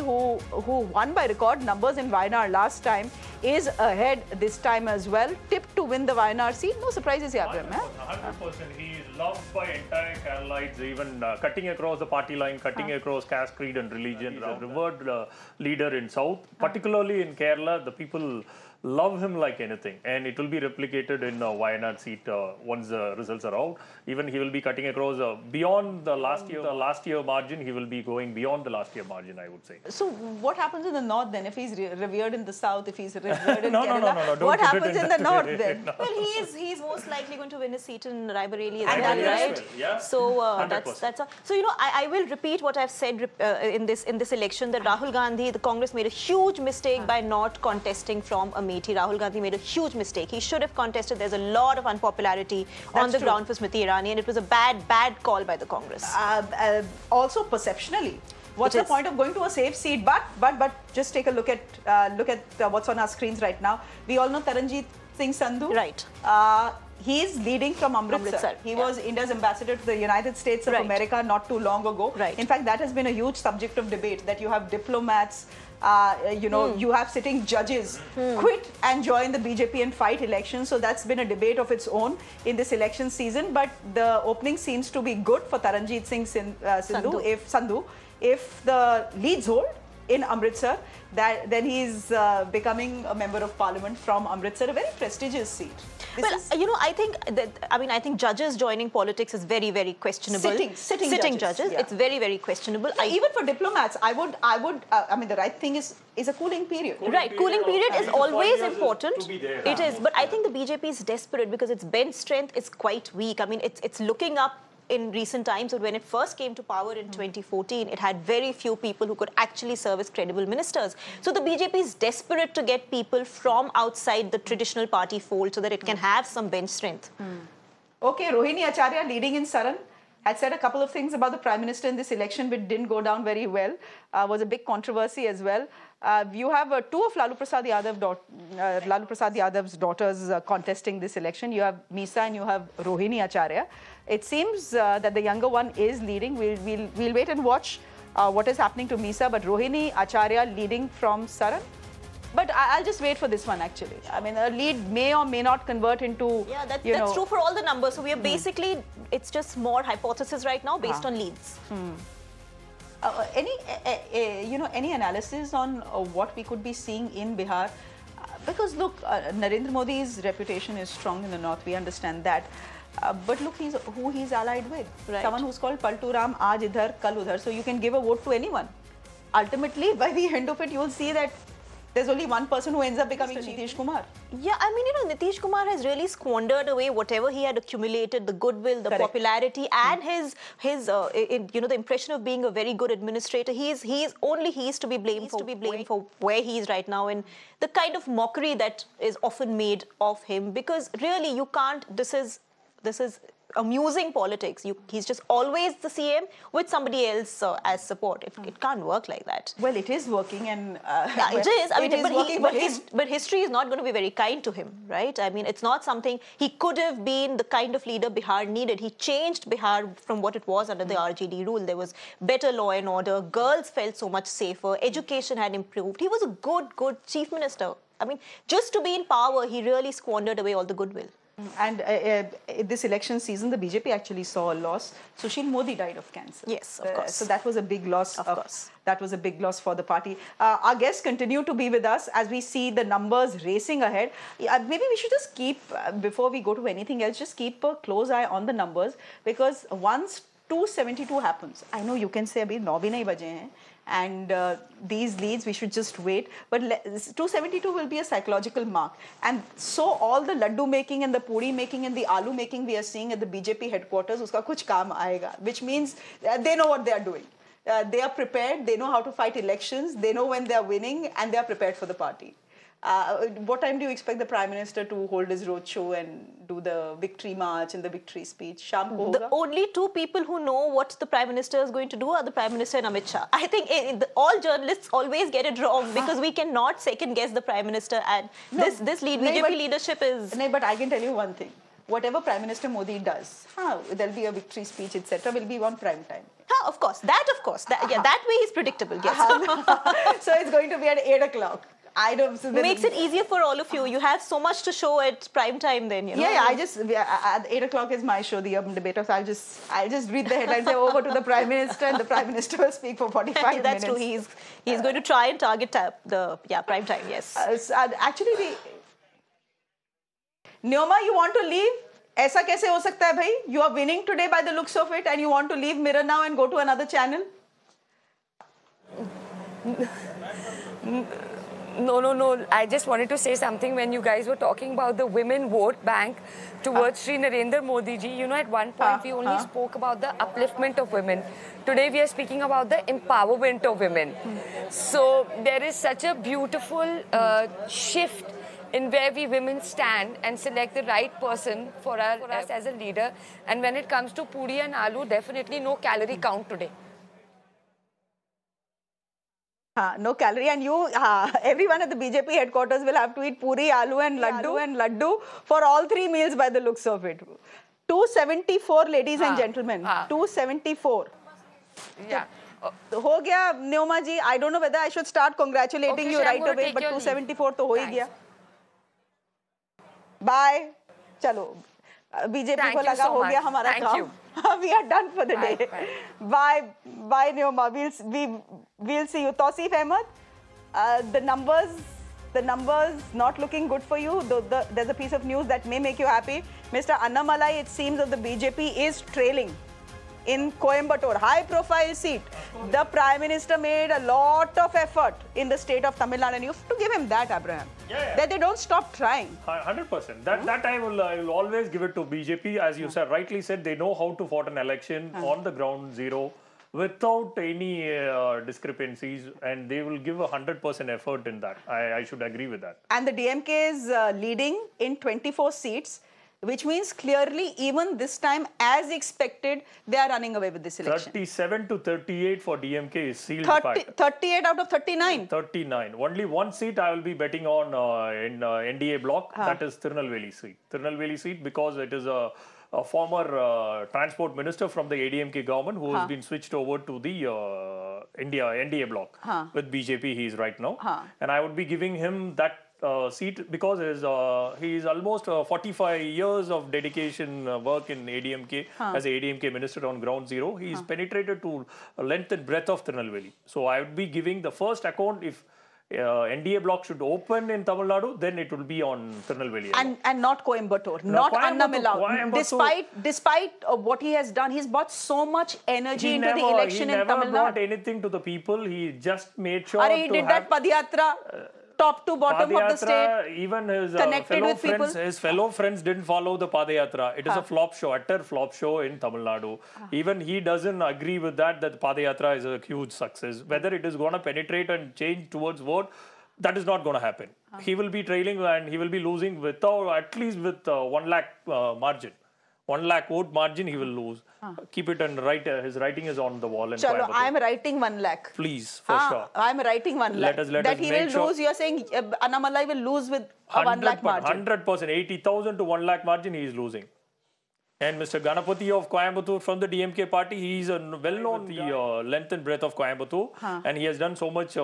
who won by record numbers in Wayanad last time, is ahead this time as well. Tipped to win the Wayanad seat. No surprises here, Prem. 100%. He is loved by entire Keralites, even cutting across the party line, cutting across caste, creed and religion. He's a revered leader in South, particularly in Kerala. The people love him like anything, and it will be replicated in Wayanad seat once the results are out. Even he will be cutting across beyond the last year margin. He will be going beyond the last year margin, I would say. So what happens in the north then? If he's revered in the south, if he's revered in Kerala, what happens in the north then? No. Well, he's most likely going to win a seat in Raebareli as well, right? Well, yeah. So that's so you know I will repeat what I've said in this election, that Rahul Gandhi, the Congress made a huge mistake by not contesting from Amethi. Rahul Gandhi made a huge mistake. He should have contested. There's a lot of unpopularity on the ground for Smriti Irani, and it was a bad call by the Congress. Also perceptionally, what's the point of going to a safe seat? But just take a look at what's on our screens right now. We all know Taranjeet Singh Sandhu. Right. He is leading from Amritsar. He was India's ambassador to the United States of America not too long ago. Right. In fact, that has been a huge subject of debate, that you have diplomats, you have sitting judges quit and join the BJP and fight elections. So that's been a debate of its own in this election season. But the opening seems to be good for Taranjeet Singh Sandhu. If the leads hold in Amritsar, then he's becoming a member of parliament from Amritsar, a very prestigious seat. I think judges joining politics is very, very questionable. Sitting judges, it's very, very questionable. Yeah, even for diplomats, I mean, the right thing is a cooling period. Right, cooling period is always important. There. It is, but I think the BJP is desperate because its bench strength is quite weak. I mean, it's looking up in recent times, but when it first came to power in 2014, it had very few people who could actually serve as credible ministers. So the BJP is desperate to get people from outside the traditional party fold so that it can have some bench strength. Okay, Rohini Acharya, leading in Saran, had said a couple of things about the Prime Minister in this election which didn't go down very well. Was a big controversy as well. You have two of Lalu Prasad Yadav's daughters contesting this election. You have Misa and you have Rohini Acharya. It seems that the younger one is leading. We'll wait and watch what is happening to Misa, but Rohini Acharya leading from Saran. But I'll just wait for this one, actually. I mean, a lead may or may not convert into... Yeah, that's true for all the numbers. So we are basically, it's just more hypothesis right now based on leads. Any analysis on what we could be seeing in Bihar? Because look, Narendra Modi's reputation is strong in the north. We understand that. But look, who he's allied with. Right. Someone who's called Paltu Ram, aaj idhar, kal udhar. So you can give a vote to anyone. Ultimately, by the end of it, you'll see that there's only one person who ends up becoming Nitish Kumar. Yeah, I mean, Nitish Kumar has really squandered away whatever he had accumulated, the goodwill, the popularity, and his the impression of being a very good administrator. He's to be blamed for where he is right now, and the kind of mockery that is often made of him, because really you can't. This is amusing politics. He's just always the CM with somebody else as support. It can't work like that. Well, it is working, and yeah, it is. I mean, but history is not going to be very kind to him, right? I mean, it's not something. He could have been the kind of leader Bihar needed. He changed Bihar from what it was under the RJD rule. There was better law and order. Girls felt so much safer. Education had improved. He was a good chief minister. I mean, just to be in power, he really squandered away all the goodwill. And this election season, the BJP actually saw a loss. Sushil Modi died of cancer. Yes, of course. So that was a big loss. Of course. That was a big loss for the party. Our guests continue to be with us as we see the numbers racing ahead. Maybe we should just keep, before we go to anything else, just keep a close eye on the numbers, because once 272 happens, I know you can say, abhi 9 bhi nahi baje hain. And these leads, we should just wait. But 272 will be a psychological mark. And so all the laddu making and the puri making and the aloo making we are seeing at the BJP headquarters, uska kuch kaam aayega, which means they know what they are doing. They are prepared. They know how to fight elections. They know when they are winning, and they are prepared for the party. What time do you expect the Prime Minister to hold his roadshow and do the victory march and the victory speech? Sham ko hoga? The only two people who know what the Prime Minister is going to do are the Prime Minister and Amit Shah. I think all journalists always get it wrong because we cannot second guess the Prime Minister, and this BJP leadership is... No, but I can tell you one thing. whatever Prime Minister Modi does, there'll be a victory speech, etc., will be on prime time. Of course. That way is predictable, yes. So it's going to be at 8 o'clock. I don't. So makes it easier for all of you. You have so much to show at prime time then, you know. At 8 o'clock is my show, the Urban Debater. So I'll just read the headlines, say over to the Prime Minister, and the Prime Minister will speak for 45 minutes. That's true. He's going to try and target the prime time, yes. Actually, Neoma, you want to leave? ऐसा कैसे हो सकता है भाई? You are winning today by the looks of it, and you want to leave Mirror now and go to another channel? No. I just wanted to say something when you guys were talking about the women vote bank towards Sri Narendra Modi ji. You know, at one point we only spoke about the upliftment of women. Today we are speaking about the empowerment of women. So there is such a beautiful shift in where we women stand and select the right person for us as a leader. And when it comes to puri and aloo, definitely no calorie count today. No calorie, and everyone at the BJP headquarters will have to eat puri, aloo and laddu for all 3 meals by the looks of it. 274, ladies and gentlemen. 274. Yeah. Ho gaya, Neoma ji. I don't know whether I should start congratulating you right away, but 274 to ho hi gaya. Bye. Chalo. BJP को लगा हो गया हमारा काम. We are done for the day. Bye, Neoma. We'll see you. Tausif Ahmed, the numbers not looking good for you. There's a piece of news that may make you happy. Mr. Annamalai, it seems that the BJP is trailing in Coimbatore, high-profile seat. The Prime Minister made a lot of effort in the state of Tamil Nadu, and you have to give him that, Abraham. That they don't stop trying. 100%. That I will always give it to BJP. As you said, rightly said, they know how to fight an election on the ground zero without any discrepancies, and they will give 100% effort in that. I should agree with that. And the DMK is leading in 24 seats, which means clearly, even this time, as expected, they are running away with this election. 37 to 38 for DMK is sealed 38 out of 39. 39. Only one seat I will be betting on in NDA block. That is Tirunelveli seat. Tirunelveli seat, because it is a former transport minister from the ADMK government who has been switched over to the NDA block. With BJP he is right now. And I would be giving him that seat because he is almost 45 years of dedication work in ADMK as a ADMK minister on ground zero. He is penetrated to length and breadth of Tirunelveli. So I would be giving the first account if NDA block should open in Tamil Nadu, then it will be on Tirunelveli. And not Coimbatore, not Annamalai. Despite what he has done, he's brought so much energy into the election in Tamil Nadu. He never brought anything to the people. He just made sure he did that Padayatra. Top to bottom of the state, even his fellow friends didn't follow the Padayatra. It is a flop show, utter flop show in Tamil Nadu. Even he doesn't agree with that Padayatra is a huge success. Whether it is going to penetrate and change towards vote, that is not going to happen. He will be trailing and he will be losing at least with 1 lakh margin. 1 lakh vote margin he will lose. Keep it and write. His writing is on the wall. Chalo, I am writing 1 lakh. Please, for sure. I am writing 1 lakh. Let us he will lose. You are saying Annamalai will lose with a 1 lakh margin. 100%. 80,000 to 1 lakh margin he is losing. And Mr. Ganapati of Coimbatore from the DMK party, he is well known the length and breadth of Coimbatore, and he has done so much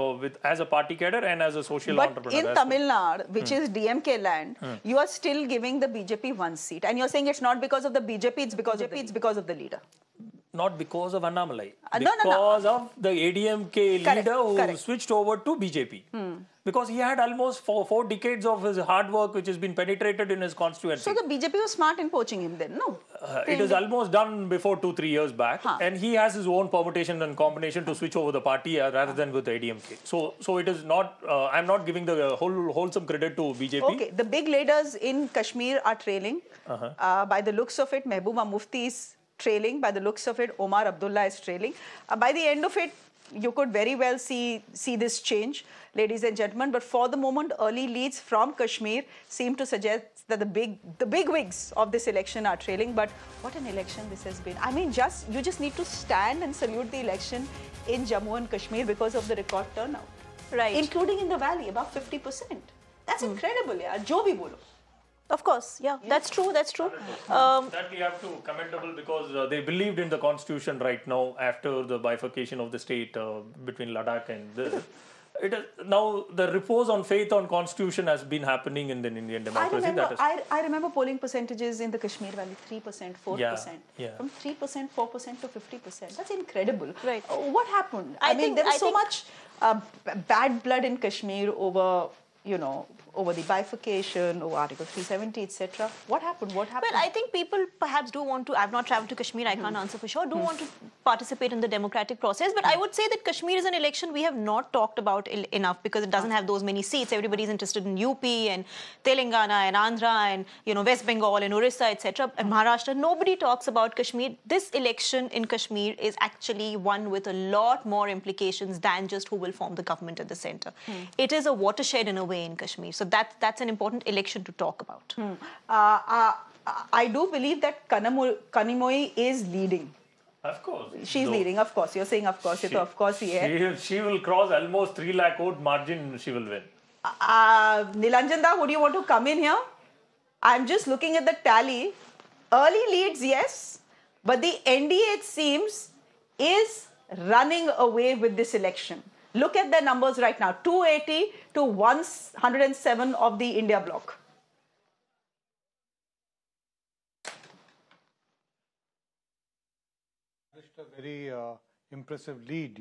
as a party cadre and as a social entrepreneur. But in Tamil Nadu, which is DMK land, you are still giving the BJP 1 seat, and you are saying it's not because of the BJP, it's because of the leader. Not because of Annamalai, because of the ADMK leader who switched over to BJP. Because he had almost 4 decades of his hard work which has been penetrated in his constituency. So the BJP was smart in poaching him then, no? It is almost done before 2-3 years back, and he has his own permutation and combination to switch over the party rather than with ADMK. So it is not, I'm not giving the wholesome credit to BJP. Okay, the big leaders in Kashmir are trailing. By the looks of it, Mehbooba Mufti is trailing. By the looks of it, Omar Abdullah is trailing. By the end of it, you could very well see this change, ladies and gentlemen. But for the moment, early leads from Kashmir seem to suggest that the big wigs of this election are trailing. But what an election this has been! I mean, you just need to stand and salute the election in Jammu and Kashmir because of the record turnout, right? Including in the valley, about 50%. That's incredible, yaar. Jo bhi bolo. Of course, yeah, that's true, that's true. That we have to commendable because they believed in the constitution right now after the bifurcation of the state between Ladakh and this. It is, now the repose on faith on constitution has been happening in the Indian democracy. I remember polling percentages in the Kashmir Valley, 3%, 4%. Yeah. From 3%, 4% to 50%. That's incredible. Right. What happened? I mean, there was so much bad blood in Kashmir over, over the bifurcation, over Article 370, etc. What happened? What happened? Well, I think people perhaps do want to, I've not traveled to Kashmir, I can't answer for sure, do want to participate in the democratic process. But I would say that Kashmir is an election we have not talked about enough because it doesn't have those many seats. Everybody's interested in UP and Telangana and Andhra and, West Bengal and Orissa, etc. And Maharashtra. Nobody talks about Kashmir. This election in Kashmir is actually one with a lot more implications than just who will form the government at the center. It is a watershed in a way in Kashmir. So that's an important election to talk about. I do believe that Kanimoi is leading. Of course. She's leading, of course. You're saying, of course. Of course, she will cross almost 3 lakh vote margin, she will win. Nilanjanda, would you want to come in here? I'm just looking at the tally. Early leads, yes. But the NDA, it seems, is running away with this election. Look at their numbers right now, 280 to 107 of the India bloc. A very impressive lead,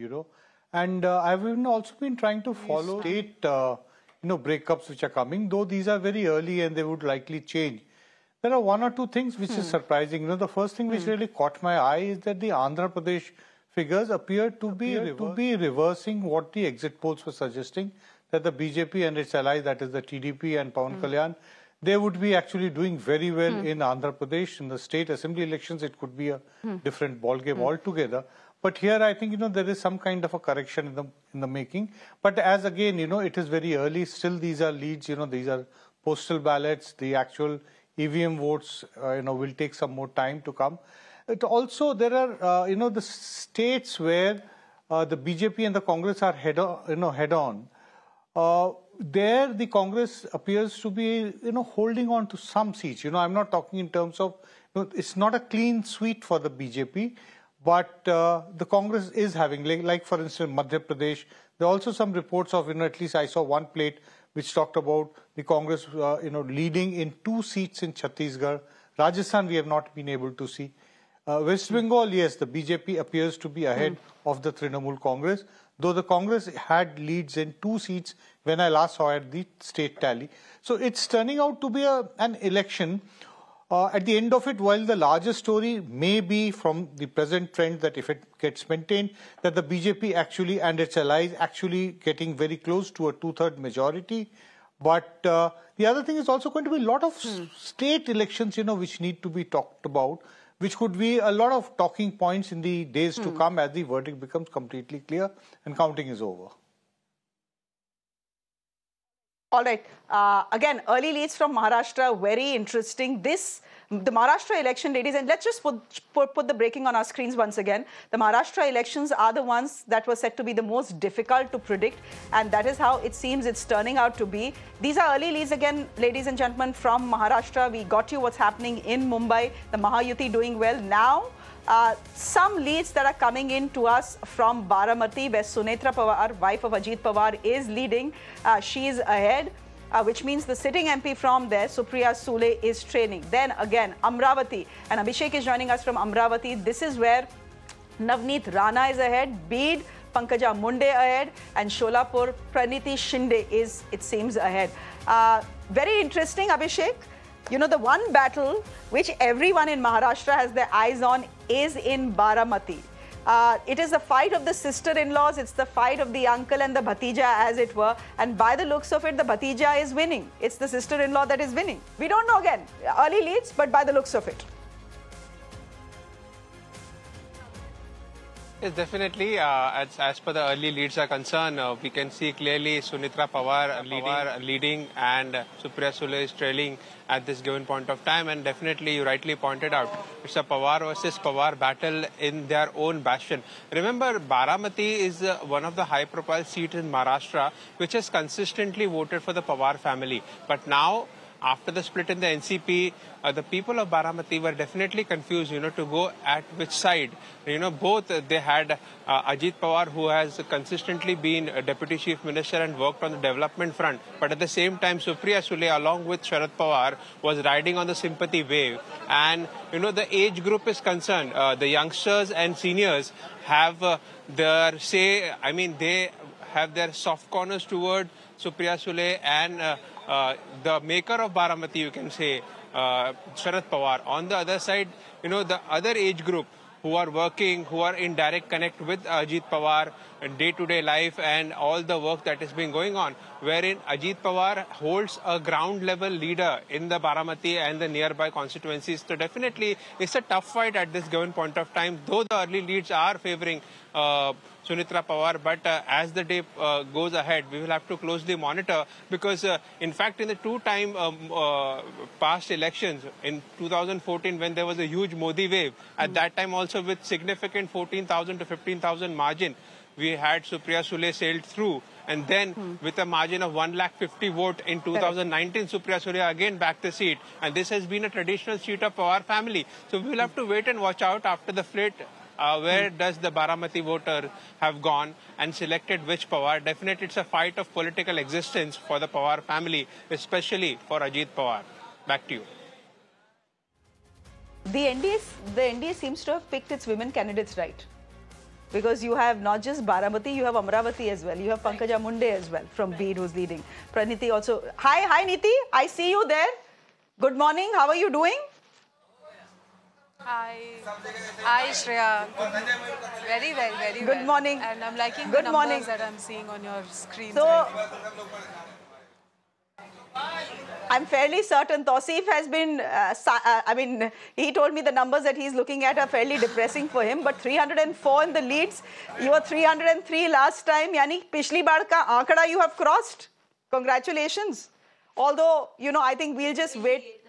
And I've also been trying to follow state, breakups which are coming, though these are very early and they would likely change. There are one or two things which is surprising. The first thing which really caught my eye is that the Andhra Pradesh figures appear to be reversing what the exit polls were suggesting, that the BJP and its allies, that is the TDP and Pawan Kalyan, they would be actually doing very well in Andhra Pradesh. In the state assembly elections, it could be a different ballgame altogether. But here, I think, there is some kind of a correction in the making. But as again, it is very early. Still, these are leads, these are postal ballots. The actual EVM votes, will take some more time to come. It also, there are, the states where the BJP and the Congress are head on. There, the Congress appears to be, holding on to some seats. I'm not talking in terms of, it's not a clean sweep for the BJP, but the Congress is having, like for instance, Madhya Pradesh. There are also some reports of, at least I saw one plate which talked about the Congress, leading in 2 seats in Chhattisgarh. Rajasthan, we have not been able to see. West Bengal, yes, the BJP appears to be ahead of the Trinamool Congress, though the Congress had leads in 2 seats when I last saw at the state tally. So it's turning out to be an election. At the end of it, while the larger story may be from the present trend that if it gets maintained, that the BJP actually and its allies actually getting very close to a 2/3 majority. But the other thing is also going to be a lot of state elections, which need to be talked about, which could be a lot of talking points in the days to come as the verdict becomes completely clear and counting is over. All right. Again, early leads from Maharashtra, very interesting. The Maharashtra election, ladies, and let's just put the breaking on our screens once again. The Maharashtra elections are the ones that were said to be the most difficult to predict, and that is how it seems it's turning out to be. These are early leads again, ladies and gentlemen, from Maharashtra. We got you what's happening in Mumbai, the Mahayuti doing well. Now, some leads that are coming in to us from Baramati, where Sunetra Pawar, wife of Ajit Pawar, is leading. She is ahead. Which means the sitting MP from there, Supriya Sule, is trailing. Then again, Amravati, and Abhishek is joining us from Amravati. This is where Navneet Rana is ahead, Beed, Pankaja Munde ahead, and Sholapur, Praniti Shinde is, it seems, ahead. Very interesting, Abhishek. The one battle which everyone in Maharashtra has their eyes on is in Baramati. It is the fight of the sister-in-laws, it's the fight of the uncle and the bhatija, as it were. And by the looks of it, the bhatija is winning. It's the sister-in-law that is winning. We don't know again, early leads, but by the looks of it. Yes, definitely. As per the early leads are concerned, we can see clearly Sunetra Pawar leading and Supriya Sule is trailing at this given point of time. And definitely, you rightly pointed out, it's a Pawar versus Pawar battle in their own bastion. Remember, Baramati is one of the high-profile seats in Maharashtra, which has consistently voted for the Pawar family. But now, after the split in the NCP, the people of Baramati were definitely confused, to go at which side. Both they had Ajit Pawar, who has consistently been a Deputy Chief Minister and worked on the development front. But at the same time, Supriya Sule, along with Sharad Pawar, was riding on the sympathy wave. And, the age group is concerned. The youngsters and seniors have their say, they have their soft corners toward Supriya Sule and the maker of Baramati, you can say, Sharad Pawar. On the other side, the other age group who are working, who are in direct connect with Ajit Pawar, day-to-day life and all the work that is being going on, wherein Ajit Pawar holds a ground-level leader in the Baramati and the nearby constituencies. So definitely, it's a tough fight at this given point of time, though the early leads are favouring Sunitra Pawar, but as the day goes ahead, we will have to closely monitor because, in fact, in the two-time past elections, in 2014, when there was a huge Modi wave, at that time also with significant 14,000 to 15,000 margin, we had Supriya Sule sailed through. And then with a margin of 150,000 vote in 2019, Supriya Sule again backed the seat. And this has been a traditional seat of Pawar family. So we will have to wait and watch out after the flit. Where does the Baramati voter have gone and selected which Pawar? Definitely it's a fight of political existence for the Pawar family, especially for Ajit Pawar. Back to you. The NDA seems to have picked its women candidates right. Because you have not just Baramati, you have Amravati as well. You have Pankaja Munde as well from Bid who's leading. Praniti also. Hi Niti. I see you there. Good morning. How are you doing? Hi Shreya. Very well, very well. Good morning. And I'm liking the numbers that I'm seeing on your screen. So, I'm fairly certain Tausif has been, he told me the numbers that he's looking at are fairly depressing for him, but 304 in the leads. You were 303 last time, yani pichli baar ka aankada you have crossed. Congratulations. Although, I think we'll just wait.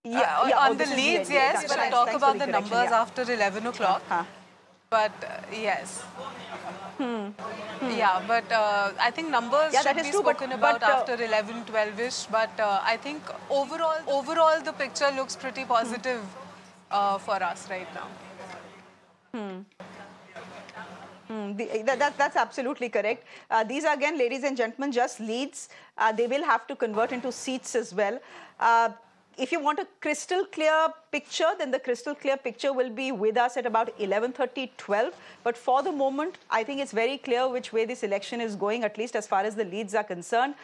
On the leads, yes, but I'll talk about the numbers after 11 o'clock. But yes. Yeah, but I think numbers should be spoken about after 11, 12-ish. But I think overall the picture looks pretty positive for us right now. That's absolutely correct. These are, again, ladies and gentlemen, just leads. They will have to convert into seats as well. If you want a crystal clear picture, then the crystal clear picture will be with us at about 11:30, 12. But for the moment, I think it's very clear which way this election is going, at least as far as the leads are concerned.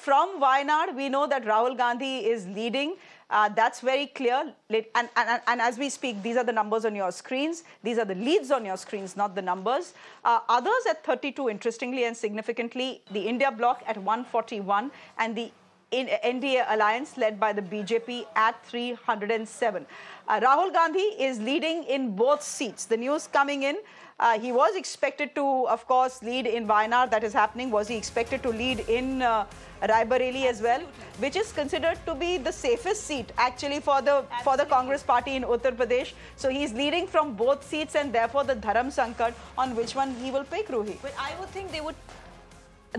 From Wayanad, we know that Rahul Gandhi is leading. That's very clear. And as we speak, these are the numbers on your screens. These are the leads on your screens, not the numbers. Others at 32, interestingly and significantly, the India bloc at 141 and the NDA alliance led by the BJP at 307. Rahul Gandhi is leading in both seats. The news coming in, he was expected to, of course, lead in Wayanad. That is happening. Was he expected to lead in Raebareli as well, which is considered to be the safest seat actually for the Congress party in Uttar Pradesh. So he's leading from both seats, and therefore the Dharam Sankat on which one he will pick, Ruhi. But I would think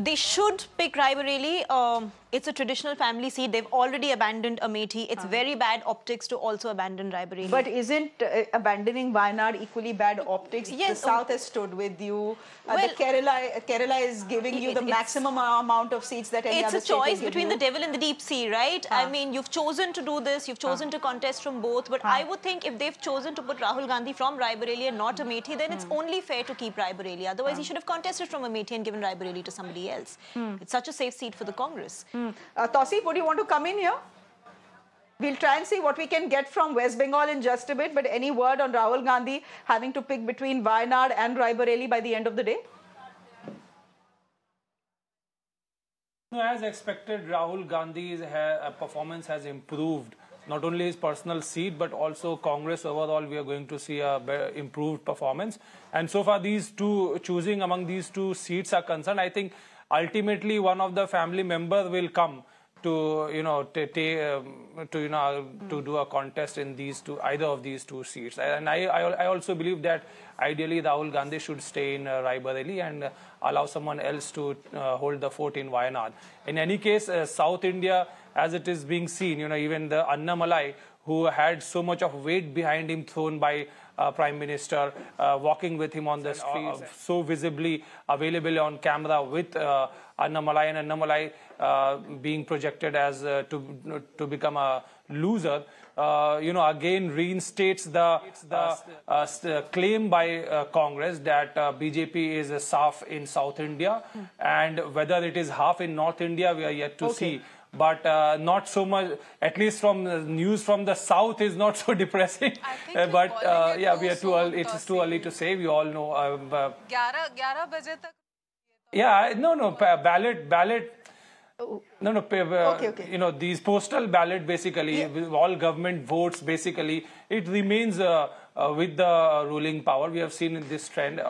they should pick Raebareli. It's a traditional family seat. They've already abandoned Amethi. It's very bad optics to also abandon Raebareli. But isn't abandoning Wayanad equally bad optics? Yes. The South has stood with you. The Kerala is giving you the maximum amount of seats that any other state will give you. It's a choice between the devil and the deep sea, right? I mean, you've chosen to do this. You've chosen to contest from both. But I would think if they've chosen to put Rahul Gandhi from Raebareli and not Amethi, then it's only fair to keep Raebareli. Otherwise, he should have contested from Amethi and given Raebareli to somebody else. It's such a safe seat for the Congress. Tausif, would you want to come in here? We'll try and see what we can get from West Bengal in just a bit. But any word on Rahul Gandhi having to pick between Wayanad and Raebareli by the end of the day? As expected, Rahul Gandhi's performance has improved. Not only his personal seat, but also Congress overall, we are going to see a improved performance. And so far, choosing among these two seats are concerned, I think ultimately one of the family members will come. to do a contest in either of these two seats. And I also believe that ideally Rahul Gandhi should stay in Raebareli and allow someone else to hold the fort in Wayanad. In any case, South India, as it is being seen, even the Annamalai, who had so much of weight behind him thrown by Prime Minister, walking with him on the street, so visibly available on camera with Annamalai, and Annamalai being projected as to become a loser, again reinstates the claim by Congress that BJP is a SAF in South India, and whether it is half in North India, we are yet to see. But not so much, at least from the news from the south, is not so depressing. But yeah, we are too early, it is too early to say. We all know. 11 baje tak. Yeah, no, ballot. No, okay. These postal ballot basically, all government votes basically, it remains with the ruling power. We have seen in this trend,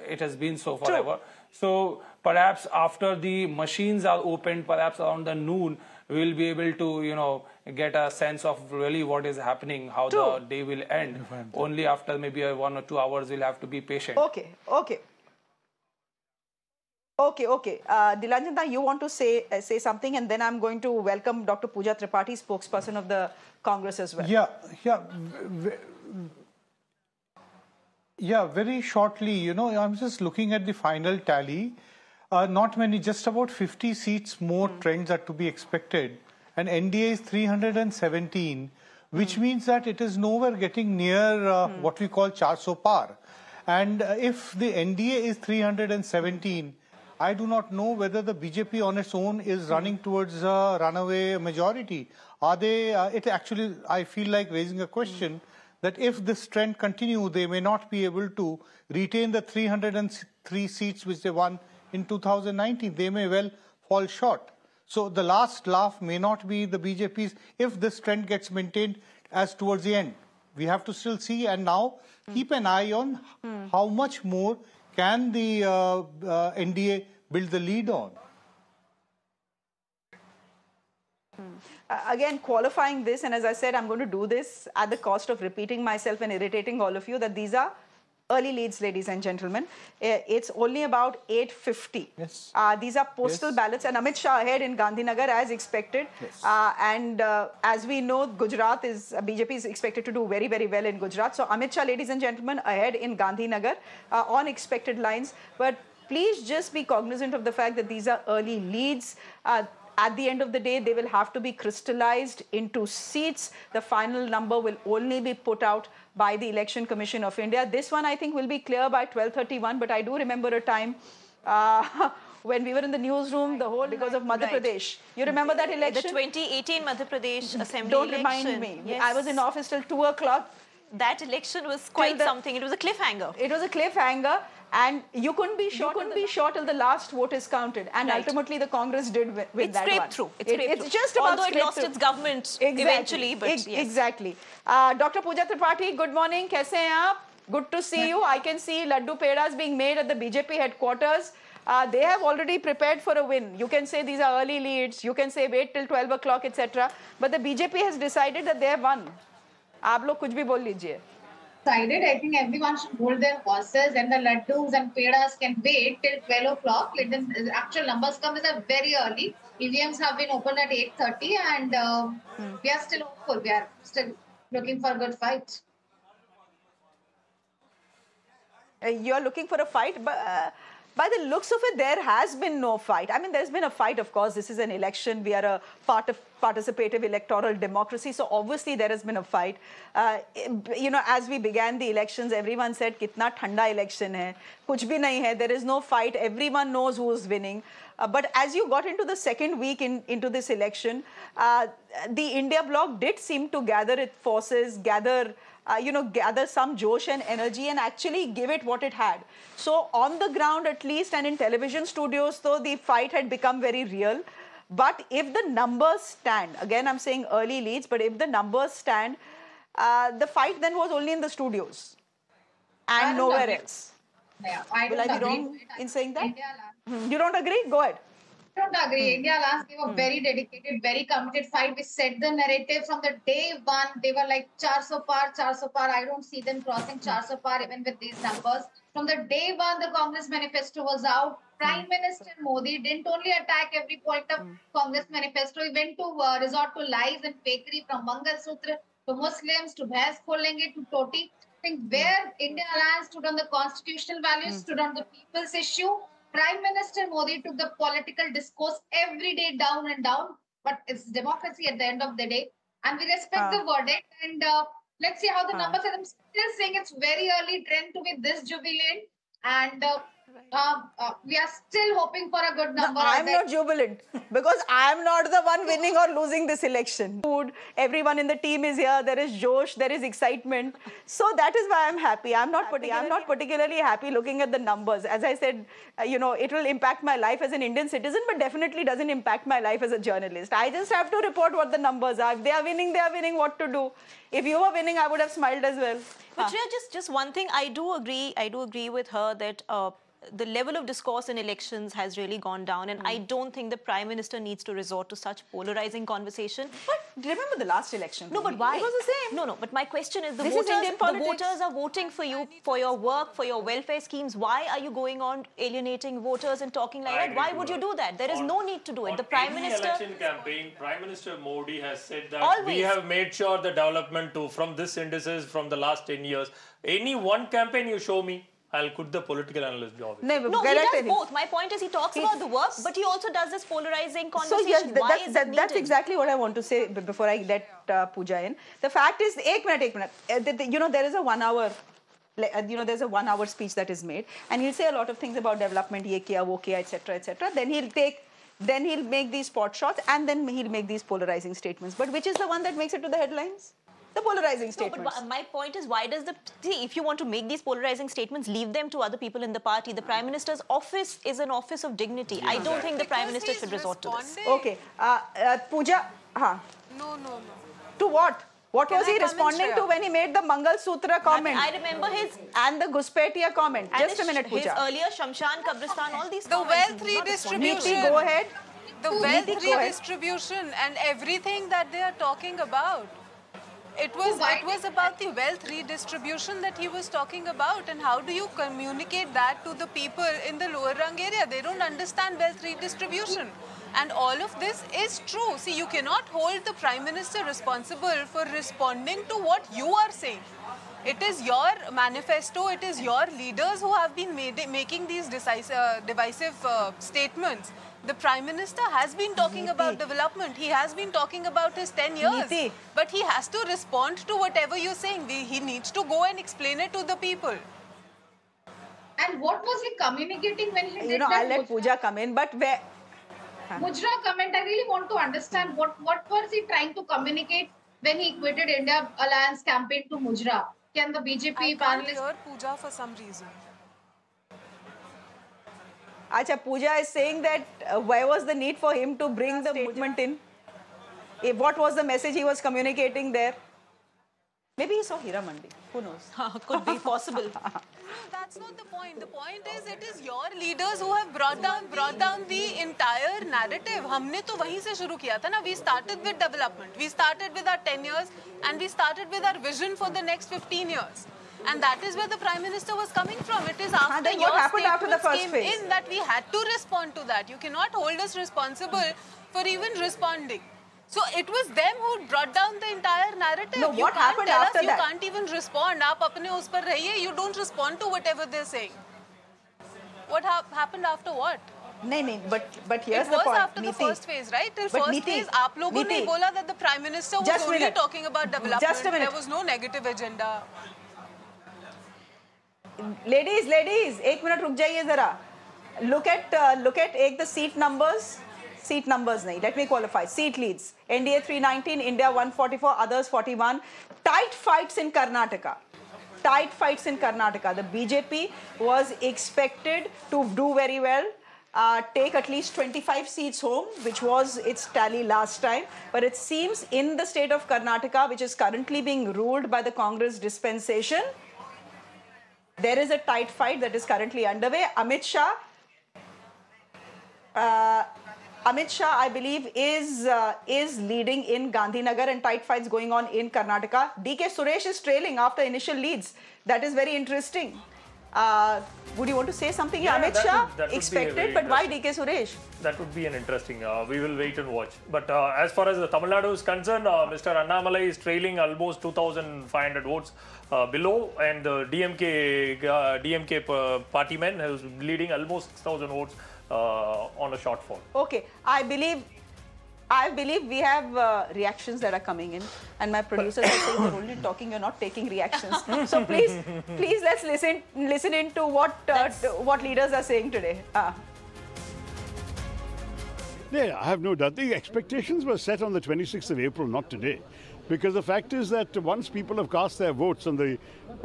it has been so forever. True. So perhaps after the machines are opened, perhaps around the noon, we will be able to, get a sense of really what is happening, how the day will end. Only after maybe 1 or 2 hours, we'll have to be patient. Okay. Dilanjana, you want to say something, and then I'm going to welcome Dr. Pooja Tripathi, spokesperson of the Congress as well. Yeah, very shortly, I'm just looking at the final tally. Not many, just about 50 seats more trends are to be expected. And NDA is 317, which means that it is nowhere getting near what we call 400 par. And if the NDA is 317, I do not know whether the BJP on its own is running towards a runaway majority. Are they, I feel like raising a question that if this trend continues, they may not be able to retain the 303 seats which they won in 2019. They may well fall short. So the last laugh may not be the BJP's if this trend gets maintained as towards the end. We have to still see, and now keep an eye on how much more can the NDA build the lead on. Again, qualifying this, and as I said, I'm going to do this at the cost of repeating myself and irritating all of you, that these are early leads, ladies and gentlemen. It's only about 8:50. Yes. These are postal ballots, and Amit Shah ahead in Gandhinagar as expected. Yes. As we know, BJP is expected to do very, very well in Gujarat. So Amit Shah, ladies and gentlemen, ahead in Gandhinagar on expected lines. But please just be cognizant of the fact that these are early leads. At the end of the day, they will have to be crystallized into seats. The final number will only be put out by the Election Commission of India. This one, I think, will be clear by 12:31. But I do remember a time when we were in the newsroom, the whole because of Madhya Pradesh. You remember that election? The 2018 Madhya Pradesh Assembly Don't election. remind me. Yes. I was in office till 2 o'clock. That election was quite something. It was a cliffhanger. It was a cliffhanger. And you couldn't be sure till the last vote is counted. And ultimately, the Congress did win that one. Through. It's just about although it lost its government eventually. But yes. Exactly. Dr. Pooja Tripathi, good morning. Kaise hain aap? Good to see you. I can see laddu pedas being made at the BJP headquarters. They have already prepared for a win. You can say these are early leads. You can say wait till 12 o'clock, etc. But the BJP has decided that they have won. Aap log kuch bhi bol lijiye. I think everyone should hold their horses, and the laddus and pedas can wait till 12 o'clock. Let the actual numbers come. These are very early. EVMs have been opened at 8:30, and we are still hopeful. We are still looking for a good fight. You are looking for a fight, but by the looks of it, there has been no fight. I mean, there's been a fight, of course. This is an election. We are a part of participative electoral democracy. So obviously there has been a fight. As we began the elections, everyone said, "Kitna thanda election hai? Kuch bhi nahi hai. There is no fight. Everyone knows who is winning." But as you got into the second week into this election, the India bloc did seem to gather its forces, gather some josh and energy and actually give it what it had. So on the ground at least, and in television studios, though, the fight had become very real. But if the numbers stand, again I'm saying early leads, but if the numbers stand, the fight then was only in the studios and nowhere else. Yeah, Will I be wrong in saying that? You don't agree? Go ahead. don't agree. India Alliance gave a very dedicated, very committed fight. We set the narrative from the day one. They were like 400 par, 400 par. I don't see them crossing 400 par even with these numbers. From the day one, the Congress manifesto was out. Prime Minister Modi didn't only attack every point of Congress manifesto. He went to resort to lies and fakery, from Mangal Sutra to Muslims to Bhais Kholenge to Toti. I think where India Alliance stood on the constitutional values, stood on the people's issue. Prime Minister Modi took the political discourse every day down and down, but it's democracy at the end of the day. And we respect the verdict. And let's see how the numbers are. I'm still saying it's very early trend to be this jubilant. And we are still hoping for a good number. No, I'm not jubilant because I'm not the one winning or losing this election. Everyone in the team is here. There is Josh. There is excitement. So that is why I'm happy. I'm not particularly happy looking at the numbers. As I said, you know, it will impact my life as an Indian citizen, but definitely doesn't impact my life as a journalist. I just have to report what the numbers are. If they are winning, they are winning. What to do? If you were winning, I would have smiled as well. But Shreya, just one thing, I do agree with her that the level of discourse in elections has really gone down, and I don't think the Prime Minister needs to resort to such polarizing conversation. But remember the last election? No, but why? It was the same. No, but my question is, the This is Indian politics. the voters are voting for you, for your work, for your welfare schemes. Why are you going on alienating voters and talking like that? Why would you do that? There is no need to do it. The Prime Minister... election campaign, Prime Minister Modi has said that Always. we have made sure the development from this indices from the last 10 years. Any one campaign you show me, I'll quit the political analyst job. No, he does both. My point is, he talks about the work, but he also does this polarizing conversation. So yes, Why is it needed? that's exactly what I want to say before I let Pooja in. The fact is, एक minute. You know, there is a 1 hour, you know, there's a 1 hour speech that is made, and he'll say a lot of things about development, ye kiya, wo kiya, etc., etc. Then he'll make these spot shots, and then he'll make these polarizing statements. But which is the one that makes it to the headlines? The polarizing statements. No, but my point is, why does if you want to make these polarizing statements, leave them to other people in the party. The Prime Minister's office is an office of dignity. Yeah. I don't think the Prime Minister should resort to this. Okay. Pooja, No. To what? What was he responding to when he made the Mangal Sutra comment? I remember his... And the Guspetiya comment. And Just a minute, Pooja. His earlier Shamshan, Kabristan, all these The wealth redistribution. Niti, go ahead. The wealth redistribution and everything that they are talking about. It was about the wealth redistribution that he was talking about, and how do you communicate that to the people in the lower rung area? They don't understand wealth redistribution. And all of this is true. See, you cannot hold the Prime Minister responsible for responding to what you are saying. It is your manifesto, it is your leaders who have been making these divisive statements. The Prime Minister has been talking about development. He has been talking about his 10 years. But he has to respond to whatever you're saying. He needs to go and explain it to the people. And what was he communicating when he did that? You know, I'll let Pooja come in, but where... Mujra comment, I really want to understand what was he trying to communicate when he quitted India Alliance campaign to Mujra? Can the BJP I can't hear Pooja for some reason. Acha, Pooja is saying that why was the need for him to bring the movement in? What was the message he was communicating there? Maybe he saw Hira Mandi. Who knows? Could be possible. No, that's not the point. The point is, it is your leaders who have brought down the entire narrative. हमने तो वहीं से शुरू किया था ना. We started with development. We started with our 10 years, and we started with our vision for the next 15 years. And that is where the Prime Minister was coming from. It is after your statements came in that we had to respond to that. You cannot hold us responsible for even responding. So it was them who brought down the entire narrative. No, what happened after that? You can't even respond. आप अपने उस पर रहिए. You don't respond to whatever they're saying. What happened after what? No, but here's the point. It was after the first phase, right? Till first phase, आप लोगों ने बोला that the Prime Minister was only talking about development. Just a minute. There was no negative agenda. Ladies, एक minute रुक जाइए जरा. Look at the seat numbers. Seat numbers nahi. Let me qualify. Seat leads. NDA 319, India 144, others 41. Tight fights in Karnataka. The BJP was expected to do very well, take at least 25 seats home, which was its tally last time. But it seems in the state of Karnataka, which is currently being ruled by the Congress dispensation, there is a tight fight that is currently underway. Amit Shah, Amit Shah, I believe, is leading in Gandhinagar, and tight fights going on in Karnataka. DK Suresh is trailing after initial leads. That is very interesting. Would you want to say something? Yeah, Amit Shah that would expected, but why DK Suresh? That would be an interesting. We will wait and watch. But as far as the Tamil Nadu is concerned, Mr. Annamalai is trailing almost 2,500 votes below, and the DMK party man is leading almost 6,000 votes on a shortfall. Okay, I believe we have reactions that are coming in, and my producers are saying you're only talking, you're not taking reactions. So please let's listen into what leaders are saying today. Yeah, I have no doubt. The expectations were set on the 26th of April, not today. Because the fact is that once people have cast their votes and the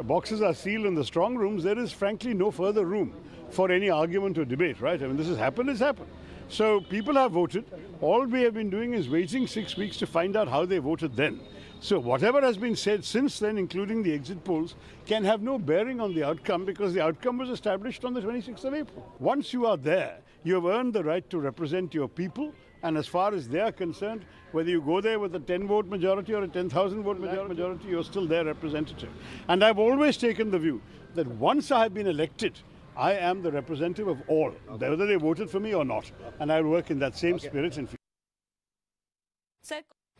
boxes are sealed in the strong rooms, there is frankly no further room for any argument or debate, right? I mean, this has happened, it's happened. So people have voted. All we have been doing is waiting 6 weeks to find out how they voted then. So whatever has been said since then, including the exit polls, can have no bearing on the outcome because the outcome was established on the 26th of April. Once you are there, you have earned the right to represent your people. And as far as they are concerned, whether you go there with a 10-vote majority or a 10,000 vote majority, you're still their representative. And I've always taken the view that once I have been elected, I am the representative of all, whether they voted for me or not. And I'll work in that same spirit and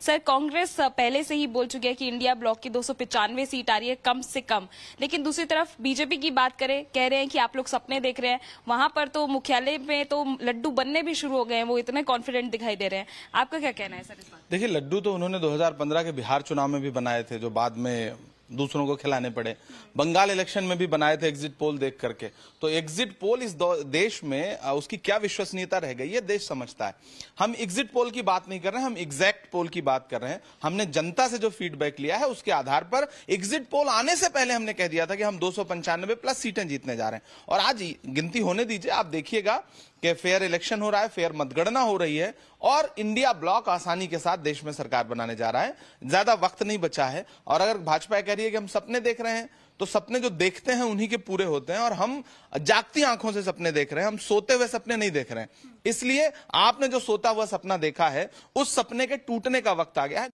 sir Congress पहले से ही बोल चुकी है कि India block की 295 seat आ रही है कम से कम, लेकिन दूसरी तरफ बीजेपी की बात करें, कह रहे हैं कि आप लोग सपने देख रहे हैं, वहां पर तो मुख्यालय में तो लड्डू बनने भी शुरू हो गए हैं, वो इतने कॉन्फिडेंट दिखाई दे रहे हैं. आपका क्या कहना है सर इस बात? देखिए, लड्डू तो उन्होंने 2015 के बिहार चुनाव में भी बनाए थे, जो बाद में दूसरों को खिलाने पड़े. बंगाल इलेक्शन में भी बनाए थे एग्जिट पोल देख करके. तो एग्जिट पोल इस देश में उसकी क्या विश्वसनीयता रह गई है, देश समझता है. हम एग्जिट पोल की बात नहीं कर रहे हैं, हम एग्जैक्ट पोल की बात कर रहे हैं. हमने जनता से जो फीडबैक लिया है उसके आधार पर एग्जिट पोल आने से पहले हमने कह दिया था कि हम 295 प्लस सीटें जीतने जा रहे हैं. और आज गिनती होने दीजिए, आप देखिएगा कि फेयर इलेक्शन हो रहा है, फेयर मतगणना हो रही है और इंडिया ब्लॉक आसानी के साथ देश में सरकार बनाने जा रहा है. ज्यादा वक्त नहीं बचा है. और अगर भाजपा कह रही है कि हम सपने देख रहे हैं, तो सपने जो देखते हैं उन्हीं के पूरे होते हैं. और हम जागती आंखों से सपने देख रहे हैं, हम सोते हुए सपने नहीं देख रहे हैं. इसलिए आपने जो सोता हुआ सपना देखा है, उस सपने के टूटने का वक्त आ गया है.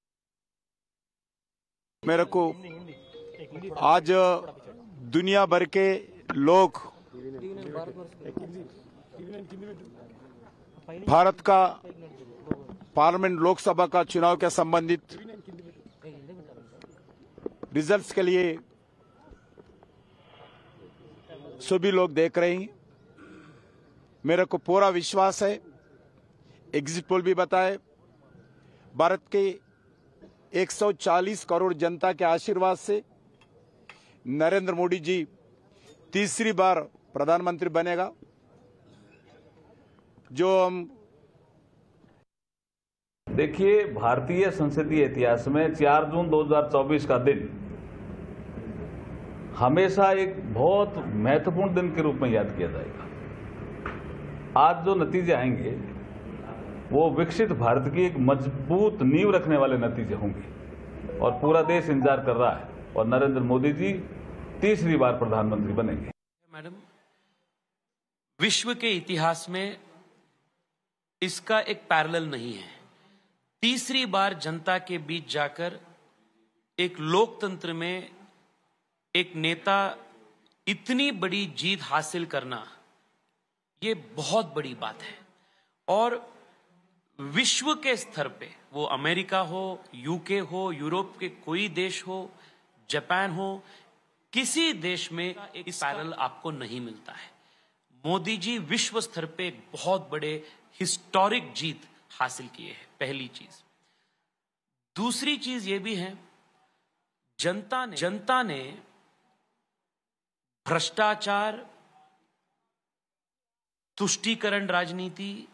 मेरे को आज दुनिया भर के लोग भारत का पार्लियामेंट लोकसभा का चुनाव के संबंधित रिजल्ट्स के लिए सभी लोग देख रहे हैं. मेरे को पूरा विश्वास है, एग्जिट पोल भी बताए, भारत के 140 करोड़ जनता के आशीर्वाद से नरेंद्र मोदी जी तीसरी बार प्रधानमंत्री बनेगा. जो हम देखिए, भारतीय संसदीय इतिहास में 4 जून 2024 का दिन हमेशा एक बहुत महत्वपूर्ण दिन के रूप में याद किया जाएगा. आज जो नतीजे आएंगे वो विकसित भारत की एक मजबूत नींव रखने वाले नतीजे होंगे और पूरा देश इंतजार कर रहा है और नरेंद्र मोदी जी तीसरी बार प्रधानमंत्री बनेंगे. मैडम, विश्व के इतिहास में इसका एक पैरेलल नहीं है. तीसरी बार जनता के बीच जाकर एक लोकतंत्र में एक नेता इतनी बड़ी जीत हासिल करना, ये बहुत बड़ी बात है. और विश्व के स्तर पे, वो अमेरिका हो, यूके हो, यूरोप के कोई देश हो, जापान हो, किसी देश में एक पैरेलल आपको नहीं मिलता है. मोदी जी विश्व स्तर पे एक बहुत बड़े हिस्टोरिक जीत हासिल किए हैं. पहली चीज. दूसरी चीज ये भी है, जनता ने भ्रष्टाचार, तुष्टीकरण राजनीति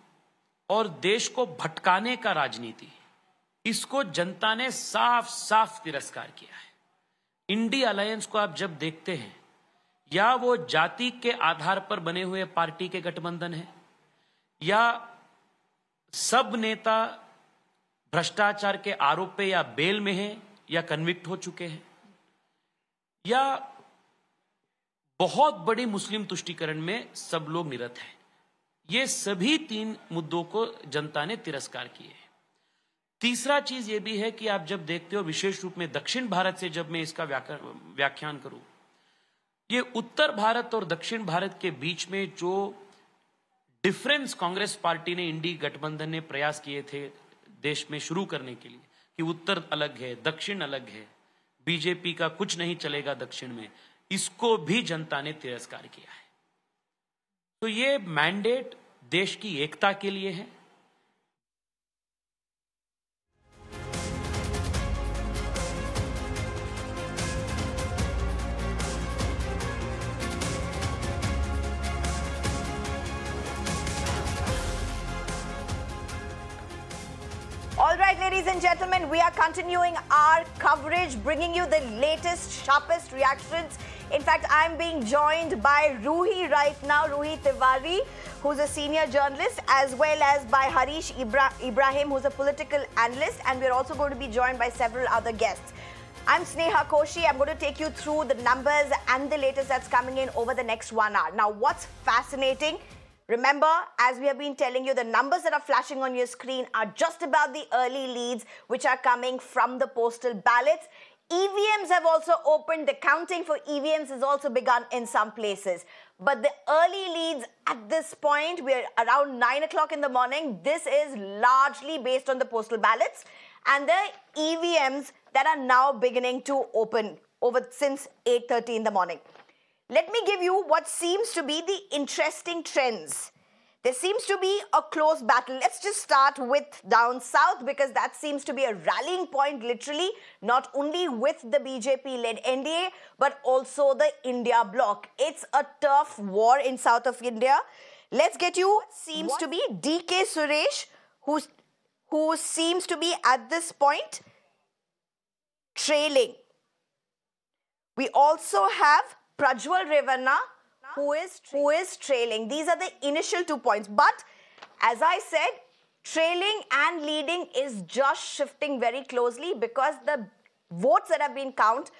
और देश को भटकाने का राजनीति, इसको जनता ने साफ साफ तिरस्कार किया है. इंडिया अलायंस को आप जब देखते हैं, या वो जाति के आधार पर बने हुए पार्टी के गठबंधन है, या सब नेता भ्रष्टाचार के आरोप पे या बेल में हैं या कन्विक्ट हो चुके हैं, या बहुत बड़ी मुस्लिम तुष्टीकरण में सब लोग निरत हैं. ये सभी 3 मुद्दों को जनता ने तिरस्कार किए। तीसरा चीज ये भी है कि आप जब देखते हो, विशेष रूप में दक्षिण भारत से जब मैं इसका व्याख्यान करूं, ये उत्तर भारत और दक्षिण भारत के बीच में जो डिफरेंस कांग्रेस पार्टी ने, इंडी गठबंधन ने प्रयास किए थे देश में शुरू करने के लिए, कि उत्तर अलग है, दक्षिण अलग है, बीजेपी का कुछ नहीं चलेगा दक्षिण में, इसको भी जनता ने तिरस्कार किया है। तो ये मैंडेट देश की एकता के लिए है। All right, ladies and gentlemen, we are continuing our coverage, bringing you the latest, sharpest reactions. In fact, I'm being joined by Ruhi right now, Ruhi Tiwari, who's a senior journalist, as well as by Harish Ibrahim, who's a political analyst, and we're also going to be joined by several other guests. I'm Sneha Koshi. I'm going to take you through the numbers and the latest that's coming in over the next 1 hour. Now, what's fascinating? Remember, as we have been telling you, the numbers that are flashing on your screen are just about the early leads which are coming from the postal ballots. EVMs have also opened. The counting for EVMs has also begun in some places. But the early leads at this point, we're around 9 o'clock in the morning. This is largely based on the postal ballots and the EVMs that are now beginning to open since 8:30 in the morning. Let me give you what seems to be the interesting trends. There seems to be a close battle. Let's just start with down south, because that seems to be a rallying point, literally, not only with the BJP-led NDA, but also the India bloc. It's a tough war in south of India. Let's get you what seems to be DK Suresh, who seems to be at this point trailing. We also have Prajwal Revanna, who is trailing. These are the initial 2 points. But as I said, trailing and leading is just shifting very closely, because the votes that have been counted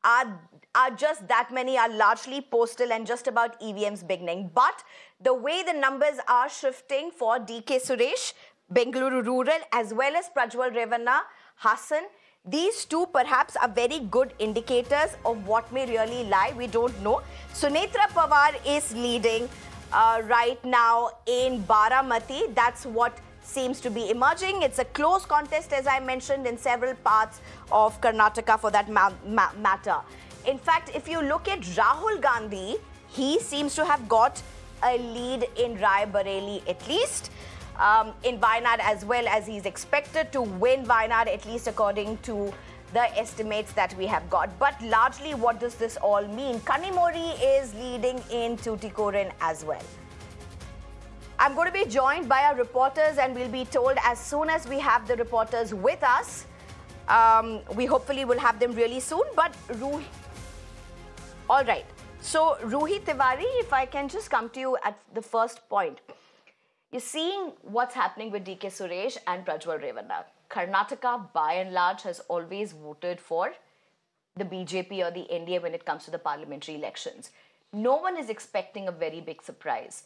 are just that many, are largely postal and just about EVMs beginning. But the way the numbers are shifting for DK Suresh, Bengaluru Rural, as well as Prajwal Revanna, Hassan, these two perhaps are very good indicators of what may really lie. We don't know. Sunetra Pawar is leading right now in Baramati. That's what seems to be emerging. It's a close contest, as I mentioned, in several parts of Karnataka for that matter. In fact, if you look at Rahul Gandhi, he seems to have got a lead in Rai Bareli at least. In Wayanad, as well as he's expected to win Wayanad, at least according to the estimates that we have got. But largely, what does this all mean? Kanimori is leading in Tuticorin as well. I'm going to be joined by our reporters, and we'll be told as soon as we have the reporters with us. We hopefully will have them really soon. But Ruhi, all right. So Ruhi Tiwari, if I can just come to you at the first point. You're seeing what's happening with DK Suresh and Prajwal Revanna. Karnataka, by and large, has always voted for the BJP or the NDA when it comes to the parliamentary elections. No one is expecting a very big surprise.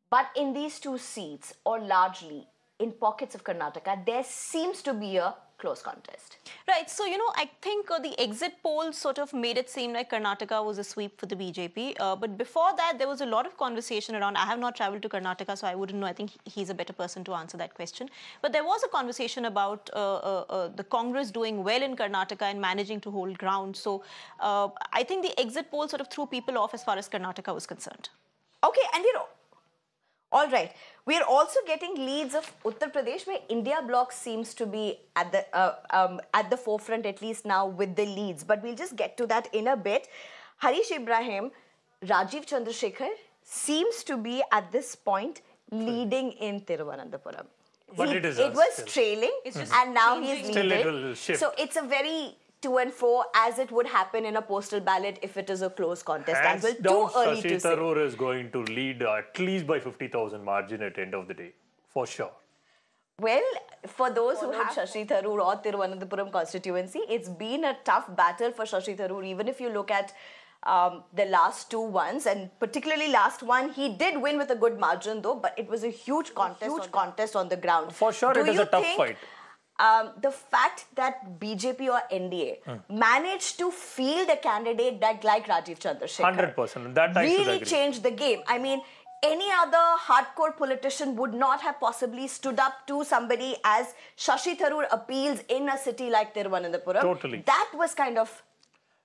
But in these two seats, or largely in pockets of Karnataka, there seems to be a close contest. Right. So, I think the exit polls sort of made it seem like Karnataka was a sweep for the BJP. But before that, there was a lot of conversation around, I have not traveled to Karnataka, so I wouldn't know. I think he's a better person to answer that question. But there was a conversation about the Congress doing well in Karnataka and managing to hold ground. So I think the exit poll sort of threw people off as far as Karnataka was concerned. Okay, and all right. We are also getting leads of Uttar Pradesh, where India bloc seems to be at the forefront, at least now, with the leads. But we'll just get to that in a bit. Harish Ibrahim, Rajiv Chandrasekhar seems to be at this point leading in Thiruvananthapuram. But it was trailing, and now he's leading. Still it will shift. So it's a very to and fro, as it would happen in a postal ballot if it is a close contest. Hands and down, too early Shashi to say. Tharoor is going to lead at least by 50,000 margin at the end of the day, for sure. Well, for those who have Shashi Tharoor or Thiruvananthapuram constituency, it's been a tough battle for Shashi Tharoor. Even if you look at the last two ones, and particularly last one, he did win with a good margin though, but it was a huge contest on the ground. For sure, it is a tough fight. The fact that BJP or NDA managed to field a candidate that like Rajiv Chandrasekhar 100%. That I really should agree. changed the game. I mean, any other hardcore politician would not have possibly stood up to somebody as Shashi Tharoor appeals in a city like Thiruvananthapuram. Totally. That was kind of...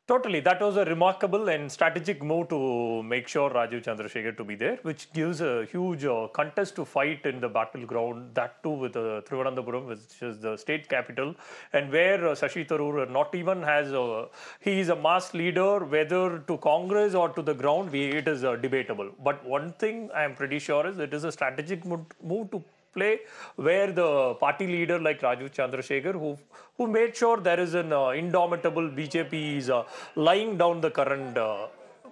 Totally. That was a remarkable and strategic move to make sure Rajiv Chandrasekhar to be there, which gives a huge contest to fight in the battleground, that too with Thiruvananthapuram, which is the state capital, and where Shashi Tharoor not even has, he is a mass leader, whether to Congress or to the ground, it is debatable. But one thing I am pretty sure is it is a strategic move to play where the party leader like Rajiv Chandrasekhar, who made sure there is an indomitable BJP is lying down the current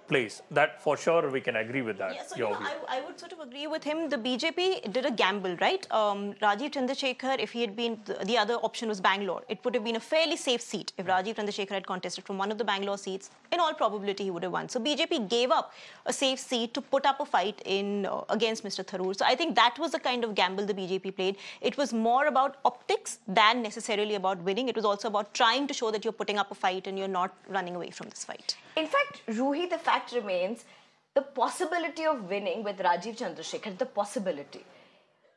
place. That for sure we can agree with that. Yeah, so I would sort of agree with him. The BJP did a gamble, right? Rajiv Chandrasekhar, if he had been, the other option was Bangalore. It would have been a fairly safe seat. If Rajiv Chandrasekhar had contested from one of the Bangalore seats, in all probability he would have won. So BJP gave up a safe seat to put up a fight in against Mr. Tharoor. So I think that was the kind of gamble the BJP played. It was more about optics than necessarily about winning. It was also about trying to show that you're putting up a fight and you're not running away from this fight. In fact, Ruhi, the fact remains, the possibility of winning with Rajiv Chandrasekhar, the possibility,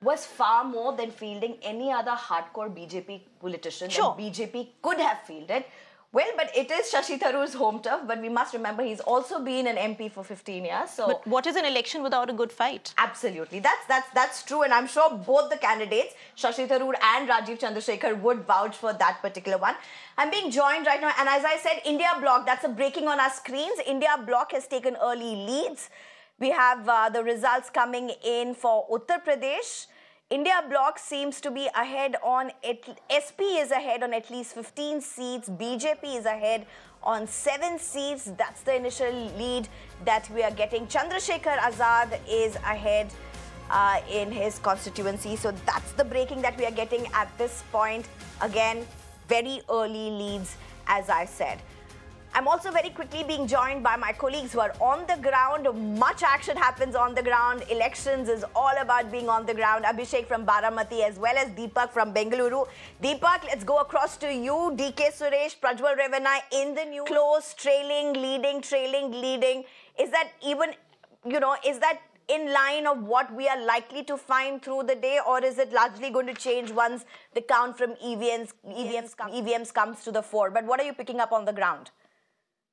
was far more than fielding any other hardcore BJP politician that BJP could have fielded. Well, but it is Shashi Tharoor's home turf, but we must remember he's also been an MP for 15 years. So, but what is an election without a good fight? Absolutely. That's true. And I'm sure both the candidates, Shashi Tharoor and Rajiv Chandrasekhar, would vouch for that particular one. I'm being joined right now. And as I said, India Bloc, that's a breaking on our screens. India Bloc has taken early leads. We have the results coming in for Uttar Pradesh. India Bloc seems to be ahead on, SP is ahead on at least 15 seats. BJP is ahead on 7 seats. That's the initial lead that we are getting. Chandrasekhar Azad is ahead in his constituency. So that's the breaking that we are getting at this point. Again, very early leads, as I said. I'm also very quickly being joined by my colleagues who are on the ground. Much action happens on the ground. Elections is all about being on the ground. Abhishek from Baramati as well as Deepak from Bengaluru. Deepak, let's go across to you. DK Suresh, Prajwal Revanna in the new close, trailing, leading, trailing, leading. Is that even, is that in line of what we are likely to find through the day, or is it largely going to change once the count from EVMs comes to the fore? But what are you picking up on the ground?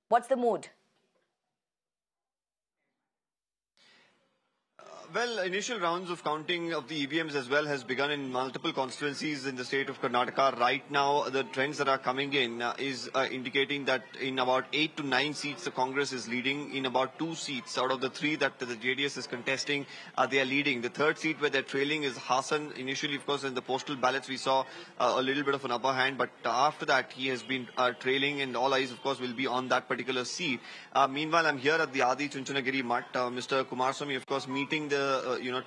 What's the mood? Well, initial rounds of counting of the EVMs as well has begun in multiple constituencies in the state of Karnataka. Right now, the trends that are coming in is indicating that in about 8 to 9 seats, the Congress is leading. In about 2 seats out of the 3 that the JDS is contesting, they are leading. The third seat where they're trailing is Hassan. Initially, of course, in the postal ballots, we saw a little bit of an upper hand, but after that, he has been trailing, and all eyes, of course, will be on that particular seat. Meanwhile, I'm here at the Adi Chunchanagiri Mutt. Mr. Kumaraswamy, of course, meeting the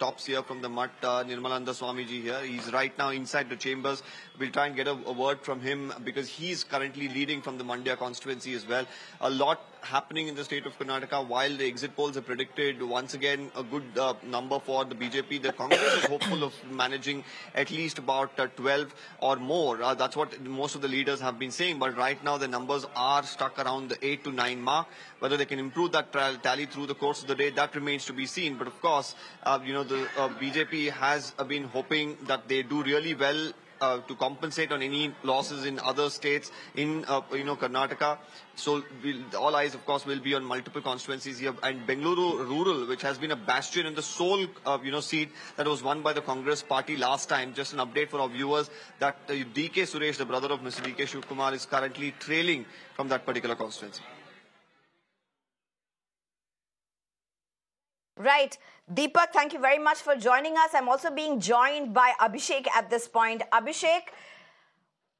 tops here from the Mutt, Nirmalananda Swamiji here. He's right now inside the chambers. We'll try and get a word from him because he's currently leading from the Mandya constituency as well. A lot happening in the state of Karnataka. While the exit polls have predicted once again a good number for the BJP, the Congress is hopeful of managing at least about 12 or more. That's what most of the leaders have been saying. But right now the numbers are stuck around the 8 to 9 mark. Whether they can improve that tally through the course of the day, that remains to be seen. But of course, the BJP has been hoping that they do really well to compensate on any losses in other states in Karnataka. So all eyes, of course, will be on multiple constituencies here. And Bengaluru Rural, which has been a bastion and the sole seat that was won by the Congress party last time. Just an update for our viewers that DK Suresh, the brother of Mr. DK Shivkumar, is currently trailing from that particular constituency. Right. Deepak, thank you very much for joining us. I'm also being joined by Abhishek at this point. Abhishek,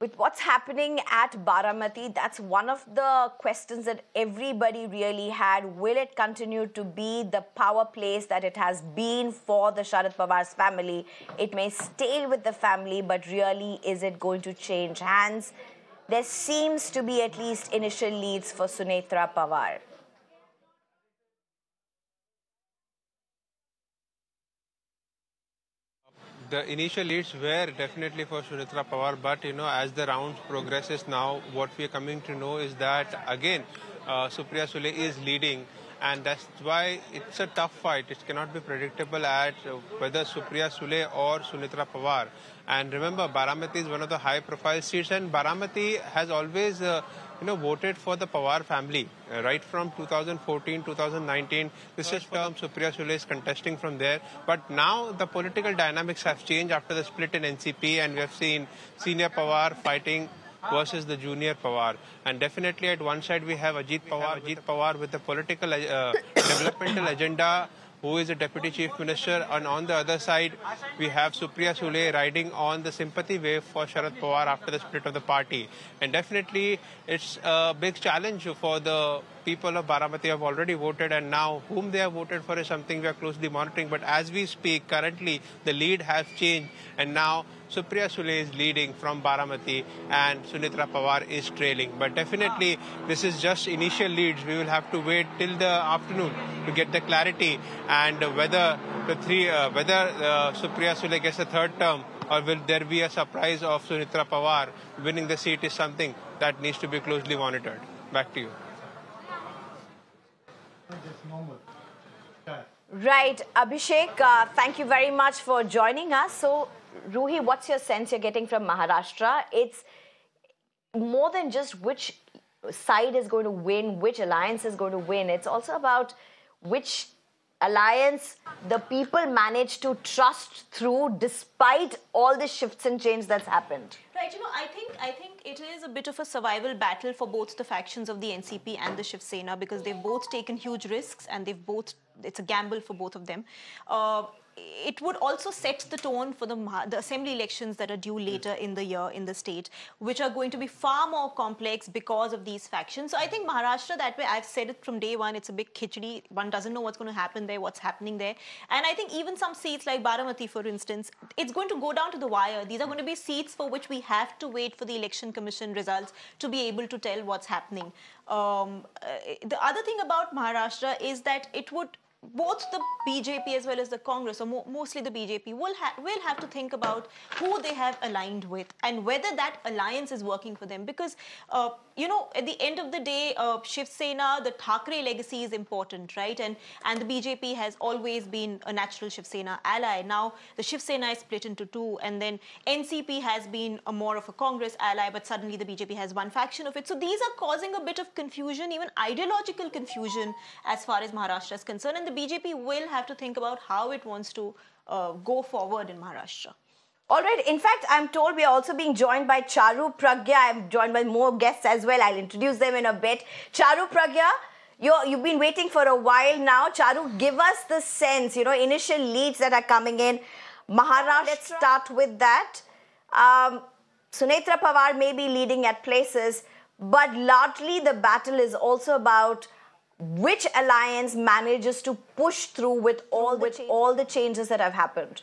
with what's happening at Baramati, that's one of the questions that everybody really had. Will it continue to be the power place that it has been for the Sharad Pawar's family? It may stay with the family, but really, is it going to change hands? There seems to be at least initial leads for Sunetra Pawar. the initial leads were definitely for Sunitra Pawar, but as the round progresses now, what we are coming to know is that again, Supriya Sule is leading, and that's why it's a tough fight. It cannot be predictable at whether Supriya Sule or Sunitra Pawar. And remember, Baramati is one of the high-profile seats, and Baramati has always voted for the Pawar family right from 2014, 2019. This is term Supriya Sule is contesting from there. But now the political dynamics have changed after the split in NCP, and we have seen senior Pawar fighting versus the junior Pawar. And definitely at one side we have Ajit Pawar with the political developmental agenda, who is the Deputy Chief Minister, and on the other side we have Supriya Sule riding on the sympathy wave for Sharad Pawar after the split of the party. And definitely it's a big challenge for the people of Baramati who have already voted, and now whom they have voted for is something we are closely monitoring. But as we speak, currently the lead has changed, and now Supriya Sule is leading from Baramati and Sunitra Pawar is trailing. But definitely this is just initial leads. We will have to wait till the afternoon to get the clarity, and whether Supriya Sule gets a third term, or will there be a surprise of Sunitra Pawar winning the seat, is something that needs to be closely monitored. Back to you. Right, Abhishek, thank you very much for joining us. So, Ruhi, what's your sense you're getting from Maharashtra? It's more than just which side is going to win, which alliance is going to win. It's also about which alliance the people manage to trust through despite all the shifts and change that's happened. Right, I think it is a bit of a survival battle for both the factions of the NCP and the Shiv Sena, because they've both taken huge risks and it's a gamble for both of them. It would also set the tone for the assembly elections that are due later in the year in the state, which are going to be far more complex because of these factions. So I think Maharashtra, that way, I've said it from day one, it's a big khichdi. One doesn't know what's going to happen there, what's happening there. And I think even some seats like Baramati, for instance, it's going to go down to the wire. These are going to be seats for which we have to wait for the election commission results to be able to tell what's happening. The other thing about Maharashtra is that it would, both the BJP as well as the Congress, or mostly the BJP, will have to think about who they have aligned with and whether that alliance is working for them. Because, at the end of the day, Shiv Sena, the Thackeray legacy is important, right? And the BJP has always been a natural Shiv Sena ally. Now, the Shiv Sena is split into two, and then NCP has been more of a Congress ally, but suddenly the BJP has one faction of it. So these are causing a bit of confusion, even ideological confusion, as far as Maharashtra is concerned. And the BJP will have to think about how it wants to go forward in Maharashtra. All right. In fact, I'm told we are also being joined by Charu Pragya. I'm joined by more guests as well. I'll introduce them in a bit. Charu Pragya, you've been waiting for a while now. Charu, give us the sense, initial leads that are coming in. Maharashtra, let's start with that. Sunitra Pawar may be leading at places, but largely the battle is also about which alliance manages to push through with all the changes that have happened.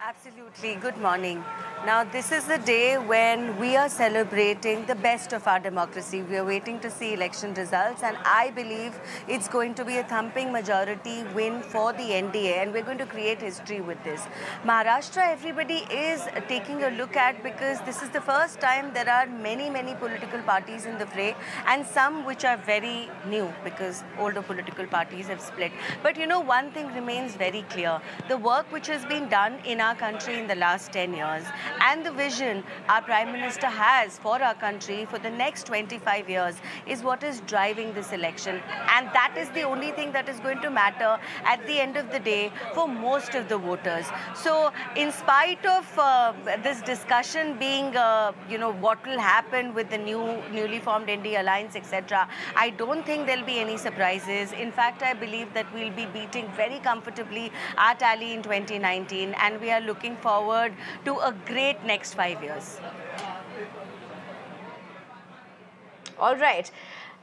Absolutely. Good morning. Now, this is the day when we are celebrating the best of our democracy. We are waiting to see election results, and I believe it's going to be a thumping majority win for the NDA, and we're going to create history with this. Maharashtra, everybody is taking a look at, because this is the first time there are many political parties in the fray, and some which are very new because older political parties have split. But one thing remains very clear. The work which has been done in our country in the last 10 years and the vision our Prime Minister has for our country for the next 25 years is what is driving this election. And that is the only thing that is going to matter at the end of the day for most of the voters. So in spite of this discussion being, what will happen with the newly formed NDA alliance, etc., I don't think there'll be any surprises. In fact, I believe that we'll be beating very comfortably our tally in 2019, and we are looking forward to a great next 5 years. All right.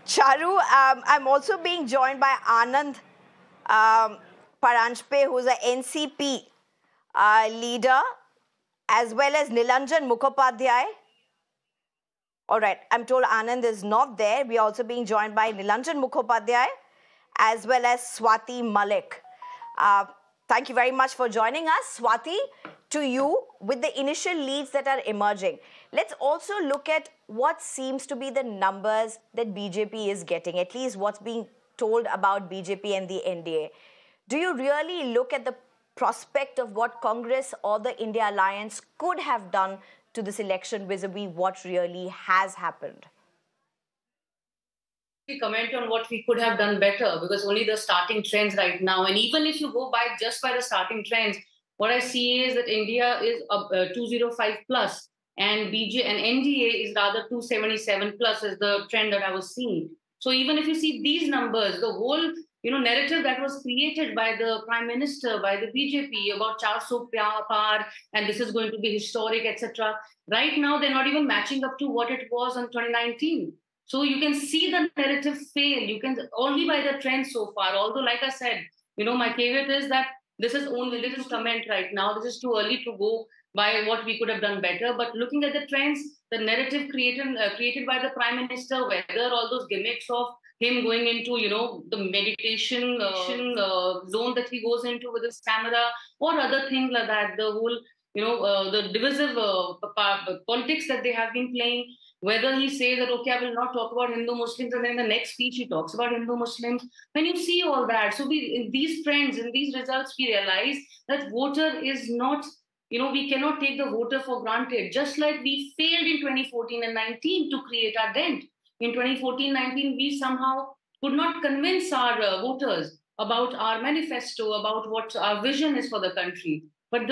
Charu, I'm also being joined by Anand Paranjpe, who's an NCP leader, as well as Nilanjan Mukhopadhyay. All right. I'm told Anand is not there. We are also being joined by Nilanjan Mukhopadhyay, as well as Swati Malik. Thank you very much for joining us. Swati, to you, with the initial leads that are emerging, let's also look at what seems to be the numbers that BJP is getting, at least what's being told about BJP and the NDA. Do you really look at the prospect of what Congress or the India Alliance could have done to this election vis-a-vis what really has happened? Comment on what we could have done better, because only the starting trends right now, and even if you go by just by the starting trends, what I see is that India is 205 plus and NDA is rather 277 plus is the trend that I was seeing. So even if you see these numbers, the whole narrative that was created by the Prime Minister, by the BJP about 400 par and this is going to be historic, etc. Right now, they're not even matching up to what it was in 2019. So you can see the narrative fail. You can only by the trend so far. Although, like I said, my caveat is that this is only to comment right now. This is too early to go by what we could have done better. But looking at the trends, the narrative created by the Prime Minister, whether all those gimmicks of him going into, the meditation zone that he goes into with his camera or other things like that, the whole, the divisive politics that they have been playing, whether he says that, okay, I will not talk about Hindu-Muslims, and then in the next speech he talks about Hindu-Muslims. When you see all that, so in these trends, in these results, we realize that voter is not, we cannot take the voter for granted. Just like we failed in 2014 and 19 to create our dent. In 2014-19, we somehow could not convince our voters about our manifesto, about what our vision is for the country. But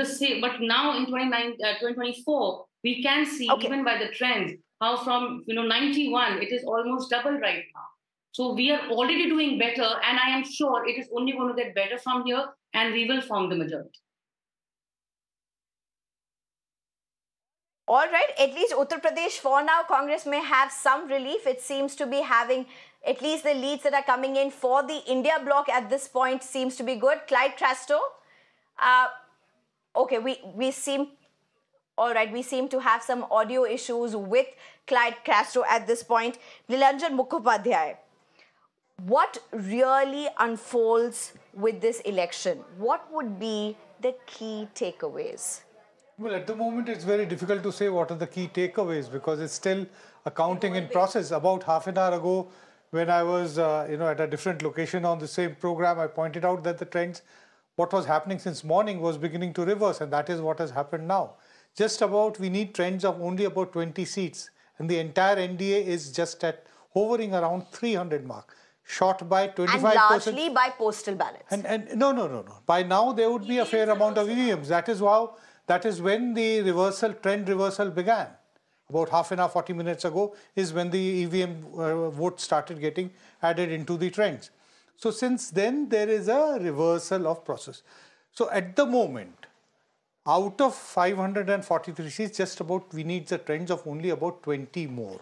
now in 2024, we can see, even by the trends, how from 91, it is almost double right now. So we are already doing better, and I am sure it is only going to get better from here, and we will form the majority. All right, at least Uttar Pradesh for now, Congress may have some relief. It seems to be having at least the leads that are coming in for the India bloc at this point seems to be good. Clyde Castro, okay, we seem, all right, we seem to have some audio issues with Clyde Castro at this point. Nilanjan Mukhopadhyay, what really unfolds with this election? What would be the key takeaways? Well, at the moment, it's very difficult to say what are the key takeaways because it's still a counting in process. About half an hour ago, when I was, at a different location on the same program, I pointed out that the trends, what was happening since morning was beginning to reverse, and that is what has happened now. Just about, we need trends of only about 20 seats, and the entire NDA is just at hovering around 300 mark, short by 25%. And largely by postal ballots. And no. By now, there would be a fair amount of EVMs. That is when the trend reversal began. About half an hour, 40 minutes ago is when the EVM vote started getting added into the trends. So since then, there is a reversal of process. So at the moment, out of 543 seats, just about we need the trends of only about 20 more.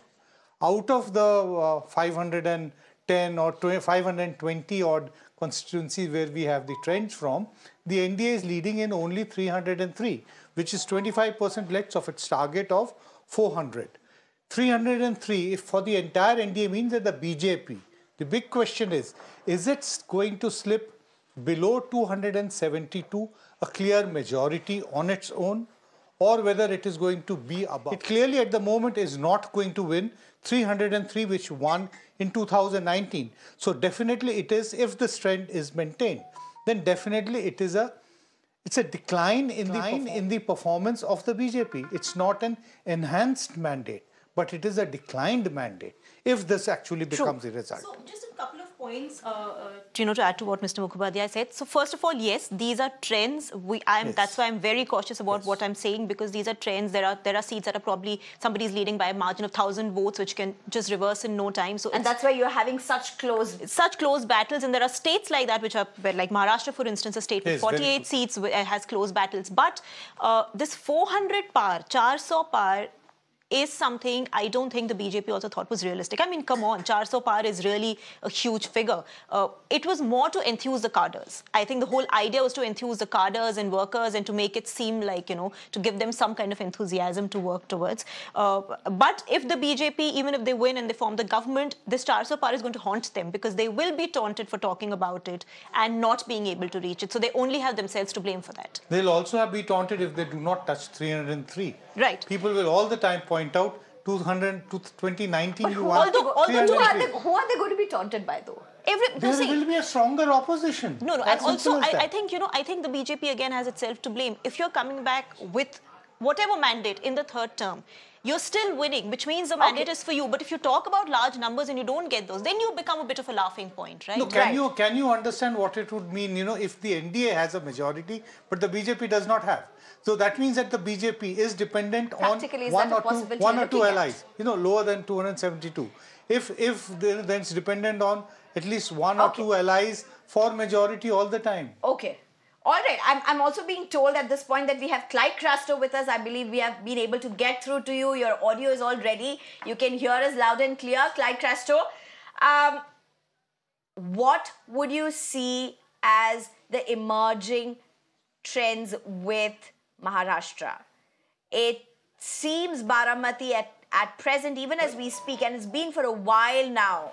Out of the 510 or 520 odd constituencies where we have the trends from, the NDA is leading in only 303, which is 25% less of its target of 400. 303 if for the entire NDA means that the BJP, the big question is it going to slip below 272, a clear majority on its own, or whether it is going to be above? It clearly at the moment is not going to win 303, which won in 2019. So definitely it is, if this trend is maintained, then definitely it's a decline in the performance of the BJP. It's not an enhanced mandate, but it is a declined mandate if this actually becomes the result. So just a couple of points, to add to what Mr. Mukhopadhyay said. So first of all, yes, these are trends. That's why I'm very cautious about what I'm saying, because these are trends. There are seats that are probably somebody's leading by a margin of 1,000 votes, which can just reverse in no time. So and that's why you're having such close battles. And there are states like that, which are like Maharashtra, for instance, a state with 48 seats has close battles. But this 400 par, 400 par, is something I don't think the BJP also thought was realistic. I mean, come on, 400 par is really a huge figure. It was more to enthuse the cadres. I think the whole idea was to enthuse the cadres and workers and to make it seem like, you know, to give them some kind of enthusiasm to work towards. But if the BJP, even if they win and they form the government, this 400 par is going to haunt them because they will be taunted for talking about it and not being able to reach it. So they only have themselves to blame for that. They'll also be taunted if they do not touch 303. Right. People will all the time point out 2019 you won. Who are they going to be taunted by though? There will be a stronger opposition. No, and also I think, you know, I think the BJP again has itself to blame. If you're coming back with whatever mandate in the third term, you're still winning, which means the mandate is for you. But if you talk about large numbers and you don't get those, then you become a bit of a laughing point, right? No, can you understand what it would mean, you know, if the NDA has a majority, but the BJP does not have? So that means that the BJP is dependent on one or two allies, you know, lower than 272. Then it's dependent on at least one or two allies for majority all the time. Okay. All right. I'm also being told at this point that we have Clyde Crasto with us. I believe we have been able to get through to you. Your audio is all ready. You can hear us loud and clear. Clyde Crasto, what would you see as the emerging trends with Maharashtra? It seems Baramati at present, even as we speak, and it's been for a while now,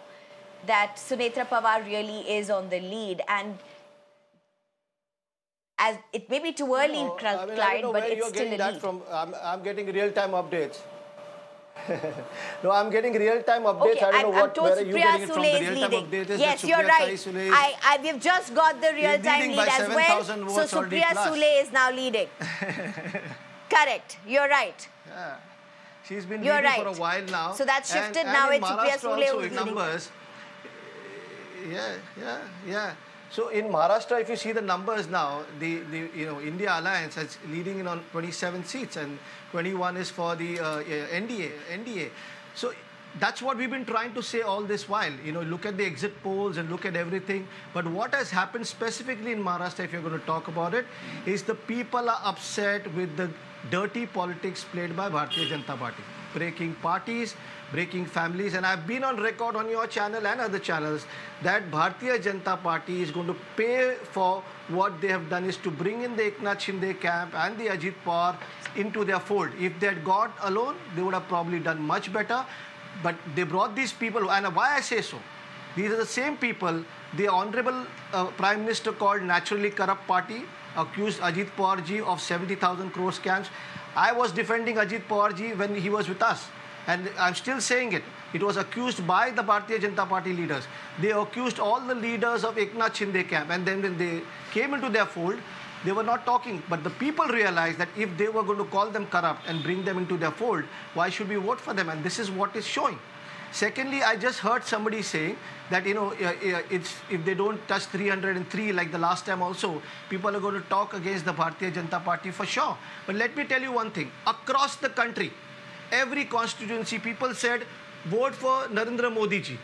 that Sunetra Pawar really is on the lead. And as it may be too early, Clyde, but it's still a lead. I'm getting real-time updates. No, I'm getting real-time updates. Okay, I don't know where are you getting it from. The real-time update is yes, you're right. We've just got the real-time lead as well. So Supriya Sule is now leading. Correct. You're right. Yeah. She's been leading for a while now. So that's shifted now. It's Supriya Sule who's leading. Numbers. Yeah. So in Maharashtra, if you see the numbers now, the India Alliance is leading in on 27 seats and 21 is for the NDA. So that's what we've been trying to say all this while. You know, look at the exit polls and look at everything. But what has happened specifically in Maharashtra, if you're going to talk about it, is the people are upset with the dirty politics played by Bharatiya Janata Party. Breaking parties, breaking families, and I've been on record on your channel and other channels that Bharatiya Janata Party is going to pay for what they have done is to bring in the Eknath Shinde camp and the Ajit Pawar into their fold. If they had got alone, they would have probably done much better. But they brought these people, and why I say so, these are the same people the Honorable Prime Minister called naturally corrupt party, accused Ajit Pawar ji of 70,000 crore scams. I was defending Ajit Pawar ji when he was with us. And I'm still saying it. It was accused by the Bharatiya Janata Party leaders. They accused all the leaders of Eknath Shinde camp. And then when they came into their fold, they were not talking. But the people realized that if they were going to call them corrupt and bring them into their fold, why should we vote for them? And this is what is showing. Secondly, I just heard somebody saying that, you know, if they don't touch 303 like the last time also, people are going to talk against the Bharatiya Janata Party for sure. But let me tell you one thing. Across the country, every constituency, people said, vote for Narendra Modi ji.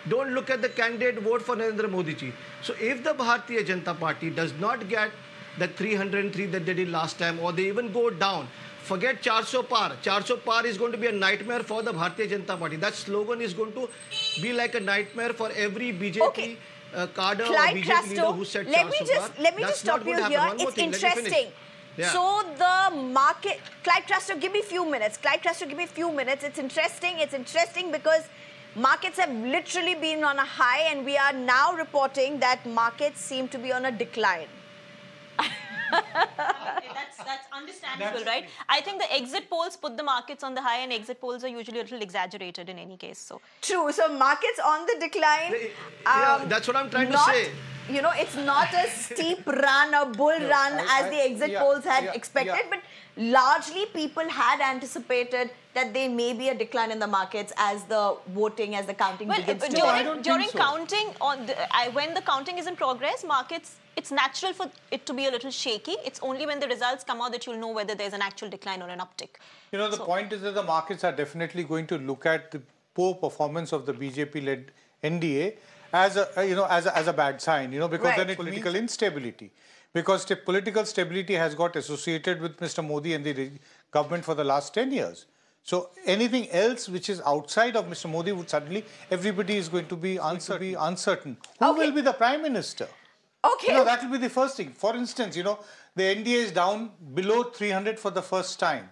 Don't look at the candidate, vote for Narendra Modi ji. So if the Bharatiya Janata Party does not get the 303 that they did last time, or they even go down, forget 400 par. 400 par is going to be a nightmare for the Bharatiya Janata Party. That slogan is going to be like a nightmare for every BJP cadre or BJP leader who said 400 par. Let me just stop you here. It's interesting. Yeah. So the market, Clyde Crasto, give me a few minutes. It's interesting because markets have literally been on a high and we are now reporting that markets seem to be on a decline. That's understandable, right? I think the exit polls put the markets on the high, and exit polls are usually a little exaggerated in any case. So true. So markets on the decline. Yeah, that's what I'm trying to say. You know, it's not a steep run, a bull run as the exit polls had expected, but largely people had anticipated that there may be a decline in the markets as the voting, as the counting begins to during counting, when the counting is in progress, markets, it's natural for it to be a little shaky. It's only when the results come out that you'll know whether there's an actual decline or an uptick. You know, the point is that the markets are definitely going to look at the poor performance of the BJP-led NDA as a bad sign, you know, because then it's political instability. Because political stability has got associated with Mr. Modi and the government for the last 10 years. So anything else which is outside of Mr. Modi would suddenly, everybody is going to be uncertain. Who will be the Prime Minister? Okay. That will be the first thing. For instance, the NDA is down below 300 for the first time.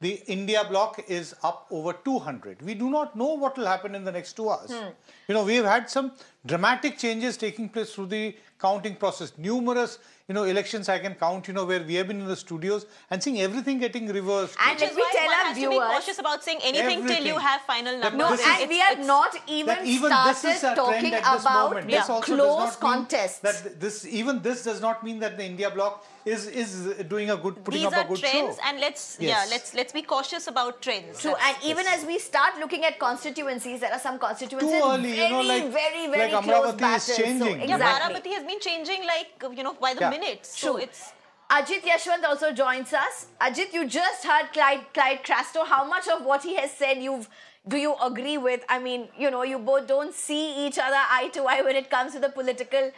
The India bloc is up over 200. We do not know what will happen in the next 2 hours. We have had some dramatic changes taking place through the counting process. Numerous, elections I can count, where we have been in the studios and seeing everything getting reversed. And let me tell our viewers, to be cautious about saying anything till you have final numbers. No, and we have not even started talking about close contests. Even this does not mean that the India bloc is doing a good, putting up a good show. These are trends, and let's be cautious about trends. True, and even as we start looking at constituencies, there are some constituencies too early, very close battles. Is changing. Yeah, Baramati has been changing by the minute. So it's Ajit Yashwant also joins us. Ajit, you just heard Clyde Crasto. How much of what he has said do you agree with? I mean, you both don't see each other eye to eye when it comes to the political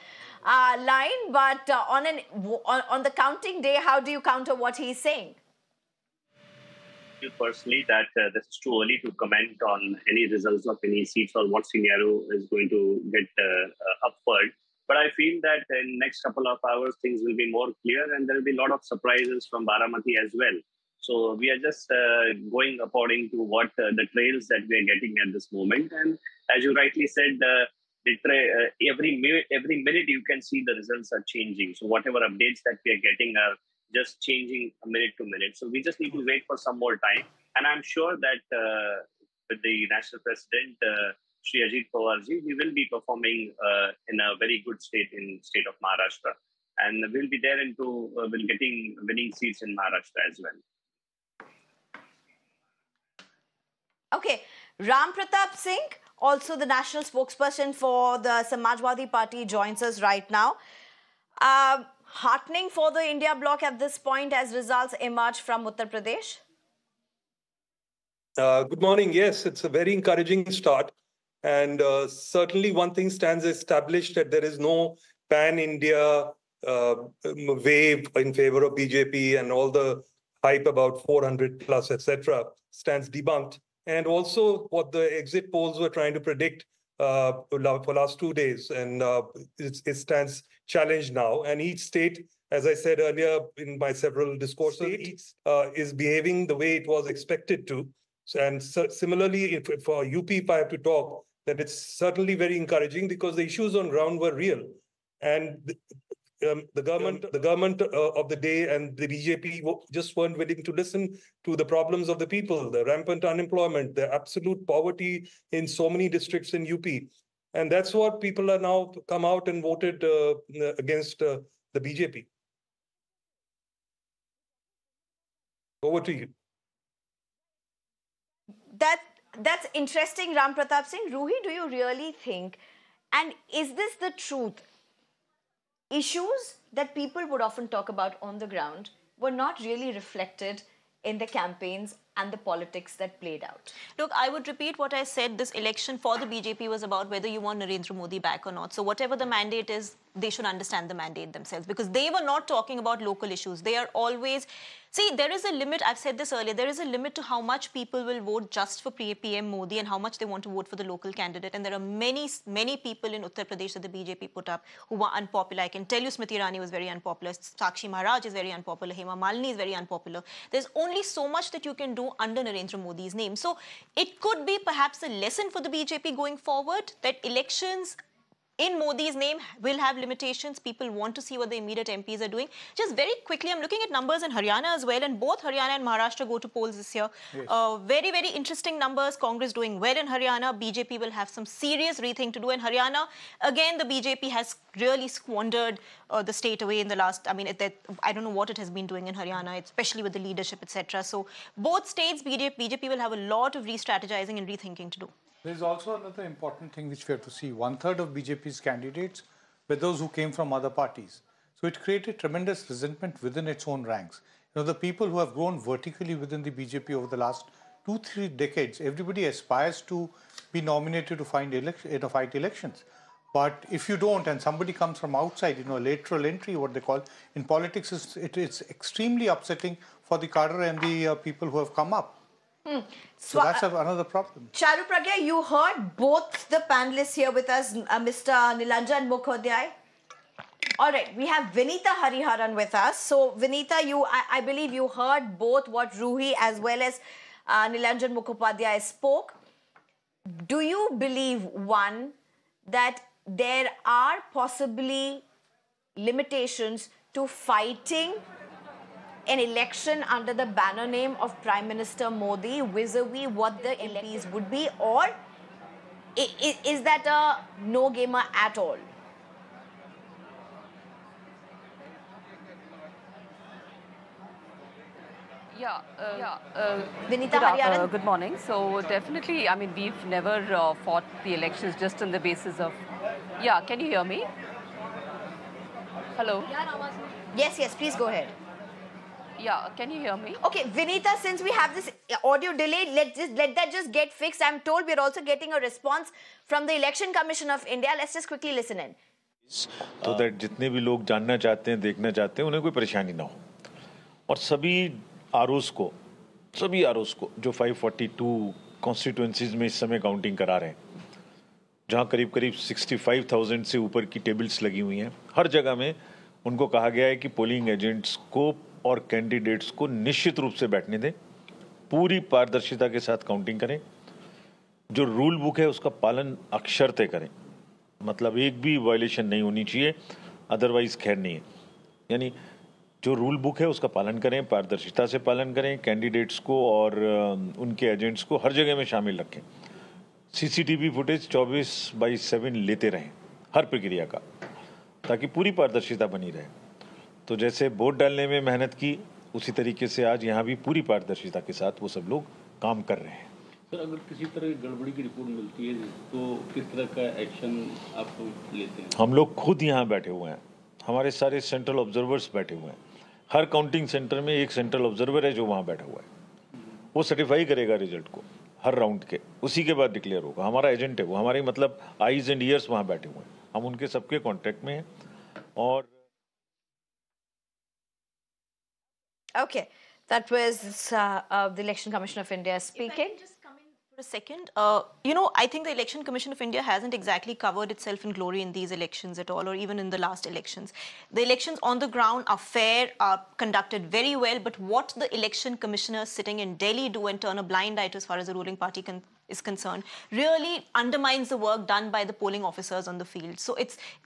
line, but on the counting day, how do you counter what he's saying? Personally, that this is too early to comment on any results of any seats or what scenario is going to get upward. But I feel that in next couple of hours, things will be more clear and there will be a lot of surprises from Baramati as well. So we are just going according to what the trails that we are getting at this moment. And as you rightly said, every minute you can see the results are changing. So whatever updates that we are getting are just changing minute to minute. So we just need to wait for some more time. And I'm sure that with the national president, Shri Ajit Pawarji, we will be performing in a very good state of Maharashtra. And we'll be there getting winning seats in Maharashtra as well. Okay, Ram Pratap Singh, also the national spokesperson for the Samajwadi Party, joins us right now. Heartening for the India bloc at this point as results emerge from Uttar Pradesh? Good morning. Yes, it's a very encouraging start. And certainly one thing stands established that there is no pan-India wave in favor of BJP, and all the hype about 400 plus, etc. stands debunked. And also what the exit polls were trying to predict for last 2 days, and it stands challenged now. And each state, as I said earlier in my several discourses, is behaving the way it was expected to. And similarly, for UP, if I have to talk, that it's certainly very encouraging because the issues on ground were real. And the government of the day and the BJP just weren't willing to listen to the problems of the people, the rampant unemployment, the absolute poverty in so many districts in UP. And that's what people are now come out and voted against the BJP. Over to you. That's interesting, Ram Pratap Singh. Ruhi, do you really think, and is this the truth, issues that people would often talk about on the ground were not really reflected in the campaigns and the politics that played out? Look, I would repeat what I said. This election for the BJP was about whether you want Narendra Modi back or not. So whatever the mandate is, they should understand the mandate themselves, because they were not talking about local issues. They are always... See, there is a limit, I've said this earlier, there is a limit to how much people will vote just for PM Modi and how much they want to vote for the local candidate. And there are many people in Uttar Pradesh that the BJP put up who were unpopular. I can tell you Smriti Irani was very unpopular, Sakshi Maharaj is very unpopular, Hema Malini is very unpopular. There's only so much that you can do under Narendra Modi's name. So it could be perhaps a lesson for the BJP going forward that elections in Modi's name will have limitations. People want to see what the immediate MPs are doing. Just very quickly, I'm looking at numbers in Haryana as well, and both Haryana and Maharashtra go to polls this year. Yes. Very, very interesting numbers. Congress doing well in Haryana. BJP will have some serious rethink to do in Haryana. Again, the BJP has really squandered the state away in the last, I don't know what it has been doing in Haryana, especially with the leadership, etc. So both states, BJP will have a lot of re-strategizing and rethinking to do. There's also another important thing which we have to see. 1/3 of BJP's candidates were those who came from other parties. So it created tremendous resentment within its own ranks. The people who have grown vertically within the BJP over the last 2-3 decades, everybody aspires to be nominated to fight elections. But if you don't, and somebody comes from outside, lateral entry, what they call, in politics, it's extremely upsetting for the cadre and the people who have come up. So that's another problem. Charu Pragya, you heard both the panelists here with us, Mr. Nilanjan Mukhodjay. All right, we have Vinita Hariharan with us. So, Vinita, I believe you heard both what Ruhi as well as Nilanjan Mukhopadhyay spoke. Do you believe, one, that there are possibly limitations to fighting an election under the banner name of Prime Minister Modi vis-a-vis what the MPs would be, or is that a no-gamer at all? Vinita Hariharan. Good morning. So definitely, I mean, we've never fought the elections just on the basis of... Yeah, can you hear me? Hello? Yes, please go ahead. Yeah, can you hear me? Okay, Vinita, since we have this audio delay, let that just get fixed. I'm told we're also getting a response from the Election Commission of India. Let's just quickly listen in. So that जितने भी लोग जानना चाहते हैं, देखना चाहते हैं, उन्हें कोई परेशानी ना हो. और सभी आरओस को जो 542 कॉन्स्टिट्यूएंसीज में इस समय काउंटिंग करा रहे हैं, जहां करीब 65,000 से ऊपर की टेबल्स लगी हुई हैं, हर जगह में उनको कहा गया है कि पोलिंग एजेंट्स को और कैंडिडेट्स को निश्चित रूप से बैठने दें, पूरी पारदर्शिता के साथ काउंटिंग करें, जो रूल बुक है उसका पालन अक्षरते करें, मतलब एक भी वायलेशन नहीं होनी चाहिए, अदरवाइज खैर नहीं है. यानी जो रूल बुक है उसका पालन करें, पारदर्शिता से पालन करें, कैंडिडेट्स को और उनके एजेंट्स को हर जगह में शामिल रखें, सीसीटीवी फुटेज 24/7 लेते रहें हर प्रक्रिया का, ताकि पूरी पारदर्शिता बनी रहे. तो जैसे वोट डालने में मेहनत की, उसी तरीके से आज यहाँ भी पूरी पारदर्शिता के साथ वो सब लोग काम कर रहे हैं. सर, अगर किसी तरह की गड़बड़ी की रिपोर्ट मिलती है तो किस तरह का एक्शन आप लेते हैं? हम लोग खुद यहाँ बैठे हुए हैं, हमारे सारे सेंट्रल ऑब्जर्वर्स बैठे हुए हैं. हर काउंटिंग सेंटर में एक सेंट्रल ऑब्जर्वर है जो वहाँ बैठा हुआ है, वो सर्टिफाई करेगा रिजल्ट को हर राउंड के, उसी के बाद डिक्लेयर होगा. हमारा एजेंट है वो, हमारे मतलब आईज एंड ईयर्स वहाँ बैठे हुए हैं, हम उनके सबके कॉन्टेक्ट में हैं. और Okay, that was the Election Commission of India speaking. For a second, I think the Election Commission of India hasn't exactly covered itself in glory in these elections at all, or even in the last elections. The elections on the ground are fair, are conducted very well, but what the election commissioners sitting in Delhi do and turn a blind eye to as far as the ruling party is concerned really undermines the work done by the polling officers on the field. So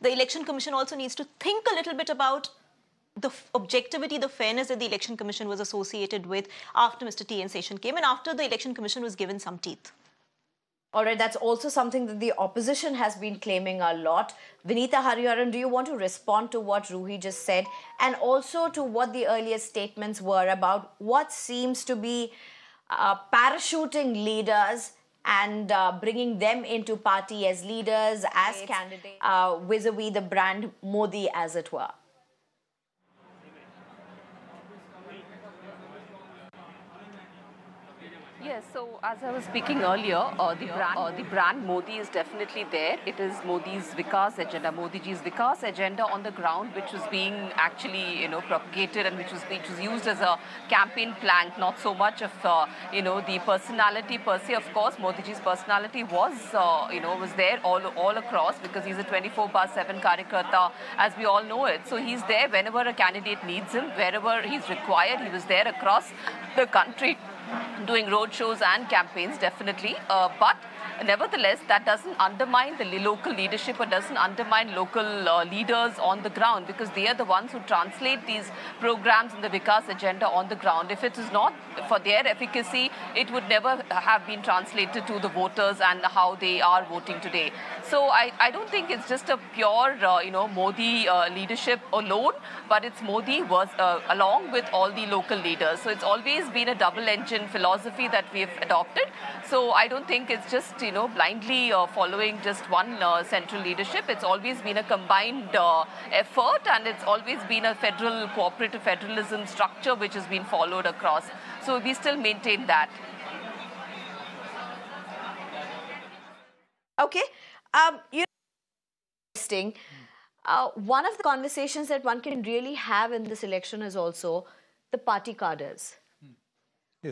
the Election Commission also needs to think a little bit about the objectivity, the fairness that the Election Commission was associated with after Mr. T.N. Session came and after the Election Commission was given some teeth. All right, that's also something that the opposition has been claiming a lot. Vinita Hariharan, do you want to respond to what Ruhi just said and also to what the earlier statements were about what seems to be parachuting leaders and bringing them into party as leaders, as candidates, vis-a-vis the brand Modi, as it were? Yes, so as I was speaking earlier, the brand Modi is definitely there. It is Modi's Vikas agenda, Modi ji's Vikas agenda on the ground, which was being actually, propagated and which was used as a campaign plank, not so much of, the personality per se. Of course, Modi ji's personality was, was there all across because he's a 24/7 Karyakarta, as we all know it. So he's there whenever a candidate needs him, wherever he's required. He was there across the country doing road shows and campaigns, definitely. But nevertheless, that doesn't undermine the local leadership or doesn't undermine local leaders on the ground, because they are the ones who translate these programs in the Vikas agenda on the ground. If it is not for their efficacy, it would never have been translated to the voters and how they are voting today. So I don't think it's just a pure, Modi leadership alone, but it's Modi was along with all the local leaders. So it's always been a double-engine philosophy that we've adopted. So I don't think it's just, blindly following just one central leadership. It's always been a combined effort, and it's always been a federal, cooperative federalism structure which has been followed across. So we still maintain that. Okay. Interesting. One of the conversations that one can really have in this election is also the party cadres.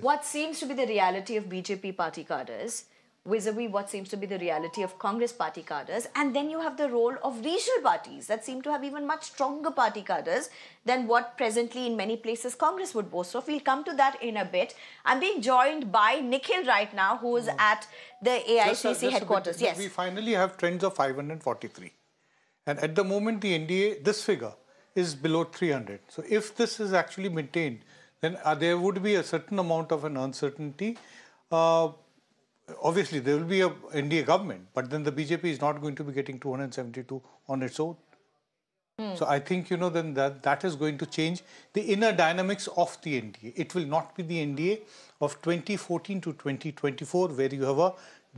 what seems to be the reality of BJP party cadres vis-a-vis what seems to be the reality of Congress party cadres, and then you have the role of regional parties that seem to have even much stronger party cadres than what presently in many places Congress would boast of. We'll come to that in a bit. I'm being joined by Nikhil right now, who is at the AICC headquarters. Yes. We finally have trends of 543. And at the moment, the NDA, this figure, is below 300. So if this is actually maintained, then there would be a certain amount of an uncertainty. Obviously, there will be a NDA government, but then the BJP is not going to be getting 272 on its own. So I think, then that is going to change the inner dynamics of the NDA. It will not be the NDA of 2014 to 2024, where you have a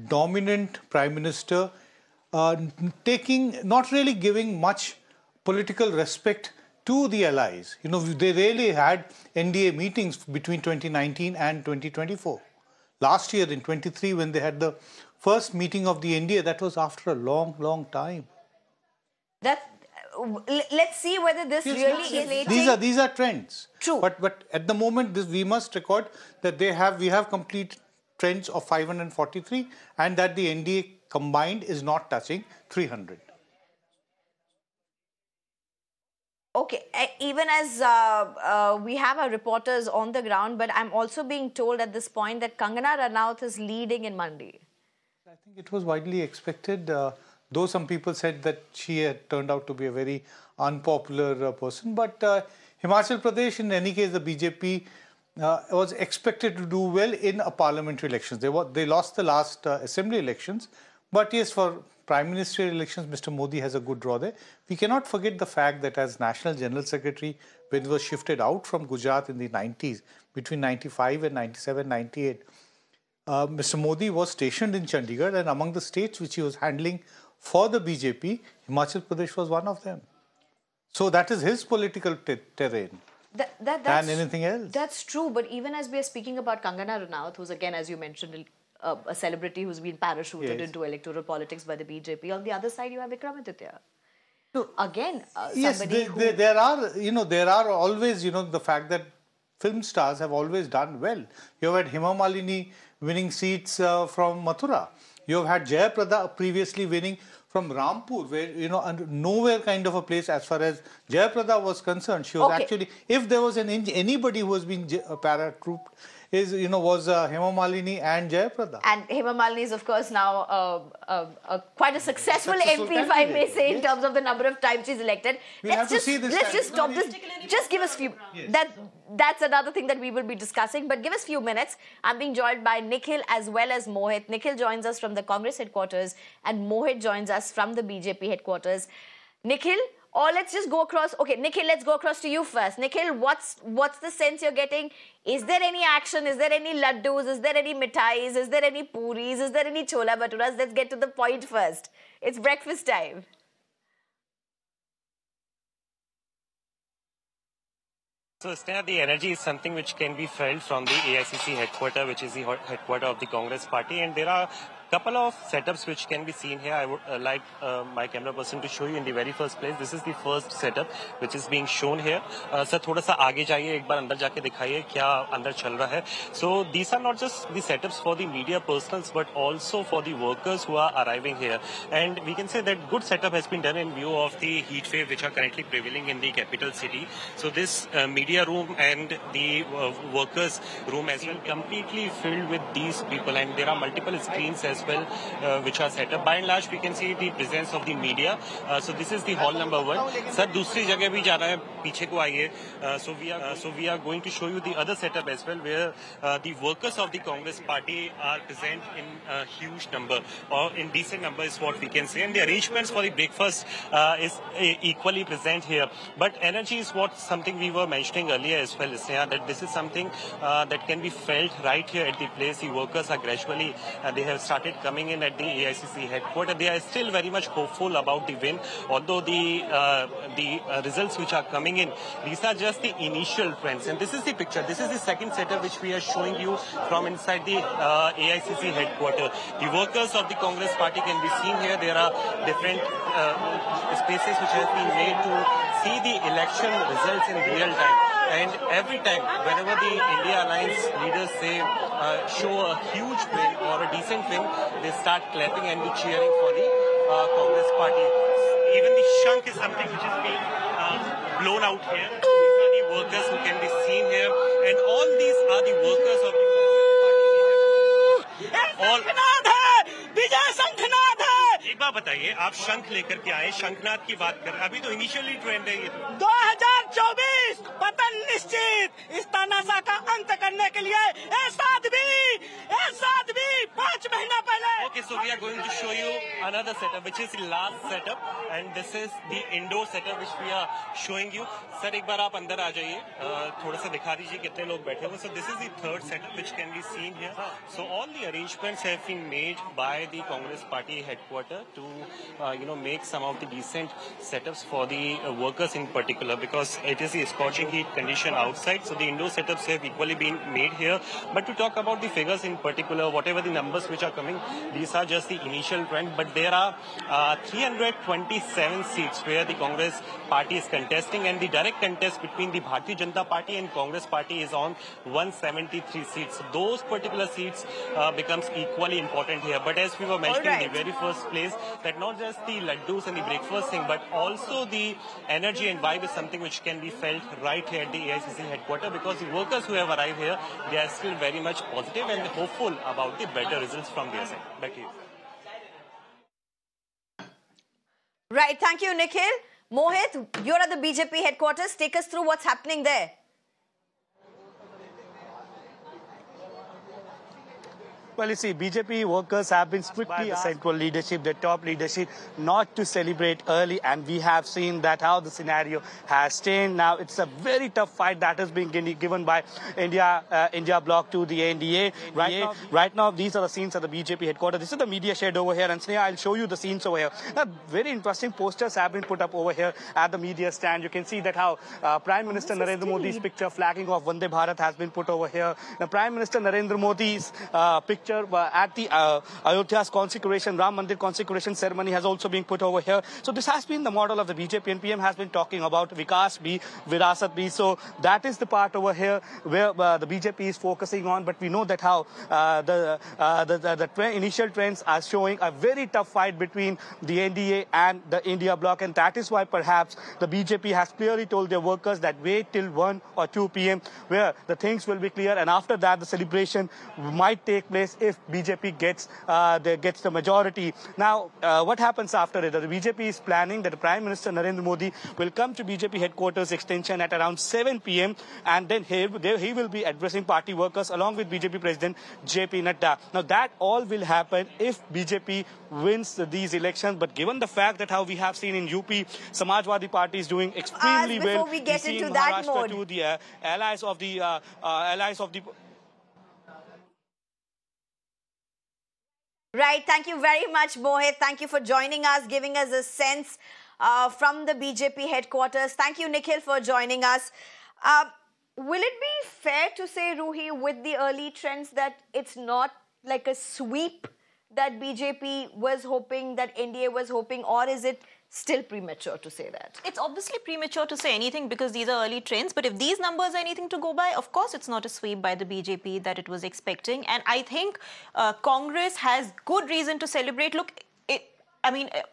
dominant prime minister not really giving much political respect to the allies. They really had NDA meetings between 2019 and 2024. Last year in 23, when they had the first meeting of the NDA, that was after a long, long time. Let's see whether this really is. These are trends. True. But at the moment, we must record that we have complete trends of 543, and that the NDA combined is not touching 300. Okay, even as we have our reporters on the ground, but I'm also being told at this point that Kangana Ranaut is leading in Mandi. I think it was widely expected, though some people said that she had turned out to be a very unpopular person. But Himachal Pradesh, in any case, the BJP was expected to do well in a parliamentary elections. They lost the last assembly elections. But yes, for Prime Ministerial elections, Mr. Modi has a good draw there. We cannot forget the fact that as National General Secretary, when he was shifted out from Gujarat in the 90s, between 95 and 97, 98, Mr. Modi was stationed in Chandigarh, and among the states which he was handling for the BJP, Himachal Pradesh was one of them. So that is his political terrain. And anything else. That's true, but even as we are speaking about Kangana Ranaut, who's again, as you mentioned, a celebrity who's been parachuted into electoral politics by the BJP. On the other side, you have Vikramaditya. So again, somebody who... there are always, the fact that film stars have always done well. You have had Hema Malini winning seats from Mathura. You have had Jayaprada previously winning from Rampur, where, nowhere kind of a place as far as Jayaprada was concerned. She was actually, if there was anybody who was being paratrooped, was Hema Malini and Jayaprada. And Hema Malini is, of course, now quite a successful MP, if I may say, in terms of the number of times she's elected. Let's just stop this. Just give us few. That's another thing that we will be discussing. But give us few minutes. I'm being joined by Nikhil as well as Mohit. Nikhil joins us from the Congress headquarters, and Mohit joins us from the BJP headquarters. Nikhil, or let's just go across. Okay, Nikhil, let's go across to you first. Nikhil, what's the sense you're getting? Is there any action? Is there any laddus? Is there any mithais? Is there any puris? Is there any chola bhaturas? Let's get to the point first. It's breakfast time. So, Sneha, the energy is something which can be felt from the AICC headquarters, which is the headquarters of the Congress party, and there are couple of setups which can be seen here. I would like my camera person to show you in the very first place. This is the first setup which is being shown here. Sir, थोड़ा सा आगे जाइए, एक बार अंदर जाके दिखाइए क्या अंदर चल रहा है. So these are not just the setups for the media personals, but also for the workers who are arriving here. And we can say that good setup has been done in view of the heat wave which are currently prevailing in the capital city. So this media room and the workers room as well completely filled with these people, and there are multiple screens as well which are set up. By and large, we can see the presence of the media. So this is the hall number 1. Sir, दूसरी जगह भी जाना है, पीछे को आइए. So we are going to show you the other setup as well, where the workers of the Congress party are present in a huge number, or in decent number is what we can say. And the arrangements for the breakfast is equally present here. But energy is something we were mentioning earlier as well, Sneha, that this is something that can be felt right here at the place. The workers are gradually, they have started coming in at the AICC headquarters. They are still very much hopeful about the win, although the results which are coming in, these are just the initial trends. And this is the picture. This is the second setup which we are showing you from inside the AICC headquarters. The workers of the Congress party can be seen here. There are different spaces which have been made to see the election results in real time. And every time, whenever the India Alliance leaders say, show a huge win or a decent win, they start clapping and cheering for the Congress party. Even the Shankh is something which is being blown out here. These are the workers who can be seen here. And all these are the workers of the एक बात बताइए, आप शंख लेकर के आए, शंखनाद की बात कर रहे हैं, अभी तो इनिशियली ट्रेंड है ये 2024 पतन निश्चित, इस तानाशाह का अंत करने के लिए ऐसा आदमी 5 महीना पहले. Okay, so we are going to show you another setup, which is the last setup, and this is the indoor setup which we are showing you. Sir, एक बार आप अंदर आ जाइए, थोड़ा सा दिखा दीजिए कितने लोग बैठे हुए. So this is the third setup which can be seen here. So all the arrangements have been made by the Congress Party headquarters to make some of the decent setups for the workers in particular, because it is a scorching heat condition outside. So the indoor setups have equally been made here. But to talk about the figures in particular, whatever the numbers which are coming, these are just the initial trend. But there are 327 seats where the Congress Party is contesting, and the direct contest between the Bharatiya Janata Party and Congress Party is on 173 seats. So those particular seats becomes equally important here. But as we were mentioning in the very first place, that not just the laddus and the breakfast thing, but also the energy and vibe is something which can be felt right here at the AICC headquarters, because the workers who have arrived here, they are still very much positive and hopeful about the better results from their side. Back to you. Right, thank you, Nikhil. Mohit, you're at the BJP headquarters. Take us through what's happening there. Well, you see, BJP workers have been split by the central leadership, the top leadership, not to celebrate early, and we have seen that how the scenario has changed. Now, it's a very tough fight that has been given by India bloc to the NDA. Right now, these are the scenes at the BJP headquarters. This is the media shed over here, and Sneha, I'll show you the scenes over here. Now, very interesting posters have been put up over here at the media stand. You can see that how Prime Minister Narendra Modi's picture flagging of Vande Bharat has been put over here. Now, Prime Minister Narendra Modi's picture at the Ayodhya's consecration, Ram Mandir consecration ceremony has also been put over here. So this has been the model of the BJP, and PM has been talking about Vikas bhi, Virasat bhi. So that is the part over here where the BJP is focusing on. But we know that how the initial trends are showing a very tough fight between the NDA and the India bloc, and that is why perhaps the BJP has clearly told their workers that wait till 1 or 2 p.m. where the things will be clear, and after that the celebration might take place if BJP gets the majority. Now, what happens after it? The BJP is planning that the Prime Minister Narendra Modi will come to BJP headquarters extension at around 7 p.m. and then he will be addressing party workers along with BJP President JP Nadda. Now, that all will happen if BJP wins these elections. But given the fact that how we have seen in UP, Samajwadi Party is doing extremely well. Before we get into that mode, to the allies of the Right, thank you very much, Mohit. Thank you for joining us, giving us a sense from the BJP headquarters. Thank you, Nikhil, for joining us. Will it be fair to say, Ruhi, with the early trends that it's not like a sweep that BJP was hoping, that NDA was hoping, or is it still premature to say that? It's obviously premature to say anything because these are early trends. But if these numbers are anything to go by, of course, it's not a sweep by the BJP that it was expecting. And I think Congress has good reason to celebrate. Look,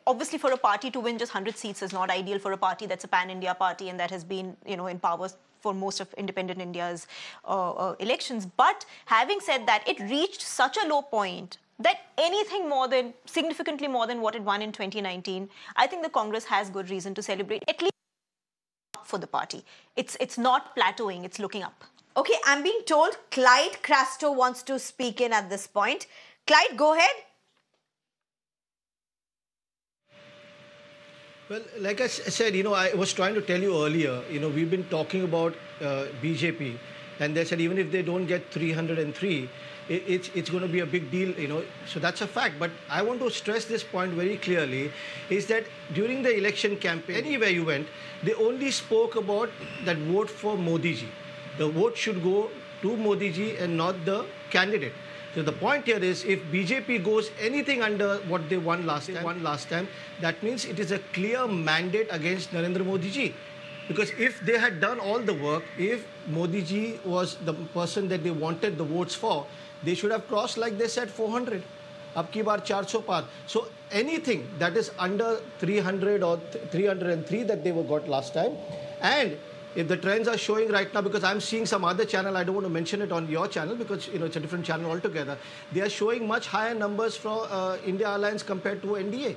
obviously for a party to win just 100 seats is not ideal for a party that's a pan-India party and that has been, in power for most of independent India's elections. But having said that, it reached such a low point that significantly more than what it won in 2019, I think the Congress has good reason to celebrate, at least for the party. It's not plateauing, it's looking up. Okay, I'm being told Clyde Crasto wants to speak in at this point. Clyde, go ahead. Well, like I said, I was trying to tell you earlier, we've been talking about BJP, and they said even if they don't get 303, it's going to be a big deal, so that's a fact. But I want to stress this point very clearly, is that during the election campaign, anywhere you went, they only spoke about that vote for Modi ji. The vote should go to Modi ji and not the candidate. So the point here is, if BJP goes anything under what they won last time, that means it is a clear mandate against Narendra Modi ji. Because if they had done all the work, if Modi ji was the person that they wanted the votes for, they should have crossed, like they said, 400. Ab ki baar 400 par. So anything that is under 300 or 303 that they got last time, and if the trends are showing right now, because I'm seeing some other channel, I don't want to mention it on your channel because it's a different channel altogether. They are showing much higher numbers for India Alliance compared to NDA.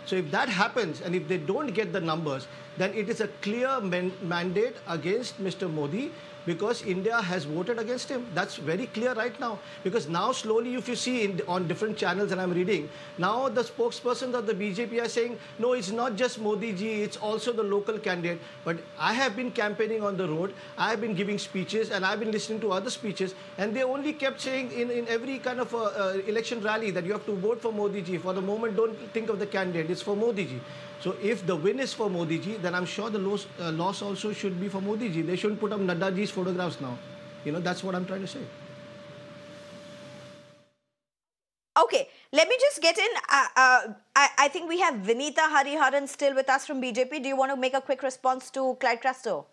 So if that happens, and if they don't get the numbers, then it is a clear mandate against Mr. Modi, because India has voted against him. That's very clear right now. Because now slowly, if you see on different channels, and I'm reading, now the spokespersons of the BJP are saying, no, it's not just Modi ji, it's also the local candidate. But I have been campaigning on the road, I have been giving speeches, and I've been listening to other speeches, and they only kept saying in every kind of election rally that you have to vote for Modi ji. For the moment, don't think of the candidate, it's for Modi ji. So if the win is for Modi ji, then I'm sure the loss also should be for Modi ji. They shouldn't put up Nadda ji's photographs now. That's what I'm trying to say. Okay, let me just get in. I think we have Vinita Hariharan still with us from BJP. Do you want to make a quick response to Clyde Crasto?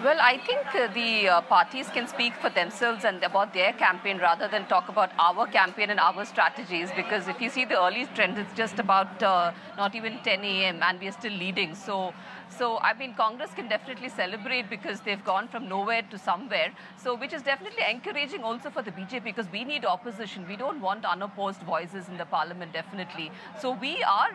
Well, I think the parties can speak for themselves and about their campaign rather than talk about our campaign and our strategies, because if you see the early trend, it's just about not even 10 a.m. and we are still leading. So, I mean, Congress can definitely celebrate because they've gone from nowhere to somewhere. So, which is definitely encouraging also for the BJP, because we need opposition. We don't want unopposed voices in the parliament, definitely. So, we are,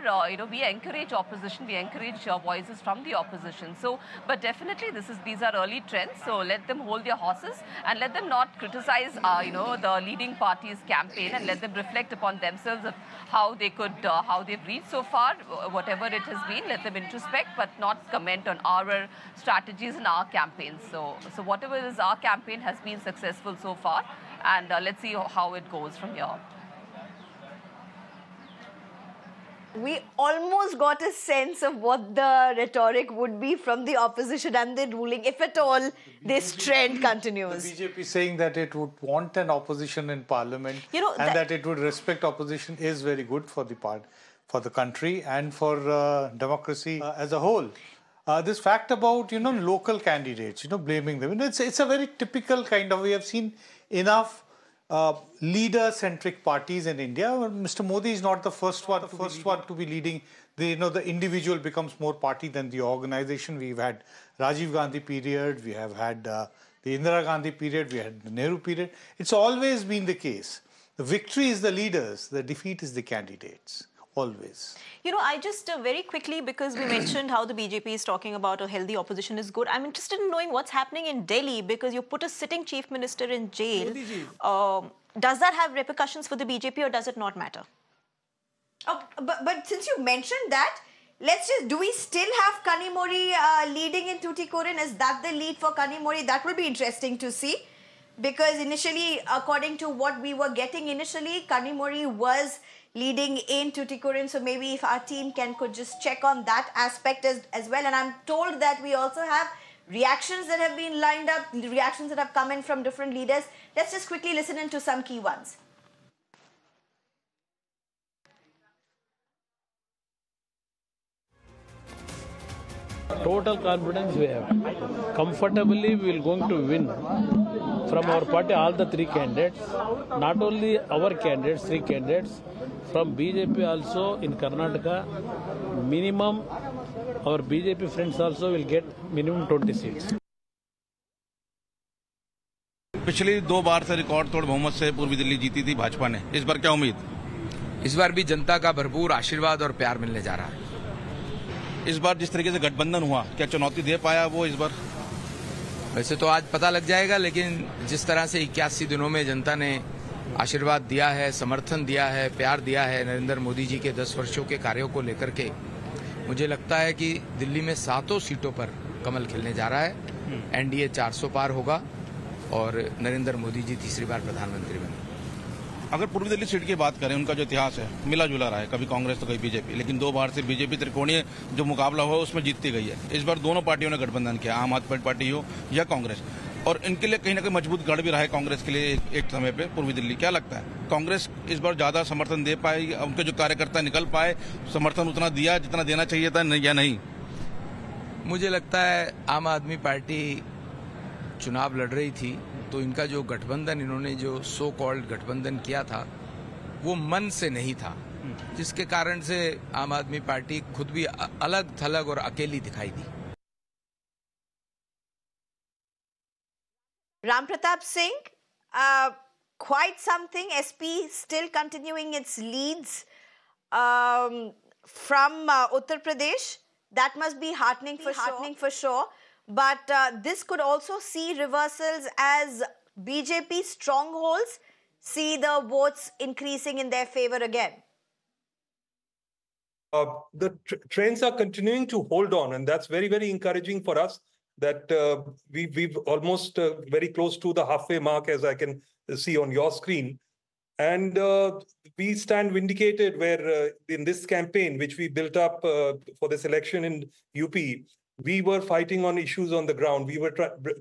we encourage opposition. We encourage voices from the opposition. So, but definitely these are early trends. So, let them hold their horses and let them not criticize, the leading party's campaign, and let them reflect upon themselves of how they could, how they've reached so far, whatever it has been. Let them introspect, but not comment on our strategies and our campaigns. So whatever is our campaign has been successful so far, and let's see how it goes from here. We almost got a sense of what the rhetoric would be from the opposition and the ruling, if at all this trend continues. The BJP saying that it would want an opposition in parliament, and that it would respect opposition is very good for the country and for democracy as a whole. This fact about local candidates, blaming them, it's a very typical kind of. We have seen enough leader-centric parties in India. Mr. Modi is not the first one to be leading. The individual becomes more party than the organization. We've had Rajiv Gandhi period, we have had the Indira Gandhi period, we had the Nehru period. It's always been the case. The victory is the leaders, the defeat is the candidates. Always. I just very quickly, because we mentioned how the BJP is talking about a healthy opposition is good. I'm interested in knowing what's happening in Delhi, because you put a sitting chief minister in jail. Does that have repercussions for the BJP, or does it not matter? Oh, but since you mentioned that, do we still have Kanimori leading in Tuticorin? Is that the lead for Kanimori? That will be interesting to see. Because initially, according to what we were getting initially, Kanimori was leading in Tuticorin. So maybe if our team could just check on that aspect as well. And I'm told that we also have reactions that have been lined up, reactions that have come in from different leaders. Let's just quickly listen into some key ones. Total confidence we have. Comfortably we are going to win from our party all the three candidates. Not only our candidates, three candidates, from BJP also in Karnataka, minimum our BJP friends also will get minimum 20 seats. पिछली 2 बार से record तोड़ बहुमत से पूर्वी दिल्ली जीती थी भाजपा ने। इस बार क्या उम्मीद? इस बार भी जनता का भरपूर आशीर्वाद और प्यार मिलने जा रहा है। इस बार जिस तरीके से गठबंधन हुआ, क्या चुनौती दे पाया वो इस बार? वैसे तो आज पता लग जाएगा, लेकिन जिस तरह से 81 दिनों में जनता ने आशीर्वाद दिया है, समर्थन दिया है, प्यार दिया है नरेंद्र मोदी जी के 10 वर्षों के कार्यों को लेकर के, मुझे लगता है कि दिल्ली में 7 सीटों पर कमल खिलने जा रहा है। एनडीए 400 पार होगा और नरेंद्र मोदी जी तीसरी बार प्रधानमंत्री बने। अगर पूर्वी दिल्ली सीट की बात करें, उनका जो इतिहास है मिला जुला रहा है, कभी कांग्रेस तो कभी बीजेपी, लेकिन 2 बार से बीजेपी त्रिकोणीय जो मुकाबला हुआ उसमें जीतती गई है। इस बार दोनों पार्टियों ने गठबंधन किया, आम आदमी पार्टी हो या कांग्रेस। और इनके लिए कहीं ना कहीं मजबूत गढ़ भी रहा है कांग्रेस के लिए एक समय पे पूर्वी दिल्ली। क्या लगता है, कांग्रेस इस बार ज्यादा समर्थन दे पाएगी? उनके जो कार्यकर्ता निकल पाए, समर्थन उतना दिया जितना देना चाहिए था या नहीं? मुझे लगता है आम आदमी पार्टी चुनाव लड़ रही थी तो इनका जो गठबंधन, इन्होंने जो सो कॉल्ड गठबंधन किया था वो मन से नहीं था, जिसके कारण से आम आदमी पार्टी खुद भी अलग थलग और अकेली दिखाई दी। Ram Pratap Singh, quite something. SP still continuing its leads from Uttar Pradesh. That must be heartening for sure. But this could also see reversals as BJP strongholds see the votes increasing in their favor again. The trends are continuing to hold on, and that's very, very encouraging for us. That we've almost very close to the halfway mark, as I can see on your screen. And we stand vindicated where in this campaign, which we built up for this election in UP, we were fighting on issues on the ground. We were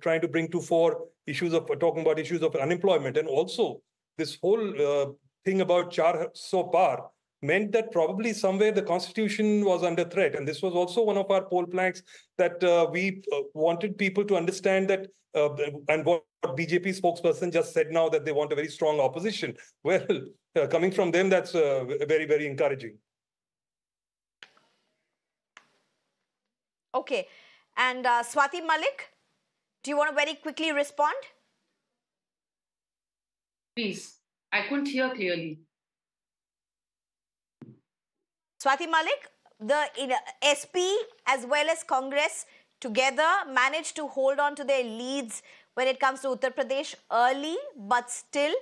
trying to bring to fore issues of talking about issues of unemployment. And also this whole thing about Char So Par meant that probably somewhere the constitution was under threat. And this was also one of our poll planks that we wanted people to understand that, and what BJP spokesperson just said now, that they want a very strong opposition. Well, coming from them, that's very, very encouraging. Okay. And Swati Malik, do you want to very quickly respond? Please, I couldn't hear clearly. Swati Malik, the SP as well as Congress together managed to hold on to their leads when it comes to Uttar Pradesh early, but still.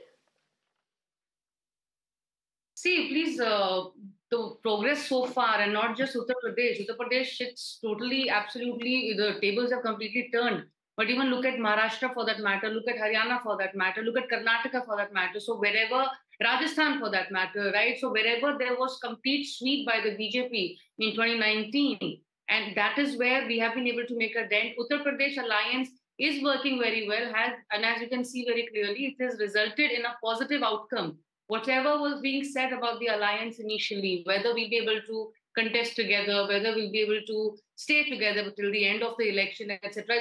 See, please, the progress so far, and not just Uttar Pradesh. Uttar Pradesh, it's totally, absolutely, the tables have completely turned. But even look at Maharashtra for that matter, look at Haryana for that matter, look at Karnataka for that matter. So wherever, Rajasthan for that matter, right? So wherever there was complete sweep by the BJP in 2019, and that is where we have been able to make a dent. Uttar Pradesh alliance is working very well, and as you can see very clearly, it has resulted in a positive outcome. Whatever was being said about the alliance initially, whether we'll be able to contest together, whether we'll be able to stay together till the end of the election, etc.,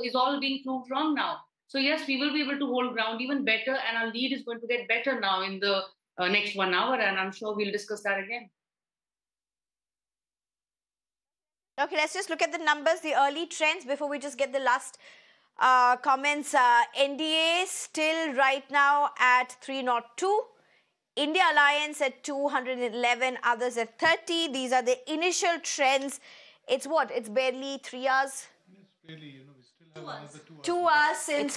is all being proved wrong now. So yes, we will be able to hold ground even better, and our lead is going to get better now in the next 1 hour, and I'm sure we'll discuss that again. Okay, let's just look at the numbers, the early trends, before we just get the last comments. NDA still right now at 302. India Alliance at 211, others at 30. These are the initial trends. It's what? It's barely 3 hours? Yes, barely, we still have another 2 hours. 2 hours since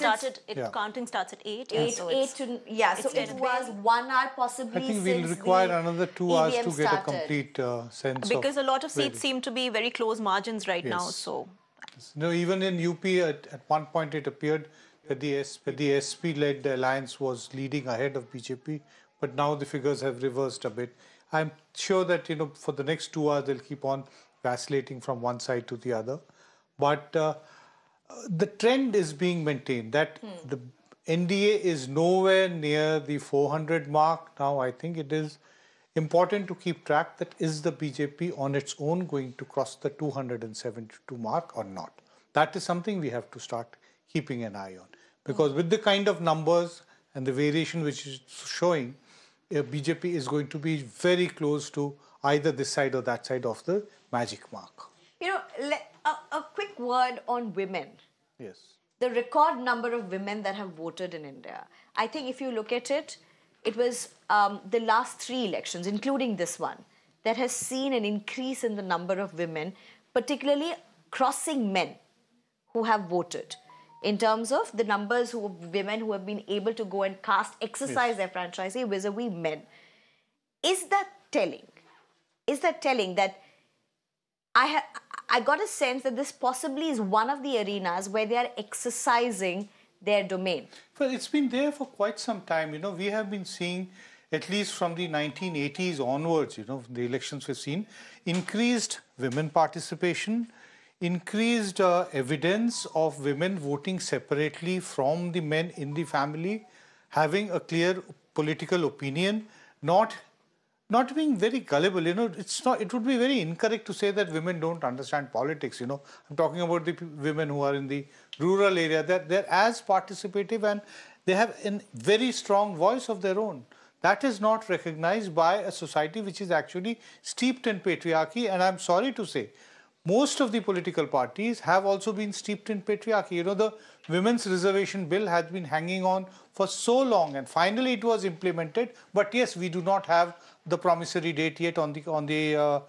counting starts at 8. So it was 1 hour possibly. I think we'll require another 2 hours to get a complete sense because a lot of seats seem to be very close margins right now. So, no, even in UP at one point it appeared that the SP-led alliance was leading ahead of BJP. But now the figures have reversed a bit. I'm sure that, for the next 2 hours, they'll keep on vacillating from one side to the other. But the trend is being maintained that the NDA is nowhere near the 400 mark. Now, I think it is important to keep track that is the BJP on its own going to cross the 272 mark or not. That is something we have to start keeping an eye on. Because with the kind of numbers and the variation which is showing, BJP is going to be very close to either this side or that side of the magic mark. A quick word on women. Yes. The record number of women that have voted in India. I think if you look at it, it was the last 3 elections, including this one, that has seen an increase in the number of women, particularly crossing men who have voted. In terms of the numbers of women who have been able to go and exercise their franchise vis-a-vis men. Is that telling? Is that telling that I got a sense that this possibly is one of the arenas where they are exercising their domain? Well, it's been there for quite some time. We have been seeing, at least from the 1980s onwards, the elections we've seen, increased women participation, increased evidence of women voting separately from the men in the family, having a clear political opinion, not being very gullible. It would be very incorrect to say that women don't understand politics. I'm talking about the women who are in the rural area, that they're as participative and they have a very strong voice of their own. That is not recognized by a society which is actually steeped in patriarchy. And I'm sorry to say, most of the political parties have also been steeped in patriarchy. The Women's Reservation Bill has been hanging on for so long, and finally it was implemented. But yes, we do not have the promissory date yet on the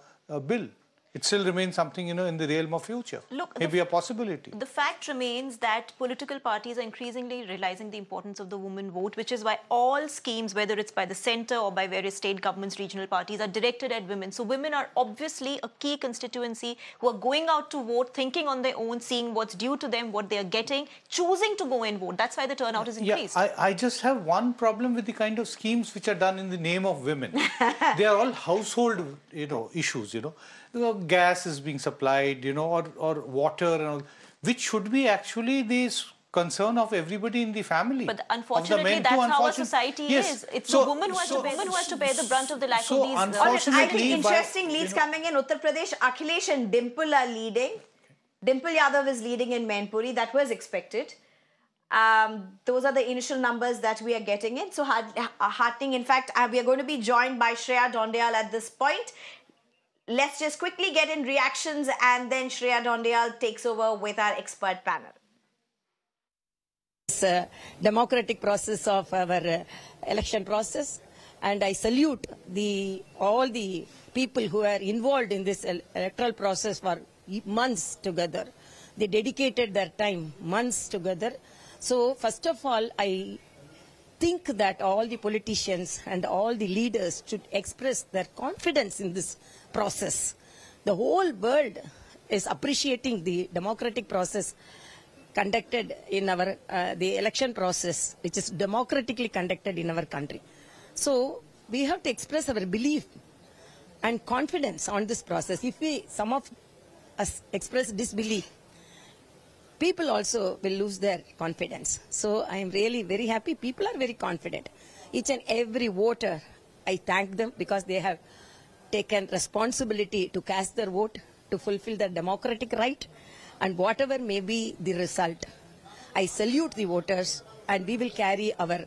bill. It still remains something, in the realm of future. Look, maybe a possibility. The fact remains that political parties are increasingly realizing the importance of the women vote, which is why all schemes, whether it's by the centre or by various state governments, regional parties, are directed at women. So women are obviously a key constituency who are going out to vote, thinking on their own, seeing what's due to them, what they are getting, choosing to go and vote. That's why the turnout is increased. Yeah, I just have one problem with the kind of schemes which are done in the name of women. They are all household, issues, gas is being supplied, or water, and all, which should be actually the concern of everybody in the family. But unfortunately, that's how our society is. It's the woman who has to bear the brunt of the life of these. I think interesting leads coming in Uttar Pradesh. Akhilesh and Dimple are leading. Dimple Yadav is leading in Mainpuri. That was expected. Those are the initial numbers that we are getting in. So heartening. In fact, we are going to be joined by Shreya Dondial at this point. Let's just quickly get in reactions, and then Shreya Dondial takes over with our expert panel. It's a democratic process of our election process, and I salute all the people who are involved in this electoral process for months together. They dedicated their time months together. So first of all, I think that all the politicians and all the leaders should express their confidence in this process. The whole world is appreciating the democratic process conducted in our the election process, which is democratically conducted in our country. So we have to express our belief and confidence on this process. If some of us express disbelief, people also will lose their confidence. So I am really very happy. People are very confident. Each and every voter, I thank them because they have taken responsibility to cast their vote, to fulfill their democratic right, and whatever may be the result, I salute the voters, and we will carry our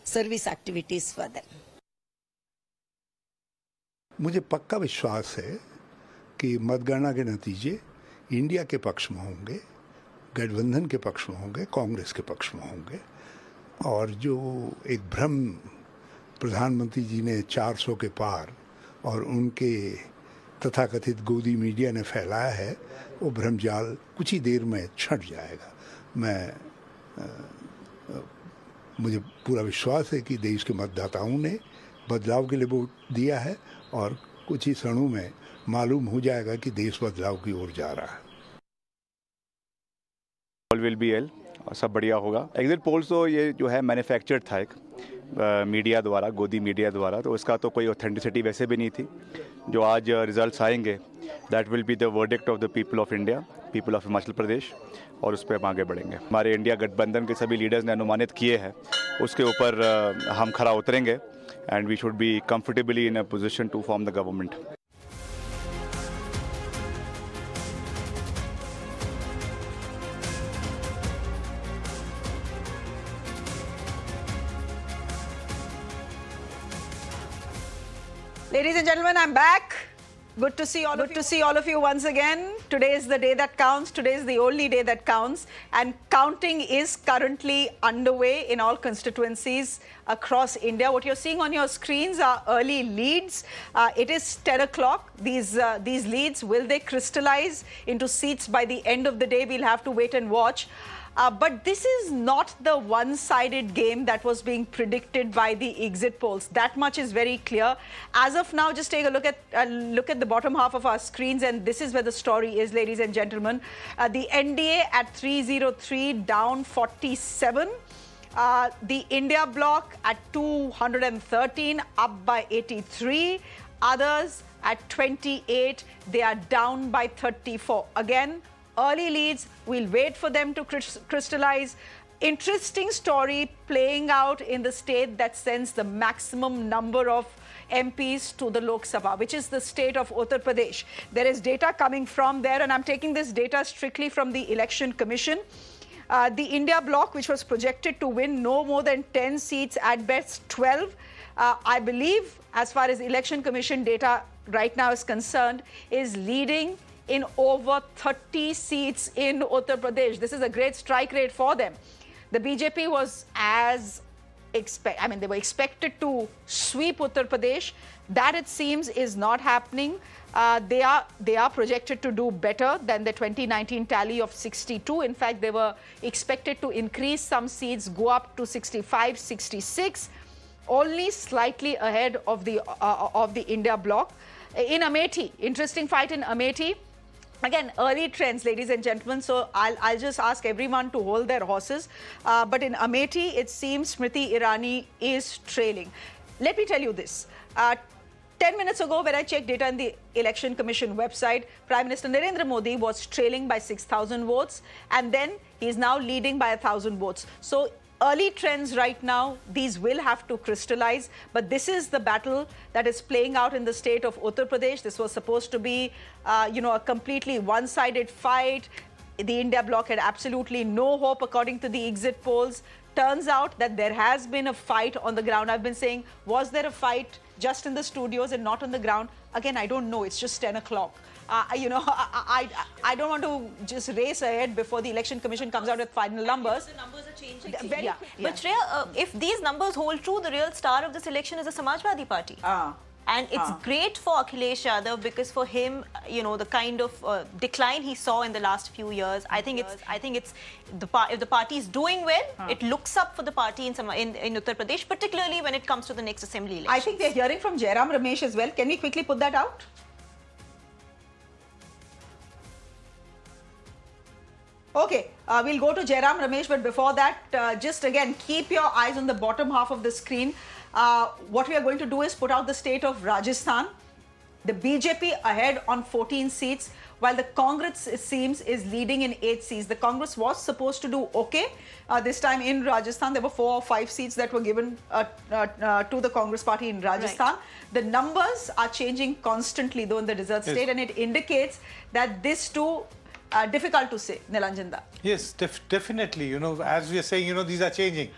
service activities further. मुझे पक्का विश्वास है कि मतगणना के नतीजे India के पक्ष में होंगे, गठबंधन के पक्ष में होंगे, कांग्रेस के पक्ष में होंगे, और जो एक भ्रम प्रधानमंत्री जी ने 400 के पार और उनके तथाकथित गोदी मीडिया ने फैलाया है, वो भ्रमजाल कुछ ही देर में छट जाएगा। मुझे पूरा विश्वास है कि देश के मतदाताओं ने बदलाव के लिए वोट दिया है, और कुछ ही क्षणों में मालूम हो जाएगा कि देश बदलाव की ओर जा रहा है। ऑल विल बी एल, सब बढ़िया होगा। एग्जिट पोल्स तो ये जो है मैन्युफैक्चर्ड था एक मीडिया द्वारा, गोदी मीडिया द्वारा, तो उसका तो कोई ऑथेंटिसिटी वैसे भी नहीं थी। जो आज रिजल्ट्स आएंगे, that will be the verdict of the people of India, people of Himachal Pradesh, और उस पर हम आगे बढ़ेंगे। हमारे इंडिया गठबंधन के सभी लीडर्स ने अनुमानित किए हैं, उसके ऊपर हम खरा उतरेंगे, and we should be comfortably in a position to form the government. Ladies and gentlemen, I'm back. Good to see all of you once again. Today is the day that counts. Today is the only day that counts. And counting is currently underway in all constituencies across India. What you're seeing on your screens are early leads. It is 10 o'clock. These leads, will they crystallize into seats by the end of the day? We'll have to wait and watch. But this is not the one-sided game that was being predicted by the exit polls. That much is very clear. As of now, just take a look at the bottom half of our screens, and this is where the story is, ladies and gentlemen. The NDA at 303, down 47. The India bloc at 213, up by 83. Others at 28, they are down by 34. Again, early leads, we'll wait for them to crystallize. Interesting story playing out in the state that sends the maximum number of MPs to the Lok Sabha, which is the state of Uttar Pradesh. There is data coming from there, and I'm taking this data strictly from the Election Commission. The India bloc, which was projected to win no more than 10 seats, at best 12, I believe, as far as Election Commission data right now is concerned, is leading in over 30 seats in Uttar Pradesh. This is a great strike rate for them. The BJP was they were expected to sweep Uttar Pradesh. That, it seems, is not happening. They are projected to do better than the 2019 tally of 62. In fact, they were expected to increase some seats, go up to 65, 66, only slightly ahead of the India bloc. In Amethi, interesting fight in Amethi. Again, early trends, ladies and gentlemen, so I'll just ask everyone to hold their horses. But in Amethi, it seems Smriti Irani is trailing. Let me tell you this. 10 minutes ago, when I checked data in the Election Commission website, Prime Minister Narendra Modi was trailing by 6,000 votes, and then he's now leading by 1,000 votes. So early trends right now, these will have to crystallize, but this is the battle that is playing out in the state of Uttar Pradesh. This was supposed to be, a completely one-sided fight. The India bloc had absolutely no hope, according to the exit polls. Turns out that there has been a fight on the ground. I've been saying, was there a fight just in the studios and not on the ground? Again, I don't know. It's just 10 o'clock. I don't want to just race ahead before the Election Commission comes out with final numbers. The numbers are changing. But Shreya, if these numbers hold true, the real star of this election is the Samajwadi Party. And it's great for Akhilesh Yadav, because for him, the kind of decline he saw in the last few years, I think it's if the party is doing well, it looks up for the party in Uttar Pradesh, particularly when it comes to the next assembly election. I think they're hearing from Jairam Ramesh as well. Can we quickly put that out? Okay, we'll go to Jairam Ramesh, but before that, just again, keep your eyes on the bottom half of the screen. What we are going to do is put out the state of Rajasthan. The BJP ahead on 14 seats, while the Congress, it seems, is leading in 8 seats. The Congress was supposed to do okay this time in Rajasthan. There were 4 or 5 seats that were given to the Congress party in Rajasthan. Right. The numbers are changing constantly, though, in the desert state, and it indicates that this too, difficult to say, Nilanjan Da. Yes, definitely. As we are saying, these are changing.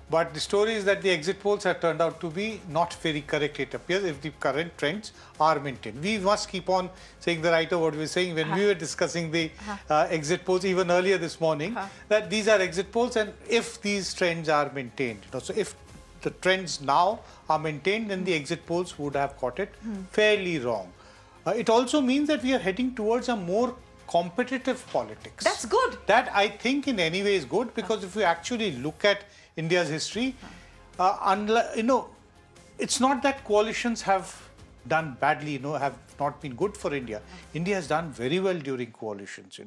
But the story is that the exit polls have turned out to be not very correct, it appears, if the current trends are maintained. We must keep on saying the right of what we were saying when we were discussing the exit polls even earlier this morning, that these are exit polls, and if these trends are maintained. So if the trends now are maintained, then the exit polls would have got it fairly wrong. It also means that we are heading towards a more competitive politics. That's good. That, I think, in any way is good, because if you actually look at India's history, it's not that coalitions have done badly, have not been good for India. India has done very well during coalitions,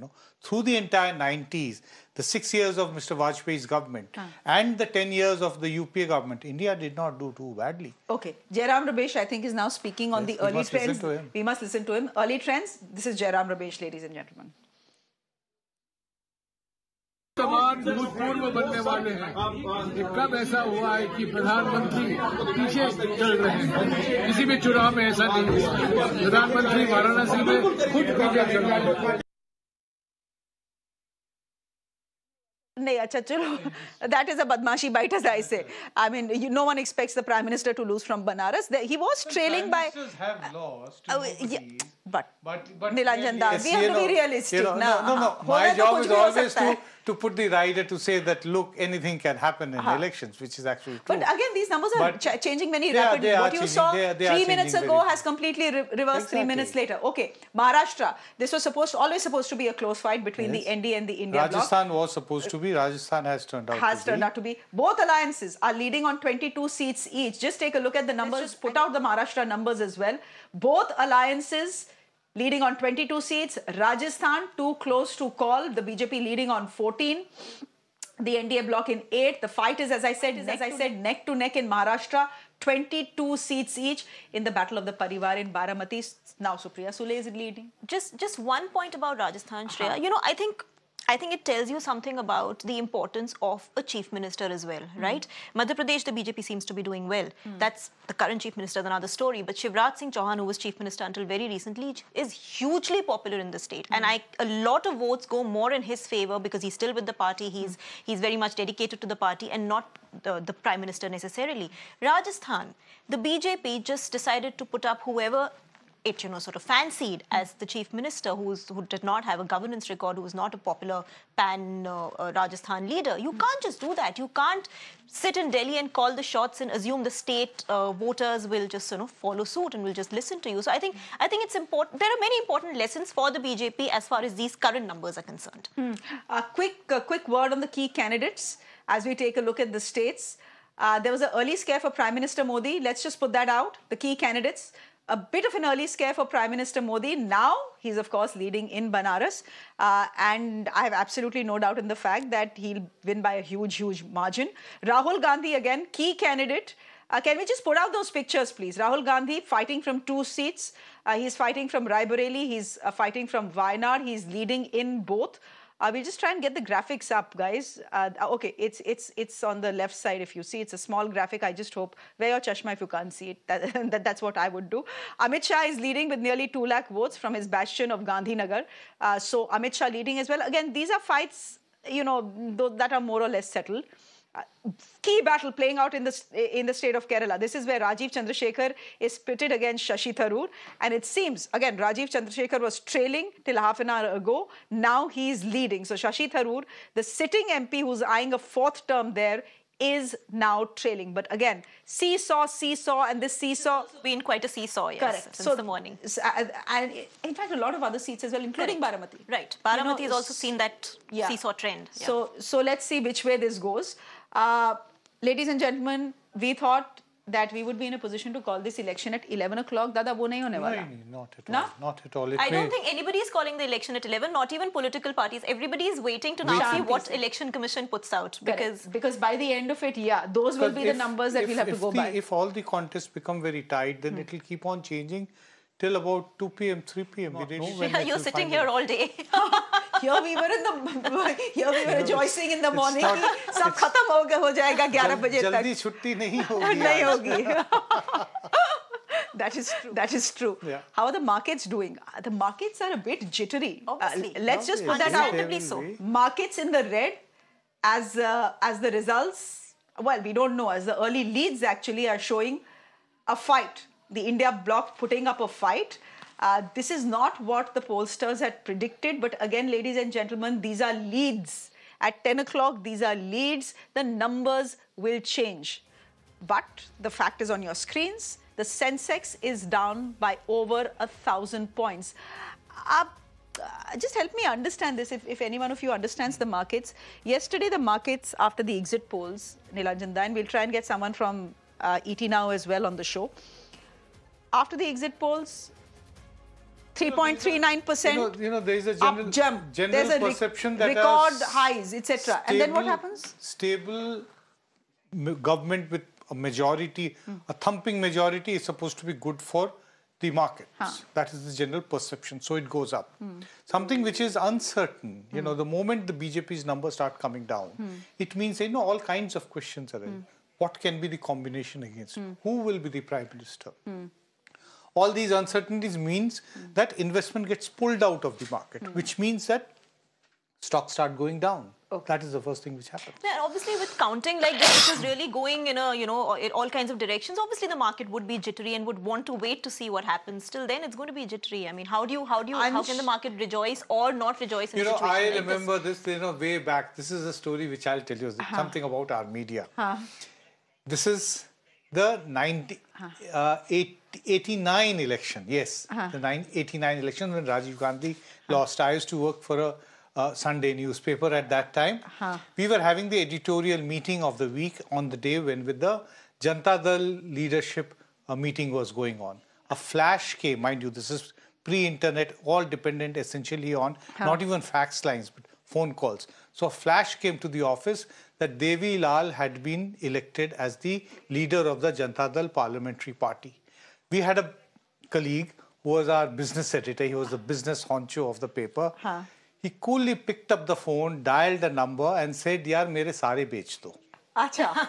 Through the entire 90s, the 6 years of Mr. Vajpayee's government and the 10 years of the UPA government, India did not do too badly. Okay. Jairam Ramesh, I think, is now speaking on the early trends. We must listen to him. Early trends. This is Jairam Ramesh, ladies and gentlemen. तमाम भूतपूर्व बनने वाले हैं। कब ऐसा हुआ है कि प्रधानमंत्री पीछे चल रहे हैं? किसी भी चुनाव में ऐसा नहीं हुआ। प्रधानमंत्री वाराणसी में खुद पीछे चल रहे हैं। नहीं, अच्छा चलो, that is a badmashi bite, as I say. I mean, no one expects the Prime Minister to lose from Banaras. He was trailing by... Prime Ministers have lost. But Nilanjan Da, we have to be realistic. No. My job is always to put the rider to say that, look, anything can happen in elections, which is actually true. But again, these numbers are changing very rapidly. What you saw 3 minutes ago has completely reversed 3 minutes later. Okay, Maharashtra. This was always supposed to be a close fight between the NDA and the India bloc. Rajasthan was supposed to be. Rajasthan has turned out to be. Both alliances are leading on 22 seats each. Just take a look at the numbers. Put out the Maharashtra numbers as well. Both alliances leading on 22 seats. Rajasthan too close to call. The BJP leading on 14. The NDA bloc in 8. The fight is, as I said, neck to neck in Maharashtra. 22 seats each in the Battle of the Parivar in Baramati. Now Supriya Sule is leading. Just one point about Rajasthan, Shreya. You know, I think it tells you something about the importance of a chief minister as well, right? Madhya Pradesh, the BJP seems to be doing well. That's the current chief minister, another story. But Shivraj Singh Chauhan, who was chief minister until very recently, is hugely popular in the state. And a lot of votes go more in his favor because he's still with the party. He's very much dedicated to the party and not the prime minister necessarily. Rajasthan, the BJP just decided to put up whoever it, sort of fancied as the chief minister who did not have a governance record, who was not a popular pan Rajasthan leader. You can't just do that. You can't sit in Delhi and call the shots and assume the state voters will just follow suit and will just listen to you. So I think it's important. There are many important lessons for the BJP as far as these current numbers are concerned. A quick word on the key candidates as we take a look at the states. There was an early scare for Prime Minister Modi. Let's just put that out. The key candidates. A bit of an early scare for Prime Minister Modi. Now, he's of course leading in Banaras. And I have absolutely no doubt in the fact that he'll win by a huge margin. Rahul Gandhi, again, key candidate. Can we just put out those pictures, please? Rahul Gandhi fighting from 2 seats. He's fighting from Raebareli. He's fighting from Wayanad. He's leading in both. We'll just try and get the graphics up, guys. Okay, it's on the left side. If you see, it's a small graphic. I just hope, wear your chashma if you can't see it. That's what I would do. Amit Shah is leading with nearly 2 lakh votes from his bastion of Gandhinagar. So Amit Shah leading as well. Again, these are fights, that are more or less settled. Key battle playing out in the state of Kerala. This is where Rajiv Chandrasekhar is pitted against Shashi Tharoor. And it seems, again, Rajiv Chandrasekhar was trailing till half an hour ago. Now he's leading. So Shashi Tharoor, the sitting MP who's eyeing a 4th term there, is now trailing. But again, seesaw, and this seesaw... It's been quite a seesaw, yes, correct. Since the morning. And in fact, a lot of other seats as well, including Baramati. Right. Baramati has also seen that seesaw trend. Yeah. So let's see which way this goes. Ladies and gentlemen, we thought that we would be in a position to call this election at 11 o'clock. Dada, wo nahi hone wala. Not at all. Not at all. I don't think anybody is calling the election at 11, not even political parties. Everybody is waiting to now see what election commission puts out. Because by the end of it, those will be the numbers that we'll have to go by. If all the contests become very tight, then it will keep on changing till about 2 p.m., 3 p.m. We don't know when you're sitting here all day. Here we were rejoicing in the morning. Sab khatam ho jayega 11 baje tak. Jaldi chutti nahi hogi. Nahi hogi. That is true. Yeah. How are the markets doing? The markets are a bit jittery. Obviously. Let's just put that out. So. Markets in the red as the results, well, we don't know, as the early leads actually are showing a fight. The India bloc putting up a fight. This is not what the pollsters had predicted. But again, ladies and gentlemen, these are leads. At 10 o'clock, these are leads. The numbers will change. But the fact is on your screens. The Sensex is down by over 1,000 points. Just help me understand this, if any one of you understands the markets. Yesterday, the markets, after the exit polls, Nilanjan Dayan, we'll try and get someone from ET Now as well on the show. After the exit polls, 3.39%. there is a general perception that record highs, etc. And then what happens? Stable government with a majority, a thumping majority, is supposed to be good for the markets. That is the general perception. So it goes up. Something which is uncertain, the moment the BJP's numbers start coming down, it means, all kinds of questions are there. What can be the combination against? Who will be the Prime Minister? All these uncertainties means that investment gets pulled out of the market, which means that stocks start going down. That is the first thing which happens. Yeah, obviously with counting like this, which is really going in a, in all kinds of directions, obviously the market would be jittery and would want to wait to see what happens. Till then, it's going to be jittery. I mean, how can the market rejoice or not rejoice in a situation I like remember this, way back. This is a story which I'll tell you, something about our media. This is the 89 election, yes. The 89 election when Rajiv Gandhi lost. I used to work for a Sunday newspaper at that time. We were having the editorial meeting of the week on the day when with the Janata Dal leadership meeting was going on. A flash came, mind you, this is pre-internet, all dependent essentially on not even fax lines, but phone calls. So a flash came to the office that Devi Lal had been elected as the leader of the Janata Dal Parliamentary Party. We had a colleague who was our business editor. He was the business honcho of the paper. He coolly picked up the phone, dialed a number and said, "Yaar, mere sare bech do." Acha.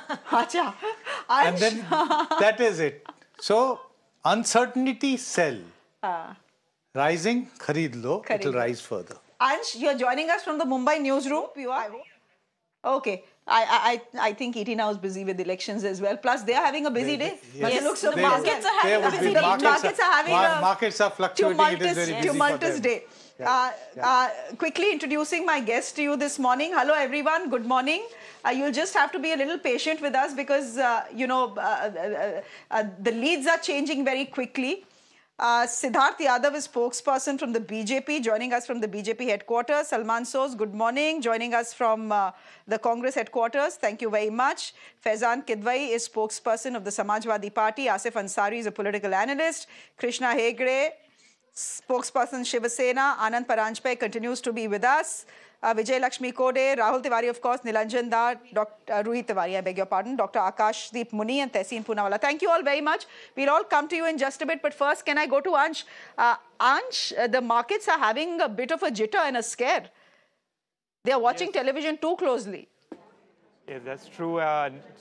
And then that is it. So uncertainty, sell. Rising, khareed lo. It will rise further. Ansh, you're joining us from the Mumbai newsroom. You are? Okay. I think ET now is busy with elections as well. Plus, they are having a busy day. Yes. Looks so markets are having a busy day. Markets are fluctuating. Tumultuous day. Quickly introducing my guest to you this morning. Hello, everyone. Good morning. You'll just have to be a little patient with us because, the leads are changing very quickly. Siddharth Yadav is spokesperson from the BJP, joining us from the BJP headquarters. Salman Soz, good morning, joining us from the Congress headquarters. Thank you very much. Faizan Kidwai is spokesperson of the Samajwadi Party. Asif Ansari is a political analyst. Krishna Hegde, spokesperson Shiva Sena. Anand Paranjpe continues to be with us. Vijay Lakshmi Kode, Rahul Tiwari, of course, Nilanjan Dar, Ruhi Tiwari, I beg your pardon, Dr. Akash Deep Muni and Tehseen Poonawala. Thank you all very much. We'll all come to you in just a bit, but first, can I go to Ansh? Ansh, the markets are having a bit of a jitter and a scare. They are watching television too closely. Yes, that's true.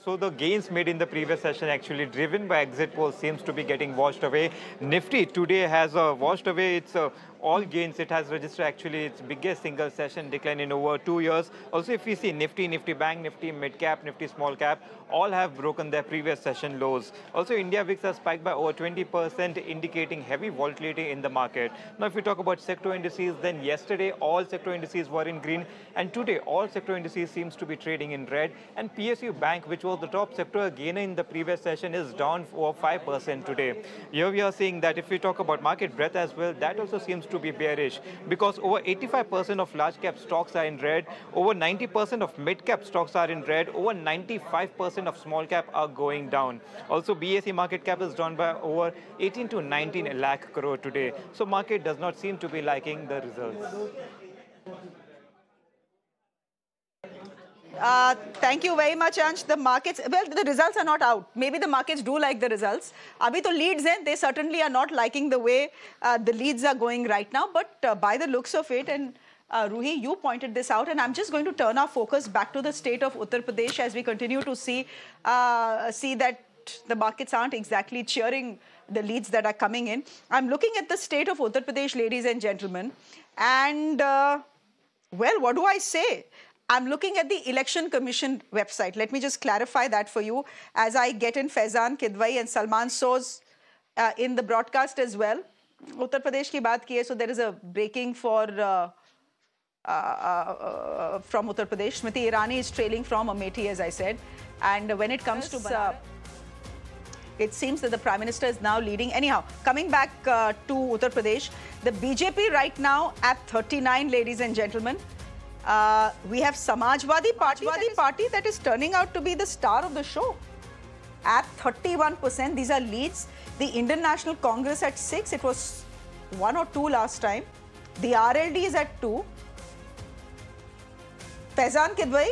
So the gains made in the previous session actually driven by exit polls seems to be getting washed away. Nifty today has washed away its all gains. It has registered actually its biggest single session decline in over 2 years. Also, if we see Nifty, Nifty Bank, Nifty Mid Cap, Nifty Small Cap, all have broken their previous session lows. Also, India VIX has spiked by over 20%, indicating heavy volatility in the market. Now, if we talk about sector indices, then yesterday all sector indices were in green, and today all sector indices seems to be trading in red. And PSU Bank, which was the top sector gainer in the previous session, is down over 5% today. Here we are seeing that if we talk about market breadth as well, that also seems to be bearish because over 85% of large cap stocks are in red, over 90% of mid cap stocks are in red, over 95% of small cap are going down. Also, BSE market cap is down by over 18 to 19 lakh crore today. So market does not seem to be liking the results. Thank you very much, Ansh. The markets, well, the results are not out. Maybe the markets do like the results. Abhi to leads hain, they certainly are not liking the way the leads are going right now. But by the looks of it, and Ruhi, you pointed this out, and I'm just going to turn our focus back to the state of Uttar Pradesh as we continue to see that the markets aren't exactly cheering the leads that are coming in. I'm looking at the state of Uttar Pradesh, ladies and gentlemen, and well, what do I say? I'm looking at the Election Commission website. Let me just clarify that for you as I get in Faizan Kidwai and Salman Soz in the broadcast as well. Uttar Pradesh ki baat ki hai, so there is a breaking for from Uttar Pradesh. Smriti Irani is trailing from Amethi, as I said. And when it comes to it seems that the Prime Minister is now leading. Anyhow, coming back to Uttar Pradesh, the BJP right now at 39, ladies and gentlemen. We have Samajwadi Party that is turning out to be the star of the show at 31%. These are leads. The Indian National Congress at 6. It was 1 or 2 last time. The RLD is at 2. Faizan Kidwai,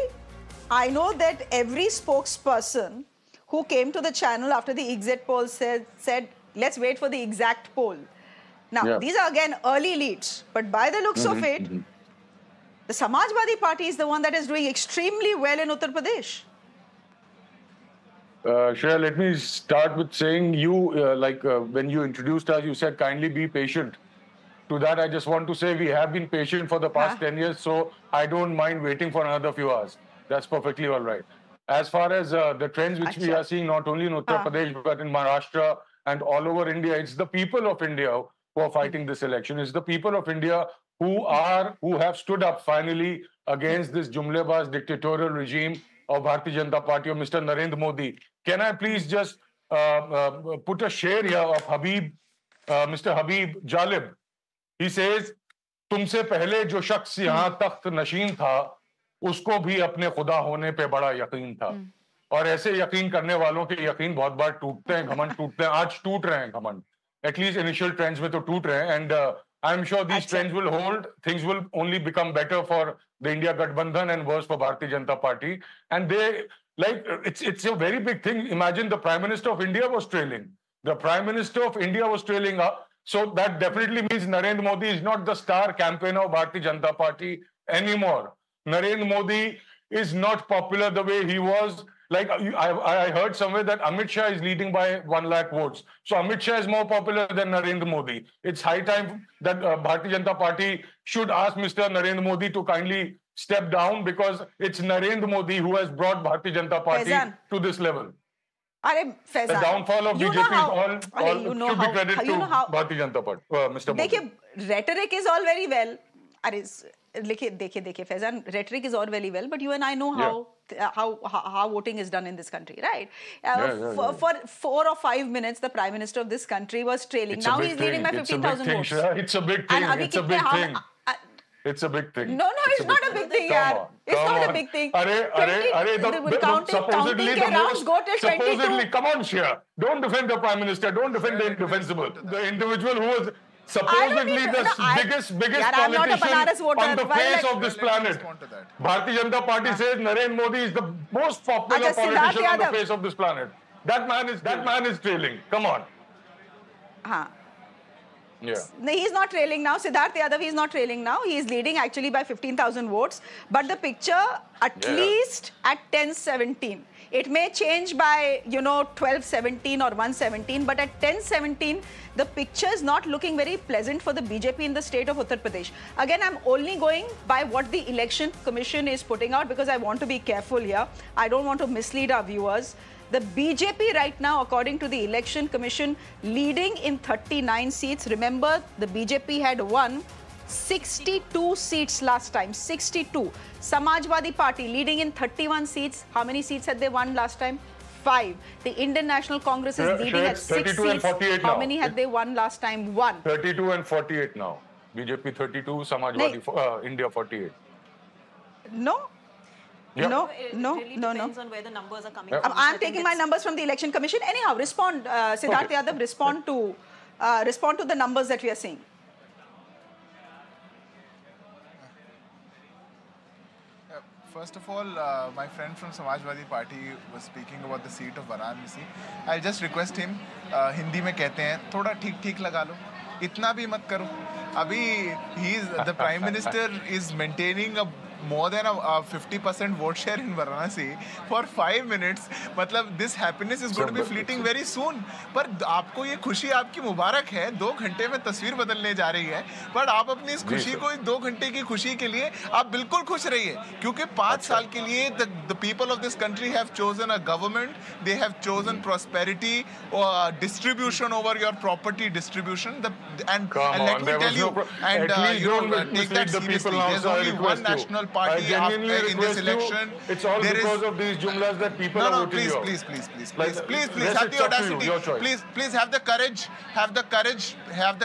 I know that every spokesperson who came to the channel after the exit poll said, let's wait for the exact poll. Now, these are again early leads, but by the looks of it, the Samajwadi Party is the one that is doing extremely well in Uttar Pradesh. Shreya, let me start with saying when you introduced us, you said kindly be patient. To that, I just want to say we have been patient for the past 10 years, so I don't mind waiting for another few hours. That's perfectly all right. As far as the trends which we are seeing not only in Uttar Pradesh but in Maharashtra and all over India, it's the people of India who are fighting this election. It's the people of India who have stood up finally against this jumlebaz dictatorial regime of Bharatiya Janata Party of Mr. Narendra Modi. Can I please just put a share here of Mr. Habib Jalib? He says, तुमसे पहले जो शख्स यहाँ तख्त नशीन था, उसको भी अपने खुदा होने पे बड़ा यकीन था. और ऐसे यकीन करने वालों के यकीन बहुत बार टूटते हैं, घमंड टूटते हैं. आज टूट रहे हैं घमंड. At least initial trends में तो टूट रहे हैं. And I'm sure these trends will hold. Things will only become better for the India Gathbandhan and worse for Bharatiya Janata Party. And they, like, it's a very big thing. Imagine the Prime Minister of India was trailing. The Prime Minister of India was trailing up. So that definitely means Narendra Modi is not the star campaigner of Bharatiya Janata Party anymore. Narendra Modi is not popular the way he was. Like, I heard somewhere that Amit Shah is leading by 1 lakh votes. So Amit Shah is more popular than Narendra Modi. It's high time that Bharatiya Janata Party should ask Mr. Narendra Modi to kindly step down, because it's Narendra Modi who has brought Bharatiya Janata Party to this level. The downfall of BJP should be credited to Bharatiya Janata Party, Mr. Modi. देखिए, rhetoric is all very well. देखिए, Faizan, rhetoric is all very well, but you and I know how voting is done in this country, right? For 4 or 5 minutes, the Prime Minister of this country was trailing. Now he's leading by 15,000 votes. It's a big thing. It's a big thing. It's a big thing. No, it's not a big thing, yaar. It's not a big thing. Counting के rounds go till 22. Supposedly, come on, Shia. Don't defend the Prime Minister. Don't defend the indefensible. The individual who was supposedly the biggest politician on the face of this planet. Bharatiya Janata Party says Narendra Modi is the most popular politician on the face of this planet. That man is trailing. Come on. Yeah. No, he's not trailing now. Siddharth Yadav is not trailing now. He is leading actually by 15,000 votes. But the picture at least at 10-17. It may change by, 12-17 or 1-17. But at 10-17, the picture is not looking very pleasant for the BJP in the state of Uttar Pradesh. Again, I'm only going by what the Election Commission is putting out, because I want to be careful here. I don't want to mislead our viewers. The BJP right now, according to the Election Commission, leading in 39 seats. Remember, the BJP had won 62 seats last time. 62. Samajwadi Party leading in 31 seats. How many seats had they won last time? 5. The Indian National Congress is leading at 6 seats. How many had they won last time? 1. 32 and 48 now. BJP 32, Samajwadi India 48. No. Yeah. No. Depends on where the numbers are coming from. I'm taking my numbers from the Election Commission. Anyhow, respond, Siddharth Yadav, respond to the numbers that we are seeing. First of all, my friend from Samajwadi Party was speaking about the seat of Varanasi. I'll just request him, Hindi में कहते हैं, थोड़ा ठीक लगा लो, इतना भी मत करो. अभी the Prime Minister is maintaining more than a 50% vote share in Varanasi for 5 minutes. मतलब this happiness is going to be fleeting very soon. पर आपको ये खुशी आपकी मुबारक है, 2 घंटे में तस्वीर बदलने जा रही है. पर आप अपनी इस खुशी को, इस 2 घंटे की खुशी के लिए आप बिल्कुल खुश रहिए, क्योंकि 5 साल के लिए the people of this country have chosen a government. They have chosen prosperity, distribution over your property distribution. And let me tell you, take that seriously. There's only one national party in this election. It's all because of these jumlas that people are voting you. Please, have the audacity. Please have the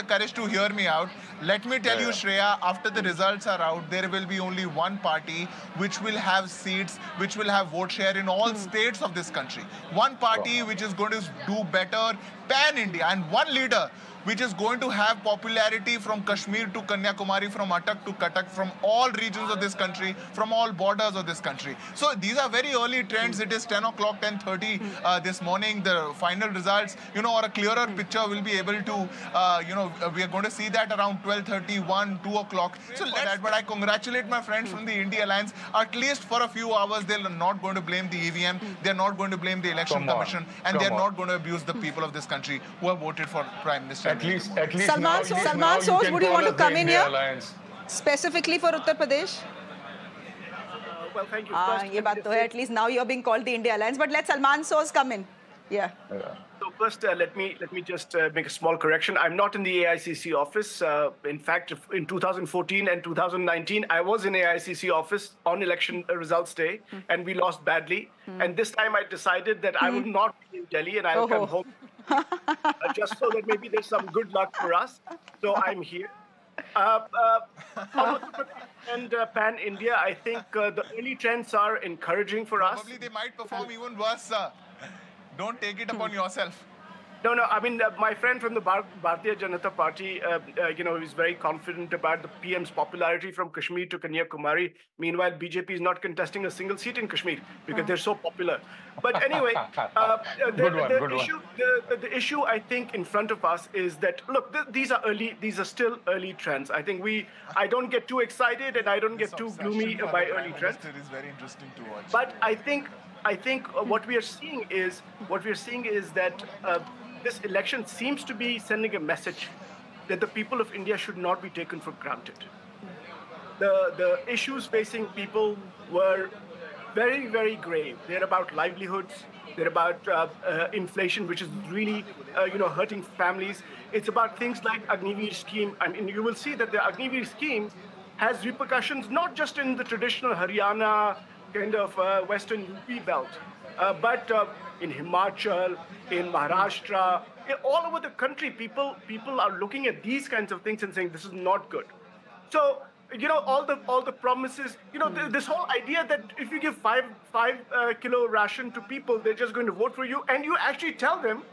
courage to hear me out. Let me tell you, Shreya, after the results are out, there will be only one party which will have seats, which will have vote share in all states of this country. One party which is going to do better pan-India, and one leader which is going to have popularity from Kashmir to Kanyakumari, from Attak to Cuttack, from all regions of this country, from all borders of this country. So these are very early trends. It is 10 o'clock, 10:30 this morning. The final results, or a clearer picture will be able to, we are going to see that around 12:30, 1, 2 o'clock. So but I congratulate my friends from the India Alliance. At least for a few hours, they're not going to blame the EVM. They're not going to blame the Election Commission. And they're not going to abuse the people of this country who have voted for Prime Minister. At least Salman Soos, would you want to come in here? Specifically for Uttar Pradesh? Well, thank you. Ye baat to hai. At least now you're being called the India Alliance. But let Salman Soos come in. Yeah. So first, let me just make a small correction. I'm not in the AICC office. In fact, in 2014 and 2019, I was in AICC office on election results day, and we lost badly. And this time, I decided that I would not be in Delhi, and I'll come home. Just so that maybe there's some good luck for us. So I'm here. And Pan India, I think the early trends are encouraging for us. Probably they might perform even worse, sir. Don't take it upon yourself. No, I mean, my friend from the Bharatiya Janata Party, is very confident about the PM's popularity from Kashmir to Kanyakumari. Meanwhile, BJP is not contesting a single seat in Kashmir because they're so popular. But anyway, the issue I think in front of us is that, look, these are still early trends. I think I don't get too excited and I don't get too gloomy by early trends. It is very interesting to watch. But I think what we are seeing is that this election seems to be sending a message that the people of India should not be taken for granted. The issues facing people were very, very grave. They're about livelihoods. They're about inflation, which is really hurting families. It's about things like Agniveer scheme. I mean, you will see that the Agniveer scheme has repercussions not just in the traditional Haryana kind of Western UP belt, but in Himachal, in Maharashtra, all over the country, people are looking at these kinds of things and saying this is not good. So all the promises, this whole idea that if you give five kilo ration to people, they're just going to vote for you, and you actually tell them,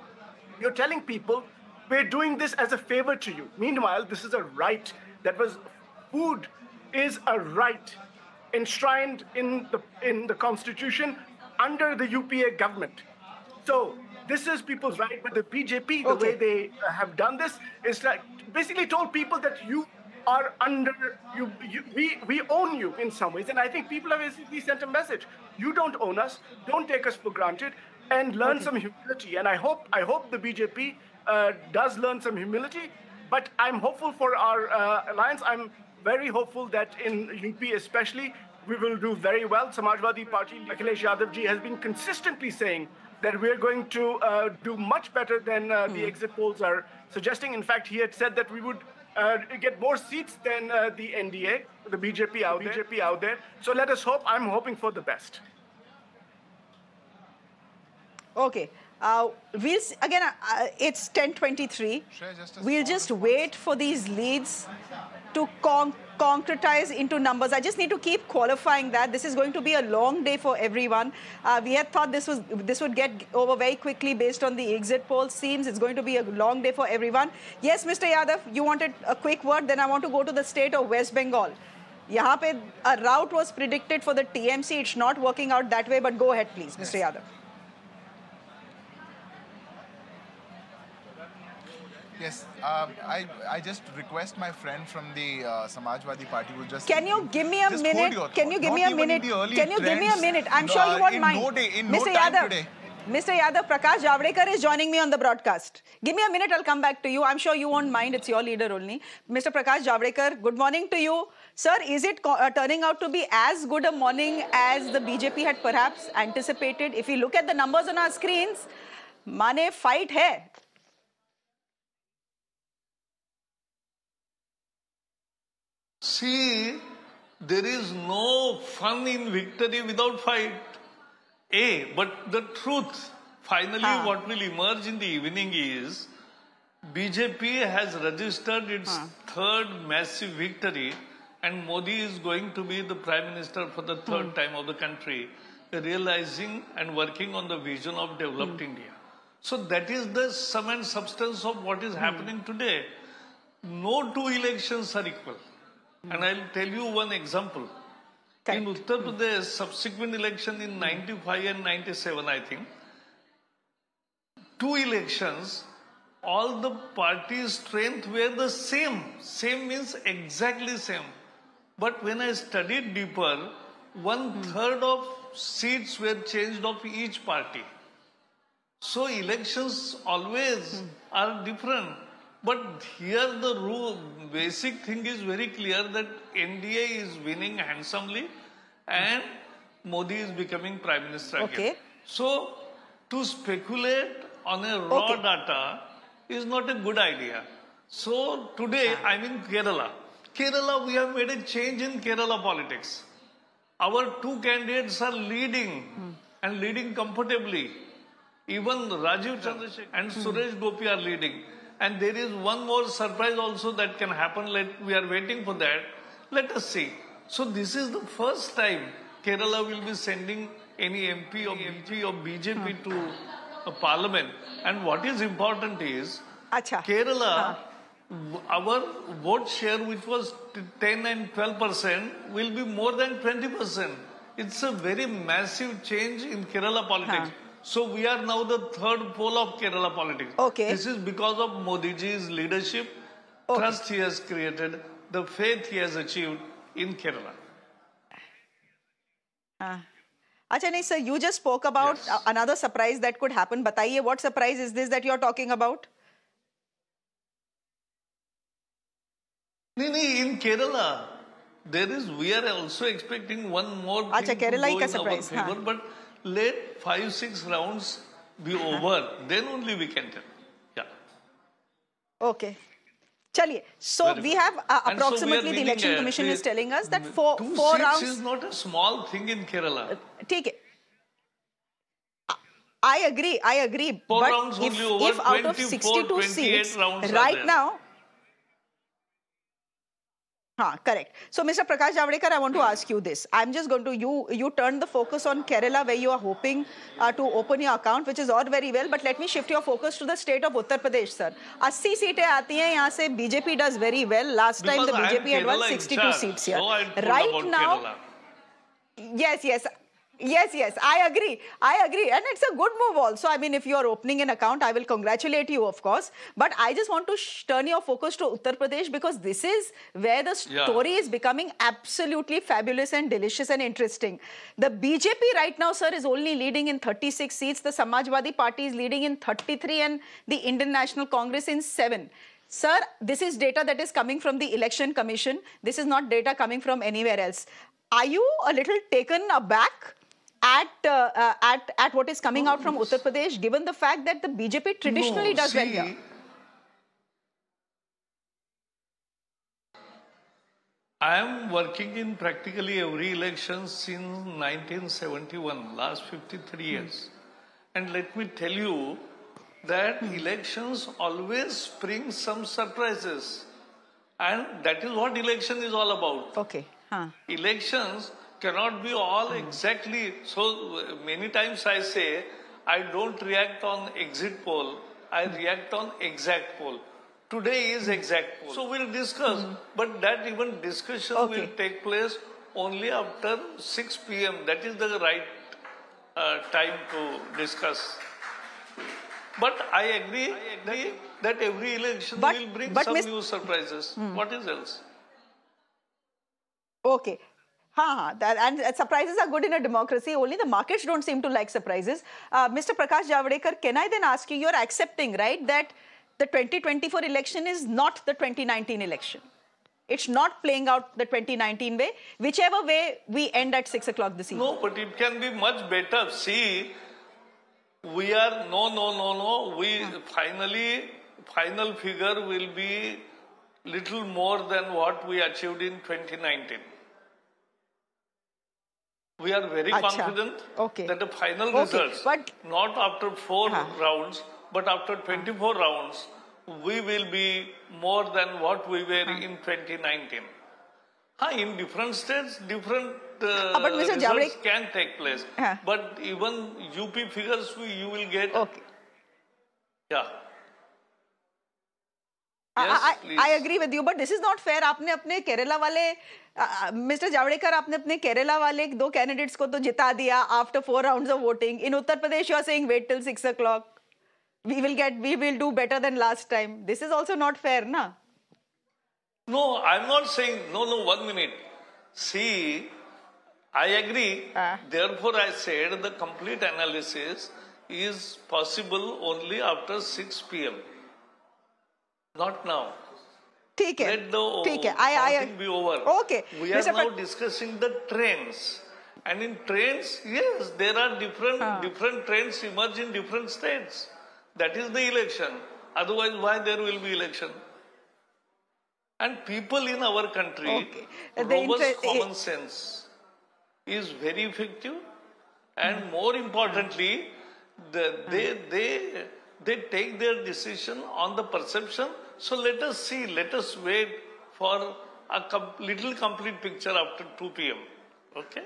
you're telling people, we're doing this as a favor to you. Meanwhile, this is a right. Food is a right enshrined in the Constitution under the UPA government. So this is people's right, but the BJP, the way they have done this, is like basically told people that you are we own you in some ways. And I think people have basically sent a message. You don't own us, don't take us for granted, and learn some humility. And I hope the BJP does learn some humility, but I'm hopeful for our alliance. I'm very hopeful that in UP especially, we will do very well. Samajwadi Party, Akhilesh Yadav ji has been consistently saying that we're going to do much better than the exit polls are suggesting. In fact, he had said that we would get more seats than the NDA, the BJP out there. So let us hope. I'm hoping for the best. Okay. It's 10:23. We'll just wait for these leads to concretize into numbers. I just need to keep qualifying that. This is going to be a long day for everyone. We had thought this would get over very quickly based on the exit poll. Seems it's going to be a long day for everyone. Yes, Mr. Yadav, you wanted a quick word. Then I want to go to the state of West Bengal. Yahan pe a rout was predicted for the TMC. It's not working out that way, but go ahead, please, Mr. Yadav. Yes, I just request my friend from the Samajwadi Party will just... Can you give me a minute? Can you give me a minute? Can you give me a minute? I'm sure you won't mind. Mr. Yadav, Prakash Javadekar is joining me on the broadcast. Give me a minute, I'll come back to you. I'm sure you won't mind. It's your leader only. Mr. Prakash Javadekar, good morning to you. Sir, is it turning out to be as good a morning as the BJP had perhaps anticipated? If you look at the numbers on our screens, mane fight hai. See, there is no fun in victory without fight. But the truth, finally what will emerge in the evening is, BJP has registered its third massive victory, and Modi is going to be the Prime Minister for the third time of the country, realizing and working on the vision of developed India. So that is the sum and substance of what is happening today. No two elections are equal. And I'll tell you one example. In Uttar Pradesh, subsequent election in 95 and 97, I think, two elections, all the parties' strength were the same. Same means exactly same. But when I studied deeper, 1/3 of seats were changed of each party. So elections always are different. But here the basic thing is very clear that NDA is winning handsomely and Modi is becoming Prime Minister again. So to speculate on a raw data is not a good idea. So today I'm in Kerala. Kerala, we have made a change in Kerala politics. Our two candidates are leading and leading comfortably. Even Rajiv Chandrasekhar and Suresh Gopi are leading. And there is one more surprise also that can happen. We are waiting for that. Let us see. So this is the first time Kerala will be sending any MP or BJP to parliament. And what is important is Kerala, our vote share, which was 10 and 12%, will be more than 20%. It's a very massive change in Kerala politics. So we are now the third pole of Kerala politics. This is because of Modi ji's leadership, trust he has created, the faith he has achieved in Kerala. Achha, sir, you just spoke about another surprise that could happen. Bataiye, what surprise is this that you're talking about? In Kerala, we are also expecting one more thing to go in our favor, but let 5-6 rounds be over, then only we can tell. Yeah. Okay. Chaliye. So we have approximately, the Election Commission is telling us that four rounds is not a small thing in Kerala. Okay. I agree. Four but rounds if, only over, if out of 62 seats, right now, correct. So, Mr. Prakash Javadekar, I want to ask you this. I'm just going to, you turned the focus on Kerala where you are hoping to open your account, which is all very well. But let me shift your focus to the state of Uttar Pradesh, sir. 80 seats aati hain, yahan se BJP does very well. Last time the BJP had won 62 seats here. So right now, Kerala. Yes, I agree. And it's a good move also. I mean, if you are opening an account, I will congratulate you, of course. But I just want to turn your focus to Uttar Pradesh because this is where the story is becoming absolutely fabulous and delicious and interesting. The BJP right now, sir, is only leading in 36 seats. The Samajwadi Party is leading in 33 and the Indian National Congress in 7. Sir, this is data that is coming from the Election Commission. This is not data coming from anywhere else. Are you a little taken aback at what is coming out from Uttar Pradesh, given the fact that the BJP traditionally does well here? I am working in practically every election since 1971, last 53 years. And let me tell you that elections always bring some surprises. And that is what election is all about. Elections cannot be all exactly. So many times I say, I don't react on exit poll, I react on exact poll. Today is exact poll. So we'll discuss, but that even discussion will take place only after 6 p.m. That is the right time to discuss. But I agree that every election will bring some new surprises. What is else? Okay. And surprises are good in a democracy. Only the markets don't seem to like surprises. Mr. Prakash Javadekar, can I then ask you, you're accepting, right, that the 2024 election is not the 2019 election? It's not playing out the 2019 way, whichever way we end at 6 o'clock this evening. No, but it can be much better. See, we are, no. We final figure will be little more than what we achieved in 2019. We are very confident that the final results, not after 4 rounds, but after 24 rounds, we will be more than what we were in 2019. In different states, different results can take place. But even UP figures, you will get. Yes, I agree with you, but this is not fair. आपने अपने केरला वाले, Mr. Javadekar, आपने अपने केरला वाले 2 candidates को तो जिता दिया after 4 rounds of voting. In Uttar Pradesh, you are saying wait till 6 o'clock. We will do better than last time. This is also not fair, na? No, I'm not saying, no, 1 minute. See, I agree. Therefore, I said the complete analysis is possible only after 6 p.m. Not now. Let the counting be over. We are now discussing the trends. And in trends, yes, there are different trends emerge in different states. That is the election. Otherwise, why there will be election? And people in our country, robust common sense is very effective. And more importantly, they take their decision on the perception. So let us see, let us wait for a little complete picture after 2 p.m. Okay?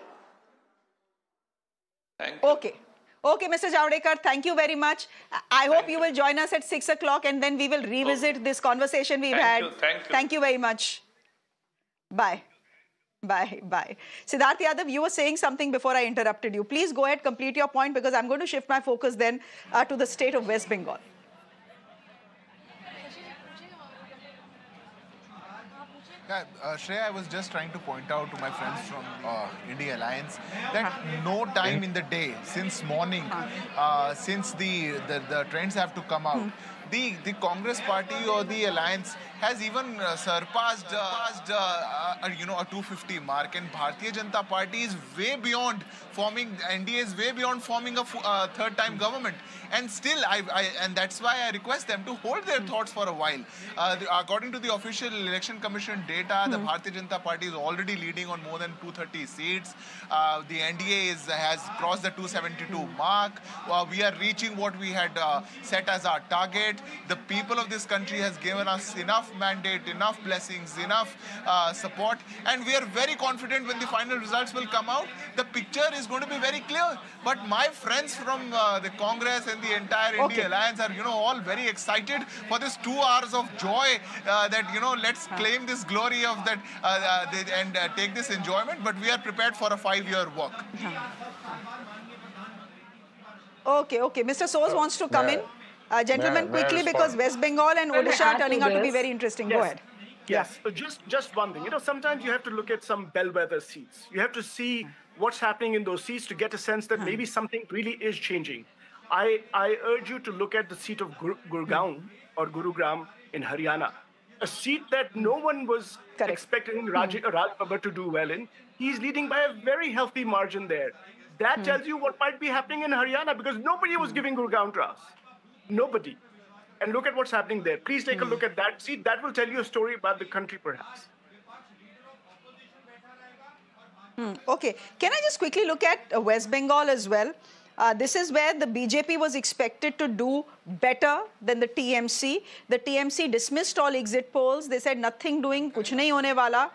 Thank you. Okay, Mr. Javadekar, thank you very much. I hope you will join us at 6 o'clock and then we will revisit this conversation we've had. Thank you very much. Bye. Bye. Bye. Siddharth Yadav, you were saying something before I interrupted you. Please go ahead, complete your point, because I'm going to shift my focus then to the state of West Bengal. Yeah, Shreya, I was just trying to point out to my friends from India Alliance that no time in the day since morning, since the trends have to come out, the Congress party or the alliance has even surpassed a 250 mark, and Bharatiya Janata Party is way beyond forming, NDA is way beyond forming a third time government, and still and that's why I request them to hold their thoughts for a while. According to the official election commission data, the Bharatiya Janata Party is already leading on more than 230 seats. The NDA has crossed the 272 mark. We are reaching what we had set as our target. The people of this country has given us enough mandate, enough blessings, enough support, and we are very confident when the final results will come out. The picture is going to be very clear. But my friends from the Congress and the entire India Alliance are, all very excited for this 2 hours of joy that, let's claim this glory of that and take this enjoyment. But we are prepared for a 5-year walk. Okay. Mr. Soos wants to come in. Gentlemen, quickly, because West Bengal and Odisha are turning out to be very interesting. Go ahead. Yes, just one thing. Sometimes you have to look at some bellwether seats. You have to see what's happening in those seats to get a sense that maybe something really is changing. I urge you to look at the seat of Gurgaon or Gurugram in Haryana, a seat that no one was expecting Raj Babbar to do well in. He's leading by a very healthy margin there. That tells you what might be happening in Haryana, because nobody was giving Gurgaon to us. Nobody. And look at what's happening there. Please take a look at that. See, that will tell you a story about the country, perhaps. Okay. Can I just quickly look at West Bengal as well? This is where the BJP was expected to do better than the TMC. The TMC dismissed all exit polls. They said nothing doing, kuch nahi hone wala.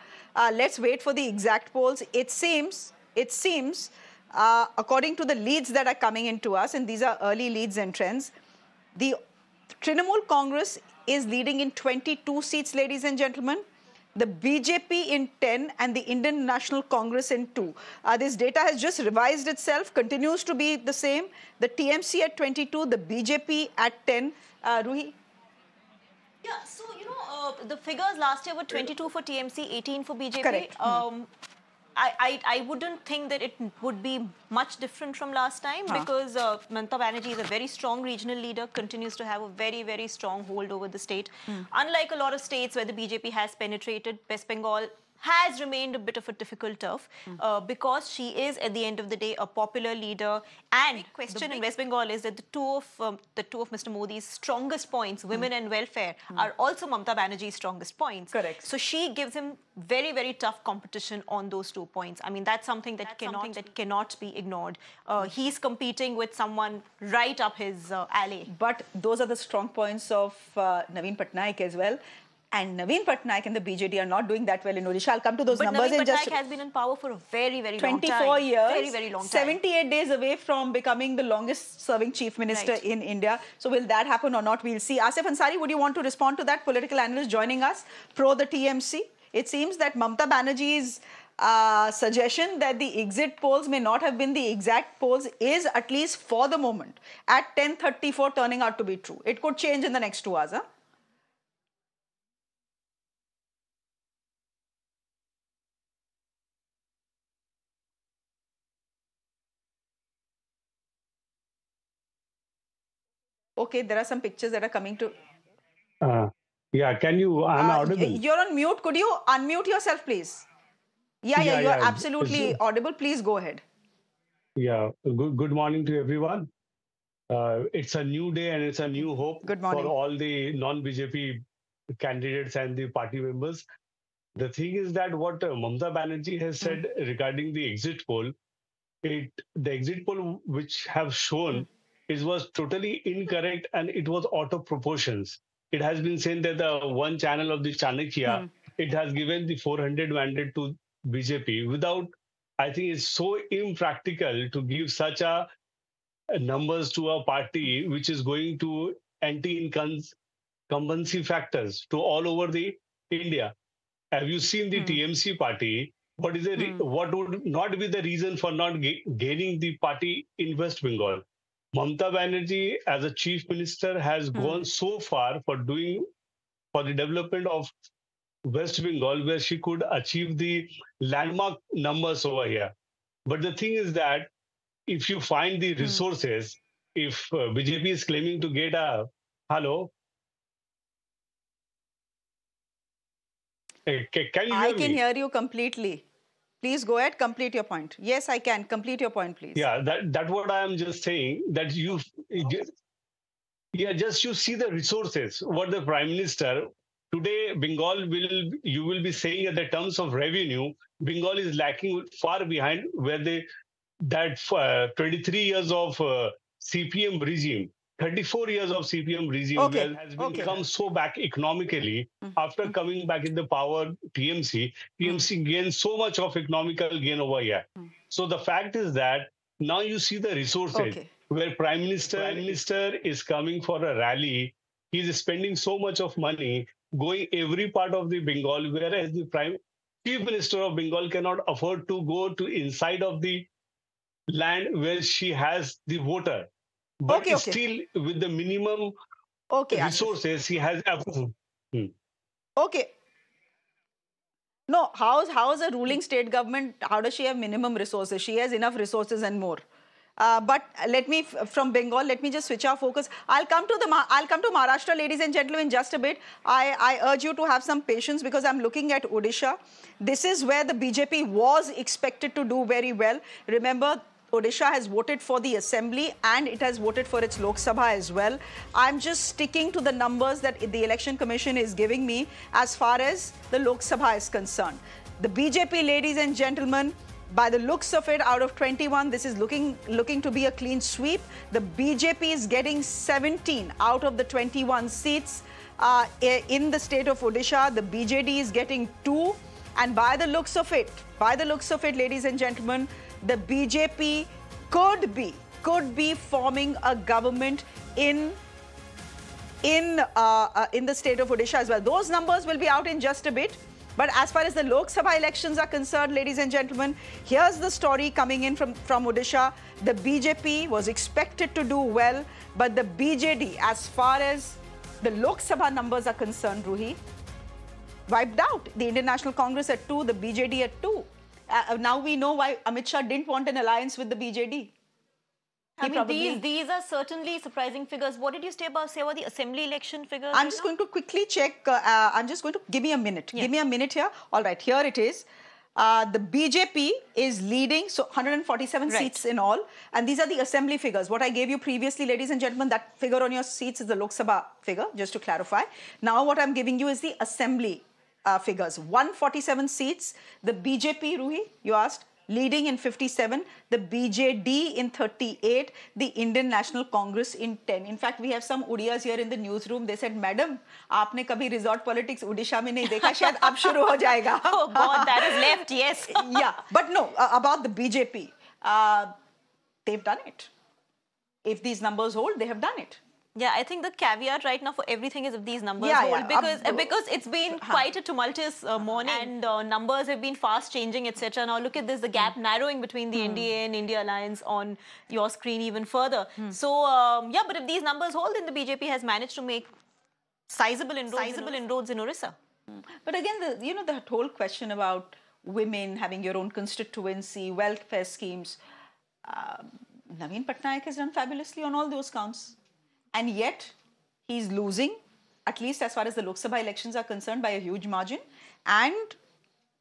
Let's wait for the exact polls. It seems, according to the leads that are coming into us, and these are early leads and trends, the Trinamool Congress is leading in 22 seats, ladies and gentlemen. The BJP in 10 and the Indian National Congress in 2. This data has just revised itself, continues to be the same. The TMC at 22, the BJP at 10. Ruhi? Yeah, so, the figures last year were 22 for TMC, 18 for BJP. Correct. I wouldn't think that it would be much different from last time, because Mamata Banerjee is a very strong regional leader, continues to have a very, very strong hold over the state. Unlike a lot of states where the BJP has penetrated, West Bengal has remained a bit of a difficult turf because she is, at the end of the day, a popular leader. And the question in West Bengal is that the two of Mr. Modi's strongest points, women and welfare, are also Mamata Banerjee's strongest points. Correct. So she gives him very, very tough competition on those 2 points. I mean, that's something that cannot be ignored. He's competing with someone right up his alley. But those are the strong points of Naveen Patnaik as well. And Naveen Patnaik and the BJD are not doing that well in Odisha. I'll come to those numbers in just... Naveen Patnaik has been in power for a very, very long time. 24 years. Very, very long time. 78 days away from becoming the longest serving chief minister in India. So will that happen or not? We'll see. Asif Ansari, would you want to respond to that? Political analyst joining us, pro the TMC. It seems that Mamata Banerjee's suggestion that the exit polls may not have been the exact polls is, at least for the moment, at 10:34 turning out to be true. It could change in the next 2 hours. Okay, there are some pictures that are coming to... Yeah, can you... I'm audible. You're on mute. Could you unmute yourself, please? Yeah, you're absolutely audible. Please go ahead. Yeah, good morning to everyone. It's a new day and it's a new hope for all the non-BJP candidates and the party members. The thing is that what Mamata Banerjee has said regarding the exit poll, the exit poll which have shown was totally incorrect and it was out of proportions. It has been said that the one channel of the Chanakya, it has given the 400 mandate to BJP without, I think it's so impractical to give such a numbers to a party which is going to anti-incumbency factors to all over the India. Have you seen the TMC party? What is the what would not be the reason for not gaining the party in West Bengal? Mamata Banerjee, as a chief minister, has gone so far for the development of West Bengal, where she could achieve the landmark numbers over here. But the thing is that if you find the resources, if BJP is claiming to get a hello. Can you hear me? I can hear you completely. Please go ahead, complete your point. Yes, I can. Complete your point, please. Yeah, that's what I am just saying, that you see the resources. What the Prime Minister, today Bengal you will be saying in the terms of revenue, Bengal is lacking far behind where that 23 years of CPM regime, 34 years of CPM regime has become so back economically. After coming back in the power, TMC gained so much of economical gain over here. So the fact is that now you see the resources where Prime Minister is coming for a rally. He's spending so much of money going every part of the Bengal, whereas the Chief Minister of Bengal cannot afford to go to inside of the land where she has the voter. But still, with the minimum resources, he has. Okay. No, how's a ruling state government? How does she have minimum resources? She has enough resources and more. But let me, from Bengal, let me just switch our focus. I'll come to Maharashtra, ladies and gentlemen, in just a bit. I urge you to have some patience because I'm looking at Odisha. This is where the BJP was expected to do very well. Remember, Odisha has voted for the assembly and it has voted for its Lok Sabha as well. I'm just sticking to the numbers that the Election Commission is giving me as far as the Lok Sabha is concerned. The BJP, ladies and gentlemen, by the looks of it, out of 21, this is looking to be a clean sweep. The BJP is getting 17 out of the 21 seats in the state of Odisha. The BJD is getting 2. And by the looks of it, ladies and gentlemen, the BJP could be forming a government in the state of Odisha as well. Those numbers will be out in just a bit. But as far as the Lok Sabha elections are concerned, ladies and gentlemen, here's the story coming in from Odisha. The BJP was expected to do well, but the BJD, as far as the Lok Sabha numbers are concerned, Ruhi, wiped out. The Indian National Congress at 2, the BJD at 2. Now we know why Amit Shah didn't want an alliance with the BJD. I mean, these are certainly surprising figures. What did you say about the assembly election figures? I'm just going to quickly check. I'm just going to give me a minute. Yeah. Give me a minute here. All right, here it is. The BJP is leading, so 147 seats in all. And these are the assembly figures. What I gave you previously, ladies and gentlemen, that figure on your seats is the Lok Sabha figure, just to clarify. Now what I'm giving you is the assembly figures. 147 seats. The BJP, Ruhi, you asked, leading in 57, the BJD in 38, the Indian National Congress in 10. In fact, we have some Udiyas here in the newsroom. They said, Madam, आपने कभी resort politics Odisha में नहीं देखा, शायद अब शुरू हो जाएगा. Oh God, that is left, yes. Yeah, but no, about the BJP, they've done it. If these numbers hold, they have done it. Yeah, I think the caveat right now for everything is if these numbers hold, because it's been quite a tumultuous morning and numbers have been fast changing, etc. Now look at this, the gap narrowing between the NDA and India Alliance on your screen even further. So yeah, but if these numbers hold, then the BJP has managed to make sizable inroads in Orissa. But again, the whole question about women having your own constituency, welfare schemes, Naveen Patnaik has done fabulously on all those counts. And yet, he's losing, at least as far as the Lok Sabha elections are concerned, by a huge margin. And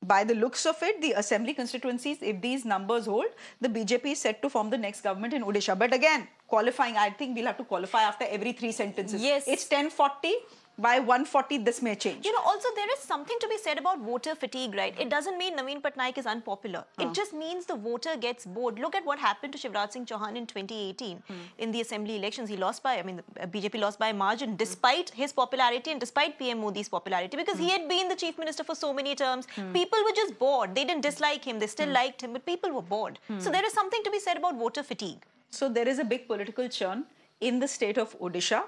by the looks of it, the assembly constituencies, if these numbers hold, the BJP is set to form the next government in Odisha. But again, qualifying, I think we'll have to qualify after every 3 sentences. Yes. It's 1040. By 140, this may change. Also there is something to be said about voter fatigue, right? It doesn't mean Naveen Patnaik is unpopular. It just means the voter gets bored. Look at what happened to Shivraj Singh Chauhan in 2018 in the assembly elections. He lost by, BJP lost by a margin despite his popularity and despite PM Modi's popularity, because he had been the chief minister for so many terms. People were just bored. They didn't dislike him. They still liked him, but people were bored. So there is something to be said about voter fatigue. So there is a big political churn in the state of Odisha,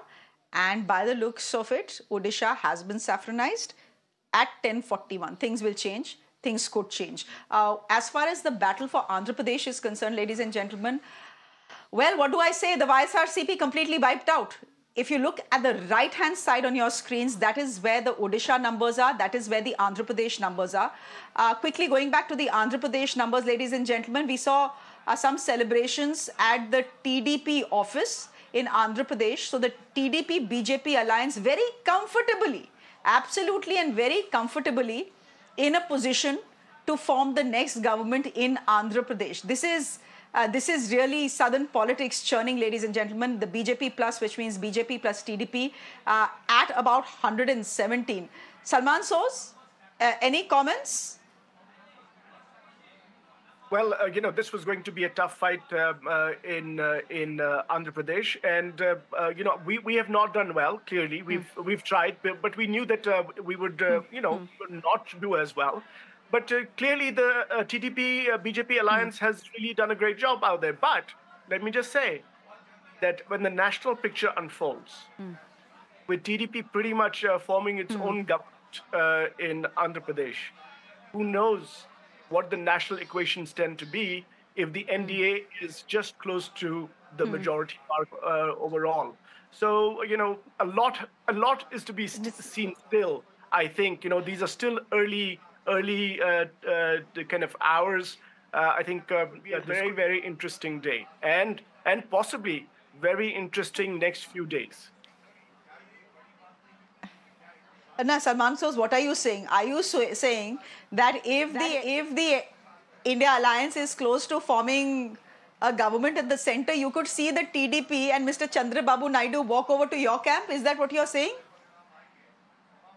and by the looks of it, Odisha has been saffronized at 10:41. Things will change. Things could change. As far as the battle for Andhra Pradesh is concerned, ladies and gentlemen, well, what do I say? The YSRCP completely wiped out. If you look at the right-hand side on your screens, that is where the Odisha numbers are. That is where the Andhra Pradesh numbers are. Quickly going back to the Andhra Pradesh numbers, ladies and gentlemen, we saw some celebrations at the TDP office in Andhra Pradesh. So the TDP BJP alliance very comfortably, absolutely and very comfortably in a position to form the next government in Andhra Pradesh. This is really southern politics churning, ladies and gentlemen. The BJP plus, which means BJP plus TDP, at about 117. Salman Soz, any comments? Well, this was going to be a tough fight in Andhra Pradesh, and we have not done well. Clearly, we've tried, but we knew that we would not do as well. But clearly, the TDP BJP alliance has really done a great job out there. But let me just say that when the national picture unfolds, with TDP pretty much forming its own government in Andhra Pradesh, who knows what the national equations tend to be if the NDA is just close to the majority mark overall. So, a lot is to be seen still. I think, these are still early kind of hours. I think a very, very interesting day and possibly very interesting next few days. Now, Salman Soz, what are you saying? Are you saying that if the India alliance is close to forming a government at the center, you could see the TDP and Mr. Chandrababu Naidu walk over to your camp? Is that what you're saying?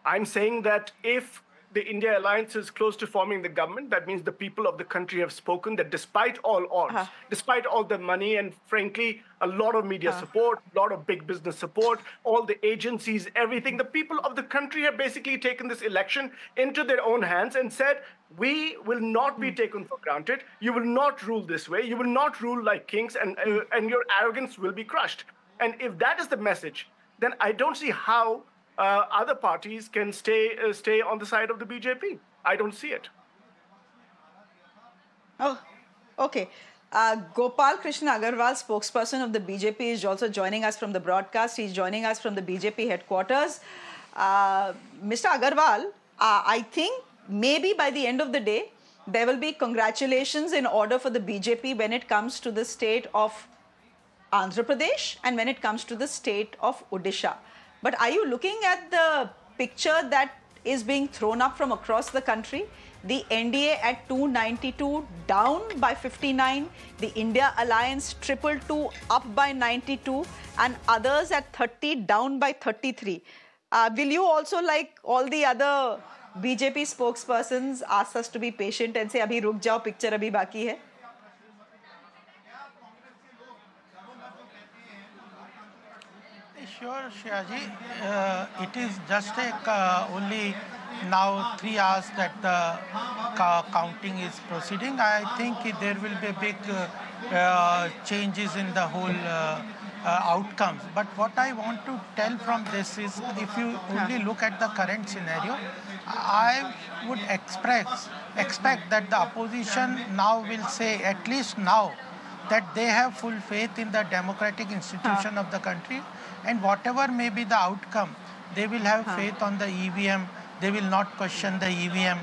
I'm saying that if the India alliance is close to forming the government, that means the people of the country have spoken that despite all odds, despite all the money and frankly, a lot of media support, a lot of big business support, all the agencies, everything, the people of the country have basically taken this election into their own hands and said, we will not be taken for granted. You will not rule this way. You will not rule like kings and your arrogance will be crushed. And if that is the message, then I don't see how other parties can stay on the side of the BJP. I don't see it. Oh, okay. Gopal Krishna Agarwal, spokesperson of the BJP, is also joining us from the broadcast. He's joining us from the BJP headquarters. Mr. Agarwal, I think maybe by the end of the day, there will be congratulations in order for the BJP when it comes to the state of Andhra Pradesh and when it comes to the state of Odisha. But are you looking at the picture that is being thrown up from across the country? The NDA at 292 down by 59, the India Alliance 222 up by 92 and others at 30 down by 33. Will you also, like all the other BJP spokespersons, ask us to be patient and say, abhi ruk jao, picture abhi baki hai? Sure, Shreyaji. It is just only now 3 hours that the counting is proceeding. I think there will be big changes in the whole outcomes. But what I want to tell from this is, if you only look at the current scenario, I would expect that the opposition now will say, at least now, that they have full faith in the democratic institution of the country, and whatever may be the outcome, they will have faith on the EVM. They will not question the EVM,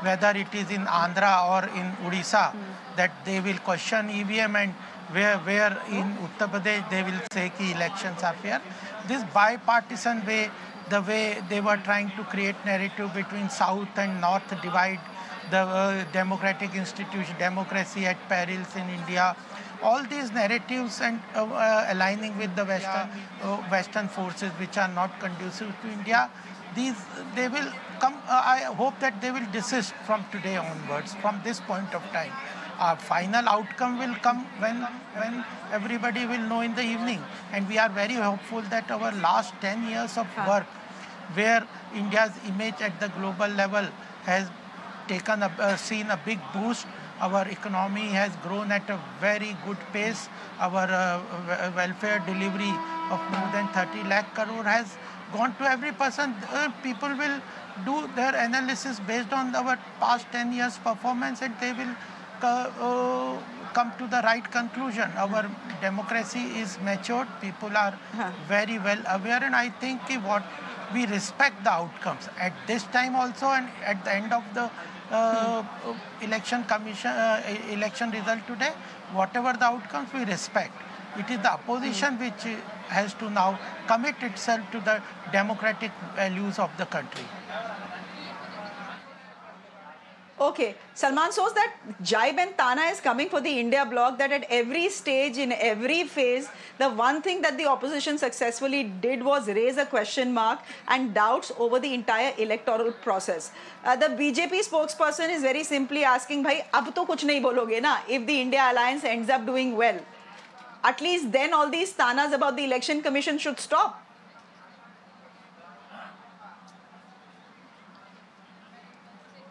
whether it is in Andhra or in Odisha, that they will question EVM, and where in Uttar Pradesh they will say that elections are fair. This bipartisan way, the way they were trying to create narrative between South and North divide, the democratic institution, democracy at perils in India, all these narratives and aligning with the Western forces which are not conducive to India, they will come. I hope that they will desist from today onwards, from this point of time. Our final outcome will come when everybody will know in the evening. And we are very hopeful that our last 10 years of work, where India's image at the global level has seen a big boost, Our economy has grown at a very good pace. Our welfare delivery of more than 30 lakh crore has gone to every person. People will do their analysis based on our past 10 years performance, and they will come to the right conclusion. Our democracy is matured. People are very well aware, and I think what we respect the outcomes at this time also, and at the end of the election result today, whatever the outcomes, we respect. It is the opposition which has to now commit itself to the democratic values of the country. Okay, Salman shows that jibe and tana is coming for the India bloc, that at every stage, in every phase, the one thing that the opposition successfully did was raise a question mark and doubts over the entire electoral process. The BJP spokesperson is very simply asking, bhai, ab to kuch nahi bologe na, if the India alliance ends up doing well. At least then all these tanas about the election commission should stop.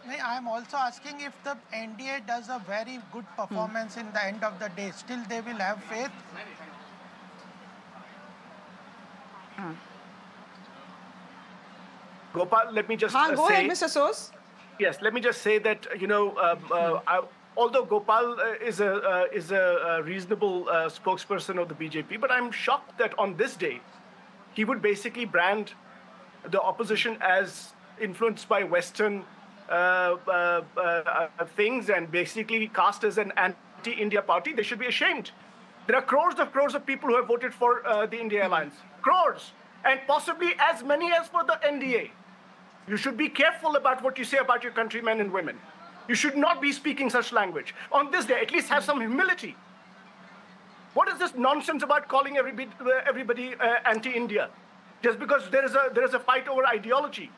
I am also asking if the NDA does a very good performance in the end of the day, still they will have faith? Gopal, let me just go say... ahead, Mr. Sos. Yes, let me just say that, although Gopal is a reasonable spokesperson of the BJP, but I'm shocked that on this day, he would basically brand the opposition as influenced by Western things and basically cast as an anti-India party. They should be ashamed. There are crores of people who have voted for the India Alliance. Crores. And possibly as many as for the NDA. You should be careful about what you say about your countrymen and women. You should not be speaking such language. On this day, at least have some humility. What is this nonsense about calling everybody anti-India? Just because there is a fight over ideology.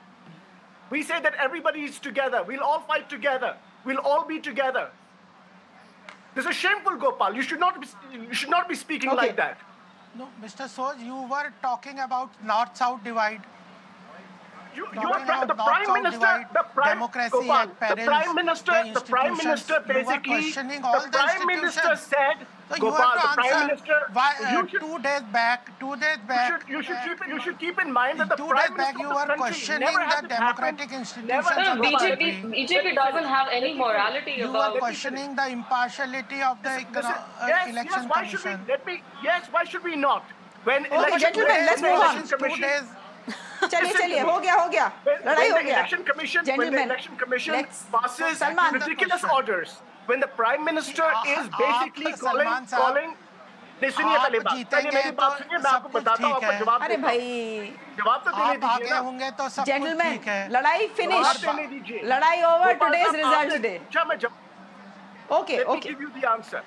We say that everybody is together. We'll all fight together. We'll all be together. This is shameful, Gopal. You should not be speaking like that. No, Mr. Sos, you were talking about North-South divide. The Prime Minister, democracy at peril, the Prime Minister basically, the Prime Minister said, Gopal, the Prime Minister, why, 2 days back, you should keep in mind that the Prime Minister you were questioning the democratic institutions of the country. BJP doesn't have any morality about. You were questioning the impartiality of the election commission. Why should we not? When gentlemen, let's move on. 2 days. चलिए हो गया लड़ाई हो गया when the election commission passes ridiculous orders, when the Prime Minister is basically calling सुनिए पहले मेरी बात सुनिए, मैं आपको बताता हूँ, आपको जवाब अरे भाई जवाब तो देने दीजिए ना। होंगे तो सब Gentlemen, ठीक है। लड़ाई finish, लड़ाई over, today's result day. Okay. Let me give you the answer.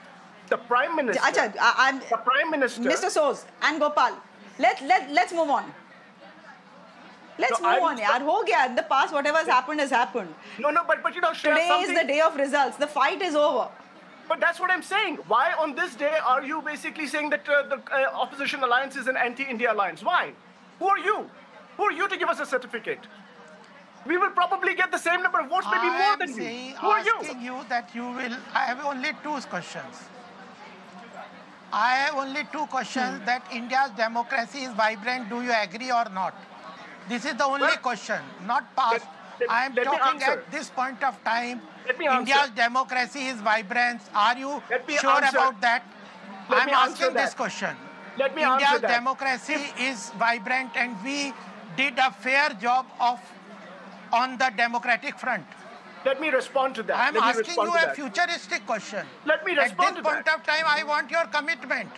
The Prime Minister. The Prime Minister. Mr. Sos and Gopal, let's move on. Let's move on, yaar. Ho gaya. In the past, whatever has happened has happened. No, but today is the day of results. The fight is over. But that's what I'm saying. Why on this day are you basically saying that the opposition alliance is an anti-India alliance? Why? Who are you? Who are you to give us a certificate? We will probably get the same number of votes, maybe more than you. Who are you? I'm asking you that you will... I have only 2 questions. I have only 2 questions that India's democracy is vibrant. Do you agree or not? This is the only question, not past. I am talking at this point of time. India's democracy is vibrant. Are you sure about that? I am asking this question. India's democracy is vibrant and we did a fair job on the democratic front. Let me respond to that. I am asking you a futuristic question. Let me respond to that. At this point of time, I want your commitment.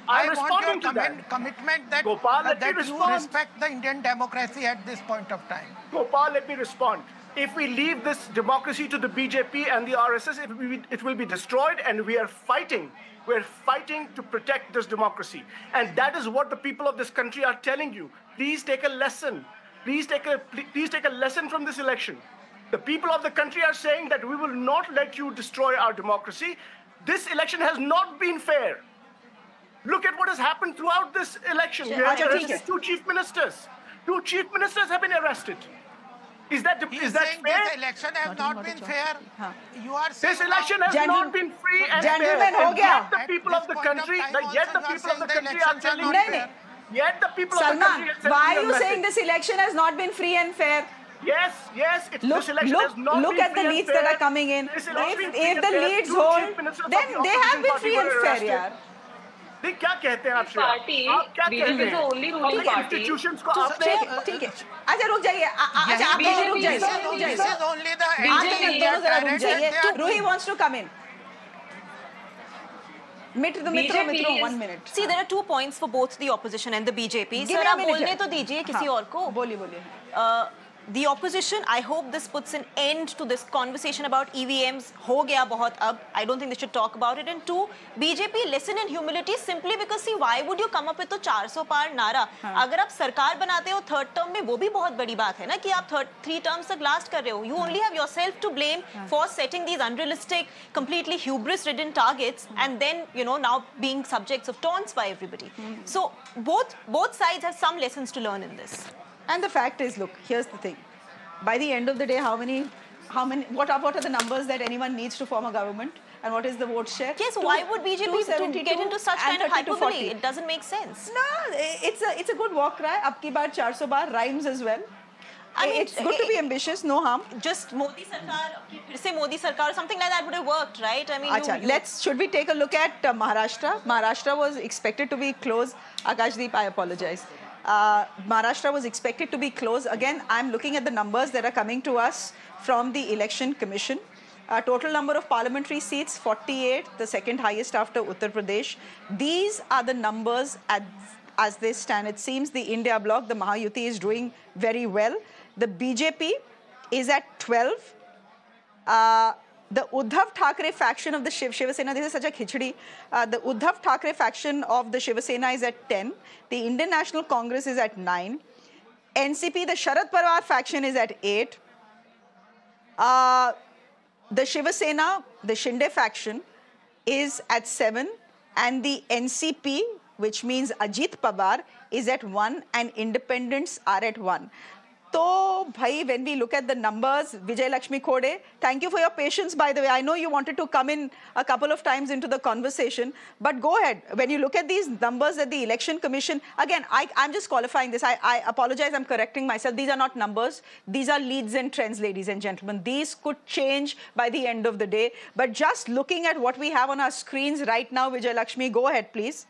I want your commitment that, Gopal, that you respect the Indian democracy at this point of time. Gopal, let me respond. If we leave this democracy to the BJP and the RSS, it will be destroyed, and we are fighting. We're fighting to protect this democracy. And that is what the people of this country are telling you. Please take a lesson. Please take a lesson from this election. The people of the country are saying that we will not let you destroy our democracy. This election has not been fair. Look at what has happened throughout this election. We have arrested 2 chief ministers. 2 chief ministers have been arrested. Is that He's fair? This election has not been fair. You are saying This election has not been free and fair. Gentlemen, ho And gaya. yet the people of the country, are telling No. yet the people of the country are Salman, telling why you are a you saying message. this election has not been free and fair? Yes, this election has not Look been at the free and leads fair. that are coming in. This election If the leads hold, then they have been free and fair, yaar. नहीं क्या कहते हैं आप Shreya? Party, आप क्या BJP कहते is the only हैं? ruling Public party. institutions को आपने ठीक है अच्छा रुक जाइए अच्छा आप दोनों रुक जाइए आप दोनों जरा रुक जाइए Ruhi wants to come in. मित्रों 1 minute. See, there are 2 points for both the opposition and the BJP. Give Sir, me a आप minute. बोलने तो दीजिए किसी और को. बोलिए. The opposition, I hope this puts an end to this conversation about EVMs. हो गया बहुत अब. I don't think they should talk about it. And 2, BJP listen in humility simply because see, why would you come up with तो 400 पार नारा? अगर आप सरकार बनाते हो 3rd term में वो भी बहुत बड़ी बात है ना कि आप 3 terms तक last कर रहे हो. You only have yourself to blame for setting these unrealistic, completely hubris-ridden targets and then, you know, now being subjects of taunts by everybody. So both sides have some lessons to learn in this. And the fact is, look, here's the thing. By the end of the day, what are the numbers that anyone needs to form a government? And what is the vote share? Yes, why would BJP get into such kind of hyperbole? It doesn't make sense. No, it's a good walk cry. Ab ki baar 400 bar rhymes as well. I mean, it's good to be ambitious, no harm. Just Modi Sarkar or something like that would have worked, right? I mean, should we take a look at Maharashtra? Maharashtra was expected to be closed. Akashdeep, I apologize. Maharashtra was expected to be closed. Again, I'm looking at the numbers that are coming to us from the Election Commission. Total number of parliamentary seats, 48, the second highest after Uttar Pradesh. These are the numbers as they stand. It seems the India bloc, the Mahayuti, is doing very well. The BJP is at 12. The Uddhav Thackeray faction of the Shiva Sena, this is such a khichdi. The Uddhav Thackeray faction of the Shiva Sena is at 10. The Indian National Congress is at 9. NCP, the Sharad Pawar faction is at 8. The Shiva Sena, the Shinde faction, is at 7. And the NCP, which means Ajit Pawar, is at 1. And independents are at 1. So, bhai, when we look at the numbers, Vijay Lakshmi Khode, thank you for your patience, by the way. I know you wanted to come in a couple of times into the conversation, but go ahead. When you look at these numbers at the Election Commission, again, I'm just qualifying this. I apologize, I'm correcting myself. These are not numbers. These are leads and trends, ladies and gentlemen. These could change by the end of the day. But just looking at what we have on our screens right now, Vijay Lakshmi, go ahead, please.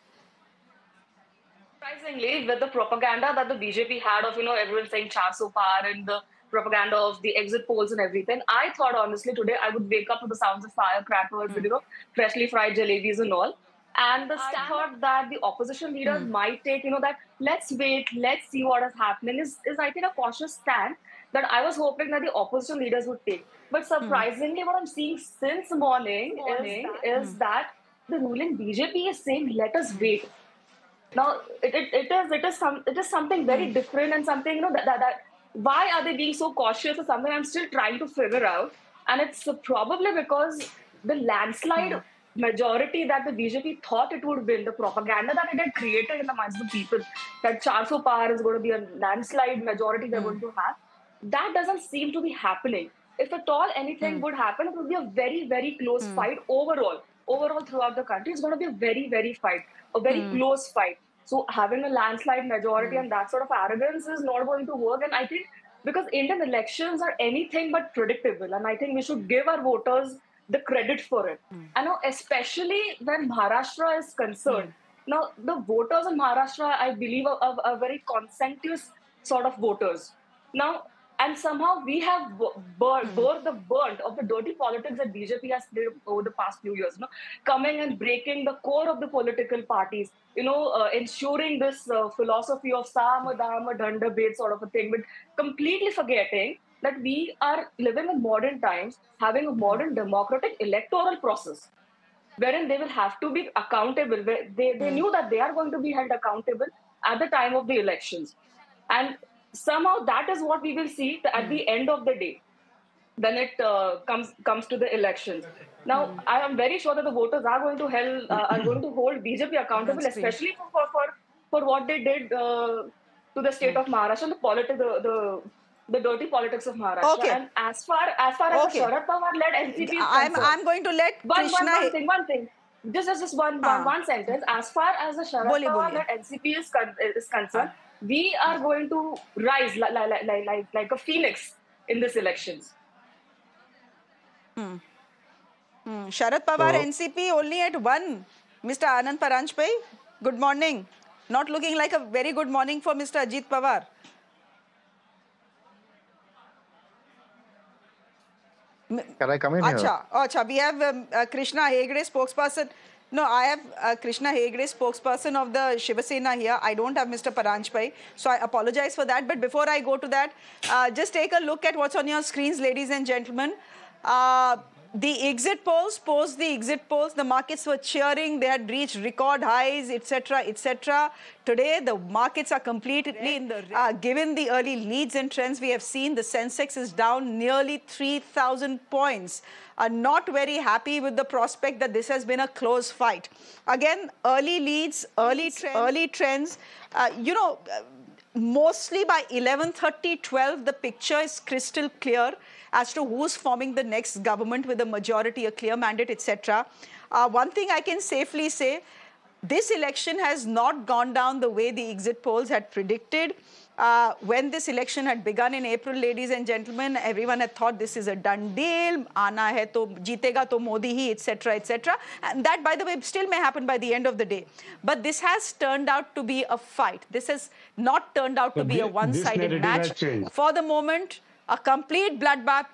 Surprisingly, with the propaganda that the BJP had of, everyone saying 400 par and the propaganda of the exit polls and everything, I thought, honestly, today I would wake up to the sounds of firecrackers, freshly fried jalebis and all. And I thought that the opposition leaders might take, that let's wait, let's see what is happening is I think, a cautious stand that I was hoping that the opposition leaders would take. But surprisingly, what I'm seeing since morning is that the ruling BJP is saying, let us wait. Now, it is something very different and something, that why are they being so cautious is something I'm still trying to figure out. And it's probably because the landslide majority that the BJP thought it would win, the propaganda that it had created in the minds of the people, that 400 par is going to be a landslide majority they're going to have, that doesn't seem to be happening. If at all anything would happen, it would be a very, very close fight overall. Overall throughout the country, it's going to be a very, very very close fight. So having a landslide majority and that sort of arrogance is not going to work. And I think because Indian elections are anything but predictable, and I think we should give our voters the credit for it. I know, especially when Maharashtra is concerned. Now, the voters in Maharashtra, I believe, are very conscientious sort of voters. Now, and somehow we have bore the burnt of the dirty politics that BJP has played over the past few years. Coming and breaking the core of the political parties, ensuring this philosophy of Sama, Dama, Danda, Bed sort of a thing, but completely forgetting that we are living in modern times, having a modern democratic electoral process, wherein they will have to be accountable. They knew that they are going to be held accountable at the time of the elections. And somehow that is what we will see at the end of the day when it comes to the elections. Now, I am very sure that the voters are going to hold BJP accountable, especially for what they did to the state of Maharashtra, the the dirty politics of Maharashtra. Okay. And as far as the Sharad Pawar-led NCP is concerned, I'm going to let Krishna... One thing. Just one sentence. As far as the Sharad Pawar-led NCP is concerned, we are going to rise like a phoenix in these elections. Sharad Pawar, NCP only at 1. Mr. Anand Paranjpai, good morning. Not looking like a very good morning for Mr. Ajit Pawar. Can I come in here? Acha, we have Krishna Hegde, spokesperson. No, I have Krishna Hegde, spokesperson of the Shiva Sena here. I don't have Mr. Paranjpai, so I apologize for that. But before I go to that, just take a look at what's on your screens, ladies and gentlemen. The exit polls, post the exit polls, the markets were cheering, they had reached record highs, etc., etc. Today, the markets are completely in the... given the early leads and trends we have seen, the Sensex is down nearly 3,000 points. Not very happy with the prospect that this has been a close fight. Again, early leads, early trends. You know, mostly by 11:30, 12, the picture is crystal clear as to who's forming the next government with a majority, a clear mandate, etc. One thing I can safely say, this election has not gone down the way the exit polls had predicted. When this election had begun in April, ladies and gentlemen, everyone had thought this is a done deal, aana hai to jeetega to Modi hi, etc., etc. And that, by the way, still may happen by the end of the day. But this has turned out to be a fight. This has not turned out to be a one-sided match. For the moment, a complete bloodbath.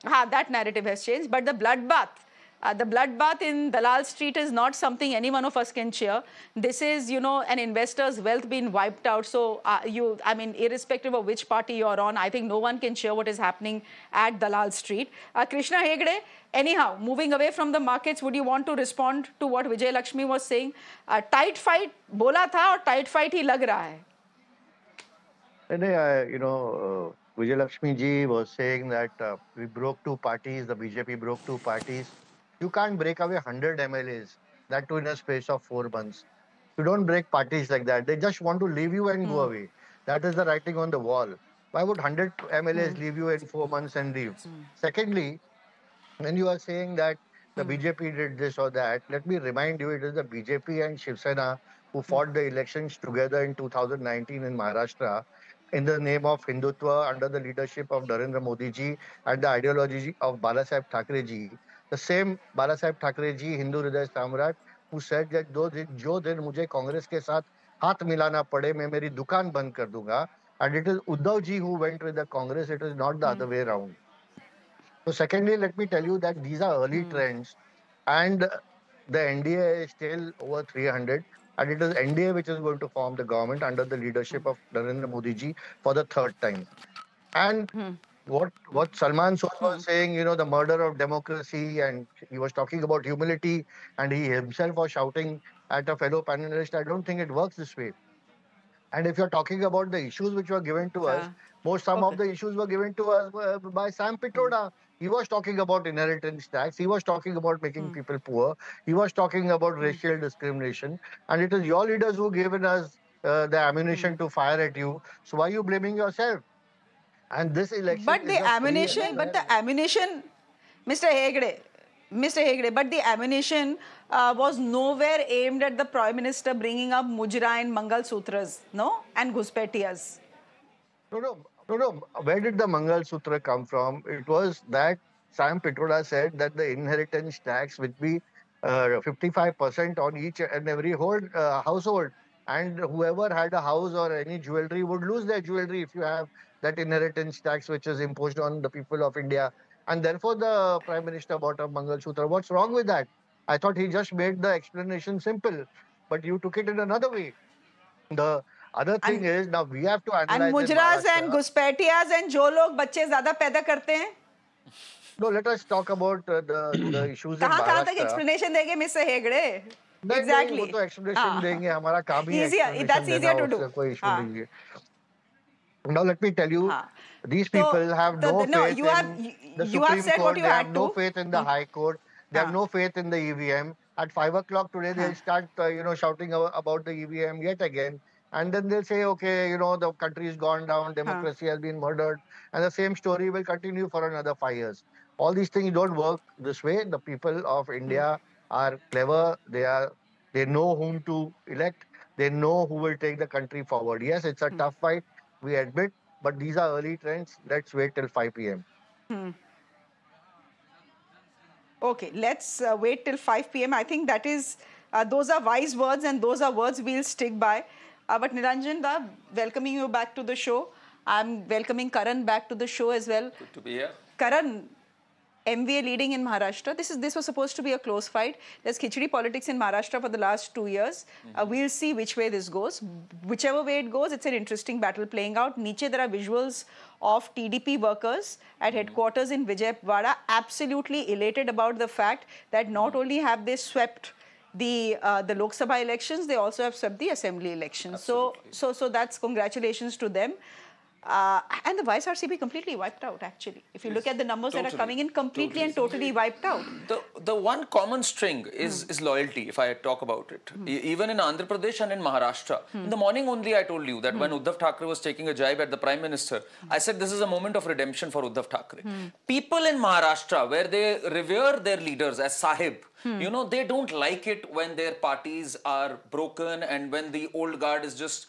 That narrative has changed, but the bloodbath in Dalal Street is not something any one of us can cheer. This is, you know, an investor's wealth being wiped out. So, I mean, irrespective of which party you're on, I think no one can cheer what is happening at Dalal Street. Krishna Hegde, anyhow, moving away from the markets, would you want to respond to what Vijay Lakshmi was saying? Tight fight bola tha aur tight fight hi lag raha hai. You know, Vijay Lakshmi ji was saying that we broke 2 parties, the BJP broke 2 parties. You can't break away 100 MLAs, that too in a space of 4 months. You don't break parties like that. They just want to leave you and go away. That is the writing on the wall. Why would 100 MLAs leave you in 4 months and leave? Secondly, when you are saying that the BJP did this or that, let me remind you, it is the BJP and Shiv Sena who fought the elections together in 2019 in Maharashtra in the name of Hindutva under the leadership of Narendra Modi ji and the ideology of Balasaheb Thackeray ji. The same Balasaheb Thackeray ji, Hindu Hriday Samrat, who said that jo din mujhe Congress ke saath haath milana pade, main meri dukaan band kar dunga. And it is Uddhav ji who went with the Congress, it is not the other way around. So secondly, let me tell you that these are early trends and the NDA is still over 300 and it is NDA which is going to form the government under the leadership of Narendra Modi ji for the 3rd time. And what Salman Sood was saying, you know, the murder of democracy, and he was talking about humility and he himself was shouting at a fellow panelist, I don't think it works this way. And if you're talking about the issues which were given to us, some of the issues were given to us by Sam Pitroda. He was talking about inheritance tax. He was talking about making people poor. He was talking about racial discrimination. And it is your leaders who given us the ammunition to fire at you. So why are you blaming yourself? And this election but the ammunition, Mr. Hegde, but the ammunition was nowhere aimed at the Prime Minister bringing up Mujra and Mangal Sutras, no? And Ghuspetiyas. No. Where did the Mangal Sutra come from? It was that Sam Pitroda said that the inheritance tax would be 55% on each and every household. And whoever had a house or any jewelry would lose their jewelry if you have that inheritance tax which is imposed on the people of India. And therefore the Prime Minister bought a Mangal Sutra. What's wrong with that? I thought he just made the explanation simple, but you took it in another way. The other thing is, now we have to analyze... And Mujras and Ghuspetiyas and jo log bacche zyada paida karte hain? No, let us talk about the issues in Maharashtra. kahan tak explanation denge, Mr. Hegde? Exactly. वो तो explanation देंगे, हमारा काम ही है. That's easier to do. कोई issue नहीं है. Now let me tell you, these people have no faith in the Supreme Court. They have no faith in the High Court. They have no faith in the EVM. At 5 o'clock today, they'll start, shouting about the EVM yet again. And then they'll say, okay, the country has gone down, democracy has been murdered, and the same story will continue for another 5 years. All these things don't work this way. The people of India are clever. They know whom to elect. They know who will take the country forward. Yes, it's a tough fight, we admit, but these are early trends. Let's wait till 5 p.m. Okay, let's wait till 5 p.m. I think that is, those are wise words and those are words we'll stick by. But Niranjan, welcoming you back to the show. I'm welcoming Karan back to the show as well. Good to be here. Karan, MVA leading in Maharashtra. This was supposed to be a close fight. There's khichdi politics in Maharashtra for the last 2 years. We'll see which way this goes. Whichever way it goes, it's an interesting battle playing out. Niche, there are visuals of TDP workers at headquarters in Vijayawada, absolutely elated about the fact that not only have they swept the Lok Sabha elections, they also have swept the assembly elections. So that's congratulations to them. And the YSRCP completely wiped out, actually. If you look at the numbers that are coming in, completely and totally wiped out. The one common string is loyalty, if I talk about it. Even in Andhra Pradesh and in Maharashtra. In the morning only, I told you that when Uddhav Thackeray was taking a jibe at the Prime Minister, I said this is a moment of redemption for Uddhav Thackeray. People in Maharashtra, where they revere their leaders as Sahib, they don't like it when their parties are broken and when the old guard is just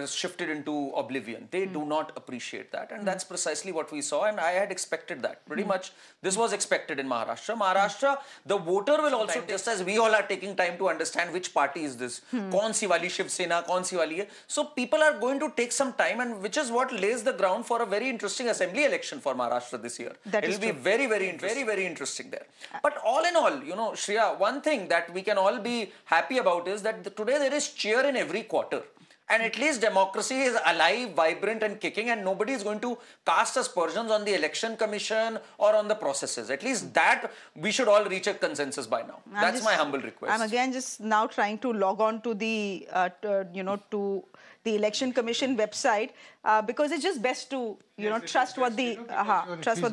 shifted into oblivion. They do not appreciate that, and that's precisely what we saw, and I had expected that. Pretty much this was expected in Maharashtra. Maharashtra, the voter will also, just as we all are taking time to understand which party is this, kaun si wali Shiv Sena, kaun si wali hai. So people are going to take some time, and which is what lays the ground for a very interesting assembly election for Maharashtra this year. It will be very, very interesting there. But all in all, Shreya, one thing that we can all be happy about is that today there is cheer in every quarter. And at least democracy is alive, vibrant and kicking, and nobody is going to cast aspersions on the election commission or on the processes. At least that we should all reach a consensus by now. That's my humble request. I'm again just now trying to log on to the, to the election commission website because it's just best to, trust what the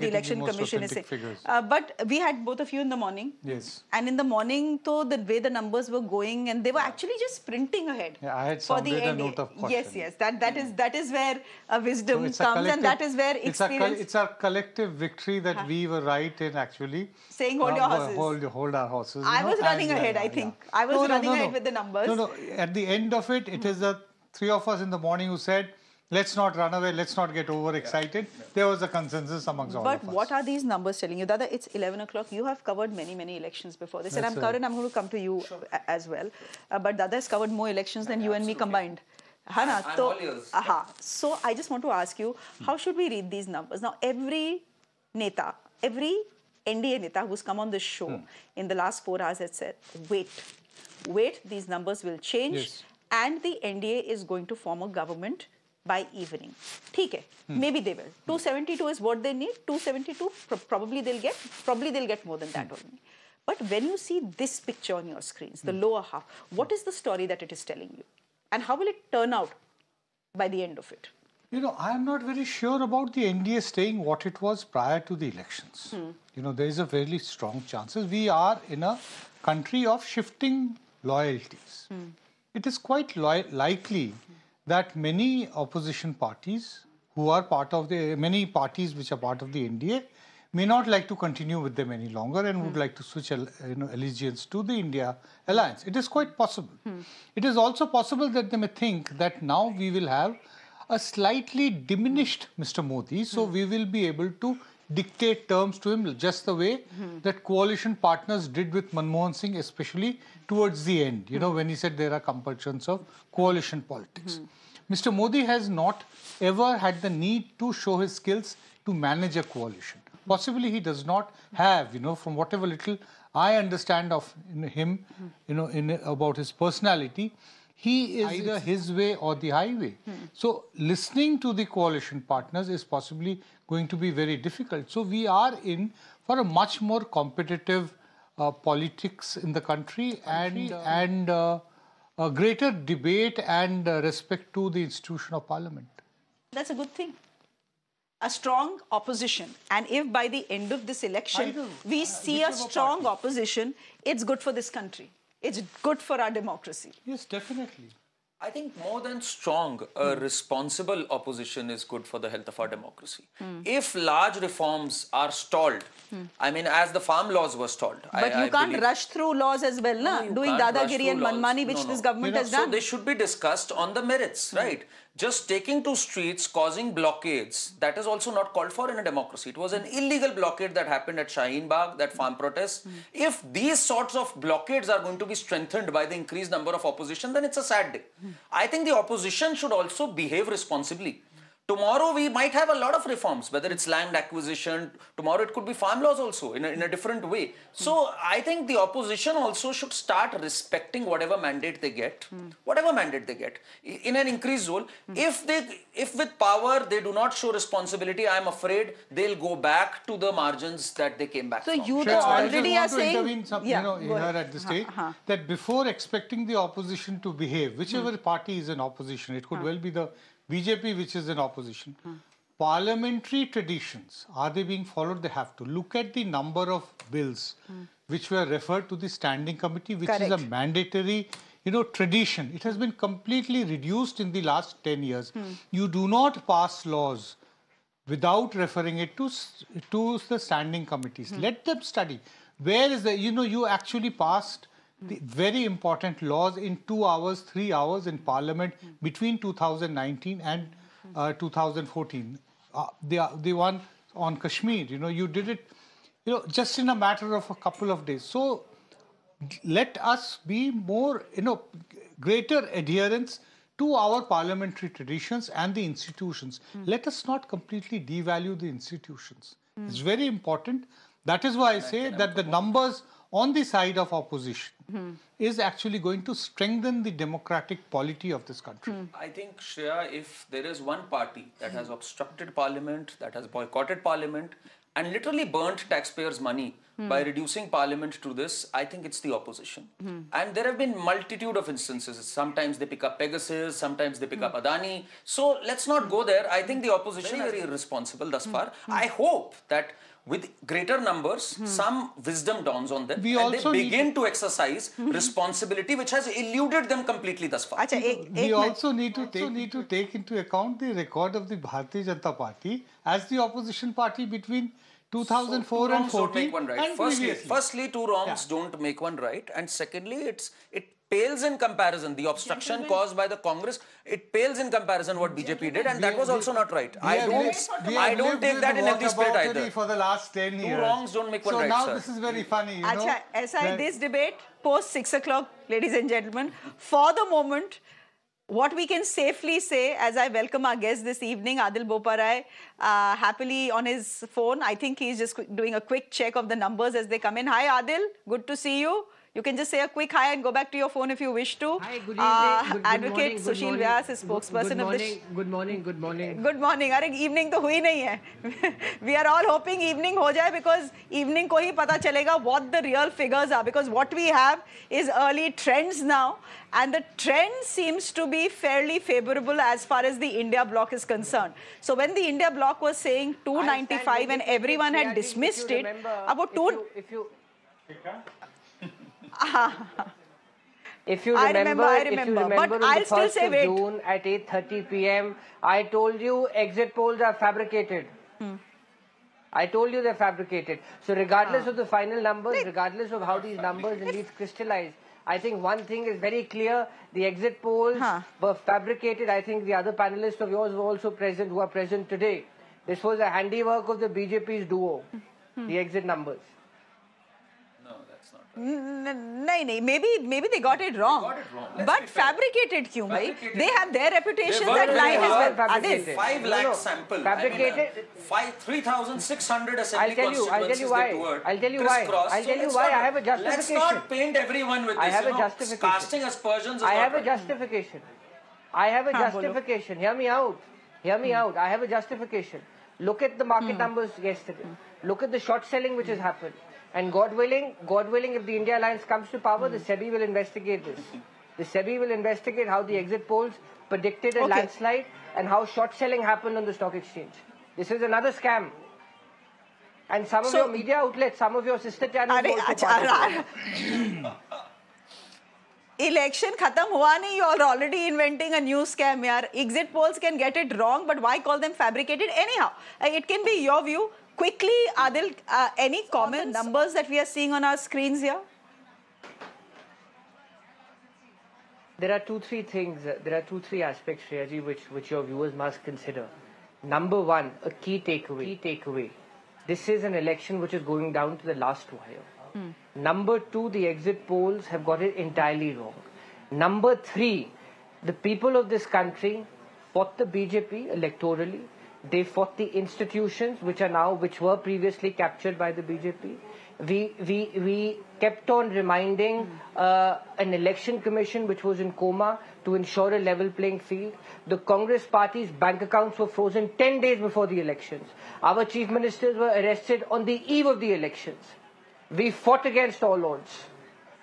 election commission is saying. But we had both of you in the morning. Yes. And in the morning, the way the numbers were going, and they were actually just sprinting ahead. Yeah, I had sounded a note of caution. Yes. That is where wisdom comes, and that is where experience. It's a collective victory that we were right in actually saying hold your horses. Hold our horses. I was running ahead, I think. I was running ahead with the numbers. No. At the end of it, it is the three of us in the morning who said, let's not run away, let's not get overexcited. There was a consensus amongst all of us. But what are these numbers telling you? Dada, it's 11 o'clock. You have covered many elections before this. And I'm going to come to you as well. But Dada has covered more elections than you and me combined. So I just want to ask you, how should we read these numbers? Now, every NDA Neta who's come on this show in the last 4 hours has said, wait, these numbers will change. Yes. And the NDA is going to form a government by evening. Okay, maybe they will. 272 is what they need. 272, probably they'll get more than that only. But when you see this picture on your screens, the lower half, what is the story that it is telling you? And how will it turn out by the end of it? I am not very sure about the NDA staying what it was prior to the elections. There is a fairly strong chances. We are in a country of shifting loyalties. It is quite likely that many opposition parties who are part of many parties which are part of the NDA may not like to continue with them any longer and would like to switch allegiance to the India alliance. It is quite possible. It is also possible that they may think that now we will have a slightly diminished Mr. Modi, so we will be able to dictate terms to him just the way that coalition partners did with Manmohan Singh, especially towards the end, when he said there are compulsions of coalition politics. Mr. Modi has not ever had the need to show his skills to manage a coalition. Possibly he does not have, from whatever little I understand of him, about his personality, he is either his way or the highway. So listening to the coalition partners is possibly going to be very difficult. So we are in for a much more competitive politics in the country and a greater debate and respect to the institution of parliament. That's a good thing. A strong opposition. And if by the end of this election we see a strong opposition, it's good for this country. It's good for our democracy. Yes, definitely. I think more than strong, a responsible opposition is good for the health of our democracy. If large reforms are stalled, I mean, as the farm laws were stalled. But you can't rush through laws as well, na? Doing dadagiri and manmani, which this government has done. So they should be discussed on the merits, right? Just taking to streets, causing blockades, that is also not called for in a democracy. It was an illegal blockade that happened at Shaheen Bagh, that farm protest. If these sorts of blockades are going to be strengthened by the increased number of opposition, then it's a sad day. I think the opposition should also behave responsibly. Tomorrow we might have a lot of reforms, whether it's land acquisition, tomorrow it could be farm laws also in a different way. So I think the opposition also should start respecting whatever mandate they get, in an increased role. If with power they do not show responsibility, I'm afraid they'll go back to the margins that they came back so from. You already are saying, here at this stage, that before expecting the opposition to behave, whichever party is in opposition, it could well be the BJP, which is in opposition. Parliamentary traditions, are they being followed? They have to. Look at the number of bills which were referred to the standing committee, which is a mandatory, tradition. It has been completely reduced in the last 10 years. You do not pass laws without referring it to the standing committees. Let them study. Where is the, you actually passed the very important laws in 2 hours, 3 hours in Parliament between 2019 and 2014. The one on Kashmir, you did it, just in a matter of a couple of days. So let us be more, greater adherence to our parliamentary traditions and the institutions. Let us not completely devalue the institutions. It's very important. That is why I say that the numbers on the side of opposition is actually going to strengthen the democratic polity of this country. I think, Shreya, if there is one party that has obstructed parliament, that has boycotted parliament, and literally burnt taxpayers' money by reducing parliament to this, I think it's the opposition. And there have been multitude of instances. Sometimes they pick up Pegasus, sometimes they pick up Adani. So let's not go there. I think the opposition is very irresponsible thus far. I hope that with greater numbers, some wisdom dawns on them and they begin to exercise responsibility which has eluded them completely thus far. We also need to take into account the record of the Bharatiya Janata Party as the opposition party between 2004 and 14 and Firstly, two wrongs don't make one right, and secondly, it pales in comparison. The obstruction caused by the Congress, it pales in comparison what BJP did, and that was also not right. I don't take that in healthy spirit either. For the last 10 years. Two wrongs don't make one right, now sir. This is very funny, this debate, post 6 o'clock, ladies and gentlemen, for the moment, what we can safely say, as I welcome our guest this evening, Adil Boparai, happily on his phone. I think he's just doing a quick check of the numbers as they come in. Hi, Adil. Good to see you. You can just say a quick hi and go back to your phone if you wish to. Hi, good evening. Advocate Sushil Vyas is spokesperson of the... Good morning. Good morning. Good morning. Arey, evening to hui nahi hai. We are all hoping evening ho jaye because evening ko hi pata chalega what the real figures are. Because what we have is early trends now. And the trend seems to be fairly favorable as far as the India bloc is concerned. So when the India bloc was saying 295 and everyone had dismissed it, about If you remember, I remember. But on I'll the still 1st say of wait. June at 8:30 p.m., I told you exit polls are fabricated. I told you they're fabricated. So regardless of the final numbers, regardless of how these numbers indeed crystallize, I think one thing is very clear, the exit polls were fabricated. I think the other panelists of yours were also present, who are present today. This was a handiwork of the BJP's duo, the exit numbers. Maybe they got it wrong. But fabricated kyun, bhai? They have their reputations that line as well. 5 lakh sample. Fabricated. 3,600 assembly constituencies. I'll tell you why. I'll tell you why. I have a justification. Let's not paint everyone with this. I have a justification. Casting aspersions. I have a justification. I have a justification. Hear me out. Hear me out. I have a justification. Look at the market numbers yesterday. Look at the short selling which has happened. And God willing, if the India Alliance comes to power, the SEBI will investigate this. The SEBI will investigate how the exit polls predicted a landslide and how short selling happened on the stock exchange. This is another scam. And some of your media outlets, some of your sister channels also election khatam hua nahi, you are already inventing a new scam, yaar. Exit polls can get it wrong, but why call them fabricated? Anyhow, it can be your view. Quickly, Adil, any comment numbers that we are seeing on our screens here? There are two, three things, there are two, three aspects, Shreyaji, which your viewers must consider. Number one, a key takeaway. This is an election which is going down to the last wire. Number two, the exit polls have got it entirely wrong. Number three, the people of this country fought the BJP electorally. They fought the institutions which were previously captured by the BJP. We kept on reminding an election commission which was in coma to ensure a level playing field. The Congress party's bank accounts were frozen 10 days before the elections. Our chief ministers were arrested on the eve of the elections. We fought against all odds.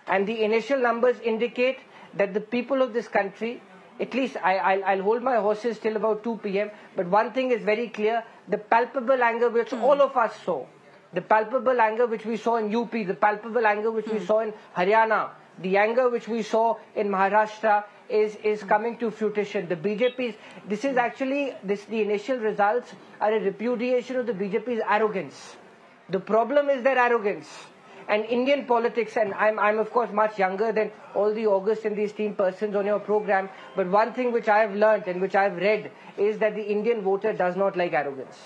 And the initial numbers indicate that the people of this country, at least I'll hold my horses till about 2 p.m. But one thing is very clear, the palpable anger which all of us saw, the palpable anger which we saw in UP, the palpable anger which we saw in Haryana, the anger which we saw in Maharashtra is coming to fruition. The BJP's, the initial results are a repudiation of the BJP's arrogance. The problem is their arrogance. And Indian politics, and I'm of course much younger than all the August and the esteemed persons on your program, but one thing which I have learnt and which I have read is that the Indian voter does not like arrogance.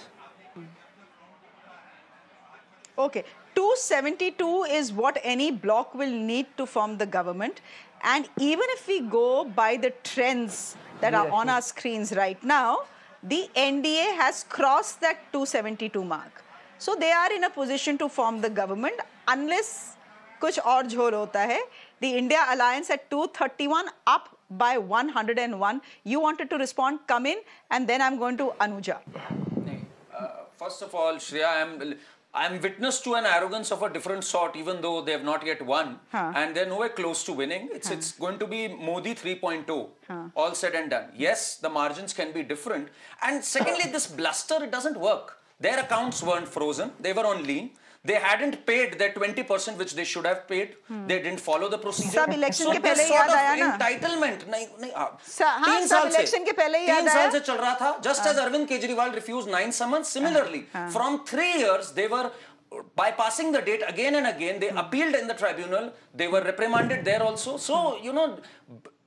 Okay, 272 is what any bloc will need to form the government. And even if we go by the trends that are on our screens right now, the NDA has crossed that 272 mark. So they are in a position to form the government unless kuch aur jhor hota hai. The India Alliance at 231 up by 101. You wanted to respond, come in, and then I'm going to Anuja. First of all, Shreya, I'm witness to an arrogance of a different sort, even though they have not yet won, and they're nowhere close to winning. It's going to be Modi 3.0, all said and done. Yes, the margins can be different. And secondly, this bluster, it doesn't work. Their accounts weren't frozen. They were on lean. They hadn't paid their 20% which they should have paid. They didn't follow the procedure. Sab election so ke pehle this yaad sort aaya of na? Entitlement, sab election ke pehle yaad aaya? 3 saal se chal raha tha. Just as Arvind Kejriwal refused 9 summons, similarly, from 3 years, they were bypassing the date again and again. They appealed in the tribunal. They were reprimanded there also. So, you know,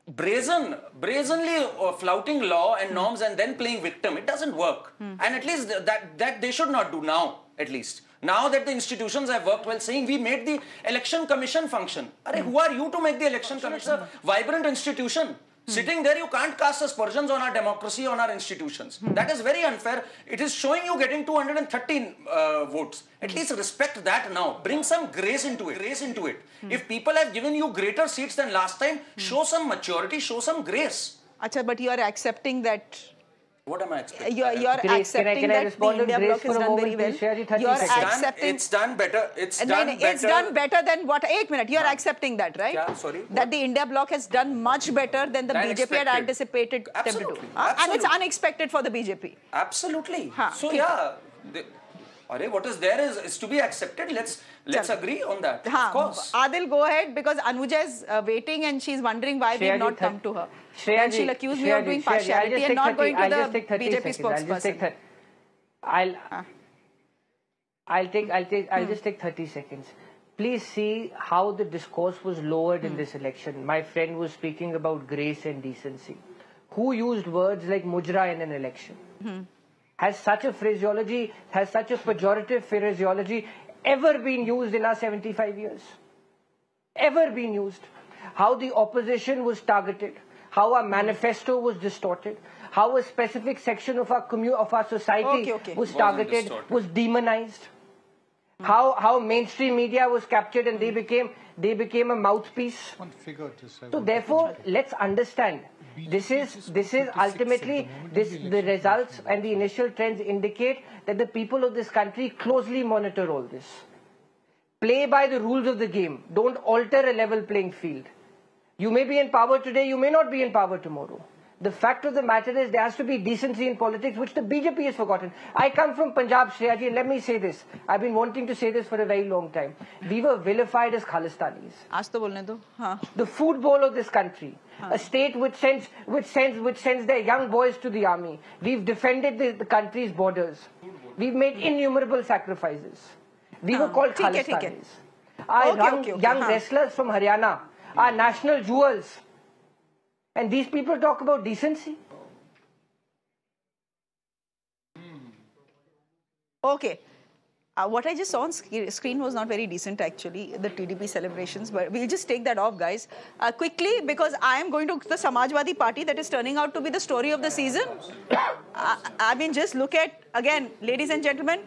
brazenly flouting law and norms and then playing victim, it doesn't work. And at least that they should not do now, at least. Now that the institutions have worked well, saying we made the election commission function. Who are you to make the election commission a vibrant institution? Sitting there, you can't cast aspersions on our democracy, on our institutions. That is very unfair. It is showing you getting 213 votes. At least respect that now. Bring some grace into it. If people have given you greater seats than last time, show some maturity, show some grace. Achha, but you are accepting that. What am I expecting? You are accepting that the India bloc has done very well. You are accepting. It's done better. It's done better than what? 1 minute. You are accepting that, right? Yeah, sorry. That the India bloc has done much better than the BJP had anticipated them to do. And it's unexpected for the BJP. Absolutely. So yeah. What is there is to be accepted. Let's agree on that. Of course. Adil, go ahead, because Anuja is waiting and she's wondering why we have not come to her. Then she'll accuse me of doing partiality and not going to the BJP spokesperson. I'll just take 30 seconds. Please see how the discourse was lowered in this election. My friend was speaking about grace and decency. Who used words like mujra in an election? Has such a phraseology, has such a pejorative phraseology ever been used in our 75 years? Ever been used? How the opposition was targeted, how our manifesto was distorted, how a specific section of our society was targeted, was demonized, how mainstream media was captured and they became a mouthpiece. So therefore, let's understand. This is ultimately the results and the initial trends indicate that the people of this country closely monitor all this. Play by the rules of the game. Don't alter a level playing field. You may be in power today, you may not be in power tomorrow. The fact of the matter is there has to be decency in politics, which the BJP has forgotten. I come from Punjab, Shreyaji, and let me say this. I've been wanting to say this for a very long time. We were vilified as Khalistanis. Aaj to bolne do. Haan. The football of this country. A state which sends their young boys to the army. We've defended the country's borders. We've made innumerable sacrifices. We were called Khalistanis. Our young wrestlers from Haryana are national jewels. And these people talk about decency? Okay. What I just saw on screen was not very decent, actually, the TDP celebrations. But we'll just take that off, guys. Quickly, because I am going to the Samajwadi Party that is turning out to be the story of the season. I mean, just look at, again, ladies and gentlemen,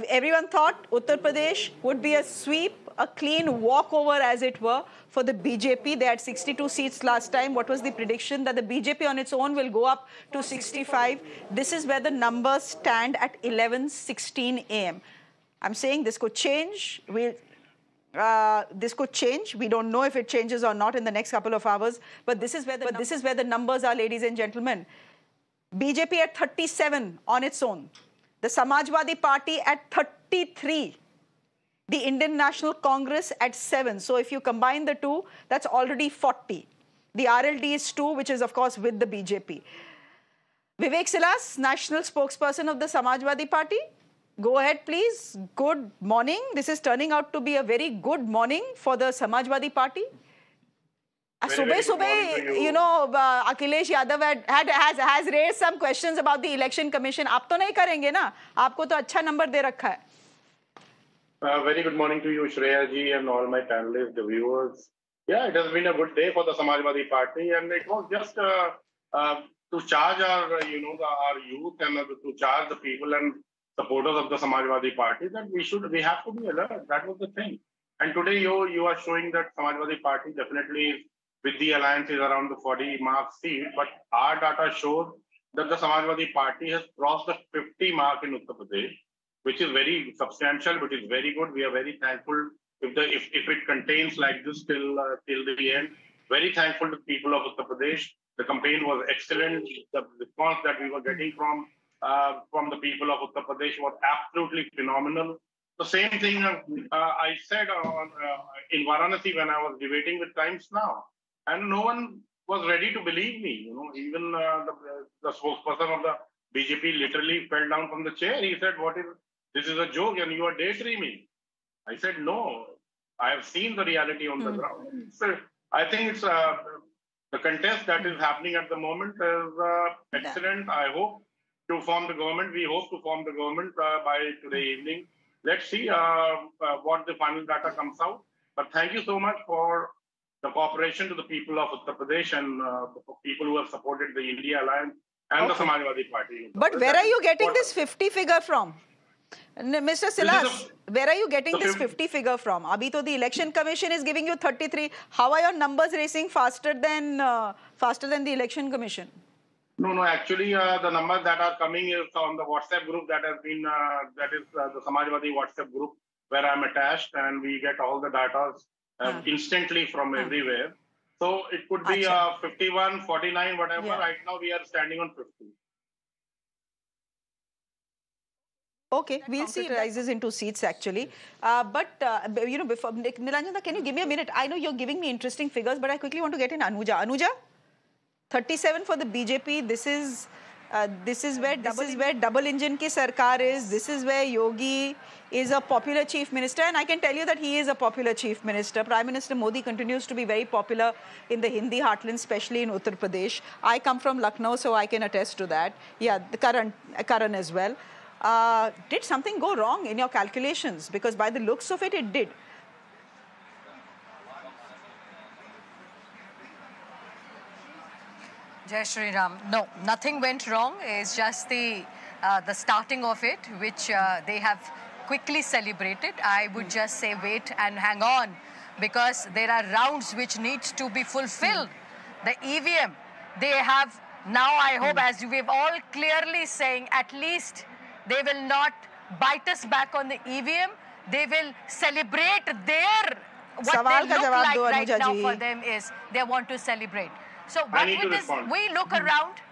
everyone thought Uttar Pradesh would be a sweep, a clean walkover, as it were, for the BJP. They had 62 seats last time. What was the prediction? That the BJP on its own will go up to 65. This is where the numbers stand at 11:16 a.m. I'm saying this could change. This could change. We don't know if it changes or not in the next couple of hours. But this is where the numbers are, ladies and gentlemen. BJP at 37 on its own. The Samajwadi Party at 33. The Indian National Congress at 7. So if you combine the two, that's already 40. The RLD is 2, which is, of course, with the BJP. Vivek Silas, national spokesperson of the Samajwadi Party. Go ahead, please. Good morning. This is turning out to be a very good morning for the Samajwadi Party. Subah, you know, Akhilesh Yadav has raised some questions about the election commission. आप तो नहीं करेंगे ना? आपको तो अच्छा number दे रखा है. Very good morning to you, Shreya ji, and all my panelists, the viewers. Yeah, it has been a good day for the Samajwadi Party, and it was just to charge our, our youth and to charge the people and supporters of the Samajwadi Party that we have to be alert. That was the thing. And today you are showing that Samajwadi Party definitely with the alliance is around the 40 mark seat, but our data shows that the Samajwadi Party has crossed the 50 mark in Uttar Pradesh, which is very substantial, which is very good. We are very thankful if it contains like this till the end. Very thankful to the people of Uttar Pradesh. The campaign was excellent. The response that we were getting from the people of Uttar Pradesh was absolutely phenomenal. The same thing I said in Varanasi when I was debating with Times Now, and no one was ready to believe me. Even the spokesperson of the BJP literally fell down from the chair. He said, this is a joke and you are daydreaming. I said, no, I have seen the reality on the ground. So I think it's the contest that is happening at the moment is excellent. I hope to form the government. We hope to form the government by today evening. Let's see what the final data comes out. But thank you so much for the cooperation to the people of Uttar Pradesh and the people who have supported the India Alliance and the Samajwadi Party. But where are you getting this 50 figure from? Mr. Silas, where are you getting this 50 figure from? Abhi to the election commission is giving you 33. How are your numbers racing faster than the election commission? No. Actually, the numbers that are coming is on the WhatsApp group that has been that is the Samajwadi WhatsApp group where I'm attached, and we get all the data instantly from everywhere. So it could be 51, 49, whatever. Yeah. Right now we are standing on 50. Okay, we'll see. It rises into seats actually. Before Nilanjana, can you give me a minute? I know you're giving me interesting figures, but I quickly want to get in Anuja. Anuja, 37 for the BJP. This is where double engine ki sarkar is. This is where Yogi is a popular chief minister, and I can tell you that he is a popular chief minister. Prime Minister Modi continues to be very popular in the Hindi heartland, especially in Uttar Pradesh. I come from Lucknow, so I can attest to that. Yeah, the Karan as well. Did something go wrong in your calculations? Because by the looks of it, it did. Jai Shri Ram. No, nothing went wrong. It's just the starting of it, which they have quickly celebrated. I would just say wait and hang on, because there are rounds which need to be fulfilled. The EVM, they have now, I hope, as we've all clearly saying, at least they will not bite us back on the EVM. They will celebrate what they look like right now for them is they want to celebrate. So what we look around.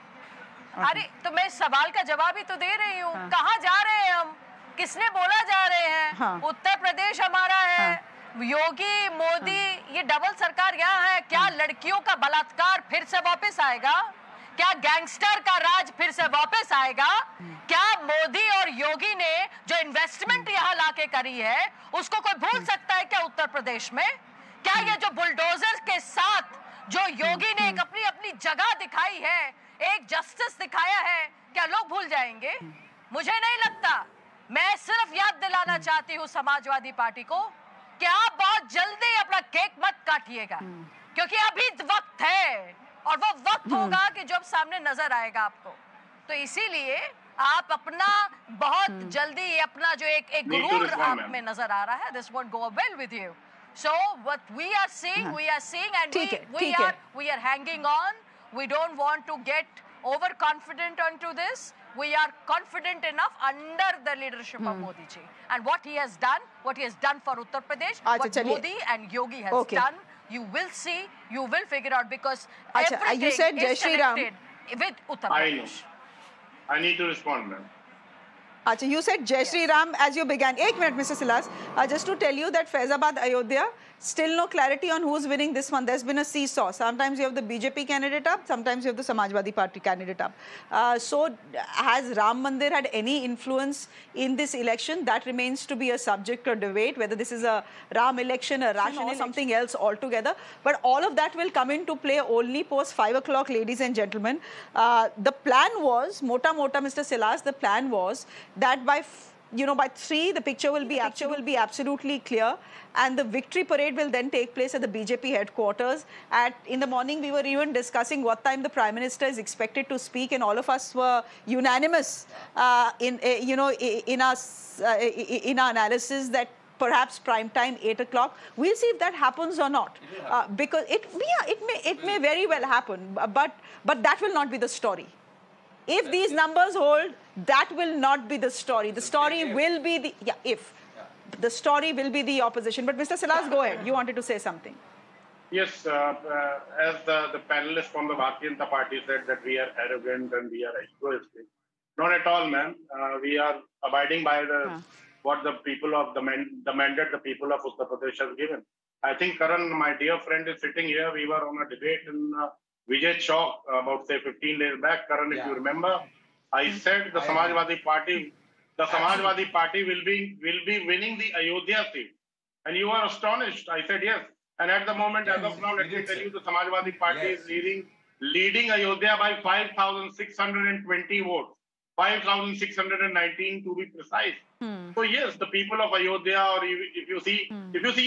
अरे तो मैं सवाल का जवाब ही तो दे रही हूँ. कहाँ जा रहे हैं हम? किसने बोला जा रहे हैं? उत्तर प्रदेश हमारा है. योगी मोदी ये डबल सरकार यहाँ है. क्या लड़कियों का बलात्कार फिर से वापस आएगा? क्या गैंगस्टर का राज फिर से वापस आएगा? क्या मोदी और योगी ने जो इन्वेस्टमेंट यहाँ लाके करी है उसको कोई भूल सकता है क्या उत्तर प्रदेश में? क्या ये जो बुलडोजर के साथ जो योगी ने एक अपनी अपनी जगह दिखाई है, एक जस्टिस दिखाया है, क्या लोग भूल जाएंगे? मुझे नहीं लगता. मैं सिर्फ याद दिलाना चाहती हूँ समाजवादी पार्टी को कि आप बहुत जल्दी अपना केक मत काटिएगा, क्योंकि अभी वक्त है और वो वक्त होगा कि जब सामने नजर आएगा आपको. तो इसीलिए आप अपना बहुत जल्दी अपना जो एक गुरूर आप में नजर आ रहा है, this won't go well with you. So what we are seeing and we are hanging on. We don't want to get overconfident onto this. We are confident enough under the leadership of Modi ji. And what he has done for Uttar Pradesh, what Modi and Yogi has done, you will see, you will figure out, because everything you said is connected with Uttar Pradesh. I need to respond, ma'am. Achha, you said Jai Shri Ram as you began. 1 minute, Mr. Silas. Just to tell you that Faizabad, Ayodhya, still no clarity on who's winning this one. There's been a seesaw. Sometimes you have the BJP candidate up, sometimes you have the Samajwadi Party candidate up. So has Ram Mandir had any influence in this election? That remains to be a subject of debate, whether this is a Ram election, a Ration or something else altogether. But all of that will come into play only post 5 o'clock, ladies and gentlemen. The plan was, mota, Mr. Silas, the plan was that by 3, the picture will be absolutely clear, and the victory parade will then take place at the BJP headquarters. In the morning, we were even discussing what time the Prime Minister is expected to speak, and all of us were unanimous in our analysis that perhaps prime time 8 o'clock. We'll see if that happens or not, because it may very well happen, but that will not be the story. If these numbers hold, that will not be the story. The story will be the story will be the opposition. But Mr. Silas, go ahead. You wanted to say something. Yes, as the panelists from the Bharatiya Janata Party said that we are arrogant and we are egoistic. Not at all, ma'am. We are abiding by what the people of the mandate the people of Uttar Pradesh has given. I think Karan, my dear friend, is sitting here. We were on a debate in Vijay Chowk about, say, 15 days back. Karan, if you remember, I said the Samajwadi Party will be winning the Ayodhya seat. And you were astonished. I said yes. And at the moment, as of now, let me tell you, the Samajwadi Party is leading Ayodhya by 5,620 votes. 5,619 to be precise. So yes, the people of Ayodhya, or if you see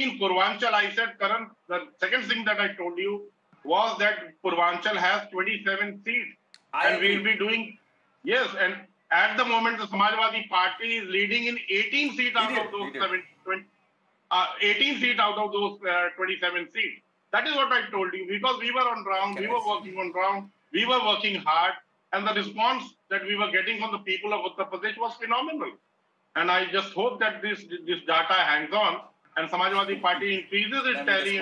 in Purvanchal, I said, Karan, the second thing that I told you was that Purvanchal has 27 seats. And we will be doing, yes, and at the moment, the Samajwadi Party is leading in 18 seats out of those 18 seats out of those 27 seats. That is what I told you, because we were on ground, we were working on ground, we were working hard, and the response that we were getting from the people of Uttar Pradesh was phenomenal. And I just hope that this data hangs on and Samajwadi Party increases its tally.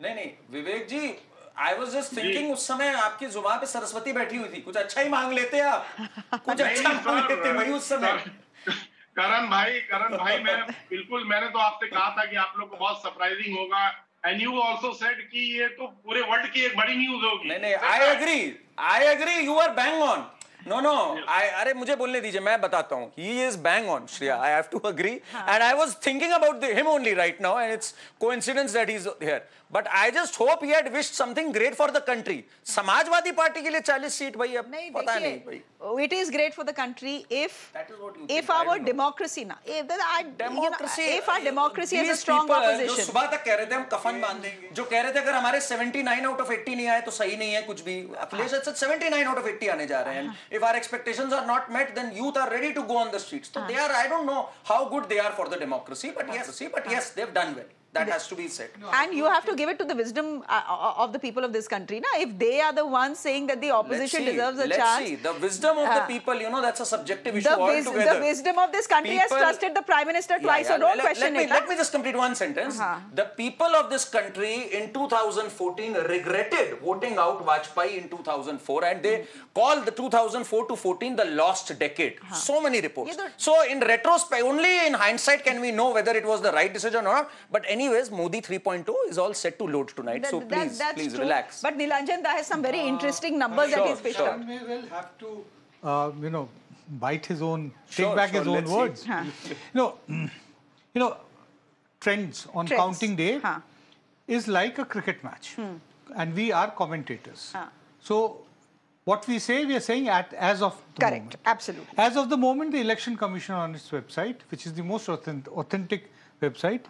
नहीं विवेक जी, I was just thinking उस समय आपकी जुबान पे सरस्वती बैठी हुई थी, कुछ अच्छा ही मांग लेते आप, कुछ अच्छा मांग लेते भाई उस समय. करण भाई मैंने तो आपसे कहा था कि आप लोग को बहुत सरप्राइजिंग होगा, and you also said कि ये तो पूरे वर्ल्ड की एक बड़ी न्यूज होगी. नहीं, I agree, you are bang on. No, अरे मुझे बोलने दीजिए, मैं बताता हूँ. He is bang on, Shreya. I have to agree. And I was thinking about him only right now, and it's coincidence that he's here. But I just hope he had wished something great for the country. Samajwadi Party के लिए 40 seat भाई अब पता नहीं भाई. It is great for the country if our democracy if our democracy has a strong opposition. जो सुबह तक कह रहे थे हम कफन बांध देंगे, जो कह रहे थे अगर हमारे 79 out of 80 नहीं आए तो सही नहीं है कुछ भी. अखिलेश said 79 out of 80 आने जा रहे हैं. If our expectations are not met, then youth are ready to go on the streets. So they are, I don't know how good they are for the democracy, but yes, they've done well. That has to be said. And you have to give it to the wisdom of the people of this country. Now, if they are the ones saying that the opposition deserves a chance. Let's see. The wisdom of the people, you know, that's a subjective issue altogether. The wisdom of this country has trusted the Prime Minister twice, so don't question it. Let me just complete one sentence. The people of this country in 2014 regretted voting out Vajpayee in 2004, and they called the 2004 to 14 the lost decade. So many reports. So in retrospect, only in hindsight can we know whether it was the right decision or not. But anyways, Modi 3.0 is all set to load tonight. So please relax. But Nilanjan has some very interesting numbers that he's fished out. May well have to, you know, bite his own, take back his own words. You know, trends on counting day is like a cricket match, and we are commentators. So what we say, we are saying as of the moment. Absolutely. As of the moment, the Election Commission on its website, which is the most authentic website,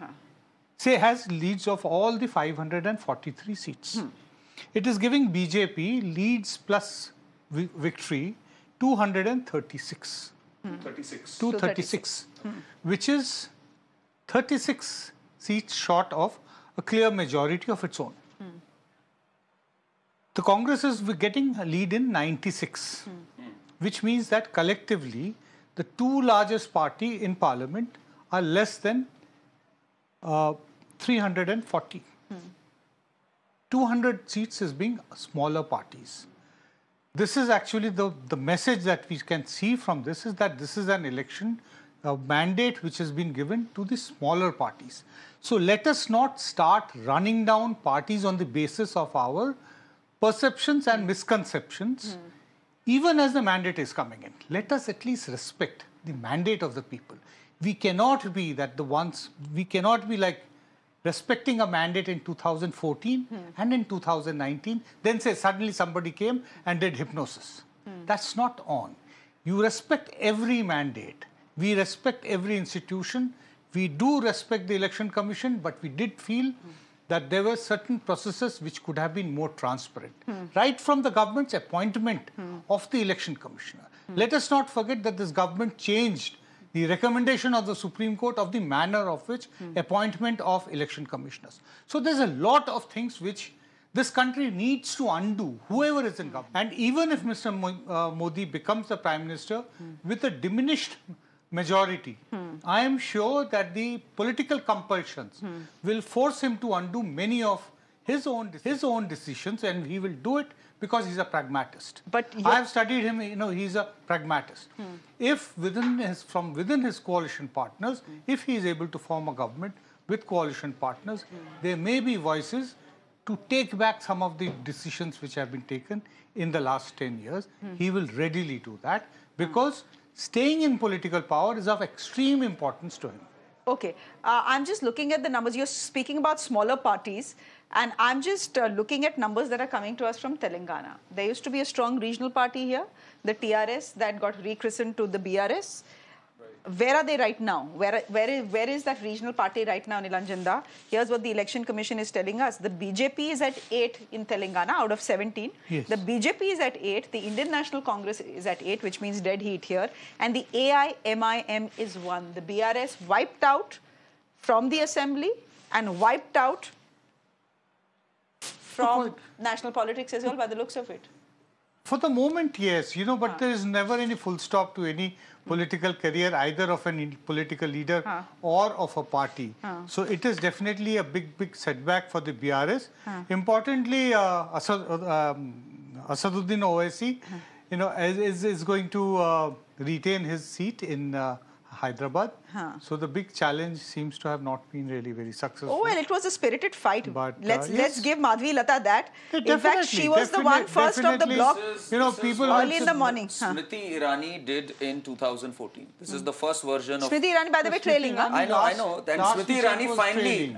has leads of all the 543 seats. It is giving BJP leads plus victory 236. 236, which is 36 seats short of a clear majority of its own. The Congress is getting a lead in 96, which means that collectively the two largest party in parliament are less than 340. 200 seats is being smaller parties. This is actually the message that we can see from this is that this is an election, a mandate which has been given to the smaller parties. So let us not start running down parties on the basis of our perceptions and misconceptions, even as the mandate is coming in. Let us at least respect the mandate of the people. We cannot be like respecting a mandate in 2014 and in 2019, then say suddenly somebody came and did hypnosis. That's not on. You respect every mandate. We respect every institution. We do respect the Election Commission, but we did feel that there were certain processes which could have been more transparent. Right from the government's appointment of the Election Commissioner. Let us not forget that this government changed the recommendation of the Supreme Court of the manner of which appointment of election commissioners. So there's a lot of things which this country needs to undo, whoever is in government. And even if Mr. Modi becomes the Prime Minister with a diminished majority, I am sure that the political compulsions will force him to undo many of his own decisions, and he will do it because he's a pragmatist. But I have studied him, you know, he's a pragmatist. If from within his coalition partners, if he is able to form a government with coalition partners, there may be voices to take back some of the decisions which have been taken in the last 10 years. He will readily do that because staying in political power is of extreme importance to him. Okay, I'm just looking at the numbers. You're speaking about smaller parties, and I'm just looking at numbers that are coming to us from Telangana. There used to be a strong regional party here, the TRS, that got rechristened to the BRS. Where are they right now? Where is that regional party right now, Nilanjan? Here's what the Election Commission is telling us. The BJP is at 8 in Telangana out of 17. Yes. The BJP is at 8. The Indian National Congress is at 8, which means dead heat here. And the AIMIM is 1. The BRS wiped out from the assembly and wiped out from national politics as well, by the looks of it. For the moment, yes, you know, but there is never any full stop to any political career, either of a political leader or of a party. So it is definitely a big setback for the BRS. Importantly, Asaduddin Owaisi, you know, is going to retain his seat in Hyderabad. So the big challenge seems to have not been really very successful. Oh, well, it was a spirited fight. But let's give Madhvi Lata that. In fact, she was the one first of the block. You know, people early in the morning. Smriti Irani did in 2014. This is the first version of. Smriti Irani, by the way, trailing. I know. Then Smriti Irani finally,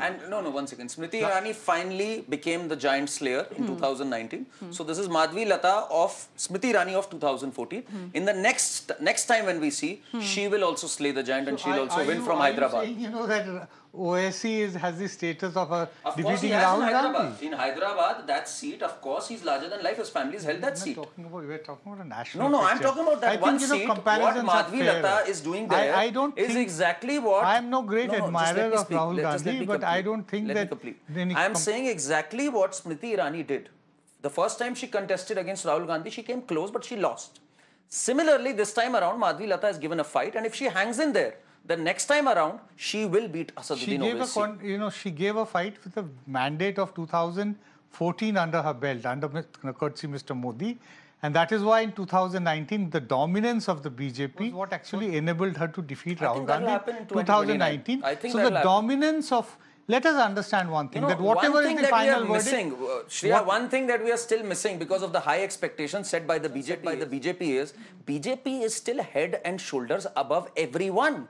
one second. Smriti Irani finally became the giant slayer in 2019. So this is Madhvi Lata of Smriti Irani of 2014. In the next time when we see, she will also slay the giant, and she'll also win from Hyderabad. Are you saying, you know, that OSC has the status of a Defeating Rahul Gandhi? In Hyderabad, that seat, of course, he's larger than life. His family has held that seat. We're talking about a national No, I'm picture. talking about that one seat. What Madhvi Lata is doing there I don't is exactly what... I'm no great admirer of Rahul Gandhi, but I don't think that... I'm saying exactly what Smriti Irani did. The first time she contested against Rahul Gandhi, she came close, but she lost. Similarly, this time around, Madhvi Lata has given a fight, and if she hangs in there, the next time around, she will beat Asaduddin Owaisi. She gave a fight with a mandate of 2014 under her belt, under courtesy Mr. Modi. And that is why in 2019, the dominance of the BJP was what actually enabled her to defeat Rahul Gandhi in 2019. So the dominance of... Let us understand one thing, that whatever is the final verdict... Shreya, one thing that we are still missing because of the high expectations set by the BJP is, BJP is still head and shoulders above everyone.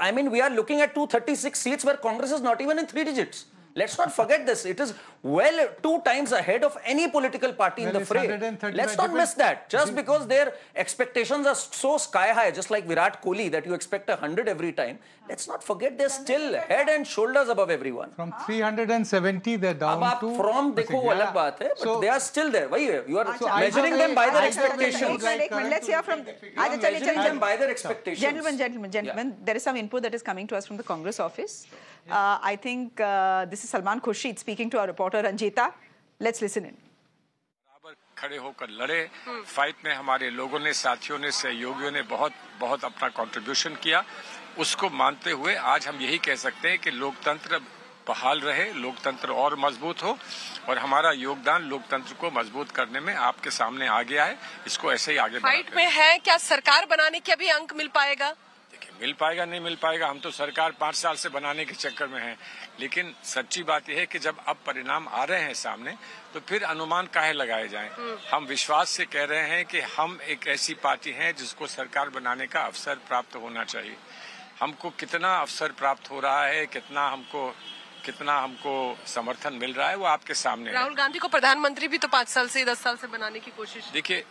I mean, we are looking at 236 seats where Congress is not even in 3 digits. Let's not forget this. It is well 2 times ahead of any political party in the fray. Let's not miss that. Just because their expectations are so sky high, just like Virat Kohli, that you expect 100 every time. Let's not forget they're still head and shoulders above everyone. From 370, they're down to... From dekho alag baat hai, but they are still there. You are measuring them by their expectations. Let's hear from... Measuring them by their expectations. Gentlemen, there is some input that is coming to us from the Congress office. I think this is Salman Khurshid speaking to our reporter Ranjita. Let's listen in. खड़े होकर लड़े fight में हमारे लोगों ने साथियों ने सहयोगियों ने बहुत अपना कंट्रीब्यूशन किया उसको मानते हुए आज हम यही कह सकते हैं कि लोकतंत्र बहाल रहे लोकतंत्र और मजबूत हो और हमारा योगदान लोकतंत्र को मजबूत करने में आपके सामने आ गया है इसको ऐसे ही आगे फाइट में है क्या सरकार बनाने के भी अंक मिल पाएगा मिल पाएगा नहीं मिल पाएगा हम तो सरकार 5 साल से बनाने के चक्कर में हैं लेकिन सच्ची बात यह है कि जब अब परिणाम आ रहे हैं सामने तो फिर अनुमान काहे लगाए जाएं हम विश्वास से कह रहे हैं कि हम एक ऐसी पार्टी हैं जिसको सरकार बनाने का अवसर प्राप्त होना चाहिए हमको कितना अवसर प्राप्त हो रहा है कितना हमको समर्थन मिल रहा है वो आपके सामने राहुल गांधी को प्रधानमंत्री भी तो 5 साल से 10 साल से बनाने की कोशिश देखिए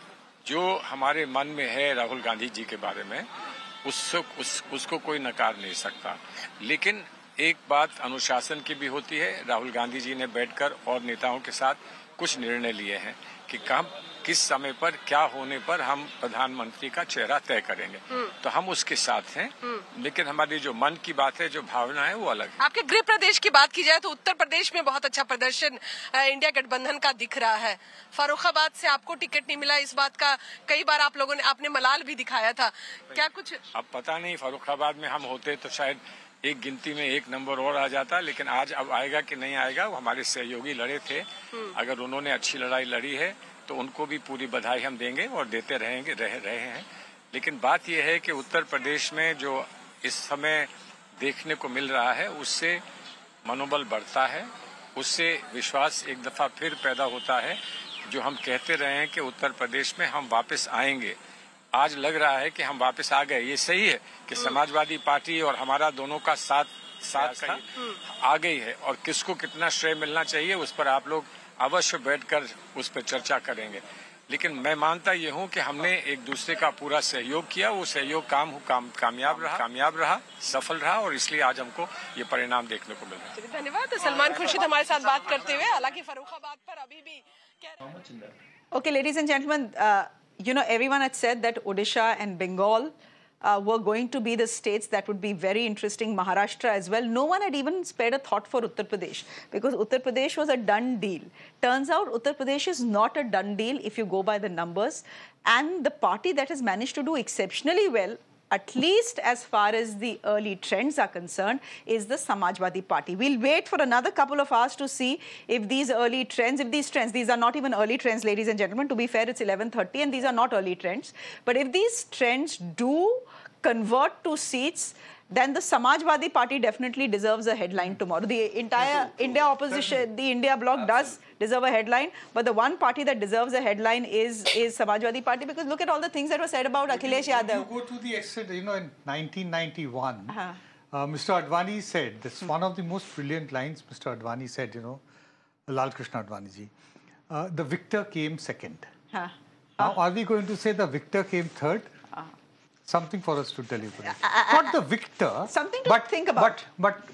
जो हमारे मन में है राहुल गांधी जी के बारे में उसको कोई नकार नहीं सकता लेकिन एक बात अनुशासन की भी होती है राहुल गांधी जी ने बैठकर और नेताओं के साथ कुछ निर्णय लिए हैं कि किस समय पर क्या होने पर हम प्रधानमंत्री का चेहरा तय करेंगे तो हम उसके साथ हैं लेकिन हमारी जो मन की बात है जो भावना है वो अलग है आपके गृह प्रदेश की बात की जाए तो उत्तर प्रदेश में बहुत अच्छा प्रदर्शन इंडिया गठबंधन का दिख रहा है फर्रुखाबाद से आपको टिकट नहीं मिला इस बात का कई बार आपने मलाल भी दिखाया था क्या कुछ अब पता नहीं फर्रुखाबाद में हम होते तो शायद एक गिनती में 1 नंबर और आ जाता लेकिन आज अब आएगा कि नहीं आएगा वो हमारे सहयोगी लड़े थे अगर उन्होंने अच्छी लड़ाई लड़ी है तो उनको भी पूरी बधाई हम देंगे और देते रहे हैं लेकिन बात यह है कि उत्तर प्रदेश में जो इस समय देखने को मिल रहा है उससे मनोबल बढ़ता है उससे विश्वास एक दफा फिर पैदा होता है जो हम कहते रहे हैं कि उत्तर प्रदेश में हम वापस आएंगे आज लग रहा है कि हम वापस आ गए ये सही है कि समाजवादी पार्टी और हमारा दोनों का साथ आ गई है और किसको कितना श्रेय मिलना चाहिए उस पर आप लोग अवश्य बैठकर उस पर चर्चा करेंगे लेकिन मैं मानता ये हूँ कि हमने एक दूसरे का पूरा सहयोग किया वो सहयोग कामयाब रहा सफल रहा और इसलिए आज हमको ये परिणाम देखने को मिल रहा है धन्यवाद सलमान खुर्शीद हमारे साथ बात करते हुए हालांकि फर्रुखाबाद पर अभी भी Okay, ladies and gentlemen, you know, everyone had said that Odisha and Bengal were going to be the states that would be very interesting, Maharashtra as well. No one had even spared a thought for Uttar Pradesh because Uttar Pradesh was a done deal. Turns out Uttar Pradesh is not a done deal if you go by the numbers. And the party that has managed to do exceptionally well, at least as far as the early trends are concerned, is the Samajwadi Party. We'll wait for another couple of hours to see if these trends, these are not even early trends, ladies and gentlemen. To be fair, it's 11:30 and these are not early trends. But if these trends do convert to seats, then the Samajwadi Party definitely deserves a headline tomorrow. The entire India opposition, the India bloc does deserve a headline, but the one party that deserves a headline is Samajwadi Party because look at all the things that were said about Akhilesh Yadav. You go to the extent, you know, in 1991, Mr. Advani said, this one of the most brilliant lines Mr. Advani said, you know, Lal Krishna Advani ji, the victor came second. Now, are we going to say the victor came third? something for us to deliberate. Not the victor. Something to think about. But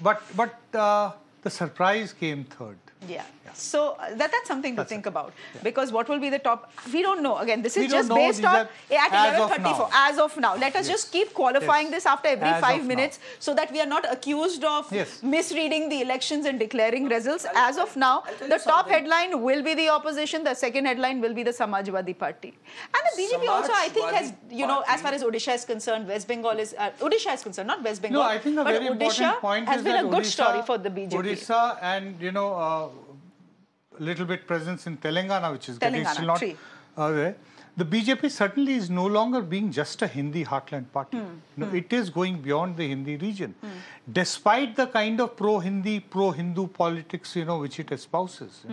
the surprise came third. Yeah. So that's something to think about. Because what will be the top? We don't know. Again, this is just based on at 11:34. As of now, let us just keep qualifying this after every 5 minutes, so that we are not accused of misreading the elections and declaring results. As of now, the top headline will be the opposition. The second headline will be the Samajwadi Party, and the BJP also, I think, has, you know, as far as Odisha is concerned, West Bengal is Odisha is concerned, not West Bengal. No, I think a very important point has is been that a good Odisha, story for the BJP. Odisha and, you know, little bit presence in Telangana, which is getting still not there. The BJP certainly is no longer being just a Hindi heartland party. No, it is going beyond the Hindi region, despite the kind of pro-Hindi, pro-Hindu politics, you know, which it espouses.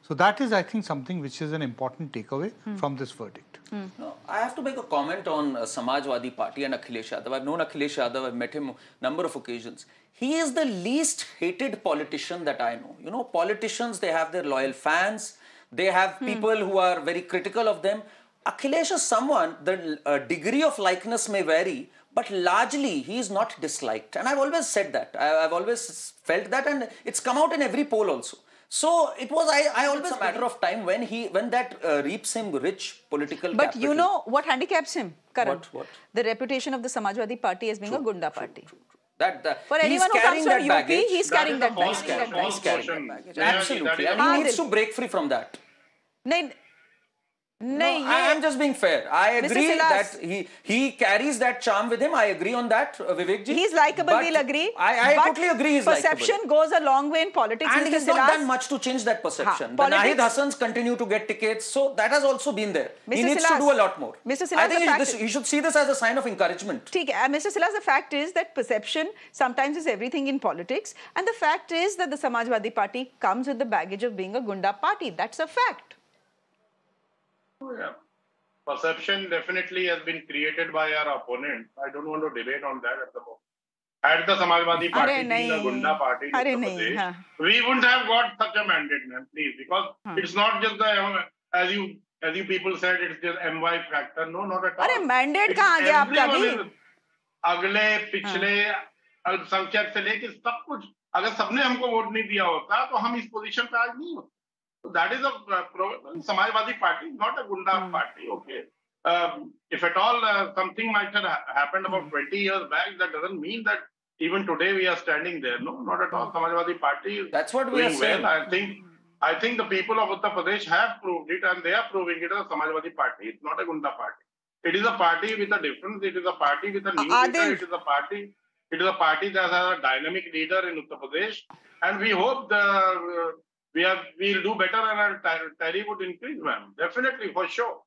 So that is, I think, something which is an important takeaway from this verdict. No, I have to make a comment on Samajwadi Party and Akhilesh Yadav. I've known Akhilesh Yadav, I've met him a number of occasions. He is the least hated politician that I know. You know, politicians, they have their loyal fans. They have people who are very critical of them. Akhilesh is someone, the degree of likeness may vary, but largely he is not disliked. And I've always said that. I've always felt that, and it's come out in every poll also. So it was, I always a matter of time when that reaps him rich political capital. But you know what handicaps him, Karan? What? The reputation of the Samajwadi Party as being a Gunda party. For anyone who comes from UP, he's carrying that baggage. He's carrying that baggage. Absolutely. And he needs to break free from that. No, I am just being fair. I agree that he carries that charm with him. I agree on that, Vivek ji. He's likable, we'll agree. I totally agree he's likable. Perception goes a long way in politics. And he's not done much to change that perception. The Nahid Hassans continue to get tickets, so that has also been there. He needs to do a lot more. I think he should see this as a sign of encouragement. Mr. Silas, the fact is that perception sometimes is everything in politics. And the fact is that the Samajwadi Party comes with the baggage of being a Gunda party. That's a fact. Yeah. Perception definitely has been created by our opponent. I don't want to debate on that at the moment. Had the Samajwadi Party been a Gunda party, we wouldn't have got such a mandate, man, please. Because it's not just the, as you people said, it's just MY factor. No, not at all. Mandate kahan gaya aapka bhi? अगले पिछले अल्पसंख्यक से लेके सब कुछ अगर सबने हमको वोट नहीं दिया होता तो हम इस पोजीशन पे आज नहीं होते. So that is a Samajwadi Party, not a Gunda party. Okay, if at all something might have happened about 20 years back, that doesn't mean that even today we are standing there. No, not at all. Samajwadi Party is that's what we are saying. Well. I think the people of Uttar Pradesh have proved it, and they are proving it as a Samajwadi Party. It's not a Gunda party. It is a party with a difference. It is a party with a new leader. It is a party. It is a party that has a dynamic leader in Uttar Pradesh, and we hope we'll do better and our tally would increase, ma'am. Definitely, for sure.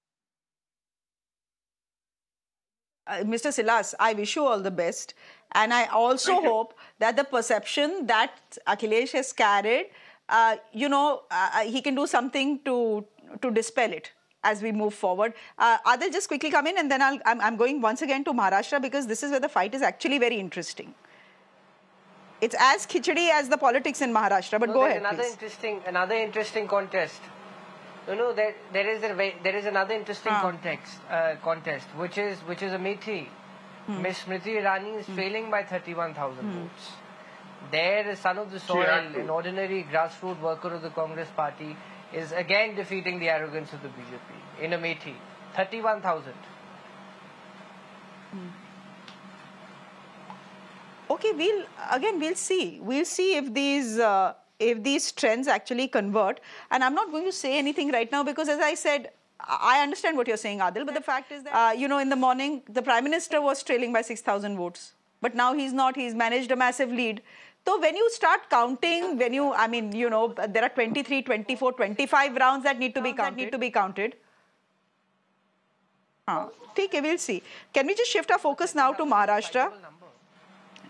Mr. Silas, I wish you all the best, and I also hope that the perception that Akhilesh has carried, he can do something to dispel it as we move forward. Adil, just quickly come in, and then I'm going once again to Maharashtra, because this is where the fight is actually very interesting. It's as khichdi as the politics in Maharashtra, but go ahead, another interesting contest. There is another interesting contest, which is Amethi. Miss Smriti Irani is trailing by 31,000 votes. There, son of the soil, an ordinary grassroots worker of the Congress party, is again defeating the arrogance of the BJP in Amethi. 31,000. Okay, we'll see. We'll see if these trends actually convert. And I'm not going to say anything right now because, as I said, I understand what you're saying, Adil. But the fact is that, in the morning, the Prime Minister was trailing by 6,000 votes. But now he's not. He's managed a massive lead. So when you start counting, there are 23, 24, 25 rounds that need to be counted. Okay, we'll see. Can we just shift our focus now to Maharashtra?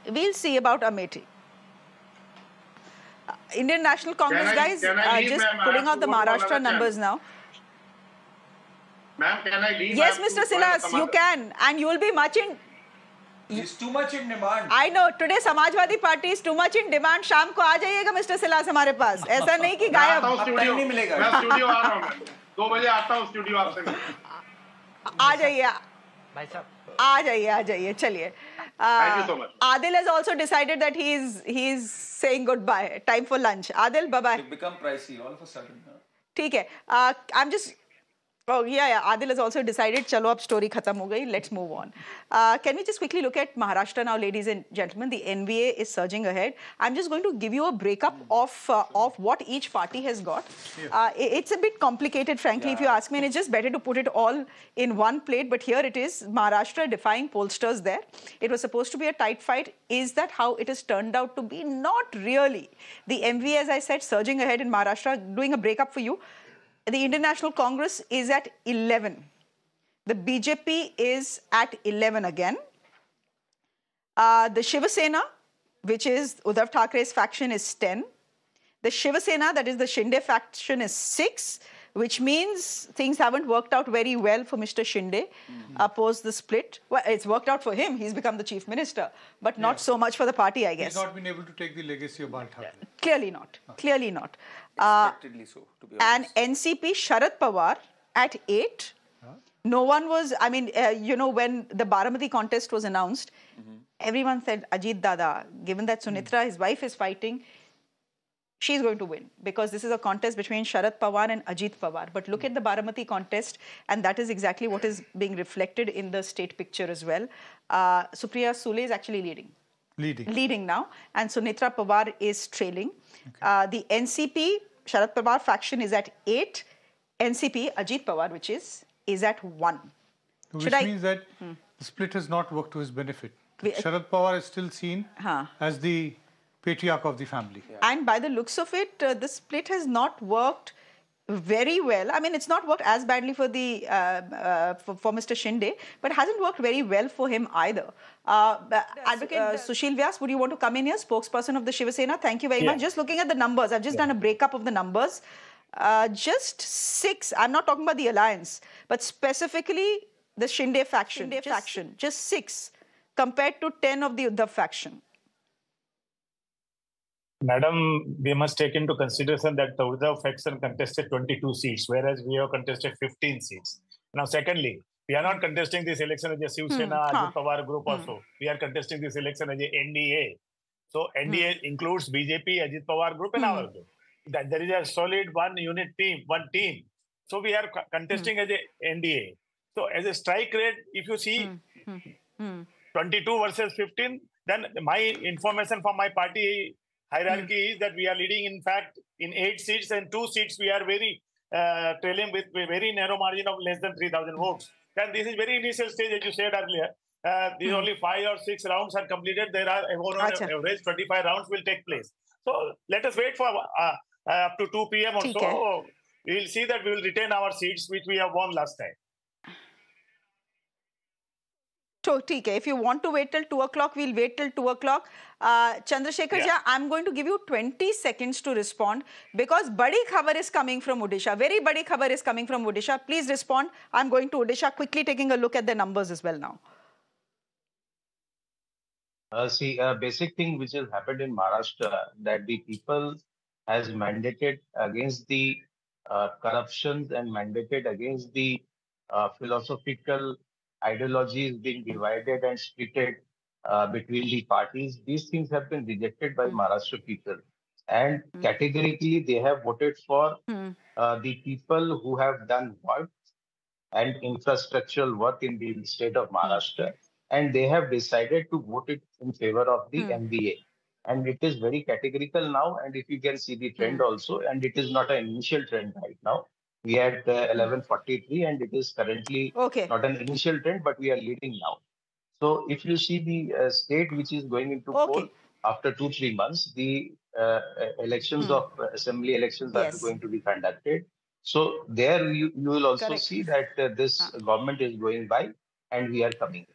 We'll see about Amethi. Indian National Congress guys just putting out the Maharashtra numbers now. Ma'am, can I leave? Yes, Mr. Silas, you can. And you will be much in... It's too much in demand. I know. Today Samajwadi Party is too much in demand. शाम को आ जाइएगा Mr. Silas हमारे पास. ऐसा नहीं कि गायब. नहीं मिलेगा. मैं स्टूडियो आ रहा हूँ. 2 बजे आता हूँ स्टूडियो आपसे. आ जाइए. भाई साहब आ जाइए चलिए. Thank you so much. Adil has also decided that he's saying goodbye. Time for lunch. Adil, bye bye. It become pricey all of a sudden. ठीक है. I'm just. Oh yeah. Adil has also decided. चलो अब story खत्म हो गई. Let's move on. Can we just quickly look at Maharashtra now, ladies and gentlemen? The NVA is surging ahead. I'm just going to give you a breakup of what each party has got. It's a bit complicated, frankly, if you ask me. And it's just better to put it all in one plate. But here it is. Maharashtra defying pollsters there. It was supposed to be a tight fight. Is that how it has turned out to be? Not really. The NVA, as I said, surging ahead in Maharashtra. Doing a breakup for you. The Indian National Congress is at 11. The BJP is at 11 again. The Shiva Sena, which is Uddhav Thackeray's faction, is 10. The Shiva Sena, that is the Shinde faction, is 6, which means things haven't worked out very well for Mr. Shinde post the split. Well, it's worked out for him. He's become the chief minister, but not so much for the party, I guess. He's not been able to take the legacy of Bal Thackeray. Clearly not. Clearly not. Expectedly so, to be honest. And NCP Sharad Pawar at 8. No one was, I mean, when the Baramati contest was announced, everyone said, Ajit Dada, given that Sunitra, his wife, is fighting, she's going to win, because this is a contest between Sharad Pawar and Ajit Pawar. But look at the Baramati contest, and that is exactly what is being reflected in the state picture as well. Supriya Sule is actually leading now, and Sunitra Pawar is trailing. The NCP Sharad Pawar faction is at 8. NCP Ajit Pawar, which is at 1. Which means that the split has not worked to his benefit. Sharad Pawar is still seen as the patriarch of the family. And by the looks of it, the split has not worked very well. I mean, it's not worked as badly for the for Mr. Shinde, but hasn't worked very well for him either. Advocate Sushil Vyas, would you want to come in here, spokesperson of the Shiva Sena? Thank you very much. Just looking at the numbers, I've just done a breakup of the numbers. Just 6, I'm not talking about the alliance, but specifically the Shinde faction, just 6 compared to 10 of the Uddhav faction. Madam, we must take into consideration that the Uddhav faction contested 22 seats, whereas we have contested 15 seats. Now, secondly, we are not contesting this election as a Shiv Sena, Ajit Pawar group also. We are contesting this election as a NDA. So, NDA includes BJP, Ajit Pawar group and our group. That there is a solid one team. So, we are contesting as a NDA. So, as a strike rate, if you see 22 versus 15, then my information from my party hierarchy is that we are leading, in fact, in 8 seats, and 2 seats we are very trailing with a very narrow margin of less than 3,000 votes. And this is very initial stage, as you said earlier. These only 5 or 6 rounds are completed. There are on average 25 rounds will take place. So let us wait for up to 2 p.m. or so. We will see that we will retain our seats, which we have won last time. So, if you want to wait till 2 o'clock, we'll wait till 2 o'clock. Chandrasekhar Jha, I'm going to give you 20 seconds to respond, because badi khabar is coming from Odisha. Very badi khabar is coming from Odisha. Please respond. I'm going to Odisha, quickly taking a look at the numbers as well now. See, a basic thing which has happened in Maharashtra, that the people has mandated against the corruptions and mandated against the philosophical ideologies being divided and splitted between the parties. These things have been rejected by Maharashtra people. And categorically, they have voted for the people who have done work and infrastructural work in the state of Maharashtra. And they have decided to vote it in favor of the MBA. And it is very categorical now. And if you can see the trend also, and it is not an initial trend right now. We had 1143, and it is currently not an initial trend, but we are leading now. So if you see the state which is going into poll after 2-3 months, the elections of assembly elections are going to be conducted. So there you will also see that this government is going by, and we are coming.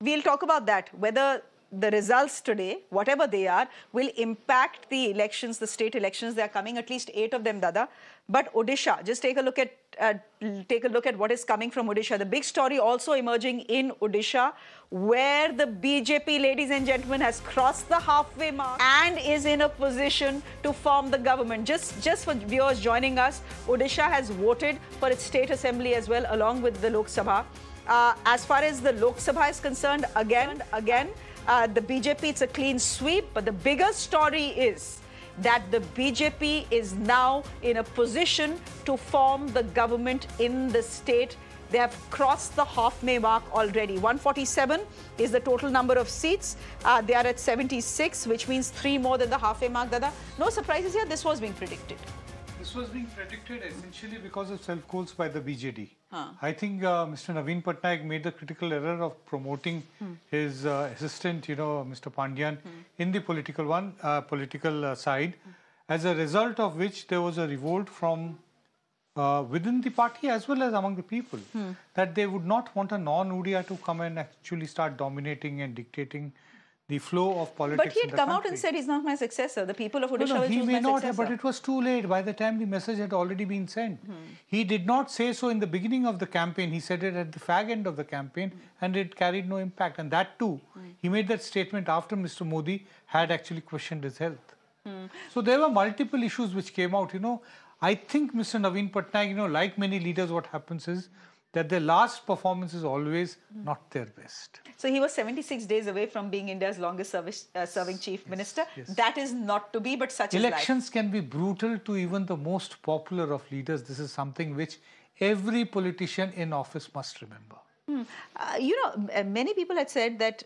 We'll talk about that, whether the results today, whatever they are, will impact the elections, the state elections. They are coming, at least 8 of them, Dada. But Odisha, just take a look at what is coming from Odisha. The big story also emerging in Odisha, where the BJP, ladies and gentlemen, has crossed the halfway mark and is in a position to form the government. Just for viewers joining us, Odisha has voted for its state assembly as well, along with the Lok Sabha. As far as the Lok Sabha is concerned, again, the BJP, it's a clean sweep. But the bigger story is that the BJP is now in a position to form the government in the state. They have crossed the halfway mark already. 147 is the total number of seats. They are at 76, which means 3 more than the halfway mark, Dada. No surprises here. This was being predicted. This was being predicted essentially because of self-goals by the BJD. I think Mr. Naveen Patnaik made the critical error of promoting his assistant, Mr. Pandyan, in the political side, as a result of which there was a revolt from within the party as well as among the people, that they would not want a non-Odia to come and actually start dominating and dictating the flow of politics. But he had come out and said he's not my successor. The people of Odisha will choose my successor. He may not have, but it was too late by the time the message had already been sent. He did not say so in the beginning of the campaign. He said it at the fag end of the campaign, and it carried no impact. And that too, he made that statement after Mr. Modi had actually questioned his health. So there were multiple issues which came out. I think Mr. Naveen Patnaik, like many leaders, what happens is that their last performance is always not their best. So he was 76 days away from being India's longest serving chief minister. Yes. That is not to be, but such is life. Elections can be brutal to even the most popular of leaders. This is something which every politician in office must remember. Many people had said that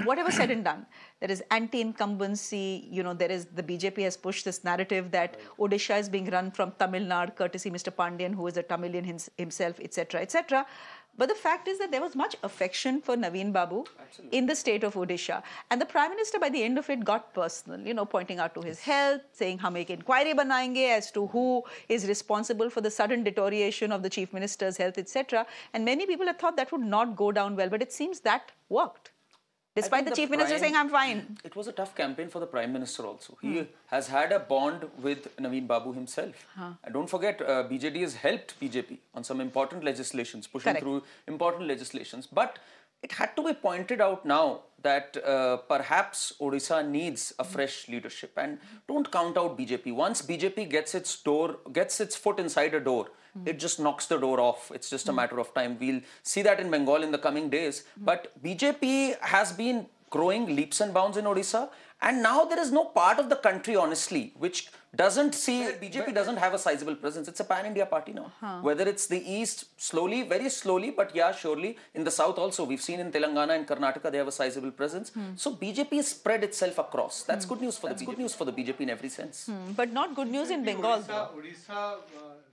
whatever said and done, there is anti-incumbency, there is, the BJP has pushed this narrative that Odisha is being run from Tamil Nadu, courtesy Mr. Pandyan, who is a Tamilian himself, etc., etc. But the fact is that there was much affection for Naveen Babu in the state of Odisha. And the Prime Minister, by the end of it, got personal, pointing out to his health, saying, hum ek inquiry banayenge as to who is responsible for the sudden deterioration of the Chief Minister's health, etc. And many people had thought that would not go down well, but it seems that worked. Despite the Chief Minister saying, I'm fine. It was a tough campaign for the Prime Minister also. He has had a bond with Naveen Babu himself. And don't forget, BJD has helped BJP on some important legislations, pushing through important legislations. But it had to be pointed out now that perhaps Odisha needs a fresh leadership. And don't count out BJP. Once BJP gets its foot inside a door, it just knocks the door off. It's just a matter of time. We'll see that in Bengal in the coming days. But BJP has been growing leaps and bounds in Odisha. And now there is no part of the country, honestly, which doesn't see, BJP doesn't have a sizable presence. It's a pan-India party now. Whether it's the East, slowly, very slowly, but yeah, surely. In the South also, we've seen in Telangana and Karnataka, they have a sizable presence. So BJP has spread itself across. That's good news for the BJP. Good news for the BJP in every sense. But not good news in Bengal. Odisha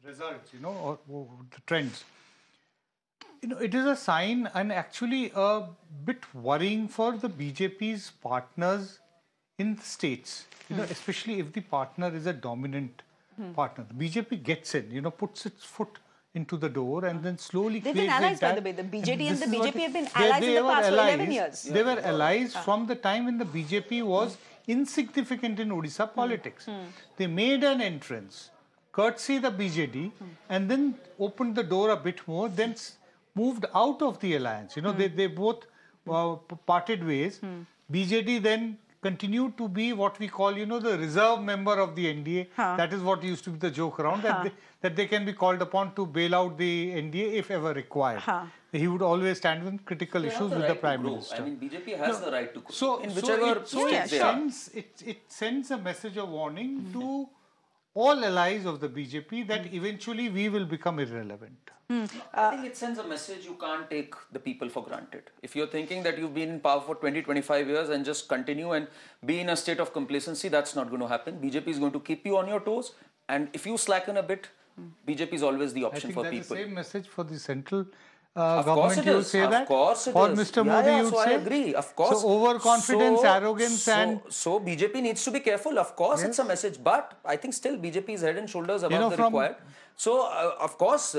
results, or the trends. It is a sign and actually a bit worrying for the BJP's partners in the states, especially if the partner is a dominant partner. The BJP gets in, puts its foot into the door and then slowly They've been allies, by the way. The BJD and the BJP have been allies in the past for 11 years. They were allies from the time when the BJP was insignificant in Odisha politics. They made an entrance, courtesy the BJD, and then opened the door a bit more, then moved out of the alliance. They both parted ways. BJD then continued to be what we call, the reserve member of the NDA. That is what used to be the joke around, that they can be called upon to bail out the NDA if ever required. He would always stand with critical issues with the Prime Minister. I mean, BJP has the right to grow. So it sends a message of warning to all allies of the BJP that eventually we will become irrelevant. I think it sends a message you can't take the people for granted. If you're thinking that you've been in power for 20, 25 years and just continue and be in a state of complacency, that's not going to happen. BJP is going to keep you on your toes. And if you slacken a bit, BJP is always the option for people. I think that's the same message for the central of government, you say that? Of course it is. Or Mr. Modi, you'd say? I agree, of course. So overconfidence, arrogance and... So BJP needs to be careful. Of course it's a message, but I think still BJP is head and shoulders above the required. So, of course,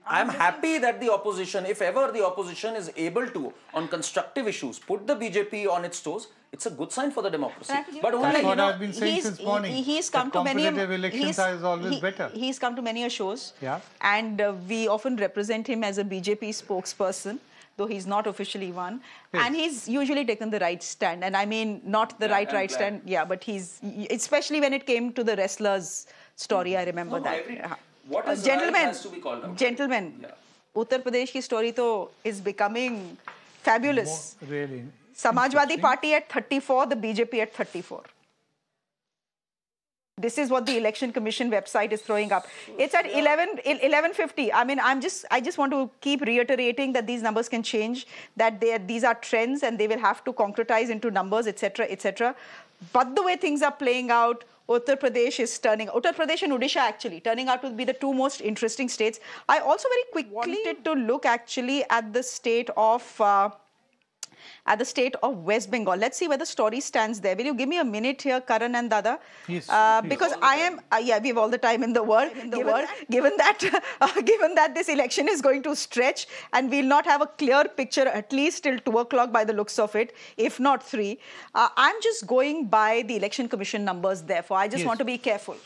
I'm happy that the opposition, if ever the opposition is able to, on constructive issues, put the BJP on its toes, it's a good sign for the democracy. But only, that's what I've been saying since morning. He's come to many elections is always better. He's come to many shows. Yeah. And we often represent him as a BJP spokesperson, though he's not officially one. Yes. And he's usually taken the right stand. And I mean, not the right stand. Yeah, but he's, especially when it came to the wrestlers story, I remember that. What is right has to be called out. Gentlemen, yeah. Uttar Pradesh ki story to is becoming fabulous. Really. Samajwadi Party at 34, the BJP at 34. This is what the Election Commission website is throwing up. It's at 11:50. I mean, I just want to keep reiterating that these numbers can change, that these are trends and they will have to concretize into numbers, etc., etc. But the way things are playing out, Uttar Pradesh and Odisha actually turning out to be the two most interesting states. I also very quickly wanted to look actually at the state of West Bengal. Let's see where the story stands there. Will you give me a minute here, Karan and Dada? Yes. Because I am, we have all the time in the world. Given that this election is going to stretch and we'll not have a clear picture at least till 2 o'clock by the looks of it, if not 3. I'm just going by the Election Commission numbers, therefore. I just want to be careful.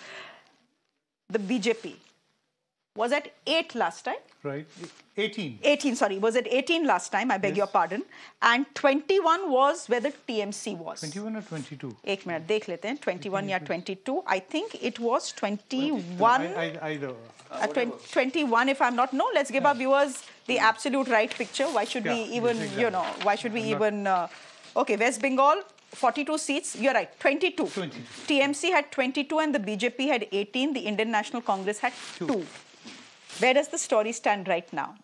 The BJP was at 8 last time. Right. 18. 18, sorry. Was it 18 last time? I beg your pardon. And 21 was where the TMC was. 21 or 22? Ek minute, dekh lete hain. 21 or 22. I think it was 21. Either. 21 if I'm not. No, let's give our viewers the absolute right picture. Why should we even, why should we even... okay, West Bengal, 42 seats. You're right, 22. TMC had 22 and the BJP had 18. The Indian National Congress had 2. Where does the story stand right now?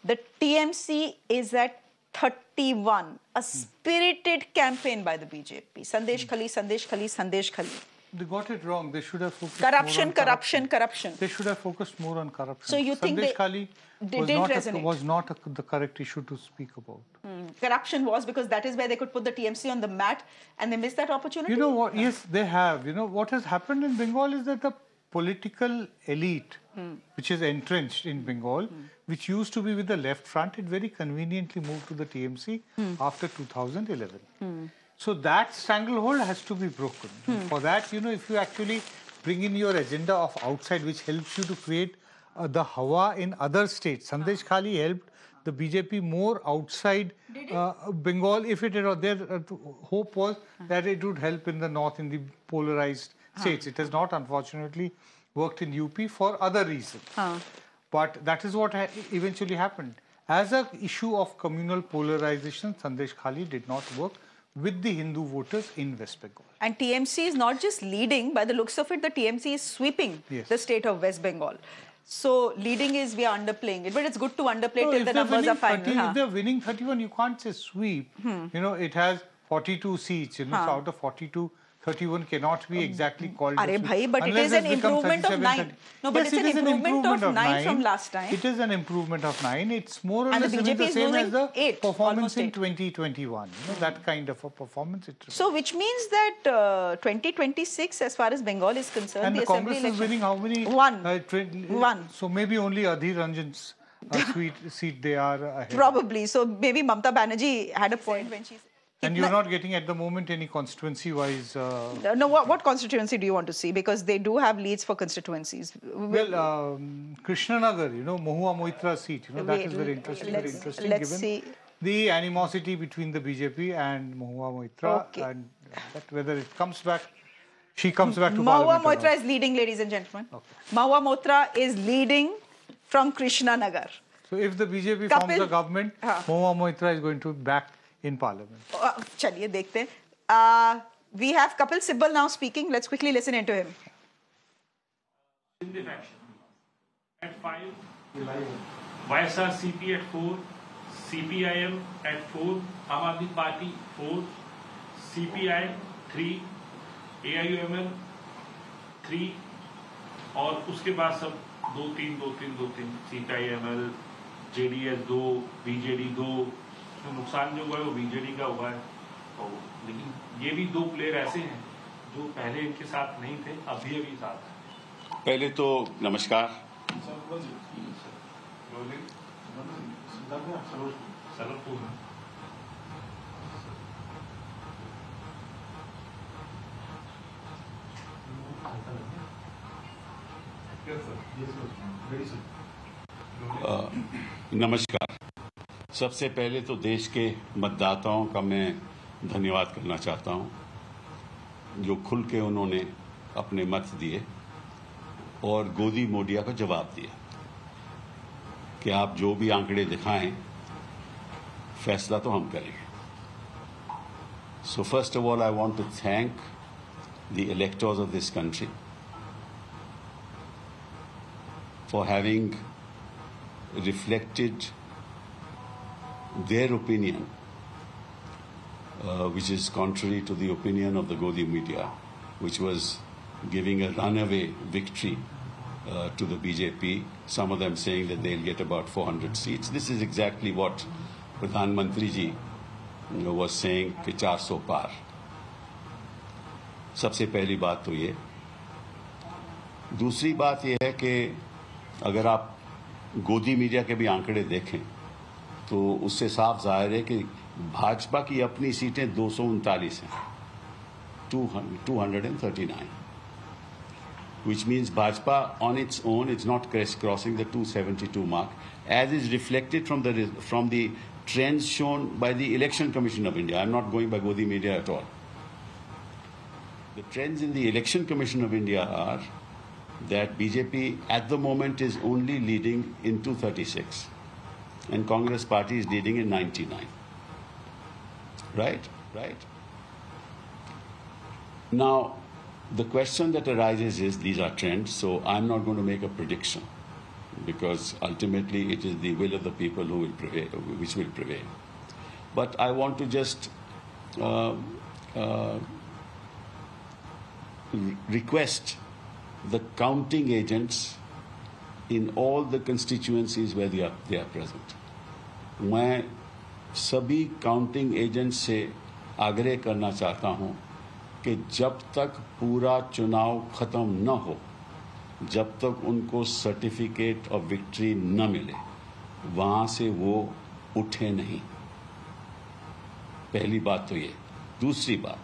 The TMC is at 31. A spirited campaign by the BJP. Sandesh Khali, Sandesh Khali, Sandesh Khali. They got it wrong. They should have focused corruption. They should have focused more on corruption. So you think Sandesh Khali was not the correct issue to speak about. Corruption was because that is where they could put the TMC on the mat and they missed that opportunity? You know what? Yes, they have. You know, what has happened in Bengal is that the political elite, which is entrenched in Bengal, which used to be with the left front, it very conveniently moved to the TMC after 2011. So that stranglehold has to be broken. For that, if you actually bring in your agenda of outside, which helps you to create the hawa in other states. Sandesh Khali helped the BJP more outside Bengal. If it had, their hope was that it would help in the north, in the polarized states. It has not, unfortunately, worked in UP for other reasons. But that is what eventually happened. As an issue of communal polarization, Sandesh Khali did not work with the Hindu voters in West Bengal. And TMC is not just leading, by the looks of it, the TMC is sweeping the state of West Bengal. So leading is, we are underplaying it, but it's good to underplay till the numbers are final. If they're winning 31, you can't say sweep. It has 42 seats, so out of 42, 31 cannot be exactly called a sweep. But it is an improvement of 9. No, but yes, it's an improvement of 9 from last time. It is an improvement of 9. It's more or less the same as the 8, performance in 2021. That kind of a performance. So which means that 2026, as far as Bengal is concerned, and the Congress is winning how many? 1. 1. So maybe only Adhir Ranjan's seat they are ahead. Probably. So maybe Mamata Banerjee had a point when she said. And you're not getting at the moment any constituency-wise... No, what constituency do you want to see? Because they do have leads for constituencies. Well, Krishnanagar, Mahua Moitra seat, that is very interesting. Let's see. The animosity between the BJP and Mahua Moitra, and that whether it comes back, she comes back to Mahua Moitra is leading, ladies and gentlemen. Mahua Moitra is leading from Krishnanagar. So if the BJP forms a government, Mahua Moitra is going to be back in parliament. Chaliye dekhte hain. We have Kapil Sibal now speaking. Let's quickly listen into him. Shinde faction at 5, YSRCP at 4, CPIM at 4, Aam Aadmi Party 4, CPI 3, AIUML 3 और उसके बाद सब 2-3 CPIML, JDS 2, BJD 2 तो नुकसान जो हुआ है वो बीजेडी का हुआ है लेकिन ये भी 2 प्लेयर ऐसे हैं जो पहले इनके साथ नहीं थे अभी साथ हैं। पहले तो नमस्कार नमस्कार। सबसे पहले तो देश के मतदाताओं का मैं धन्यवाद करना चाहता हूं, जो खुल के उन्होंने अपने मत दिए और गोदी मीडिया का जवाब दिया कि आप जो भी आंकड़े दिखाएं, फैसला तो हम करेंगे। So first of all, I want to thank the electors of this country for having reflected their opinion, which is contrary to the opinion of the Godi media, which was giving a runaway victory to the BJP, some of them saying that they'll get about 400 seats. This is exactly what Pradhan Mantri ji was saying कि 400 पार। सबसे पहली बात तो ये। दूसरी बात ये है कि अगर आप गोदी मीडिया के भी आंकड़े देखें तो उससे साफ जाहिर है कि भाजपा की अपनी सीटें 239 हैं, 239, which means Bhajpa on its own is not crossing the 272 mark, as is reflected from the trends shown by the Election Commission of India. I'm not going by Godi media at all. The trends in the Election Commission of India are that BJP at the moment is only leading in 236 and Congress party is leading in 99. Right? Now, the question that arises is, these are trends, so I'm not going to make a prediction because ultimately it is the will of the people who will prevail, which will prevail. But I want to just request the counting agents in all the constituencies where they are present. मैं सभी counting agents से आग्रह करना चाहता हूं कि जब तक पूरा चुनाव खत्म न हो, जब तक उनको सर्टिफिकेट ऑफ विक्ट्री न मिले, वहां से वो उठे नहीं। पहली बात तो ये। दूसरी बात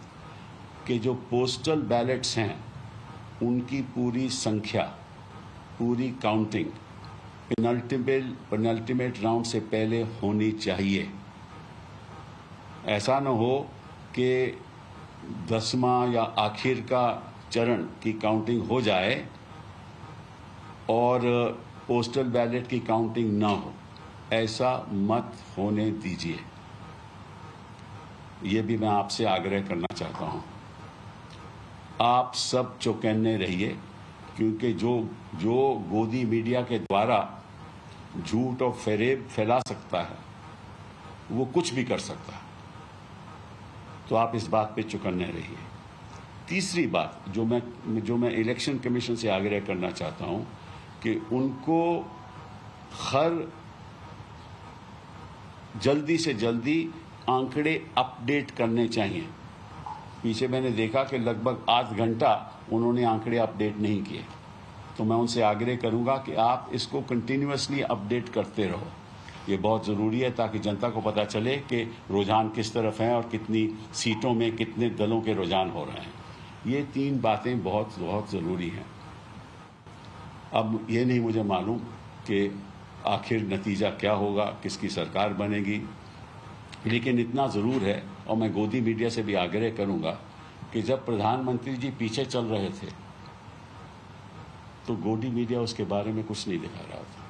कि जो पोस्टल बैलेट्स हैं उनकी पूरी संख्या, पूरी काउंटिंग पेनल्टीमेट राउंड से पहले होनी चाहिए। ऐसा न हो कि 10वां या आखिर का चरण की काउंटिंग हो जाए और पोस्टल बैलेट की काउंटिंग ना हो। ऐसा मत होने दीजिए। ये भी मैं आपसे आग्रह करना चाहता हूं। आप सब चौकन्ने रहिए, क्योंकि जो गोदी मीडिया के द्वारा झूठ और फेरेब फैला सकता है वो कुछ भी कर सकता है, तो आप इस बात पे चौकन्ने रहिए। तीसरी बात जो मैं इलेक्शन कमीशन से आग्रह करना चाहता हूं कि उनको जल्दी से जल्दी आंकड़े अपडेट करने चाहिए। पीछे मैंने देखा कि लगभग 8 घंटा उन्होंने आंकड़े अपडेट नहीं किए, तो मैं उनसे आग्रह करूंगा कि आप इसको कंटिन्यूअसली अपडेट करते रहो। ये बहुत ज़रूरी है ताकि जनता को पता चले कि रुझान किस तरफ हैं और कितनी सीटों में कितने दलों के रुझान हो रहे हैं। ये 3 बातें बहुत बहुत ज़रूरी हैं। अब ये नहीं मुझे मालूम कि आखिर नतीजा क्या होगा, किसकी सरकार बनेगी, लेकिन इतना ज़रूर है और मैं गोदी मीडिया से भी आग्रह करूंगा कि जब प्रधानमंत्री जी पीछे चल रहे थे तो गोदी मीडिया उसके बारे में कुछ नहीं दिखा रहा था।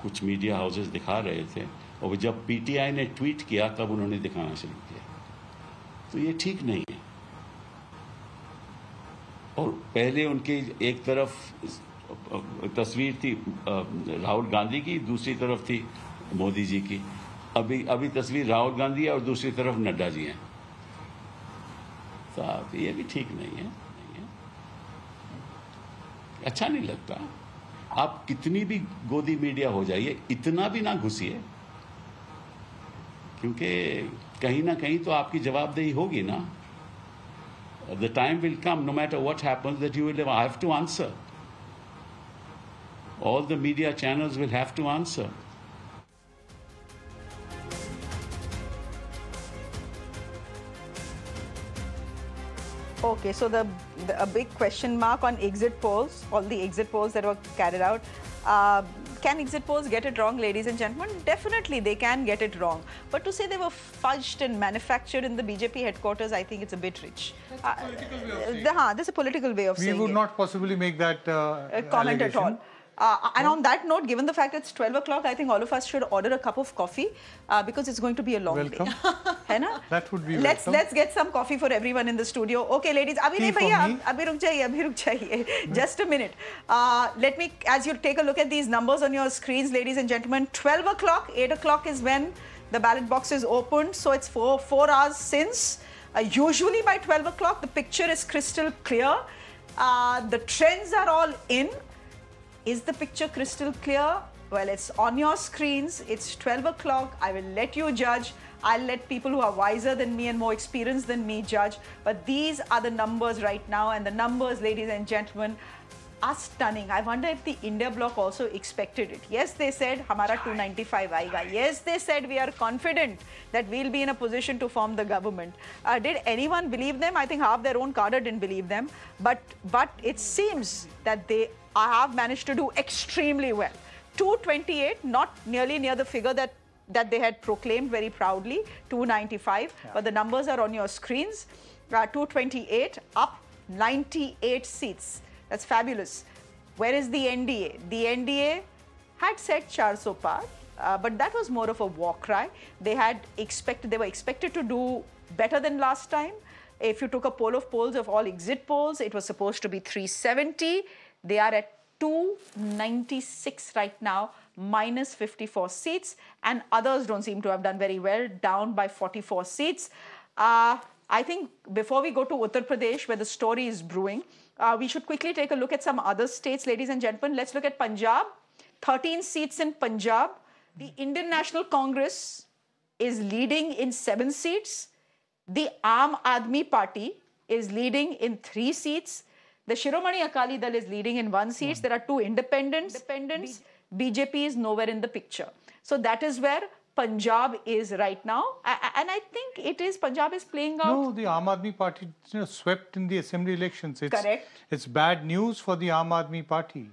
कुछ मीडिया हाउसेस दिखा रहे थे और जब पीटीआई ने ट्वीट किया तब उन्होंने दिखाना शुरू किया। तो ये ठीक नहीं है। और पहले उनकी एक तरफ तस्वीर थी राहुल गांधी की, दूसरी तरफ थी मोदी जी की। अभी तस्वीर राहुल गांधी है और दूसरी तरफ नड्डा जी हैं। साहब ये भी ठीक नहीं है, अच्छा नहीं लगता। आप कितनी भी गोदी मीडिया हो जाइए, इतना भी ना घुसिए, क्योंकि कहीं ना कहीं तो आपकी जवाबदेही होगी ना। The time will come, no matter what happens, that you will have to answer. all the media channels will have to answer. Okay, so a big question mark on exit polls, all the exit polls that were carried out. Can exit polls get it wrong, ladies and gentlemen? Definitely, they can get it wrong. But to say they were fudged and manufactured in the BJP headquarters, I think it's a bit rich. That's a political way of saying it. There's a political way of saying it. We would not possibly make that comment at all. And on that note, given the fact it's 12 o'clock, I think all of us should order a cup of coffee because it's going to be a long day. Hai na? That would be welcome. Let's get some coffee for everyone in the studio. Okay, ladies. Abhi ruk jaiye. Just a minute. Let me, as you take a look at these numbers on your screens, ladies and gentlemen, 12 o'clock, 8 o'clock is when the ballot box is opened. So it's four hours since. Usually by 12 o'clock, the picture is crystal clear. The trends are all in. Is the picture crystal clear? Well, it's on your screens. It's 12 o'clock. I will let you judge. I'll let people who are wiser than me and more experienced than me judge. But these are the numbers right now. And the numbers, ladies and gentlemen, are stunning. I wonder if the India bloc also expected it. Yes, they said, Hamara 295 aayega. Yes, they said, we are confident that we'll be in a position to form the government. Did anyone believe them? I think half their own cadre didn't believe them. But it seems that they have managed to do extremely well. 228, not nearly near the figure that they had proclaimed very proudly, 295. Yeah. But the numbers are on your screens. 228, up 98 seats. That's fabulous. Where is the NDA? The NDA had said 400 par, but that was more of a war cry. They were expected to do better than last time. If you took a poll of polls of all exit polls, it was supposed to be 370. They are at 296 right now, minus 54 seats. And others don't seem to have done very well, down by 44 seats. I think before we go to Uttar Pradesh, where the story is brewing, we should quickly take a look at some other states, ladies and gentlemen. Let's look at Punjab. 13 seats in Punjab. The Indian National Congress is leading in 7 seats. The Aam Aadmi Party is leading in 3 seats. The Shiromani Akali Dal is leading in 1 seat. There are 2 independents. BJP is nowhere in the picture. So that is where Punjab is right now. And I think Punjab is playing out. No, the Aam Aadmi Party swept in the assembly elections. Correct. It's bad news for the Aam Aadmi Party.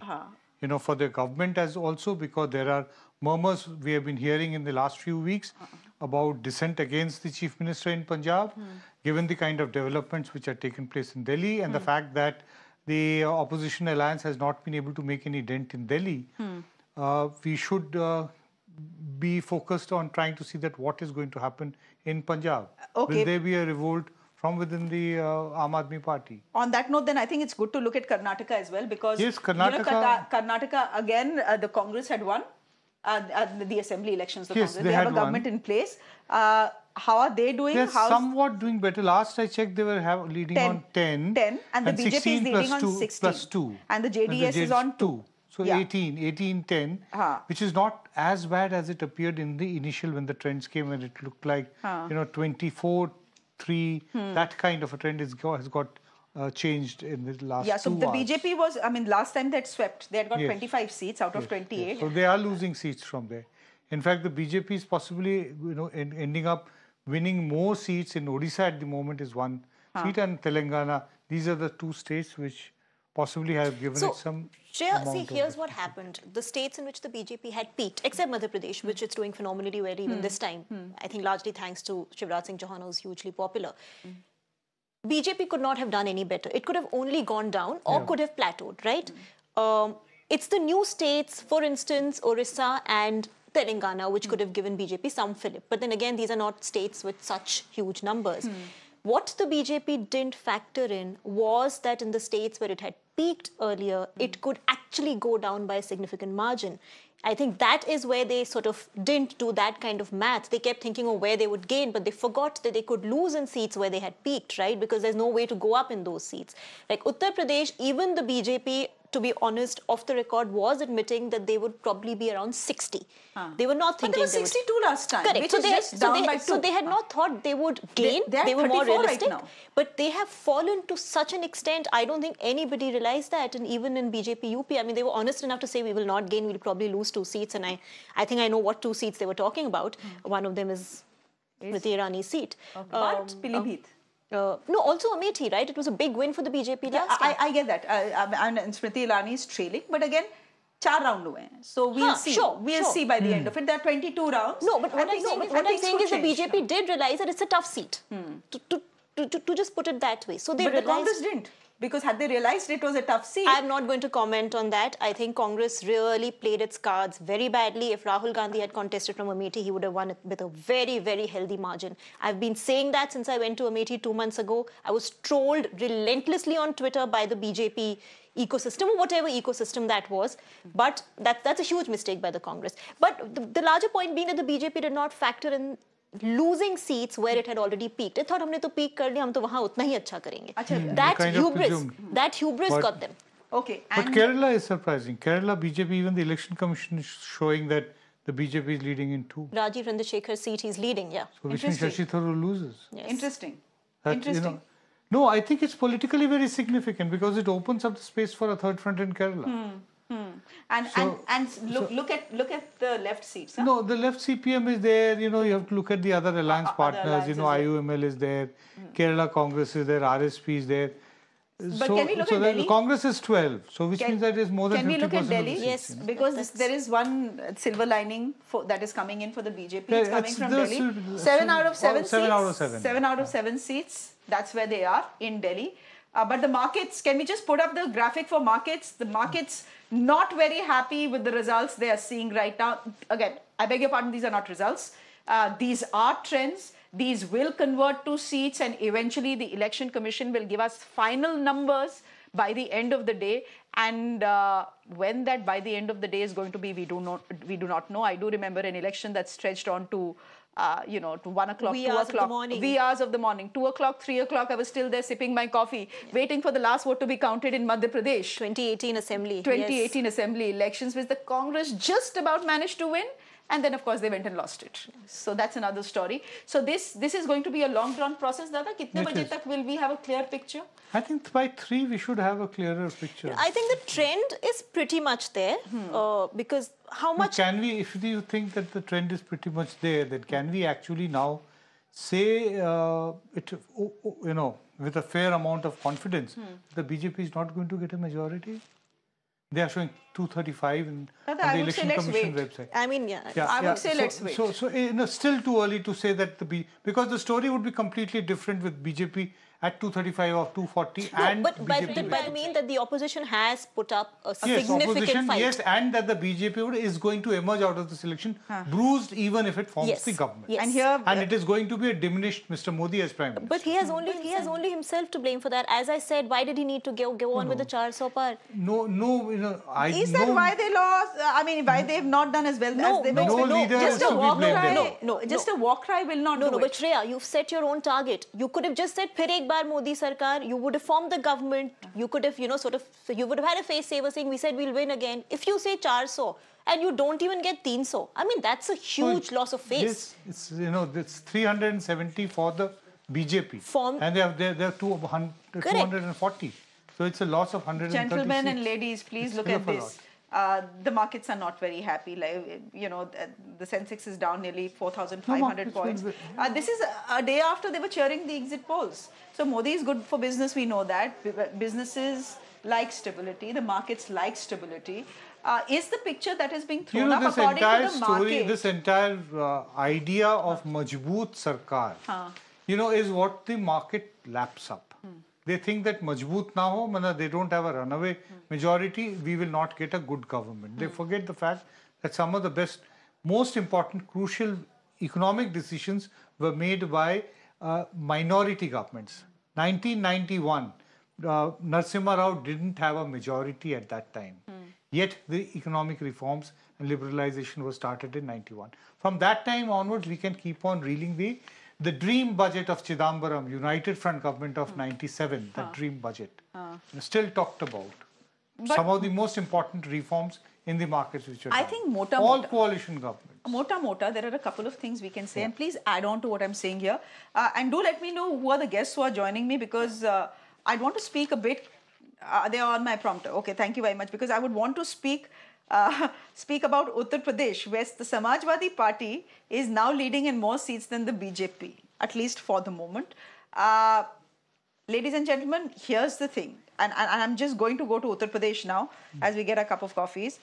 You know, for the government as also, because there are murmurs we have been hearing in the last few weeks about dissent against the Chief Minister in Punjab, given the kind of developments which are taken place in Delhi and the fact that the opposition alliance has not been able to make any dent in Delhi. We should be focused on trying to see that what is going to happen in Punjab. Okay. Will there be a revolt from within the Aam Aadmi Party? On that note, then I think it's good to look at Karnataka as well, because yes, Karnataka again, the Congress had won the assembly elections. Yes, they have a government in place. How are they doing? They're somewhat doing better. Last I checked, they were leading on 10. And the BJP is leading on 16. Plus 2. And the JDS is on 2. So 18, 10, which is not as bad as it appeared in the initial when the trends came, and it looked like, 24, 3, that kind of a trend has got changed in the last 2 hours. So the BJP was, last time they had swept. They had got 25 seats out of 28. Yes. So they are losing seats from there. In fact, the BJP is possibly, ending up winning more seats in Odisha at the moment is 1 seat, and Telangana. These are the 2 states which possibly have given it some. Shreya, see, here's what happened. The states in which the BJP had peaked, except Madhya Pradesh, which it's doing phenomenally well even this time, I think largely thanks to Shivraj Singh Chauhan, who's hugely popular. BJP could not have done any better. It could have only gone down or could have plateaued, right? It's the new states, for instance, Orissa and Telangana, which could have given BJP some fillip. But then again, these are not states with such huge numbers. What the BJP didn't factor in was that in the states where it had peaked earlier, it could actually go down by a significant margin. I think that is where they sort of didn't do that kind of math. They kept thinking of where they would gain, but they forgot that they could lose in seats where they had peaked, right? Because there's no way to go up in those seats. Like Uttar Pradesh, even the BJP, to be honest, off the record, was admitting that they would probably be around 60. They were not thinking but they were 62 last time. Correct. Which So is they, just down by 2. so they had not thought they would gain. They were more 34 realistic. right now. But they have fallen to such an extent, I don't think anybody realized that. And even in BJP UP, I mean, they were honest enough to say we will not gain, we'll probably lose 2 seats. And I think I know what 2 seats they were talking about. One of them is Smriti Irani's seat. Okay. But Pilibhit. No, also Amethi, right? It was a big win for the BJP last time. I get that. And Smriti Irani is trailing. But again, 4 rounds hue hain. So we'll see. We'll see by the end of it. There are 22 rounds. No, but what I'm saying is the BJP did realize that it's a tough seat. To just put it that way. So they but realized... the Congress didn't. Because had they realized it was a tough seat... I'm not going to comment on that. I think Congress really played its cards very badly. If Rahul Gandhi had contested from Amethi, he would have won it with a very, very healthy margin. I've been saying that since I went to Amethi 2 months ago. I was trolled relentlessly on Twitter by the BJP ecosystem, or whatever ecosystem that was. But that's a huge mistake by the Congress. But the larger point being that the BJP did not factor in losing seats where it had already peaked. It thought हमने तो peak कर लिया, हम तो वहाँ उतना ही अच्छा करेंगे. That hubris got them. Okay. But Kerala is surprising. Kerala BJP, even the election commission is showing that the BJP is leading in 2. Rajiv Chandrasekhar's seat, he's leading, yeah. So which means Shashi Tharoor loses. Yes. Interesting. Interesting. No, I think it's politically very significant because it opens up the space for a third front in Kerala. Look at the left seats. Huh? No, the left CPM is there. You have to look at the other alliance partners. IUML is there, Kerala Congress is there, RSP is there. But can we look at Delhi? The Congress is 12, so which means that is more than 50% Can we look at Delhi? Yes, because there is one silver lining that is coming in for the BJP. It's coming from Delhi. 7 out of 7 seats. 7 out of 7. 7 out of 7 seats. That's where they are in Delhi. But the markets, can we just put up the graphic for markets? The markets not very happy with the results they are seeing right now. Again, I beg your pardon, these are not results. These are trends. These will convert to seats, and eventually the Election Commission will give us final numbers by the end of the day. And when that by the end of the day is going to be, we do not know. I do remember an election that stretched on to to 1 o'clock, 2 o'clock, wee hours of the morning, 2 o'clock, 3 o'clock. I was still there sipping my coffee, waiting for the last vote to be counted in Madhya Pradesh. 2018 Assembly. 2018 Assembly elections, which the Congress just about managed to win. And then, of course, they went and lost it. So that's another story. So this is going to be a long-drawn process, Dada. Kitne baje tak will we have a clear picture? I think by 3 we should have a clearer picture. I think the trend is pretty much there because how much... Can we, if you think that the trend is pretty much there, then can we actually now say, with a fair amount of confidence, the BJP is not going to get a majority? They are showing 235 on the Election Commission website. I mean, I would say let's wait. So still too early to say that because the story would be completely different with BJP at 235 or 240 but I mean that the opposition has put up a significant fight. Yes, and that the BJP is going to emerge out of this election bruised, even if it forms the government. Yes. And it is going to be a diminished Mr. Modi as Prime Minister. But he has only himself to blame for that. As I said, why did he need to go on with the 400 par? Is that why they lost? I mean, why they've not done as well as they were? Just a walk cry will not do it. No, but Shreya, you've set your own target. You could have just said, "Phir ek baar Modi Sarkar," you would have formed the government. You could have, you would have had a face saver saying, "We said we'll win again." If you say 400 and you don't even get 300, I mean, that's a huge loss of face. It's 370 for the BJP, and they have 240. So it's a loss of 130. Gentlemen and ladies, please look at this. The markets are not very happy. The Sensex is down nearly 4,500 points. This is a day after they were cheering the exit polls. So Modi is good for business, we know that. Businesses like stability, the markets like stability. Is the picture that is being thrown up according to the market? This entire idea of Majboot Sarkar, is what the market laps up. They think that Majboot na ho, they don't have a runaway majority, we will not get a good government. They forget the fact that some of the most important, crucial economic decisions were made by minority governments. 1991, Narasimha Rao didn't have a majority at that time. Yet the economic reforms and liberalization was started in 91. From that time onwards, we can keep on reeling the dream budget of Chidambaram, United Front government of 97, that dream budget, still talked about. But some of the most important reforms in the markets which are I done. think all coalition governments. There are a couple of things we can say, and please add on to what I'm saying here. And do let me know who are the guests who are joining me, because I'd want to speak a bit. They are on my prompter. Okay, thank you very much, because I would want to speak about Uttar Pradesh, where the Samajwadi Party is now leading in more seats than the BJP, at least for the moment. Ladies and gentlemen, here's the thing. And I'm just going to go to Uttar Pradesh now as we get a cup of coffees.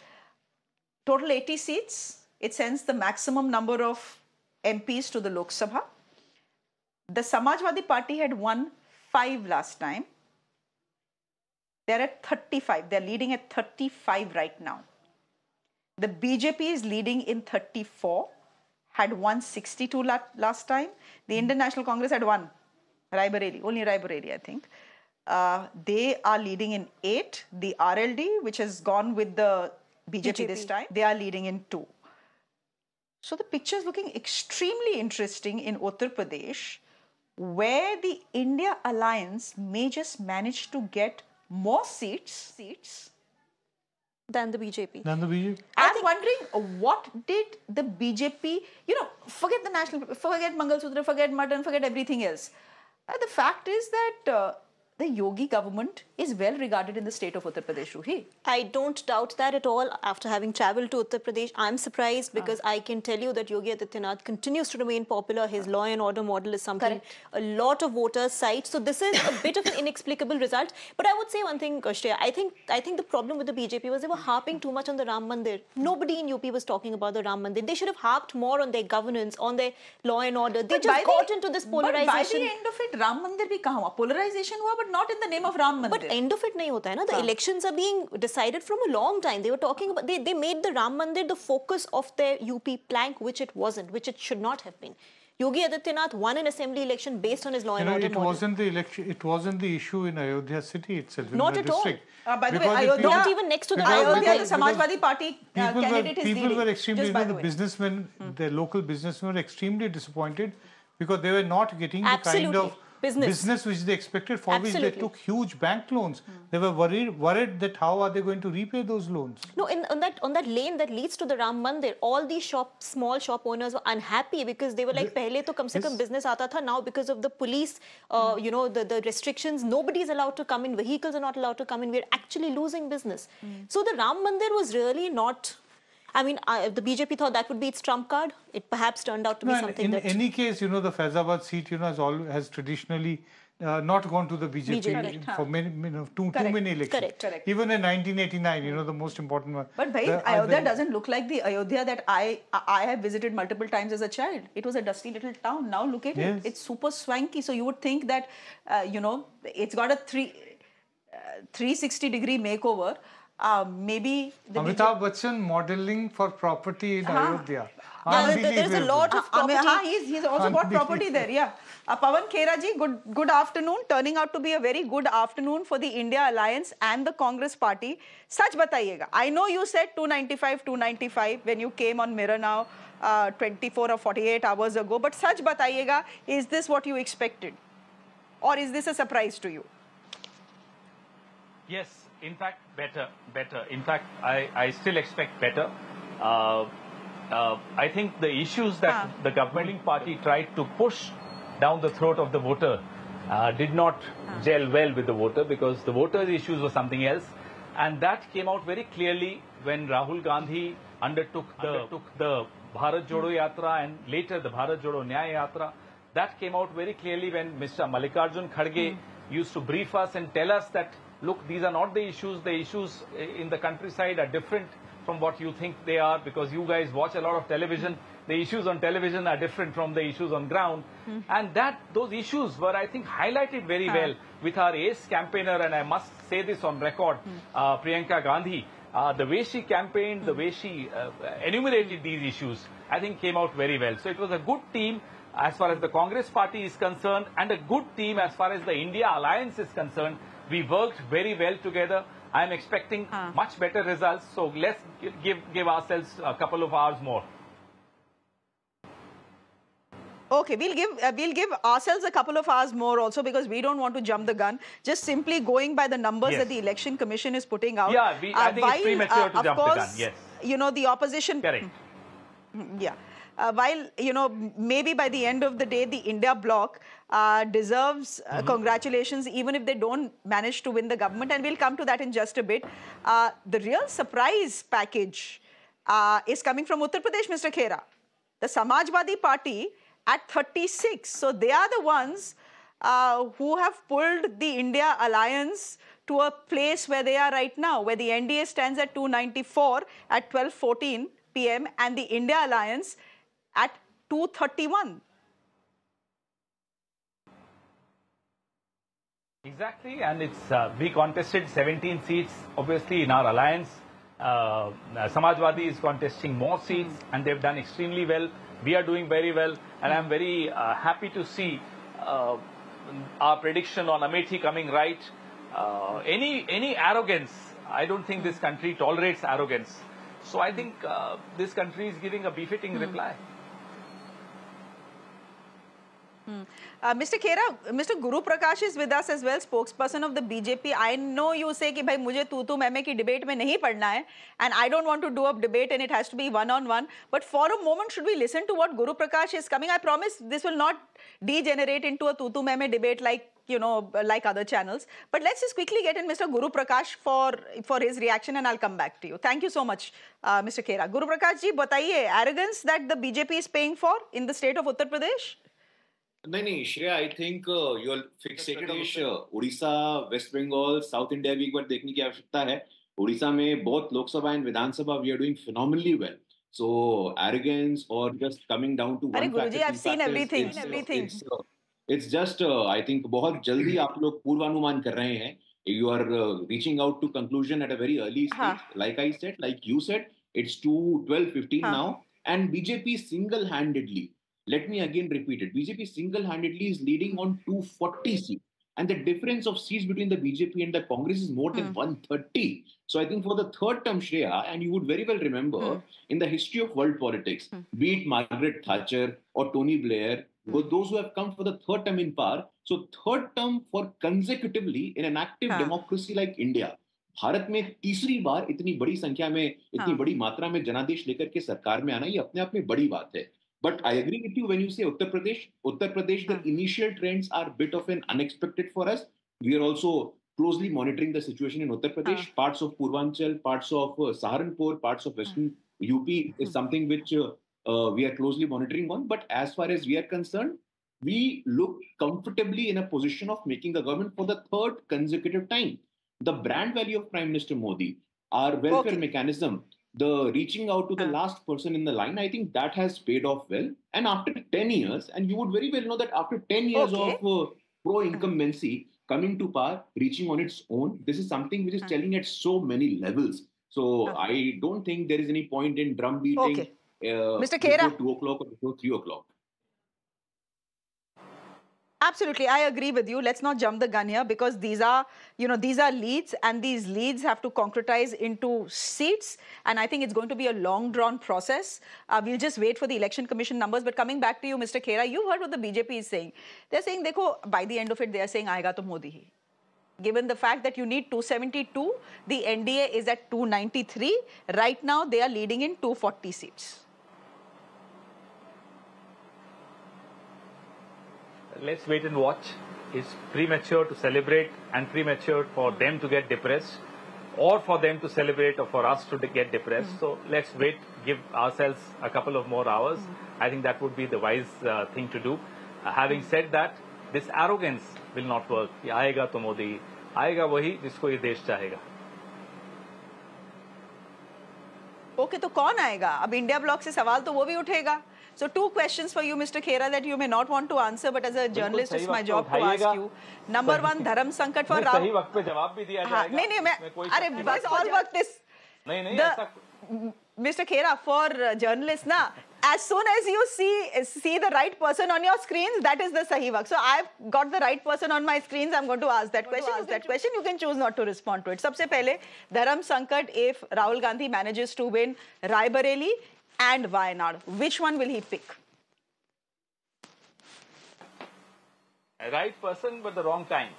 Total 80 seats. It sends the maximum number of MPs to the Lok Sabha. The Samajwadi Party had won 5 last time. They're at 35. They're leading at 35 right now. The BJP is leading in 34. Had won 62 last time. The Indian National Congress had won. Only Raebareli, I think. They are leading in 8. The RLD, which has gone with the BJP this time, they are leading in 2. So the picture is looking extremely interesting in Uttar Pradesh, where the India Alliance may just manage to get more seats than the BJP. I'm wondering, what did the BJP, forget the forget Mangalsutra, forget mutton, forget everything else. The fact is that the Yogi government is well regarded in the state of Uttar Pradesh, Ruhi. I don't doubt that at all. After having travelled to Uttar Pradesh, I'm surprised because I can tell you that Yogi Adityanath continues to remain popular. His law and order model is something a lot of voters cite. So this is a bit of an inexplicable result. But I would say one thing, Shreya. I think the problem with the BJP was they were harping too much on the Ram Mandir. Nobody in UP was talking about the Ram Mandir. They should have harped more on their governance, on their law and order. They just got into this polarization. But by the end of it, Ram Mandir bhi kahan hua? Polarization hua, but not in the name of Ram Mandir. But end of it nahi hota hai na. The elections are being decided from a long time. They were talking about, they made the Ram Mandir the focus of their UP plank, which it wasn't, which it should not have been. Yogi Adityanath won an assembly election based on his law and order model. Wasn't the election, it wasn't the issue in Ayodhya city itself. Not at all. By the way, Ayodhya, not even next to the Ayodhya, the Samajwadi Party candidate is leading. People were extremely, the businessmen, the local businessmen were extremely disappointed because they were not getting the kind of business which they expected, for which they took huge bank loans. They were worried that how are they going to repay those loans? No, on that lane that leads to the Ram Mandir, all these small shop owners were unhappy because they were like, pehle to kam se kam business aata tha. Now because of the police, the restrictions, nobody is allowed to come in. Vehicles are not allowed to come in. We're actually losing business. So the Ram Mandir was really not. I mean, the BJP thought that would be its trump card. It perhaps turned out to be something in any case, the Faizabad seat, has traditionally not gone to the BJP for too many elections. Correct. Even in 1989, the most important one. But Ayodhya doesn't look like the Ayodhya that I have visited multiple times as a child. It was a dusty little town. Now look at it. It's super swanky. So you would think that, it's got a 360-degree makeover. Maybe Amitabh Bachchan modeling for property in Ayodhya. There's a lot of property. He's also got property there. Pawan Khera ji, good afternoon. Turning out to be a very good afternoon for the India Alliance and the Congress Party. Sach batayega. I know you said 295 when you came on Mirror Now 24 or 48 hours ago. But sach batayega, is this what you expected? Or is this a surprise to you? Yes. In fact, better. In fact, I still expect better. I think the issues that the governing party tried to push down the throat of the voter did not gel well with the voter, because the voter's issues were something else. And that came out very clearly when Rahul Gandhi undertook the Bharat Jodo Yatra and later the Bharat Jodo Nyaya Yatra. That came out very clearly when Mr. Mallikarjun Kharge used to brief us and tell us that, look, these are not the issues. The issues in the countryside are different from what you think they are, because you guys watch a lot of television. The issues on television are different from the issues on ground. And those issues were, I think, highlighted very well with our ace campaigner, and I must say this on record, Priyanka Gandhi. The way she campaigned, the way she enumerated these issues, I think came out very well. So it was a good team as far as the Congress Party is concerned, and a good team as far as the India Alliance is concerned. We worked very well together. I am expecting much better results. So let's give ourselves a couple of hours more. Okay, we'll give ourselves a couple of hours more also, because we don't want to jump the gun. Just simply going by the numbers that the Election Commission is putting out. Yeah, I think it's premature to jump the gun. Yes. You know, the opposition. Correct. Yeah. While, you know, maybe by the end of the day, the India bloc deserves congratulations, even if they don't manage to win the government. And we'll come to that in just a bit. The real surprise package is coming from Uttar Pradesh, Mr. Khera. The Samajwadi Party at 36. So they are the ones who have pulled the India alliance to a place where they are right now, where the NDA stands at 294 at 12:14 p.m. and the India alliance at 231. Exactly, and it's we contested 17 seats, obviously, in our alliance. Samajwadi is contesting more seats, and they've done extremely well. We are doing very well, and I'm very happy to see our prediction on Amethi coming right. Any arrogance, I don't think this country tolerates arrogance. So I think this country is giving a befitting reply. Mr. Khera, Mr. Guru Prakash is with us as well, spokesperson of the BJP. I know you say कि भाई मुझे तू मैं की debate में नहीं पढ़ना है, and I don't want to do a debate and it has to be one-on-one. But for a moment, should we listen to what Guru Prakash is coming? I promise this will not degenerate into a तू मैं debate like, you know, like other channels. But let's just quickly get in Mr. Guru Prakash for his reaction, and I'll come back to you. Thank you so much, Mr. Khera. Guru Prakash ji, बताइए, arrogance that the BJP is paying for in the state of Uttar Pradesh? नहीं Shreya, I think you are fixated Orissa, West Bengal, South India भी एक बार देखने की आवश्यकता है. उड़ीसा में both Lok Sabha and Vidhan Sabha we are doing phenomenally well. So arrogance or just coming down to one factor. I've seen everything. It's just I think बहुत जल्दी आप लोग पूर्वानुमान कर रहे हैं. You are reaching out to conclusion at a very early stage. Like I said, like you said, it's 12:15 now, and BJP single-handedly. Let me again repeat it. BJP single-handedly is leading on 240 seats. And the difference of seats between the BJP and the Congress is more than 130. So I think for the third term, Shreya, and you would very well remember, in the history of world politics, be it Margaret Thatcher or Tony Blair, those who have come for the third term in power, so third term for consecutively in an active democracy like India, Bharat में तीसरी बार इतनी बड़ी संख्या में, इतनी बड़ी मात्रा में जनादेश लेकर के सरकार में आना, ये अपने आप में बड़ी बात है. But I agree with you when you say Uttar Pradesh, the initial trends are a bit of an unexpected for us. We are also closely monitoring the situation in Uttar Pradesh. Parts of Purvanchal, parts of Saharanpur, parts of Western UP is something which we are closely monitoring on. But as far as we are concerned, we look comfortably in a position of making the government for the third consecutive time. The brand value of Prime Minister Modi, our welfare mechanism, the reaching out to the last person in the line, I think that has paid off well. And after 10 years, and you would very well know that after 10 years of pro-incumbency coming to power, reaching on its own, this is something which is telling at so many levels. So I don't think there is any point in drum beating Mr. Khera, before 2 o'clock or before 3 o'clock. Absolutely, I agree with you. Let's not jump the gun here, because these are, these are leads, and these leads have to concretize into seats. And I think it's going to be a long drawn process. We'll just wait for the Election Commission numbers. But coming back to you, Mr. Khera, you heard what the BJP is saying. They're saying, dekho, by the end of it, they are saying, aayega to Modi hi. Given the fact that you need 272, the NDA is at 293. Right now, they are leading in 240 seats. Let's wait and watch. It's premature to celebrate and premature for them to get depressed, or for them to celebrate or for us to get depressed. So let's wait, give ourselves a couple of more hours. I think that would be the wise thing to do. Having said that, this arrogance will not work. आएगा तो मोदी, आएगा वही जिसको ये देश चाहेगा. Okay, तो कौन आएगा? अब इंडिया ब्लॉक से सवाल तो वो भी उठेगा. So 2 questions for you, Mr. Khera, that you may not want to answer, but as a journalist, it's my job to ask you. Number 1, धर्म संकट for Rahul. सही वक्त पे जवाब भी दिया जाएगा. नहीं मैं अरे बस all work this. नहीं ऐसा. Mr. Khera, for journalists ना, as soon as you see the right person on your screens, that is the sahi waqt. So I've got the right person on my screens. I'm going to ask that question. You can choose not to respond to it. Sabse pehle, Dharam Sankat, if Rahul Gandhi manages to win Raebareli and Wayanad, which one will he pick? Right person, but the wrong time.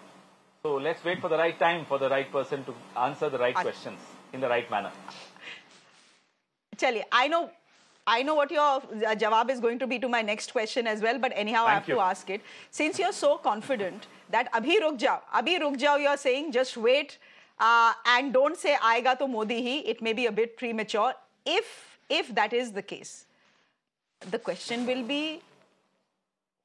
So let's wait for the right time for the right person to answer the right questions in the right manner. Chaliye, I know what your jawab is going to be to my next question as well, but anyhow, I have to ask it. Since you're so confident that abhi ruk jao, you're saying just wait and don't say aayega to Modi hi. It may be a bit premature. If that is the case, the question will be,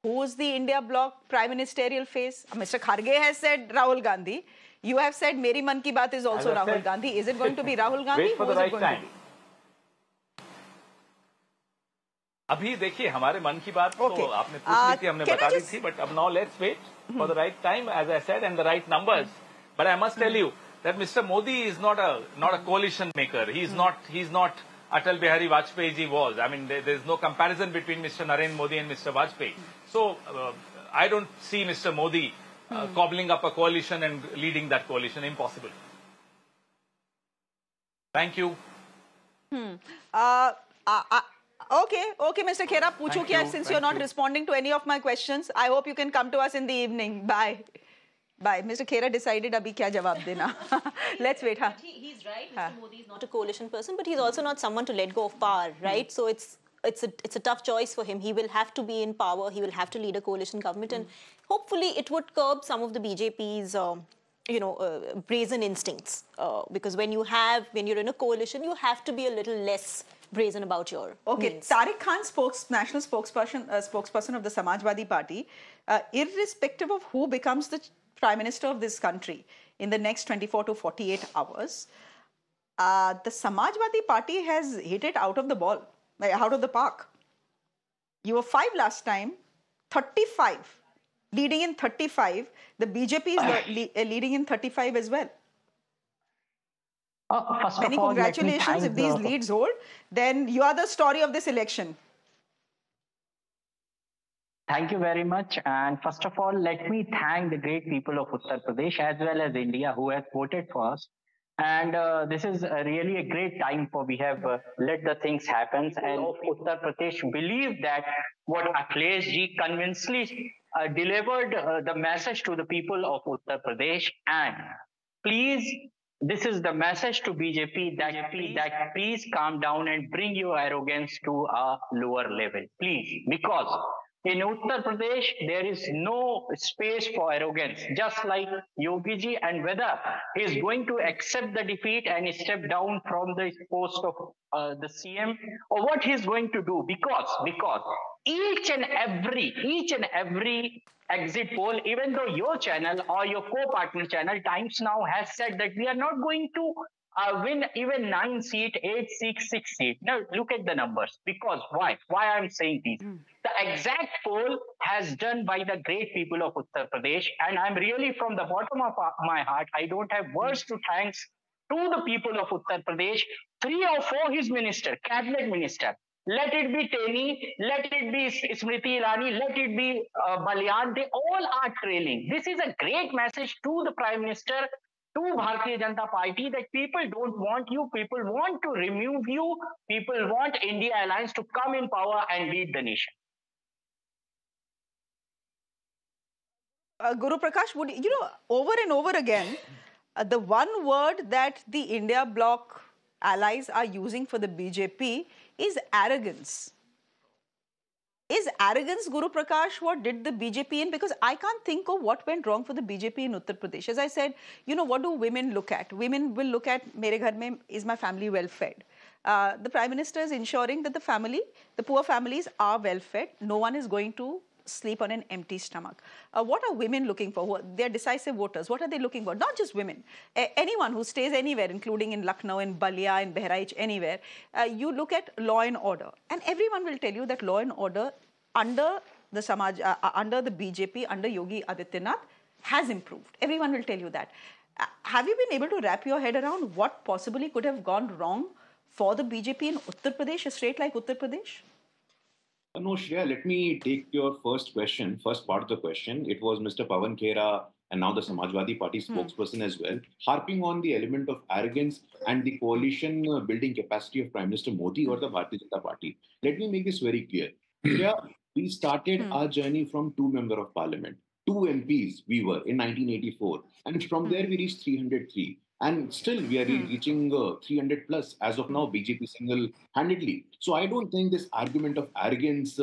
who's the India bloc prime ministerial face? Mr. Kharge has said Rahul Gandhi. You have said Meri Man Ki Baat is also Rahul Gandhi. Is it going to be Rahul Gandhi? Wait for the right time. अभी देखिए हमारे मन की बात तो आपने पूछ ली थी, हमने बता दी थी, but now let's wait for the right time, as I said, and the right numbers. But I must tell you that Mr. Modi is not a coalition maker. He's not Atal Bihari Vajpayee ji was. I mean, there's no comparison between Mr. Narendra Modi and Mr. Vajpayee. So I don't see Mr. Modi cobbling up a coalition and leading that coalition. Impossible. Thank you. Okay, Mr. Khera, पूछो क्या, since you're not responding to any of my questions, I hope you can come to us in the evening. Bye. Mr. Khera decided abhi kya jawab dena. Let's wait. He's right. Mr. Modi is not a coalition person, but he's also not someone to let go of power, right? So it's a tough choice for him. He will have to be in power. He will have to lead a coalition government, and hopefully it would curb some of the BJP's brazen instincts, because when you're in a coalition, you have to be a little less brazen about your means. Tariq Khan, national spokesperson of the Samajwadi Party, irrespective of who becomes the Prime Minister of this country in the next 24 to 48 hours, the Samajwadi Party has hit it out of the park. You were 5 last time, 35. Leading in 35, the BJP is leading in 35 as well. Many congratulations. If these leads hold, then you are the story of this election. Thank you very much. And first of all, let me thank the great people of Uttar Pradesh as well as India who have voted for us. And this is really a great time we have let the things happen. And Uttar Pradesh believe that what Akhilesh ji convincingly delivered the message to the people of Uttar Pradesh. And please, this is the message to BJP that please calm down and bring your arrogance to a lower level. Please, because in Uttar Pradesh, there is no space for arrogance, just like Yogi ji, and whether he is going to accept the defeat and step down from the post of the CM, or what he is going to do, because each and every exit poll, even though your channel or your co-partner channel, Times Now, has said that we are not going to win even 9 seats, 8 seats, 6 seats. Now, look at the numbers. Because why? Why I'm saying this? The exact poll has done by the great people of Uttar Pradesh, and I'm really from the bottom of my heart, I don't have words to thanks to the people of Uttar Pradesh. 3 or 4 his minister, cabinet minister, let it be Teni, let it be Smriti Irani, let it be Balyan, they all are trailing. This is a great message to the Prime Minister, to Bharatiya Janata Party, that people don't want you, people want to remove you, people want India Alliance to come in power and lead the nation. Guru Prakash, over and over again, the one word that the India bloc allies are using for the BJP is arrogance. Is arrogance, Guru Prakash, what did the BJP in? Because I can't think of what went wrong for the BJP in Uttar Pradesh. As I said, what do women look at? Women will look at, mere ghar mein, is my family well fed? The Prime Minister is ensuring that the poor families are well fed. No one is going to sleep on an empty stomach. What are women looking for? They're decisive voters. What are they looking for? Not just women. Anyone who stays anywhere, including in Lucknow, in Balia, in Bahraich, anywhere, you look at law and order. And everyone will tell you that law and order under the under the BJP, under Yogi Adityanath, has improved. Everyone will tell you that. Have you been able to wrap your head around what possibly could have gone wrong for the BJP in Uttar Pradesh, a state like Uttar Pradesh? No, Shreya, let me take your first part of the question. It was Mr. Pawan Khera and now the Samajwadi Party spokesperson as well, harping on the element of arrogance and the coalition building capacity of Prime Minister Modi or the Bharatiya Janata Party. Let me make this very clear. Shreya, we started our journey from 2 members of parliament, 2 MPs we were in 1984. And from there we reached 303. And still we are reaching 300 plus as of now, BJP single-handedly. So I don't think this argument of arrogance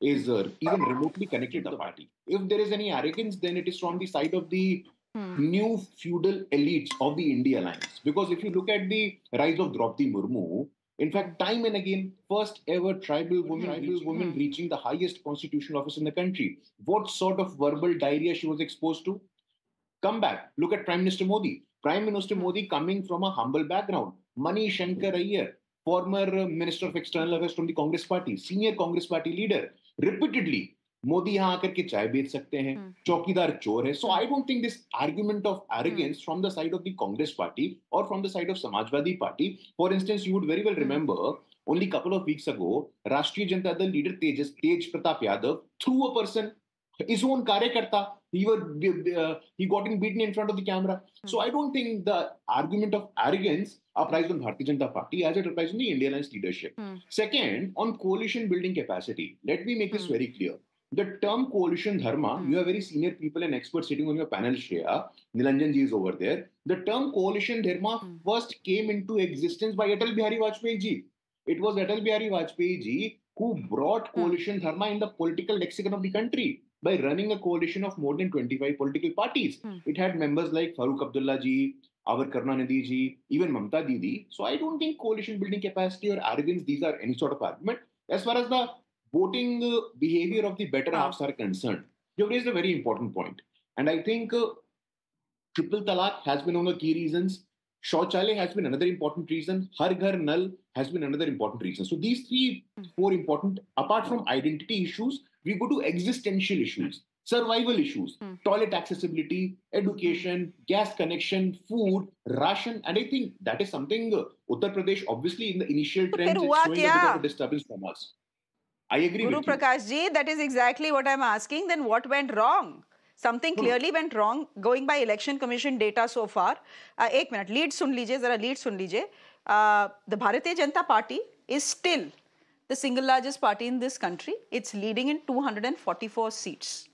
is even remotely connected to the party. If there is any arrogance, then it is from the side of the new feudal elites of the India Alliance. Because if you look at the rise of Draupadi Murmu, in fact, time and again, first ever tribal woman reaching the highest constitutional office in the country. What sort of verbal diarrhea she was exposed to? Come back. Look at Prime Minister Modi. Prime Minister Modi coming from a humble background. Mani Shankar Iyer, former Minister of External Affairs from the Congress Party, senior Congress Party leader, repeatedly, Modi यहाँ आकर के चाय बेच सकते हैं, चौकीदार चोर है. So I don't think this argument of arrogance from the side of the Congress Party or from the side of Samajwadi Party. For instance, you would very well remember only a couple of weeks ago, Rashtriya Janata Dal leader Tej Pratap Yadav threw a person, his own karyakarta. He got beaten in front of the camera. So I don't think the argument of arrogance applies on Bharatiya Janata Party as it applies on the Indian Alliance leadership. Second, on coalition building capacity, let me make this very clear. The term coalition dharma, you have very senior people and experts sitting on your panel, Shreya. Nilanjan ji is over there. The term coalition dharma first came into existence by Atal Bihari Vajpayee ji. It was Atal Bihari Vajpayee ji who brought coalition dharma in the political lexicon of the country by running a coalition of more than 25 political parties. It had members like Farooq Abdullah ji, our Karunanidhi ji, even Mamta Didi. So I don't think coalition building capacity or arrogance, these are any sort of argument. As far as the voting behavior of the better halves are concerned, you've raised a very important point. And I think triple talaq has been one of the key reasons. Shauchalaya has been another important reason. Har Ghar Nal has been another important reason. So these 4 important, apart from identity issues, we go to existential issues, survival issues, toilet accessibility, education, gas connection, food, ration. And I think that is something Uttar Pradesh, obviously in the initial trends, it's showing a bit of a disturbance from us. I agree Guru with you. Prakash ji, that is exactly what I'm asking. Then what went wrong? Something clearly went wrong. Going by Election Commission data so far. एक minute, lead सुन लीजिए, जरा lead सुन लीजिए. The Bharatiya Janata Party is still the single largest party in this country. It's leading in 244 seats.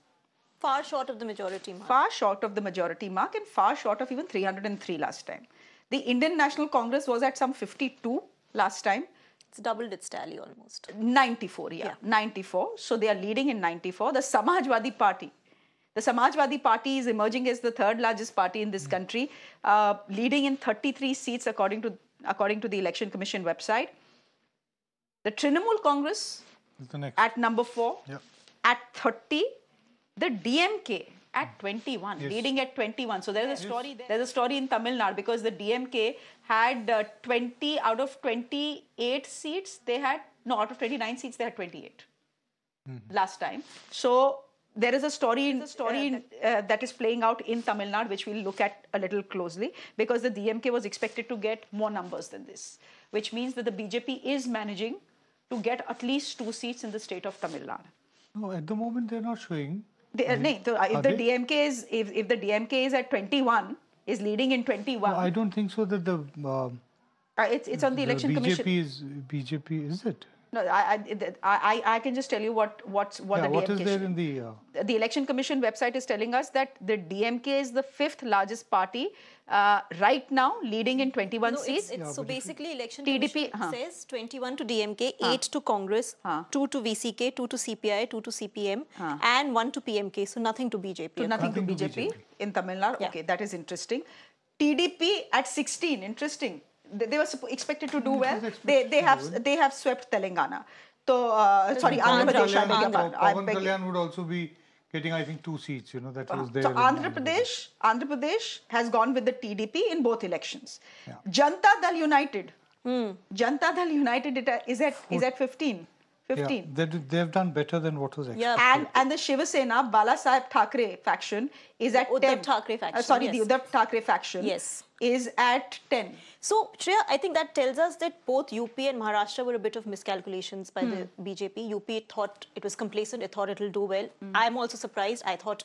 Far short of the majority mark. Far short of the majority mark and far short of even 303 last time. The Indian National Congress was at some 52 last time. It's doubled its tally almost. 94, yeah. 94. So they are leading in 94. The Samajwadi Party is emerging as the 3rd largest party in this country, leading in 33 seats according to the Election Commission website. The Trinamool Congress at number 4 at 30. The DMK at 21, leading at 21. So there's a story there. There's a story in Tamil Nadu because the DMK had 20 out of 28 seats. They had, no, out of 29 seats, they had 28 last time. So there is a story that is playing out in Tamil Nadu, which we'll look at a little closely, because the DMK was expected to get more numbers than this, which means that the BJP is managing to get at least 2 seats in the state of Tamil Nadu. No, at the moment they're not showing. If the DMK is at 21, is leading in 21. No, I don't think so that the it's on the Election Commission. BJP is it? No, I can just tell you what the DMK what is there in the Election Commission website is telling us that the DMK is the 5th largest party right now, leading in 21 seats. So basically, Election Commission says 21 to DMK, 8 to Congress, 2 to VCK, 2 to CPI, 2 to CPM, and 1 to PMK. So nothing to BJP. So nothing to BJP in Tamil Nadu. Yeah. Okay, that is interesting. TDP at 16. Interesting. They were expected to do well. They have swept Telangana. So sorry, Andhra Pradesh. Pawan Kalyan would also be getting, I think, 2 seats. You know, that was there. So Andhra Pradesh has gone with the TDP in both elections. Yeah. Janata Dal United is at 15 15. Yeah, they've done better than what was expected. Yeah, and the Shiva Sena, Bala Saheb Thackeray faction is at 10. Uddhav Thackeray faction. Sorry, yes. the Uddhav Thackeray faction is at 10. So, Shreya, I think that tells us that both UP and Maharashtra were a bit of miscalculations by the BJP. UP thought it was complacent, it thought it will do well. I'm also surprised. I thought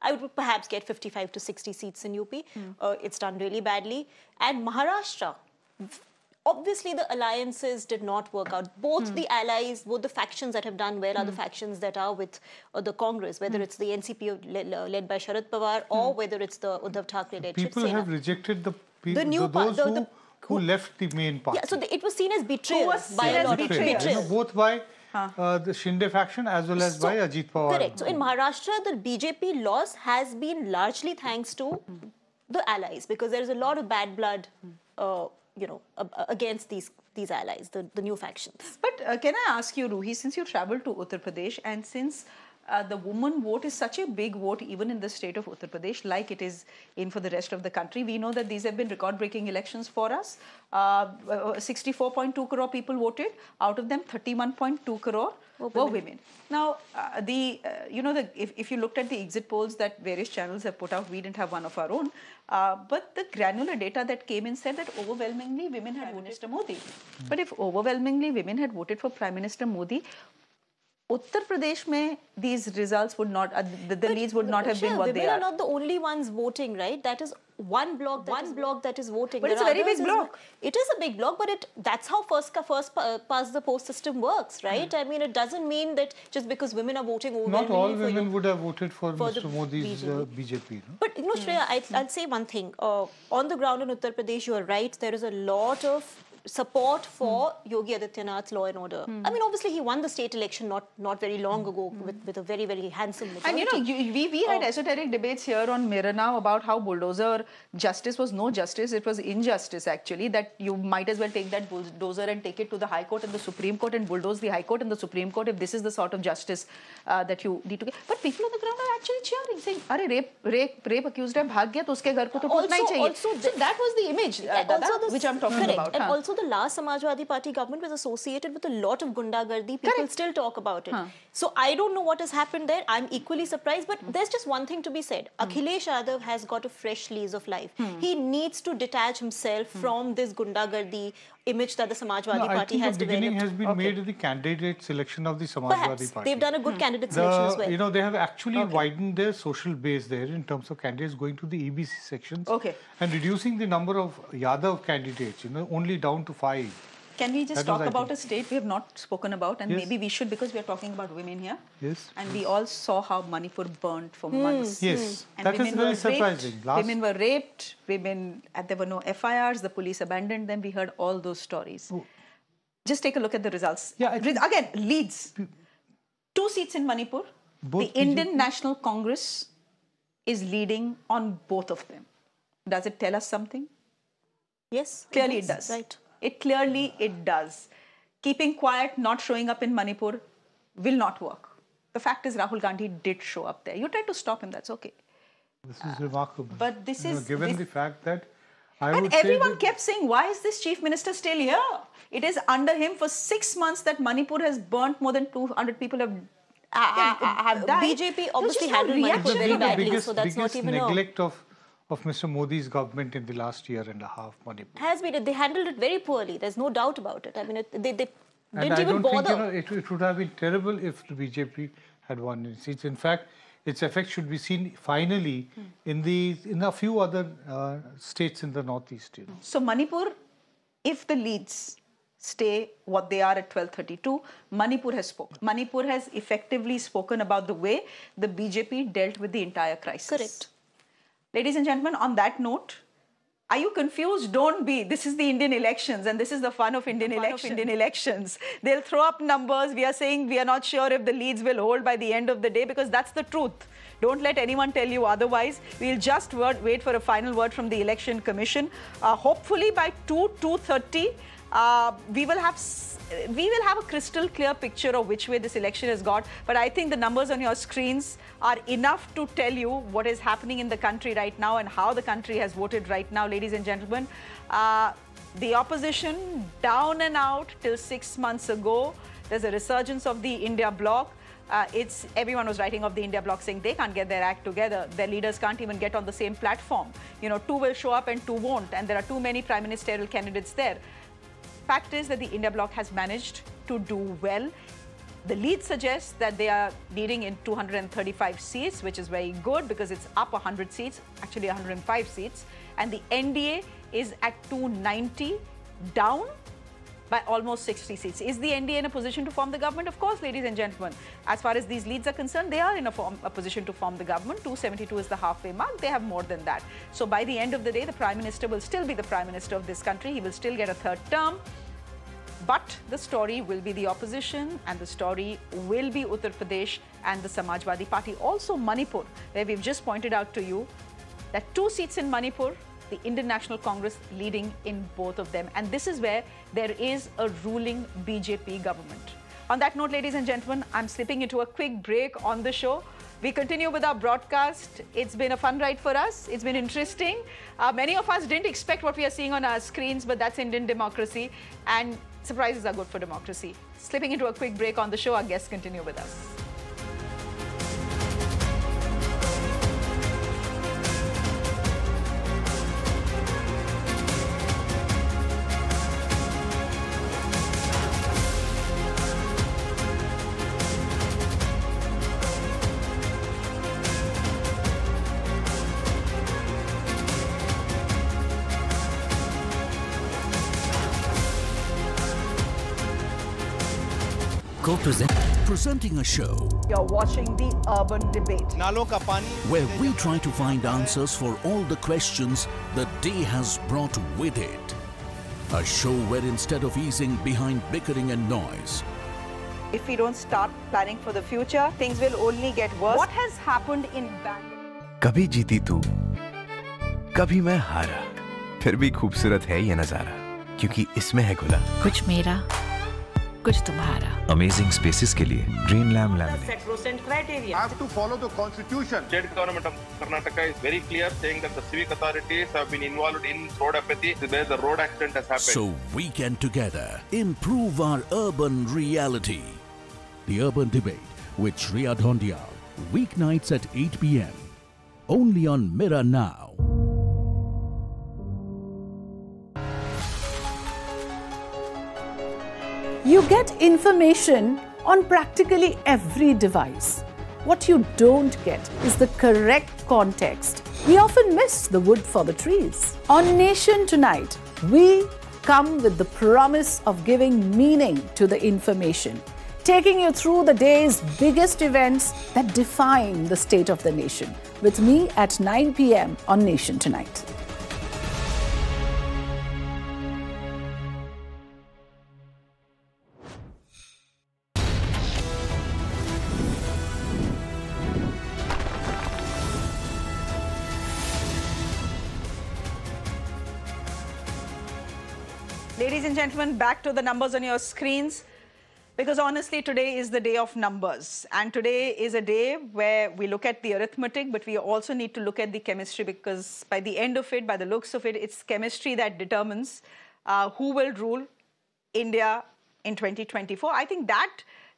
I would perhaps get 55 to 60 seats in UP. It's done really badly. And Maharashtra, obviously the alliances did not work out. Both the allies, both the factions that have done well are the factions that are with the Congress, whether it's the NCP led by Sharad Pawar or whether it's the Uddhav Thackeray led Shiv People Sena. have rejected those who left the main party. Yeah, so it was seen as betrayal by a lot of people. Both by the Shinde faction as well as by Ajit Pawar. Correct. So in Maharashtra, the BJP loss has been largely thanks to the allies, because there is a lot of bad blood against these allies, the new factions. But can I ask you, Ruhi, since you traveled to Uttar Pradesh and since the woman vote is such a big vote even in the state of Uttar Pradesh, like it is for the rest of the country, we know that these have been record-breaking elections for us. 64.2 crore people voted. Out of them, 31.2 crore were women. Now, if you looked at the exit polls that various channels have put out, we didn't have one of our own. But the granular data that came in said that overwhelmingly women had voted for Modi. But if overwhelmingly women had voted for Prime Minister Modi, Uttar Pradesh mein these results would not, the leads would not have been what they are. Women are not the only ones voting, right? That is one block that is voting. But it's a very big block. It is a big block, but that's how first past the post system works, right? I mean, it doesn't mean that just because women are voting overwhelmingly. Not all women would have voted for Mr. Modi's BJP. No? But Shreya, I'll say one thing. On the ground in Uttar Pradesh, you are right. There is a lot of support for Yogi Adityanath's law and order. I mean, obviously, he won the state election not very long ago with a very, very handsome majority. And we had esoteric debates here on Mirror Now about how bulldozer justice was no justice, it was injustice actually, that you might as well take that bulldozer and take it to the High Court and the Supreme Court and bulldoze the High Court and the Supreme Court if this is the sort of justice that you need to get. But people on the ground are actually cheering, saying, "Arey, rape accused hai, bhag gaya, to uske ghar ko to putna hi chahiye." So that was the image, which I'm talking about. And also the last Samajwadi Party government was associated with a lot of gundagardi. People still talk about it. So I don't know what has happened there. I'm equally surprised. But there's just one thing to be said. Akhilesh Yadav has got a fresh lease of life. He needs to detach himself from this gundagardi image that the Samajwadi Party has developed. The beginning has been made in the candidate selection of the Samajwadi Party. They've done a good candidate selection as well. They have actually widened their social base there in terms of candidates going to the EBC sections and reducing the number of Yadav candidates, only down to 5. Can we just talk about a state we have not spoken about, and maybe we should, because we are talking about women here. Yes. And we all saw how Manipur burnt for months. Yes. And that is very surprising. Women were raped, there were no FIRs, the police abandoned them. We heard all those stories. Just take a look at the results. Again, leads. 2 seats in Manipur. The Indian National Congress is leading on both of them. Does it tell us something? Yes. Clearly it does. Right. It does. Keeping quiet, not showing up in Manipur will not work. The fact is Rahul Gandhi did show up there. You tried to stop him, that's okay. This is remarkable. But this is... Given the fact that everyone kept saying, why is this chief minister still here? It is under him for 6 months that Manipur has burnt, more than 200 people have died. BJP obviously handled Manipur very badly, so that's not even neglect of Mr. Modi's government in the last year and a half, Manipur. Has been. They handled it very poorly. There's no doubt about it. I mean, they didn't even bother. It would have been terrible if the BJP had won in seats. In fact, its effect should be seen finally in a few other states in the northeast. So Manipur, if the leads stay what they are at 1232, Manipur has spoken. Manipur has effectively spoken about the way the BJP dealt with the entire crisis. Correct. Ladies and gentlemen, on that note, are you confused? Don't be. This is the Indian elections, and this is the fun of Indian elections. They'll throw up numbers. We are saying we are not sure if the leads will hold by the end of the day, because that's the truth. Don't let anyone tell you otherwise. We'll just wait for a final word from the Election Commission. Hopefully by 2:30, we will have a crystal clear picture of which way this election has got. But I think the numbers on your screens are enough to tell you what is happening in the country right now and how the country has voted right now, ladies and gentlemen. The opposition down and out till 6 months ago. There's a resurgence of the India bloc. Everyone was writing of the India bloc saying they can't get their act together. Their leaders can't even get on the same platform. You know, 2 will show up and 2 won't, and there are too many prime ministerial candidates there. Fact is that the India bloc has managed to do well. The lead suggests that they are leading in 235 seats, which is very good because it's up 100 seats, actually 105 seats. And the NDA is at 290, down by almost 60 seats. Is the NDA in a position to form the government? Of course, ladies and gentlemen. As far as these leads are concerned, they are in a position to form the government. 272 is the halfway mark. They have more than that. So by the end of the day, the Prime Minister will still be the Prime Minister of this country. He will still get a 3rd term. But the story will be the opposition, and the story will be Uttar Pradesh and the Samajwadi Party. Also Manipur, where we've just pointed out to you that 2 seats in Manipur, the Indian National Congress leading in both of them. And this is where there is a ruling BJP government. On that note, ladies and gentlemen, I'm slipping into a quick break on the show. We continue with our broadcast. It's been a fun ride for us. It's been interesting. Many of us didn't expect what we are seeing on our screens, but that's Indian democracy. And surprises are good for democracy. Slipping into a quick break on the show. Our guests continue with us. Presenting a show. You're watching the Urban Debate. Where we try to find answers for all the questions the day has brought with it. A show where instead of easing behind bickering and noise, if we don't start planning for the future, things will only get worse. What has happened in Bangalore? कभी जीती तू, कभी मैं हारा, फिर भी खूबसूरत है ये नजारा, क्योंकि इसमें है खुला कुछ मेरा, कुछ तुम्हारा. Amazing spaces के लिए Green Lamb Laminate. Sacrosanct criteria. I have to follow the constitution. State government of Karnataka is very clear, saying that the civic authorities have been involved in road apathy where the road accident has happened. So we can together improve our urban reality. The Urban Debate with Shreya Dhondial, weeknights at 8 p.m. only on Mirror Now. You get information on practically every device. What you don't get is the correct context. We often miss the wood for the trees. On Nation Tonight, we come with the promise of giving meaning to the information, taking you through the day's biggest events that define the state of the nation. With me at 9 p.m. on Nation Tonight. Ladies and gentlemen, back to the numbers on your screens. Because honestly, today is the day of numbers. And today is a day where we look at the arithmetic, but we also need to look at the chemistry, because by the end of it, by the looks of it, it's chemistry that determines who will rule India in 2024. I think that,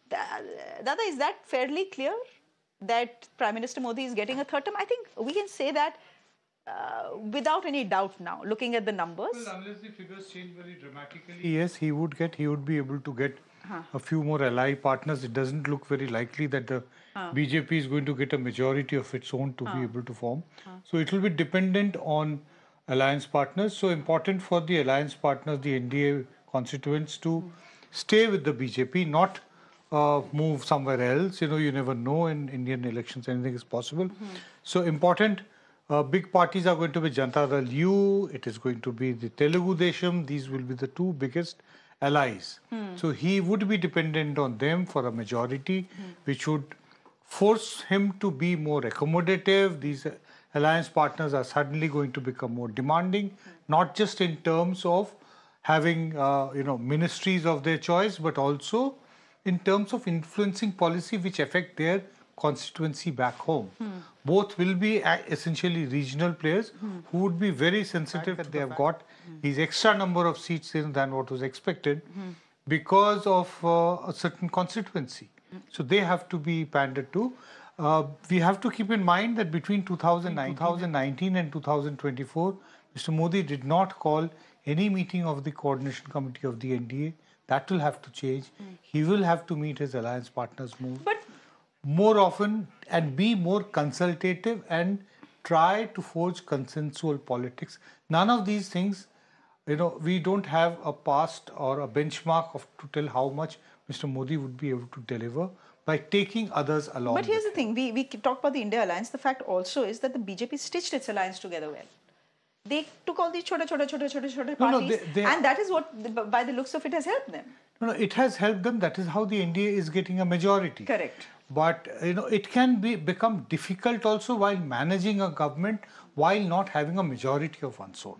Dada, is that fairly clear that Prime Minister Modi is getting a 3rd term? I think we can say that without any doubt now, looking at the numbers. Well, unless the figures change very dramatically, yes, he would be able to get a few more ally partners. It doesn't look very likely that the BJP is going to get a majority of its own to be able to form. So it will be dependent on alliance partners. So important for the alliance partners, the NDA constituents, to stay with the BJP, not move somewhere else. You know, you never know in Indian elections, anything is possible. So important. Big parties are going to be Janata Dal U, it is going to be the Telugu Desam. These will be the 2 biggest allies. So he would be dependent on them for a majority, which would force him to be more accommodative. These alliance partners are suddenly going to become more demanding, not just in terms of having ministries of their choice, but also in terms of influencing policy which affect their constituency back home. Both will be essentially regional players who would be very sensitive that they have got these extra number of seats in than what was expected. because of a certain constituency. So they have to be pandered to. We have to keep in mind that between 2019 and 2024, Mr. Modi did not call any meeting of the Coordination Committee of the NDA. That will have to change. He will have to meet his alliance partners more often and be more consultative and try to forge consensual politics. None of these things, we don't have a past or a benchmark to tell how much Mr. Modi would be able to deliver by taking others along. But here's the thing, we talked about the India alliance. The fact also is that the BJP stitched its alliance together well. They took all these chota parties, and that is what, by the looks of it, has helped them. No, it has helped them. That is how the NDA is getting a majority. Correct. But it can become difficult also while managing a government while not having a majority of one's own.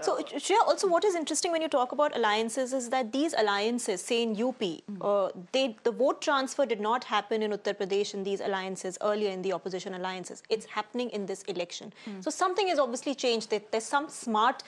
So, Shreya, also what is interesting when you talk about alliances is that these alliances, say in UP, the vote transfer did not happen in Uttar Pradesh in these alliances earlier in the opposition alliances. It's happening in this election. So something has obviously changed. There's some smart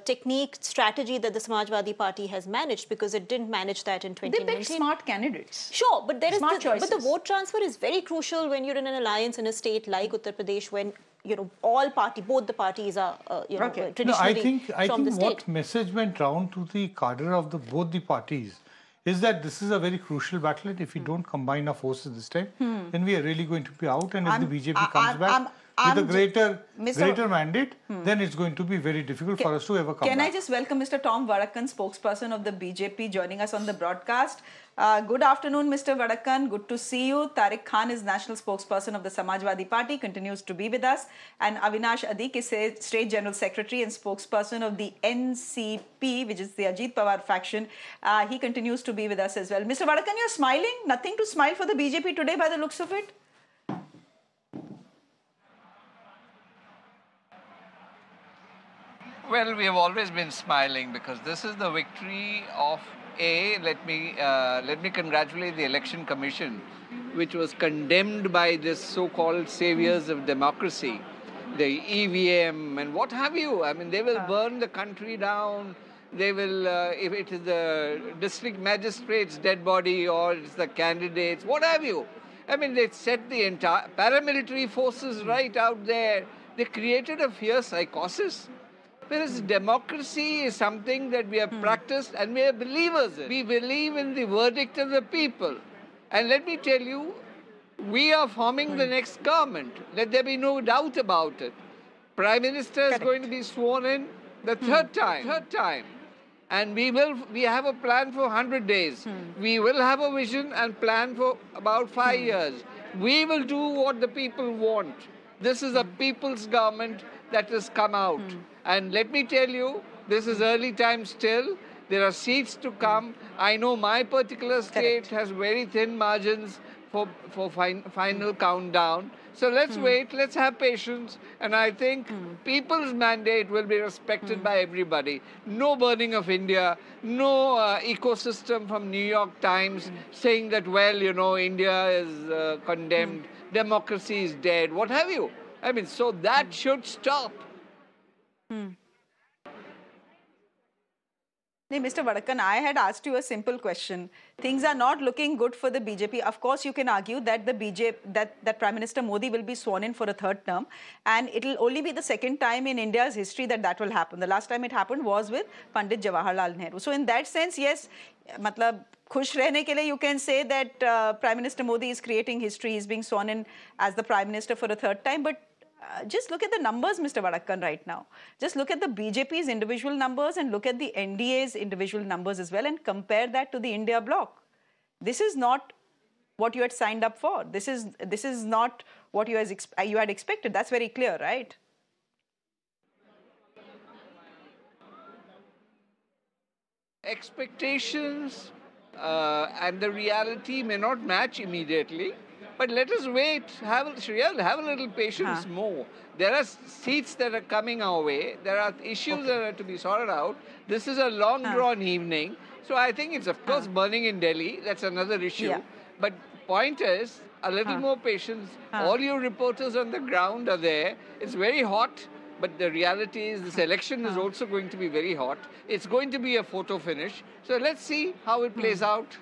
technique, strategy that the Samajwadi Party has managed, because it didn't manage that in 2019. They picked smart candidates. Sure, but there is choices. But the vote transfer is very crucial when you're in an alliance in a state like Uttar Pradesh, when both the parties are traditionally I think from the state. What message went round to the cadre of both the parties is that this is a very crucial battle, and if we don't combine our forces this time, then we are really going to be out. And if the BJP comes back with a greater mandate, then it's going to be very difficult for us to ever come back. Can I just welcome Mr. Tom Vadakkan, spokesperson of the BJP, joining us on the broadcast. Good afternoon, Mr. Vadakkan. Good to see you. Tariq Khan is national spokesperson of the Samajwadi Party, continues to be with us. And Avinash Adik is State General Secretary and spokesperson of the NCP, which is the Ajit Pawar faction. He continues to be with us as well. Mr. Vadakkan, you're smiling. Nothing to smile for the BJP today by the looks of it? Well, we have always been smiling because this is the victory of let me congratulate the Election Commission, which was condemned by this so-called saviors of democracy, the EVM and what have you. I mean, they will burn the country down. They will, if it is the district magistrate's dead body or it's the candidates, what have you. I mean, they set the entire paramilitary forces right out there. They created a fierce psychosis. Whereas democracy is something that we have practiced and we are believers in. We believe in the verdict of the people. And let me tell you, we are forming the next government. Let there be no doubt about it. Prime Minister is going to be sworn in the third time. And we have a plan for 100 days. We will have a vision and plan for about 5 years. We will do what the people want. This is a people's government that has come out. And let me tell you, this is early time still. There are seats to come. I know my particular state has very thin margins for final countdown. So let's wait, let's have patience. And I think people's mandate will be respected by everybody. No burning of India, no ecosystem from New York Times saying that, well, India is condemned, democracy is dead, what have you. I mean, so that should stop. Mr. Vadakkan, I had asked you a simple question. Things are not looking good for the BJP. Of course, you can argue that the BJP, that Prime Minister Modi will be sworn in for a third term, and it will only be the second time in India's history that will happen. The last time it happened was with Pandit Jawaharlal Nehru. So in that sense, yes, khush rehne ke liye you can say that Prime Minister Modi is creating history. He's being sworn in as the Prime Minister for a third time, but just look at the numbers, Mr. Vadakkan, right now. Just look at the BJP's individual numbers and look at the NDA's individual numbers as well and compare that to the India bloc. This is not what you had signed up for. This is not what you had expected. That's very clear, right? Expectations and the reality may not match immediately. But let us wait, have a little patience more. There are seats that are coming our way. There are issues that are to be sorted out. This is a long-drawn evening. So I think it's, of course, burning in Delhi. That's another issue. Yeah. But point is, a little more patience. All your reporters on the ground are there. It's very hot. But the reality is this election is also going to be very hot. It's going to be a photo finish. So let's see how it plays out.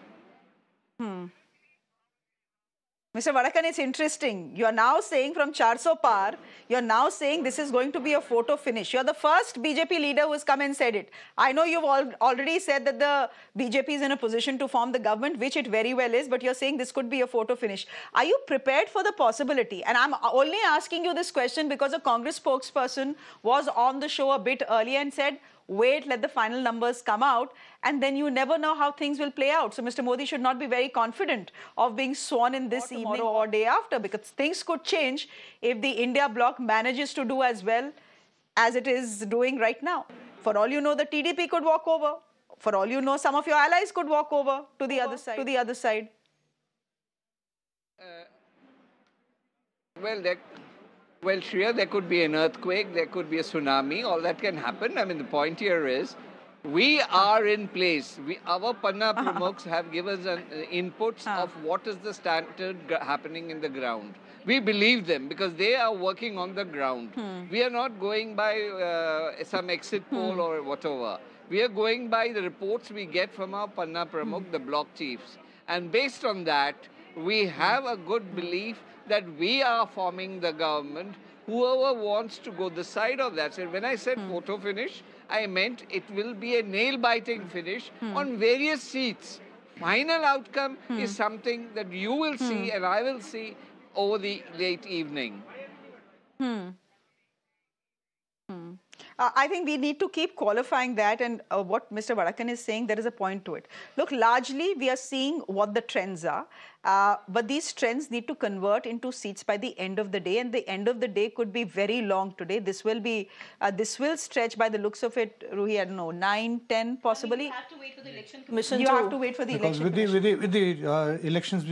Mr. Vadakan, it's interesting. You are now saying from 400 par, you are now saying this is going to be a photo finish. You are the first BJP leader who has come and said it. I know you've already said that the BJP is in a position to form the government, which it very well is, but you're saying this could be a photo finish. Are you prepared for the possibility? And I'm only asking you this question because a Congress spokesperson was on the show a bit earlier and said, wait, let the final numbers come out, and then you never know how things will play out. So Mr. Modi should not be very confident of being sworn in this evening or day after, because things could change if the India bloc manages to do as well as it is doing right now. For all you know, the TDP could walk over. For all you know, some of your allies could walk over to the other side. Well, Shreya, there could be an earthquake, there could be a tsunami, all that can happen. I mean, the point here is, we are in place. Our Panna Pramukhs have given us inputs of what is the standard happening in the ground. We believe them because they are working on the ground. We are not going by some exit poll or whatever. We are going by the reports we get from our Panna Pramukh, the block chiefs. And based on that, we have a good belief that we are forming the government. Whoever wants to go this side or that side. When I said photo finish, I meant it will be a nail-biting finish on various seats. Final outcome is something that you will see and I will see over the late evening. I think we need to keep qualifying that, and what Mr. Vadakan is saying, there is a point to it. Look, largely we are seeing what the trends are, but these trends need to convert into seats by the end of the day, and the end of the day could be very long today. This will stretch by the looks of it, Ruhi, I don't know, 9, 10 possibly. You have to wait for the election commission. You have to wait for the election commission. With the elections,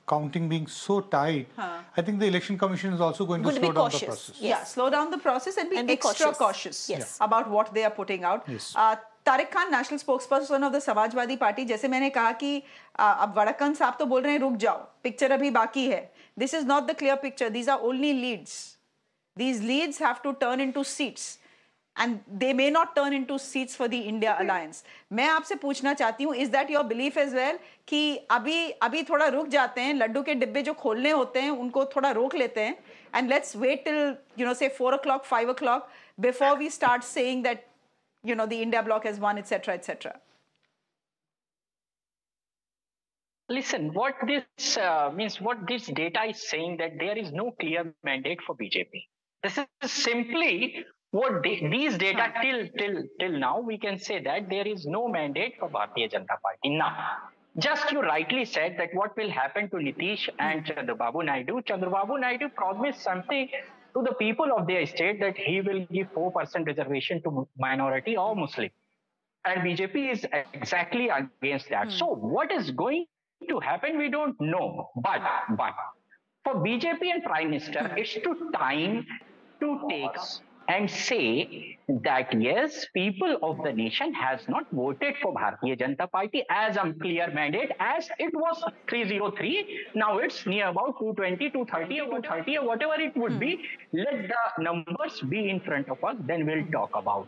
counting being so tight, I think the election commission is also going to slow down the process. Yeah, slow down the process and be extra cautious. About what they are putting out. Tariq Khan, national spokesperson of the Samajwadi Party, जैसे मैंने कहा कि अब वड़क्कन साहब तो बोल रहे हैं रुक जाओ, picture अभी बाकी है. This is not the clear picture. These are only leads. These leads have to turn into seats, and they may not turn into seats for the India alliance. मैं आपसे पूछना चाहती हूँ, is that your belief as well कि अभी थोड़ा रुक जाते हैं, लड्डू के डिब्बे जो खोलने होते हैं उनको थोड़ा रोक लेते हैं, and let's wait till say 4 o'clock, 5 o'clock before we start saying that the India bloc has won, etc., etc. Listen, what this means, what this data is saying, that there is no clear mandate for BJP. This is simply what these data till now we can say that there is no mandate for Bharatiya Janata Party. Now, just you rightly said that what will happen to Nitish and Chandrababu Naidu. Chandrababu Naidu promised something to the people of their state that he will give 4% reservation to minority or Muslim. And BJP is exactly against that. So what is going to happen, we don't know. But for BJP and Prime Minister, it's to time to take and say that yes, people of the nation has not voted for Bharatiya Janata Party as a clear mandate, as it was 303. Now it's near about 220, 230 or 230 or whatever it would be. Let the numbers be in front of us, then we'll talk about.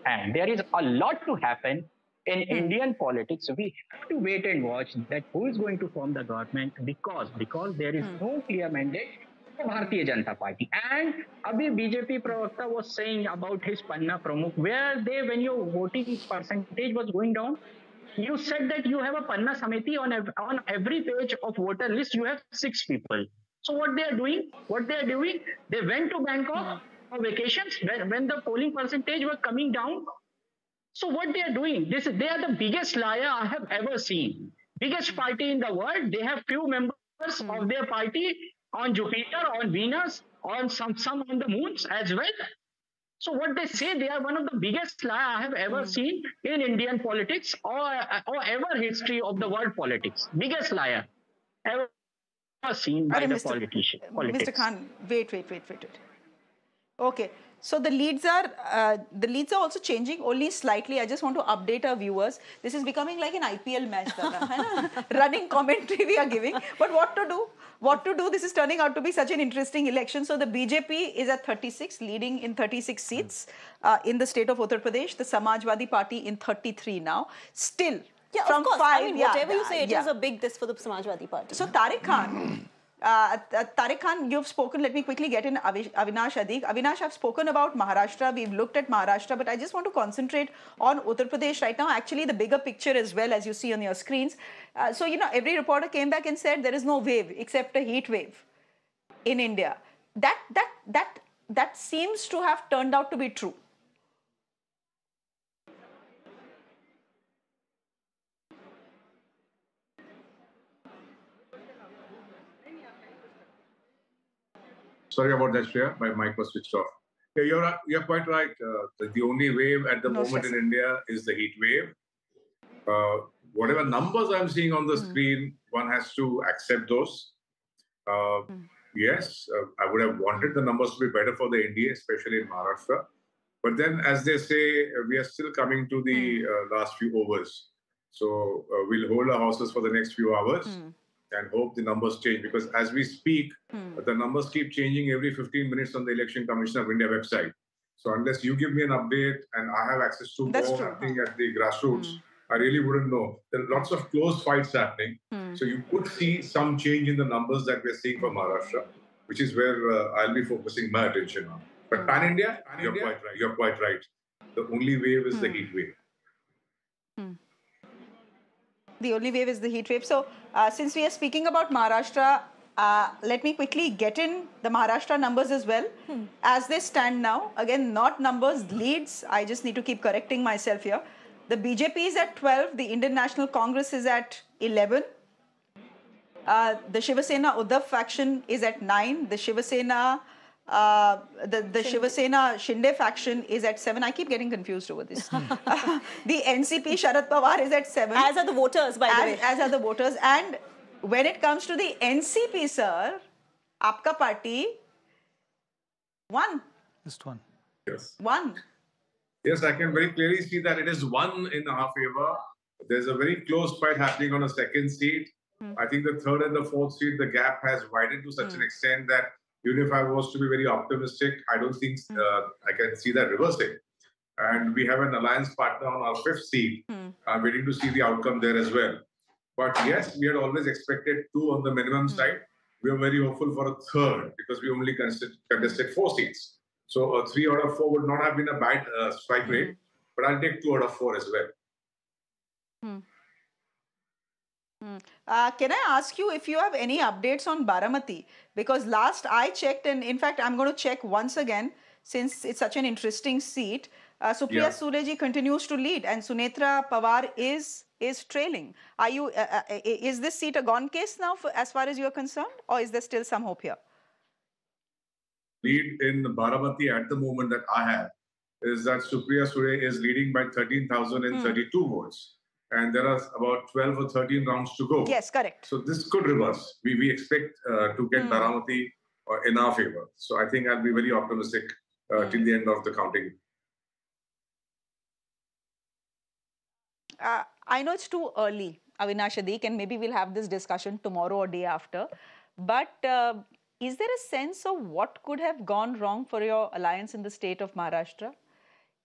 And there is a lot to happen in Indian politics. So we have to wait and watch that who is going to form the government, because there is no clear mandate for Bharatiya Janata Party. And abhi BJP Pravakta was saying about his Panna Pramukh, where when your voting percentage was going down, you said that you have a Panna Samiti on every page of voter list, you have 6 people. So what they are doing, they went to Bangkok for vacations when the polling percentage was coming down. So what they are doing, they are the biggest liar I have ever seen. Biggest party in the world, they have few members of their party on Jupiter, on Venus, on some on the moons as well. So what they say, they are one of the biggest liar I have ever seen in Indian politics or ever history of the world politics. Biggest liar ever seen by the politician. Mr. Khan, wait. Okay. So the leads are also changing only slightly. I just want to update our viewers. This is becoming like an IPL match, running commentary we are giving. But what to do? what to do. This is turning out to be such an interesting election. So the BJP is at 36, leading in 36 seats in the state of Uttar Pradesh. The Samajwadi Party in 33 now. Still, yeah, from of course. 5, I mean, whatever you say, it is a big this for the Samajwadi Party. So Tariq Khan, you've spoken. Let me quickly get in Avinash Adik. Avinash, I've spoken about Maharashtra. We've looked at Maharashtra, but I just want to concentrate on Uttar Pradesh right now. Actually, the bigger picture as well, as you see on your screens. So, you know, every reporter came back and said there is no wave except a heat wave in India. That seems to have turned out to be true. Sorry about that, Shreya. My mic was switched off. Yeah, you're quite right. The only wave at the moment in India is the heat wave. Whatever numbers I'm seeing on the screen, one has to accept those. Yes, I would have wanted the numbers to be better for the NDA, especially in Maharashtra. But then, as they say, we are still coming to the last few overs. So we'll hold our horses for the next few hours and hope the numbers change. Because as we speak, the numbers keep changing every 15 minutes on the Election Commission of India website. So unless you give me an update and I have access to more happening at the grassroots, I really wouldn't know. There are lots of close fights happening. So you could see some change in the numbers that we're seeing for Maharashtra, which is where I'll be focusing my attention on. But pan-India, you're quite right. You're quite right. The only wave is the heat wave. The only wave is the heat wave. So since we are speaking about Maharashtra, let me quickly get in the Maharashtra numbers as well. As they stand now, again, not numbers, leads. I just need to keep correcting myself here. The BJP is at 12. The Indian National Congress is at 11. The Shiva Sena Uddhav faction is at 9. The Shiva Sena Shiva Sena Shinde faction is at 7. I keep getting confused over this. The NCP Sharad Pawar is at 7. As are the voters, by the way. As are the voters. And when it comes to the NCP, sir, Aapka Party, 1. Just 1. Yes. 1. Yes, I can very clearly see that it is 1 in our favor. There's a very close fight happening on a second seat. I think the third and the fourth seat, the gap has widened to such an extent that even if I was to be very optimistic, I don't think I can see that reversing. And we have an alliance partner on our fifth seat. I'm waiting to see the outcome there as well. But yes, we had always expected 2 on the minimum side. We are very hopeful for a third because we only contested 4 seats. So a 3 out of 4 would not have been a bad strike rate, but I'll take 2 out of 4 as well. Can I ask you if you have any updates on Baramati? Because last I checked, and in fact, I'm going to check once again, since it's such an interesting seat. Supriya Sule continues to lead, and Sunetra Pawar is trailing. Are you? Is this seat a gone case now, as far as you are concerned, or is there still some hope here? Lead in Baramati at the moment that I have is that Supriya Sule is leading by 13,032 votes. And there are about 12 or 13 rounds to go. Yes, correct. So this could reverse. We expect to get Baramati in our favor. So I think I'll be very optimistic till the end of the counting. I know it's too early, Avinash Adik, and maybe we'll have this discussion tomorrow or day after. But is there a sense of what could have gone wrong for your alliance in the state of Maharashtra?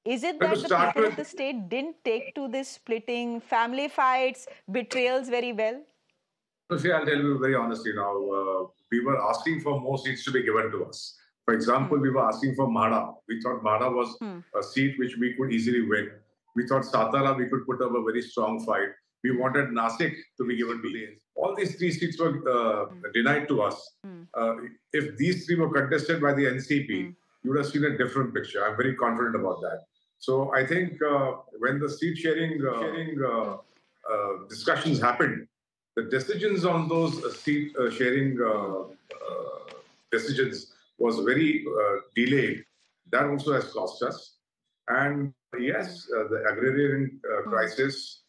Is it that the people of the state didn't take to this splitting, family fights, betrayals very well? So see, I'll tell you very honestly now, we were asking for more seats to be given to us. For example, we were asking for Mada. We thought Mada was a seat which we could easily win. We thought Satara, we could put up a very strong fight. We wanted Nasik to be given to the. All these 3 seats were denied to us. If these 3 were contested by the NCP, you would have seen a different picture. I'm very confident about that. So I think when the seat sharing discussions happened, the decisions on those seat sharing decisions was very delayed. That also has cost us. And yes, the agrarian crisis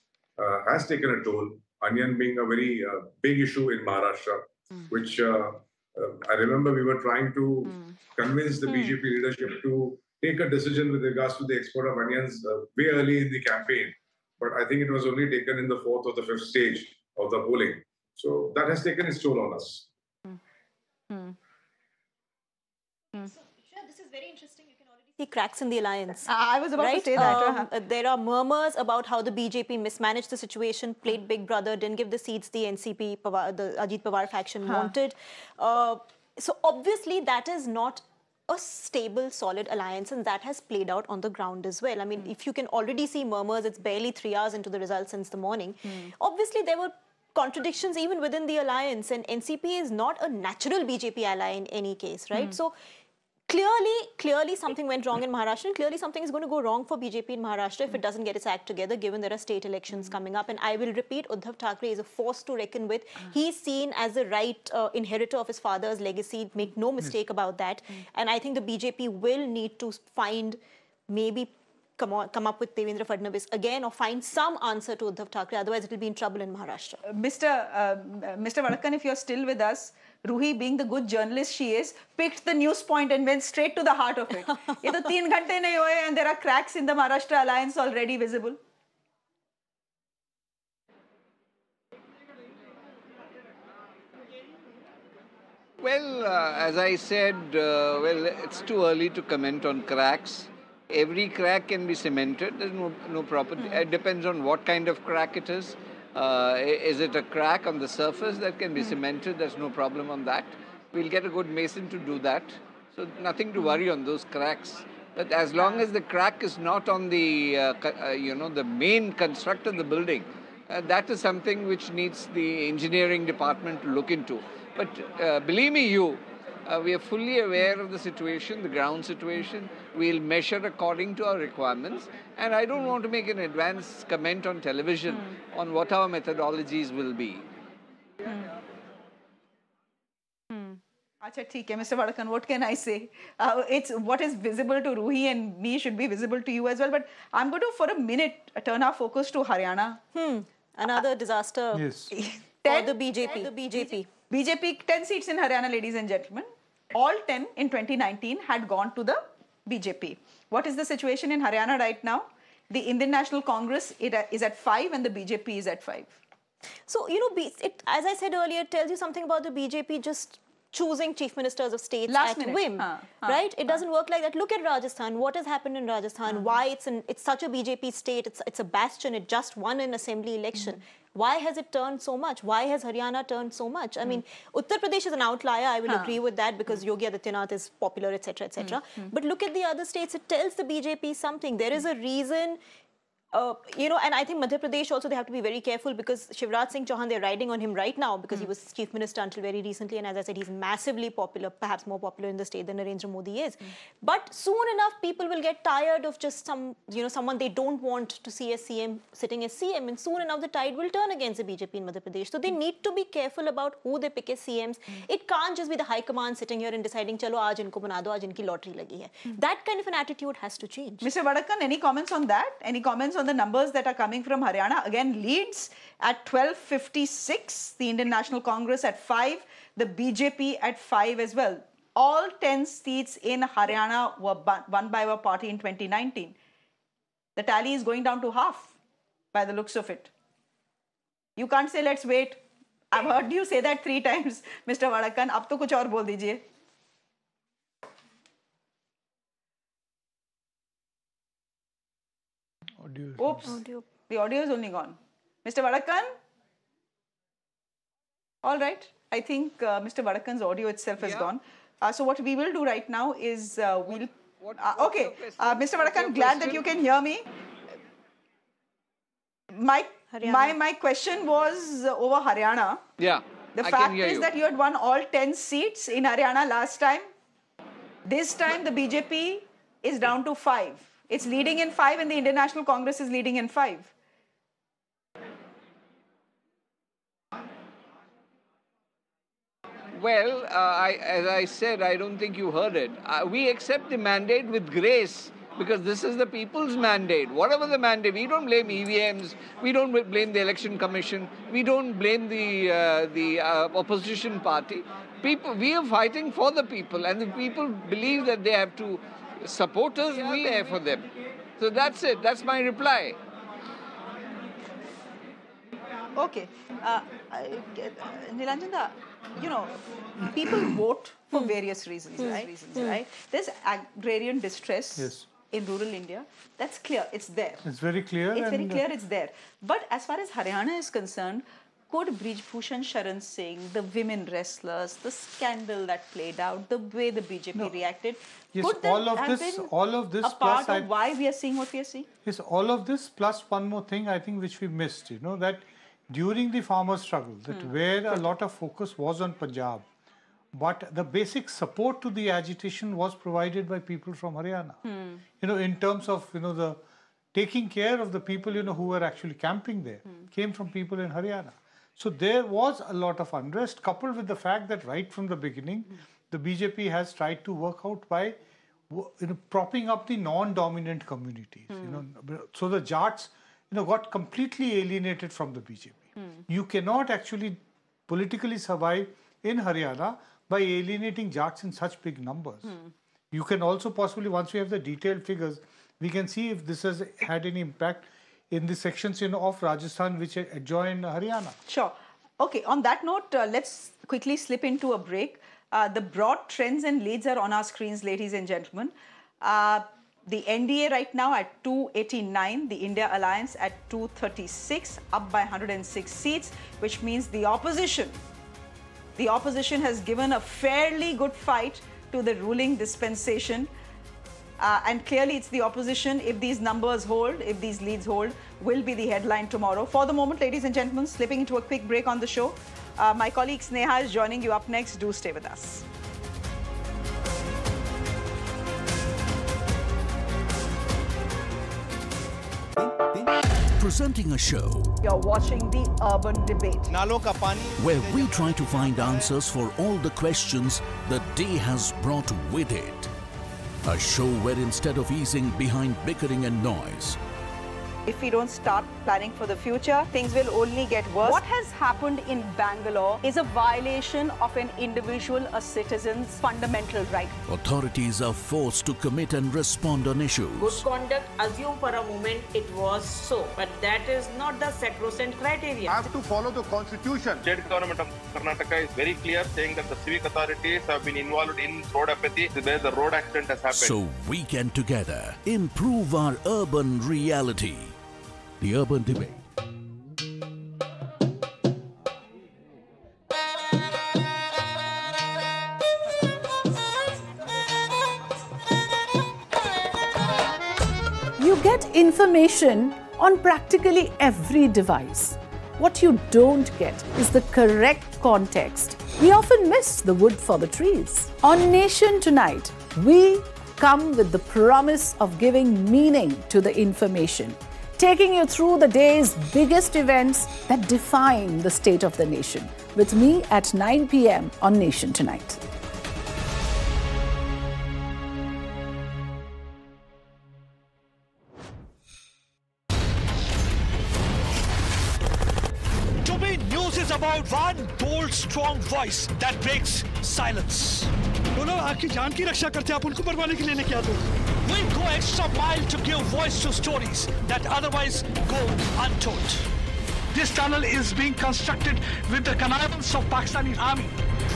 has taken a toll. Onion being a very big issue in Maharashtra, which I remember we were trying to convince the BJP leadership to take a decision with regards to the export of onions way early in the campaign. But I think it was only taken in the 4th or the 5th stage of the polling. So that has taken its toll on us. This is very interesting. You can already see cracks in the alliance. I was about to say that. There are murmurs about how the BJP mismanaged the situation, played Big Brother, didn't give the seats the NCP, the Ajit Pawar faction wanted. So obviously that is not a stable, solid alliance, and that has played out on the ground as well. I mean, if you can already see murmurs, it's barely 3 hours into the results since the morning. Obviously, there were contradictions even within the alliance, and NCP is not a natural BJP ally in any case, right? So clearly something went wrong in Maharashtra, and clearly something is going to go wrong for BJP in Maharashtra if it doesn't get its act together, given there are state elections coming up. And I will repeat, Uddhav Thackeray is a force to reckon with. He's seen as the right inheritor of his father's legacy, make no mistake about that. And I think the BJP will need to find, maybe come up with Devendra Fadnavis again, or find some answer to Uddhav Thackeray, otherwise it will be in trouble in Maharashtra. Mr. Vadakkan, if you're still with us, Ruhi, being the good journalist she is, picked the news point and went straight to the heart of it. Ye to 3 ghante nahi hoye and there are cracks in the Maharashtra alliance already visible. Well, as I said, well, it's too early to comment on cracks. Every crack can be cemented. There's no proper. It depends on what kind of crack it is. Is it a crack on the surface that can be cemented? There's no problem on that. We'll get a good mason to do that. So nothing to worry on those cracks. But as long as the crack is not on the, the main construct of the building, that is something which needs the engineering department to look into. But believe me, we are fully aware of the situation, the ground situation. We'll measure according to our requirements. And I don't want to make an advanced comment on television on what our methodologies will be. Acha, theek hai, Mr. Vadakkan, what can I say? It's what is visible to Ruhi and me should be visible to you as well. But I'm going to, for a minute, turn our focus to Haryana. Another disaster for the BJP. BJP, 10 seats in Haryana, ladies and gentlemen. All 10 in 2019 had gone to the BJP. What is the situation in Haryana right now? The Indian National Congress is at 5 and the BJP is at 5. So, as I said earlier, it tells you something about the BJP just choosing chief ministers of states at whim, right? It doesn't work like that. Look at Rajasthan. What has happened in Rajasthan? Why it's such a BJP state? It's a bastion. It just won an assembly election. Why has it turned so much? Why has Haryana turned so much? I mean, Uttar Pradesh is an outlier. I will agree with that because Yogi Adityanath is popular, etc., etc. But look at the other states. It tells the BJP something. There is a reason. And I think Madhya Pradesh also, they have to be very careful because Shivraj Singh Chauhan, they're riding on him right now because he was chief minister until very recently. And as I said, he's massively popular, perhaps more popular in the state than Narendra Modi is. But soon enough, people will get tired of just someone they don't want to see as CM, sitting as CM. And soon enough, the tide will turn against the BJP in Madhya Pradesh. So they need to be careful about who they pick as CMs. It can't just be the high command sitting here and deciding, chalo, aaj inko bana do, aaj inki lottery lagi hai. That kind of an attitude has to change. Mr. Vadakkan, any comments on that? Any comments on the numbers that are coming from Haryana? Again, leads at 1256, the Indian National Congress at 5, the BJP at 5 as well. All 10 seats in Haryana were won by our party in 2019. The tally is going down to half by the looks of it. You can't say let's wait. I've heard you say that 3 times, Mr. Vadakkan. Ab to kuch aur bol dijiye. Oops, the audio is only gone. Mr. Vadakkan? All right, I think Mr. Vadakkan's audio itself is gone. So what we will do right now is Mr. Vadakkan, glad that you can hear me. My question was over Haryana. Yeah, the fact is that you had won all 10 seats in Haryana last time. This time the BJP is down to 5. It's leading in 5 and the Indian National Congress is leading in 5. Well, as I said, I don't think you heard it. We accept the mandate with grace because this is the people's mandate. Whatever the mandate, we don't blame EVMs, we don't blame the Election Commission, we don't blame the opposition party. We are fighting for the people and the people believe that they have to support us, we are there for them. So that's it. That's my reply. Okay. Nilanjana, people vote for various reasons, right? There's agrarian distress in rural India. That's clear. It's there. It's very clear. It's very clear. It's there. But as far as Haryana is concerned, could Brij Bhushan Sharan Singh, the women wrestlers, the scandal that played out, the way the BJP reacted, could that have been a part of why we are seeing what we are seeing? Yes, all of this plus one more thing I think which we missed, that during the farmer struggle, that where a lot of focus was on Punjab, but the basic support to the agitation was provided by people from Haryana. In terms of, the taking care of the people, who were actually camping there, came from people in Haryana. So there was a lot of unrest, coupled with the fact that right from the beginning, the BJP has tried to work out by propping up the non-dominant communities. So the Jats, got completely alienated from the BJP. You cannot actually politically survive in Haryana by alienating Jats in such big numbers. You can also possibly, once we have the detailed figures, we can see if this has had any impact in the sections of Rajasthan which adjoin Haryana. Sure. Okay, on that note, let's quickly slip into a break. The broad trends and leads are on our screens, ladies and gentlemen. The NDA right now at 289, the India Alliance at 236, up by 106 seats, which means the opposition has given a fairly good fight to the ruling dispensation. And clearly it's the opposition, if these numbers hold, if these leads hold, will be the headline tomorrow. For the moment, ladies and gentlemen, slipping into a quick break on the show. My colleague Sneha is joining you up next. Do stay with us. Presenting a show. You're watching the Urban Debate. Where we try to find answers for all the questions the day has brought with it. A show where instead of easing behind bickering and noise, if we don't start planning for the future, things will only get worse. What has happened in Bangalore is a violation of an individual, a citizen's fundamental right. authorities are forced to commit and respond on issues. Good conduct, assume for a moment it was so, but that is not the sacrosanct criteria. I have to follow the constitution. State government of Karnataka is very clear, saying that the civic authorities have been involved in road apathy where the road accident has happened. So we can together improve our urban reality. The Urban Debate. You get information on practically every device. What you don't get is the correct context. We often miss the wood for the trees. On Nation Tonight, we come with the promise of giving meaning to the information, taking you through the day's biggest events that define the state of the nation. With me at 9 p.m. on Nation Tonight. To me, news is about one bold, strong voice that breaks silence. बोलो आपकी जान की रक्षा करते आप उनको मरवाने के लिए लेके आते हो. We go extra mile to give voice to stories that otherwise go untold. This tunnel is being constructed with the connivance of Pakistani army.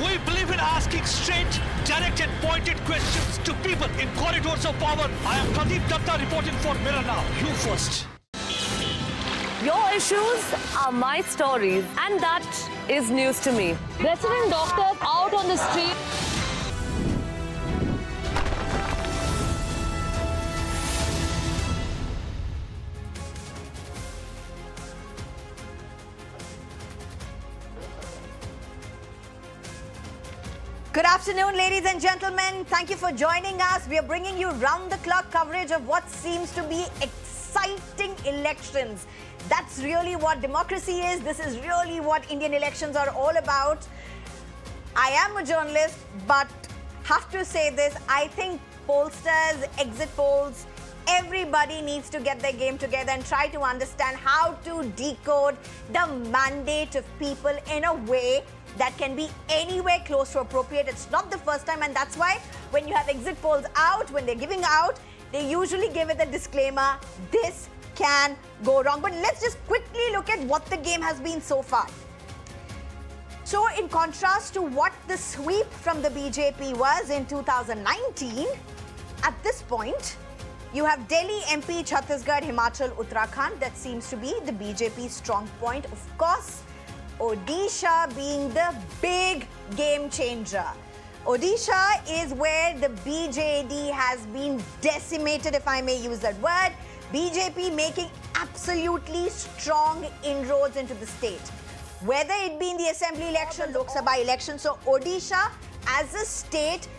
We believe in asking straight, direct and pointed questions to people in corridors of power. I am Pradeep Datta reporting for Mirror Now. You first. Your issues are my stories, and that is news to me. Resident doctors out on the street. Good afternoon, ladies and gentlemen. Thank you for joining us. We are bringing you round-the-clock coverage of what seems to be exciting elections. That's really what democracy is. This is really what Indian elections are all about. I am a journalist, but have to say this. I think pollsters, exit polls, everybody needs to get their game together and try to understand how to decode the mandate of people in a way that can be anywhere close to appropriate. It's not the first time, and that's why when you have exit polls out, when they're giving out, they usually give it a disclaimer, this can go wrong. But let's just quickly look at what the game has been so far. So in contrast to what the sweep from the BJP was in 2019, at this point, you have Delhi, MP, Chhattisgarh, Himachal, Uttarakhand. That seems to be the BJP's strong point. Of course, Odisha being the big game changer. Odisha is where the BJD has been decimated, if I may use that word. BJP making absolutely strong inroads into the state. Whether it be in the assembly election, Lok Sabha election. So Odisha as a state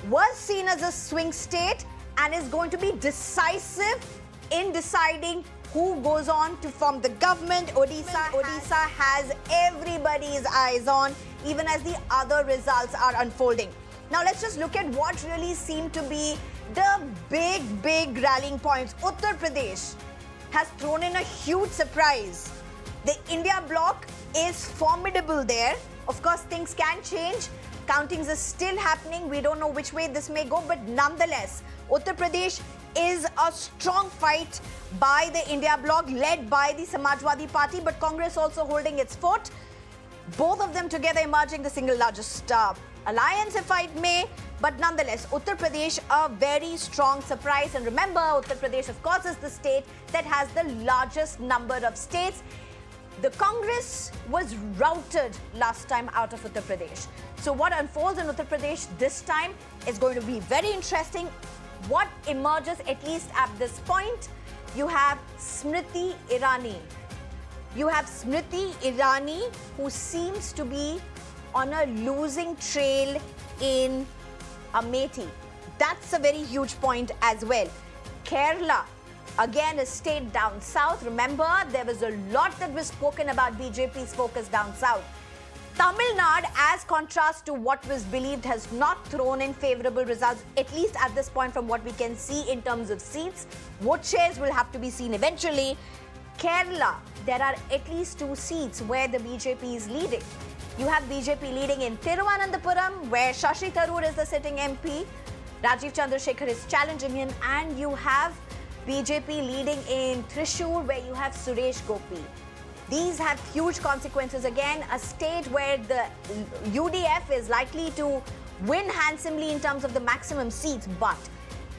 was seen as a swing state and is going to be decisive in deciding who goes on to form the government. Odisha has everybody's eyes on, even as the other results are unfolding. Now let's just look at what really seemed to be the big rallying points. Uttar Pradesh has thrown in a huge surprise. The India bloc is formidable there. Of course, things can change. Countings are still happening. We don't know which way this may go, but nonetheless, Uttar Pradesh is a strong fight by the India bloc led by the Samajwadi Party, but Congress also holding its fort. Both of them together emerging the single largest alliance, if I may. But nonetheless, Uttar Pradesh, a very strong surprise. And remember, Uttar Pradesh, of course, is the state that has the largest number of states. The Congress was routed last time out of Uttar Pradesh. So what unfolds in Uttar Pradesh this time is going to be very interesting. What emerges, at least at this point, you have Smriti Irani. You have Smriti Irani, who seems to be on a losing trail in Amethi. That's a very huge point as well. Kerala, again, a state down south. Remember, there was a lot that was spoken about BJP's focus down south. Tamil Nadu, as contrast to what was believed, has not thrown in favorable results, at least at this point from what we can see in terms of seats. Vote shares will have to be seen eventually. Kerala, there are at least 2 seats where the BJP is leading. You have BJP leading in Thiruvananthapuram, where Shashi Tharoor is the sitting MP. Rajiv Chandrasekhar is challenging him. And you have BJP leading in Thrissur, where you have Suresh Gopi. These have huge consequences. Again, a state where the UDF is likely to win handsomely in terms of the maximum seats, but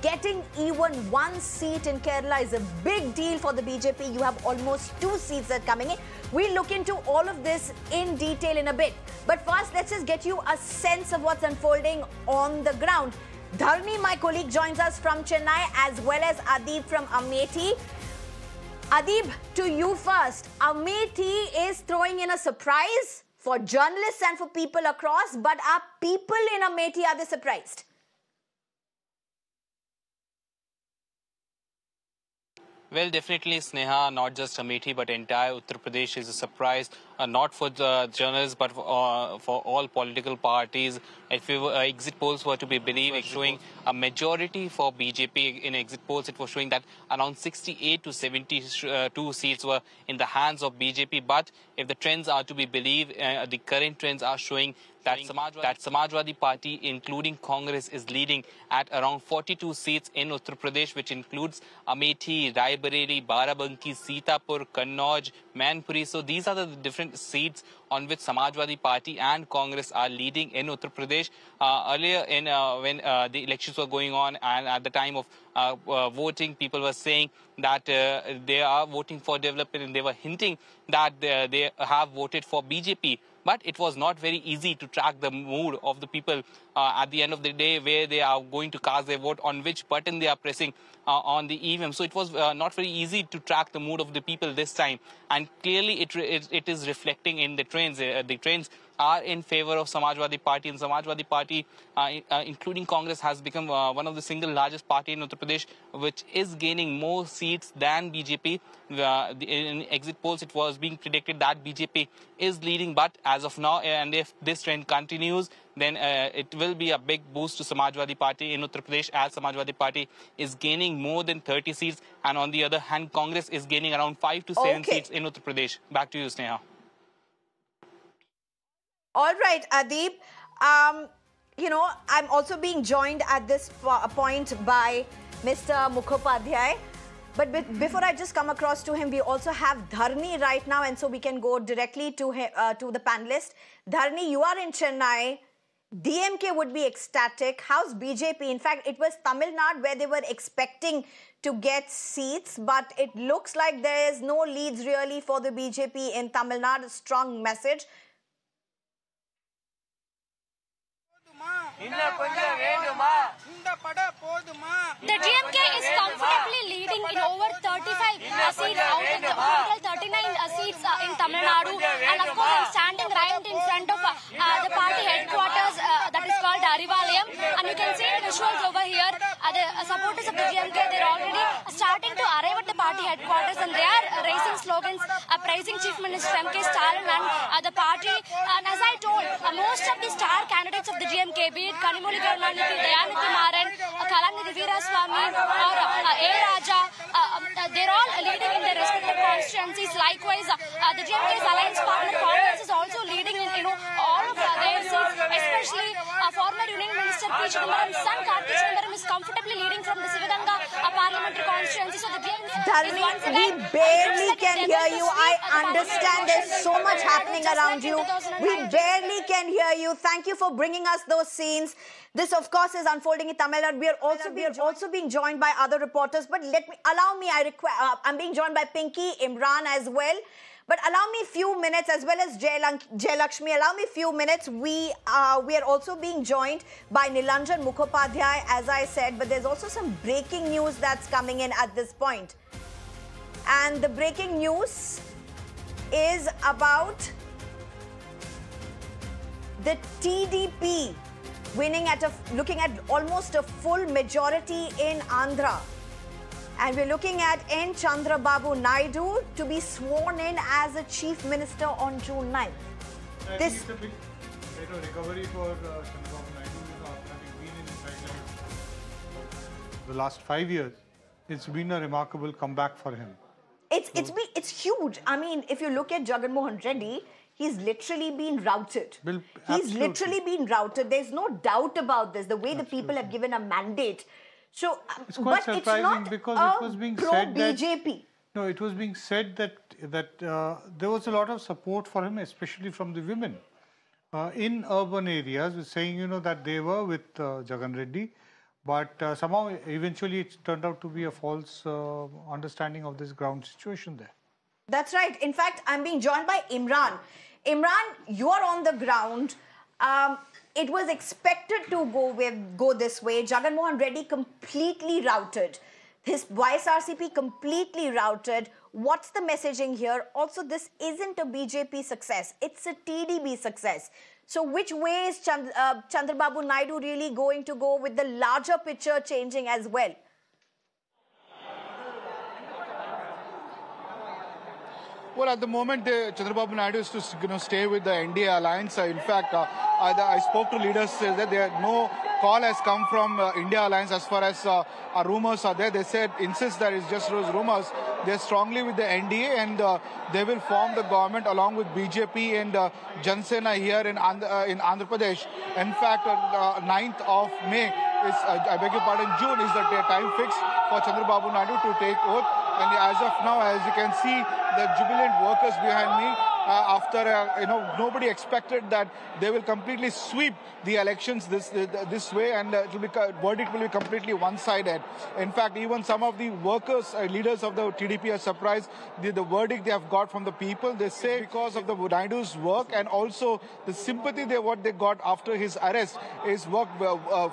getting even 1 seat in Kerala is a big deal for the BJP. You have almost 2 seats that are coming in. We'll look into all of this in detail in a bit. But first, let's just get you a sense of what's unfolding on the ground. Dharni, my colleague, joins us from Chennai, as well as Adib from Amethi. Adib, to you first. Amethi is throwing in a surprise for journalists and for people across, but are people in Amethi, are they surprised? Well, definitely, Sneha, not just Amethi, but entire Uttar Pradesh is a surprise, not for the journalists, but for all political parties. If exit polls were to be believed, it's showing a majority for BJP in exit polls. It was showing that around 68 to 72 seats were in the hands of BJP. But if the trends are to be believed, the current trends are showing that Samajwadi Party, including Congress, is leading at around 42 seats in Uttar Pradesh, which includes Amethi, Raebareli, Barabanki, Sitapur, Kannauj, Mainpuri. So these are the different seats on which Samajwadi Party and Congress are leading in Uttar Pradesh. Earlier, when the elections were going on, and at the time of voting, people were saying that they are voting for development, and they were hinting that they have voted for BJP. But it was not very easy to track the mood of the people at the end of the day, where they are going to cast their vote, on which button they are pressing on the EVM. So it was not very easy to track the mood of the people this time. And clearly it is reflecting in the trends. The trends are in favor of Samajwadi Party, and Samajwadi Party, including Congress, has become one of the single largest party in Uttar Pradesh, which is gaining more seats than BJP. In exit polls, it was being predicted that BJP is leading, but as of now, and if this trend continues, then it will be a big boost to Samajwadi Party in Uttar Pradesh, as Samajwadi Party is gaining more than 30 seats, and on the other hand, Congress is gaining around 5 to 7 seats in Uttar Pradesh. Back to you, Sneha. All right, Adib. You know, I'm also being joined at this point by Mr. Mukhopadhyay. But before I just come across to him, we also have Dharni right now, and so we can go directly to him, to the panelist. Dharni, you are in Chennai. DMK would be ecstatic. How's BJP? In fact, it was Tamil Nadu where they were expecting to get seats, but it looks like there is no leads really for the BJP in Tamil Nadu. Strong message. The DMK is comfortably leading in over 35 seats out of the total 39 seats in Tamil Nadu. And of course, I'm standing right in front of the party headquarters that is called Arivalayam. And you can see the visuals over here. The supporters of the DMK, they're already starting to arrive at the party headquarters and they are raising slogans praising Chief Minister M.K. Stalin and the party. And as I told, most of the star candidates of the DMK, be it Kanimoli Karunanidhi, Dayanidhi Maran, Kalanidhi Veeraswamy or A. Raja, they're all leading in their respective constituencies. Likewise, the DMK's alliance partner Congress is also leading in all of their seats, especially former Union Minister P. Chidambaram's son Karti Chidambaram is comfortably leading from the Sivaganga parliamentary constituency. So the DMK Dharni, we barely can hear you. I understand there's so much happening around you. We barely can hear you. Thank you for bringing us those scenes. This, of course, is unfolding in Tamil Nadu. We are also being joined by other reporters. But allow me. I'm being joined by Pinky, Imran as well. But allow me a few minutes, as well as Jay Lakshmi. Allow me a few minutes. We are also being joined by Nilanjan Mukhopadhyay, as I said. But there's also some breaking news that's coming in at this point. And the breaking news is about the TDP winning looking at almost a full majority in Andhra. And we're looking at N. Chandrababu Naidu to be sworn in as a Chief Minister on June 9th. I think it's a big recovery for Chandrababu Naidu, having been in sidelines the last 5 years. It's been a remarkable comeback for him. It's huge. I mean, if you look at Jagan Mohan Reddy, he's literally been routed. He's literally been routed. There's no doubt about this. The way the people have given a mandate. So, it's quite surprising because it was being said that BJP. No, it was being said that there was a lot of support for him, especially from the women in urban areas, saying that they were with Jagan Reddy, but somehow eventually it turned out to be a false understanding of this ground situation there. That's right. In fact, I'm being joined by Imran. Imran, you are on the ground. It was expected to go this way. Jagan Mohan Reddy completely routed. His YSRCP completely routed. What's the messaging here? Also, this isn't a BJP success. It's a TDP success. So which way is Chandrababu Naidu really going to go with the larger picture changing as well? Well, at the moment, Chandrababu Naidu is to stay with the NDA alliance. In fact, I spoke to leaders that no call has come from India alliance as far as rumors are there. They insist that it's just those rumors. They're strongly with the NDA and they will form the government along with BJP and Jan Sena here in Andhra Pradesh. In fact, 9th of May I beg your pardon, June is the time fixed for Chandrababu Naidu to take oath. And as of now, as you can see, the jubilant workers behind me, after nobody expected that they will completely sweep the elections this way, and verdict will be completely one-sided. In fact, even some of the workers, leaders of the TDP are surprised the verdict they have got from the people. They say because of the Naidu's work and also the sympathy what they got after his arrest is work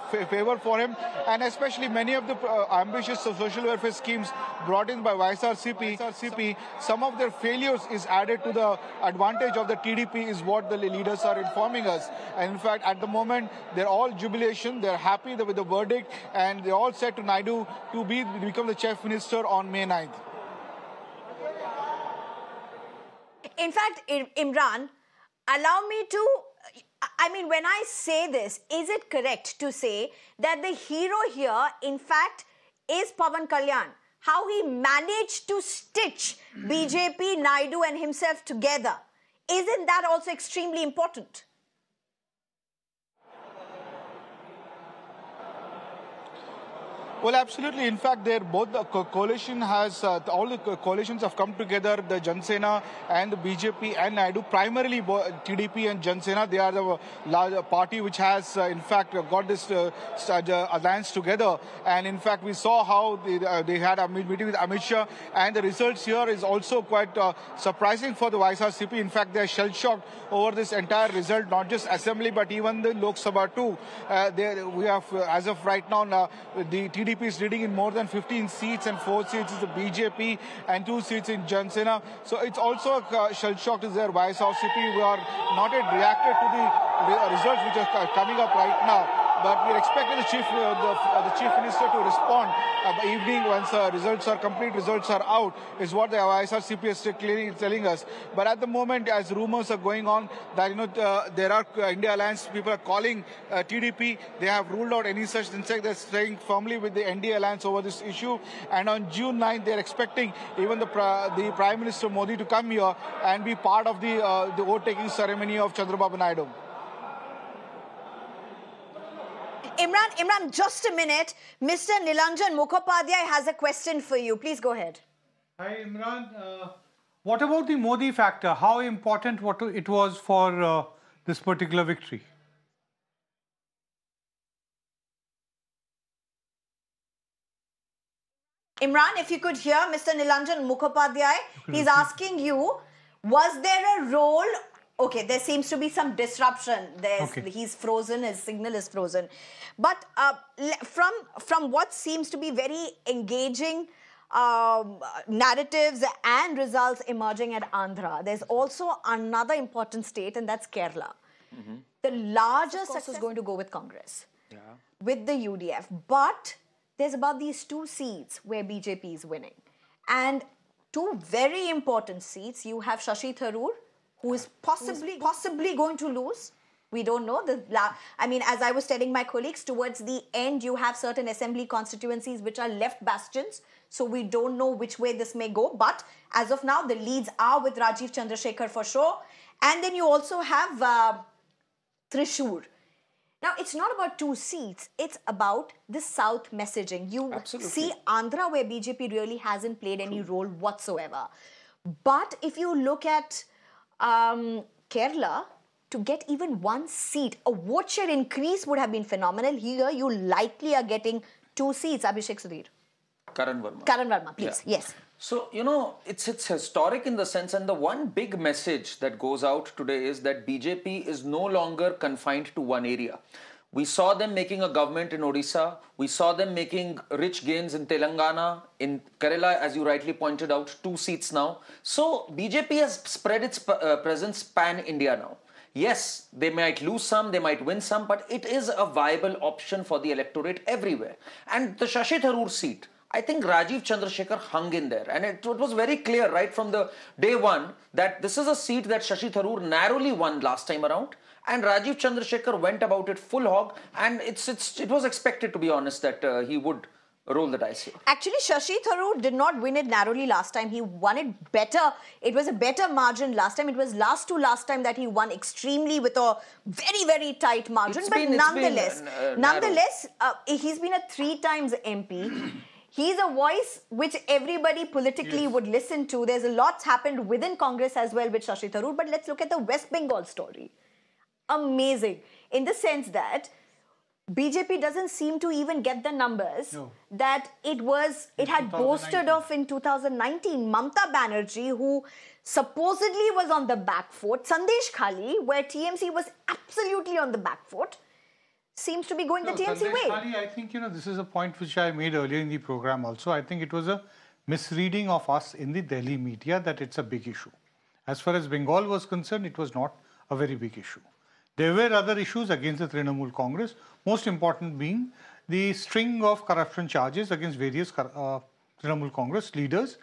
favor for him, and especially many of the ambitious social welfare schemes brought in by YSRCP, some of their failures is added to the advantage of the TDP is what the leaders are informing us. And in fact, at the moment, they're all jubilation. They're happy with the verdict, and they all said to Naidu to become the Chief Minister on May 9th. In fact, Imran, allow me to, when I say this, is it correct to say that the hero here, in fact, is Pawan Kalyan? How he managed to stitch BJP, Naidu and himself together. Isn't that also extremely important? Well, absolutely. In fact, both the coalition has, all the coalitions have come together, the Jan Sena and the BJP and Naidu, primarily TDP and Jan Sena. They are the large party which has, in fact, got this alliance together. And in fact, we saw how they had a meeting with Amit Shah, and the results here is also quite surprising for the YSRCP. In fact, they are shell-shocked over this entire result, not just Assembly, but even the Lok Sabha too. We have, as of right now, the TDP is leading in more than 15 seats, and 4 seats is the BJP and 2 seats in Jan Sena. So it's also a shell-shock to their YSRCP. We are not yet reacted to the results which are coming up right now. But we are expecting the chief minister to respond by evening once complete results are out, is what the YSRCP is clearly telling us. But at the moment, as rumors are going on that there are India Alliance people are calling TDP, they have ruled out any such thing. They're staying firmly with the NDA Alliance over this issue. And on June 9th, they're expecting even the Prime Minister Modi to come here and be part of the vote-taking ceremony of Chandrababu Naidu. Imran, just a minute. Mr. Nilanjan Mukhopadhyay has a question for you. Please go ahead. Hi, Imran. What about the Modi factor? How important it was for this particular victory? Imran, if you could hear Mr. Nilanjan Mukhopadhyay, he's asking you, was there a role? Okay, there seems to be some disruption. He's frozen, his signal is frozen. But from what seems to be very engaging narratives and results emerging at Andhra, there's also another important state, and that's Kerala. The largest success is going to go with Congress, with the UDF. But there's about these 2 seats where BJP is winning. And 2 very important seats. You have Shashi Tharoor, who is possibly going to lose. We don't know. I mean, as I was telling my colleagues, towards the end, you have certain assembly constituencies which are left bastions. So we don't know which way this may go. But as of now, the leads are with Rajiv Chandrasekhar for sure. And then you also have Thrissur. Now, it's not about 2 seats. It's about the South messaging. You see Andhra, where BJP really hasn't played any role whatsoever. But if you look at Kerala, to get even 1 seat, a vote share increase would have been phenomenal. Here, you likely are getting 2 seats. Abhishek Sudhir. Karan Verma. Karan Verma, please. Yeah. Yes. So, it's historic in the sense, and the one big message that goes out today is that BJP is no longer confined to one area. We saw them making a government in Odisha. We saw them making rich gains in Telangana. In Kerala, as you rightly pointed out, 2 seats now. So BJP has spread its presence pan-India now. Yes, they might lose some, they might win some, but it is a viable option for the electorate everywhere. And the Shashi Tharoor seat, I think Rajiv Chandrasekhar hung in there. And it was very clear right from the day one that this is a seat that Shashi Tharoor narrowly won last time around. And Rajiv Chandrasekhar went about it full hog. And it was expected, to be honest, that he would roll the dice here. Actually, Shashi Tharoor did not win it narrowly last time. He won it better. It was a better margin last time. It was last time that he won extremely with a very, very tight margin. But nonetheless, he's been a 3 times MP. He's a voice which everybody politically would listen to. There's a lot happened within Congress as well with Shashi Tharoor. But let's look at the West Bengal story. Amazing. In the sense that BJP doesn't seem to even get the numbers that it had boasted of in 2019. Mamta Banerjee, who supposedly was on the back foot, Sandesh Khali, where TMC was absolutely on the back foot, seems to be going the TMC way. Khali, I think, this is a point which I made earlier in the program also. I think it was a misreading of us in the Delhi media that it's a big issue. As far as Bengal was concerned, it was not a very big issue. There were other issues against the Trinamool Congress, most important being the string of corruption charges against various Trinamool Congress leaders,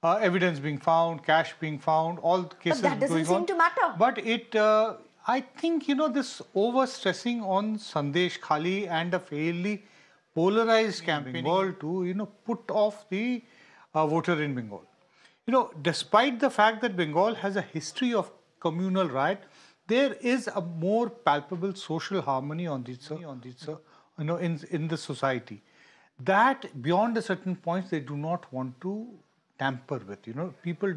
evidence being found, cash being found, all cases going on. But that doesn't seem to matter. But I think, this over-stressing on Sandesh Khali and a fairly polarized campaign to, put off the voter in Bengal. Despite the fact that Bengal has a history of communal riot, there is a more palpable social harmony in the society. that beyond a certain point, they do not want to tamper with. You know, people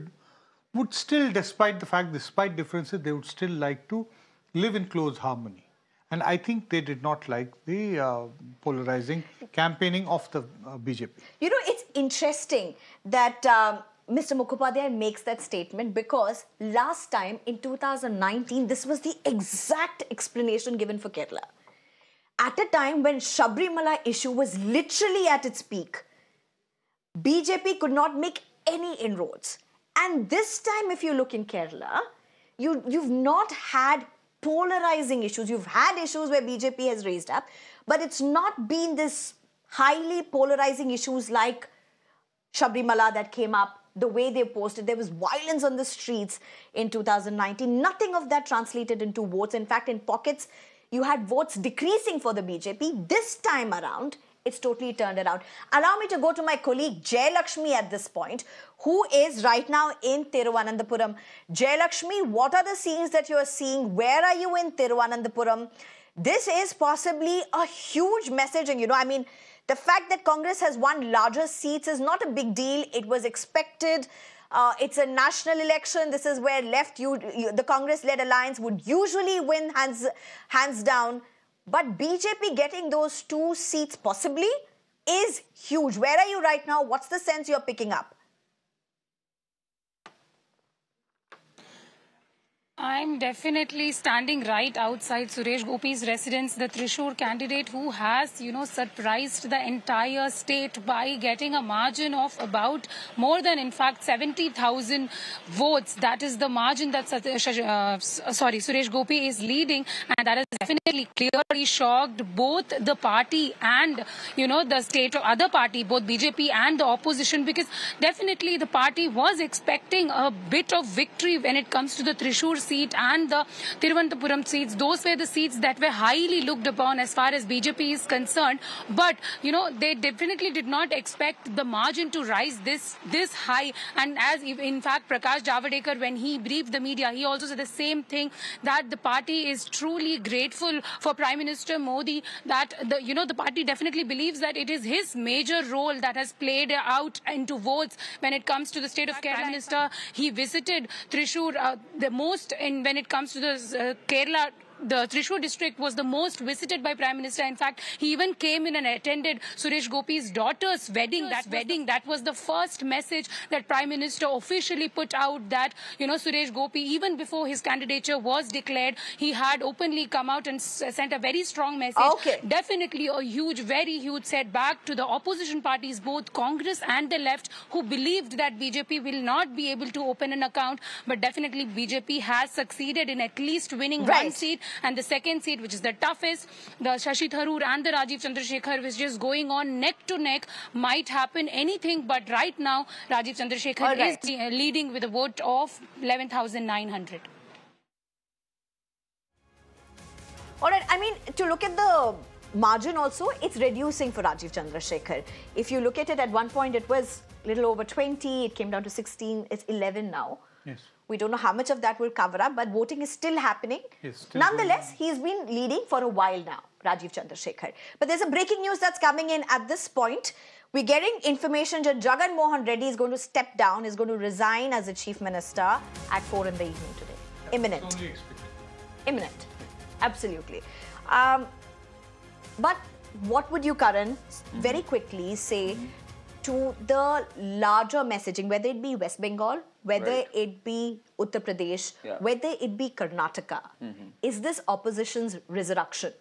would still, despite differences, they would still like to live in close harmony. And I think they did not like the polarizing campaigning of the BJP. You know, it's interesting that Mr. Mukhopadhyay makes that statement, because last time in 2019, this was the exact explanation given for Kerala. At a time when Sabrimala issue was literally at its peak, BJP could not make any inroads. And this time, if you look in Kerala, you've not had polarizing issues. You've had issues where BJP has raised up, but it's not been this highly polarizing issues like Sabrimala that came up, the way they posted. There was violence on the streets in 2019. Nothing of that translated into votes. In fact, in pockets, you had votes decreasing for the BJP. This time around, it's totally turned around. Allow me to go to my colleague Jayalakshmi at this point, who is right now in Thiruvananthapuram. Jayalakshmi, what are the scenes that you are seeing? Where are you in Thiruvananthapuram? This is possibly a huge message. And, you know, I mean, the fact that Congress has won larger seats is not a big deal. It was expected. It's a national election. This is where the Congress-led alliance would usually win hands down. But BJP getting those 2 seats possibly is huge. Where are you right now? What's the sense you're picking up? I'm definitely standing right outside Suresh Gopi's residence, the Thrissur candidate who has, you know, surprised the entire state by getting a margin of about more than, in fact, 70,000 votes. That is the margin that Suresh Gopi is leading, and that has definitely clearly shocked both the party and, you know, the state or other party, both BJP and the opposition, because definitely the party was expecting a bit of victory when it comes to the Thrissur seat and the Thiruvananthapuram seats. Those were the seats that were highly looked upon as far as BJP is concerned. But, you know, they definitely did not expect the margin to rise this high. And as, in fact, Prakash Javadekar, when he briefed the media, he also said the same thing, that the party is truly grateful for Prime Minister Modi, that, the party definitely believes that it is his major role that has played out into votes when it comes to the state of Kerala. Prime Minister, he visited Thrissur, the most when it comes to the Kerala. The Thrissur district was the most visited by Prime Minister. In fact, he even came in and attended Suresh Gopi's daughter's wedding. That was the first message that Prime Minister officially put out, that, you know, Suresh Gopi, even before his candidature was declared, he had openly come out and sent a very strong message. Okay. Definitely a huge, very huge setback to the opposition parties, both Congress and the left, who believed that BJP will not be able to open an account. But definitely BJP has succeeded in at least winning one seat. And the second seat, which is the toughest, the Shashi Tharoor and the Rajiv Chandrasekhar, which is going on neck to neck, might happen anything. But right now, Rajiv Chandrasekhar is leading with a vote of 11,900. All right, I mean, to look at the margin also, it's reducing for Rajiv Chandrasekhar. If you look at it, at one point it was a little over 20, it came down to 16, it's 11 now. Yes. We don't know how much of that will cover up, but voting is still happening. Nonetheless, he's been leading for a while now, Rajiv Chandrasekhar. But there's a breaking news that's coming in at this point. We're getting information that Jagan Mohan Reddy is going to step down, is going to resign as the Chief Minister at 4 in the evening today. Imminent. Imminent. Absolutely. But what would you, Karan, very quickly say to the larger messaging, whether it be West Bengal, whether it be Uttar Pradesh, whether it be Karnataka, is this opposition's resurrection?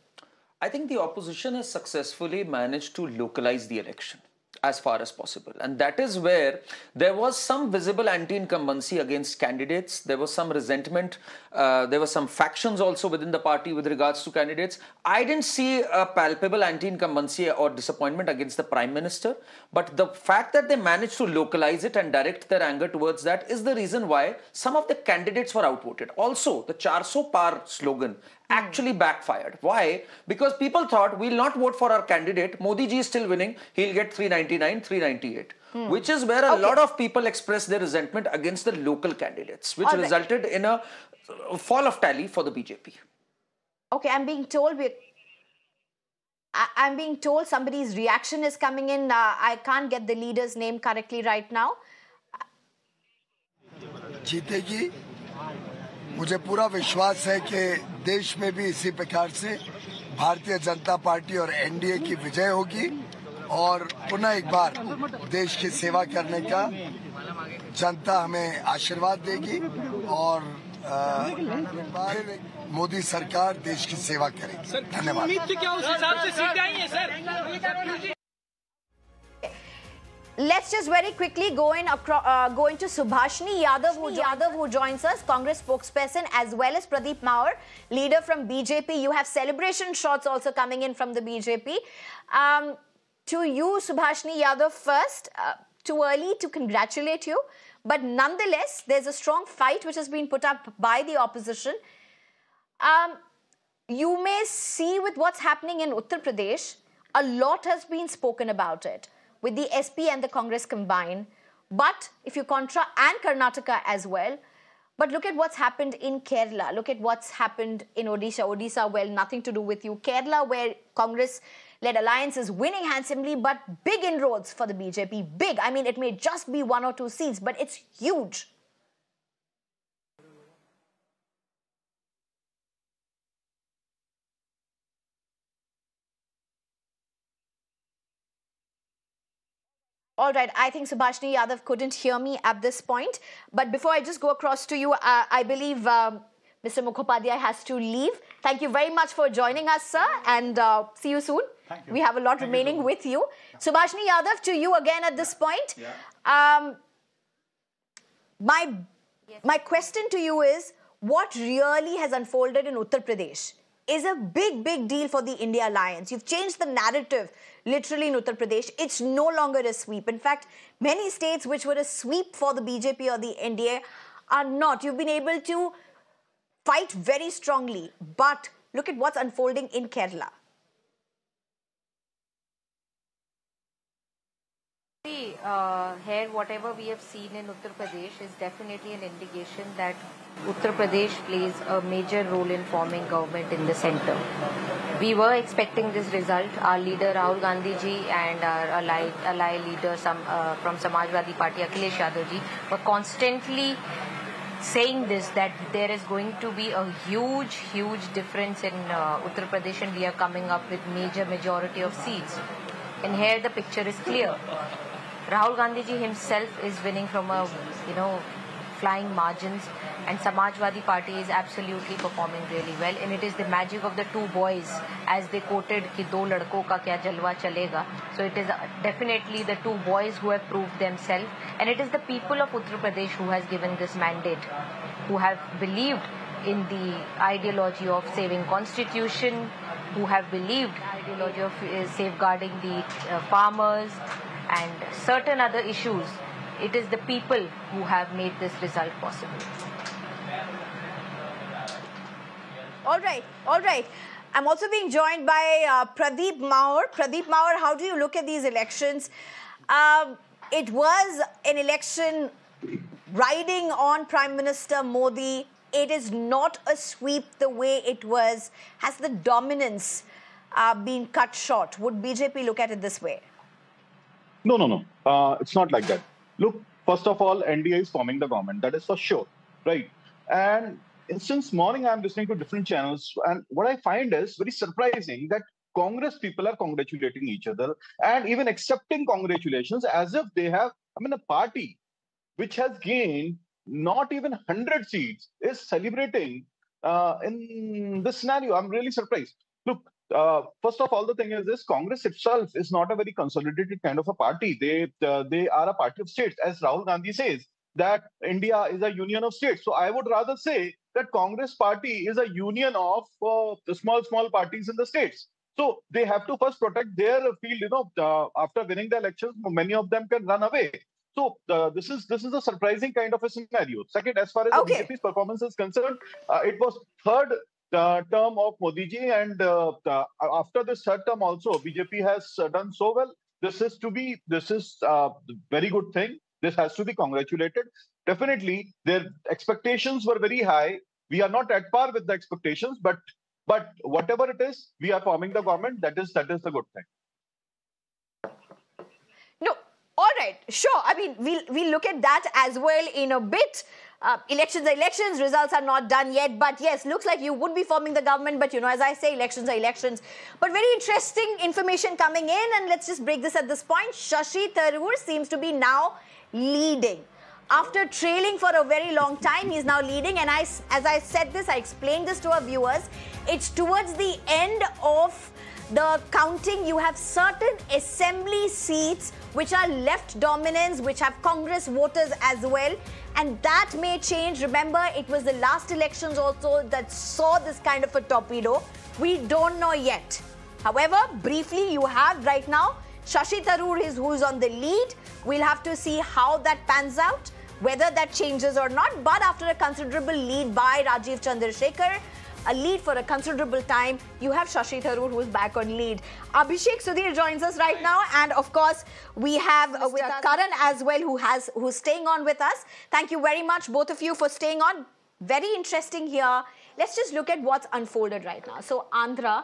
I think the opposition has successfully managed to localize the election as far as possible. And that is where there was some visible anti-incumbency against candidates. There was some resentment. There were some factions also within the party with regards to candidates. I didn't see a palpable anti-incumbency or disappointment against the Prime Minister. But the fact that they managed to localize it and direct their anger towards that is the reason why some of the candidates were outvoted. Also, the 400 Par slogan actually backfired. Why? Because people thought, we'll not vote for our candidate. Modi ji is still winning. He'll get 399, 398. Which is where a lot of people expressed their resentment against the local candidates, which resulted in a fall of tally for the BJP. Okay, I'm being told we're... I'm being told somebody's reaction is coming in. I can't get the leader's name correctly right now. जीतेगी, मुझे पूरा विश्वास है कि देश में भी इसी प्रकार से भारतीय जनता पार्टी और एनडीए की विजय होगी और पुनः एक बार देश की सेवा करने का जनता हमें आशीर्वाद देगी और मोदी सरकार देश की सेवा करेगी। धन्यवाद। Let's just very quickly go into Subhashini Yadav, who joins us, Congress spokesperson, as well as Pradeep Maur, leader from BJP. You have celebration shots also coming in from the BJP. To you, Subhashini Yadav, first, too early to congratulate you, but nonetheless, there's a strong fight which has been put up by the opposition. You may see with what's happening in Uttar Pradesh, a lot has been spoken about it, with the SP and the Congress combined. But if you and Karnataka as well. But look at what's happened in Kerala. Look at what's happened in Odisha. Odisha, well, nothing to do with you. Kerala, where Congress-led alliance is winning handsomely, but big inroads for the BJP. Big. I mean, it may just be 1 or 2 seats, but it's huge. All right, I think Subhashini Yadav couldn't hear me at this point. But before I just go across to you, I believe Mr. Mukhopadhyay has to leave. Thank you very much for joining us, sir, and see you soon. Thank you. We have a lot remaining with you. Subhashini Yadav, to you again at this point. Yeah. My question to you is, what really has unfolded in Uttar Pradesh is a big, big deal for the India alliance. You've changed the narrative literally in Uttar Pradesh. It's no longer a sweep. In fact, many states which were a sweep for the BJP or the NDA are not. You've been able to fight very strongly. But look at what's unfolding in Kerala. See, here whatever we have seen in Uttar Pradesh is definitely an indication that Uttar Pradesh plays a major role in forming government in the centre. We were expecting this result. Our leader Rahul Gandhi ji and our ally leader from Samajwadi Party, Akhilesh Yadav ji, were constantly saying this, that there is going to be a huge difference in Uttar Pradesh and we are coming up with majority of seats. And here the picture is clear. Rahul Gandhi ji himself is winning from a, flying margins, and Samajwadi Party is absolutely performing really well. And it is the magic of the two boys, as they quoted, ki do ladko ka kya jalwa chalega. So it is definitely the two boys who have proved themselves, and it is the people of Uttar Pradesh who has given this mandate, who have believed in the ideology of saving constitution, who have believed in the ideology of safeguarding the farmers and certain other issues. It is the people who have made this result possible. All right. I'm also being joined by Pradeep Maur. Pradeep Maur, how do you look at these elections? It was an election riding on Prime Minister Modi. It is not a sweep the way it was. Has the dominance been cut short? Would BJP look at it this way? No. It's not like that. Look, first of all, NDA is forming the government. That is for sure, right? And since morning, I'm listening to different channels. And what I find is very surprising that Congress people are congratulating each other and even accepting congratulations as if they have, a party which has gained not even 100 seats is celebrating in this scenario. I'm really surprised. Look, first of all, the thing is this: Congress itself is not a very consolidated kind of a party. They are a party of states, as Rahul Gandhi says that India is a union of states. So I would rather say that Congress party is a union of the small parties in the states. So they have to first protect their field. After winning the elections, many of them can run away. So this is a surprising kind of a scenario. Second, as far as the BJP's performance is concerned, it was third term of Modi ji, and after this third term also, BJP has done so well. This is a very good thing. This has to be congratulated. Definitely, their expectations were very high. We are not at par with the expectations, but But whatever it is, we are forming the government. That is the good thing. No, all right, sure. I mean, we'll look at that as well in a bit. Elections are elections, results are not done yet. But yes, looks like you would be forming the government. But, you know, as I say, elections are elections. But very interesting information coming in. And let's just break this at this point. Shashi Tharoor seems to be now leading. After trailing for a very long time, he's now leading. And as I said this, I explained this to our viewers. It's towards the end of the counting. You have certain assembly seats which are left dominance, which have Congress voters as well. And that may change. Remember, it was the last elections also that saw this kind of a torpedo. We don't know yet. However, briefly, you have right now Shashi Tharoor is who's on the lead. We'll have to see how that pans out, whether that changes or not. But after a considerable lead by Rajiv Chandrasekhar, a lead for a considerable time, you have Shashi Tharoor who's back on lead. Abhishek Sudhir joins us right now, and of course we have with Karan as well, who's staying on with us. Thank you very much, both of you, for staying on. Very interesting here. Let's just look at what's unfolded right now. So Andhra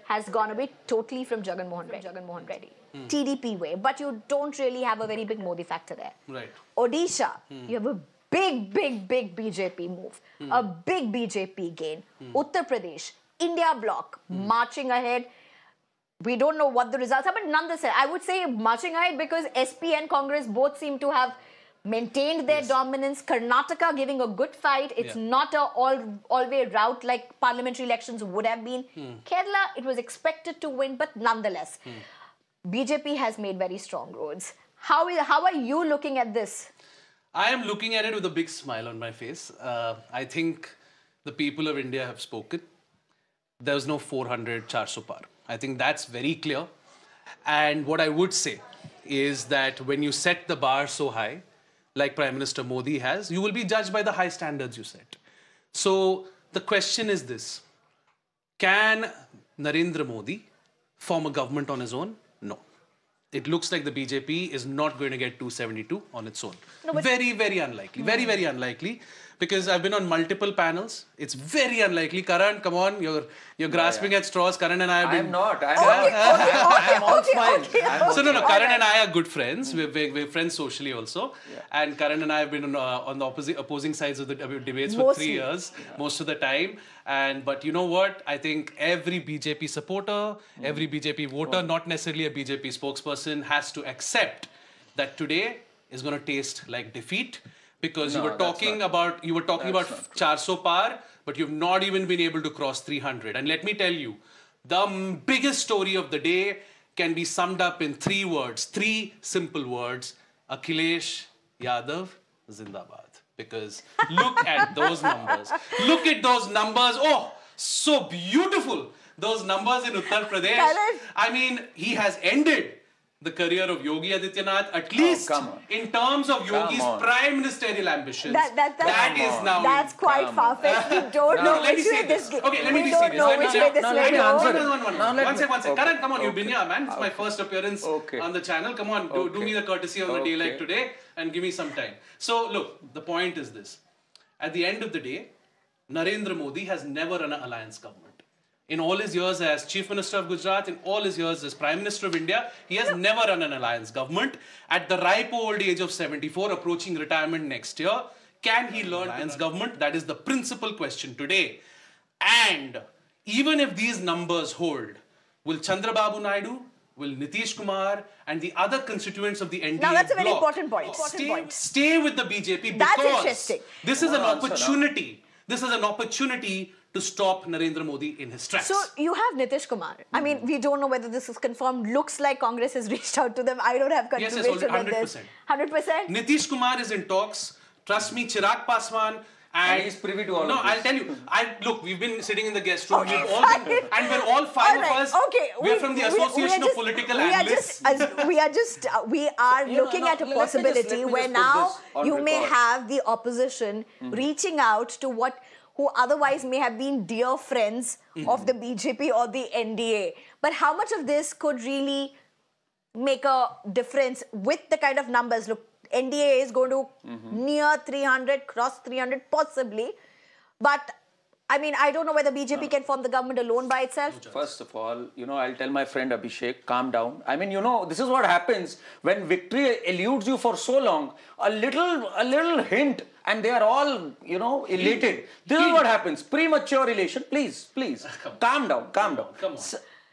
has gone away totally from Jagan Mohan Reddy. TDP way, but you don't really have a very big Modi factor there. Right. Odisha, you have a big BJP move, a big BJP gain. Uttar Pradesh, India bloc, marching ahead. We don't know what the results are, but nonetheless, I would say marching ahead because SP and Congress both seem to have maintained their dominance. Karnataka giving a good fight. It's not a all-way route like parliamentary elections would have been. Kerala, it was expected to win, but nonetheless, BJP has made very strong roads. How are you looking at this? I am looking at it with a big smile on my face. I think the people of India have spoken. There's no 400 400 par. I think that's very clear. And what I would say is that when you set the bar so high, like Prime Minister Modi has, you will be judged by the high standards you set. So the question is this: can Narendra Modi form a government on his own? No. It looks like the BJP is not going to get 272 on its own. No, very, very unlikely. Very, very unlikely. Because I've been on multiple panels. It's very unlikely. Karan, come on, you're grasping at straws. Karan and I have been... I'm not. I'm all smiles. So no, Karan and I are good friends. We're friends socially also. Yeah. And Karan and I have been on the opposing sides of the debates for 3 years, most of the time. But you know what? I think every BJP supporter, every BJP voter, not necessarily a BJP spokesperson, has to accept that today is going to taste like defeat. Because you were talking about 400 par, but you've not even been able to cross 300. And let me tell you, the biggest story of the day can be summed up in 3 words, 3 simple words: Akhilesh Yadav Zindabad. Because look at those numbers. Look at those numbers. Oh, so beautiful. Those numbers in Uttar Pradesh. I mean, he has ended the career of Yogi Adityanath, at least in terms of Yogi's prime ministerial ambitions. That's quite far-fetched. We don't know which way this goes. Okay, let me be serious. Let me answer. One second. Karan, come on, you've been here, man. It's my first appearance on the channel. Come on, do me the courtesy on a day like today and give me some time. So, look, the point is this. At the end of the day, Narendra Modi has never run an alliance government. In all his years as Chief Minister of Gujarat, in all his years as Prime Minister of India, he has never run an alliance government. At the ripe old age of 74, approaching retirement next year, can he learn alliance government? That is the principal question today. And even if these numbers hold, will Chandrababu Naidu, will Nitish Kumar and the other constituents of the NDA now that's a very bloc important point. Stay with the BJP that's because interesting. This is an opportunity. This is an opportunity to stop Narendra Modi in his tracks. So you have Nitish Kumar. I mean, we don't know whether this is confirmed. Looks like Congress has reached out to them. I don't have confirmation on this. 100%. Nitish Kumar is in talks. Trust me, Chirag Paswan. And he's privy to all of this. No, I'll tell you. Look, we've been sitting in the guest room. We've all been, and we're all 5 of us. We're from the Association of Political Analysts. We are looking at a possibility where now you may have the opposition reaching out to who otherwise may have been dear friends of the BJP or the NDA. But how much of this could really make a difference with the kind of numbers? Look, NDA is going to near 300, cross 300 possibly. But I mean, I don't know whether BJP can form the government alone by itself. First of all, I'll tell my friend Abhishek, calm down. I mean, this is what happens when victory eludes you for so long. A little hint and they are all, elated. This is what happens. Premature elation. Please, calm down. Come on.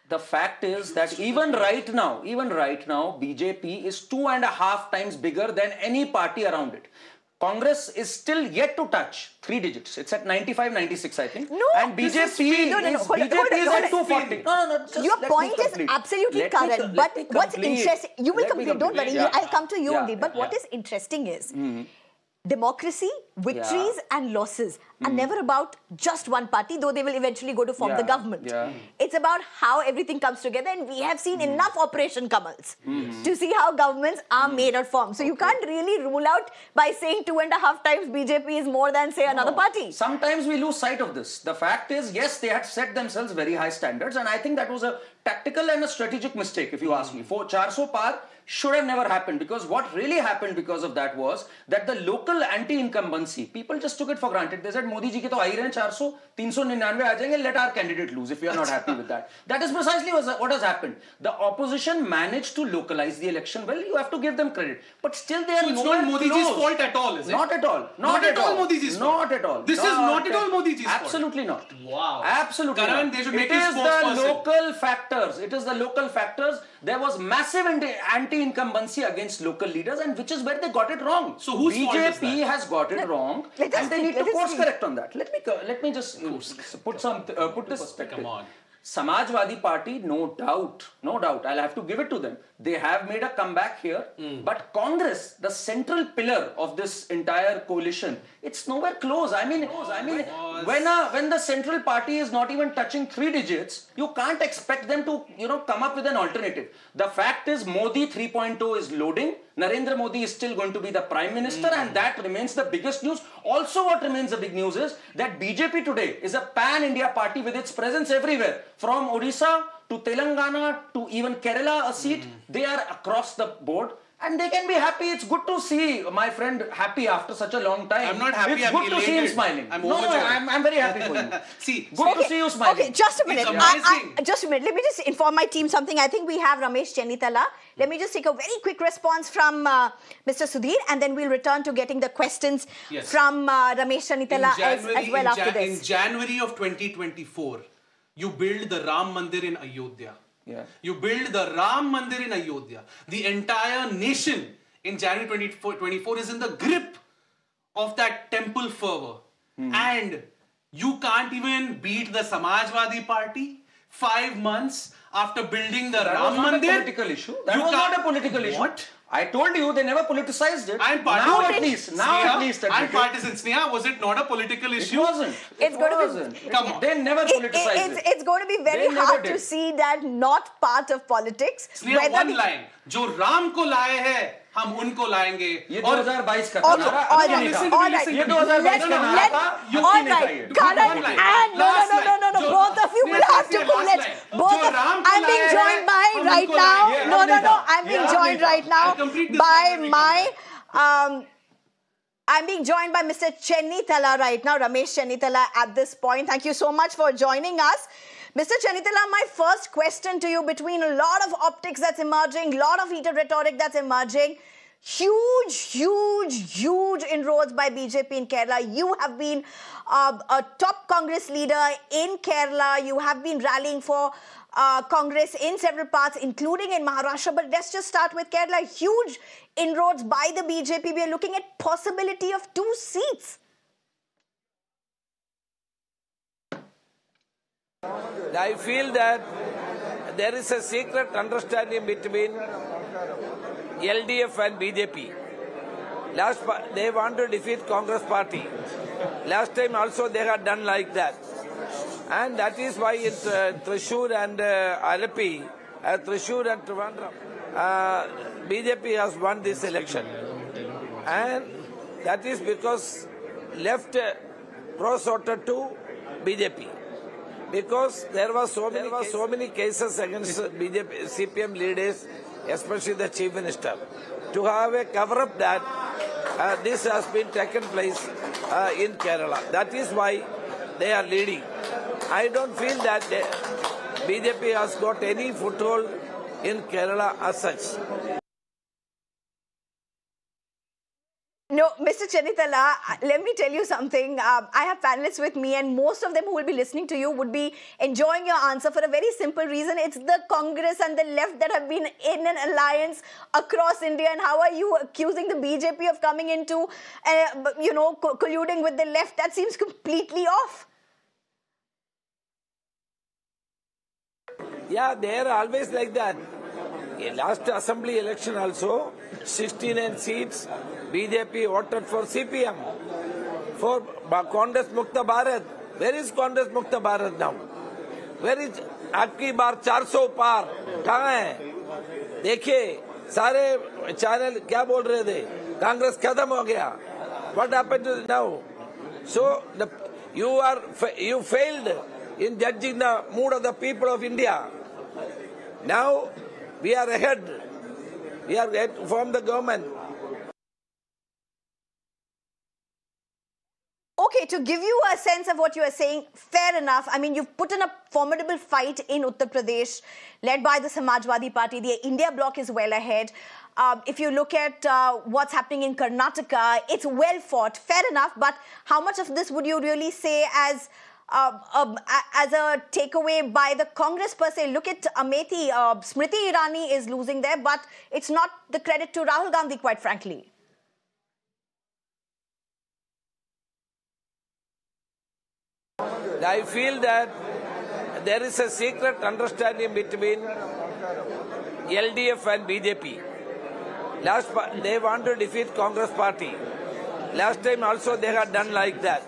The fact is that even right now, BJP is 2.5 times bigger than any party around it. Congress is still yet to touch 3 digits. It's at 95, 96, I think. No, and BJP is at 240. No. Your point is absolutely correct. But what's interesting, you will complete. Don't worry. I'll come to you only. But what is interesting is democracy, victories and losses are never about just one party, though they will eventually go to form the government. It's about how everything comes together, and we have seen enough Operation Kamals to see how governments are made or formed. So you can't really rule out by saying 2.5 times BJP is more than, say, another party. Sometimes we lose sight of this. The fact is, yes, they had set themselves very high standards, and I think that was a tactical and a strategic mistake, if you ask me. For 400 par should have never happened, because what really happened because of that was that the local anti-incumbency, people just took it for granted. They said, Modi ji ke to aa hi rahe 400, 399 aa jayenge, let our candidate lose if we are not happy with that. That is precisely what has happened. The opposition managed to localize the election well. You have to give them credit. But still they are it's not Modi ji's fault at all, is it? Not at all. Not at all Modi ji's fault. Not at all. This is not at all Modi ji's fault. Absolutely not. Wow. Absolutely Karan, not. they should make it him is the local factors. It is the local factors. There was massive anti-incumbency against local leaders, and which is where they got it wrong. So whose fault is that? BJP has got it wrong, and they need to course correct on that. Let me just put this perspective. Come on. Samajwadi Party, no doubt, I'll have to give it to them. They have made a comeback here, but Congress, the central pillar of this entire coalition, it's nowhere close. I mean, when the central party is not even touching 3 digits, you can't expect them to, come up with an alternative. The fact is, Modi 3.0 is loading. Narendra Modi is still going to be the Prime Minister, and that remains the biggest news. Also, what remains the big news is that BJP today is a pan-India party with its presence everywhere. From Odisha to Telangana to even Kerala, a seat, they are across the board. And they can be happy. It's good to see my friend happy after such a long time. I'm not happy, it's I'm good elated. To see him smiling. I'm very happy for you. See, good to see you smiling. Okay, just a minute. It's amazing. Just a minute. Let me just inform my team something. I think we have Ramesh Chennithala. Let me just take a very quick response from Mr. Sudhir, and then we'll return to getting the questions from Ramesh Chennithala as well after this. In January of 2024, you build the Ram Mandir in Ayodhya. You build the Ram Mandir in Ayodhya. The entire nation in January 2024 is in the grip of that temple fervor. And you can't even beat the Samajwadi Party 5 months after building the Ram Mandir. That was not a political issue. That was not a political issue. What? I told you they never politicized it. I'm partisan. Now at least. I'm partisan. Sneha, was it not a political issue? It wasn't. It's going to be. Come on. They never politicized it. It's going to be very hard to see that not part of politics. Sneha, one line. जो राम को लाए हैं हम उनको लाएंगे ये 2022 का था ये 2022 का नारा था युक्ति नहीं चाहिए Karan and no both of you will have to pull it both I'm being joined by right now I'm being joined right now by my I'm being joined by Mr. Chennithala right now, Ramesh Chennithala at this point. Thank you so much for joining us. Mr. Chennithala, my first question to you, between a lot of optics that's emerging, a lot of heated rhetoric that's emerging, huge inroads by BJP in Kerala. You have been a top Congress leader in Kerala. You have been rallying for Congress in several parts, including in Maharashtra. But let's just start with Kerala. Huge inroads by the BJP. We are looking at possibility of 2 seats. I feel that there is a secret understanding between LDF and BJP. They want to defeat Congress party. Last time also they had done like that. And that is why in Thrissur and Alappi, Thrissur and Trivandrum, BJP has won this election. And that is because left pro-sorted to BJP. Because there were so many cases against BJP, CPM leaders, especially the Chief Minister. To have a cover-up that this has been taken place in Kerala. That is why they are leading. I don't feel that BJP has got any foothold in Kerala as such. No, Mr. Chennithala, let me tell you something. I have panelists with me, and most of them who will be listening to you would be enjoying your answer for a very simple reason. It's the Congress and the left that have been in an alliance across India. And how are you accusing the BJP of coming into, colluding with the left? That seems completely off. Yeah, they are always like that. In last assembly election also, 69 seats, BJP voted for CPM, for Congress Mukta Bharat. Where is Congress Mukta Bharat now? Where is Abki Bar 400 par? कहाँ है? देखिए, सारे channel क्या बोल रहे थे? Congress खत्म हो गया. What happened now? So you failed in judging the mood of the people of India. Now we are ahead. We are yet to form the government. Okay, to give you a sense of what you are saying, fair enough. I mean, you've put in a formidable fight in Uttar Pradesh, led by the Samajwadi Party. The India bloc is well ahead. If you look at what's happening in Karnataka, it's well fought. Fair enough, but how much of this would you really say as a takeaway by the Congress per se? Look at Amethi. Smriti Irani is losing there, but it's not the credit to Rahul Gandhi, quite frankly. I feel that there is a secret understanding between LDF and BJP. They want to defeat Congress party. Last time also they had done like that.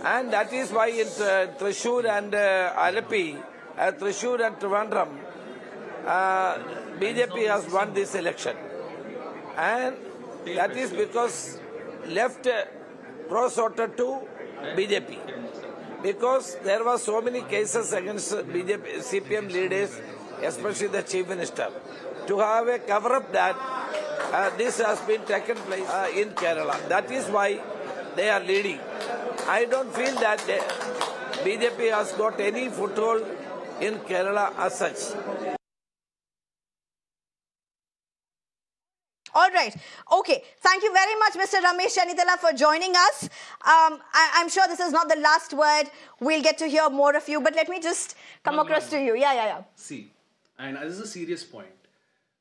And that is why in Thrissur and Alleppey, Thrissur and Trivandrum, BJP has won this election. And that is because left pro-sorted to BJP. Because there were so many cases against BJP, CPM leaders, especially the Chief Minister. To have a cover-up that this has been taken place in Kerala. That is why they are leading. I don't feel that BJP has got any foothold in Kerala as such. All right. Okay. Thank you very much, Mr. Ramesh Chennithala, for joining us. I'm sure this is not the last word. We'll get to hear more of you, but let me just come across to you. Yeah. See, and this is a serious point.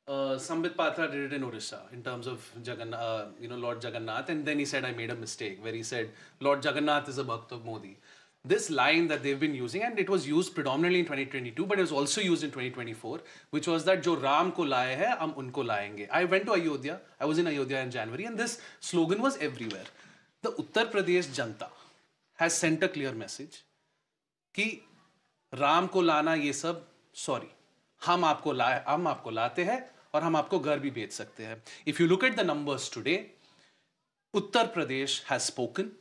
Sambit Patra did it in Odisha in terms of Lord Jagannath, and then he said, I made a mistake, where he said, Lord Jagannath is a Bhakt of Modi. This line that they've been using, and it was used predominantly in 2022, but it was also used in 2024, which was that Jo Ram ko laaye hai, hum unko laayenge. I went to Ayodhya. I was in Ayodhya in January, and this slogan was everywhere. The Uttar Pradesh Janta has sent a clear message कि राम को लाना ये सब sorry, हम आपको लाते हैं और हम आपको घर भी भेज सकते हैं. If you look at the numbers today, Uttar Pradesh has spoken.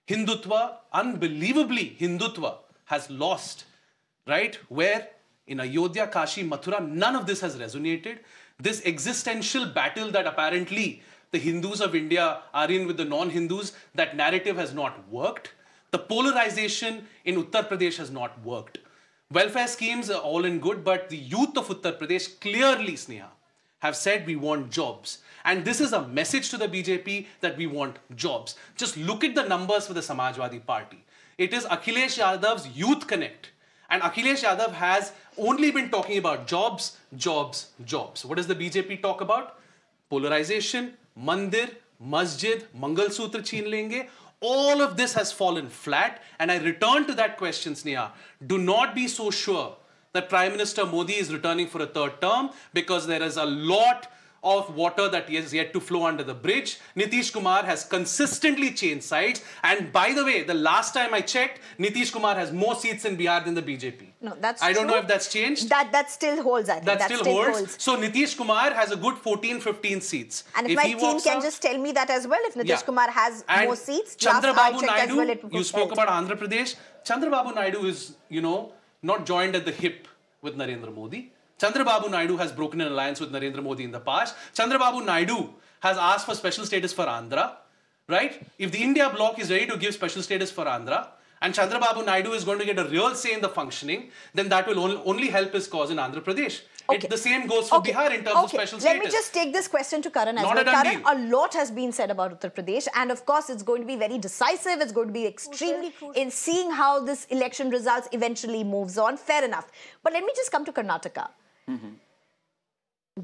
Hindutva, unbelievably, Hindutva has lost, right? Where in Ayodhya, Kashi, Mathura, none of this has resonated. This existential battle that apparently the Hindus of India are in with the non-Hindus, that narrative has not worked. The polarization in Uttar Pradesh has not worked. Welfare schemes are all in good, but the youth of Uttar Pradesh clearly, Sneha, have said we want jobs. And this is a message to the BJP that we want jobs. Just look at the numbers for the Samajwadi Party. It is Akhilesh Yadav's Youth Connect. And Akhilesh Yadav has only been talking about jobs, jobs, jobs. What does the BJP talk about? Polarization, mandir, masjid, Mangal Sutra cheen lenge. All of this has fallen flat. And I return to that question, Sneha. Do not be so sure that Prime Minister Modi is returning for a third term, because there is a lot of water that is yet to flow under the bridge. Nitish Kumar has consistently changed sides. And by the way, the last time I checked, Nitish Kumar has more seats in Bihar than the BJP. No, that's I don't true. know if that's changed. That still holds, I think. That still holds. So Nitish Kumar has a good 14, 15 seats. And if my team can just tell me that as well, if Nitish Kumar has more seats. Chandrababu Naidu, you spoke about Andhra Pradesh. Chandrababu Naidu is, not joined at the hip with Narendra Modi. Chandrababu Naidu has broken an alliance with Narendra Modi in the past. Chandrababu Naidu has asked for special status for Andhra, right? If the India bloc is ready to give special status for Andhra, and Chandrababu Naidu is going to get a real say in the functioning, then that will only help his cause in Andhra Pradesh. Okay. The same goes for Bihar in terms of special status. Let me just take this question to Karan as Not well. a done Karan, deal. a lot has been said about Uttar Pradesh, and of course it's going to be very decisive. It's going to be extremely in seeing how this election results eventually moves on. Fair enough. But let me just come to Karnataka.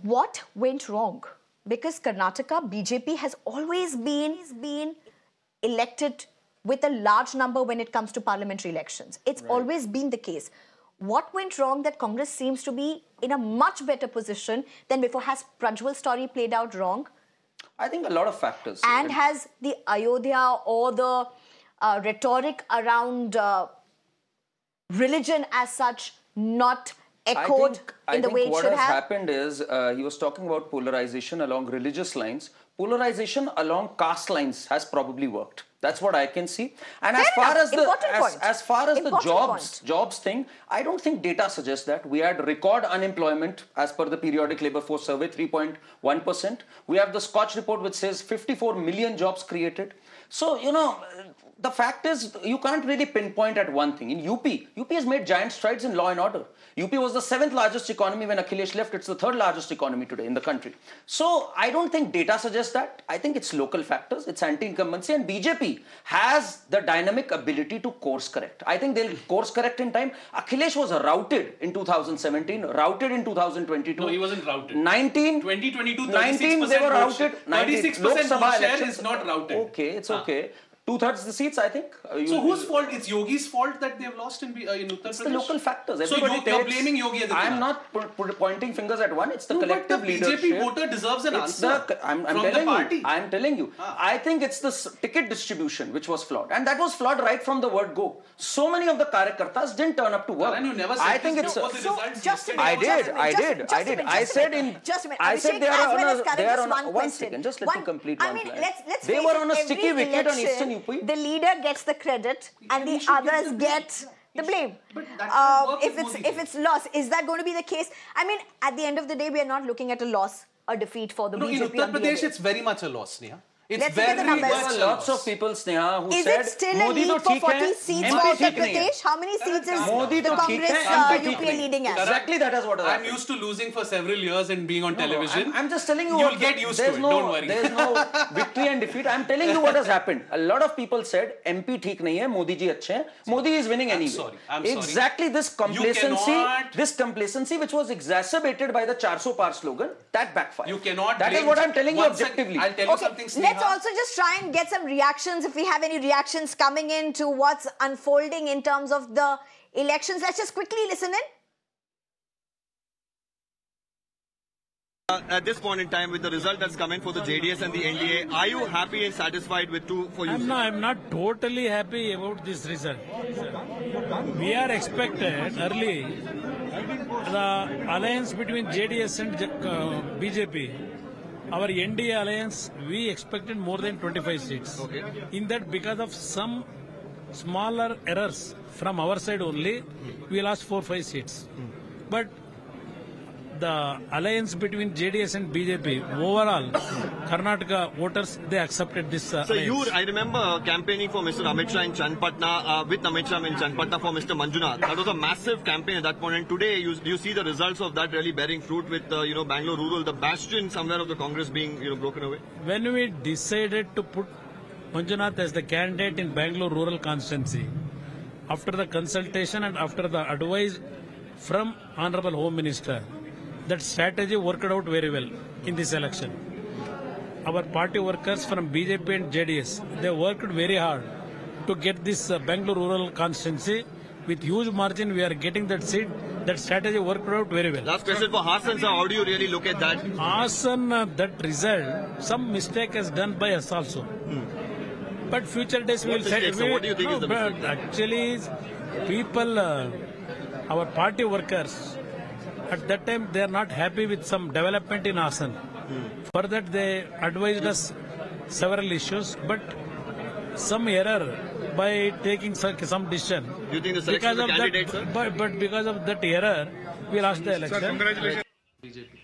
What went wrong? Because Karnataka, BJP has always been elected with a large number when it comes to parliamentary elections. It's always been the case. What went wrong that Congress seems to be in a much better position than before? Has Prajwal's story played out wrong? I think a lot of factors. And has the Ayodhya or the rhetoric around religion as such not echoed in the way it should have? What has happened is, he was talking about polarization along religious lines. Polarization along caste lines has probably worked. That's what I can see. And as far as the jobs thing, I don't think data suggests that. We had record unemployment as per the periodic labor force survey, 3.1%. We have the Scotch report which says 54 million jobs created. So, you know, the fact is, you can't really pinpoint at one thing. In UP has made giant strides in law and order. UP was the 7th largest economy when Akhilesh left. It's the 3rd largest economy today in the country. So I don't think data suggests that. I think it's local factors. It's anti-incumbency, and BJP has the dynamic ability to course correct. I think they'll course correct in time. Akhilesh was routed in 2017, routed in 2022. No, he wasn't routed. 2022, 19 they were routed. 36% vote share is not routed. Okay, it's okay. 2/3 the seats, I think. So whose fault? It's Yogi's fault that they've lost in Uttar Pradesh? It's the local factors. So you're blaming Yogi Adityanath? I'm not pointing fingers at one. It's the collective leadership. BJP voter deserves an answer from the party. I'm telling you. I think it's the ticket distribution which was flawed. And that was flawed right from the word go. So many of the Karyakartas didn't turn up to work. Karan, you never said I think it's... I did. I said in... Just a minute. I said they are on... One second. Just let me complete one line. They were on a sticky wicket on Eastern UP. The leader gets the credit and the others get the blame. If it's loss, is that going to be the case? I mean, at the end of the day, we are not looking at a loss or defeat for the BJP. In Uttar Pradesh, it's very much a loss, Sneha. Let's look at the numbers. There were lots of people, Sneha, who said, is it still a lead for 40 seats for Uttar Pradesh? How many seats is the Congress UP leading at? Exactly, that is what has happened. I'm used to losing for several years and being on television. I'm just telling you. You'll get used to it, don't worry. There's no victory and defeat. I'm telling you what has happened. A lot of people said, MP theek nahi hai, Modi ji achhe hai. Modi is winning anyway. I'm sorry. Exactly this complacency which was exacerbated by the 400 par slogan, that backfired. You cannot. That is what I'm telling you objectively. I'll tell you something, Sneha. Let's also just try and get some reactions, if we have any reactions coming in to what's unfolding in terms of the elections. Let's just quickly listen in. At this point in time, with the result that's come in for the JDS and the NDA, are you happy and satisfied with two for you? I'm not totally happy about this result. We are expected early the alliance between JDS and BJP. Our NDA alliance, we expected more than 25 seats. Okay. In that, because of some smaller errors from our side only, we lost 4-5 seats. But the alliance between JDS and BJP, overall, Karnataka voters, they accepted this alliance. I remember campaigning for Mr. Amit Shah in Channapatna, with Amit Shah in Channapatna for Mr. Manjunath. That was a massive campaign at that point. And today, you see the results of that really bearing fruit with, Bangalore Rural, the bastion somewhere of the Congress being, broken away? When we decided to put Manjunath as the candidate in Bangalore Rural Constituency, after the consultation and after the advice from Honorable Home Minister, that strategy worked out very well in this election. Our party workers from BJP and JDS, they worked very hard to get this Bangalore rural constituency. With huge margin, we are getting that seat. That strategy worked out very well. Last question for Hassan, sir. How do you really look at that? Hassan, that result, some mistake is done by us also. But future days we will say. So what do you think is the mistake? Actually, people, our party workers, at that time, they are not happy with some development in Hassan. For that, they advised us several issues, but some error by taking some decision. Do you think the selection of the candidate, sir? But because of that error, we lost the election. Sir, congratulations. BJP.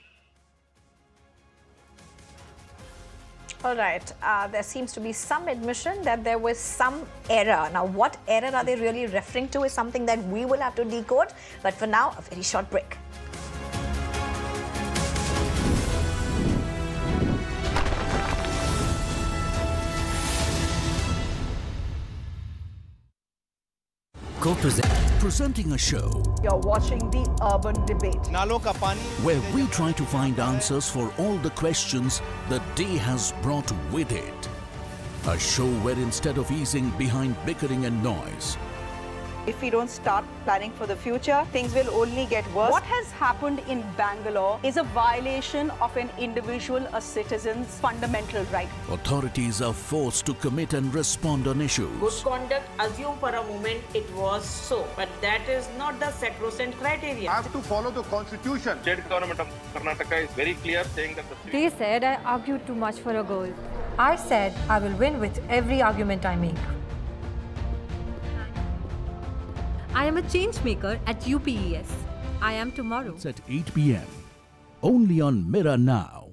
All right. There seems to be some admission that there was some error. Now, what error are they really referring to is something that we will have to decode. But for now, a very short break. Presenting a show. You're watching the Urban Debate. Where we try to find answers for all the questions the day has brought with it. A show where instead of easing behind bickering and noise, If we don't start planning for the future, things will only get worse. What has happened in Bangalore is a violation of an individual, a citizen's fundamental right. authorities are forced to commit and respond on issues. Good conduct, assume for a moment it was so, but that is not the sacrosanct criteria. I have to follow the constitution. State government of Karnataka is very clear saying that They said I argued too much for a goal. I said I will win with every argument I make. I am a change maker at UPES. I am tomorrow. It's at 8 p.m. Only on Mirror Now.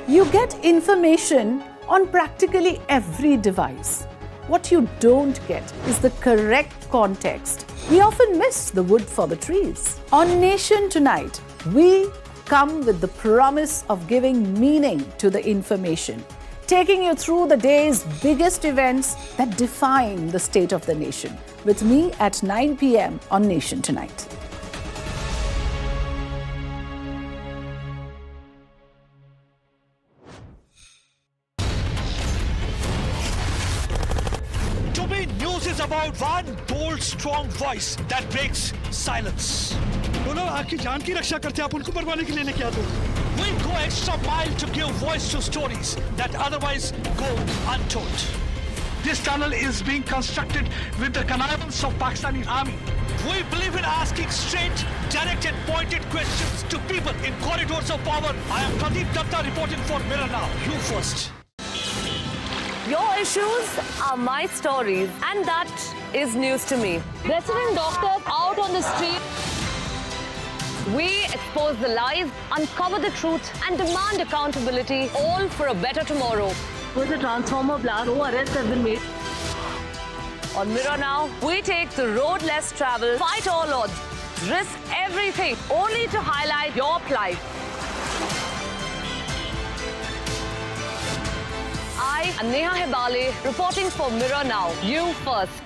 You get information on practically every device. What you don't get is the correct context. We often miss the wood for the trees. On Nation Tonight, we come with the promise of giving meaning to the information, taking you through the day's biggest events that define the state of the nation. With me at 9 p.m. on Nation Tonight. To me, news is about one bold, strong voice that breaks silence. बोलो आपकी जान की रक्षा करते आप उनको मरवाने के लिए लेके आते हो. We go extra mile to give voice to stories that otherwise go untold. This tunnel is being constructed with the connivance of Pakistani army. We believe in asking straight, direct and pointed questions to people in corridors of power. I am Pradeep Datta reporting for Mirror Now. You first. Your issues are my stories, and that is news to me. Resident doctors out on the street. We expose the lies, uncover the truth, and demand accountability, all for a better tomorrow. With a transformer blast, no arrests have been made. On Mirror Now, we take the road less traveled, fight all odds, risk everything, only to highlight your plight. I am Neha Hebale, reporting for Mirror Now. You first.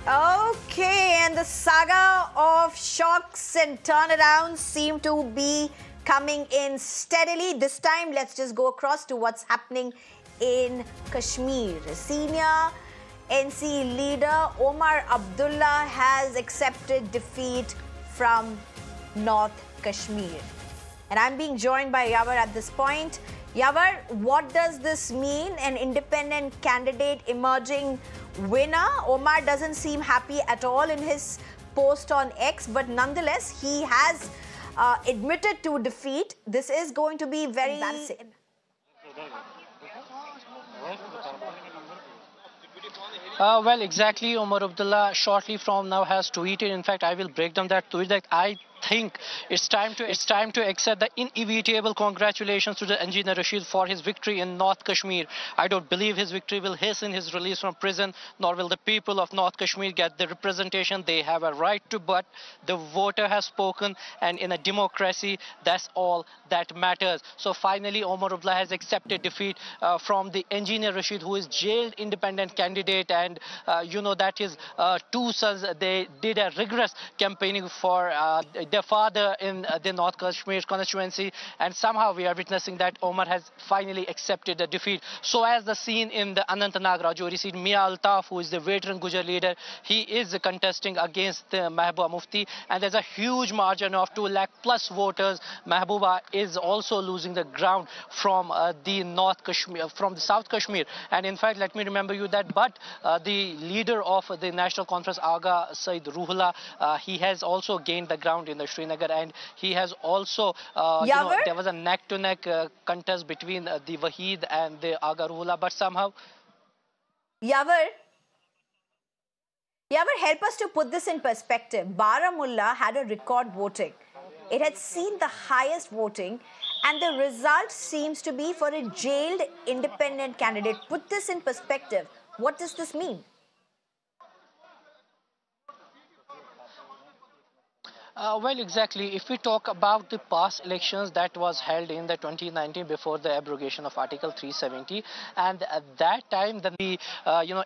Okay, and the saga of shocks and turnarounds seem to be coming in steadily. This time, let's just go across to what's happening in Kashmir. Senior NC leader Omar Abdullah has accepted defeat from North Kashmir. And I'm being joined by Yavar at this point. Yavar, what does this mean? An independent candidate emerging winner. Omar doesn't seem happy at all in his post on X, but nonetheless, he has admitted to defeat. This is going to be very embarrassing. Well, exactly. Omar Abdullah shortly from now has tweeted. In fact, I will break down that tweet that I think it's time to accept the inevitable congratulations to the engineer Rashid for his victory in North Kashmir. I don't believe his victory will hasten his release from prison, nor will the people of North Kashmir get the representation they have a right to, but the voter has spoken, and in a democracy, that's all that matters. So finally, Omar Abdullah has accepted defeat from the engineer Rashid, who is jailed independent candidate, and you know that his two sons, they did a rigorous campaigning for their father in the North Kashmir constituency, and somehow we are witnessing that Omar has finally accepted the defeat. So as the scene in the Anantnag Rajouri seat, Mia Altaf, who is the veteran Gujar leader, he is contesting against Mehbooba Mufti, and there's a huge margin of 2 lakh plus voters. Mehbooba is also losing the ground from the North Kashmir, from the South Kashmir. And in fact, let me remember you that, but the leader of the National Conference, Aga Said Ruhullah, he has also gained the ground in the the Srinagar, and he has also, there was a neck-to-neck contest between the Wahid and the Aga Ruhollah, but somehow... Yavar, help us to put this in perspective. Baramulla had a record voting. It had seen the highest voting, and the result seems to be for a jailed independent candidate. Put this in perspective. What does this mean? Well, exactly. If we talk about the past elections that was held in the 2019 before the abrogation of Article 370, and at that time, the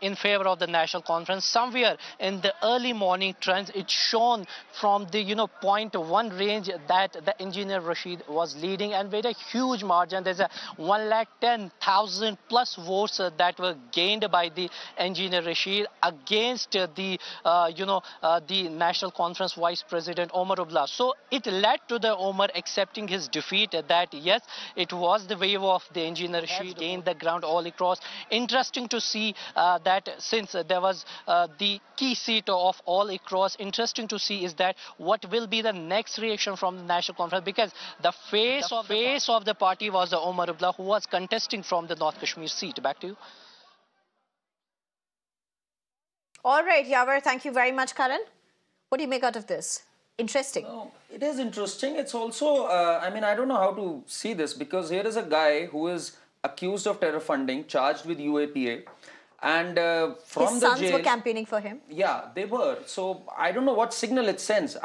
in favor of the National Conference, somewhere in the early morning trends, it shown from the 0.1 range that the engineer Rashid was leading, and with a huge margin. There's a 110,000 plus votes that were gained by the engineer Rashid against the the National Conference Vice President Omar Abdullah. So it led to the Omar accepting his defeat, that yes, it was the wave of the engineer Rashid gained the ground all across. Interesting to see that since there was the key seat of all across, interesting to see is that what will be the next reaction from the National Conference, because the face of the party was the Omar Abdullah, who was contesting from the North Kashmir seat. Back to you. All right, Yavar, thank you very much, Karan. What do you make out of this? Interesting. No, it is interesting. It's also, I mean, I don't know how to see this, because here is a guy who is accused of terror funding, charged with UAPA, and from his the sons jail, were campaigning for him. Yeah, they were. So I don't know what signal it sends.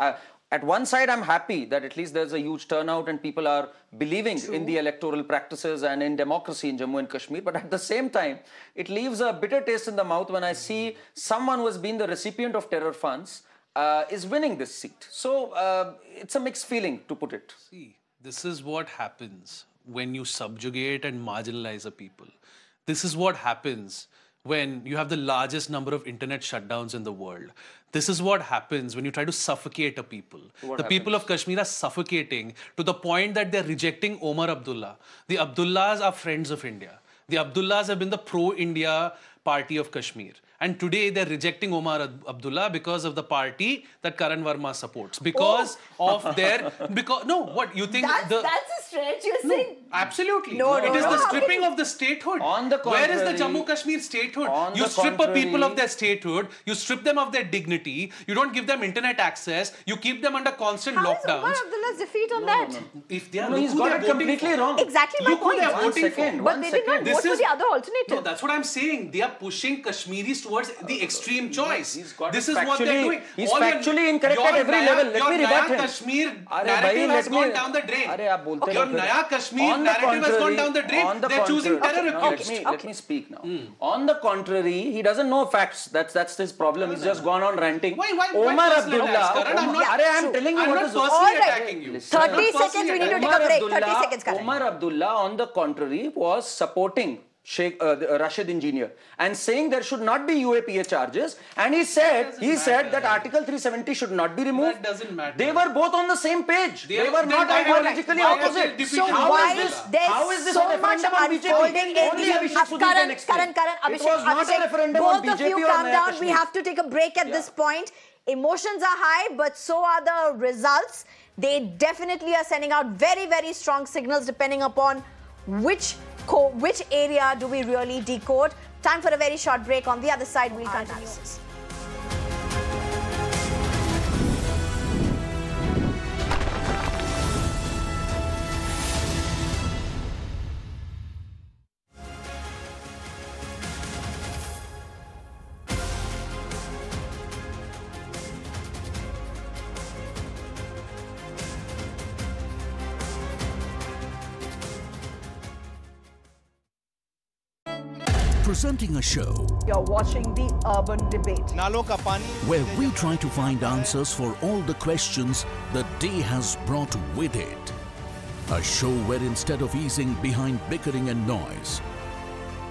At one side, I'm happy that at least there's a huge turnout and people are believing in the electoral practices and in democracy in Jammu and Kashmir. But at the same time, it leaves a bitter taste in the mouth when I see someone who has been the recipient of terror funds is winning this seat. So it's a mixed feeling, to put it. See, this is what happens when you subjugate and marginalize a people. This is what happens when you have the largest number of internet shutdowns in the world. This is what happens when you try to suffocate a people. The people of Kashmir are suffocating to the point that they're rejecting Omar Abdullah. The Abdullahs are friends of India. The Abdullahs have been the pro-India party of Kashmir. And today they're rejecting Omar Abdullah because of the party that Karan Verma supports. Because of their... No, what, you think... That's a stretch, you're saying? Absolutely. It is the stripping of the statehood. On the contrary, where is the Jammu Kashmir statehood? You strip a people of their statehood, you strip them of their dignity, you don't give them internet access, you keep them under constant lockdowns. How is Omar Abdullah's defeat on that? If they are, he's got it completely wrong. Exactly my point. But they did not vote for the other alternative. No, that's what I'm saying. They are pushing Kashmiris towards the extreme choice. This is factually, what they're doing. He's factually incorrect at every level. Let me rebut him. Kashmir narrative has gone down the drain. Your Naya Kashmir narrative has gone down the drain. They're choosing terror accused. Let me speak now. On the contrary, he doesn't know facts. That's his problem. He's just gone on ranting. Omar Abdullah. I'm telling you what is... All right. 30 seconds, we need to take a break. 30 seconds, Karan. Omar Abdullah, on the contrary, was supporting Rashid engineer and saying there should not be UAPA charges, and he said that Article 370 should not be removed. That doesn't matter. They were both on the same page. They were not ideologically opposite. So why there's so much unfolding in Karan, Abhishek, both of you calm down. We have to take a break at this point. Emotions are high, but so are the results. They definitely are sending out very, very strong signals depending upon which area do we really decode. Time for a very short break. On the other side, we'll continue. Presenting a show. You're watching the Urban Debate, where we try to find answers for all the questions the day has brought with it. A show where instead of easing behind bickering and noise,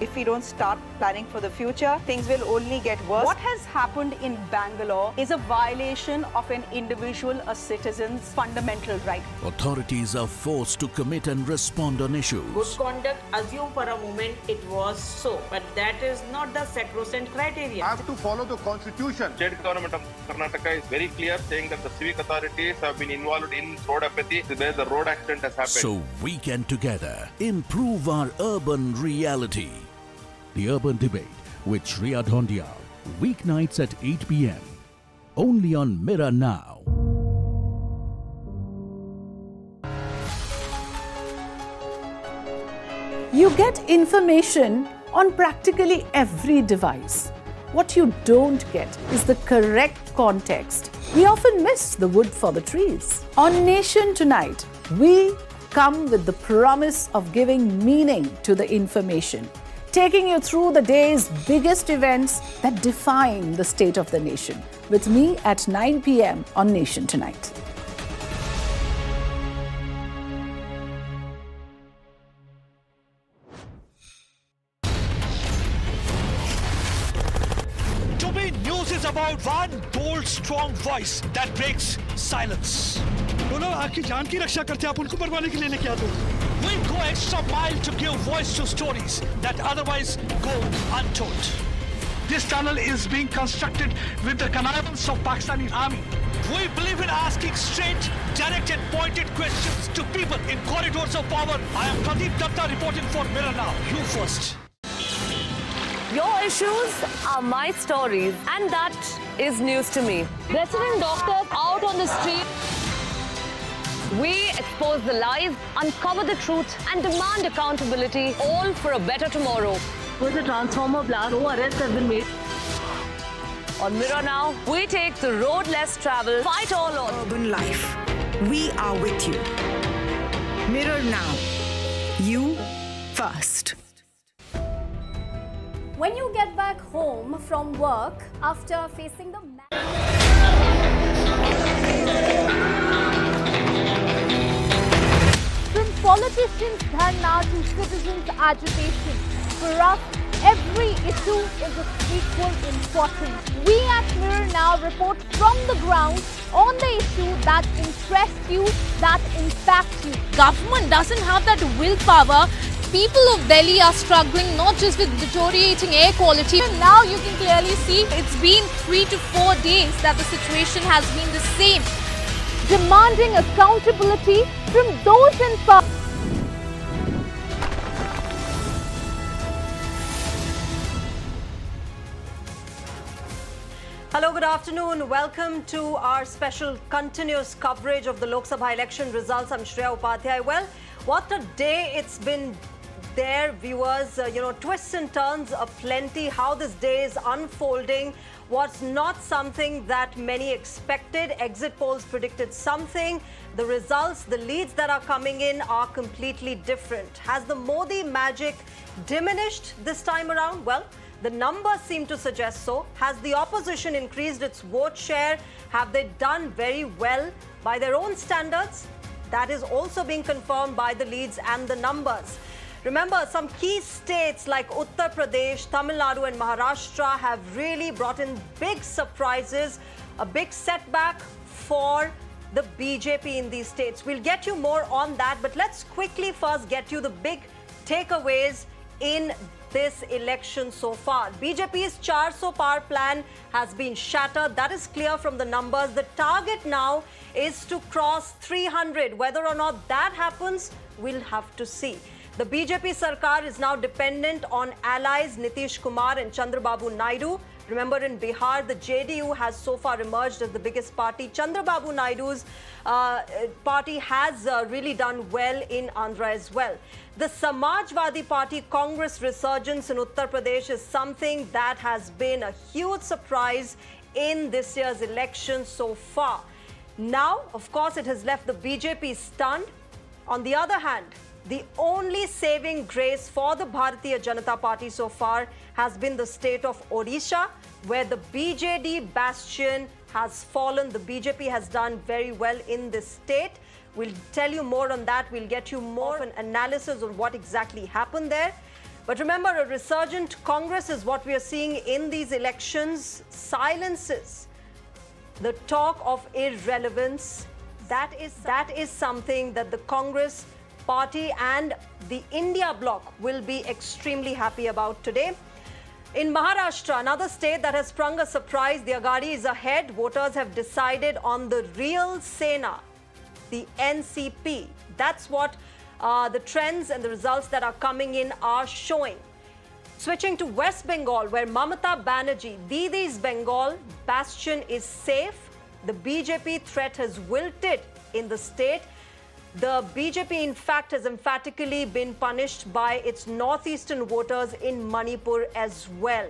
If we don't start planning for the future, things will only get worse. What has happened in Bangalore is a violation of an individual, a citizen's fundamental right. Authorities are forced to commit and respond on issues. Good conduct, assume for a moment it was so, but that is not the sacrosanct criteria. I have to follow the constitution. State government of Karnataka is very clear, saying that the civic authorities have been involved in road apathy where the road accident has happened. So we can together improve our urban reality. The Urban Debate with Shreya Dhondial, weeknights at 8 p.m. only on Mirror Now. You get information on practically every device. What you don't get is the correct context. We often miss the wood for the trees. On Nation Tonight, we come with the promise of giving meaning to the information, taking you through the day's biggest events that define the state of the nation. With me at 9 p.m. on Nation Tonight. News is about one bold, strong voice that breaks silence. बोलो आपकी जान की रक्षा करते आप उनको मरवाने के लिए लेके आते हो. We go extra mile to give voice to stories that otherwise go untold. This tunnel is being constructed with the connivance of Pakistani army. We believe in asking straight, direct and pointed questions to people in corridors of power. I am Pradeep Datta reporting for Mirror Now. You first. Your issues are my stories, and that is news to me. Resident doctors out on the street. We expose the lies, uncover the truth, and demand accountability, all for a better tomorrow. With a transformer blast, no arrests have been made. On Mirror Now, we take the road less traveled, fight all on urban life. We are with you. Mirror Now. You first. When you get back home from work after facing the from politicians' dharna to citizens' agitation, for us, every issue is of equal importance. We at Mirror Now report from the ground on the issue that interests you, that impacts you. Government doesn't have that willpower. People of Delhi are struggling not just with deteriorating air quality. And now you can clearly see it's been 3 to 4 days that the situation has been the same. Demanding accountability from those in power. Hello, good afternoon. Welcome to our special continuous coverage of the Lok Sabha election results. I'm Shreya Upadhyay. Well, what a day it's been there, viewers. Twists and turns aplenty. How this day is unfolding was not something that many expected. Exit polls predicted something. The results, the leads that are coming in are completely different. Has the Modi magic diminished this time around? Well, the numbers seem to suggest so. Has the opposition increased its vote share? Have they done very well by their own standards? That is also being confirmed by the leads and the numbers. Remember, some key states like Uttar Pradesh, Tamil Nadu and Maharashtra have really brought in big surprises, a big setback for the BJP in these states. We'll get you more on that, but let's quickly first get you the big takeaways in this election so far. BJP's 400 Par plan has been shattered. That is clear from the numbers. The target now is to cross 300. Whether or not that happens, we'll have to see. The BJP Sarkar is now dependent on allies Nitish Kumar and Chandrababu Naidu. Remember, in Bihar, the JDU has so far emerged as the biggest party. Chandrababu Naidu's party has really done well in Andhra as well. The Samajwadi Party Congress resurgence in Uttar Pradesh is something that has been a huge surprise in this year's election so far. Now, of course, it has left the BJP stunned. On the other hand, the only saving grace for the Bharatiya Janata Party so far has been the state of Odisha, where the BJD bastion has fallen. The BJP has done very well in this state. We'll tell you more on that. We'll get you more of an analysis on what exactly happened there. But remember, a resurgent Congress is what we are seeing in these elections. Silences the talk of irrelevance. That is something that the Congress party and the India bloc will be extremely happy about today. In Maharashtra, another state that has sprung a surprise, the Aghadi is ahead. Voters have decided on the real Sena, the NCP. That's what the trends and the results that are coming in are showing. Switching to West Bengal, where Mamata Banerjee, Didi's Bengal bastion, is safe. The BJP threat has wilted in the state. The BJP, in fact, has emphatically been punished by its northeastern voters in Manipur as well.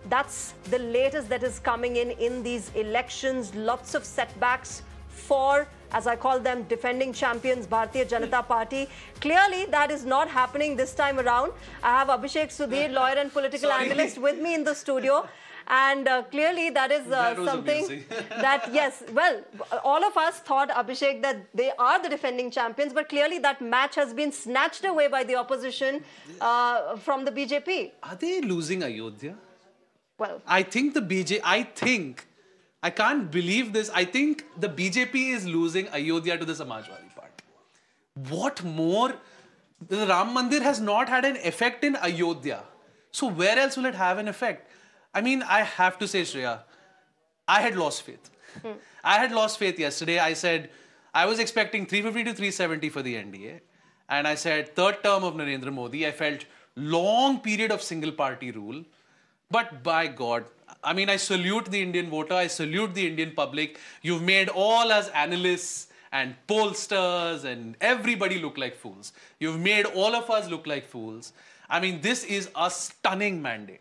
That's the latest that is coming in these elections. Lots of setbacks for, as I call them, defending champions, Bharatiya Janata Party. Clearly, that is not happening this time around. I have Abhishek Sudhir, lawyer and political analyst, with me in the studio. And clearly that is something that, yes, well, all of us thought, Abhishek, that they are the defending champions, but clearly that match has been snatched away by the opposition from the BJP. Are they losing Ayodhya? Well, I think I can't believe this. I think the BJP is losing Ayodhya to the Samajwadi Party. What more? The Ram Mandir has not had an effect in Ayodhya. So where else will it have an effect? I mean, I have to say, Shreya, I had lost faith. I had lost faith yesterday. I said, I was expecting 350 to 370 for the NDA. And I said, third term of Narendra Modi. I felt long period of single party rule. But by God, I mean, I salute the Indian voter. I salute the Indian public. You've made all us analysts and pollsters and everybody look like fools. You've made all of us look like fools. I mean, this is a stunning mandate.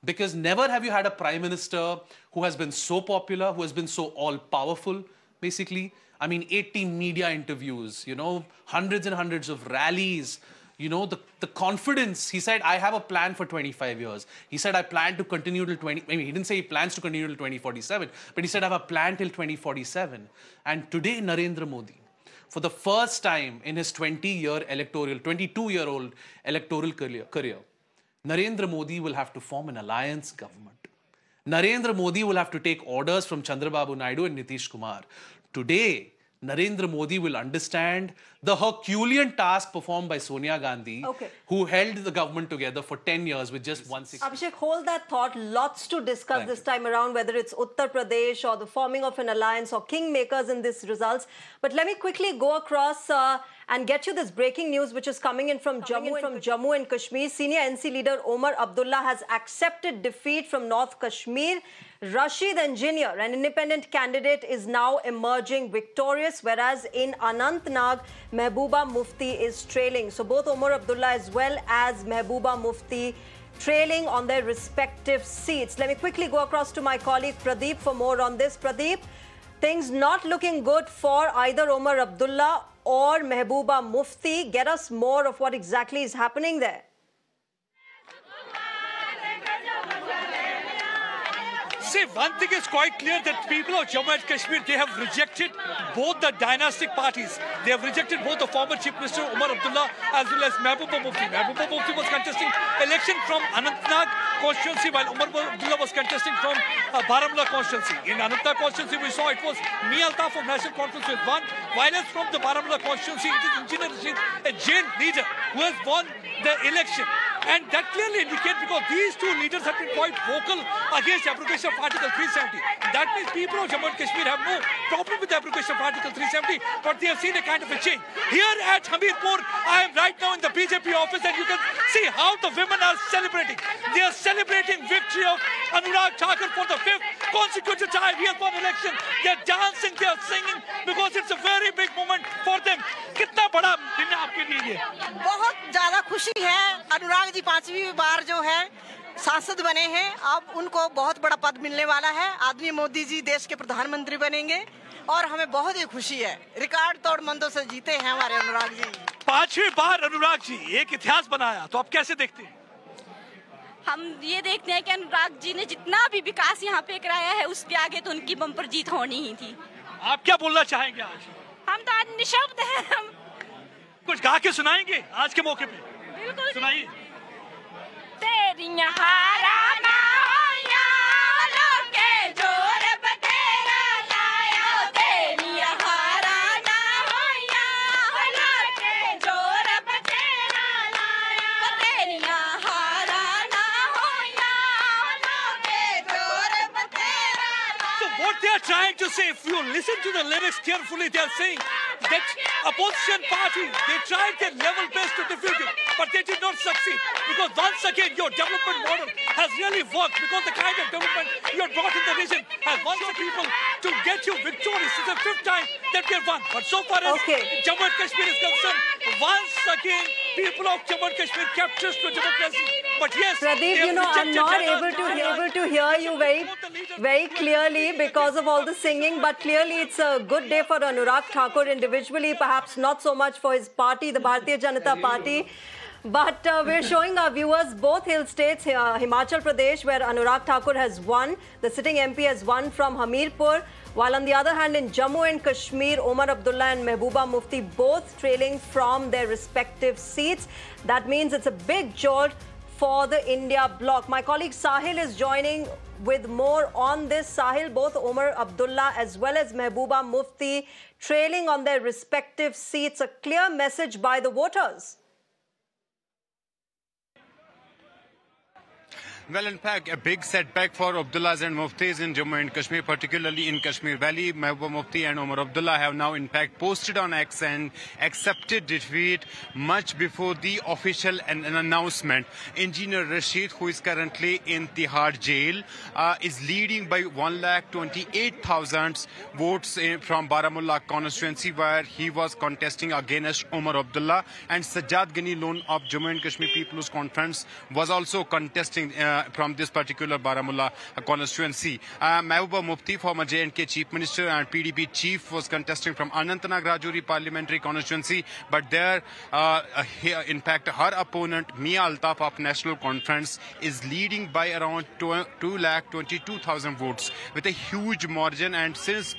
Because never have you had a prime minister who has been so popular, who has been so all-powerful, basically. I mean, 80 media interviews, you know, hundreds and hundreds of rallies, you know, the confidence. He said, I have a plan for 25 years. He said, I plan to continue till he didn't say he plans to continue till 2047, but he said, I have a plan till 2047. And today, Narendra Modi, for the first time in his 22-year-old electoral career, Narendra Modi will have to form an alliance government. Narendra Modi will have to take orders from Chandrababu Naidu and Nitish Kumar. Today, Narendra Modi will understand the Herculean task performed by Sonia Gandhi, who held the government together for 10 years with just 160. Abhishek, hold that thought. Lots to discuss this time around, whether it's Uttar Pradesh or the forming of an alliance or kingmakers in these results. But let me quickly go across and get you this breaking news which is coming in from Jammu and Kashmir. Senior NC leader Omar Abdullah has accepted defeat from North Kashmir. Rashid Engineer, an independent candidate, is now emerging victorious, whereas in Anantnag, Mehbooba Mufti is trailing. So both Omar Abdullah as well as Mehbooba Mufti trailing on their respective seats. Let me quickly go across to my colleague Pradeep for more on this. Pradeep, things not looking good for either Omar Abdullah or Mehbooba Mufti. Get us more of what exactly is happening there. See, one thing is quite clear that people of Jammu and Kashmir, they have rejected both the dynastic parties. They have rejected both the former Chief Minister Omar Abdullah as well as Mehbooba Mufti. Mehbooba Mufti was contesting election from Anantnag constituency while Omar Abdullah was contesting from Baramulla constituency. In Anantnag constituency, we saw it was Mia Altaf of National Conference with won, while from the Baramulla constituency, it is Engineer Rashid, a Jain leader who has won the election. And that clearly indicates, because these two leaders have been quite vocal against abrogation of Article 370. That means people of Jammu and Kashmir have no problem with the abrogation of Article 370, but they have seen a kind of a change. Here at Hamirpur, I am right now in the BJP office, and you can see how the women are celebrating. They are celebrating victory of Anurag Thakur for the 5th consecutive time he has won election. They are dancing, they are singing, because it's a very big moment for them. कितना बड़ा दिन है आपके लिए ये? बहुत ज़्यादा खुशी है। अनुराग जी 5वीं बार जो है सांसद बने हैं, अब उनको बहुत बड़ा पद मिलने वाला है। आदरणीय मोदी जी देश के प्रधानमंत्री बनेंगे और हमें बहुत ही खुशी है। रिकॉर्ड तोड़ मतों से जीते हैं हमारे अनुराग जी। 5वीं बार अनुराग जी एक इतिहास बनाया, तो आप कैसे देखते हैं? हम ये देखते हैं कि अनुराग जी ने जितना भी विकास यहाँ पे कराया है, उसके आगे तो उनकी बम्पर जीत होनी ही थी। आप क्या बोलना चाहेंगे आज? हम तो आज निशब्द हैं। हम कुछ गा के सुनाएंगे आज के मौके पे? बिल्कुल सुनाइए। What they are trying to say, if you listen to the lyrics carefully, they are saying that opposition party, they tried their level best to defeat you, but they did not succeed. Because once again, your development model has really worked, because the kind of development you have brought in the region has won the people to get you victorious. It's the 5th time that they have won. But so far as Jammu and Kashmir is concerned, once again, people of Jammu and Kashmir captures to democracy. But yes, Pradeep, you know, I'm not able to hear you very clearly because of all the singing, but clearly it's a good day for Anurag Thakur individually, perhaps not so much for his party, the Bharatiya Janata Party. But we're showing our viewers both hill states, Himachal Pradesh, where Anurag Thakur has won. The sitting MP has won from Hamirpur. While on the other hand, in Jammu and Kashmir, Omar Abdullah and Mehbooba Mufti both trailing from their respective seats. That means it's a big jolt for the India bloc. My colleague Sahil is joining with more on this. Sahil, both Omar Abdullah as well as Mehbooba Mufti trailing on their respective seats. A clear message by the voters. Well, in fact, a big setback for Abdullahs and Muftis in Jammu and Kashmir, particularly in Kashmir Valley. Mehbooba Mufti and Omar Abdullah have now, in fact, posted on X and accepted defeat much before the official announcement. Engineer Rashid, who is currently in Tihar jail, is leading by 128,000 votes from Baramulla constituency, where he was contesting against Omar Abdullah. And Sajjad Ghani Lone of Jammu and Kashmir People's Conference was also contesting from this particular Baramulla constituency. Mehbooba Mufti, former J&K Chief Minister and PDP Chief, was contesting from Anantnag Rajouri Parliamentary constituency, but there, in fact, her opponent, Mia Altaf of National Conference, is leading by around 222,000 votes with a huge margin. And since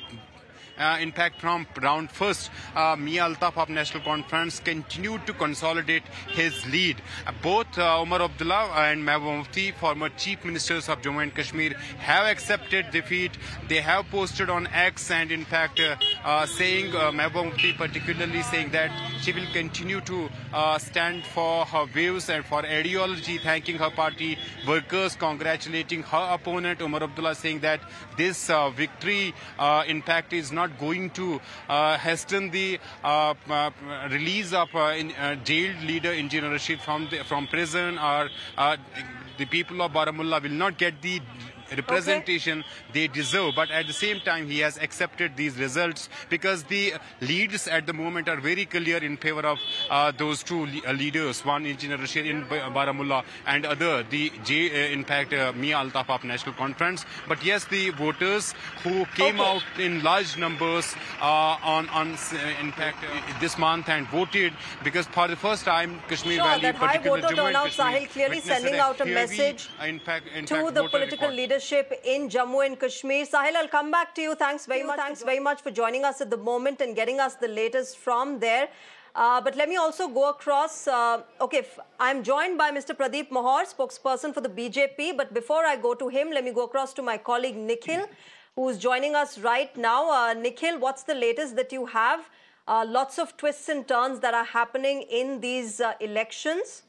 in fact, from round first, Mia Altaf of National Conference continued to consolidate his lead. Both Omar Abdullah and Mehbooba Mufti, former Chief Ministers of Jammu and Kashmir, have accepted defeat. They have posted on X and, in fact, saying, Mehbooba Mufti particularly saying that she will continue to stand for her views and for ideology, thanking her party workers, congratulating her opponent, Omar Abdullah, saying that this victory, in fact, is not going to hasten the release of jailed leader Engineer Rashid from prison, or the people of Baramulla will not get the representation they deserve. But at the same time, he has accepted these results because the leads at the moment are very clear in favor of those two leaders, one Engineer Rashid in Baramulla and other in fact Mia Altaf of National Conference. But yes, the voters who came out in large numbers in fact this month and voted, because for the first time Kashmir Valley, that high particularly voter Jammu and turnout, Kashmir, Sahil, clearly sending out a message to the political leadership in Jammu and Kashmir. Sahil, I'll come back to you. Thanks very much for joining us at the moment and getting us the latest from there. But let me also go across. I'm joined by Mr. Pradeep Mahar, spokesperson for the BJP. But before I go to him, let me go across to my colleague Nikhil, who's joining us right now. Nikhil, what's the latest that you have? Lots of twists and turns that are happening in these elections.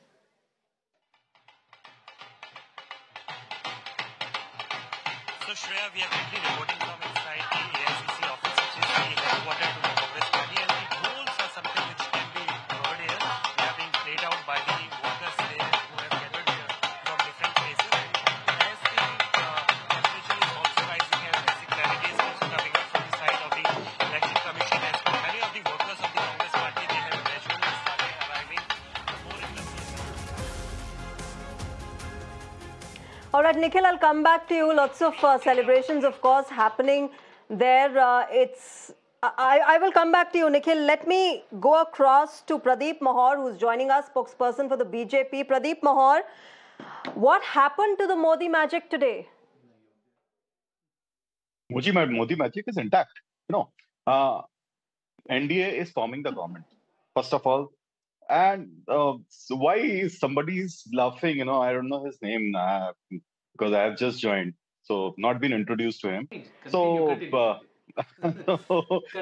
So Shreya, we are currently reporting from inside the AICC office, which is the headquarters to the Congress party, and the goals are something which can be heard here. They are being played out by the workers there who have gathered here from different places. And as the temperature is also rising, and basic clarity is also coming up from the side of the election commission, as many of the workers of the Congress party, they have gradually started arriving more in the All right, Nikhil, I'll come back to you. Lots of celebrations, of course, happening there. I will come back to you, Nikhil. Let me go across to Pradeep Mahar, who's joining us, spokesperson for the BJP. Pradeep Mahar, what happened to the Modi magic today? Modi magic is intact. NDA is forming the government, first of all. And why somebody's laughing, I don't know his name because I have just joined, so not been introduced to him. So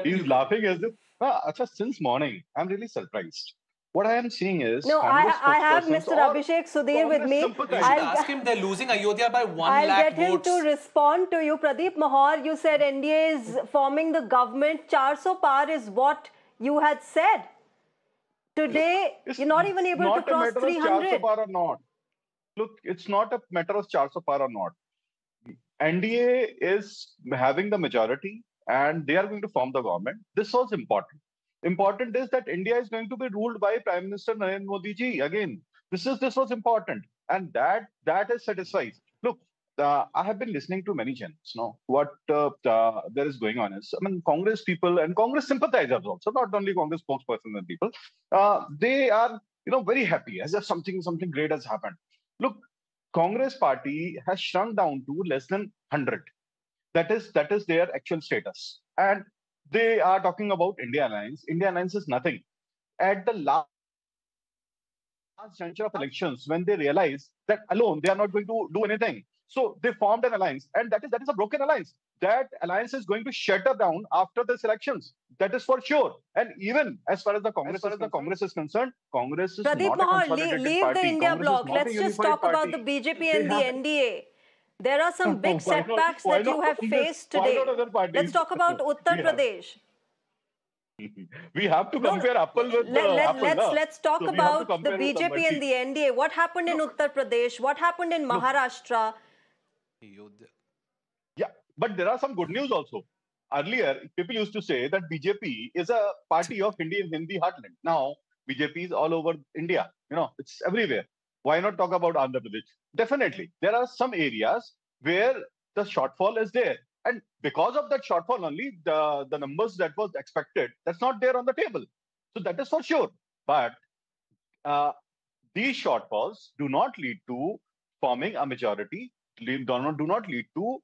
he's laughing as if, since morning, I'm really surprised. what I am seeing is... No, I have Mr. Abhishek Sudhir with me. You should ask him, they're losing Ayodhya by 1 I'll lakh get him votes. to respond to you. Pradeep Mahar, you said NDA is forming the government. 400 par is what you had said. Today, you're not even able to cross 300. Or not. Look, it's not a matter of 400 par or not. NDA is having the majority and they are going to form the government. This was important. Important is that India is going to be ruled by Prime Minister Narendra Modi ji. Again, this was important, and that is satisfied. Look, I have been listening to many channels. Now, what there is going on is, I mean, Congress people and Congress sympathizers also, not only Congress spokespersons and people, they are very happy as if something great has happened. Look, Congress party has shrunk down to less than 100. That is their actual status, and they are talking about India Alliance. India Alliance is nothing. At the last juncture of elections, when they realize that alone they are not going to do anything, so they formed an alliance, and that is a broken alliance. That alliance is going to shatter down after these elections. That is for sure. And even as far as the Congress is concerned, Congress is Pradeep not Mahar, a consolidated leave party. the India Congress bloc. Let's just talk about the BJP and the NDA. There are some big setbacks that you have faced today. Let's talk about Uttar Pradesh. We have to compare apple with apple. Let's talk about the BJP and the NDA. What happened in Uttar Pradesh? What happened in Maharashtra? Yeah, but there are some good news also. Earlier, people used to say that BJP is a party of Hindi heartland. Now, BJP is all over India. It's everywhere. Why not talk about Andhra Pradesh? Definitely. There are some areas where the shortfall is there. And because of that shortfall only, the numbers that was expected, that's not there on the table. So that is for sure. But these shortfalls do not lead to forming a majority, do not lead to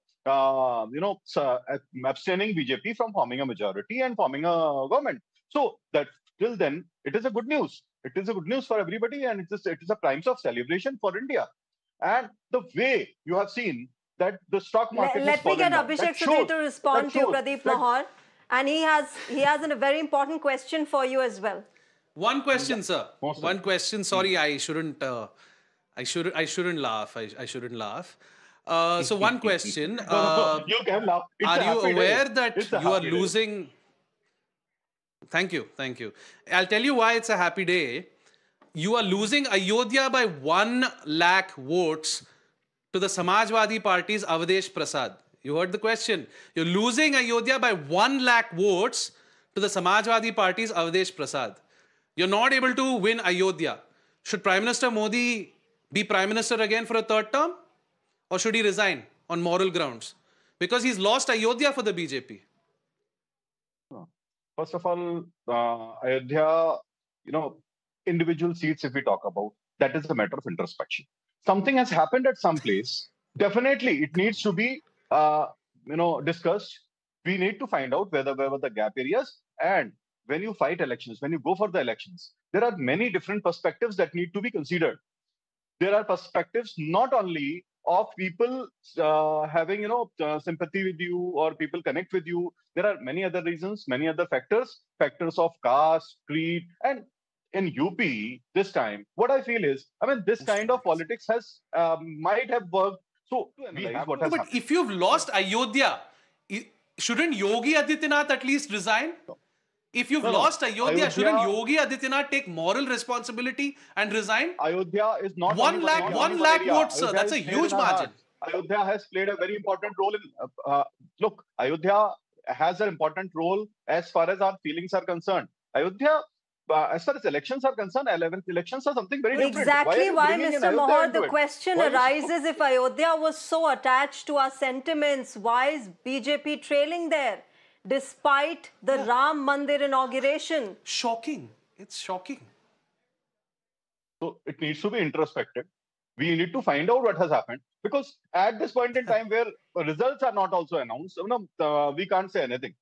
abstaining BJP from forming a majority and forming a government. So that till then, it is a good news. It is a good news for everybody, and it is a prime of celebration for India. And the way you have seen that the stock market Let me get Abhishek Sudhir to respond to you, Pradeep Mahar, and he has a very important question for you as well. One question, sir. One question. Sorry, I shouldn't laugh. I shouldn't laugh. So one question. You can laugh. Are you aware that you are losing? Thank you. I'll tell you why it's a happy day. You are losing Ayodhya by 1 lakh votes to the Samajwadi Party's Avdesh Prasad. You heard the question. You're losing Ayodhya by 1 lakh votes to the Samajwadi Party's Avdesh Prasad. You're not able to win Ayodhya. Should Prime Minister Modi be Prime Minister again for a third term? Or should he resign on moral grounds? Because he's lost Ayodhya for the BJP. First of all, Ayodhya, individual seats, if we talk about, that is a matter of introspection. Something has happened at some place. Definitely, it needs to be, discussed. We need to find out where were the gap areas. And when you fight elections, when you go for the elections, there are many different perspectives that need to be considered. There are perspectives not only of people having, sympathy with you or people connect with you. There are many other reasons, many other factors of caste, creed, and in UP this time, what I feel is, this kind of politics might have worked. So what has happened. If you've lost Ayodhya, shouldn't Yogi Adityanath at least resign? If you've lost Ayodhya, shouldn't Yogi Adityanath take moral responsibility and resign? Ayodhya is not 1 lakh votes, sir. That's a huge margin. Ayodhya has played a very important role in. Look, Ayodhya has an important role as far as our feelings are concerned. Ayodhya, as far as elections are concerned, elections are something very different. Exactly why, Mr. Mahar, the question arises, if Ayodhya was so attached to our sentiments, why is BJP trailing there? Despite the Ram Mandir inauguration. Shocking. It's shocking. So it needs to be introspected. We need to find out what has happened. Because at this point in time where results are not also announced, we can't say anything.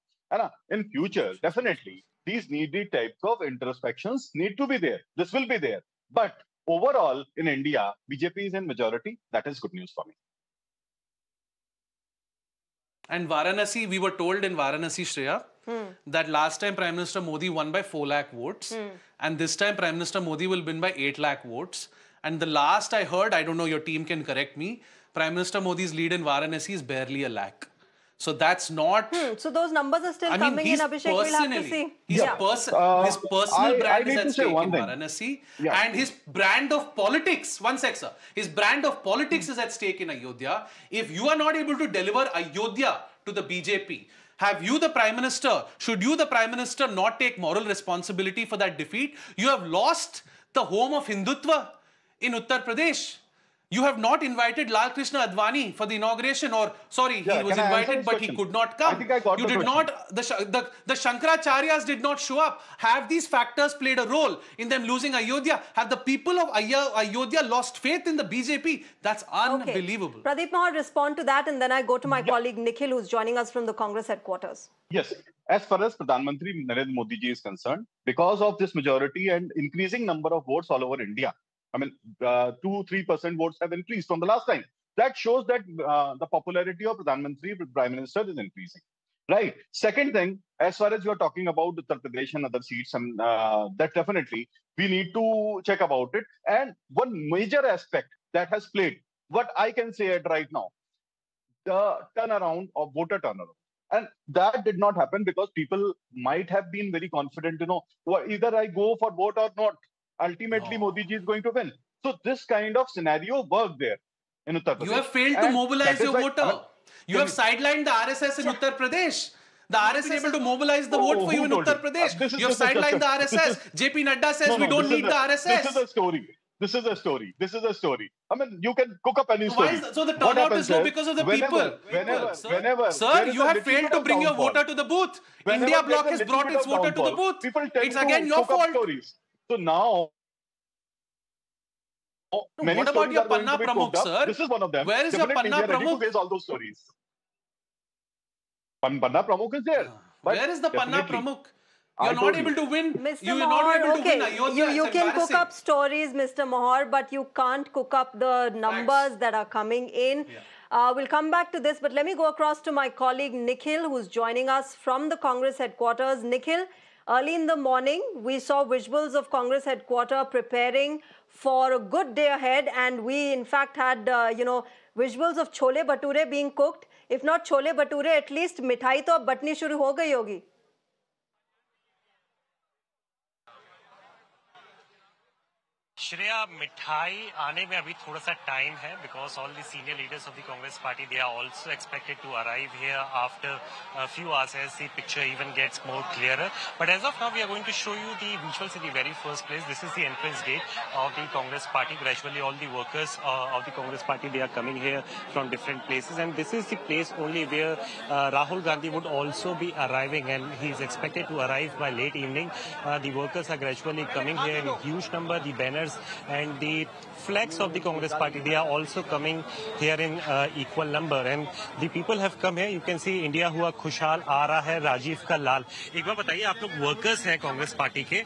In future, definitely, these needed types of introspections need to be there. This will be there. But overall, in India, BJP is in majority. That is good news for me. And Varanasi, we were told in Varanasi, Shreya, that last time Prime Minister Modi won by 4 lakh votes. And this time Prime Minister Modi will win by 8 lakh votes. And the last I heard, I don't know, your team can correct me, Prime Minister Modi's lead in Varanasi is barely 1 lakh. So that's not... So those numbers are still coming in, Abhishek. We'll have to see. His personal brand is at stake in Varanasi. And his brand of politics, one sec, sir. His brand of politics is at stake in Ayodhya. If you are not able to deliver Ayodhya to the BJP, have you, the Prime Minister, should you, the Prime Minister, not take moral responsibility for that defeat? You have lost the home of Hindutva in Uttar Pradesh. You have not invited Lal Krishna Advani for the inauguration, or sorry, he was invited but he could not come. I think I got you did not, the Shankaracharyas did not show up. Have these factors played a role in them losing Ayodhya? Have the people of Ayodhya lost faith in the BJP? That's unbelievable. Okay. Pradeep Mahar, respond to that, and then I go to my colleague Nikhil, who's joining us from the Congress headquarters. Yes. As far as Pradhan Mantri Narendra Modi ji is concerned, because of this majority and increasing number of votes all over India, I mean, 2-3% votes have increased from the last time. That shows that the popularity of Pradhan Mantri, Prime Minister, is increasing. Right. Second thing, as far as you are talking about Uttar Pradesh and other seats, that definitely we need to check about it. And one major aspect that has played, what I can say it right now, the turnaround of voter turnaround. And that did not happen because people might have been very confident, either I go for vote or not. Ultimately, Modi ji is going to win. So this kind of scenario worked there in Uttar Pradesh. You have failed to mobilize your voter. You have sidelined the RSS in Uttar Pradesh. The RSS is able to mobilize the vote for you in Uttar Pradesh. You have sidelined the RSS. JP Nadda says we don't need the RSS. This is a story. This is a story. This is a story. I mean, you can cook up any story. So the turnout is low because of the people. Whenever. Sir, you have failed to bring your voter to the booth. India Bloc has brought its voter to the booth. It's again your fault. So now, what about your Panna Pramukh, sir? This is one of them. Where is your Panna Pramukh? To face all those stories. Panna Pramukh is there. Where is the Panna Pramukh? You're not able to win. You're not able to win Ayodhya. You can cook up stories, Mr. Mahar, but you can't cook up the numbers that are coming in. We'll come back to this, but let me go across to my colleague Nikhil, who's joining us from the Congress headquarters. Nikhil, early in the morning, we saw visuals of Congress headquarters preparing for a good day ahead, and we in fact had, visuals of chole bhature being cooked. If not chole bhature, at least mithai to ab batni shuru ho gayi hogi. Shreya, mithai aane mein abhi thoda sa time hai because all the senior leaders of the Congress party, they are also expected to arrive here after a few hours as the picture even gets more clearer. But as of now, we are going to show you the visuals in the very first place. This is the entrance gate of the Congress party. Gradually, all the workers of the Congress party, they are coming here from different places. And this is the place only where Rahul Gandhi would also be arriving, and he is expected to arrive by late evening. The workers are gradually coming here in a huge number. The banners and the flags of the Congress party, they are also coming here in equal number, and the people have come here. You can see India हुआ खुशहाल आ रहा है राजीव का लाल. एक बार बताइए, आप लोग workers हैं कांग्रेस पार्टी के,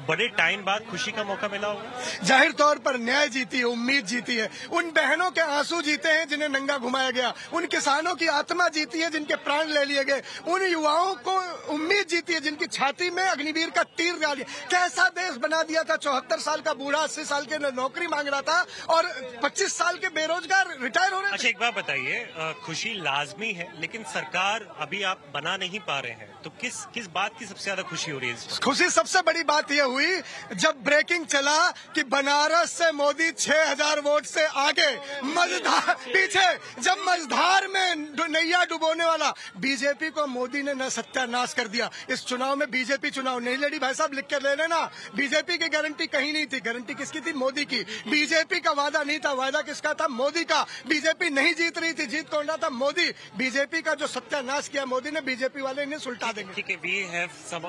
बड़े टाइम बाद खुशी का मौका मिला होगा. जाहिर तौर पर न्याय जीती है, उम्मीद जीती है, उन बहनों के आंसू जीते हैं जिन्हें नंगा घुमाया गया, उन किसानों की आत्मा जीती है जिनके प्राण ले लिए गए, उन युवाओं को उम्मीद जीती है जिनकी छाती में अग्निवीर का तीर डाल दिया. कैसा देश बना दिया था. 74 साल का बूढ़ा 80 साल के नौकरी मांग रहा था और 25 साल के बेरोजगार रिटायर हो रहे हैं. अच्छा, एक बात बताइए, खुशी लाजमी है लेकिन सरकार अभी आप बना नहीं पा रहे हैं, तो किस बात की सबसे ज्यादा खुशी हो रही है? खुशी सबसे बड़ी बात यह हुई जब ब्रेकिंग चला कि बनारस से मोदी 6000 वोट से आगे, मझधार पीछे, जब मझधार में नैया डुबोने वाला बीजेपी को मोदी ने न सत्यानाश कर दिया. इस चुनाव में बीजेपी चुनाव नहीं लड़ी. भाई साहब लिख के ले लेना, बीजेपी की गारंटी कहीं नहीं थी. गारंटी किसकी थी? मोदी की. बीजेपी का वादा नहीं था. वादा किसका था? मोदी का. बीजेपी नहीं जीत रही थी. जीत कौन रहा था? मोदी. बीजेपी का जो सत्यानाश किया मोदी ने, बीजेपी वाले इन्हें सुलटा देंगे. ठीक है, we have some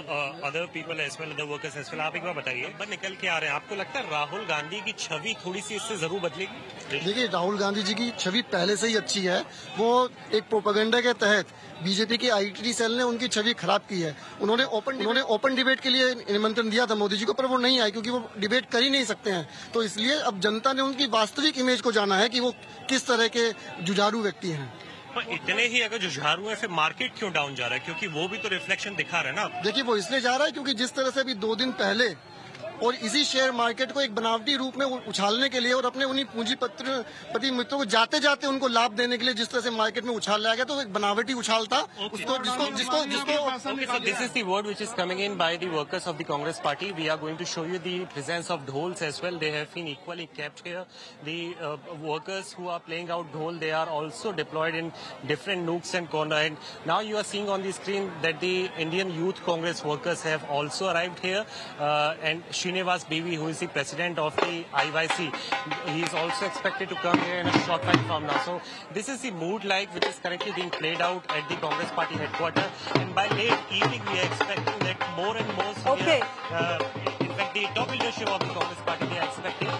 other people as well, other workers as well. आप एक बार बताइए, नंबर निकल के आ रहे हैं, आपको लगता है राहुल गांधी की छवि थोड़ी सी इससे जरूर बदलेगी? देखिए, राहुल गांधी जी की छवि पहले से ही अच्छी है. वो एक प्रोपेगेंडा के तहत बीजेपी की आईटी सेल ने उनकी छवि खराब की है. उन्होंने ओपन डिबेट के लिए निमंत्रण दिया था मोदी जी को, पर वो नहीं आए क्योंकि वो डिबेट कर ही नहीं सकते हैं. तो इसलिए अब जनता ने उनकी वास्तविक इमेज को जाना है कि वो किस तरह के जुझारू व्यक्ति हैं. पर इतने ही अगर जुझारू है फिर मार्केट क्यों डाउन जा रहा है? क्योंकि वो भी तो रिफ्लेक्शन दिखा रहा है ना। देखिए वो इसलिए जा रहा है क्योंकि जिस तरह से अभी 2 दिन पहले और इसी शेयर मार्केट को एक बनावटी रूप में उछालने के लिए और अपने उन्हीं पूंजीपति मित्रों को जाते जाते उनको लाभ देने के लिए जिस तरह से मार्केट में उछाल लाया गया, तो एक बनावटी उछाल था उसको जिसको Okay, so this is the word which is coming in by the workers of the Congress party. We are going to show you the presence of dhols as well. They have been equally kept here. The workers who are playing out dhol, they are also deployed in different nooks and corners. And now you are seeing on the screen that the Indian Youth Congress workers have also arrived here. And Srinivas Bivi, who is the president of the IYC, he is also expected to come here in a short time from now. So this is the mood like which is currently being played out at the Congress party headquarters. And by late evening, we are expecting that more and more senior, in fact, the top leadership of the Congress party, they are expecting to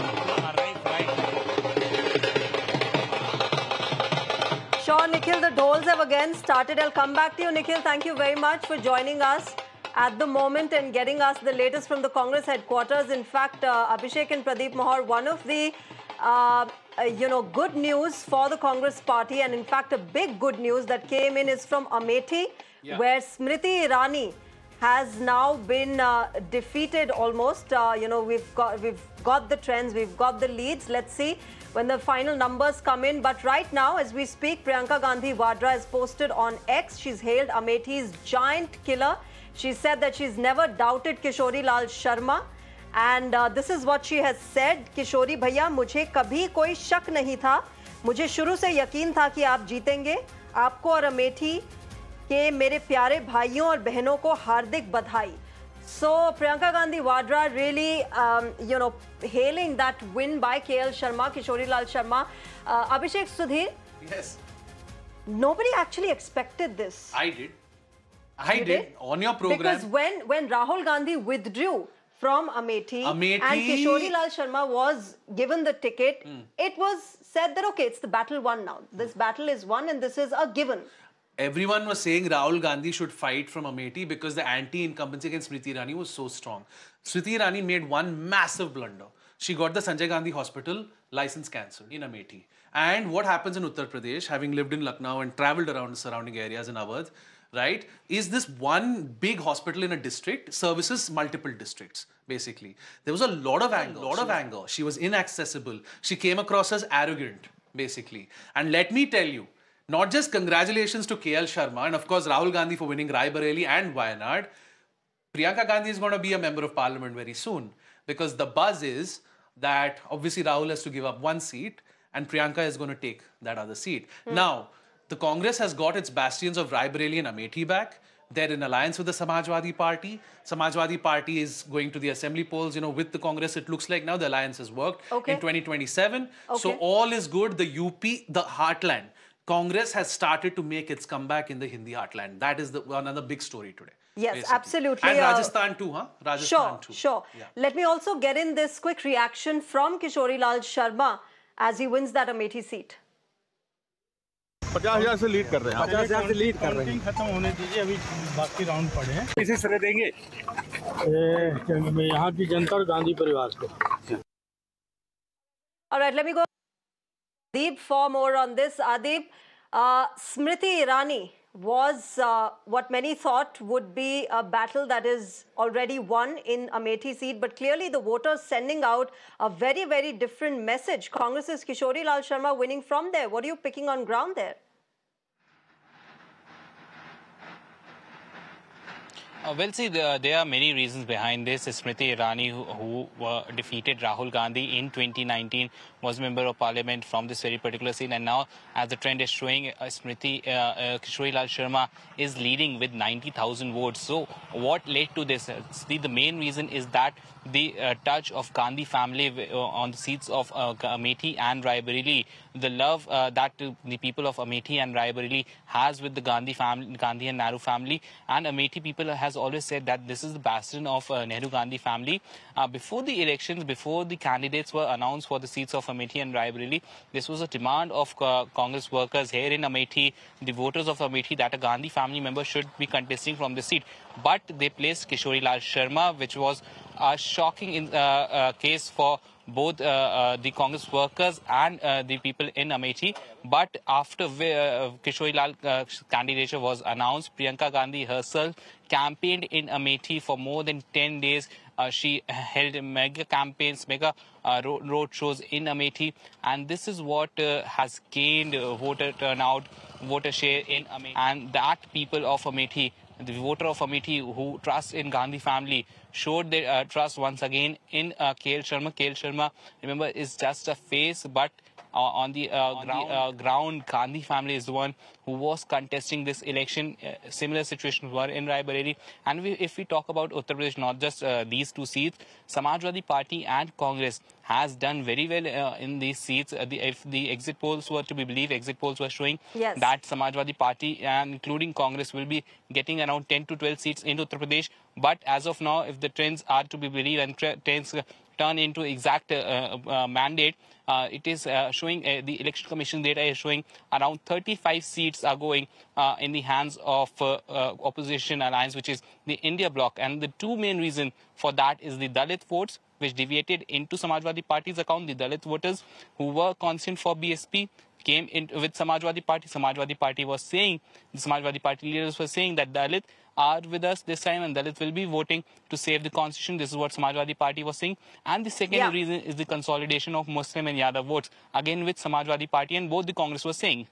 arrive right now. Sure, Nikhil, the dhols have again started. I'll come back to you, Nikhil. Thank you very much for joining us at the moment and getting us the latest from the Congress headquarters. In fact, Abhishek and Pradeep Mahar, one of the good news for the Congress party, and in fact a big good news that came in is from Amethi, where Smriti Irani has now been defeated almost. We've got the trends, we've got the leads. Let's see when the final numbers come in. But right now, as we speak, Priyanka Gandhi Vadra has posted on X. She's hailed Amethi's giant killer. She said that she's never doubted Kishori Lal Sharma. And this is what she has said. Kishori भैया, मुझे कभी कोई शक नहीं था. मुझे शुरू से यकीन था कि आप जीतेंगे. आपको और अमेठी के मेरे प्यारे भाइयों और बहनों को हार्दिक बधाई. So Priyanka Gandhi Vadra really, hailing that win by KL Sharma, Kishori Lal Sharma. Abhishek, Sudhir? Yes. Nobody actually expected this. I did. I did on your program. Because when Rahul Gandhi withdrew from Amethi and Kishori Lal Sharma was given the ticket, it was said that, okay, it's the battle won now. This battle is won and this is a given. Everyone was saying Rahul Gandhi should fight from Amethi because the anti-incumbency against Smriti Irani was so strong. Smriti Irani made one massive blunder. She got the Sanjay Gandhi Hospital license cancelled in Amethi. And what happens in Uttar Pradesh, having lived in Lucknow and travelled around the surrounding areas in Awadh, right, is this one big hospital in a district services multiple districts, basically. There was a lot of anger. She was inaccessible. She came across as arrogant, basically. And let me tell you, not just congratulations to KL Sharma and of course Rahul Gandhi for winning Rai Bareli and Wayanad, Priyanka Gandhi is going to be a member of parliament very soon because the buzz is that obviously Rahul has to give up one seat and Priyanka is going to take that other seat. Now, the Congress has got its bastions of Rai Bareli and Amethi back. They're in alliance with the Samajwadi Party. Samajwadi Party is going to the assembly polls, with the Congress. It looks like now the alliance has worked in 2027. So all is good. The UP, the heartland, Congress has started to make its comeback in the Hindi heartland. That is another big story today. Yes, basically. Absolutely. And Rajasthan too, huh? Rajasthan too. Sure. Yeah. Let me also get in this quick reaction from Kishori Lal Sharma as he wins that Amethi seat. 50,000 से lead कर रहे हैं. 50,000 से lead कर रहे हैं. खत्म होने दीजिए, अभी बाकी राउंड पड़े हैं. किसे श्रेय देंगे? यहाँ की जनता और गांधी परिवार को. All right, let me go. Adib, for more on this. Adib, Smriti Irani was what many thought would be a battle that is already won in Amethi seat, but clearly the voters sending out a very, very different message. Congress's Kishori Lal Sharma winning from there. What are you picking on ground there? Well, see, there are many reasons behind this. Smriti Irani, who defeated Rahul Gandhi in 2019, was a member of parliament from this very particular seat. And now, as the trend is showing, Kishori Lal Sharma is leading with 90,000 votes. So, what led to this? The main reason is that the touch of Gandhi family on the seats of Amethi and Rai Bareli, the love that the people of Amethi and Rai Bareli has with the Gandhi family, Gandhi and Nehru family, and Amethi people has always said that this is the bastion of Nehru Gandhi family. Before the elections, before the candidates were announced for the seats of Amethi and Rai Bareli, this was a demand of Congress workers here in Amethi, the voters of Amethi, that a Gandhi family member should be contesting from the seat. But they placed Kishori Lal Sharma, which was a shocking case for both the Congress workers and the people in Amethi. But after Kishori Lal's candidature was announced, Priyanka Gandhi herself campaigned in Amethi for more than 10 days. She held mega campaigns, mega road shows in Amethi, and this is what has gained voter turnout, voter share in Amethi. And that people of Amethi, the voter of Amethi who trust in Gandhi family, showed their trust once again in KL Sharma. KL Sharma, remember, is just a face, but on the ground, Gandhi family is the one who was contesting this election. Similar situations were in Raebareli. And if we talk about Uttar Pradesh, not just these two seats, Samajwadi Party and Congress has done very well in these seats. If the exit polls were to be believed, exit polls were showing that Samajwadi Party and including Congress will be getting around 10 to 12 seats in Uttar Pradesh. But as of now, if the trends are to be believed and trends turn into exact mandate, it is showing, the Election Commission data is showing around 35 seats are going in the hands of opposition alliance, which is the India bloc. And the two main reasons for that is the Dalit votes, which deviated into Samajwadi Party's account. The Dalit voters who were constant for BSP came in with Samajwadi Party. Samajwadi Party was saying, the Samajwadi Party leaders were saying that Dalit are with us this time and Dalit will be voting to save the constitution. This is what Samajwadi Party was saying. And the second reason is the consolidation of Muslim and Yadav votes, again with Samajwadi Party, and both the Congress was saying.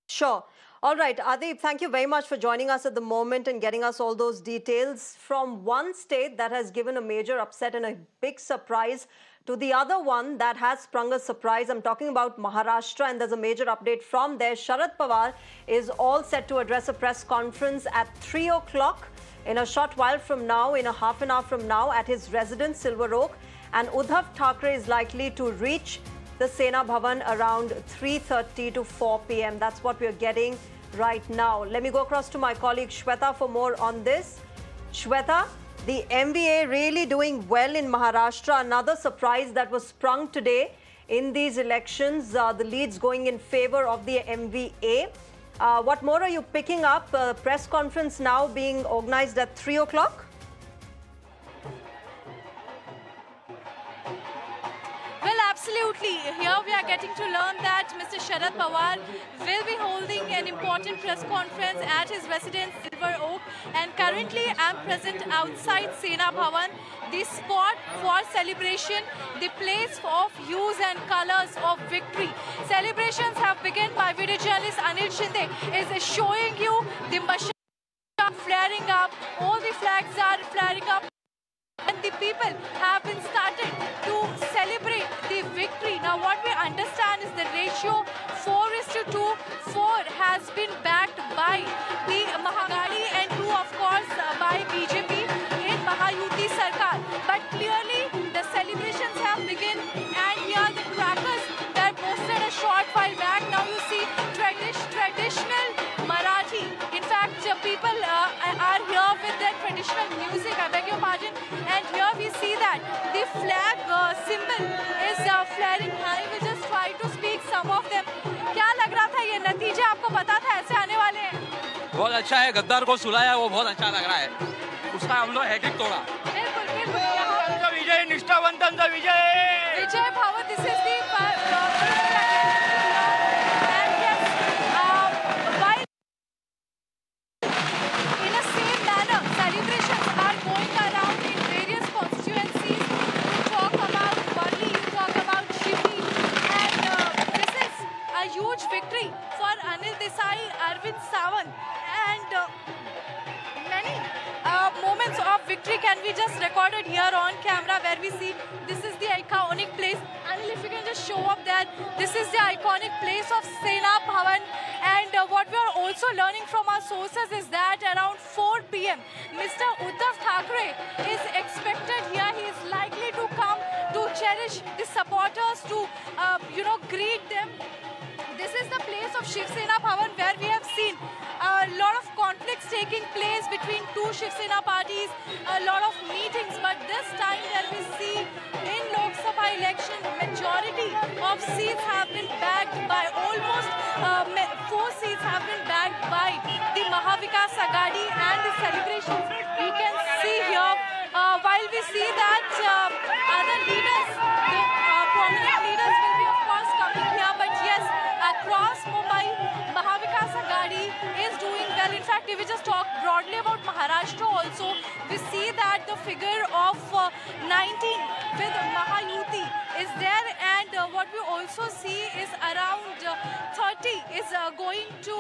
Sure. All right, Adib, thank you very much for joining us at the moment and getting us all those details from one state that has given a major upset and a big surprise to the other one that has sprung a surprise. I'm talking about Maharashtra, and there's a major update from there. Sharad Pawar is all set to address a press conference at 3 o'clock in a short while from now, in a half an hour from now, at his residence, Silver Oak. And Uddhav Thackeray is likely to reach the Sena Bhavan around 3:30 to 4 p.m. That's what we're getting right now. Let me go across to my colleague Shweta for more on this. Shweta, the MVA really doing well in Maharashtra. Another surprise that was sprung today in these elections. The leads going in favor of the MVA. What more are you picking up? Press conference now being organized at 3 o'clock? Well, absolutely. Here we are getting to learn that Mr. Sharad Pawar will be holding an important press conference at his residence, Silver Oak. And currently, I'm present outside Sena Bhavan, the spot for celebration, the place of hues and colors of victory. Celebrations have begun. My video journalist Anil Shinde is showing you the mashal flaring up. All the flags are flaring up. And the people have been started to celebrate the victory. Now, what we understand is the ratio 4:2. 4 has been backed by the Mahagadi and 2, of course, by BJP in Mahayuti Sarkar. But clearly, the celebrations have begun, and here the crackers that posted a short while back. Now you see traditional Marathi. In fact, people are here with their traditional music. I beg your pardon. And here we see that the flag symbol is flaring high. We just try to speak some of them. क्या लग रहा था, ये नतीजे आपको पता था ऐसे आने वाले हैं? बहुत अच्छा है, गद्दार को सुलाया, वो बहुत अच्छा लग रहा है. उसका हम लोग हैट्रिक तोड़ा. बिल्कुल बिल्कुल. विजय, निष्ठावंतांचा विजय. विजय भाव, this is the victory for Anil Desai, Arvind Sawant, and many moments of victory can be just recorded here on camera, where we see this is the iconic place. Anil, if you can just show up that this is the iconic place of Sena Bhavan. And what we are also learning from our sources is that around 4 p.m. Mr. Uddhav Thackeray is expected here. He is likely to come to cherish the supporters, to greet them. This is the place of Shiv Sena Bhavan, where we have seen a lot of conflicts taking place between two Shiv Sena parties, a lot of meetings. But this time, where we see in Lok Sabha election, majority of seats have been bagged by almost 4 seats have been bagged by the Mahavikas Agadi, and the celebrations we can see here while we see that other leaders, the prominent leaders will be of course coming here, but yes, across Mumbai, Mahavikas Aghadi is doing well. In fact, if we just talk broadly about Maharashtra also, we see that the figure of 19 with Mahayuti is there, and what we also see is around 30 is going to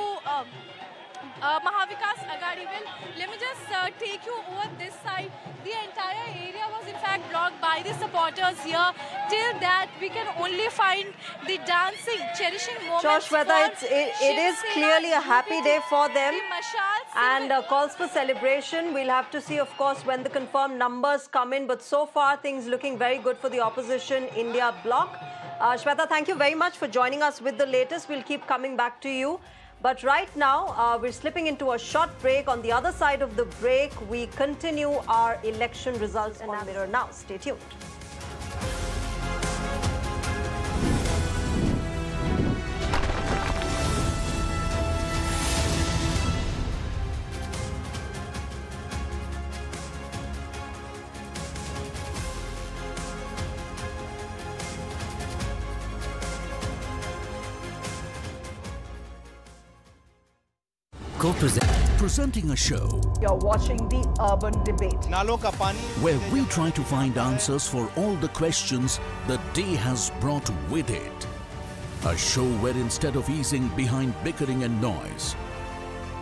Mahavikas Aghadi. Well, let me just take you over this side. The entire area was in fact blocked by the supporters here. Till that, we can only find the dancing, cherishing moments. Shweta, it is clearly a happy day for them and calls for celebration. We'll have to see, of course, when the confirmed numbers come in. But so far, things looking very good for the opposition India bloc. Shweta, thank you very much for joining us with the latest. We'll keep coming back to you. But right now, we're slipping into a short break. On the other side of the break, we continue our election results on Mirror Now. Stay tuned. Presenting a show. You're watching the Urban Debate. Where we try to find answers for all the questions the day has brought with it. A show where instead of easing behind bickering and noise,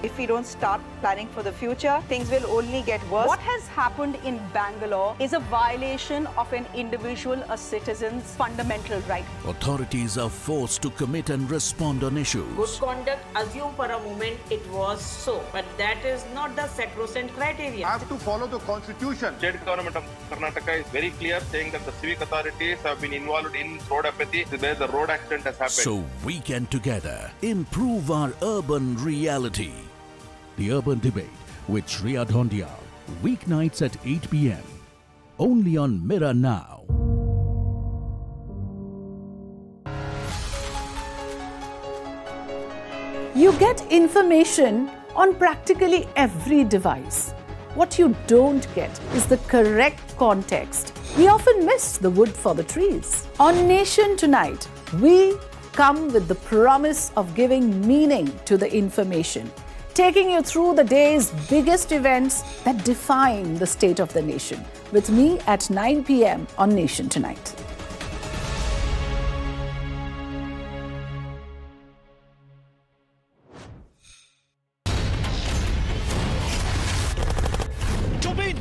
if we don't start planning for the future, things will only get worse. What has happened in Bangalore is a violation of an individual, a citizen's fundamental right. authorities are forced to commit and respond on issues. Good conduct, assume for a moment it was so, but that is not the sacrosanct criteria. Have to follow the constitution. State government of Karnataka is very clear, saying that the civic authorities have been involved in road apathy where the road accident has happened. So we can together improve our urban reality. The Urban Debate with Shreya Dhondia, weeknights at 8 p.m. only on Mirror Now. You get information on practically every device. What you don't get is the correct context. We often miss the wood for the trees. On Nation Tonight, we come with the promise of giving meaning to the information, taking you through the day's biggest events that define the state of the nation. With me at 9 p.m. on Nation Tonight.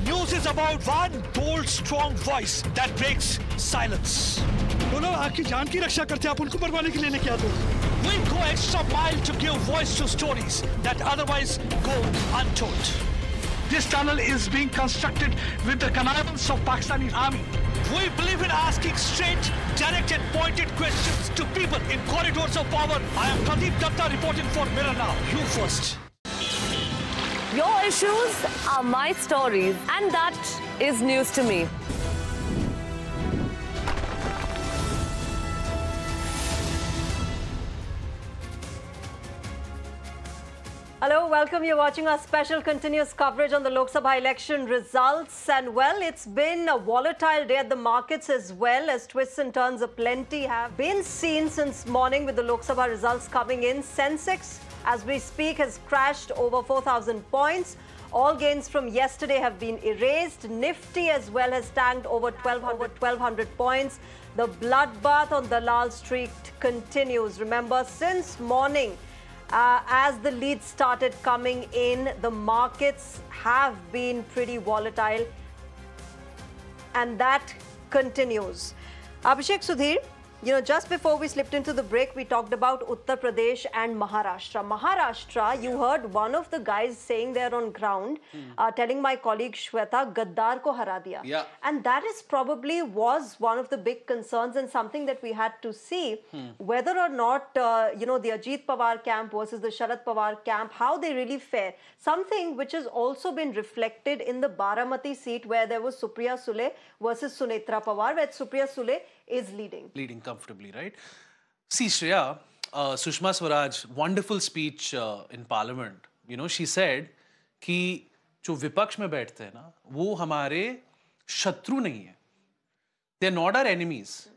News is about one bold, strong voice that breaks silence. बोलो आपकी जान की रक्षा करते हैं, आप उनको मरवाने के लिए लेके आते हो. We go extra mile to give voice to stories that otherwise go untold. This tunnel is being constructed with the connivance of Pakistani army. We believe in asking straight, direct and pointed questions to people in corridors of power. I am Pradeep Datta reporting for Mirror Now. You first. Your issues are my stories, and that is news to me. Hello, welcome. You're watching our special continuous coverage on the Lok Sabha election results. And well, it's been a volatile day at the markets as well, as twists and turns aplenty have been seen since morning with the Lok Sabha results coming in. Sensex, as we speak, has crashed over 4,000 points. All gains from yesterday have been erased. Nifty as well has tanked over 1,200 points. The bloodbath on Dalal Street continues. Remember, since morning, as the leads started coming in, the markets have been pretty volatile, and that continues. Abhishek, Sudhir, you know, just before we slipped into the break, we talked about Uttar Pradesh and Maharashtra. Maharashtra, you heard one of the guys saying there on ground, telling my colleague Shweta, Gaddar ko hara diya. Yeah. And that is probably was one of the big concerns and something that we had to see whether or not, you know, the Ajit Pawar camp versus the Sharad Pawar camp, how they really fare. Something which has also been reflected in the Baramati seat where there was Supriya Sule versus Sunetra Pawar, where Supriya Sule is leading comfortably, right? See, Shreya, Sushma Swaraj, wonderful speech in Parliament. You know, she said कि जो विपक्ष में बैठते हैं ना, वो हमारे शत्रु नहीं है. They're not our enemies.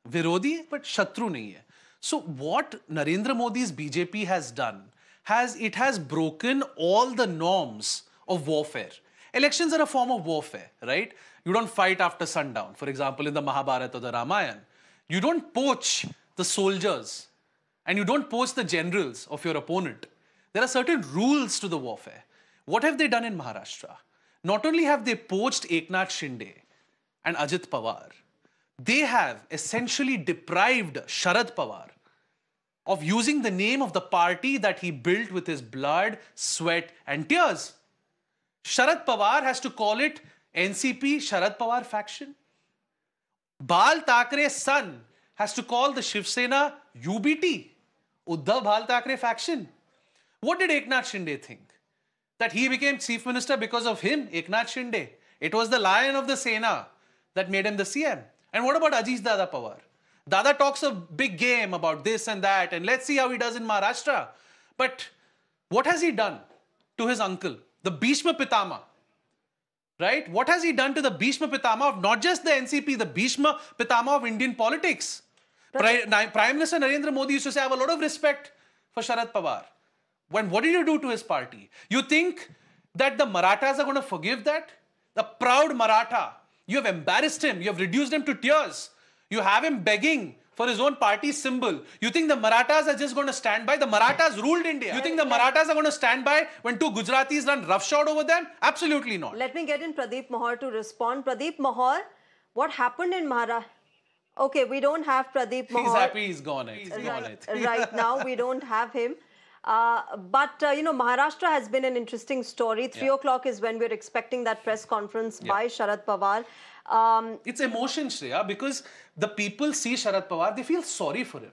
Virodhi hai, but Shatru nahi hai. So what Narendra Modi's BJP has done, it has broken all the norms of warfare. Elections are a form of warfare, right? You don't fight after sundown. For example, in the Mahabharata or the Ramayana, you don't poach the soldiers and you don't poach the generals of your opponent. There are certain rules to the warfare. What have they done in Maharashtra? Not only have they poached Eknath Shinde and Ajit Pawar, they have essentially deprived Sharad Pawar of using the name of the party that he built with his blood, sweat and tears. Sharad Pawar has to call it NCP Sharad Pawar faction. Bal Thackeray's son has to call the Shiv Sena UBT, Uddhav Bal Thackeray faction. What did Eknath Shinde think? That he became chief minister because of him, Eknath Shinde. It was the lion of the Sena that made him the CM. And what about Ajit Dada Pawar? Dada talks a big game about this and that, and let's see how he does in Maharashtra. But what has he done to his uncle, the Bhishma Pitama? Right? What has he done to the Bhishma Pitama of not just the NCP, the Bhishma Pitama of Indian politics? Prime Minister Narendra Modi used to say, I have a lot of respect for Sharad Pawar. What did you do to his party? You think that the Marathas are going to forgive that? The proud Maratha. You have embarrassed him. You have reduced him to tears. You have him begging for his own party symbol. You think the Marathas are just going to stand by? The Marathas ruled India. You think the Marathas are going to stand by when two Gujaratis run roughshod over them? Absolutely not. Let me get in Pradeep Mahar to respond. Pradeep Mahar, what happened in Maharashtra? Okay, we don't have Pradeep Mahar. He's happy he's gone. He's gone. Right now, we don't have him. You know, Maharashtra has been an interesting story. 3 o'clock is when we're expecting that press conference by Sharad Pawar. It's emotion, Shreya, because the people see Sharad Pawar, they feel sorry for him.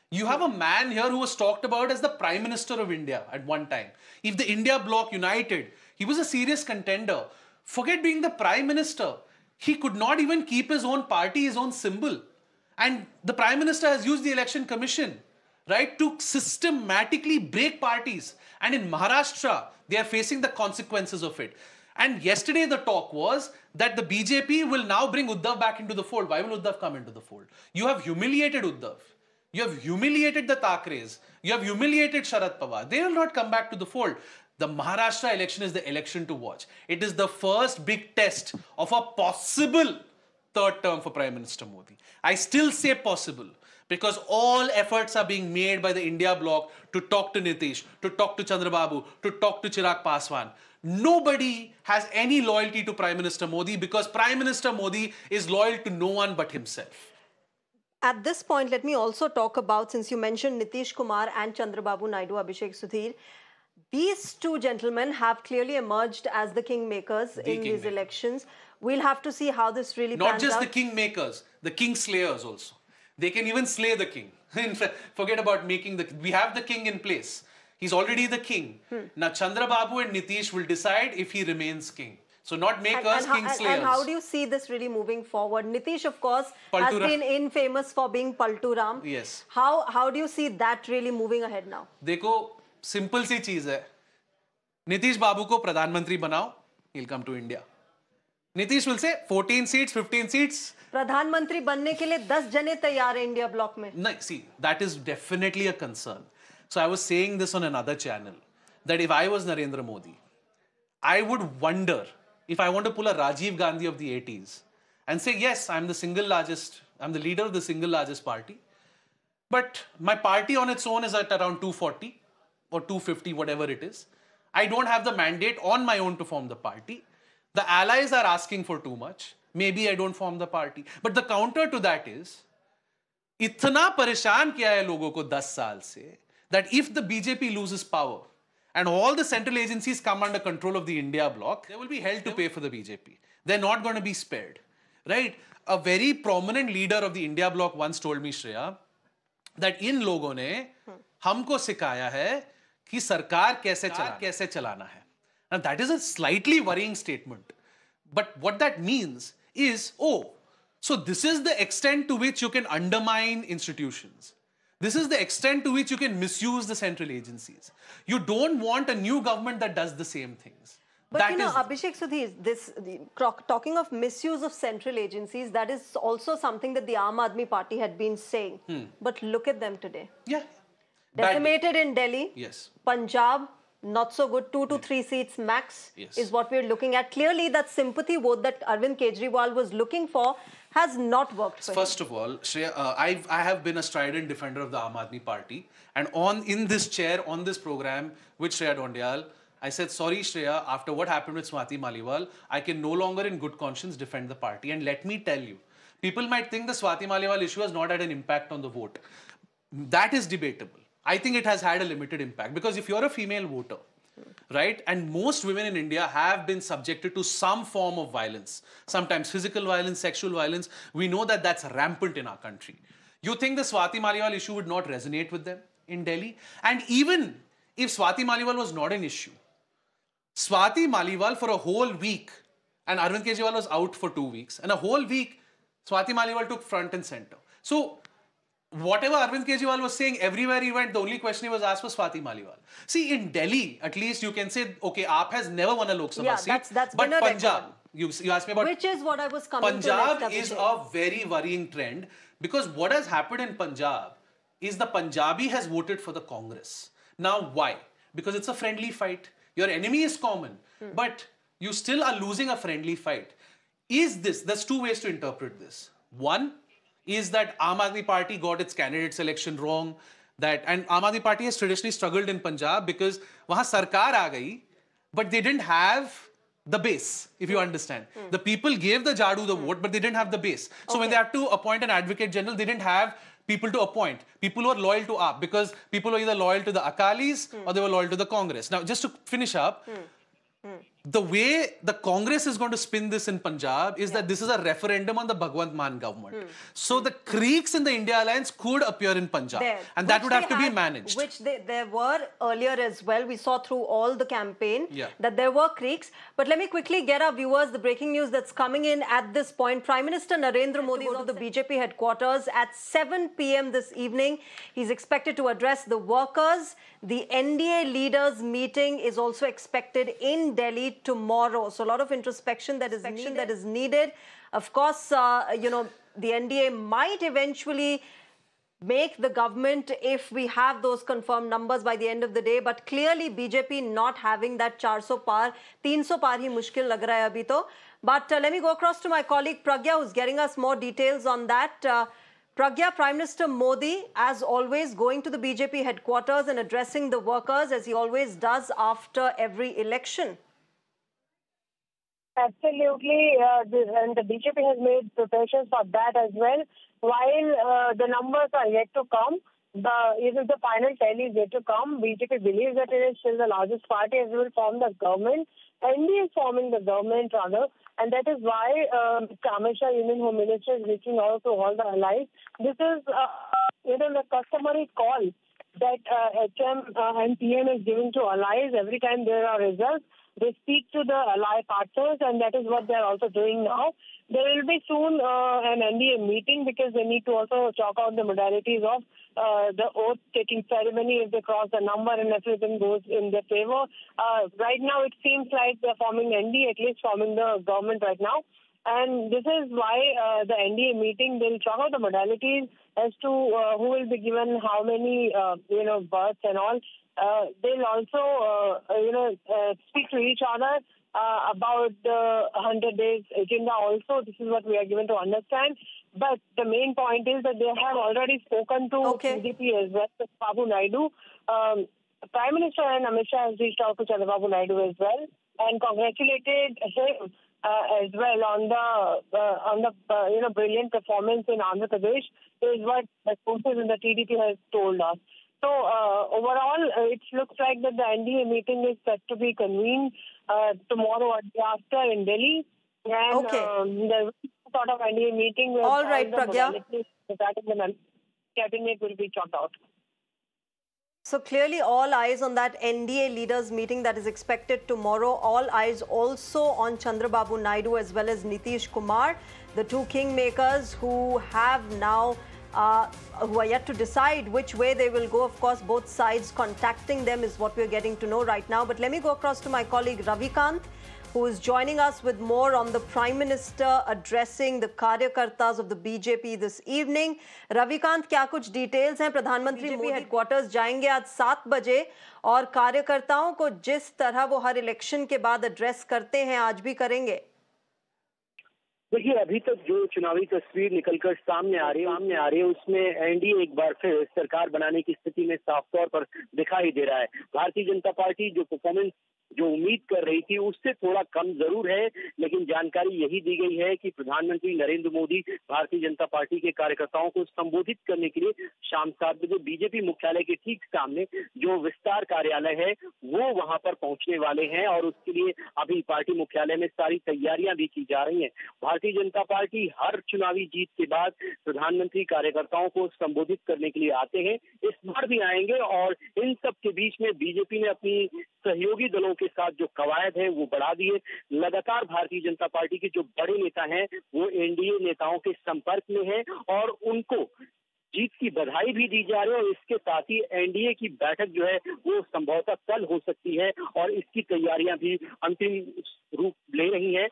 You have a man here who was talked about as the Prime Minister of India at one time. If the India bloc united, he was a serious contender. Forget being the Prime Minister. He could not even keep his own party, his own symbol. And the Prime Minister has used the Election Commission, right, to systematically break parties. And in Maharashtra, they are facing the consequences of it. And yesterday the talk was that the BJP will now bring Uddhav back into the fold. Why will Uddhav come into the fold? You have humiliated Uddhav. You have humiliated the Thackerays. You have humiliated Sharad Pawar. They will not come back to the fold. The Maharashtra election is the election to watch. It is the first big test of a possible third term for Prime Minister Modi. I still say possible, because all efforts are being made by the India bloc to talk to Nitish, to talk to Chandrababu, to talk to Chirag Paswan. Nobody has any loyalty to Prime Minister Modi because Prime Minister Modi is loyal to no one but himself. At this point, let me also talk about, since you mentioned Nitish Kumar and Chandrababu Naidu, Abhishek Sudhir, these two gentlemen have clearly emerged as the kingmakers in these elections. We'll have to see how this really pans out. Not just the kingmakers, the king slayers also. They can even slay the king. In fact, forget about making we have the king in place. He's already the king. Now Chandrababu and Nitish will decide if he remains king. So not makers, king slayers. And how do you see this really moving forward? Nitish, of course, has been infamous for being Palturam. Yes. How do you see that really moving ahead now? देखो, simple सी चीज है. Nitish Babu को प्रधानमंत्री बनाओ, he'll come to India. Nitish will say 14 seats, 15 seats. प्रधानमंत्री बनने के लिए 10 जने तैयार हैं इंडिया ब्लॉक में. No, see, that is definitely a concern. So I was saying this on another channel, that if I was Narendra Modi, I would wonder if I want to pull a Rajiv Gandhi of the 80s and say, yes, I'm the leader of the single largest party, but my party on its own is at around 240 or 250, whatever it is. I don't have the mandate on my own to form the party. The allies are asking for too much. Maybe I don't form the party. But the counter to that is, इतना परेशान किया है लोगों को 10 साल से, that if the BJP loses power and all the central agencies come under control of the India bloc, they will be held to pay for the BJP. They're not going to be spared, right? A very prominent leader of the India bloc once told me, Shreya, that इन लोगों ने हमको सिखाया है कि सरकार कैसे चलाना है. Now that is a slightly worrying statement. But what that means is, so this is the extent to which you can undermine institutions. This is the extent to which you can misuse the central agencies. You don't want a new government that does the same things. But you know, Abhishek Sudhir, talking of misuse of central agencies, that is also something that the Aam Aadmi Party had been saying. But look at them today. Yeah. Decimated in Delhi. Yes. Punjab, not so good. 2 to 3 seats max is what we're looking at. Clearly, that sympathy vote that Arvind Kejriwal was looking for has not worked for him. First of all, Shreya, I have been a strident defender of the Aam Aadmi Party. And in this chair, on this program with Shreya Dhondiyal, I said, sorry, Shreya, after what happened with Swati Maliwal, I can no longer in good conscience defend the party. And let me tell you, people might think the Swati Maliwal issue has not had an impact on the vote. That is debatable. I think it has had a limited impact because if you're a female voter, right, and most women in India have been subjected to some form of violence, sometimes physical violence, sexual violence, we know that that's rampant in our country. You think the Swati Maliwal issue would not resonate with them in Delhi? And even if Swati Maliwal was not an issue, Swati Maliwal for a whole week, and Arvind Kejriwal was out for 2 weeks, and a whole week, Swati Maliwal took front and center. So, whatever Arvind Kejriwal was saying, everywhere he went, the only question he was asked was Swati Maliwal. See, in Delhi, at least you can say, okay, AAP has never won a Lok Sabha seat. That's but Punjab, you asked me about... Which is what I was coming Punjab to next, is a very worrying trend because what has happened in Punjab is the Punjabi has voted for the Congress. Now, why? Because it's a friendly fight. Your enemy is common, but you still are losing a friendly fight. There's two ways to interpret this. One is that Aam Aadmi Party got its candidate selection wrong. And Aam Aadmi Party has traditionally struggled in Punjab because wahan sarkar aa gayi, but they didn't have the base, if you understand. The people gave the Jadu the vote, but they didn't have the base. So when they had to appoint an advocate general, they didn't have people to appoint. People who are loyal to AAP because people were either loyal to the Akalis or they were loyal to the Congress. Now, just to finish up, the way the Congress is going to spin this in Punjab is that this is a referendum on the Bhagwant Mann government. So the creeks in the India Alliance could appear in Punjab. And that would have to be managed. Which there were earlier as well. We saw through all the campaign that there were creeks. But let me quickly get our viewers the breaking news that's coming in at this point. Prime Minister Narendra Modi is at the BJP headquarters at 7 p.m. this evening. He's expected to address the workers. The NDA leaders meeting is also expected in Delhi tomorrow. So a lot of introspection that is needed. Of course, you know, the NDA might eventually make the government if we have those confirmed numbers by the end of the day. But clearly BJP not having that 400 par, 300 par hi mushkil lag raha hai abhi to. But let me go across to my colleague Pragya, who's getting us more details on that. Pragya, Prime Minister Modi, as always, going to the BJP headquarters and addressing the workers as he always does after every election. Absolutely, and the BJP has made preparations for that as well. While the numbers are yet to come, even the final tally is yet to come. BJP believes that it is still the largest party as it will form the government. NDA is forming the government rather, and that is why Amit Shah, Union Home Minister, is reaching out to all the allies. This is, the customary call that HM and PM is giving to allies every time there are results. They speak to the ally partners, and that is what they are also doing now. There will be soon an NDA meeting because they need to also chalk out the modalities of the oath-taking ceremony if they cross the number and everything goes in their favor. Right now, it seems like they're forming NDA, at least forming the government right now. And this is why the NDA meeting, they'll chalk out the modalities as to who will be given how many, berths and all. They'll also, speak to each other about the 100 days agenda also. This is what we are given to understand. But the main point is that they have already spoken to PDP as well, Chandrababu Naidu. Prime Minister and Amit Shah has reached out to Chandrababu Naidu as well and congratulated him as well on the brilliant performance in Andhra Pradesh is what the sources in the TDP has told us. So overall, it looks like that the NDA meeting is set to be convened tomorrow or the after in Delhi. And the sort of NDA meeting with all right, Pragya. The cabinet will be chalked out. So clearly all eyes on that NDA leaders meeting that is expected tomorrow. All eyes also on Chandrababu Naidu as well as Nitish Kumar, the two kingmakers who have now who are yet to decide which way they will go. Of course, both sides contacting them is what we're getting to know right now. But let me go across to my colleague Ravikant, who is joining us with more on the Prime Minister addressing the Karyakartas of the BJP this evening. Ravikant, क्या कुछ details हैं? प्रधानमंत्री Modi headquarters जाएंगे आज 7 बजे और कार्यकर्ताओं को जिस तरह वो हर इलेक्शन के बाद एड्रेस करते हैं आज भी करेंगे। देखिए, अभी तक जो चुनावी तस्वीर निकलकर सामने आ रही है उसमें एनडीए एक बार फिर सरकार बनाने की स्थिति में साफ तौर पर दिखाई दे रहा है। भारतीय जनता पार्टी जो परफॉर्मेंस जो उम्मीद कर रही थी उससे थोड़ा कम जरूर है, लेकिन जानकारी यही दी गई है कि प्रधानमंत्री नरेंद्र मोदी भारतीय जनता पार्टी के कार्यकर्ताओं को संबोधित करने के लिए शाम 7 बजे बीजेपी मुख्यालय के ठीक सामने जो विस्तार कार्यालय है वो वहां पर पहुंचने वाले हैं और उसके लिए अभी पार्टी मुख्यालय में सारी तैयारियां भी की जा रही हैं। भारतीय जनता पार्टी हर चुनावी जीत के बाद प्रधानमंत्री कार्यकर्ताओं को संबोधित करने के लिए आते हैं, इस बार भी आएंगे और इन सब के बीच में बीजेपी ने अपनी सहयोगी दलों के साथ जो कवायद है वो बढ़ा दिए। लगातार भारतीय जनता पार्टी के जो बड़े नेता हैं वो एनडीए नेताओं के संपर्क में हैं और उनको जीत की बधाई भी दी जा रही है और इसके साथ ही एनडीए की बैठक जो है वो संभवतः कल हो सकती है और इसकी तैयारियां भी अंतिम रूप ले रही हैं।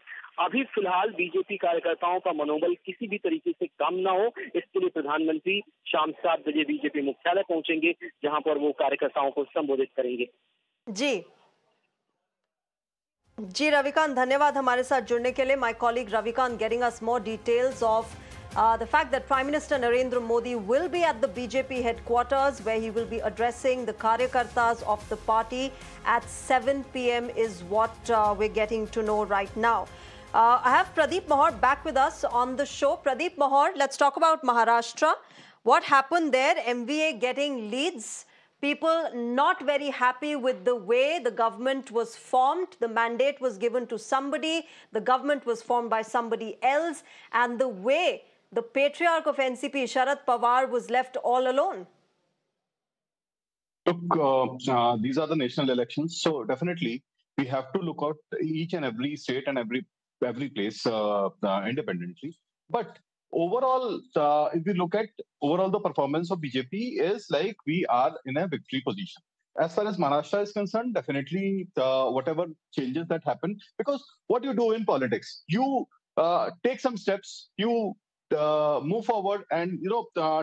अभी फिलहाल बीजेपी कार्यकर्ताओं का मनोबल किसी भी तरीके से कम ना हो, इसके लिए प्रधानमंत्री शाम 7 बजे बीजेपी मुख्यालय पहुंचेंगे जहां पर वो कार्यकर्ताओं को संबोधित करेंगे। जी रविकांत, धन्यवाद हमारे साथ जुड़ने के लिए। My colleague Ravikant getting us more details of the fact that Prime Minister Narendra Modi will be at the BJP headquarters where he will be addressing the Karyakartas of the party at 7 p.m. is what we're getting to know right now. I have Pradeep Mahar back with us on the show. Pradeep Mahar, let's talk about Maharashtra. What happened there? MVA getting leads. People not very happy with the way the government was formed. The mandate was given to somebody. The government was formed by somebody else. And the way the patriarch of NCP, Sharad Pawar, was left all alone. Look, these are the national elections. So definitely we have to look at each and every state and every place independently. But overall, if we look at overall the performance of BJP is like we are in a victory position. As far as Maharashtra is concerned, definitely whatever changes that happen, because what you do in politics, you take some steps, you move forward and,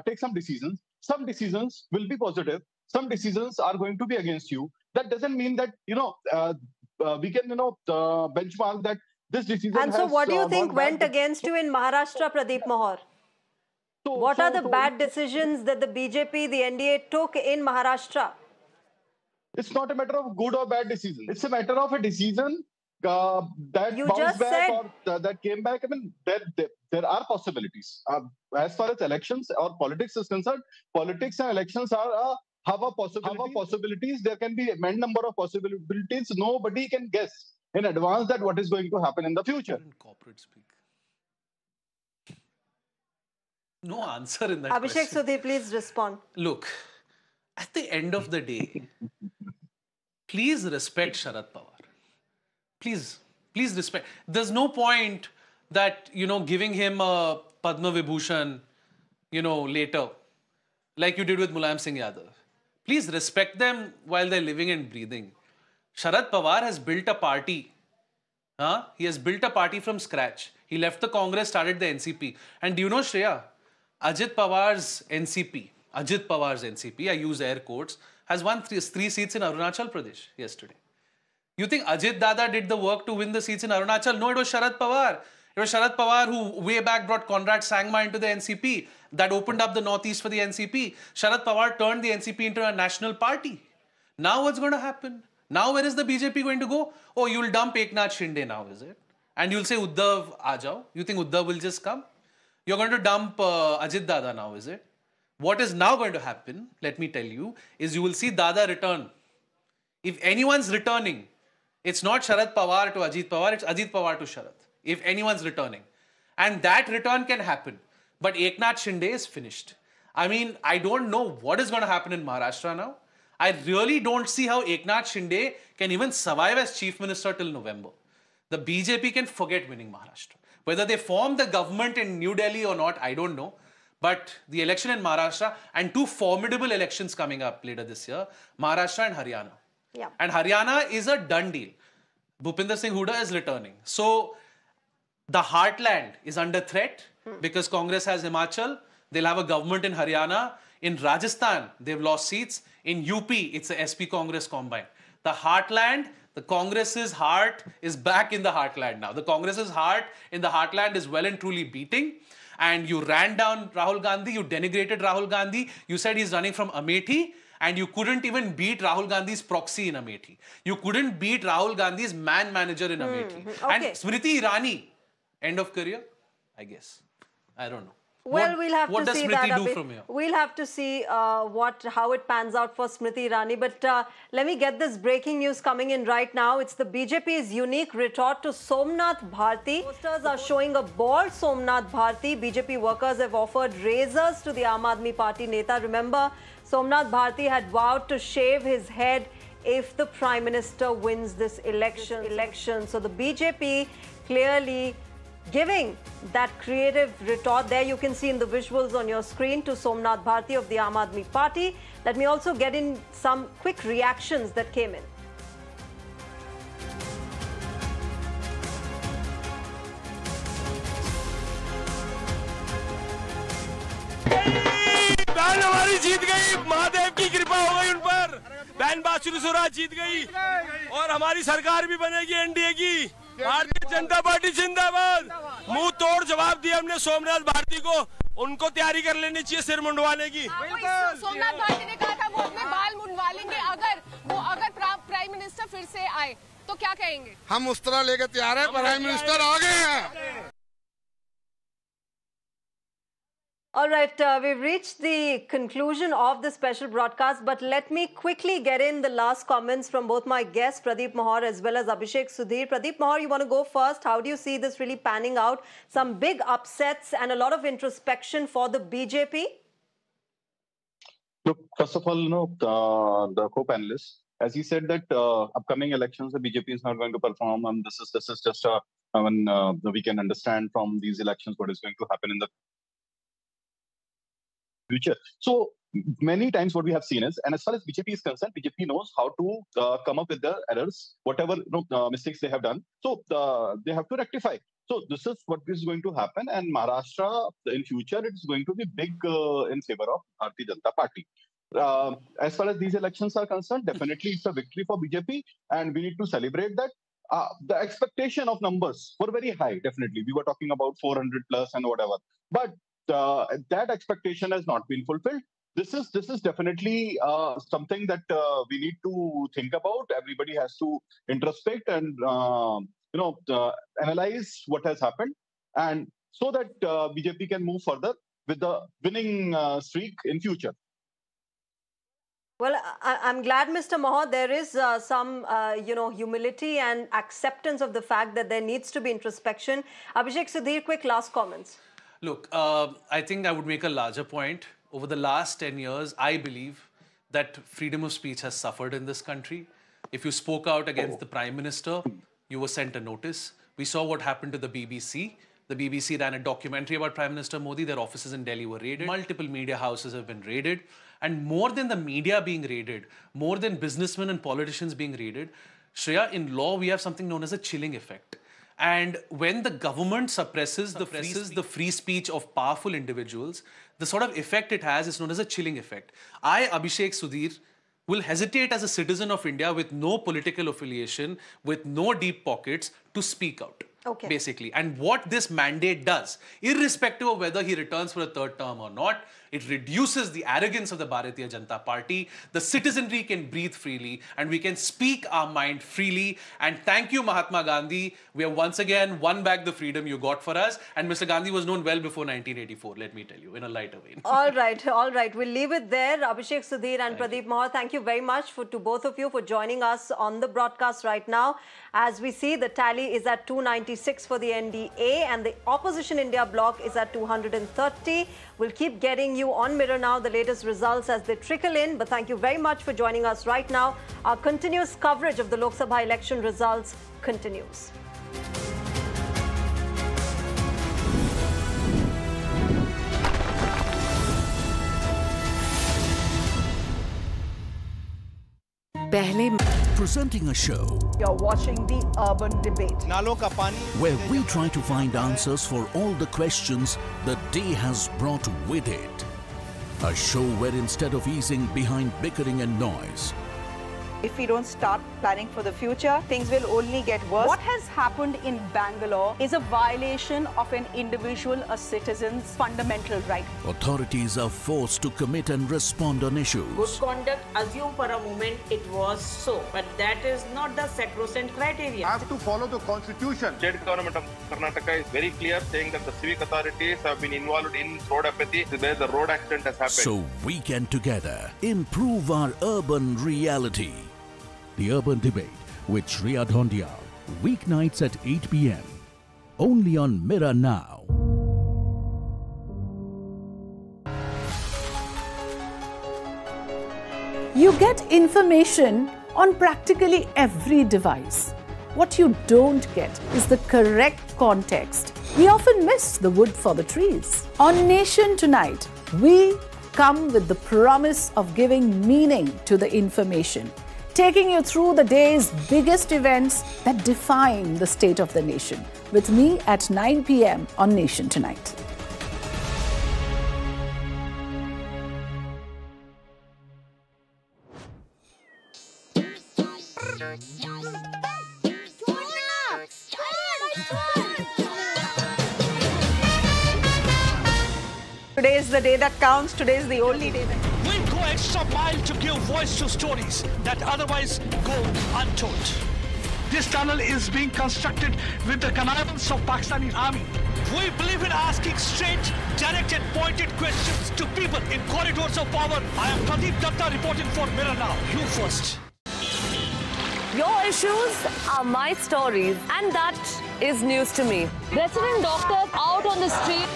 take some decisions. Some decisions will be positive. Some decisions are going to be against you. That doesn't mean that, we can, benchmark that this decision And so what do you think went bad. against you in Maharashtra, Pradeep Mahar? What are the bad decisions that the BJP, the NDA took in Maharashtra? It's not a matter of good or bad decision. It's a matter of a decision that You bounced just back said- or that came back. I mean, there are possibilities. As far as elections or politics is concerned, politics and elections are have a possibilities. There can be a number of possibilities. Nobody can guess in advance that what is going to happen in the future. Corporate speak. No answer in that Abhishek question. Sudhi, please respond. Look, at the end of the day, please respect Sharad Pawar. Please respect. There's no point that, giving him a Padma Vibhushan, later, like you did with Mulayam Singh Yadav. Please respect them while they're living and breathing. Sharad Pawar has built a party. He has built a party from scratch. He left the Congress, started the NCP. And do you know, Shreya, Ajit Pawar's NCP, I use air quotes, has won three seats in Arunachal Pradesh yesterday. You think Ajit Dada did the work to win the seats in Arunachal? No, it was Sharad Pawar. It was Sharad Pawar who way back brought Conrad Sangma into the NCP. That opened up the Northeast for the NCP. Sharad Pawar turned the NCP into a national party. Now what's going to happen? Now where is the BJP going to go? Oh, you'll dump Eknath Shinde now, is it? And you'll say Uddhav aa jao. You think Uddhav will just come? You're going to dump Ajit Dada now, is it? What is now going to happen, let me tell you, is you will see Dada return. If anyone's returning, it's not Sharad Pawar to Ajit Pawar, it's Ajit Pawar to Sharad. If anyone's returning. And that return can happen. But Eknath Shinde is finished. I mean, I don't know what is going to happen in Maharashtra now. I really don't see how Eknath Shinde can even survive as Chief Minister till November. The BJP can forget winning Maharashtra. Whether they form the government in New Delhi or not, I don't know. But the election in Maharashtra and two formidable elections coming up later this year, Maharashtra and Haryana. Yeah. And Haryana is a done deal. Bhupinder Singh Hooda is returning. So the heartland is under threat because Congress has Himachal. They'll have a government in Haryana. In Rajasthan, they've lost seats. In UP, it's a SP Congress combine. The heartland, the Congress's heart is back in the heartland now. The Congress's heart in the heartland is well and truly beating. And you ran down Rahul Gandhi, you denigrated Rahul Gandhi, you said he's running from Amethi, and you couldn't even beat Rahul Gandhi's proxy in Amethi. You couldn't beat Rahul Gandhi's man-manager in Amethi. Okay. And Smriti Irani, end of career? I guess. I don't know. Well, we'll have what to does see Smriti that. do from here? We'll have to see how it pans out for Smriti Irani. But let me get this breaking news coming in right now. It's the BJP's unique retort to Somnath Bharti. Posters are showing a bald Somnath Bharti. BJP workers have offered razors to the Aam Aadmi Party Neta. Remember, Somnath Bharti had vowed to shave his head if the Prime Minister wins this election. So the BJP clearly giving that creative retort. There you can see in the visuals on your screen to Somnath Bharti of the Aam Aadmi Party. Let me also get in some quick reactions that came in. बहन हमारी जीत गई, महादेव की कृपा हो गई उन पर। बहन बासुरी स्वराज जीत गई और हमारी सरकार भी बनेगी एनडीए की। भारतीय जनता पार्टी जिंदाबाद। मुंह तोड़ जवाब दिया हमने सोमनाथ भारती को। उनको तैयारी कर लेनी चाहिए सिर मुंडवाने की। सोमनाथ भारती ने कहा था वो अपने बाल मुंडवा लेंगे अगर प्राइम मिनिस्टर फिर से आए तो क्या कहेंगे? हम उस तरह लेके तैयार है, प्राइम मिनिस्टर आ गए हैं। All right, we've reached the conclusion of the special broadcast, but let me quickly get in the last comments from both my guests, Pradeep Mahar as well as Abhishek Sudhir. Pradeep Mahar, you want to go first? How do you see this really panning out? Some big upsets and a lot of introspection for the BJP? Look, first of all, the co-panelists, as he said that upcoming elections, the BJP is not going to perform. This is just we can understand from these elections what is going to happen in the future. So many times what we have seen is, and as far as BJP is concerned, BJP knows how to come up with the errors, whatever mistakes they have done. So they have to rectify. So this is what is going to happen, and Maharashtra in future it is going to be big in favor of Bharatiya Janata Party. As far as these elections are concerned, definitely it's a victory for BJP, and we need to celebrate that. The expectation of numbers were very high. Definitely, we were talking about 400 plus and whatever, but that expectation has not been fulfilled. This is definitely something that we need to think about. Everybody has to introspect and analyze what has happened, and so that BJP can move further with the winning streak in future. Well, I'm glad, Mr. Mahar, there is some, humility and acceptance of the fact that there needs to be introspection. Abhishek Sudhir, quick last comments. Look, I think I would make a larger point. Over the last 10 years, I believe that freedom of speech has suffered in this country. If you spoke out against the Prime Minister, you were sent a notice. We saw what happened to the BBC. The BBC ran a documentary about Prime Minister Modi. Their offices in Delhi were raided. Multiple media houses have been raided. And more than the media being raided, more than businessmen and politicians being raided, Shreya, in law, we have something known as a chilling effect. And when the government suppresses the free speech of powerful individuals, the sort of effect it has is known as a chilling effect. I, Abhishek Sudhir, will hesitate as a citizen of India with no political affiliation, with no deep pockets, to speak out. Okay. Basically. And what this mandate does, irrespective of whether he returns for a third term or not, it reduces the arrogance of the Bharatiya Janata Party. The citizenry can breathe freely and we can speak our mind freely. And thank you, Mahatma Gandhi. We have once again won back the freedom you got for us. And Mr. Gandhi was known well before 1984, let me tell you, in a lighter vein. All right. We'll leave it there. Abhishek Sudhir and Pradeep Mahar, thank you very much to both of you for joining us on the broadcast right now. As we see, the tally is at 296 for the NDA and the Opposition India bloc is at 230. We'll keep getting you on Mirror Now the latest results as they trickle in. But thank you very much for joining us right now. Our continuous coverage of the Lok Sabha election results continues. पहले Presenting a show You're watching the Urban Debate. नालों का पानी where we try to find answers for all the questions the day has brought with it. A show where instead of easing behind bickering and noise, If we don't start planning for the future, things will only get worse. What has happened in Bangalore is a violation of an individual, a citizen's fundamental right. authorities are forced to commit and respond on Good issues. conduct, assume for a moment it was so, but that is not the sacrosanct criteria. Have to follow the constitution. State government of Karnataka is very clear, saying that the civic authorities have been involved in road apathy, where the road accident has happened. So we can together improve our urban reality. The Urban Debate with Shreya Dhondia, weeknights at 8 p.m. only on Mirror Now. you get information on practically every device. What you don't get is the correct context. We often miss the wood for the trees. On Nation Tonight, we come with the promise of giving meaning to the information, taking you through the day's biggest events that define the state of the nation. With me at 9 p.m. on Nation Tonight. Today is the day that counts. Today is the only day that We'll go extra mile to give voice to stories that otherwise go untold. This tunnel is being constructed with the connivance of Pakistani army. We believe in asking straight, direct and pointed questions to people in corridors of power. I am Pradeep Datta reporting for Mirror Now. You first. Your issues are my stories, and that is news to me. Resident doctors out on the street.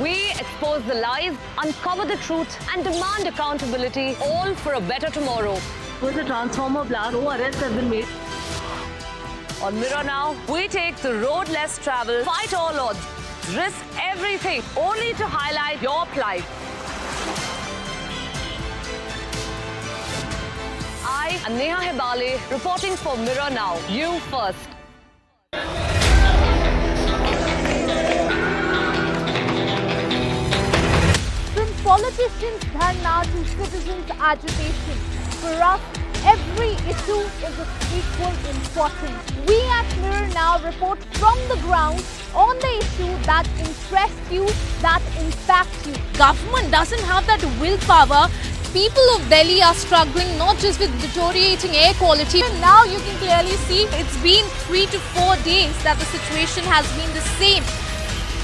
We expose the lies, uncover the truth, and demand accountability, all for a better tomorrow. With a transformer blast, no arrests have been made. On Mirror Now, we take the road less traveled, fight all odds, risk everything, only to highlight your plight. I am Neha Hebale, reporting for Mirror Now. You first. From politicians' dharna to citizens' agitation, for us, every issue is of equal importance. We at Mirror Now report from the ground on the issue that interests you, that impacts you. Government doesn't have that willpower. People of Delhi are struggling not just with deteriorating air quality. Now you can clearly see it's been 3 to 4 days that the situation has been the same.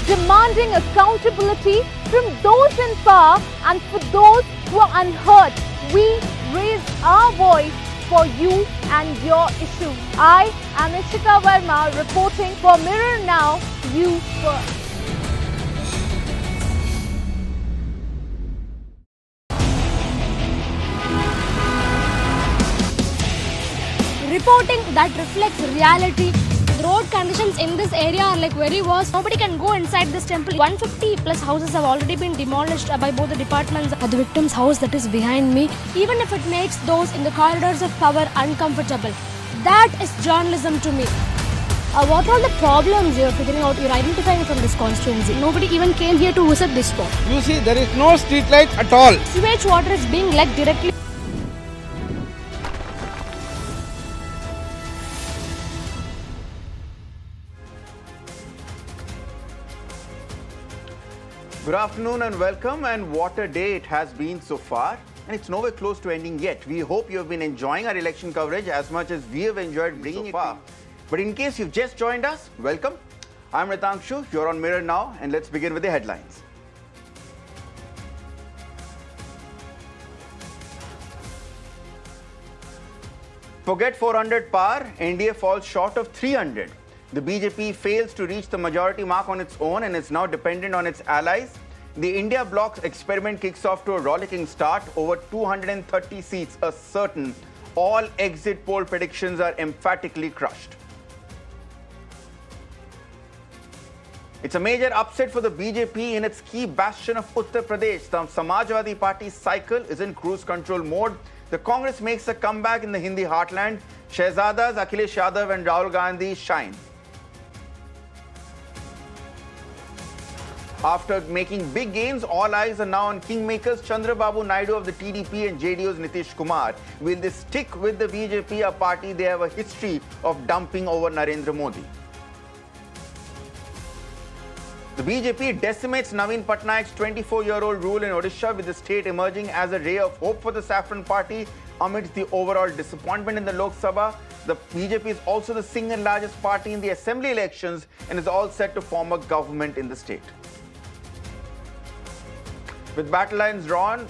Demanding accountability from those in power and for those who are unheard. We raise our voice for you and your issues. I am Ishika Verma reporting for Mirror Now. You first. Reporting that reflects reality. The road conditions in this area are like very worse. Nobody can go inside this temple. 150 plus houses have already been demolished by both the departments. The victim's house that is behind me, even if it makes those in the corridors of power uncomfortable, that is journalism to me. What are the problems you're figuring out, you're identifying from this constituency? Nobody even came here to visit this spot. You see, there is no street light at all. Sewage water is being let directly. Good afternoon and welcome, and what a day it has been so far, and it's nowhere close to ending yet. We hope you have been enjoying our election coverage as much as we have enjoyed bringing it so far. But in case you've just joined us, welcome. I'm Ritangshu, you're on Mirror Now, and let's begin with the headlines. Forget 400 par, NDA falls short of 300. The BJP fails to reach the majority mark on its own and is now dependent on its allies. The India bloc's experiment kicks off to a rollicking start. Over 230 seats are certain. All exit poll predictions are emphatically crushed. It's a major upset for the BJP in its key bastion of Uttar Pradesh. The Samajwadi Party's cycle is in cruise control mode. the Congress makes a comeback in the Hindi heartland. Shehzadas Akhilesh Yadav and Rahul Gandhi shine. After making big gains, all eyes are now on kingmakers Chandrababu Naidu of the TDP and JDU's Nitish Kumar. Will they stick with the BJP, a party they have a history of dumping over Narendra Modi? The BJP decimates Naveen Patnaik's 24-year-old rule in Odisha, with the state emerging as a ray of hope for the Saffron Party amidst the overall disappointment in the Lok Sabha. The BJP is also the single largest party in the assembly elections and is all set to form a government in the state. With battle lines drawn,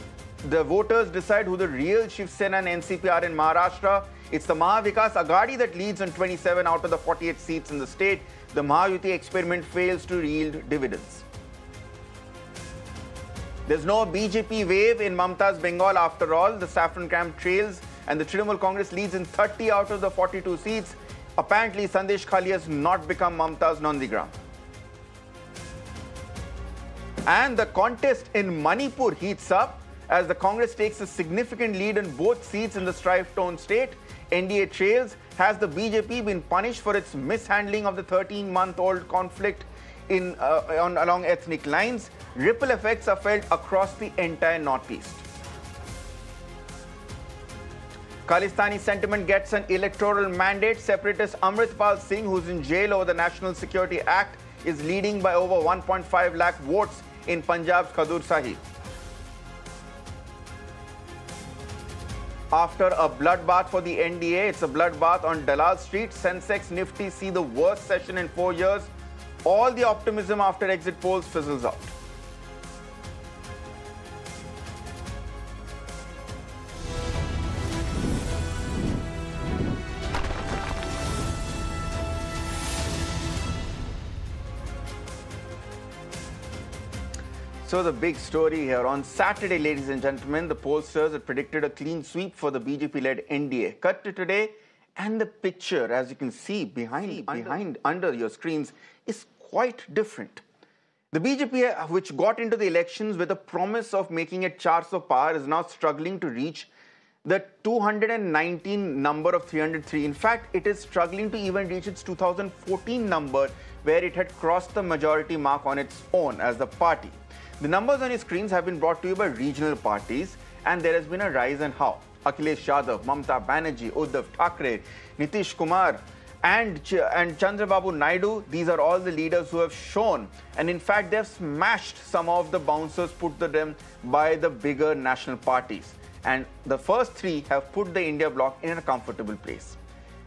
the voters decide who the real Shiv Sena and NCP are in Maharashtra. It's the Mahavikas Aghadi that leads on 27 out of the 48 seats in the state. The Mahayuti experiment fails to yield dividends. There's no BJP wave in Mamta's Bengal after all. The saffron camp trails and the Trinamool Congress leads in 30 out of the 42 seats. Apparently, Sandesh Khali has not become Mamta's Nandigram. And the contest in Manipur heats up as the Congress takes a significant lead in both seats in the strife-torn state. NDA trails. Has the BJP been punished for its mishandling of the 13-month-old conflict along ethnic lines? Ripple effects are felt across the entire Northeast. Khalistani sentiment gets an electoral mandate. Separatist Amritpal Singh, who's in jail over the National Security Act, is leading by over 1.5 lakh votes in Punjab's Khadur Sahib. After a bloodbath for the NDA, it's a bloodbath on Dalal Street. Sensex Nifty see the worst session in 4 years. All the optimism after exit polls fizzles out. So the big story here. On Saturday, ladies and gentlemen, the pollsters had predicted a clean sweep for the BJP-led NDA. Cut to today, and the picture, as you can see under your screens, is quite different. The BJP, which got into the elections with a promise of making it 400 par, is now struggling to reach the 219 number of 303. In fact, it is struggling to even reach its 2014 number, where it had crossed the majority mark on its own as the party. The numbers on your screens have been brought to you by regional parties, and there has been a rise and how. Akhilesh Yadav, Mamta Banerjee, Uddhav Thackeray, Nitish Kumar, and Chandrababu Naidu, these are all the leaders who have shown, and in fact, they have smashed some of the bouncers put to them by the bigger national parties. And the first three have put the India bloc in a comfortable place.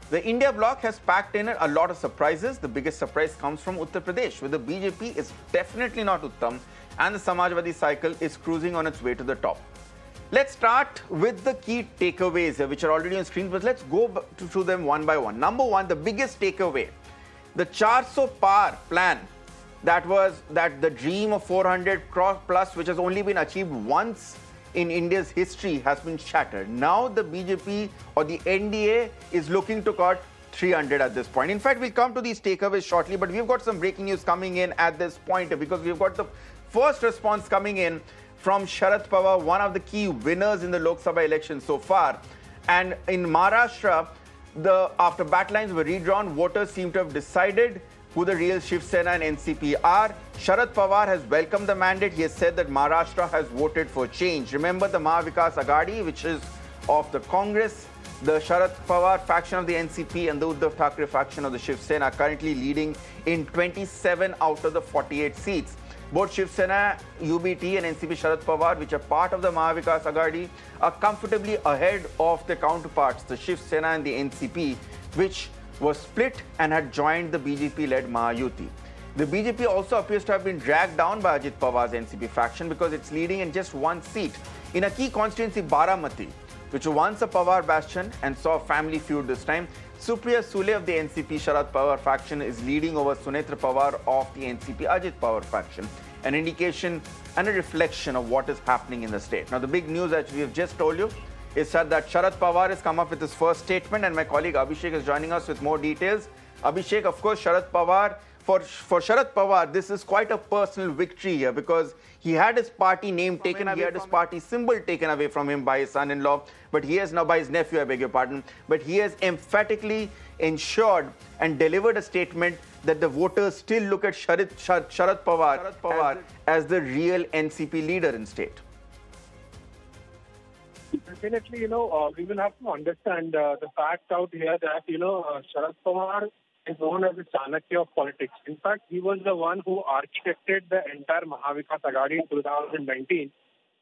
The India bloc has packed in a lot of surprises. The biggest surprise comes from Uttar Pradesh, where the BJP is definitely not Uttam, and the Samajwadi cycle is cruising on its way to the top. Let's start with the key takeaways here, which are already on screen, but let's go through them one by one. Number one, the biggest takeaway, the 400 par plan, that the dream of 400 plus, which has only been achieved once in India's history, has been shattered. Now the BJP or the NDA is looking to cut 300 at this point. In fact, we'll come to these takeaways shortly, but we've got some breaking news coming in at this point, because we've got the first response coming in from Sharad Pawar, one of the key winners in the Lok Sabha election so far. And in Maharashtra, after battle lines were redrawn, voters seem to have decided who the real Shiv Sena and NCP are. Sharad Pawar has welcomed the mandate. He has said that Maharashtra has voted for change. Remember, the Mahavikas Aghadi, which is of the Congress, the Sharad Pawar faction of the NCP, and the Uddhav Thackeray faction of the Shiv Sena are currently leading in 27 out of the 48 seats. Both Shiv Sena, UBT and NCP Sharad Pawar, which are part of the Mahavikas Aghadi, are comfortably ahead of their counterparts, the Shiv Sena and the NCP, which was split and had joined the BJP-led Mahayuti. The BJP also appears to have been dragged down by Ajit Pawar's NCP faction, because it's leading in just one seat in a key constituency, Baramati, which was once a Pawar bastion and saw a family feud this time. Supriya Sule of the NCP Sharad Pawar faction is leading over Sunetra Pawar of the NCP Ajit Pawar faction. An indication and a reflection of what is happening in the state. Now, the big news that we have just told you is that Sharad Pawar has come up with his first statement, and my colleague Abhishek is joining us with more details. Abhishek, of course, Sharad Pawar for Sharad Pawar, this is quite a personal victory here, because he had his party name taken away, he had his party symbol taken away from him by his son-in-law, but he has now, by his nephew, I beg your pardon, but he has emphatically ensured and delivered a statement that the voters still look at Sharad Pawar as the real NCP leader in state. Definitely, we will have to understand the fact out here that, Sharad Pawar is known as the Chanakya of politics. In fact, he was the one who architected the entire Mahavikas Aghadi in 2019,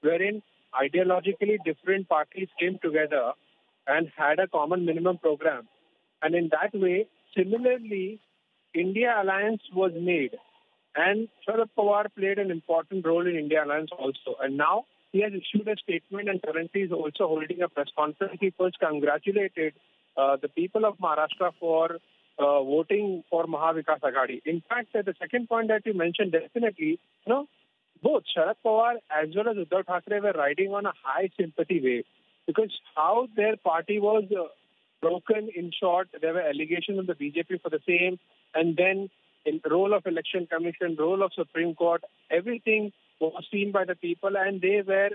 wherein ideologically different parties came together and had a common minimum program. And in that way, similarly, India Alliance was made. And Sharad Pawar played an important role in India Alliance also. And now he has issued a statement and currently is also holding a press conference. He first congratulated the people of Maharashtra for voting for Mahavikas Aghadi. In fact, the second point that you mentioned, definitely, both Sharad Pawar as well as Uddhav Thackeray were riding on a high sympathy wave, because how their party was broken, in short, there were allegations on the BJP for the same, and then in the role of Election Commission, role of Supreme Court, everything was seen by the people and they were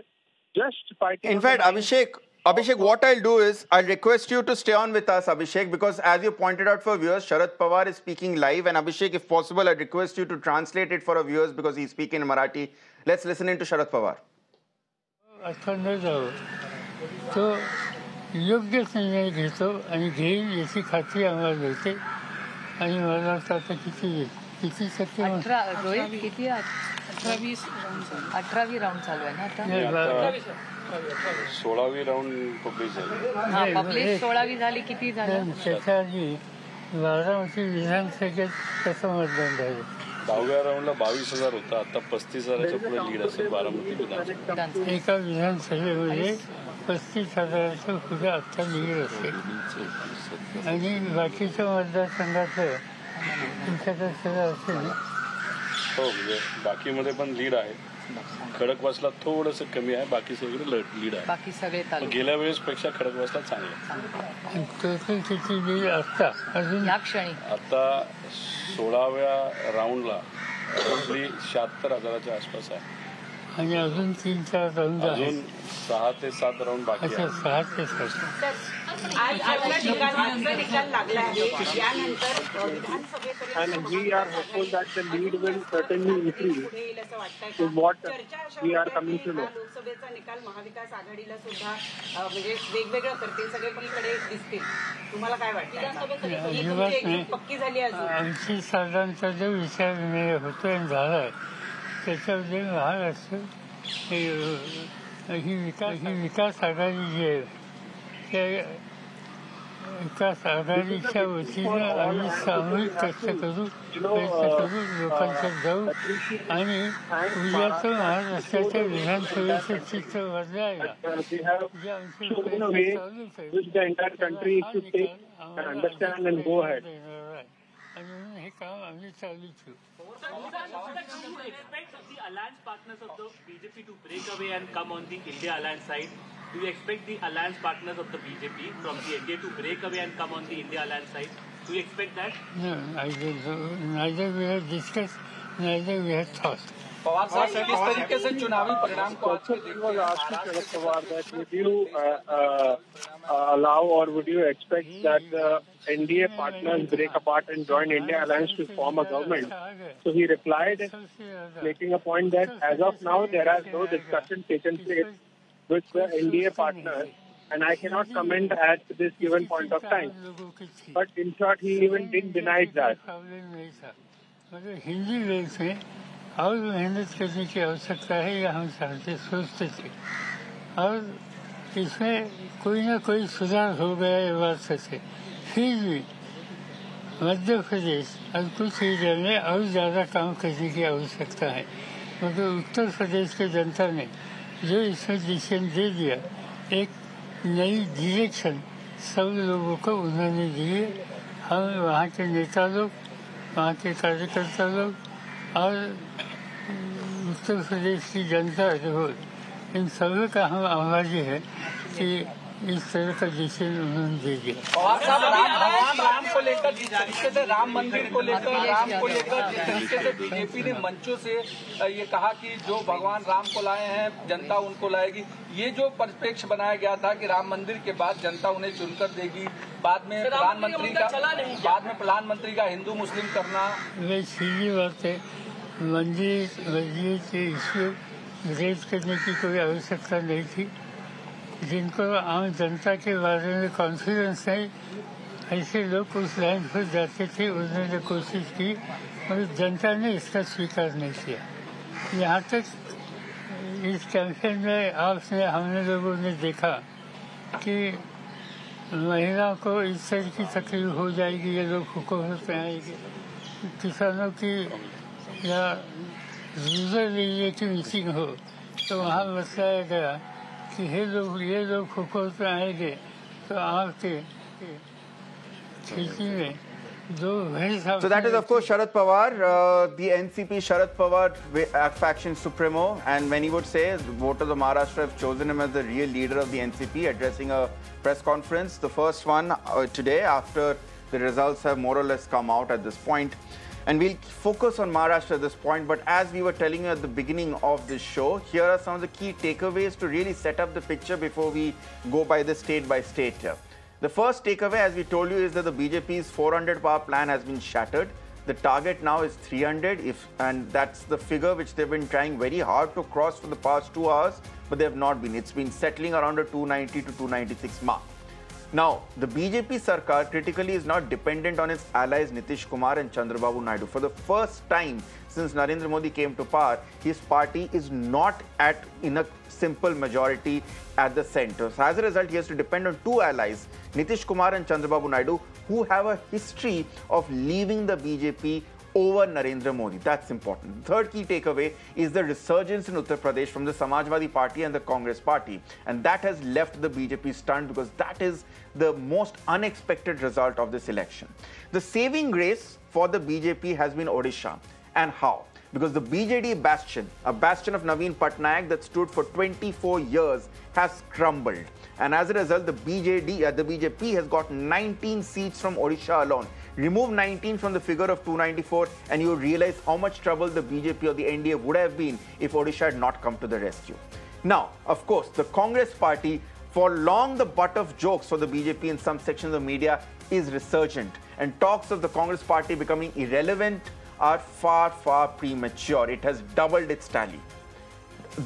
just fighting. In fact, Abhishek, what I'll do is, I'll request you to stay on with us, Abhishek, because as you pointed out for viewers, Sharad Pawar is speaking live, and Abhishek, if possible, I'd request you to translate it for our viewers because he's speaking in Marathi. Let's listen in to Sharad Pawar. तो योग्यच निर्णय घेतो आणि घेईन याची खात्री आम्हाला मिळते आणि मला वाटतं आता किती टक्के 18वी राऊंड चालू आहे ना आता 16वी राऊंड पब्लिश झाली पब्लिश 16वी झाली किती झालं त्याच्या आधी बारामती विधानसभेत कसं मतदान झालं 10व्या राऊंडला 22,000 होता आता 35,000च्या पुढे लीड असेल बारामती विधानसभेत एका विधानसभेमध्ये 35,000च्या पुढे आता लीड असेल आणि बाकीच्या मतदारसंघातलं तुमच्याकडे सगळं असेल हो म्हणजे बाकीमध्ये पण लीड आहे खडकवासला थोडंसं कमी आहे बाकी सगळे लीड आहे बाकी सगळे गेल्या वेळेस पेक्षा खडकवासला चांगलं टोटल किती लीड असता अजून या क्षणी आता 16व्या राऊंडला roughly 76,000च्या आसपास आहे आणि अजून 3-4 राऊंड अजून 6 ते 7 राऊंड बाकी आहे 6 ते 7 आज आपला निकाल लागला आहे यानंतर विधानसभेत and we are hopeful that the lead will certainly increase to what we are coming to know. लोकसभेचा निकाल महाविकास आघाडीला सुद्धा म्हणजे वेगवेगळं करतील सगळीकडे दिसतील तुम्हाला काय वाटतं पक्की झाली अजून आमची साधारणतः जो विचार विनिमय होतोय झालाय त्याच्यामध्ये महाराष्ट्र ही विकास आघाडी जी आहे त्या विकास आघाडीच्या वतीनं आम्ही सामूहिक कष्ट करू लोकांच्यात जाऊ आणि उद्याचं महाराष्ट्राच्या विधानसभेचं चित्र बदलायला आणि म्हणून हे काम आम्ही चालू ठेवू. The alliance partners of the BJP to break away and come on the India alliance side. Do you expect the alliance partners of the BJP from the NDA to break away and come on the India alliance side? Do you expect that? No, neither we have discussed, neither we have thought. Pawar साहब किस तरीके से चुनावी परिणाम को would you allow or would you expect that the NDA partners break apart and join India Alliance to form a government? So he replied, making a point that as of now there has no discussion taken place with the NDA partners and I cannot comment at this given point of time. But in short, he even didn't deny that. और मेहनत करने की आवश्यकता है या हम सोचते थे और इसमें कोई ना कोई सुधार हो गया ये बात सच है फिर भी मध्य प्रदेश और कुछ एरिया में और ज़्यादा काम करने की आवश्यकता है मगर उत्तर प्रदेश के जनता ने जो इसमें डिसीजन दे दिया एक नई डायरेक्शन सब लोगों को उन्होंने दिए हम वहाँ के नेता लोग वहाँ के कार्यकर्ता लोग और उत्तर प्रदेश की जनता जो इन सभी का हम आभारी है कि इस तरह का डिसीजन उन्होंने दे दिया। राम को लेकर जिस तरीके से राम मंदिर को लेकर जिस तरीके से बीजेपी ने मंचों से ये कहा कि जो भगवान राम को लाए हैं जनता उनको लाएगी, ये जो परिप्रेक्ष्य बनाया गया था कि राम मंदिर के बाद जनता उन्हें चुनकर देगी, बाद में प्रधानमंत्री का हिंदू मुस्लिम करना, ये सीधी बात है। मंदिर के इश्यू रेज करने की कोई आवश्यकता नहीं थी। जिनको आम जनता के बारे में कॉन्फिडेंस नहीं, ऐसे लोग उस लाइन पर जाते थे। उन्होंने कोशिश की और जनता ने इसका स्वीकार नहीं किया। यहाँ तक इस कैंपेन में हमने लोगों ने देखा कि महिलाओं को इस तरह की तकलीफ हो जाएगी, ये लोग हुकूमत में आएंगे। किसानों की या रूरल एरिया की मीटिंग हो तो वहाँ बताया गया कि ये लोग हुकूमत में आएंगे तो आपके खेती में So that is of course Sharad Pawar, the NCP Sharad Pawar faction supremo, and when he would say the voters of Maharashtra have chosen him as the real leader of the NCP, addressing a press conference, the first one today after the results have more or less come out at this point. And we'll focus on Maharashtra at this point, but as we were telling you at the beginning of this show, here are some of the key takeaways to really set up the picture before we go by the state by state here. The first takeaway, as we told you, is that the BJP's 400 power plan has been shattered. The target now is 300, and that's the figure which they've been trying very hard to cross for the past 2 hours, but they have not been. It's been settling around a 290 to 296 mark. Now, the BJP Sarkar critically is not dependent on its allies Nitish Kumar and Chandrababu Naidu. For the first time since Narendra Modi came to power, his party is not in a simple majority at the centre. So as a result, he has to depend on two allies, Nitish Kumar and Chandrababu Naidu, who have a history of leaving the BJP over Narendra Modi. That's important. The third key takeaway is the resurgence in Uttar Pradesh from the Samajwadi Party and the Congress Party. And that has left the BJP stunned because that is the most unexpected result of this election. The saving grace for the BJP has been Odisha. And how? Because the BJD bastion, a bastion of Naveen Patnaik that stood for 24 years, has crumbled. And as a result, the BJP has got 19 seats from Odisha alone. Remove 19 from the figure of 294 and you realize how much trouble the BJP or the NDA would have been if Odisha had not come to the rescue. Now, of course, the Congress party, for long the butt of jokes for the BJP in some sections of media, is resurgent. And talks of the Congress party becoming irrelevant are far, far premature. It has doubled its tally.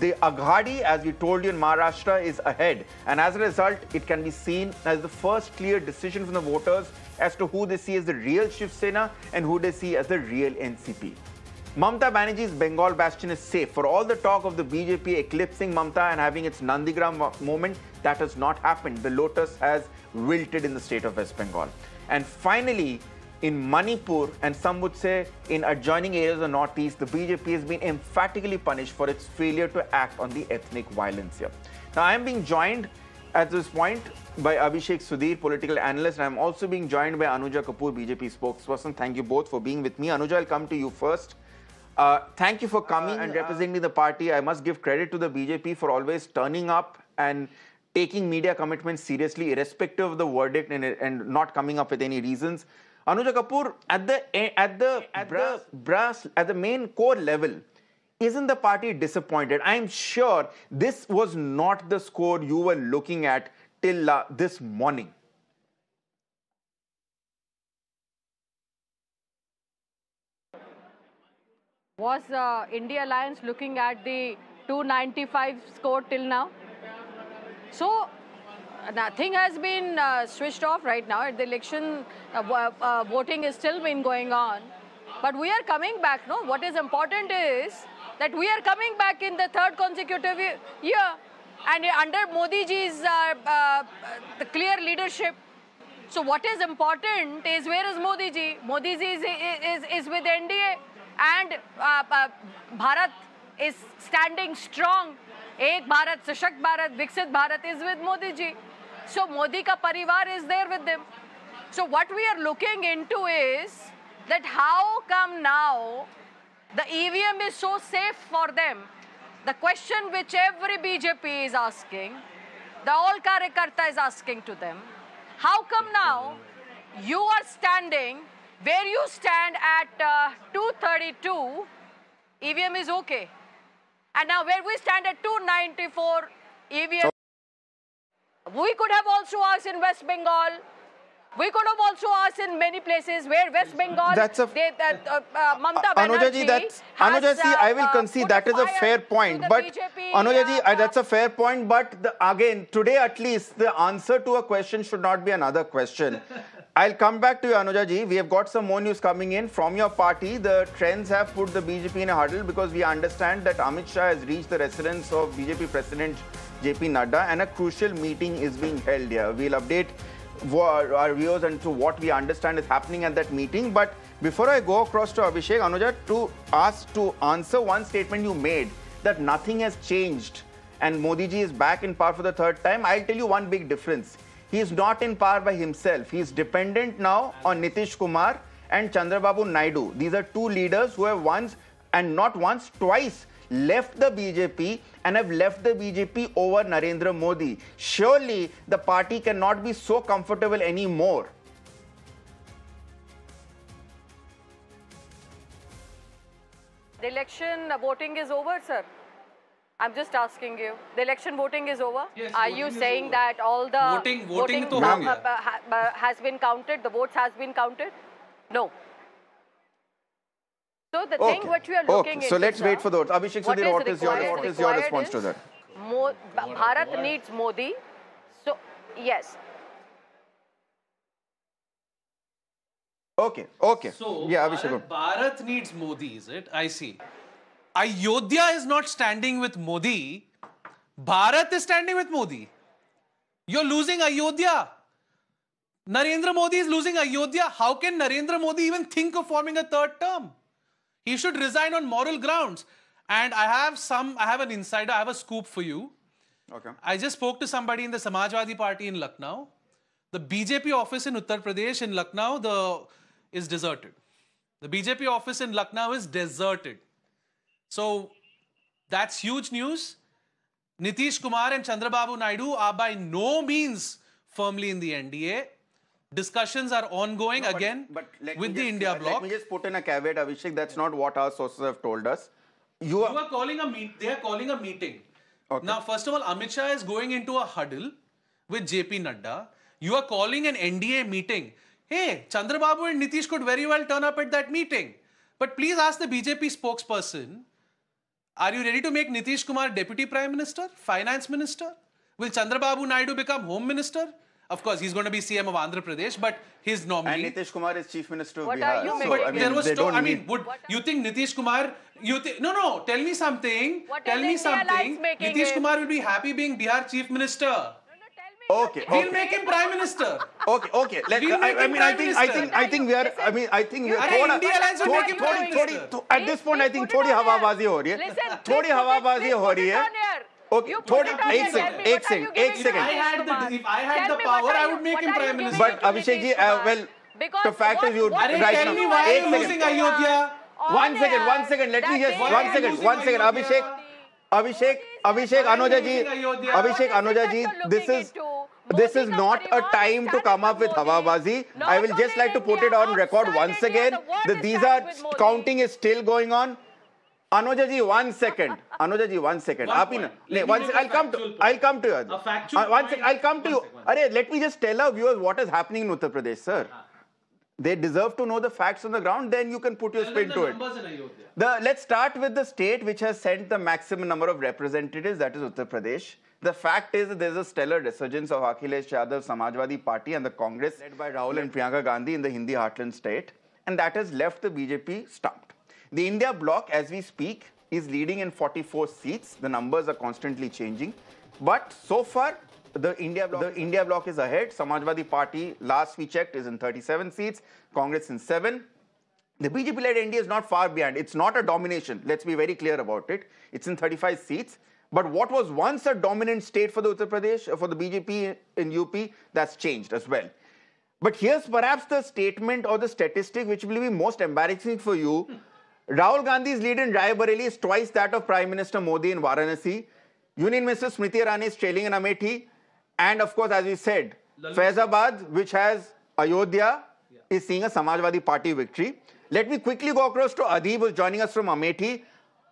The Aghadi, as we told you in Maharashtra, is ahead. And as a result, it can be seen as the first clear decision from the voters as to who they see as the real Shiv Sena and who they see as the real NCP. Mamata Banerjee's Bengal bastion is safe. For all the talk of the BJP eclipsing Mamata and having its Nandigram moment, that has not happened. The lotus has wilted in the state of West Bengal. And finally, in Manipur, and some would say in adjoining areas of the Northeast, the BJP has been emphatically punished for its failure to act on the ethnic violence here. Now, I am being joined at this point by Abhishek Sudhir, political analyst, and I am also being joined by Anuja Kapoor, BJP spokesperson. Thank you both for being with me. Anuja, I'll come to you first. Thank you for coming and representing the party. I must give credit to the BJP for always turning up and taking media commitments seriously, irrespective of the verdict and not coming up with any reasons. Anuja Kapoor, at the main core level, isn't the party disappointed? I'm sure this was not the score you were looking at till this morning. Was India Alliance looking at the 295 score till now? So nothing has been switched off right now. The election voting is still been going on. But we are coming back, no? What is important is that we are coming back in the third consecutive year. And under Modi ji's the clear leadership. So what is important is where is Modi ji? Modi ji is with NDA. And Bharat is standing strong. Ek Bharat, Sashakt Bharat, Viksit Bharat is with Modi ji. So Modi ka parivar is there with them. So what we are looking into is that how come now the EVM is so safe for them? The question which every BJP is asking, the all Karyakarta is asking to them, how come now you are standing where you stand at 232, EVM is okay. And now where we stand at 294, EVM. We could have also asked in West Bengal. We could have also asked in many places where West Bengal, Mamata Banerjee Anujaji, I will concede that is a fair point. But Anujaji, that's a fair point. But again, today at least, the answer to a question should not be another question. I'll come back to you, Anujaji. We have got some more news coming in from your party. The trends have put the BJP in a huddle because we understand that Amit Shah has reached the residence of BJP President JP Nadda and a crucial meeting is being held here. We'll update our viewers and to what we understand is happening at that meeting. But before I go across to Abhishek, Anuja, to answer one statement you made that nothing has changed and Modi ji is back in power for the third time, I'll tell you one big difference. He is not in power by himself. He is dependent now on Nitish Kumar and Chandrababu Naidu. These are two leaders who have once, and not once, twice left the BJP and have left the BJP over Narendra Modi. Surely the party cannot be so comfortable anymore. The election voting is over, sir. I'm just asking you. The election voting is over. Yes, are you saying that all the voting has been counted? The votes has been counted? No. So the thing what we are looking into, so let's wait for the votes. Abhishek Sudhir, what is your response to that? Bharat needs Modi. So, yes. Okay. So, yeah, Abhishek. Bharat needs Modi, is it? I see. Ayodhya is not standing with Modi. Bharat is standing with Modi. You're losing Ayodhya. Narendra Modi is losing Ayodhya. How can Narendra Modi even think of forming a third term? He should resign on moral grounds. And I have an insider, I have a scoop for you. Okay. I just spoke to somebody in the Samajwadi Party in Lucknow. The BJP office in Uttar Pradesh in Lucknow is deserted. The BJP office in Lucknow is deserted. So that's huge news. Nitish Kumar and Chandrababu Naidu are by no means firmly in the NDA. Discussions are ongoing with the India bloc. Let me just put in a caveat, Abhishek. That's not what our sources have told us. They are calling a meeting. Okay. Now, first of all, Amit Shah is going into a huddle with JP Nadda. You are calling an NDA meeting. Hey, Chandrababu and Nitish could very well turn up at that meeting. But please ask the BJP spokesperson, are you ready to make Nitish Kumar Deputy Prime Minister, Finance Minister? Will Chandrababu Naidu become Home Minister? Of course, he's going to be CM of Andhra Pradesh, but his nominee... And Nitish Kumar is Chief Minister of What Bihar. are you making? Would you think Nitish Kumar... No, tell me something. Tell me something. Nitish Kumar will be happy being Bihar Chief Minister. Okay. We'll make him Prime Minister. Okay. I think we are... At this point, I think थोड़ी हवाबाजी हो रही है. थोड़ी हवाबाजी हो रही है. Okay, एक second. If I had the power, I would make him Prime Minister. But Abhishek ji, the fact is you right now. Tell me why are you losing Ayodhya? One second. Let me just one second. Abhishek, Anuja ji, this is not a time to come up with havabazi. I will just like to put it on record once again that counting is still going on. Anuja ji, 1 second. I'll come to you. I'll come to you. Let me just tell our viewers what is happening in Uttar Pradesh, sir. They deserve to know the facts on the ground, then you can put your spin to it. Let's start with the state which has sent the maximum number of representatives, that is Uttar Pradesh. The fact is that there is a stellar resurgence of Akhilesh Yadav, Samajwadi Party and the Congress led by Rahul and Priyanka Gandhi in the Hindi heartland state. And that has left the BJP stumped. The India bloc, as we speak, is leading in 44 seats. The numbers are constantly changing. But so far, the India bloc is ahead. Samajwadi Party, last we checked, is in 37 seats. Congress in 7. The BJP-led NDA is not far behind. It's not a domination. Let's be very clear about it. It's in 35 seats. But what was once a dominant state for the Uttar Pradesh, for the BJP in UP, that's changed as well. But here's perhaps the statement or the statistic which will be most embarrassing for you. Rahul Gandhi's lead in Rai Bareli is twice that of Prime Minister Modi in Varanasi. Union Minister Smriti Irani is trailing in Amethi. And of course, as we said, Faizabad, which has Ayodhya, is seeing a Samajwadi Party victory. Let me quickly go across to Adib, who's joining us from Amethi.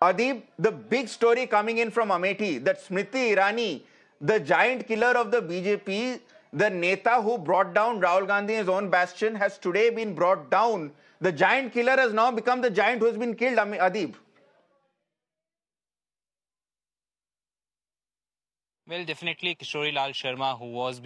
Adib, the big story coming in from Amethi, that Smriti Irani, the giant killer of the BJP, the Neta who brought down Rahul Gandhi in his own bastion, has today been brought down. The giant killer has now become the giant who has been killed, Adib. Well, definitely Kishore Lal Sharma, who was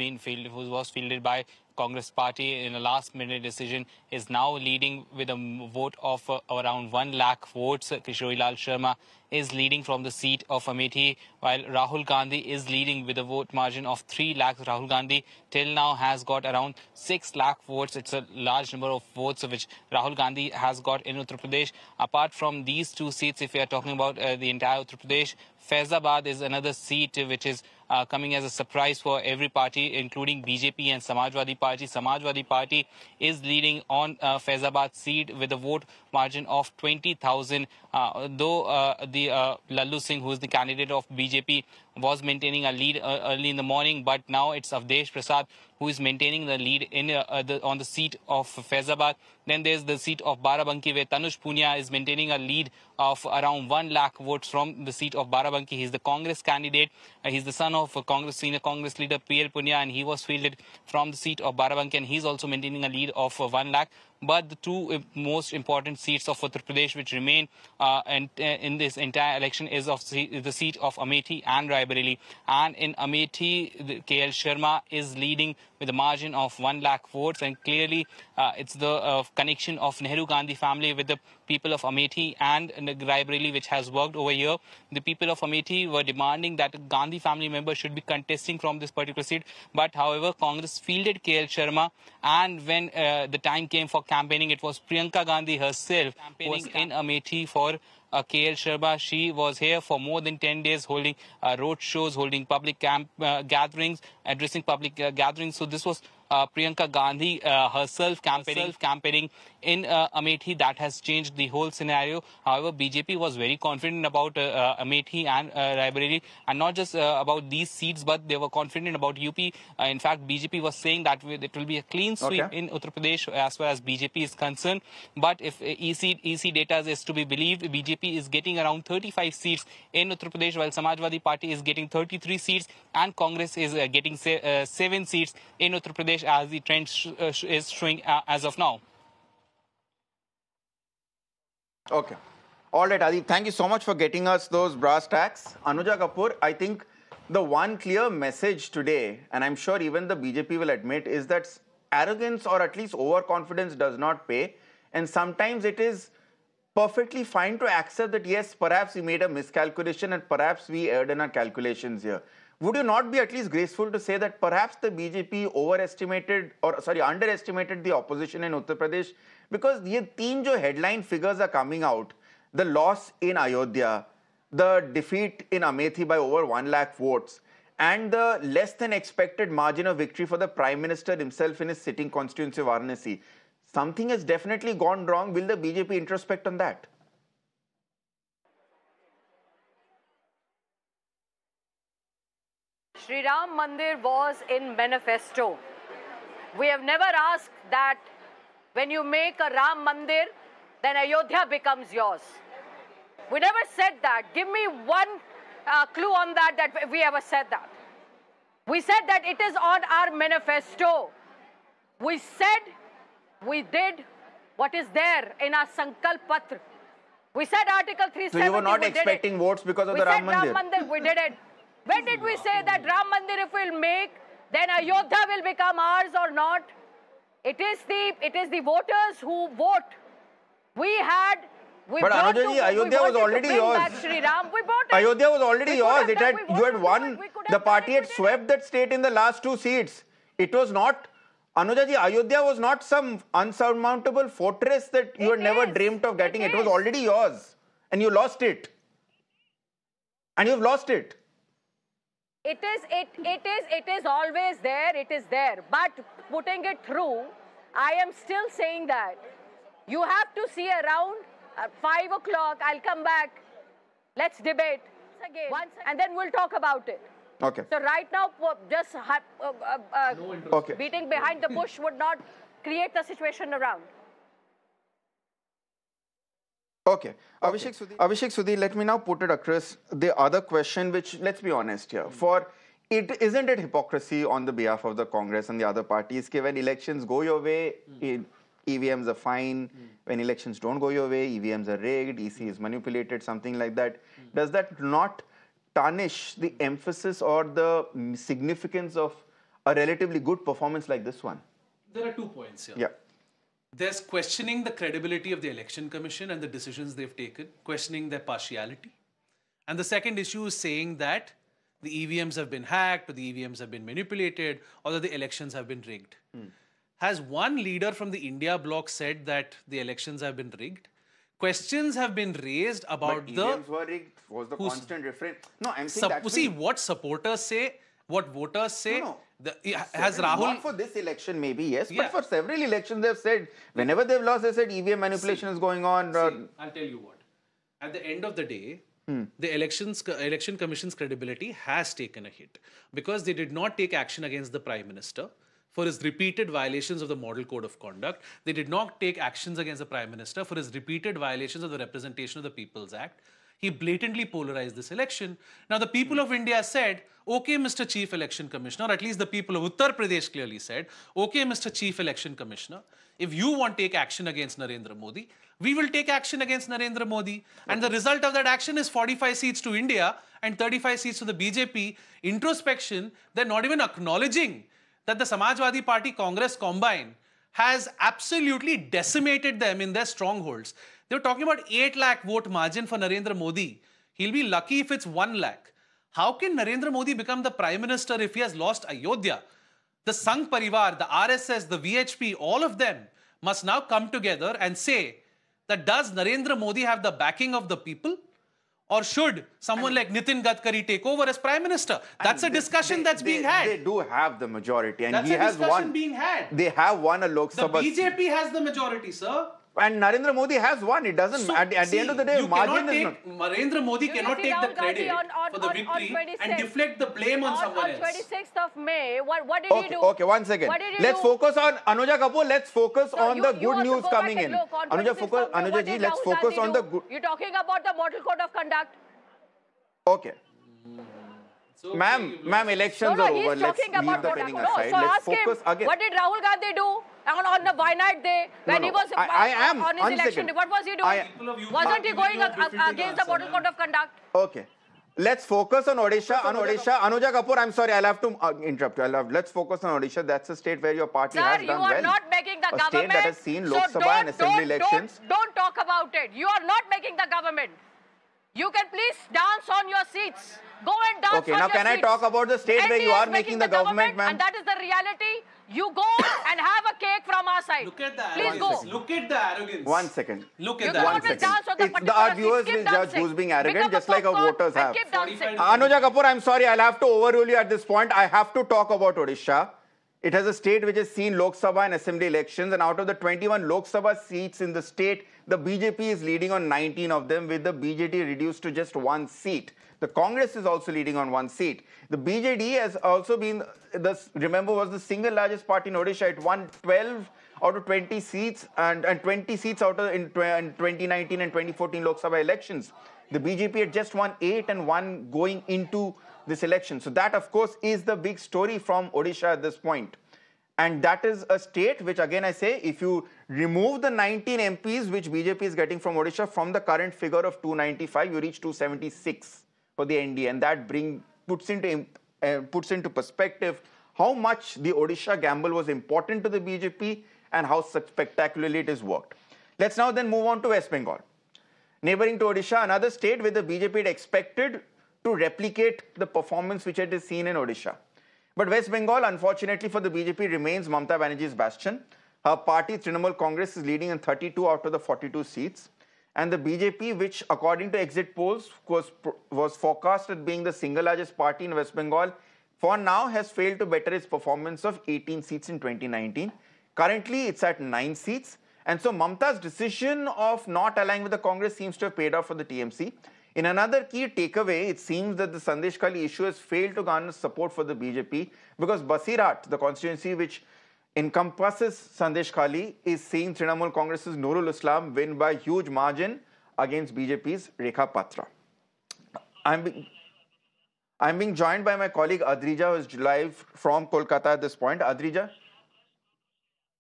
fielded by Congress party in a last-minute decision, is now leading with a vote of around 1 lakh votes. Kishore Lal Sharma is leading from the seat of Amethi, while Rahul Gandhi is leading with a vote margin of 3 lakhs. Rahul Gandhi till now has got around 6 lakh votes. It's a large number of votes which Rahul Gandhi has got in Uttar Pradesh. Apart from these two seats, if we are talking about the entire Uttar Pradesh, Faizabad is another seat which is coming as a surprise for every party, including BJP and Samajwadi Party. Samajwadi Party is leading on Faizabad seat with a vote margin of 20,000. Though the Lallu Singh, who is the candidate of BJP, was maintaining a lead early in the morning, but now it's Avdesh Prasad who is maintaining the lead in on the seat of Faizabad. Then there's the seat of Barabanki, where Tanush Punia is maintaining a lead of around 1 lakh votes from the seat of Barabanki. He's the Congress candidate. He's the son of senior Congress leader PL Punia, and he was fielded from the seat of Barabanki, and he's also maintaining a lead of 1 lakh. But the two most important seats of Uttar Pradesh which remain in this entire election is of the seat of Amethi and Raebareli. And in Amethi, KL Sharma is leading with a margin of 1 lakh votes. And clearly, it's the connection of Nehru Gandhi family with the people of Amethi and Raebareli which has worked over here. The people of Amethi were demanding that a Gandhi family member should be contesting from this particular seat. But however, Congress fielded KL Sharma, and when the time came for campaigning, it was Priyanka Gandhi herself campaigning in Amethi for KL Sharma. She was here for more than 10 days holding road shows, holding public gatherings, addressing public gatherings. So this was Priyanka Gandhi herself campaigning in Amethi. That has changed the whole scenario. However, BJP was very confident about Amethi and Raebareli, and not just about these seats, but they were confident about UP. In fact, BJP was saying that it will be a clean sweep in Uttar Pradesh as far as BJP is concerned. But if EC data is to be believed, BJP is getting around 35 seats in Uttar Pradesh, while Samajwadi Party is getting 33 seats, and Congress is getting 7 seats in Uttar Pradesh, as the trend is showing as of now. Okay. All right, Adib, thank you so much for getting us those brass tacks. Anuja Kapoor, I think the one clear message today, and I'm sure even the BJP will admit, is that arrogance or at least overconfidence does not pay. And sometimes it is perfectly fine to accept that, yes, perhaps we made a miscalculation and perhaps we erred in our calculations here. Would you not be at least graceful to say that perhaps the BJP underestimated the opposition in Uttar Pradesh? Because these three headline figures are coming out. The loss in Ayodhya, the defeat in Amethi by over 1 lakh votes, and the less than expected margin of victory for the Prime Minister himself in his sitting constituency of Varanasi. Something has definitely gone wrong. Will the BJP introspect on that? Sri Ram Mandir was in manifesto. We have never asked that when you make a Ram Mandir, then Ayodhya becomes yours. We never said that. Give me one clue on that we ever said that. We said that it is on our manifesto. We said, we did what is there in our Sankalp Patra. We said Article 370. So you were not expecting votes because of the Ram Mandir? We said Ram Mandir, we did it. When did we say that Ram Mandir, if we'll make, then Ayodhya will become ours or not? It is the voters who vote. But Anuja, Ayodhya was already yours. Ayodhya was already yours. You had won. The party had swept that state in the last 2 seats. It was not, Anuja ji, Ayodhya was not some unsurmountable fortress that you had never dreamt of getting. It was already yours. And you lost it. And you've lost it. It is always there. It is there. But putting it through, I am still saying that you have to see around 5 o'clock. I'll come back. Let's debate again. And then we'll talk about it. Okay. So right now, just beating behind the bush would not create the situation around. Okay. Abhishek Sudhi, let me now put it across the other question, which, let's be honest here, isn't it hypocrisy on the behalf of the Congress and the other parties that when elections go your way, EVMs are fine. When elections don't go your way, EVMs are rigged, EC is manipulated, something like that. Does that not tarnish the emphasis or the significance of a relatively good performance like this one? There are 2 points here. Yeah. There's questioning the credibility of the Election Commission and the decisions they've taken, questioning their partiality. And the second issue is saying that the EVMs have been hacked, or the EVMs have been manipulated, or that the elections have been rigged. Has one leader from the India bloc said that the elections have been rigged? Questions have been raised about but EVMs were rigged was the constant refrain. No, I'm saying that. See, what supporters say, what voters say. No. Has Rahul... Not for this election, maybe, yes. Yeah. But for several elections, they've said, whenever they've lost, they said EVM manipulation is going on. I'll tell you what. At the end of the day, the Election Commission's credibility has taken a hit because they did not take action against the Prime Minister for his repeated violations of the Model Code of Conduct. They did not take actions against the Prime Minister for his repeated violations of the Representation of the People's Act. He blatantly polarized this election. Now, the people of India said, okay, Mr. Chief Election Commissioner, or at least the people of Uttar Pradesh clearly said, okay, Mr. Chief Election Commissioner, if you want to take action against Narendra Modi, we will take action against Narendra Modi. And the result of that action is 45 seats to India and 35 seats to the BJP. Introspection, they're not even acknowledging that the Samajwadi Party Congress combine has absolutely decimated them in their strongholds. They were talking about 8 lakh vote margin for Narendra Modi. He'll be lucky if it's 1 lakh. How can Narendra Modi become the Prime Minister if he has lost Ayodhya? The Sangh Parivar, the RSS, the VHP, all of them must now come together and say that does Narendra Modi have the backing of the people? Or should someone like Nitin Gadkari take over as Prime Minister? That's a discussion that's being had. They do have the majority. And that's he a has discussion won. Being had. They have won a Lok Sabha. The BJP has the majority, sir. And Narendra Modi has won. It doesn't. So, at the end of the day, margin is not. Narendra Modi cannot take the credit for the victory and deflect the blame on someone else. On 26th of May, what did he do? Okay, one second. Let's focus on Anuja Kapoor. Let's focus on the good news coming in. Anuja ji, let's focus on the good. You're talking about the Model Code of Conduct. Okay. So, ma'am, elections are over. Let's leave the penning aside. Let's focus again. What did Rahul Gandhi do on the Why Night Day when he was on his election? What was he doing? Wasn't he going against the Model Code of Conduct? Okay. Let's focus on Odisha. Anuja Kapoor, I'm sorry, I'll have to interrupt you. Let's focus on Odisha. That's a state where your party has done well. Sir, you are not making the government. A state that has seen Lok Sabha and Assembly elections. Don't talk about it. You are not making the government. You can please dance on your seats. Go and dance on your seats. Okay, now can I talk about the state where you are making the government, ma'am? And that is the reality. You go and have a cake from our side. Look at that. Please go. Look at the arrogance. 1 second. Look at that. 1 second. Our viewers will judge who's being arrogant, just like our voters have. Anuja Kapoor, I'm sorry, I'll have to overrule you at this point. I have to talk about Odisha. It has a state which has seen Lok Sabha and Assembly elections, and out of the 21 Lok Sabha seats in the state, the BJP is leading on 19 of them, with the BJP reduced to just 1 seat. The Congress is also leading on 1 seat. The BJD has also been, remember, was the single largest party in Odisha. It won 12 out of 20 seats and 20 seats out of in 2019 and 2014 Lok Sabha elections. The BJP had just won 8 and 1 going into this election. So that, of course, is the big story from Odisha at this point. And that is a state which, again, I say, if you remove the 19 MPs which BJP is getting from Odisha from the current figure of 295, you reach 276 for the NDA. And that puts into perspective how much the Odisha gamble was important to the BJP and how spectacularly it has worked. Let's now then move on to West Bengal. Neighboring to Odisha, another state where the BJP had expected to replicate the performance which it has seen in Odisha. But West Bengal, unfortunately for the BJP, remains Mamata Banerjee's bastion. Her party, Trinamool Congress, is leading in 32 out of the 42 seats. And the BJP, which according to exit polls was forecast as being the single largest party in West Bengal, for now has failed to better its performance of 18 seats in 2019. Currently, it's at 9 seats. And so Mamata's decision of not aligning with the Congress seems to have paid off for the TMC. In another key takeaway, it seems that the Sandeshkhali issue has failed to garner support for the BJP because Basirhat, the constituency which encompasses Sandeshkhali, is seeing Trinamool Congress's Nurul Islam win by huge margin against BJP's Rekha Patra. I'm being joined by my colleague Adrija, who is live from Kolkata at this point. Adrija?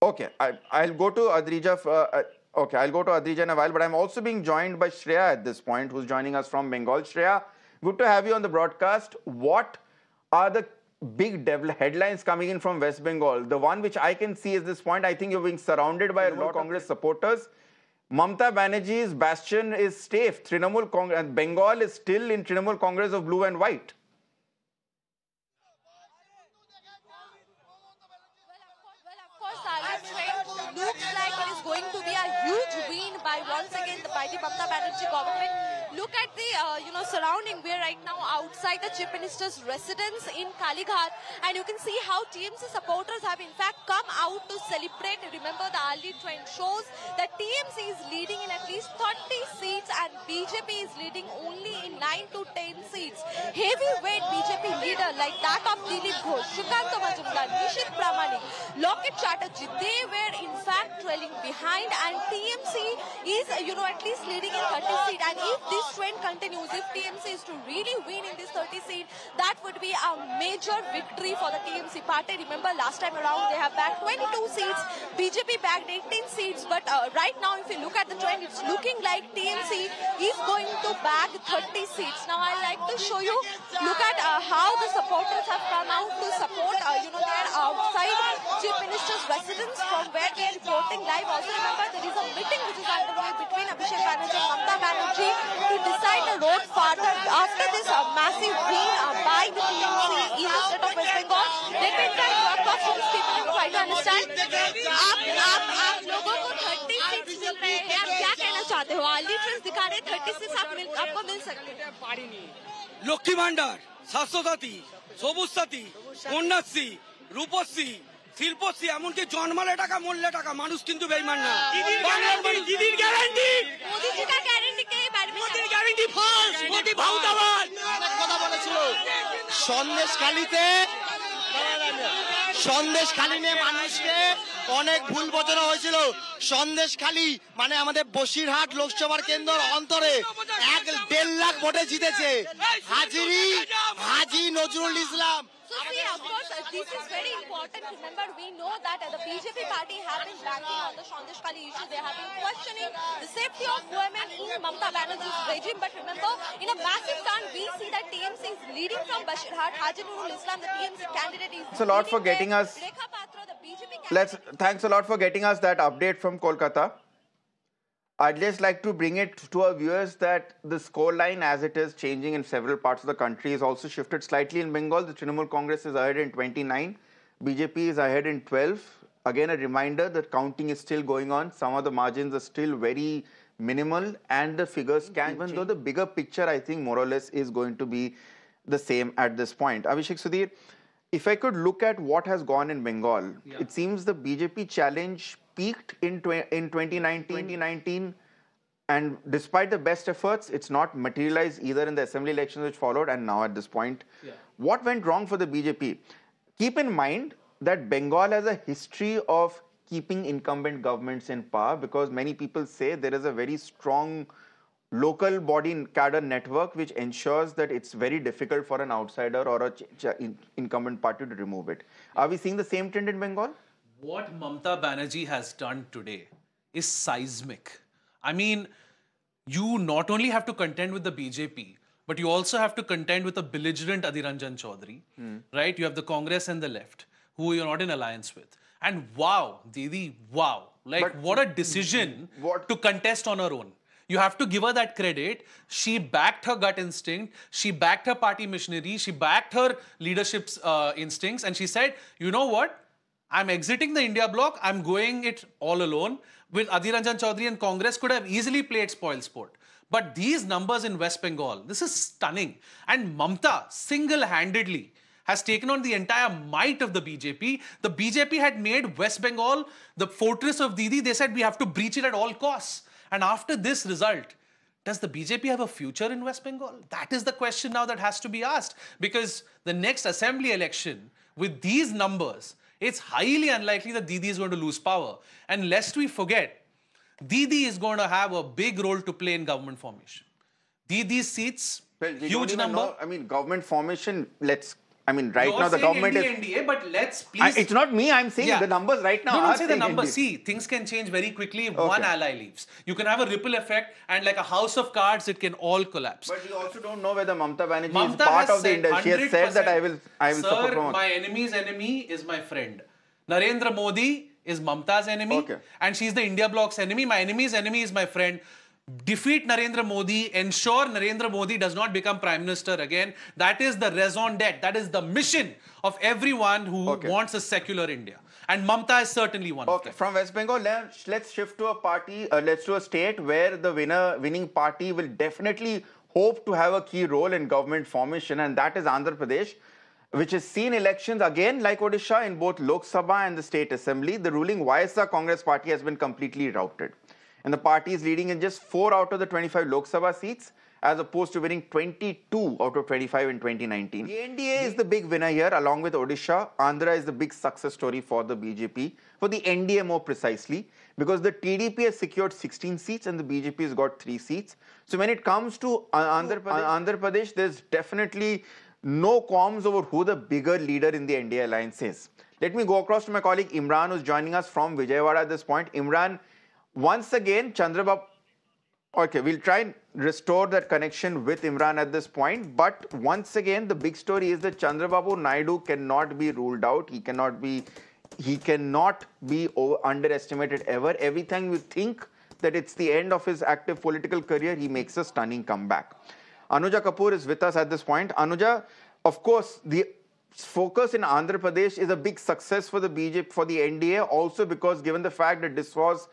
Okay, I'll go to Adrija. I'll go to Adrija in a while, but I'm also being joined by Shreya at this point, who's joining us from Bengal. Shreya, good to have you on the broadcast. What are the big headlines coming in from West Bengal? The one which I can see at this point, I think you're being surrounded by a lot of Congress supporters. Mamata Banerjee's bastion is safe. Trinamool Congress, and Bengal is still in Trinamool Congress of blue and white. Looks like it is going to be a huge win by once again the mighty Mamata Banerjee government. Look at the surrounding. We are right now outside the Chief Minister's residence in Kalighat, and you can see how TMC supporters have in fact come out to celebrate. Remember, the early trend shows that TMC is leading in at least 30 seats and BJP is leading only in 9 to 10 seats. Heavyweight BJP leader like that of Dilip Ghosh, Shrikant Majumdar, Nishit Pramanik, Loket Chatterjee, they were in fact trailing behind, and TMC is at least leading in 30 seats. And if this trend continues, if TMC is to really win in this 30 seat, that would be a major victory for the TMC party. Remember, last time around they have bagged 22 seats, BJP bagged 18 seats, but right now if you look at the trend, it's looking like TMC is going to bag 30 seats. Now I'd like to show you, look at how the supporters have come out to support, they are outside Chief Minister's residence from where they are reporting live. Also remember, there is a meeting which is underway between Abhishek Banerjee and Mamata Banerjee to decide the road further after this massive win by the TMC in the state of West Bengal. Let me try to talk to these people and try to understand. आप लोगों को 30 seats मिल रहे हैं, आप क्या कहना चाहते हो? अर्ली ट्रेंड्स दिखा रहे 30 सीट्स आपको मिल सकते हैं। লক্ষ্মী ভান্ডার, স্বাস্থ্যসাথী, সবুজ সাথী, কন্যাশ্রী, রূপশ্রী, শিল্পশ্রী, এমনকি জন্মালে টাকা মরলে টাকা, মানুষ কিন্তু বেইমান না। দিদির গ্যারান্টি, মোদিজি का গ্যারান্টি के बारे में, মোদির গ্যারান্টি ফালস, মোদি ভাউতাবাদ। কথা বলেছিল সন্দেশখালী নিয়ে মানুষকে অনেক ভুল বোঝানো হয়েছিল। সন্দেশখালী মানে আমাদের বসিরহাট লোকসভার কেন্দ্রের অন্তরে 1.5 লাখ ভোটে জিতেছে হাজী Nazrul Islam. So see, of course, this is very important. Remember, we know that the BJP party have been banking on the Sandeshkhali issue. They have been questioning the safety of women in Mamata Banerjee's regime. But remember, in a massive turn, we see that TMC is leading from Basirhat. Haji Nurul Islam, the TMC candidate, is Thanks a lot for getting us. Rekha Patra, the BJP Thanks a lot for getting us that update from Kolkata. I'd just like to bring it to our viewers that the scoreline, as it is changing in several parts of the country, is also shifted slightly in Bengal. The Trinamool Congress is ahead in 29. BJP is ahead in 12. Again, a reminder that counting is still going on. Some of the margins are still very minimal and the figures can, even though the bigger picture, I think, more or less is going to be the same at this point. Abhishek, Sudhir, if I could look at what has gone in Bengal, it seems the BJP challenge peaked in 2019, and despite the best efforts, it's not materialized either in the assembly elections which followed and now at this point. What went wrong for the BJP? Keep in mind that Bengal has a history of keeping incumbent governments in power, because many people say there is a very strong local body cadre network which ensures that it's very difficult for an outsider or a incumbent party to remove it. Are we seeing the same trend in Bengal? What Mamata Banerjee has done today is seismic. I mean, you not only have to contend with the BJP, but you also have to contend with a belligerent Adhir Ranjan Chaudhary, right? You have the Congress and the left, who you're not in alliance with. And wow, Didi, wow. Like, what a decision to contest on her own. You have to give her that credit. She backed her gut instinct. She backed her party machinery. She backed her leadership's instincts. And she said, you know what? I'm exiting the India bloc. I'm going it all alone. With Adhir Ranjan Chaudhary and Congress could have easily played spoil sport. But these numbers in West Bengal, this is stunning. And Mamata single-handedly has taken on the entire might of the BJP. The BJP had made West Bengal the fortress of Didi. They said we have to breach it at all costs. And after this result, does the BJP have a future in West Bengal? That is the question now that has to be asked. Because the next assembly election, with these numbers, it's highly unlikely that Didi is going to lose power. And lest we forget, Didi is going to have a big role to play in government formation. Didi's seats, well, we huge number. Know, I mean, government formation, right now the saying government NDA, but let's please... it's not me, I'm saying the numbers right now. Don't say the numbers. See, things can change very quickly if one ally leaves. You can have a ripple effect and like a house of cards, it can all collapse. But we also don't know whether Mamta Banerjee is part of the industry. She has said that I will suffer from... my enemy's enemy is my friend. Narendra Modi is Mamta's enemy and she's the India bloc's enemy. My enemy's enemy is my friend. Defeat Narendra Modi, ensure Narendra Modi does not become Prime Minister again. That is the raison d'etre. That is the mission of everyone who wants a secular India. And Mamta is certainly one of them. From West Bengal, let's shift to a party, let's to a state where the winning party will definitely hope to have a key role in government formation, and that is Andhra Pradesh, which has seen elections again like Odisha in both Lok Sabha and the State Assembly. The ruling YSR Congress party has been completely routed. And the party is leading in just 4 out of the 25 Lok Sabha seats, as opposed to winning 22 out of 25 in 2019. The NDA is the big winner here, along with Odisha. Andhra is the big success story for the BJP, for the NDA more precisely, because the TDP has secured 16 seats and the BJP has got 3 seats. So when it comes to Andhra Pradesh, there's definitely no qualms over who the bigger leader in the NDA alliance is. Let me go across to my colleague Imran, who's joining us from Vijayawada at this point. Imran, once again, Chandrababu... Okay, we'll try and restore that connection with Imran at this point. But once again, the big story is that Chandrababu Naidu cannot be ruled out. He cannot be underestimated ever. Every time you think that it's the end of his active political career, he makes a stunning comeback. Anuja Kapoor is with us at this point. Anuja, of course, the focus in Andhra Pradesh is a big success for the BJP, for the NDA, also because given the fact that this was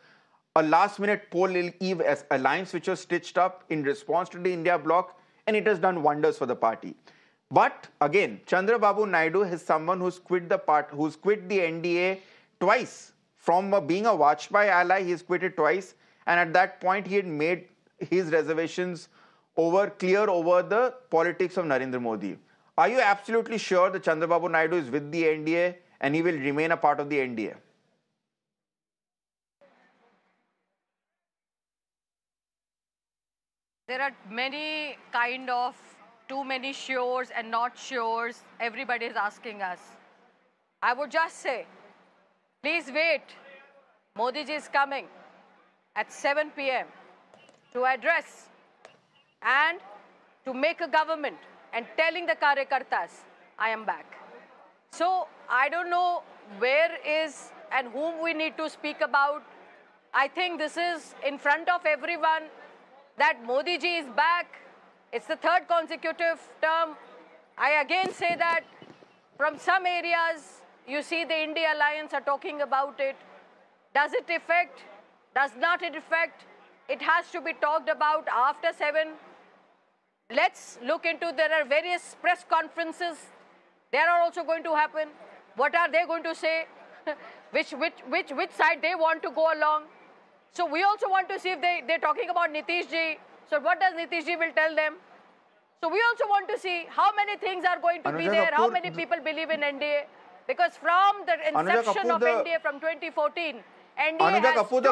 a last-minute poll-eve alliance which was stitched up in response to the India bloc, and it has done wonders for the party. But again, Chandrababu Naidu is someone who's quit the NDA twice. From being a Vajpayee ally, he's quit it twice, and at that point he had made his reservations clear over the politics of Narendra Modi. Are you absolutely sure that Chandrababu Naidu is with the NDA and he will remain a part of the NDA? There are many kind of too many sures and not sures. Everybody is asking us. I would just say, please wait. Modi ji is coming at 7 p.m. to address and to make a government and telling the Karyakartas, I am back. So I don't know where is and whom we need to speak about. I think this is in front of everyone that Modi ji is back. It's the 3rd consecutive term. I again say that from some areas, you see the India Alliance are talking about it. Does it affect? Does not it affect? It has to be talked about after 7. Let's look into, there are various press conferences. They are also going to happen. What are they going to say? which side they want to go along? So we also want to see if they're talking about Nitish ji. So what does Nitish ji will tell them? So we also want to see how many things are going to be there, how many people believe in NDA. Because from the inception of NDA from 2014, Anuja Kapoor,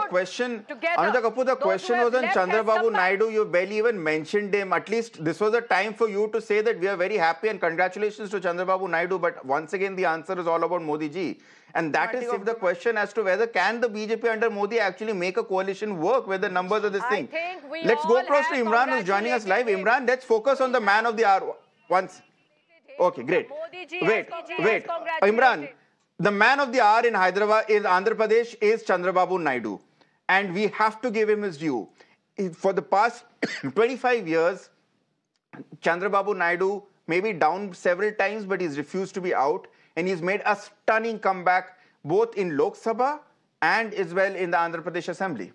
the question was on Chandrababu Naidu. You barely even mentioned him. At least this was a time for you to say that we are very happy and congratulations to Chandrababu Naidu. But once again, the answer is all about Modi ji. And that is the question as to whether can the BJP under Modi actually make a coalition work where the numbers are this thing. Let's go across to Imran, who's joining us live. Imran, let's focus on the man of the hour once. Okay, great. Wait. Imran. The man of the hour in Hyderabad, in Andhra Pradesh, is Chandrababu Naidu. And we have to give him his due. For the past 25 years, Chandrababu Naidu may be down several times, but he's refused to be out. And he's made a stunning comeback, both in Lok Sabha and as well in the Andhra Pradesh Assembly.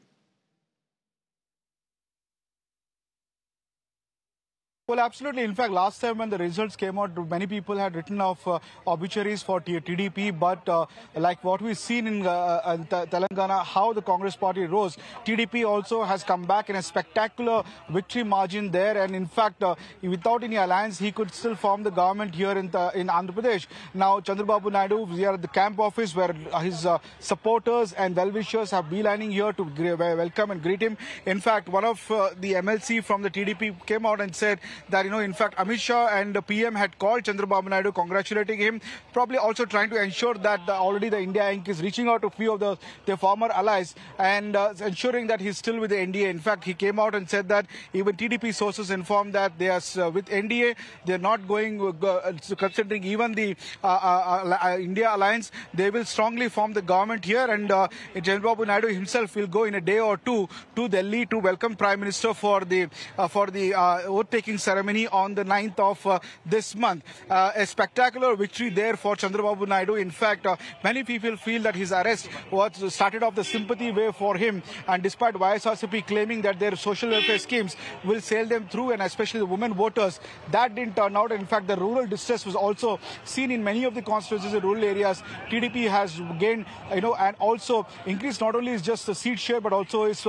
Well, absolutely. In fact, last time when the results came out, many people had written off obituaries for TDP. But like what we've seen in Telangana, how the Congress party rose, TDP also has come back in a spectacular victory margin there. And in fact, without any alliance, he could still form the government here in Andhra Pradesh. Now, Chandrababu Naidu, we are at the camp office where his supporters and well-wishers have beelining here to welcome and greet him. In fact, one of the MLC from the TDP came out and said that, in fact, Amit Shah and the PM had called Chandrababu Naidu congratulating him, probably also trying to ensure that already the India Inc. is reaching out to a few of their former allies and ensuring that he's still with the NDA. In fact, he came out and said that even TDP sources informed that they are with NDA, they're not going, considering even the India alliance, they will strongly form the government here, and Chandrababu Naidu himself will go in a day or two to Delhi to welcome Prime Minister for the oath-taking ceremony on the 9th of this month. A spectacular victory there for Chandrababu Naidu. In fact, many people feel that his arrest started off the sympathy way for him, and despite YSRCP claiming that their social welfare schemes will sail them through, and especially the women voters, that didn't turn out. In fact, the rural distress was also seen in many of the constituencies in rural areas. TDP has gained, and also increased not only is just the seat share, but also is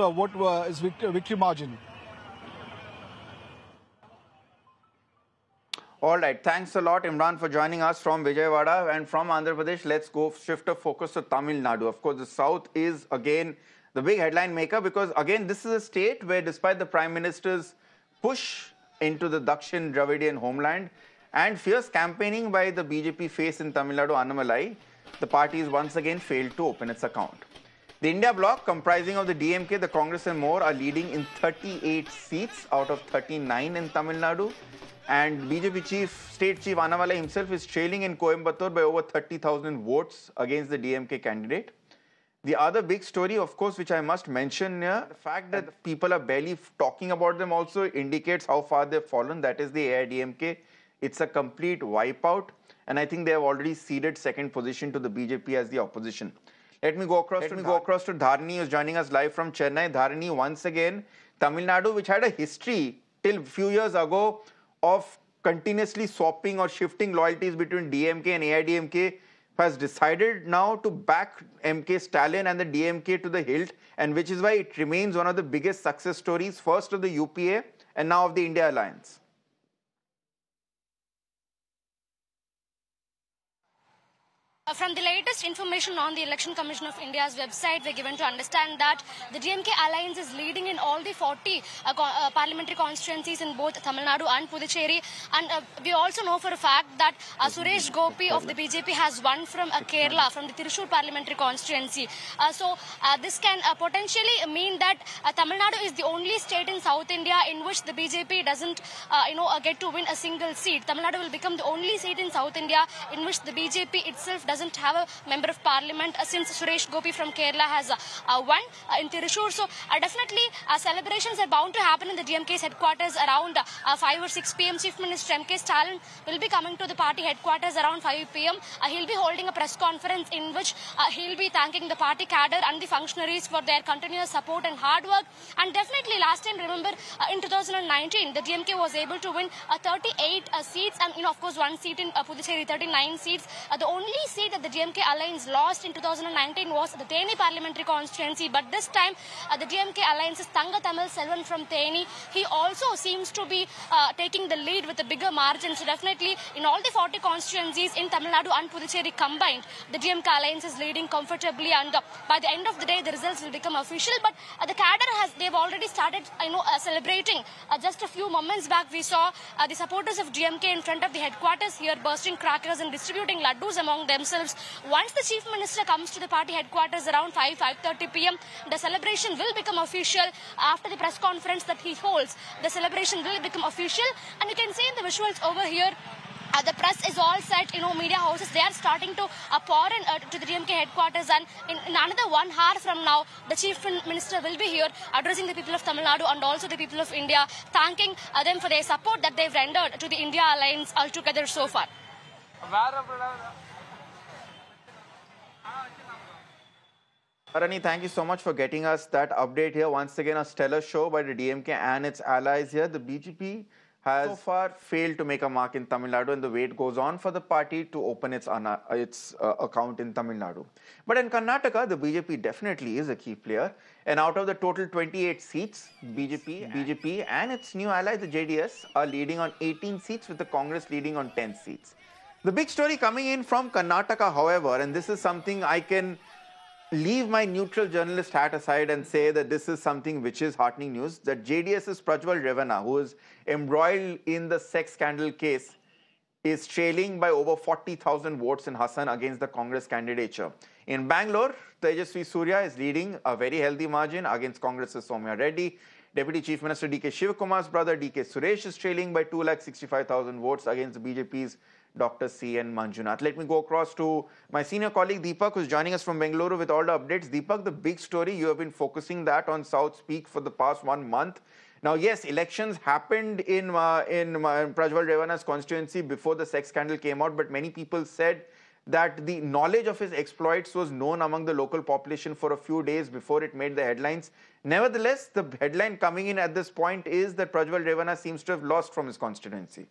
victory margin. All right. Thanks a lot, Imran, for joining us from Vijayawada. And from Andhra Pradesh, let's go shift our focus to Tamil Nadu. Of course, the South is, again, the big headline maker because, again, this is a state where, despite the Prime Minister's push into the Dakshin Dravidian homeland and fierce campaigning by the BJP face in Tamil Nadu, Annamalai, the party has once again failed to open its account. The India bloc, comprising of the DMK, the Congress and more, are leading in 38 seats out of 39 in Tamil Nadu. And BJP State Chief Annamalai himself is trailing in Coimbatore by over 30,000 votes against the DMK candidate. The other big story, of course, which I must mention here, the fact that people are barely talking about them also indicates how far they've fallen. That is the AIDMK. It's a complete wipeout. And I think they have already ceded second position to the BJP as the opposition. Let me go across to Dharani, who's joining us live from Chennai. Dharani, once again, Tamil Nadu, which had a history till a few years ago of continuously swapping or shifting loyalties between DMK and AIDMK, has decided now to back MK Stalin and the DMK to the hilt, and which is why it remains one of the biggest success stories, first of the UPA and now of the India Alliance. From the latest information on the Election Commission of India's website, we're given to understand that the DMK alliance is leading in all the 40 parliamentary constituencies in both Tamil Nadu and Puducherry. And we also know for a fact that Suresh Gopi of the BJP has won from Kerala, from the Thrissur parliamentary constituency. So this can potentially mean that Tamil Nadu is the only state in South India in which the BJP doesn't, get to win a single seat. Tamil Nadu will become the only state in South India in which the BJP itself doesn't have a member of parliament since Suresh Gopi from Kerala has won in Thrissur. So definitely celebrations are bound to happen in the DMK's headquarters around 5 or 6 p.m. Chief Minister MK Stalin will be coming to the party headquarters around 5 p.m. He'll be holding a press conference in which he'll be thanking the party cadre and the functionaries for their continuous support and hard work. And definitely last time, remember, in 2019, the DMK was able to win 38 seats and, of course, one seat in Puducherry, 39 seats. The only seat that the DMK alliance lost in 2019 was the Theni parliamentary constituency, but this time the DMK alliance's Thanga Tamil Selvan from Theni, he also seems to be taking the lead with a bigger margin. So definitely in all the 40 constituencies in Tamil Nadu and Puducherry combined, the DMK alliance is leading comfortably, and by the end of the day the results will become official. But the cadre they've already started celebrating. Just a few moments back we saw the supporters of DMK in front of the headquarters here bursting crackers and distributing laddus among themselves. Once the Chief Minister comes to the party headquarters around 5:30 p.m., the celebration will become official. After the press conference that he holds, the celebration will become official. And you can see in the visuals over here, the press is all set, media houses, they are starting to pour in to the DMK headquarters, and in another 1 hour from now, the Chief Minister will be here addressing the people of Tamil Nadu and also the people of India, thanking them for their support that they've rendered to the India Alliance altogether so far. Arani, thank you so much for getting us that update here. Once again, a stellar show by the DMK and its allies here. The BJP has so far failed to make a mark in Tamil Nadu, and the wait goes on for the party to open its account in Tamil Nadu. But in Karnataka, the BJP definitely is a key player. And out of the total 28 seats, BJP and its new ally, the JDS, are leading on 18 seats, with the Congress leading on 10 seats. The big story coming in from Karnataka, however, and this is something I can leave my neutral journalist hat aside and say that this is something which is heartening news, that JDS's Prajwal Revana, who is embroiled in the sex scandal case, is trailing by over 40,000 votes in Hassan against the Congress candidature. In Bangalore, Tejasvi Surya is leading a very healthy margin against Congress's Soumya Reddy. Deputy Chief Minister DK Shivakumar's brother DK Suresh is trailing by 265,000 votes against the BJP's Dr. C.N. Manjunath. Let me go across to my senior colleague Deepak, who's joining us from Bengaluru with all the updates. Deepak, the big story, you have been focusing that on South Speak for the past 1 month. Now, yes, elections happened in Prajwal Revana's constituency before the sex scandal came out, but many people said that the knowledge of his exploits was known among the local population for a few days before it made the headlines. Nevertheless, the headline coming in at this point is that Prajwal Revana seems to have lost from his constituency.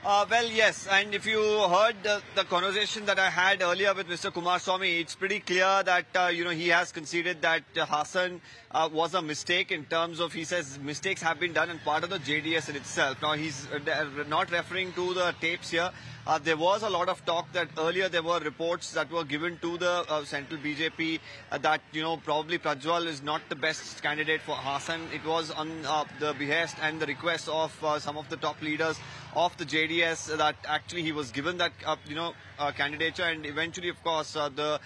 Well, yes, and if you heard the conversation that I had earlier with Mr. Kumaraswamy, it's pretty clear that, he has conceded that Hassan was a mistake in terms of, he says, mistakes have been done and part of the JDS in itself. Now, he's not referring to the tapes here. There was a lot of talk that earlier there were reports that were given to the central BJP that, probably Prajwal is not the best candidate for Hassan. It was on the behest and the request of some of the top leaders of the JDS that actually he was given that, candidature, and eventually, of course, the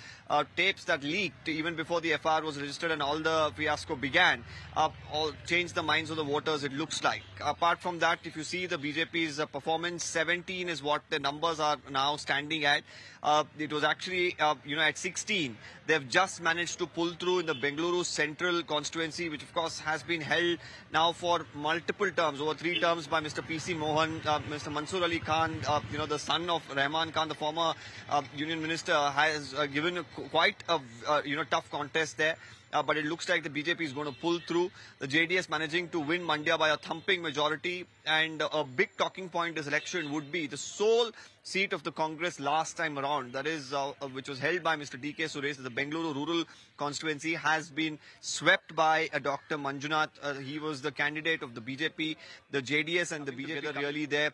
tapes that leaked even before the FR was registered and all the fiasco began, all changed the minds of the voters, it looks like. Apart from that, if you see the BJP's performance, 17 is what the numbers are now standing at. It was actually, at 16. They've just managed to pull through in the Bengaluru Central constituency, which of course has been held now for multiple terms, over 3 terms by Mr. P.C. Mohan, Mr. Mansoor Ali Khan, the son of Rahman Khan, the former union minister, has given quite a tough contest there. But it looks like the BJP is going to pull through. The JDS managing to win Mandya by a thumping majority. And a big talking point this election would be the sole seat of the Congress last time around, that is, which was held by Mr. DK Suresh, the Bengaluru rural constituency, has been swept by Dr. Manjunath. He was the candidate of the BJP, the JDS and the BJP are really there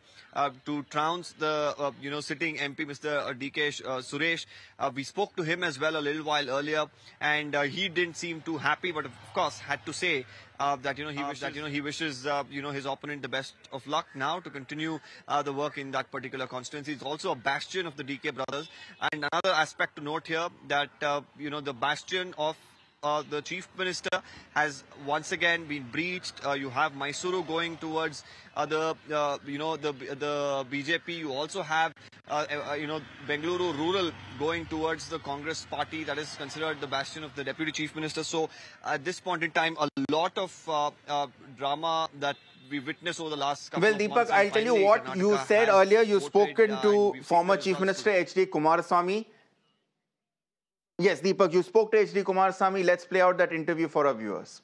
to trounce the, sitting MP, Mr. DK Suresh. We spoke to him as well a little while earlier, and he didn't seem too happy, but of course had to say that he wishes his opponent the best of luck now to continue the work in that particular constituency. It's also a bastion of the DK brothers. And another aspect to note here that the bastion of the chief minister has once again been breached. You have Mysuru going towards the BJP. You also have Bengaluru rural going towards the Congress party, that is considered the bastion of the deputy chief minister. So at this point in time, a lot of drama that we witnessed over the last couple of months. Well, Deepak, I'll tell you what you said earlier. You spoken to former Chief Minister H.D. Kumaraswamy. Yes, Deepak, you spoke to H.D. Kumaraswamy. Let's play out that interview for our viewers.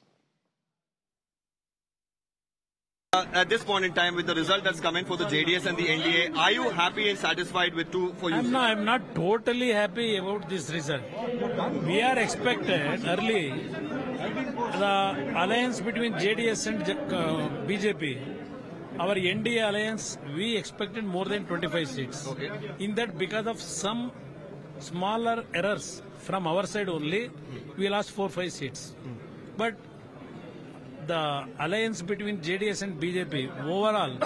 At this point in time, with the result that's come in for the JDS and the NDA, are you happy and satisfied with for you? I'm not totally happy about this result. We are expected early the alliance between JDS and BJP. Our NDA alliance, we expected more than 25 seats. Okay. In that, because of some smaller errors from our side only, we lost 4-5 seats. But the alliance between JDS and BJP, overall,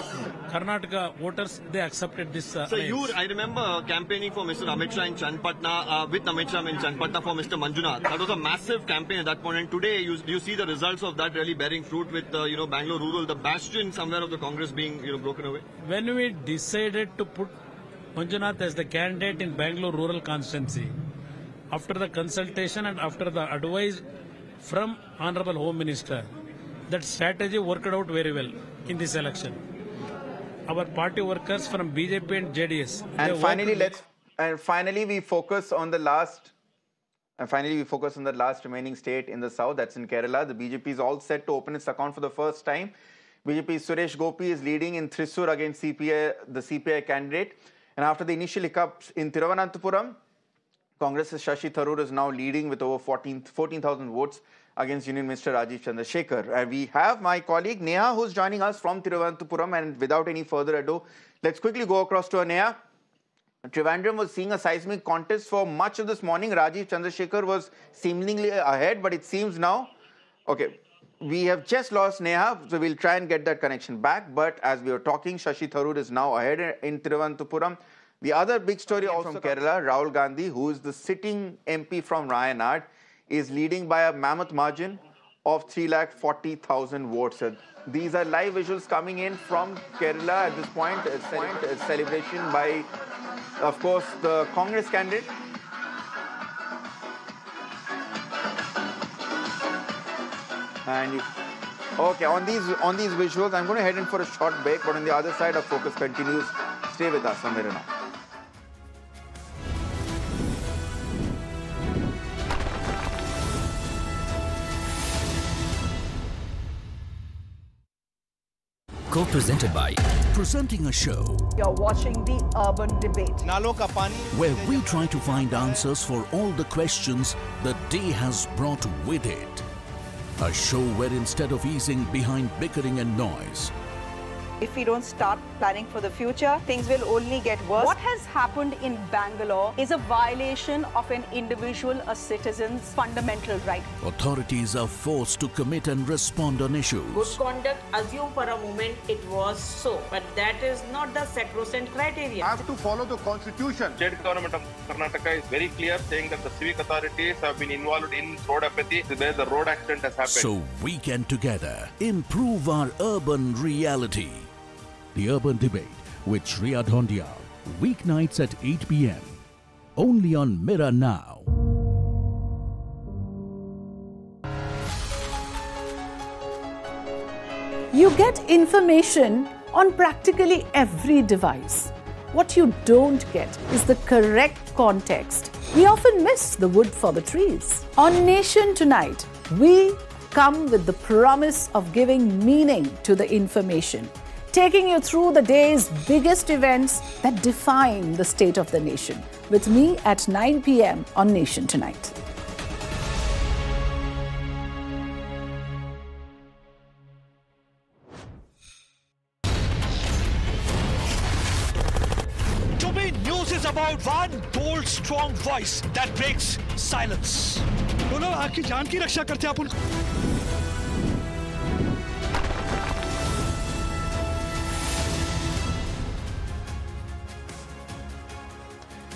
Karnataka voters, they accepted this So alliance. I remember campaigning for Mr. Amit Shah in Chanpatna, with Amit Shah in Chanpatna for Mr. Manjunath. That was a massive campaign at that point. And today, you see the results of that really bearing fruit with, Bangalore rural, the bastion somewhere of the Congress being, broken away. When we decided to put Manjunath as the candidate in Bangalore rural constituency, after the consultation and after the advice from Honorable Home Minister, that strategy worked out very well in this election. Our party workers from BJP and JDS. And finally, we focus on the last And finally, we focus on the last remaining state in the south, that's in Kerala. The BJP is all set to open its account for the first time. BJP's Suresh Gopi is leading in Thrissur against CPI, the CPI candidate. And after the initial hiccups in Thiruvananthapuram, Congress's Shashi Tharoor is now leading with over 14,000 votes against Union Minister Rajiv Chandrasekhar. And we have my colleague Neha who's joining us from Thiruvananthapuram. And without any further ado, let's quickly go across to Neha. Trivandrum was seeing a seismic contest for much of this morning. Rajiv Chandrasekhar was seemingly ahead, but it seems now, okay, we have just lost Neha, so we'll try and get that connection back. But as we were talking, Shashi Tharoor is now ahead in Thiruvananthapuram. The other big story also from Kerala, Rahul Gandhi, who is the sitting MP from Wayanad, is leading by a mammoth margin of 340,000 votes. These are live visuals coming in from Kerala at this point. A celebration by, of course, the Congress candidate. And okay, on these visuals, I'm going to head in for a short break. But on the other side, our focus continues. Stay with us on Mirror Now. Co-presented by Presenting a Show. You're watching the Urban Debate. Nalo ka pani. Where we try to find answers for all the questions the day has brought with it. A show where instead of easing behind bickering and noise, If we don't start planning for the future, things will only get worse. What has happened in Bangalore is a violation of an individual, a citizen's fundamental right. authorities are forced to commit and respond on issues. Good conduct, assume for a moment it was so, but that is not the sacrosanct criteria. Have to follow the constitution. State government of Karnataka is very clear, saying that the civic authorities have been involved in road apathy where the road accident has happened. So we can together improve our urban reality. The Urban Debate with Shreya Dhondia, weeknights at 8 p.m. only on Mirror Now. You get information on practically every device. What you don't get is the correct context. We often miss the wood for the trees. On Nation Tonight, we come with the promise of giving meaning to the information, taking you through the day's biggest events that define the state of the nation. With me at 9 p.m. on Nation Tonight. To me, news is about one bold, strong voice that breaks silence. दोनों आपकी जान की रक्षा करते हैं अपन.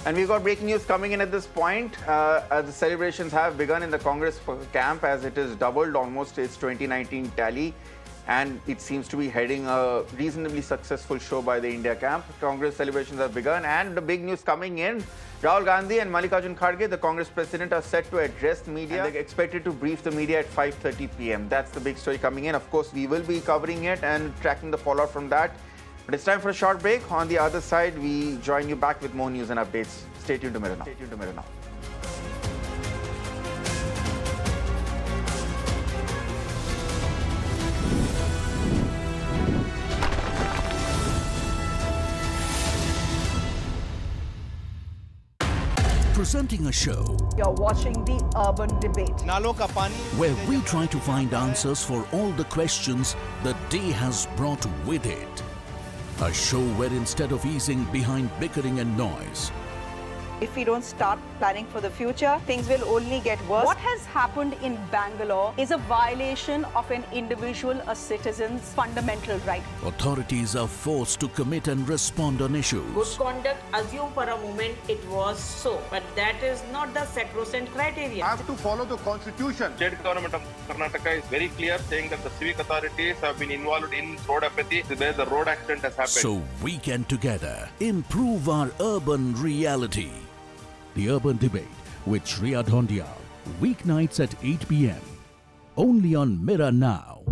And we've got breaking news coming in at this point. As the celebrations have begun in the Congress camp, as it is doubled almost its 2019 tally. And it seems to be heading a reasonably successful show by the India camp. Congress celebrations have begun, and the big news coming in, Rahul Gandhi and Mallikarjun Kharge, the Congress president, are set to address the media. And they're expected to brief the media at 5:30 p.m. That's the big story coming in. Of course, we will be covering it and tracking the fallout from that. But it's time for a short break. On the other side, we join you back with more news and updates. Stay tuned to Mirror Now. Stay tuned to Mirror Now. Presenting a show You're watching the Urban Debate. Nalo ka pani. where we try to find answers for all the questions the day has brought with it. A show where instead of easing behind bickering and noise, If we don't start planning for the future, things will only get worse. What has happened in Bangalore is a violation of an individual, a citizen's fundamental right. authorities are forced to commit and respond on Good issues. conduct, assume for a moment it was so, but that is not the sacrosanct criteria. Have to follow the constitution. State government of Karnataka is very clear, saying that the civic authorities have been involved in road apathy where the road accident has happened. So we can together improve our urban reality. The Urban Debate with Shreya Dhondia, weeknights at 8 p.m. only on Mirror Now.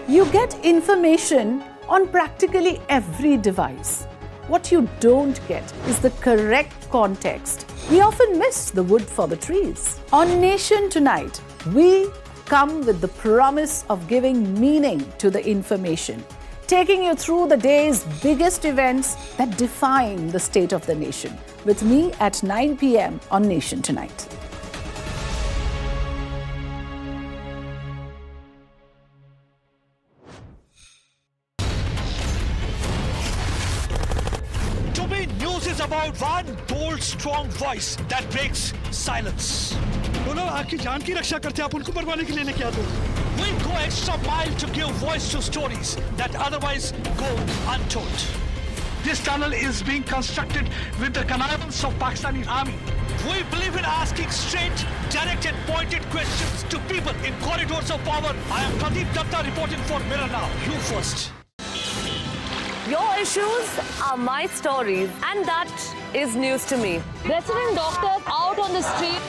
You get information on practically every device. What you don't get is the correct context. We often miss the wood for the trees. On Nation Tonight, we come with the promise of giving meaning to the information, taking you through the day's biggest events that define the state of the nation. With me at 9 p.m. on Nation Tonight. Is about one bold, strong voice that breaks silence. बोलो आपकी जान की रक्षा करते आप उनको मरवाने के लिए लेके आते हो. We go extra mile to give voice to stories that otherwise go untold. This tunnel is being constructed with the connivance of Pakistani army. We believe in asking straight, direct and pointed questions to people in corridors of power. I am Pradeep Datta reporting for Mirror Now. You first. Your issues are my stories, and that is news to me. Resident doctors out on the street.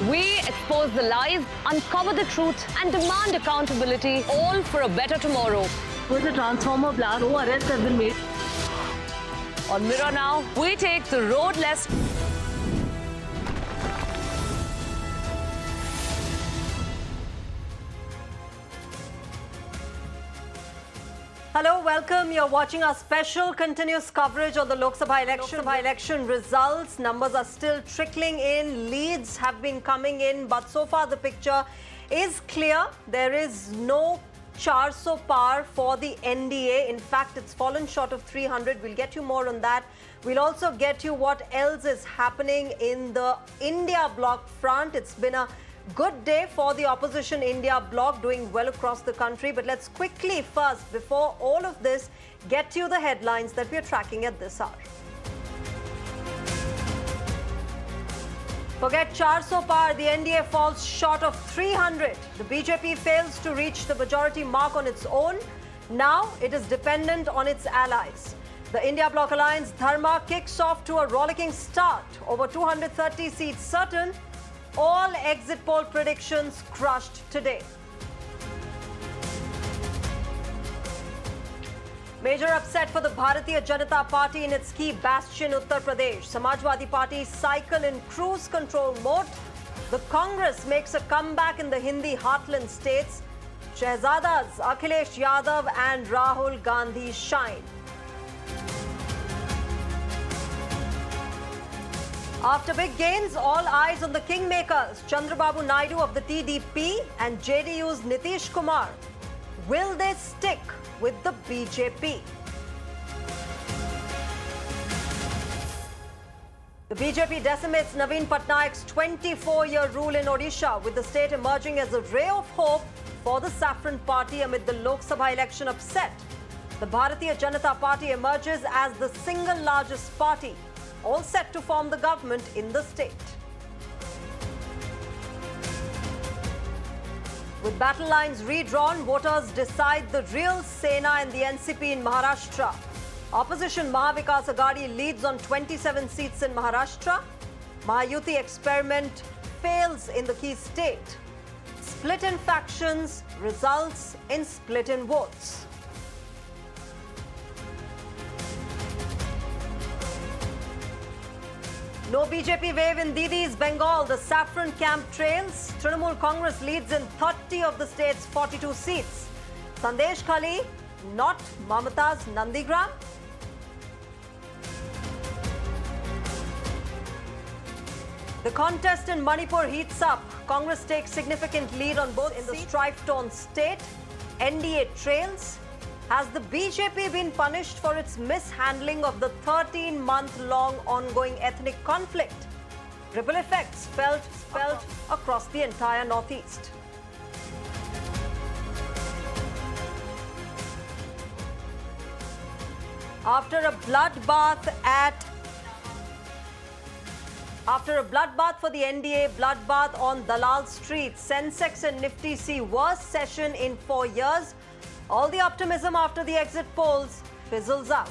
We expose the lies, uncover the truth, and demand accountability, all for a better tomorrow. With a transformer blast, no arrests have been made. On Mirror Now, we take the road less. Hello, welcome. You're watching our special continuous coverage on the Lok Sabha election results. Numbers are still trickling in. Leads have been coming in, but so far the picture is clear. There is no 400 par for the NDA. In fact, it's fallen short of 300. We'll get you more on that. We'll also get you what else is happening in the India bloc front. It's been a good day for the opposition India bloc, doing well across the country. But let's quickly first, before all of this, get you the headlines that we're tracking at this hour. Forget 400 par, the NDA falls short of 300. The BJP fails to reach the majority mark on its own. Now it is dependent on its allies. The India bloc alliance Dharma kicks off to a rollicking start. Over 230 seats certain. All exit poll predictions crushed today. Major upset for the Bharatiya Janata Party in its key bastion Uttar Pradesh. Samajwadi Party cycle in cruise control mode. The Congress makes a comeback in the Hindi heartland states. Shehzadas Akhilesh Yadav and Rahul Gandhi shine. After big gains, all eyes on the kingmakers, Chandrababu Naidu of the TDP and JDU's Nitish Kumar. Will they stick with the BJP? The BJP decimates Naveen Patnaik's 24-year rule in Odisha, with the state emerging as a ray of hope for the Saffron Party amid the Lok Sabha election upset. The Bharatiya Janata Party emerges as the single largest party, all set to form the government in the state. With battle lines redrawn, voters decide the real Sena and the NCP in Maharashtra. Opposition Mahavikas Aghadi leads on 27 seats in Maharashtra. Mahayuti experiment fails in the key state. Split in factions results in split in votes. No BJP wave in Didi's Bengal. The saffron camp trails. Trinamool Congress leads in 30 of the state's 42 seats. Sandesh Khali, not Mamata's Nandigram. The contest in Manipur heats up. Congress takes significant lead on both in the strife-torn state. NDA trails. Has the BJP been punished for its mishandling of the 13-month-long ongoing ethnic conflict? Ripple effects felt across the entire Northeast. After a bloodbath for the NDA, bloodbath on Dalal Street, Sensex and Nifty see worst session in 4 years. All the optimism after the exit polls fizzles out.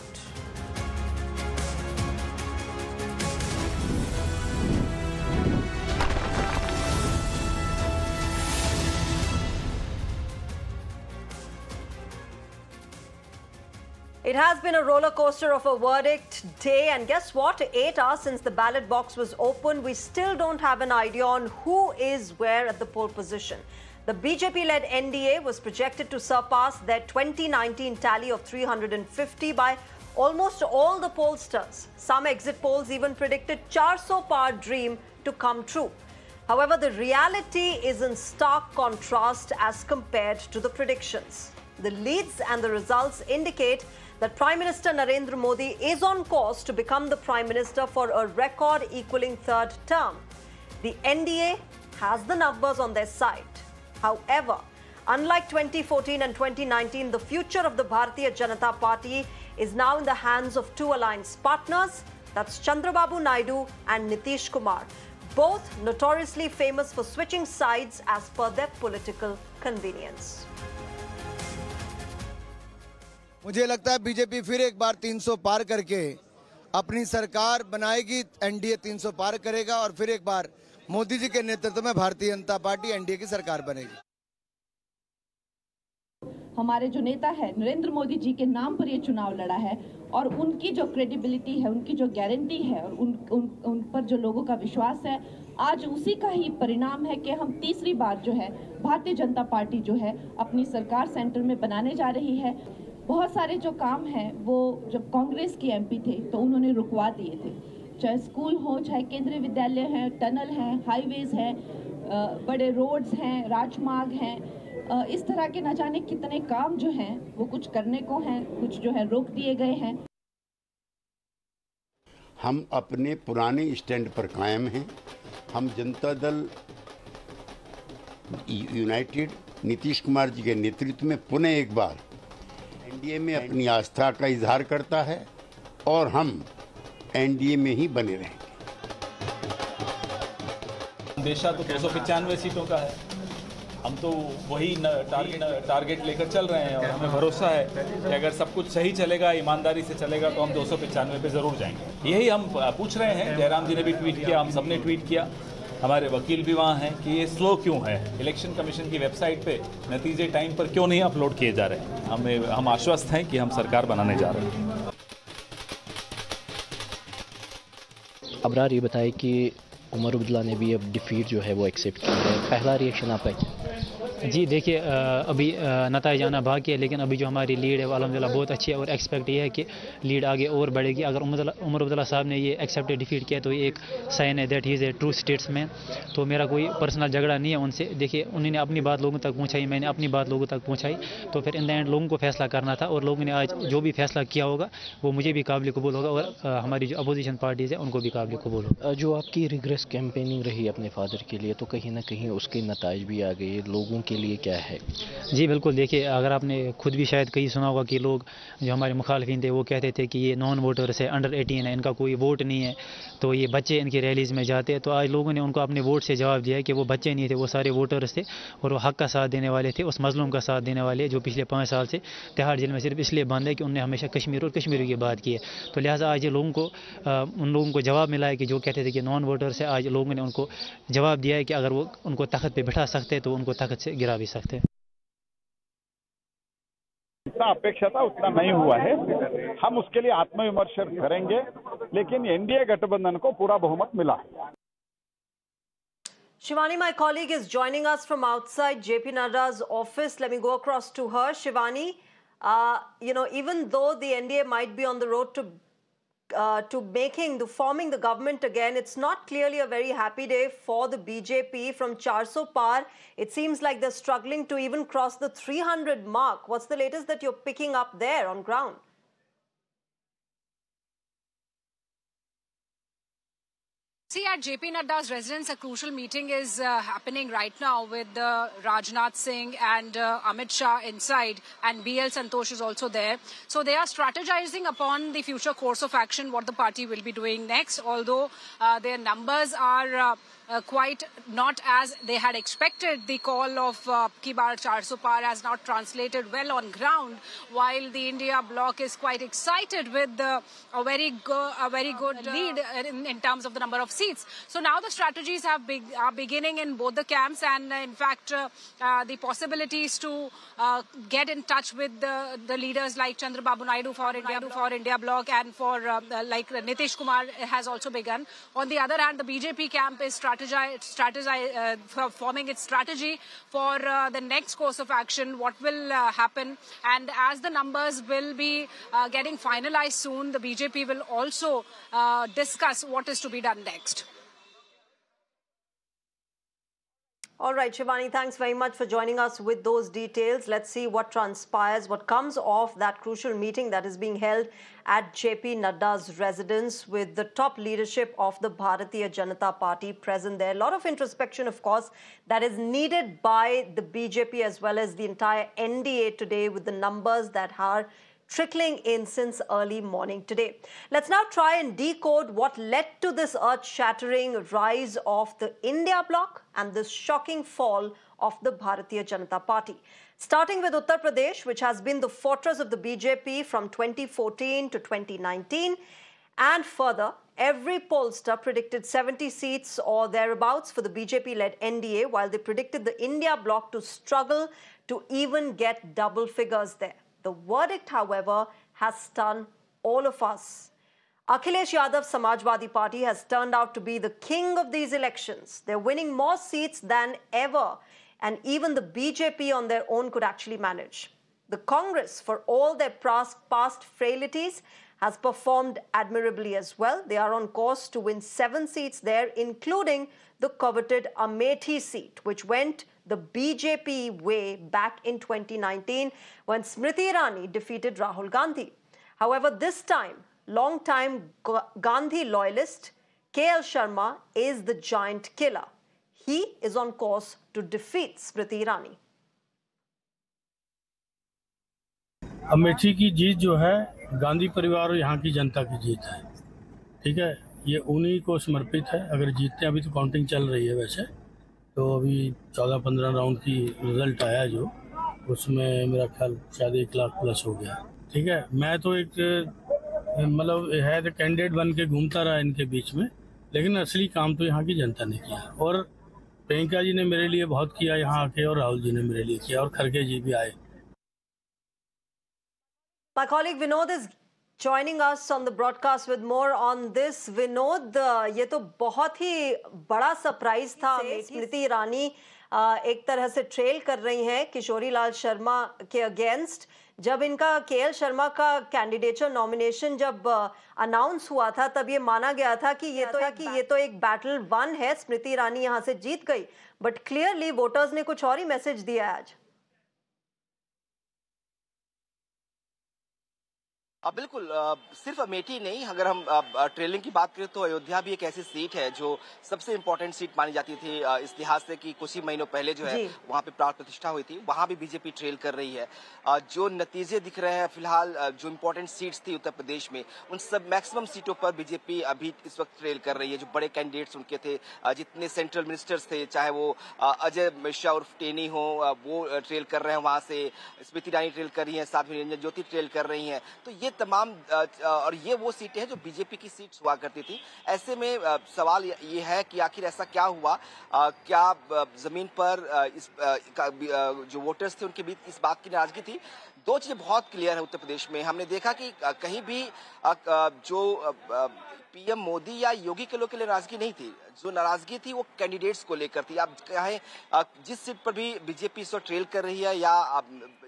It has been a roller coaster of a verdict day, and guess what? 8 hours since the ballot box was opened, we still don't have an idea on who is where at the poll position. The BJP-led NDA was projected to surpass their 2019 tally of 350 by almost all the pollsters. Some exit polls even predicted 400 par dream to come true. However, the reality is in stark contrast as compared to the predictions. The leads and the results indicate that Prime Minister Narendra Modi is on course to become the Prime Minister for a record equaling third term. The NDA has the numbers on their side. However, unlike 2014 and 2019, the future of the Bharatiya Janata Party is now in the hands of two alliance partners, that's Chandrababu Naidu and Nitish Kumar, both notoriously famous for switching sides as per their political convenience. मुझे लगता है BJP फिर एक बार 300 पार करके अपनी सरकार बनाएगी, NDA 300 पार करेगा और फिर एक बार मोदी जी के नेतृत्व में भारतीय जनता पार्टी एनडीए की सरकार बनेगी। हमारे जो नेता है नरेंद्र मोदी जी के नाम पर ये चुनाव लड़ा है और उनकी जो क्रेडिबिलिटी है, उनकी जो गारंटी है और उन पर जो लोगों का विश्वास है, आज उसी का ही परिणाम है कि हम तीसरी बार जो है भारतीय जनता पार्टी जो है अपनी सरकार सेंटर में बनाने जा रही है। बहुत सारे जो काम हैं वो जब कांग्रेस की एमपी थे तो उन्होंने रुकवा दिए थे, चाहे स्कूल हो, चाहे केंद्रीय विद्यालय हैं, टनल हैं, हाईवेज हैं, बड़े रोड्स हैं, राजमार्ग हैं, इस तरह के न जाने कितने काम जो हैं वो कुछ करने को हैं, कुछ जो है रोक दिए गए हैं। हम अपने पुराने स्टैंड पर कायम हैं। हम जनता दल यूनाइटेड नीतीश कुमार जी के नेतृत्व में पुनः एक बार एनडीए में अपनी आस्था का इजहार करता है और हम एनडीए में ही बने रहेंगे। देशा तो 295 सीटों का है, हम तो वही टारगेट लेकर चल रहे हैं और हमें भरोसा है कि अगर सब कुछ सही चलेगा, ईमानदारी से चलेगा तो हम 295 पे ज़रूर जाएंगे। यही हम पूछ रहे हैं। जयराम जी ने भी ट्वीट किया, हम सब ने ट्वीट किया, हमारे वकील भी वहाँ हैं कि ये स्लो क्यों है, इलेक्शन कमीशन की वेबसाइट पे नतीजे टाइम पर क्यों नहीं अपलोड किए जा रहे। हम आश्वस्त हैं कि हम सरकार बनाने जा रहे हैं। अबरार ये बताए कि उमर अब्दुल्ला ने भी अब डिफीट जो है वो एक्सेप्ट की है, पहला रिएक्शन आपका क्या? जी देखिए, अभी नतीजा आना बाकी है, लेकिन अभी जो हमारी लीड है वो अल्हम्दुलिल्लाह बहुत अच्छी है और एक्सपेक्ट ये है कि लीड आगे और बढ़ेगी। अगर उमर अब्दुल्ला साहब ने ये एक्सेप्टेड डिफीट किया तो ये एक साइन है that he is a true statesman. तो मेरा कोई पर्सनल झगड़ा नहीं है उनसे। देखिए, उन्होंने अपनी बात लोगों तक पहुँचाई, मैंने अपनी बात लोगों तक पहुँचाई, तो फिर इन द एंड लोगों को फैसला करना था और लोगों ने आज जो भी फैसला किया होगा वो मुझे भी काबिल कबूल होगा और हमारी जो अपोजिशन पार्टीज़ है उनको भी काबिल कबूल होगा। जो आपकी रिग्रेस कैंपेनिंग रही अपने फादर के लिए, तो कहीं ना कहीं उसके नताइज भी आ गए, लोगों के लिए क्या है? जी बिल्कुल, देखिए अगर आपने खुद भी शायद कहीं सुना होगा कि लोग जो हमारे मुखालिफिन थे वो कहते थे कि ये नॉन वोटर्स है, अंडर 18 है, इनका कोई वोट नहीं है, तो ये बच्चे इनकी रैलीज़ में जाते हैं। तो आज लोगों ने उनको अपने वोट से जवाब दिया है कि वो बच्चे नहीं थे, वो सारे वोटर्स थे और वो हक का साथ देने वाले थे, उस मजलूम का साथ देने वाले जो पिछले 5 साल से तिहाड़ जेल में सिर्फ इसलिए बंद है कि उनने हमेशा कश्मीर और कश्मीरी की बात की है। तो लिहाजा आज ये लोगों को उन लोगों को जवाब मिला है कि जो कहते थे कि नॉन वोटर्स है, आज लोगों ने उनको जवाब दिया है कि अगर वो उनको तख्त पर बिठा सकते हैं तो उनको तख्त से गिरा भी सकते हैं। जितना अपेक्षा था उतना नहीं हुआ है, हम उसके लिए आत्मविमर्श करेंगे, लेकिन एनडीए गठबंधन को पूरा बहुमत मिला है। Shivani, my colleague, is joining us from outside JP Nadda's office. Let me go across to her. Shivani, even though the NDA might be on the road to forming the government again, it's not clearly a very happy day for the BJP. From 400 par, it seems like they're struggling to even cross the 300 mark. What's the latest that you're picking up there on ground? See, at JP Nadda's residence, a crucial meeting is happening right now with Rajnath Singh and Amit Shah inside, and BL Santosh is also there. So they are strategizing upon the future course of action, what the party will be doing next, although their numbers are quite not as they had expected. The call of Ki Baar 400 Par has not translated well on ground, while the India bloc is quite excited with a very good lead in terms of the number of seats. So now the strategies are beginning in both the camps, and in fact the possibilities to get in touch with the leaders like Chandrababu Naidu for India bloc and for like Nitish Kumar has also begun. On the other hand, the BJP camp is forming its strategy for the next course of action, what will happen, and as the numbers will be getting finalized soon, the BJP will also discuss what is to be done next. All right, Shivani, thanks very much for joining us with those details. Let's see what transpires, what comes of that crucial meeting that is being held at JP Nadda's residence with the top leadership of the Bharatiya Janata Party present there. A lot of introspection, of course, that is needed by the BJP as well as the entire NDA today with the numbers that are trickling in since early morning today. Let's now try and decode what led to this earth-shattering rise of the India bloc and this shocking fall of the Bharatiya Janata Party. Starting with Uttar Pradesh, which has been the fortress of the BJP from 2014 to 2019, and further, every pollster predicted 70 seats or thereabouts for the BJP-led NDA, while they predicted the India bloc to struggle to even get double figures there. The verdict, however, has stunned all of us. Akhilesh Yadav Samajwadi Party has turned out to be the king of these elections. They're winning more seats than ever, and even the BJP on their own could actually manage. The Congress, for all their past frailties, has performed admirably as well. They are on course to win 7 seats there, including the coveted Amethi seat, which went the BJP way back in 2019 when Smriti Irani defeated Rahul Gandhi. However, this time, long-time Gandhi loyalist KL Sharma is the giant killer. He is on course to defeat Smriti Irani. Amethi की जीत जो है गांधी परिवार और यहाँ की जनता की जीत है, ठीक है। ये उन्हीं को समर्पित है। अगर जीतते हैं, अभी तो काउंटिंग चल रही है वैसे, तो अभी 14-15 राउंड की रिजल्ट आया जो, उसमें मेरा ख्याल शायद 1 लाख प्लस हो गया, ठीक है। मैं तो एक मतलब है तो कैंडिडेट बन के घूमता रहा इनके बीच में, लेकिन असली काम तो यहाँ की जनता ने किया। और प्रियंका जी ने मेरे लिए बहुत किया यहाँ आके, और राहुल जी ने मेरे लिए किया, और खड़गे जी भी आए। My colleague Vinod is joining us on the broadcast with more on this. Vinod, ये तो बहुत ही बड़ा सरप्राइज था। स्मृति ईरानी एक तरह से ट्रेल कर रही हैं किशोरी लाल शर्मा के अगेंस्ट। जब इनका केएल शर्मा का कैंडिडेचर नॉमिनेशन जब अनाउंस हुआ था, तब ये माना गया था कि ये तो एक बैटल वन है, स्मृति ईरानी यहाँ से जीत गई। बट क्लियरली वोटर्स ने कुछ और ही मैसेज दिया आज। बिल्कुल, सिर्फ अमेठी नहीं, अगर हम ट्रेलिंग की बात करें तो अयोध्या भी एक ऐसी सीट है जो सबसे इम्पोर्टेंट सीट मानी जाती थी इस लिहाज से कि कुछ ही महीनों पहले जो है वहां पे प्राण प्रतिष्ठा हुई थी। वहां भी बीजेपी ट्रेल कर रही है। जो नतीजे दिख रहे हैं फिलहाल, जो इम्पोर्टेंट सीट्स थी उत्तर प्रदेश में, उन सब मैक्सिमम सीटों पर बीजेपी अभी इस वक्त ट्रेल कर रही है। जो बड़े कैंडिडेट्स उनके थे, जितने सेंट्रल मिनिस्टर्स थे, चाहे वो अजय मिश्रा उर्फ टेनी हो, वो ट्रेल कर रहे हैं वहां से। स्मृति ईरानी ट्रेल कर रही है, साथ में निरंजन ज्योति ट्रेल कर रही है। तो ये तमाम और ये वो सीटें हैं जो बीजेपी की सीट्स हुआ करती थी। ऐसे में सवाल ये है कि आखिर ऐसा क्या हुआ, क्या जमीन पर जो वोटर्स थे उनके बीच इस बात की नाराजगी थी। 2 चीजें बहुत क्लियर है उत्तर प्रदेश में। हमने देखा कि कहीं भी जो पीएम मोदी या योगी के लोग के लिए नाराजगी नहीं थी। जो नाराजगी थी वो कैंडिडेट्स को लेकर थी। आप कहें जिस सीट पर भी बीजेपी इस वक्त ट्रेल कर रही है, या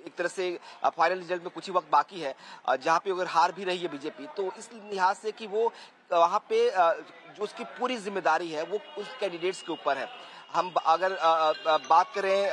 एक तरह से फाइनल रिजल्ट में कुछ ही वक्त बाकी है, जहां पे अगर हार भी रही है बीजेपी, तो इस लिहाज से कि वो वहां पे जो उसकी पूरी जिम्मेदारी है वो उस कैंडिडेट्स के ऊपर है। हम अगर बात करें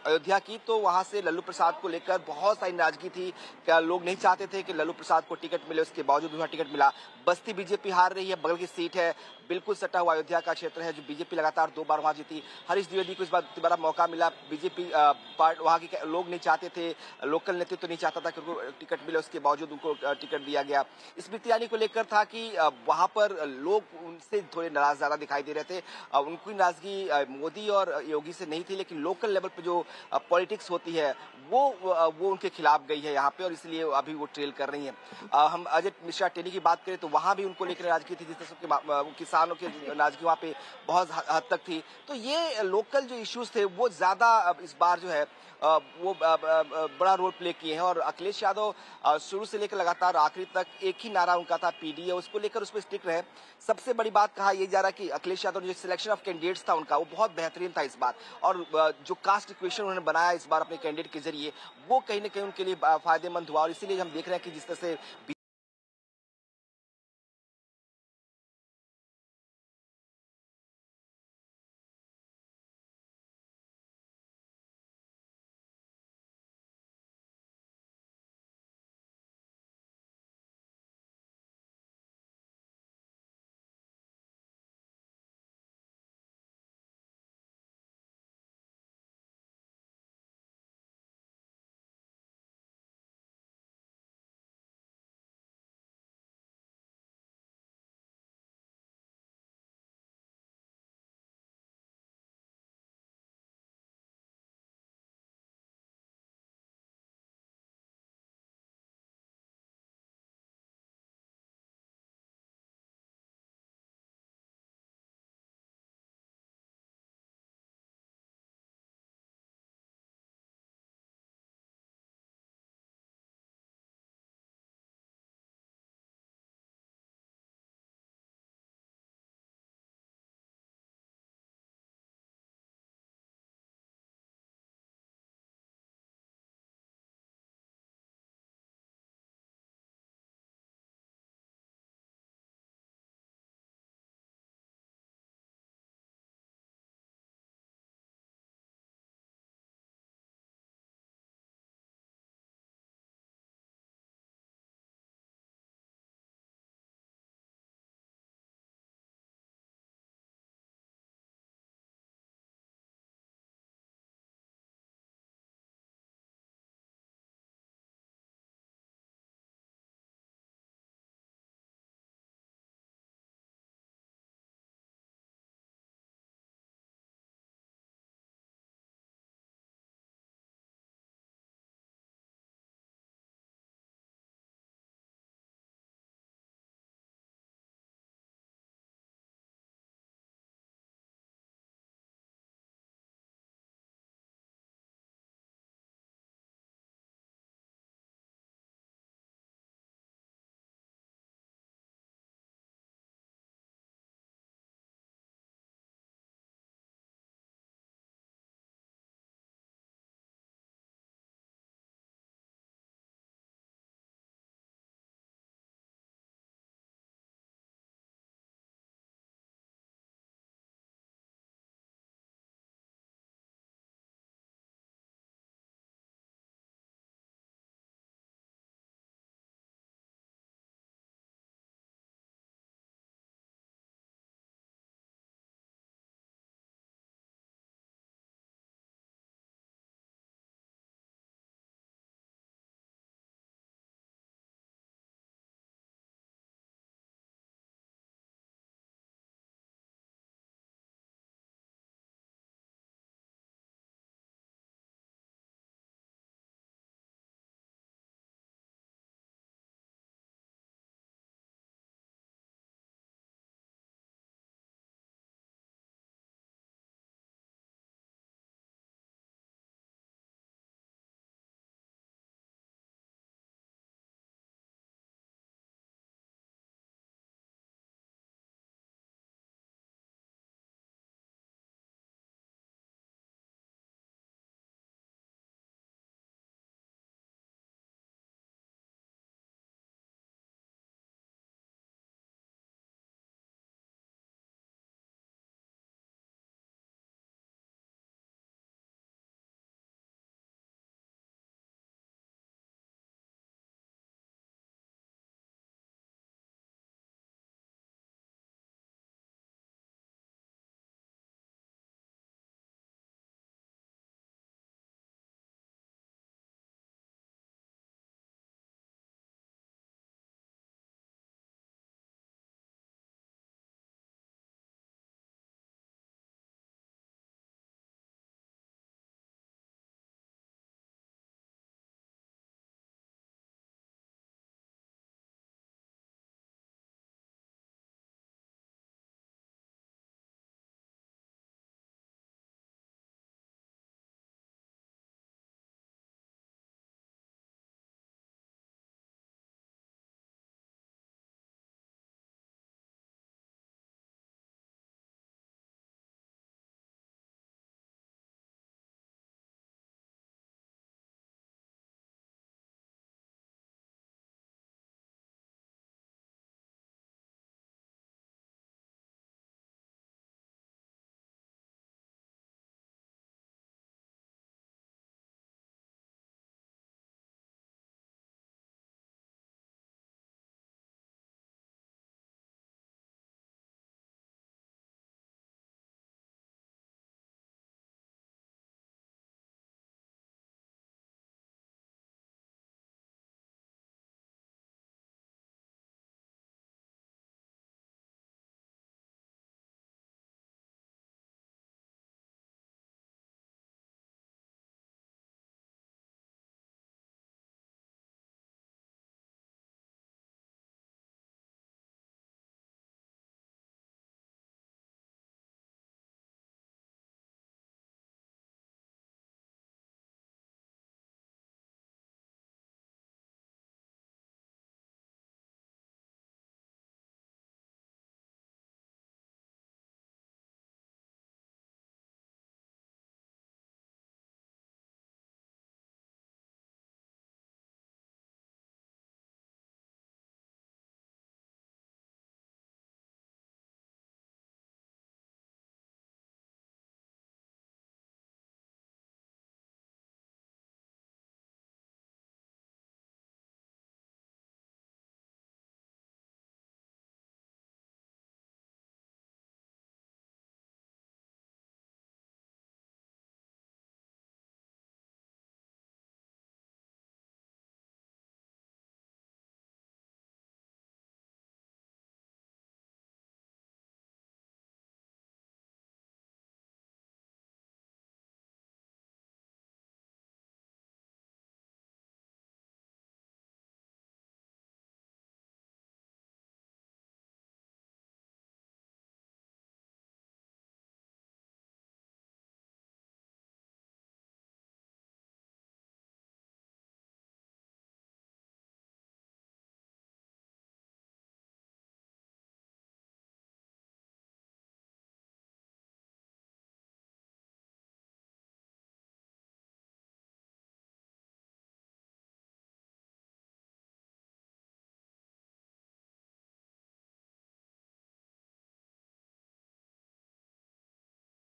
अयोध्या की, तो वहां से लल्लू प्रसाद को लेकर बहुत सारी नाराजगी थी। क्या लोग नहीं चाहते थे कि लल्लू प्रसाद को टिकट मिले, उसके बावजूद उन्हें टिकट मिला। बस्ती बीजेपी हार रही है, बगल की सीट है, बिल्कुल सटा हुआ अयोध्या का क्षेत्र है, जो बीजेपी लगातार 2 बार वहां जीती। हरीश द्विवेदी को इस बार दोबारा मौका मिला। बीजेपी वहां के लोग नहीं चाहते थे, लोकल नेतृत्व तो नहीं चाहता था कि उनको टिकट मिले, उसके बावजूद उनको टिकट दिया गया। स्मृति ईरानी को लेकर था कि वहां पर लोग उनसे थोड़े नाराज ज्यादा दिखाई दे रहे थे। उनकी नाराजगी मोदी और योगी से नहीं थी, लेकिन लोकल लेवल पर जो पॉलिटिक्स होती है वो उनके खिलाफ गई है यहाँ पे, और इसलिए अभी वो ट्रेल कर रही हैं। हम अजय मिश्रा टेली की बात करें तो वहां भी उनको लेकर नाराजगी थी, जिस तरह के किसानों की नाराजगी वहां पे बहुत हद तक थी। तो ये लोकल जो इश्यूज थे वो ज्यादा इस बार जो है वो बड़ा रोल प्ले किए हैं। और अखिलेश यादव शुरू से लेकर लगातार आखिरी तक एक ही नारा उनका था, पीडीए, उसको लेकर उस पर स्टिक रहे। सबसे बड़ी बात कहा यह जा रहा है कि अखिलेश यादव जो सिलेक्शन ऑफ कैंडिडेट्स था उनका, वो बहुत बेहतरीन था इस बार, और जो कास्ट इक्वेशन उन्होंने बनाया इस बार अपने कैंडिडेट के जरिए, वो कहीं ना कहीं उनके लिए फायदेमंद हुआ। और इसीलिए हम देख रहे हैं कि जिस तरह से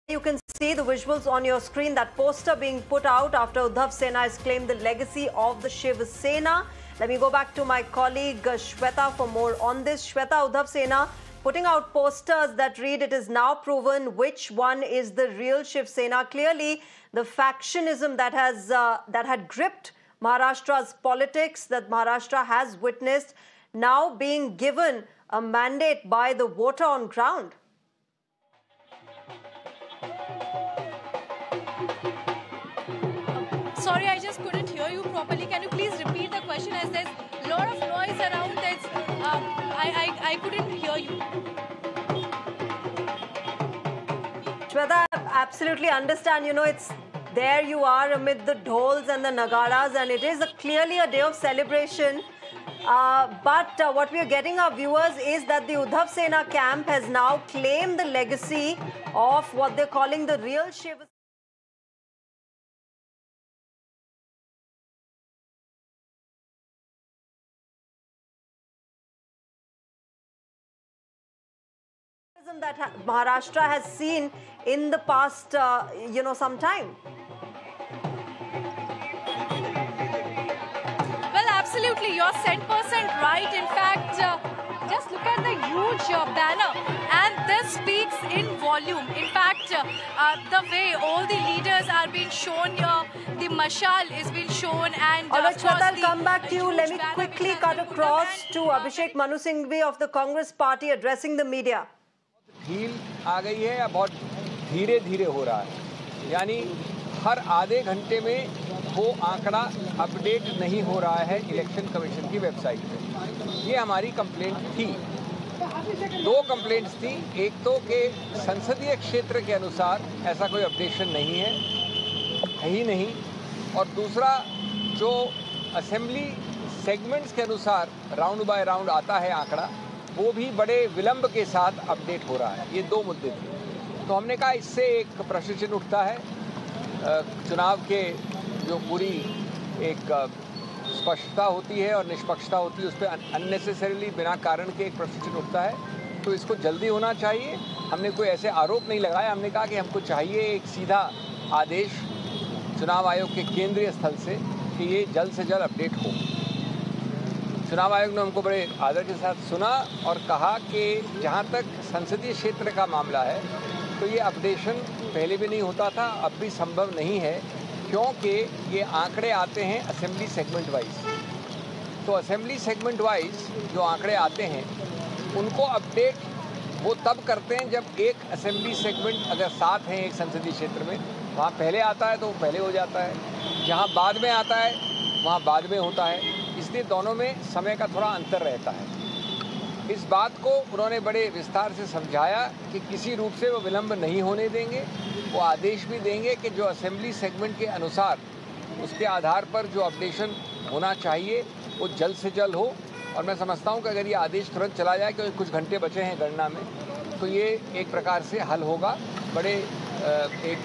You can see the visuals on your screen, that poster being put out after Uddhav Sena has claimed the legacy of the Shiv Sena. Let me go back to my colleague Shweta for more on this. Shweta, Uddhav Sena putting out posters that read, "It is now proven which one is the real Shiv Sena." Clearly, the factionism that had gripped Maharashtra's politics, that Maharashtra has witnessed, now being given a mandate by the voter on ground. Sorry, I just couldn't hear you properly. Can you please repeat the question, as there's a lot of noise around? I couldn't hear you. Shweta, I absolutely understand. You know, it's there you are amid the dhols and the nagaras, and it is clearly a day of celebration. But what we are getting our viewers is that the Uddhav Sena camp has now claimed the legacy of what they're calling the real Shiv. That Maharashtra has seen in the past, some time. Well, absolutely, you're 100% right. In fact, just look at the huge banner, and this speaks in volume. In fact, the way all the leaders are being shown here, the mashal is being shown, and all right, Shweta, I'll come back to you. Let me quickly cut across to Abhishek Manu Singhvi of the Congress Party addressing the media. ढील आ गई है या बहुत धीरे धीरे हो रहा है, यानी हर आधे घंटे में वो आंकड़ा अपडेट नहीं हो रहा है इलेक्शन कमीशन की वेबसाइट पे। ये हमारी कंप्लेंट थी। दो कंप्लेंट्स थी, एक तो कि संसदीय क्षेत्र के अनुसार ऐसा कोई अपडेशन नहीं है ही नहीं, और दूसरा जो असेंबली सेगमेंट्स के अनुसार राउंड बाय राउंड आता है आंकड़ा, वो भी बड़े विलंब के साथ अपडेट हो रहा है। ये दो मुद्दे थे। तो हमने कहा इससे एक प्रश्न चिन्ह उठता है, चुनाव के जो पूरी एक स्पष्टता होती है और निष्पक्षता होती है, उस पर अननेसेसरीली बिना कारण के एक प्रश्न चिन्ह उठता है। तो इसको जल्दी होना चाहिए। हमने कोई ऐसे आरोप नहीं लगाया, हमने कहा कि हमको चाहिए एक सीधा आदेश चुनाव आयोग के केंद्रीय स्थल से कि ये जल्द से जल्द अपडेट हो। चुनाव आयोग ने हमको बड़े आदर के साथ सुना और कहा कि जहाँ तक संसदीय क्षेत्र का मामला है, तो ये अपडेशन पहले भी नहीं होता था, अब भी संभव नहीं है, क्योंकि ये आंकड़े आते हैं असेंबली सेगमेंट वाइज। तो असेंबली सेगमेंट वाइज जो आंकड़े आते हैं, उनको अपडेट वो तब करते हैं जब एक असेंबली सेगमेंट अगर साथ हैं एक संसदीय क्षेत्र में, वहाँ पहले आता है तो वो पहले हो जाता है, जहाँ बाद में आता है वहाँ बाद में होता है। इसलिए दोनों में समय का थोड़ा अंतर रहता है। इस बात को उन्होंने बड़े विस्तार से समझाया कि किसी रूप से वो विलंब नहीं होने देंगे। वो आदेश भी देंगे कि जो असेंबली सेगमेंट के अनुसार उसके आधार पर जो अपडेशन होना चाहिए वो जल्द से जल्द हो। और मैं समझता हूँ कि अगर ये आदेश तुरंत चला जाए, क्योंकि कुछ घंटे बचे हैं गणना में, तो ये एक प्रकार से हल होगा। बड़े एक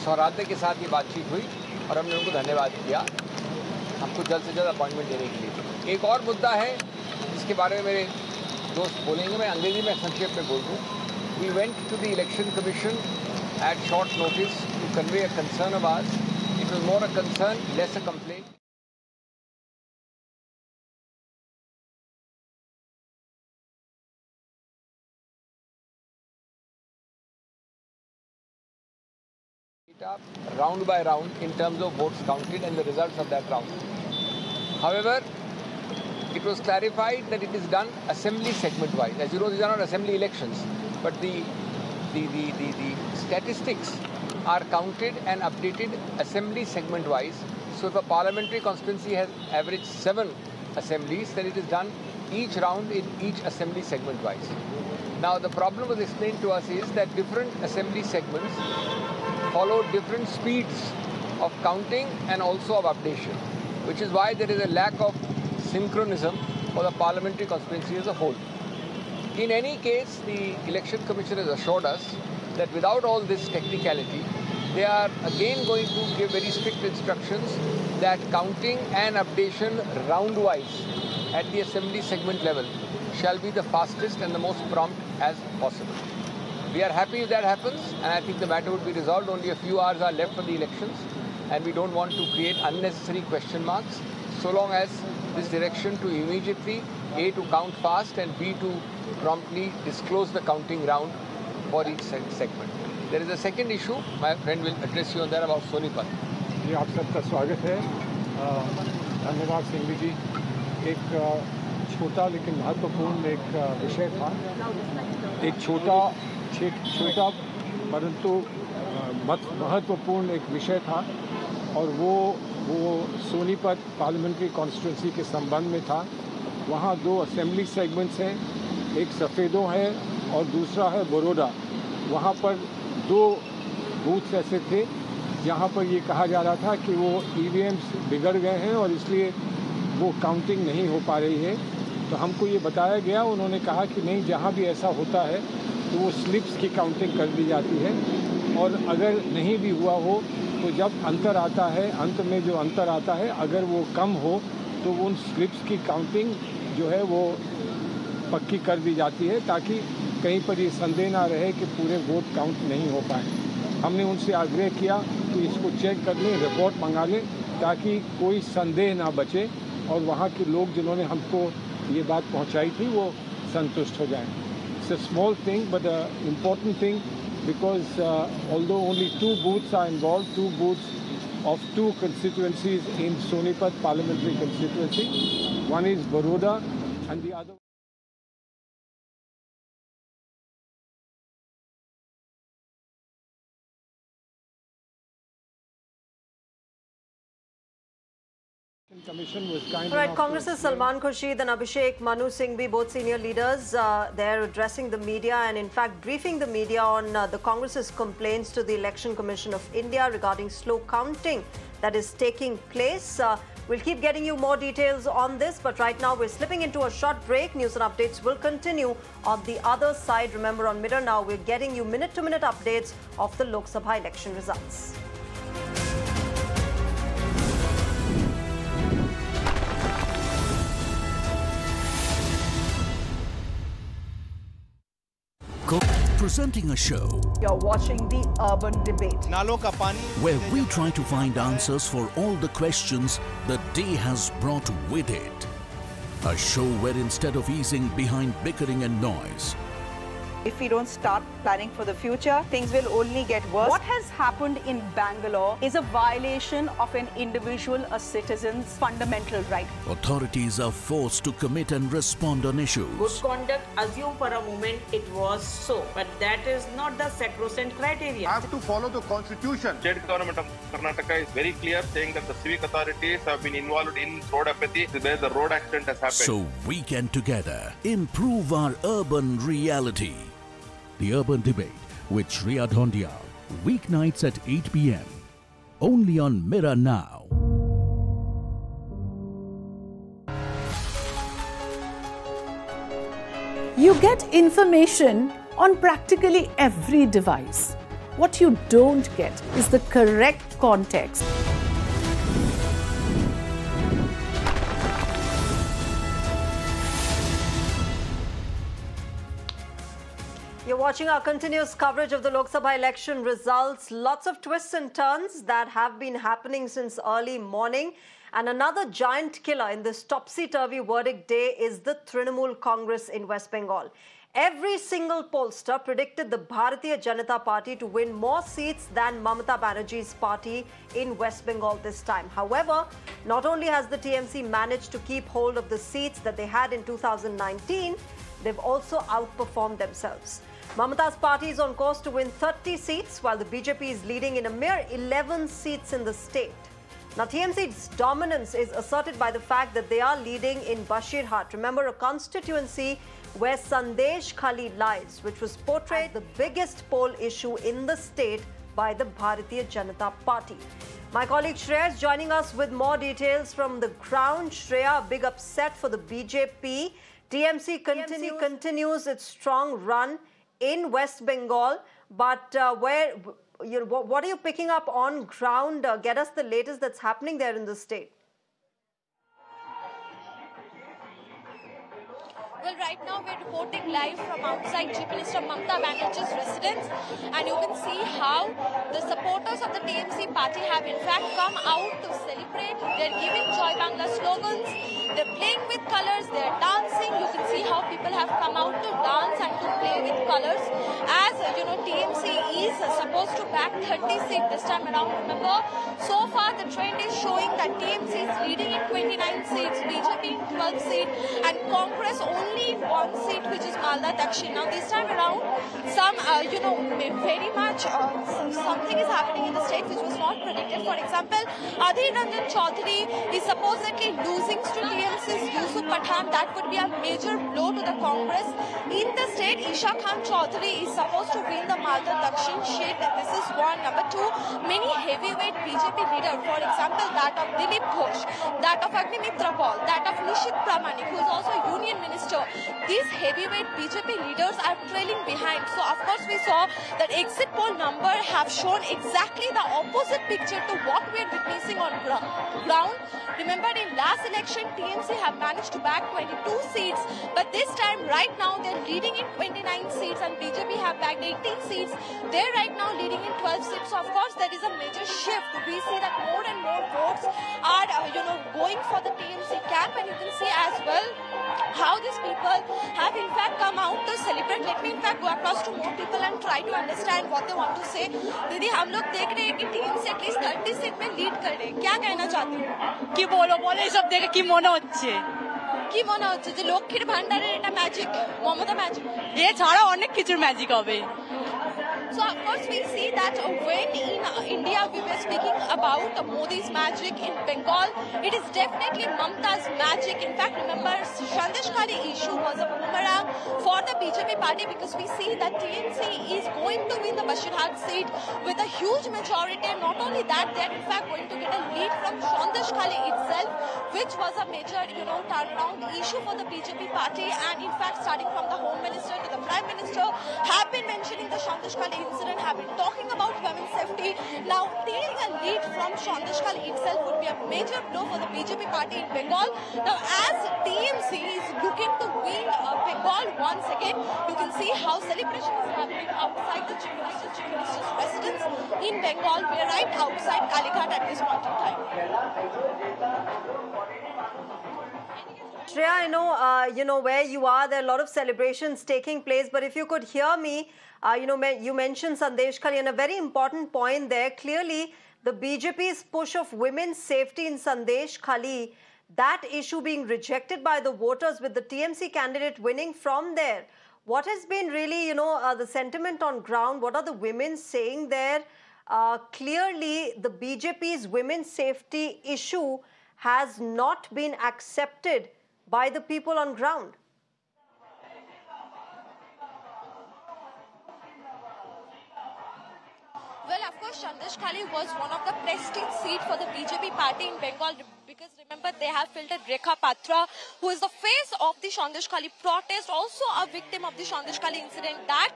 सौहार्द के साथ ये बातचीत हुई और हमने उनको धन्यवाद किया हमको जल्द से जल्द अपॉइंटमेंट देने के लिए। एक और मुद्दा है जिसके बारे में मेरे दोस्त बोलेंगे, मैं अंग्रेजी में संक्षेप में बोल दूँ। We went to the election commission at short notice to convey a concern of ours. It was more a concern, less a complaint. Round by round in terms of votes counted and the results of that round. However, it was clarified that it is done assembly segment wise. As you know, these are not assembly elections, but the statistics are counted and updated assembly segment wise. So if a parliamentary constituency has averaged 7 assemblies, then it is done each round in each assembly segment wise. Now the problem was explained to us is that different assembly segments follow different speeds of counting and also of updation, which is why there is a lack of synchronism for the parliamentary constituency as a whole. In any case, the Election Commission has assured us that without all this technicality, they are again going to give very strict instructions that counting and updation round-wise at the assembly segment level shall be the fastest and the most prompt as possible. We are happy if that happens, and I think the matter would be resolved. Only a few hours are left for the elections, and we don't want to create unnecessary question marks, so long as this direction to immediately, A, to count fast, and B, to promptly disclose the counting round for each segment. There is a second issue, my friend will address you on that, about Sonipat. जी आप सबका स्वागत है। धन्यवाद सिंघवी जी। एक छोटा लेकिन महत्वपूर्ण एक विषय था, एक छोटा परंतु महत्वपूर्ण एक विषय था, और वो सोनीपत पार्लियामेंट्री कॉन्स्टिट्यूंसी के संबंध में था। वहाँ 2 असेंबली सेगमेंट्स हैं, एक सफ़ेदों है और दूसरा है बड़ौदा। वहाँ पर 2 बूथ्स ऐसे थे जहाँ पर ये कहा जा रहा था कि वो ईवीएम्स बिगड़ गए हैं और इसलिए वो काउंटिंग नहीं हो पा रही है। तो हमको ये बताया गया, उन्होंने कहा कि नहीं, जहाँ भी ऐसा होता है तो वो स्लिप्स की काउंटिंग कर दी जाती है, और अगर नहीं भी हुआ हो तो जब अंतर आता है, अंत में जो अंतर आता है, अगर वो कम हो तो उन स्लिप्स की काउंटिंग जो है वो पक्की कर दी जाती है, ताकि कहीं पर ये संदेह ना रहे कि पूरे वोट काउंट नहीं हो पाए। हमने उनसे आग्रह किया कि इसको चेक कर लें, रिपोर्ट मंगा लें, ताकि कोई संदेह ना बचे और वहाँ के लोग जिन्होंने हमको ये बात पहुँचाई थी वो संतुष्ट हो जाएं। It's a small thing but an important thing, because although only 2 booths are involved, 2 booths of 2 constituencies in Sonipat parliamentary constituency, one is Baroda and the other Commission was kind All right, enough Congress's Salman Khurshid and Abhishek Manu Singhvi, both senior leaders, they're addressing the media and in fact briefing the media on the Congress's complaints to the Election Commission of India regarding slow counting that is taking place. We'll keep getting you more details on this, but right now we're slipping into a short break. News and updates will continue on the other side. Remember, on Mirror Now, we're getting you minute-to-minute updates of the Lok Sabha election results. Presenting a show. You're watching the Urban Debate. नालों का पानी, where we try to find answers for all the questions the day has brought with it. A show where instead of easing behind bickering and noise, if we don't start planning for the future, things will only get worse. What has happened in Bangalore is a violation of an individual, a citizen's fundamental right. authorities are forced to commit and respond on issues. Good conduct, assume for a moment it was so, but that is not the sacrosanct criteria. I have to follow the constitution. State government of Karnataka is very clear, saying that the civic authorities have been involved in road apathy where the road accident has happened. So we can together improve our urban reality. The Urban Debate with Shreya Dhondia, weeknights at 8 p.m. only on Mirror Now. You get information on practically every device. What you don't get is the correct context. You're watching our continuous coverage of the Lok Sabha election results. Lots of twists and turns that have been happening since early morning. And another giant killer in this topsy-turvy verdict day is the Trinamool Congress in West Bengal. Every single pollster predicted the Bharatiya Janata Party to win more seats than Mamata Banerjee's party in West Bengal this time. However, not only has the TMC managed to keep hold of the seats that they had in 2019, they've also outperformed themselves. Mamata's party is on course to win 30 seats, while the BJP is leading in a mere 11 seats in the state. Now, TMC's dominance is asserted by the fact that they are leading in Bashirhat. Remember, a constituency where Sandesh Khali lies, which was portrayed as the biggest poll issue in the state by the Bharatiya Janata Party. My colleague Shreya is joining us with more details from the ground. Shreya, a big upset for the BJP. TMC continues its strong run in West Bengal, but what are you picking up on ground? Get us the latest that's happening there in the state. Well, right now we're reporting live from outside Chief Minister Mamata Banerjee's residence, and you can see how the supporters of the TMC party have in fact come out to celebrate. They're giving Joy Bangla slogans, they're playing with colors, they're dancing. You can see how people have come out to dance and to play with colors. As you know, TMC is supposed to back 30 seats this time around. Remember, so far the trend is showing that TMC is leading in 29 seats, BJP in 12 seats, and Congress only in 1 seat, which is Malda Dakshin. Now this time around, some very much something is happening in the state which was not predicted. For example, Adhir Ranjan Chaudhary is supposedly losing to TMC's Yusuf Pathan. That would be a major blow to the Congress. In the state, Isha Khan Chaudhary is supposed to win the Malda Dakshin seat. This is one. Number two, many heavyweight BJP leaders, for example, that of Dilip Ghosh, that of Agnimitra Paul, that of Nishit Pramanik, who is also Union Minister. These heavyweight BJP leaders are trailing behind. So, of course, we saw that exit poll number have shown exactly the opposite picture to what we are witnessing on ground. Remember, in last election, TMC have managed to bag 22 seats, but this time, right now, they're leading in 29 seats, and BJP have bagged 18 seats. They're right now leading in 12 seats. So, of course, there is a major shift. We see that more and more votes are, going for the TMC camp, and you can see as well how these people have in fact come out to celebrate. Let me in fact go across to more people and try to understand what they want to say. दीदी, हम लोग देख रहे हैं कि TMC at least 30 seat में lead कर रहे हैं. क्या कहना चाहते हो? कि बोलो ये सब देखे कि মনে হচ্ছে কি মনে হচ্ছে যে লক্ষ্মীর ভান্ডারের এটা ম্যাজিক, মমতা ম্যাজিক, এ ছাড়া অনেক কিছুর ম্যাজিক হবে. So of course we see that when in India we were speaking about Modi's magic, in Bengal it is definitely Mamata's magic. In fact, remember, Sandesh Kali issue was a boomerang for the BJP party, because we see that TMC is going to win the Bashirhat seat with a huge majority, and not only that, they are in fact going to get a lead from Sandesh Kali itself, which was a major turnaround issue for the BJP party. And in fact, starting from the Home Minister to the Prime Minister have been mentioning the Sandesh Kali incident, have been talking about women's safety. Now, taking a lead from Sandesh Kali itself would be a major blow for the BJP party in Bengal. Now, as TMC is looking to win Bengal once again, you can see how celebration is happening outside the Chief Minister's residence in Bengal. We are right outside Kalighat at this point in time. Shreya, I know where you are. There are a lot of celebrations taking place. But if you could hear me, you mentioned Sandesh Kali, and a very important point there. Clearly, the BJP's push of women's safety in Sandesh Kali, that issue being rejected by the voters with the TMC candidate winning from there. What has been really, the sentiment on ground? What are the women saying there? Clearly, the BJP's women's safety issue has not been accepted by the people on ground. Well, of course, Sandesh Kali was one of the prestige seats for the BJP party in Bengal, because remember, they have filtered Rekha Patra, who is the face of the Sandesh Kali protest, also a victim of the Sandesh Kali incident. That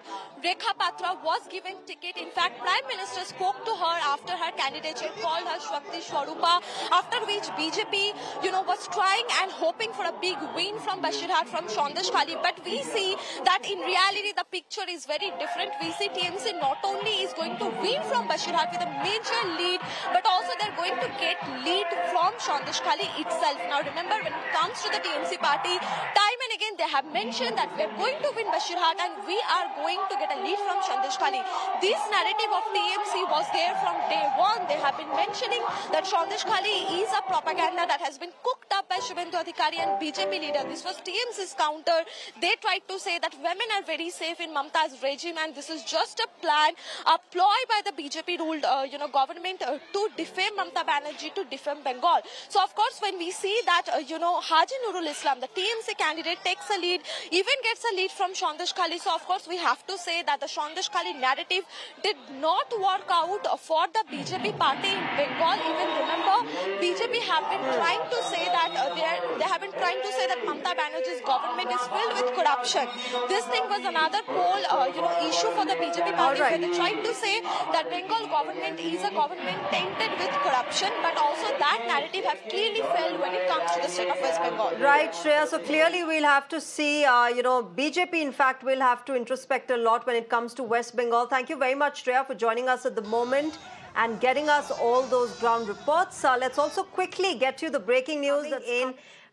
Rekha Patra was given ticket. In fact, Prime Minister spoke to her after her candidature, called her Shakti Swarupa, after which BJP, was trying and hoping for a big win from Bashirhat, from Sandesh Kali. But we see that in reality, the picture is very different. We see TMC not only is going to win from Bashirhat with a major lead, but also they're going to get lead from Sandesh Kali itself. Now remember, when it comes to the TMC party, time and again they have mentioned that we're going to win Bashirhat and we are going to get a lead from Sandesh Kali. This narrative of TMC was there from day one. They have been mentioning that Sandesh Kali is a propaganda that has been cooked up by Shubhendu Adhikari and BJP leader. This was TMC's counter. They tried to say that women are very safe in Mamata's regime, and this is just a plan, a ploy by the BJP-ruled, government to defame Mamata Banerjee, to defame Bengal. So, of course, when we see that, Haji Nurul Islam, the TMC candidate, takes a lead, even gets a lead from Sandesh Kali. So, of course, we have to say that the Sandesh Kali narrative did not work out for the BJP party in Bengal. Even remember, BJP have been trying to say that they have been trying to say that Mamata Banerjee's government is filled with corruption. This thing was another poll, issue for the BJP party, where they tried to say that Bengal government is a government tainted with corruption, but also that narrative have clearly failed when it comes to the state of West Bengal. Right, Shreya. So clearly we'll have have to see, BJP, in fact, will have to introspect a lot when it comes to West Bengal. Thank you very much, Shreya, for joining us at the moment and getting us all those ground reports. Let's also quickly get you the breaking news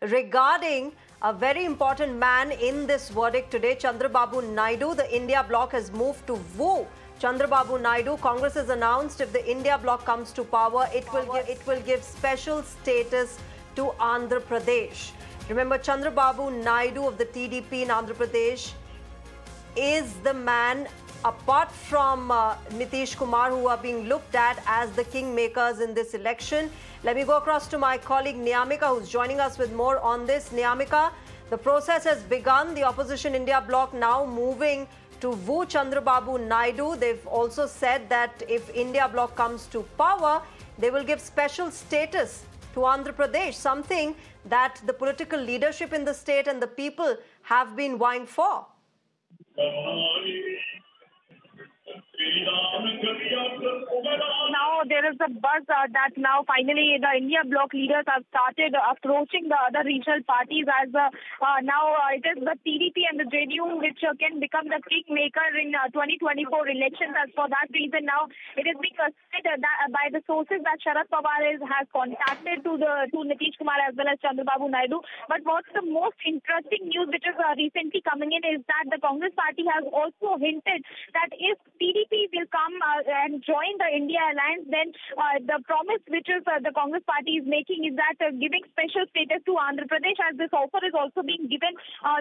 regarding a very important man in this verdict today, Chandrababu Naidu. The India bloc has moved to woo Chandrababu Naidu. Congress has announced if the India bloc comes to power, it will give special status to Andhra Pradesh. Remember, Chandrababu Naidu of the TDP in Andhra Pradesh is the man, apart from Nitish Kumar, who are being looked at as the kingmakers in this election. Let me go across to my colleague Niyamika, who's joining us with more on this. Niyamika, the process has begun. The opposition India bloc now moving to woo Chandrababu Naidu. They've also said that if India bloc comes to power, they will give special status to Andhra Pradesh, something that the political leadership in the state and the people have been vying for. Now there is a buzz that now finally the India bloc leaders have started approaching the other regional parties as now it is the TDP and the JDU which can become the kingmaker in 2024 elections. As for that reason, now it is being said that by the sources that Sharad Pawar has contacted to Nitish Kumar as well as Chandrababu Naidu. But what's the most interesting news which is recently coming in is that the Congress party has also hinted that if TDP will come and join the India alliance, then the promise which is the Congress party is making is that giving special status to Andhra Pradesh, as this offer is also being given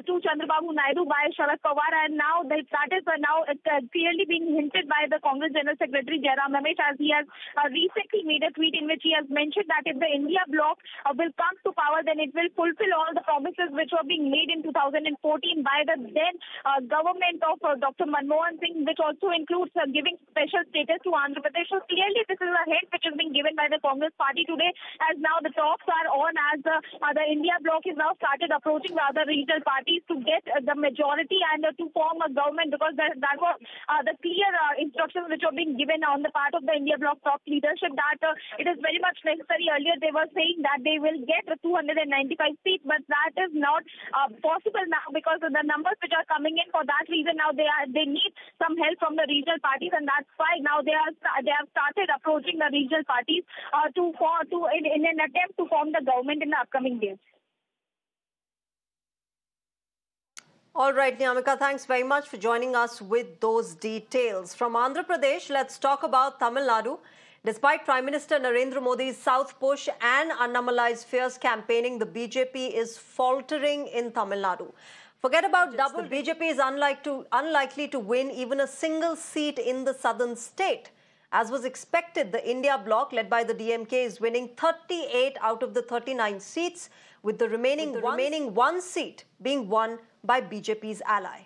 to Chandrababu Naidu by Sharad Pawar, and now that is now clearly being hinted by the Congress General Secretary Jairam Ramesh, as he has recently made a tweet in which he has mentioned that if the India bloc will come to power, then it will fulfill all the promises which were being made in 2014 by the then government of Dr. Manmohan Singh, which also includes giving special status to Andhra Pradesh. So clearly this is a hint which is being given by the Congress party today, as now the talks are on, as the India bloc is now started approaching the other regional parties to get the majority and to form a government, because that was the clear instructions which were being given on the part of the India bloc top leadership, that it is very much necessary. Earlier they were saying that they will get 295 seats, but that is not possible now, because of the numbers which are coming in. For that reason, now they need some help from the regional parties, and that's why now they have started approaching the regional parties in an attempt to form the government in the upcoming days. All right, Niyamika, thanks very much for joining us with those details. From Andhra Pradesh, let's talk about Tamil Nadu. Despite Prime Minister Narendra Modi's South push and Annamalai's fierce campaigning, the BJP is faltering in Tamil Nadu. Forget about double. The BJP is unlikely to win even a single seat in the southern state. As was expected, the India bloc, led by the DMK, is winning 38 out of the 39 seats, with the remaining one seat being won by BJP's ally.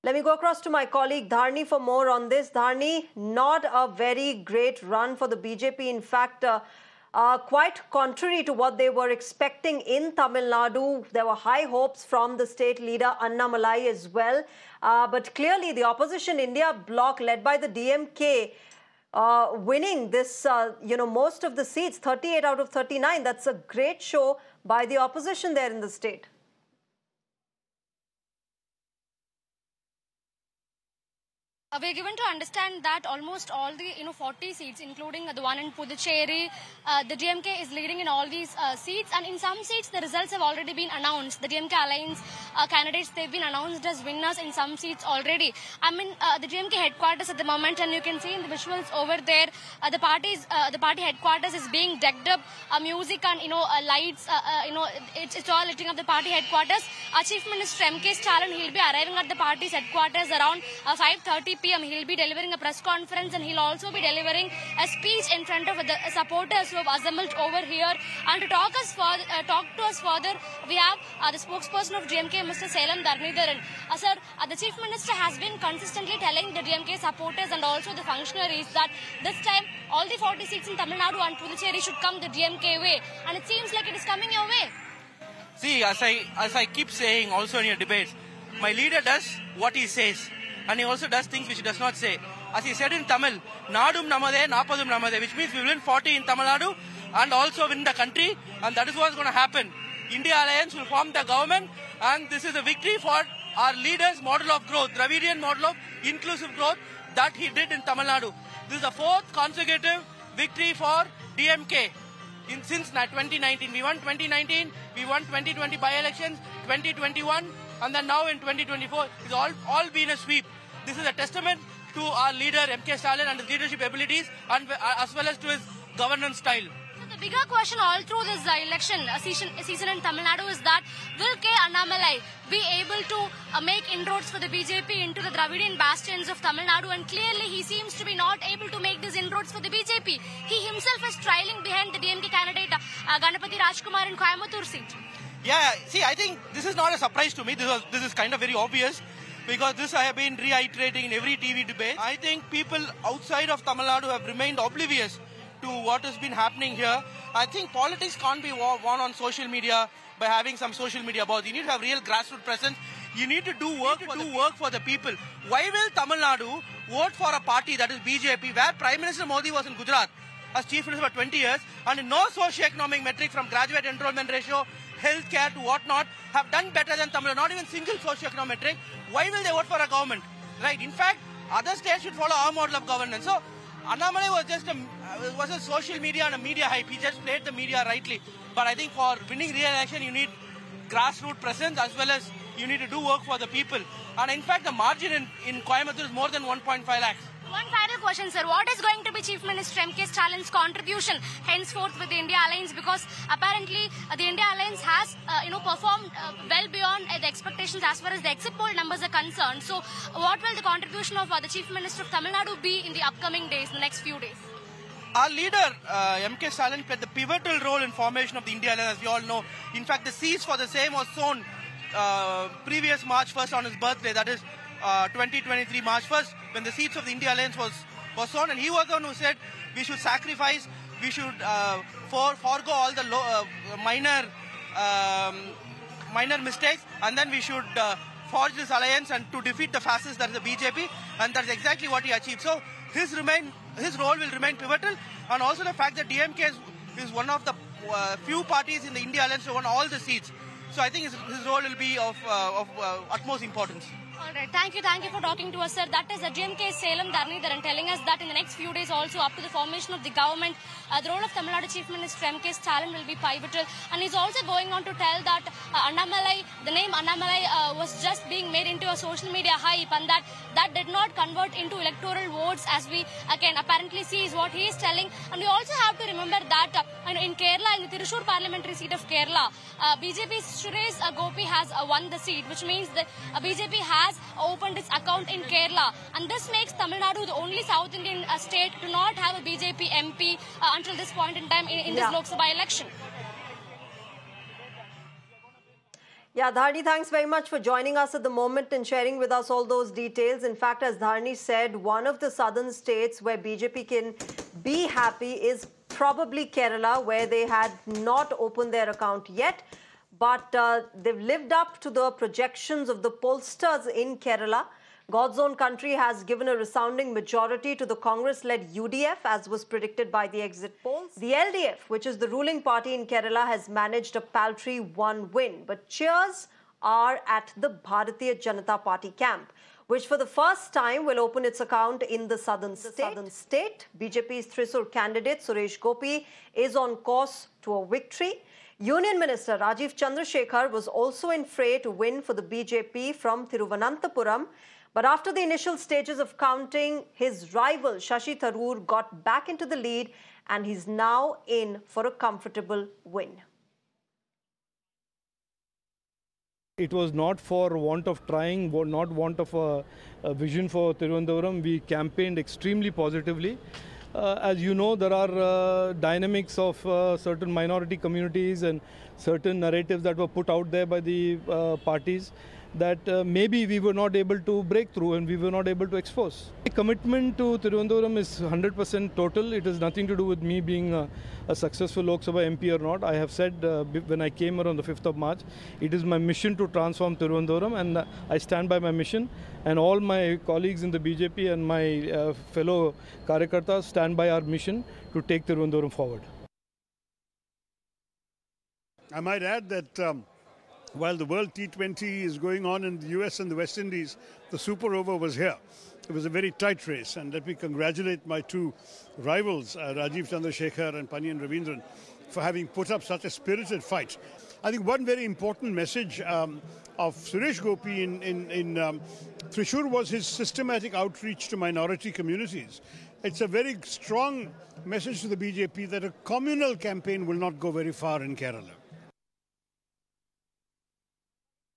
Let me go across to my colleague Dharni for more on this. Dharni, not a very great run for the BJP. In fact, quite contrary to what they were expecting in Tamil Nadu. There were high hopes from the state leader Annamalai as well. But clearly the opposition India bloc, led by the DMK, winning this, most of the seats, 38 out of 39. That's a great show by the opposition there in the state. We're given to understand that almost all the 40 seats, including the one in Puducherry, the DMK is leading in all these seats, and in some seats the results have already been announced. The DMK alliance candidates, they've been announced as winners in some seats already. I'm in the DMK headquarters at the moment, and you can see in the visuals over there, the party headquarters is being decked up, music and lights. It's all lighting up the party headquarters. Chief Minister M.K. Stalin, he'll be arriving at the party's headquarters around 5:30 p.m. He'll be delivering a press conference, and he'll also be delivering a speech in front of the supporters who have assembled over here. And to talk to us further, we have the spokesperson of DMK, Mr. Salem Dharnidharan. Sir, the Chief Minister has been consistently telling the DMK supporters and also the functionaries that this time all the 40 seats in Tamil Nadu and Puducherry should come the DMK way, and it seems like it is coming your way. See, as I keep saying also in your debates, my leader does what he says, and he also does things which he does not say. As he said in Tamil, Nadum Namade, Napadum Namade, which means we will win 40 in Tamil Nadu and also win the country, and that is what's going to happen. India Alliance will form the government, and this is a victory for our leader's model of growth, Dravidian model of inclusive growth that he did in Tamil Nadu. This is the 4th consecutive victory for DMK since 2019. We won 2019, we won 2020 by-elections, 2021, and then now in 2024. It's all been a sweep. This is a testament to our leader M.K. Stalin and his leadership abilities, and as well as to his governance style. The bigger question all through this election season in Tamil Nadu is that will K. Annamalai be able to make inroads for the BJP into the Dravidian bastions of Tamil Nadu? And clearly he seems to be not able to make these inroads for the BJP. He himself is trailing behind the DMK candidate Ganapati Rajkumar in Coimbatore seat. Yeah, see, I think this is not a surprise to me. This is kind of very obvious, because this I have been reiterating in every TV debate. I think people outside of Tamil Nadu have remained oblivious to what has been happening here. I think politics can't be won on social media by having some social media buzz. You need to have real grassroots presence. You need to do work for the people. Why will Tamil Nadu vote for a party that is BJP, where Prime Minister Modi was in Gujarat as Chief Minister for 20 years, and in no socio-economic metric from graduate enrollment ratio, healthcare to whatnot, have done better than Tamil Nadu, not even single socio-economic metric? Why will they vote for a government? Right? In fact, other states should follow our model of governance. So Annamalai was just a social media and a media hype. He just played the media rightly. But I think for winning re-election, you need grassroots presence, as well as you need to do work for the people. And in fact, the margin in Coimbatore is more than 1.5 lakhs. One final question, sir. What is going to be Chief Minister M.K. Stalin's contribution henceforth with the India Alliance? Because apparently the India Alliance has, performed well beyond the expectations as far as the exit poll numbers are concerned. So, what will the contribution of the Chief Minister of Tamil Nadu be in the upcoming days, the next few days? Our leader, M.K. Stalin, played the pivotal role in formation of the India Alliance, as we all know. In fact, the seeds for the same was sown previous March 1st on his birthday, that is 2023 March 1st, when the seeds of the India Alliance was sown. And he was the one who said we should sacrifice, we should forego all the minor mistakes, and then we should forge this alliance and to defeat the fascists, that is the BJP, and that's exactly what he achieved. So his role will remain pivotal, and also the fact that DMK is one of the few parties in the India Alliance who won all the seats. So I think his role will be of utmost importance. All right. Thank you for talking to us, sir. That is DMK Salem Dharnidharan telling us that in the next few days also, up to the formation of the government, the role of Tamil Nadu Chief Minister M.K. Stalin will be pivotal. And he's also going on to tell that Annamalai, the name Annamalai was just being made into a social media hype, and that did not convert into electoral votes, as we again apparently see is what he is telling. And we also have to remember that in Kerala, in the Thrissur parliamentary seat of Kerala, BJP's Suresh Gopi has won the seat, which means that BJP has opened its account in Kerala, and this makes Tamil Nadu the only South Indian state to not have a BJP MP until this point in time in this Lok Sabha election. Yeah, Dharni, thanks very much for joining us at the moment and sharing with us all those details. In fact, as Dharni said, one of the southern states where BJP can be happy is probably Kerala, where they had not opened their account yet. But they've lived up to the projections of the pollsters in Kerala. God's own country has given a resounding majority to the Congress-led UDF, as was predicted by the exit polls. The LDF, which is the ruling party in Kerala, has managed a paltry 1 win. But cheers are at the Bharatiya Janata Party camp, which for the first time will open its account in the southern state. BJP's Thrissur candidate, Suresh Gopi, is on course to a victory. Union Minister Rajiv Chandrasekhar was also in fray to win for the BJP from Thiruvananthapuram. But after the initial stages of counting, his rival Shashi Tharoor got back into the lead, and he's now in for a comfortable win. It was not for want of trying, not want of a vision for Thiruvananthapuram. We campaigned extremely positively. As you know, there are dynamics of certain minority communities and certain narratives that were put out there by the parties that maybe we were not able to break through and we were not able to expose. The commitment to Thiruvananthapuram is 100% total. It has nothing to do with me being a successful Lok Sabha MP or not. I have said when I came here on the 5th of March, it is my mission to transform Thiruvananthapuram, and I stand by my mission, and all my colleagues in the BJP and my fellow Karyakartas stand by our mission to take Thiruvananthapuram forward. I might add that while the World T20 is going on in the US and the West Indies, the Super Over was here. It was a very tight race, and let me congratulate my two rivals, Rajiv Chandrasekhar and Paniyan Ravindran, for having put up such a spirited fight. I think one very important message of Suresh Gopi in Thrissur was his systematic outreach to minority communities. It's a very strong message to the BJP that a communal campaign will not go very far in Kerala.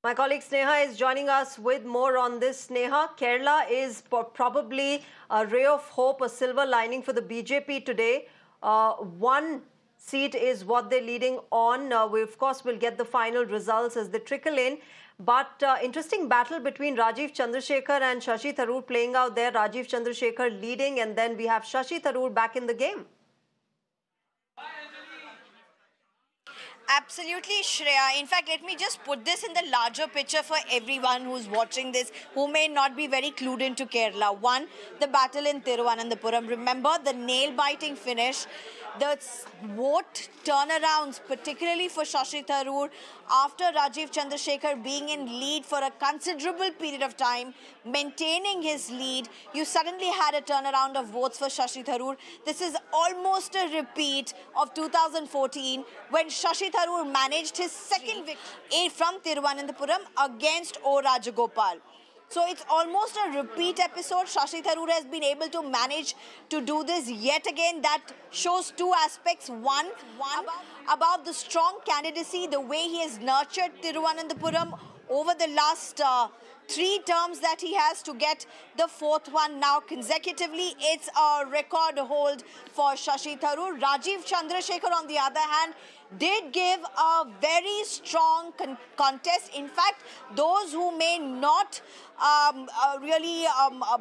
My colleague Sneha is joining us with more on this. Sneha, Kerala is probably a ray of hope, a silver lining for the BJP today. One seat is what they're leading on. We, of course, will get the final results as they trickle in. But interesting battle between Rajiv Chandrasekhar and Shashi Tharoor playing out there. Rajiv Chandrasekhar leading, and then we have Shashi Tharoor back in the game. Absolutely, Shreya. In fact, let me just put this in the larger picture for everyone who's watching this, who may not be very clued into Kerala. One, the battle in Thiruvananthapuram. Remember the nail-biting finish, the vote turnarounds, particularly for Shashi Tharoor, after Rajiv Chandrasekhar being in lead for a considerable period of time, maintaining his lead, you suddenly had a turnaround of votes for Shashi Tharoor. This is almost a repeat of 2014 when Shashi Tharoor managed his second victory from Thiruvananthapuram against O. Rajagopal. So it's almost a repeat episode. Shashi Tharoor has been able to manage to do this yet again. That shows two aspects. One about the strong candidacy, the way he has nurtured Thiruvananthapuram over the last 3 terms that he has to get the 4th one now consecutively. It's a record hold for Shashi Tharoor. Rajiv Chandrasekhar, on the other hand, did give a very strong contest. In fact, those who may not really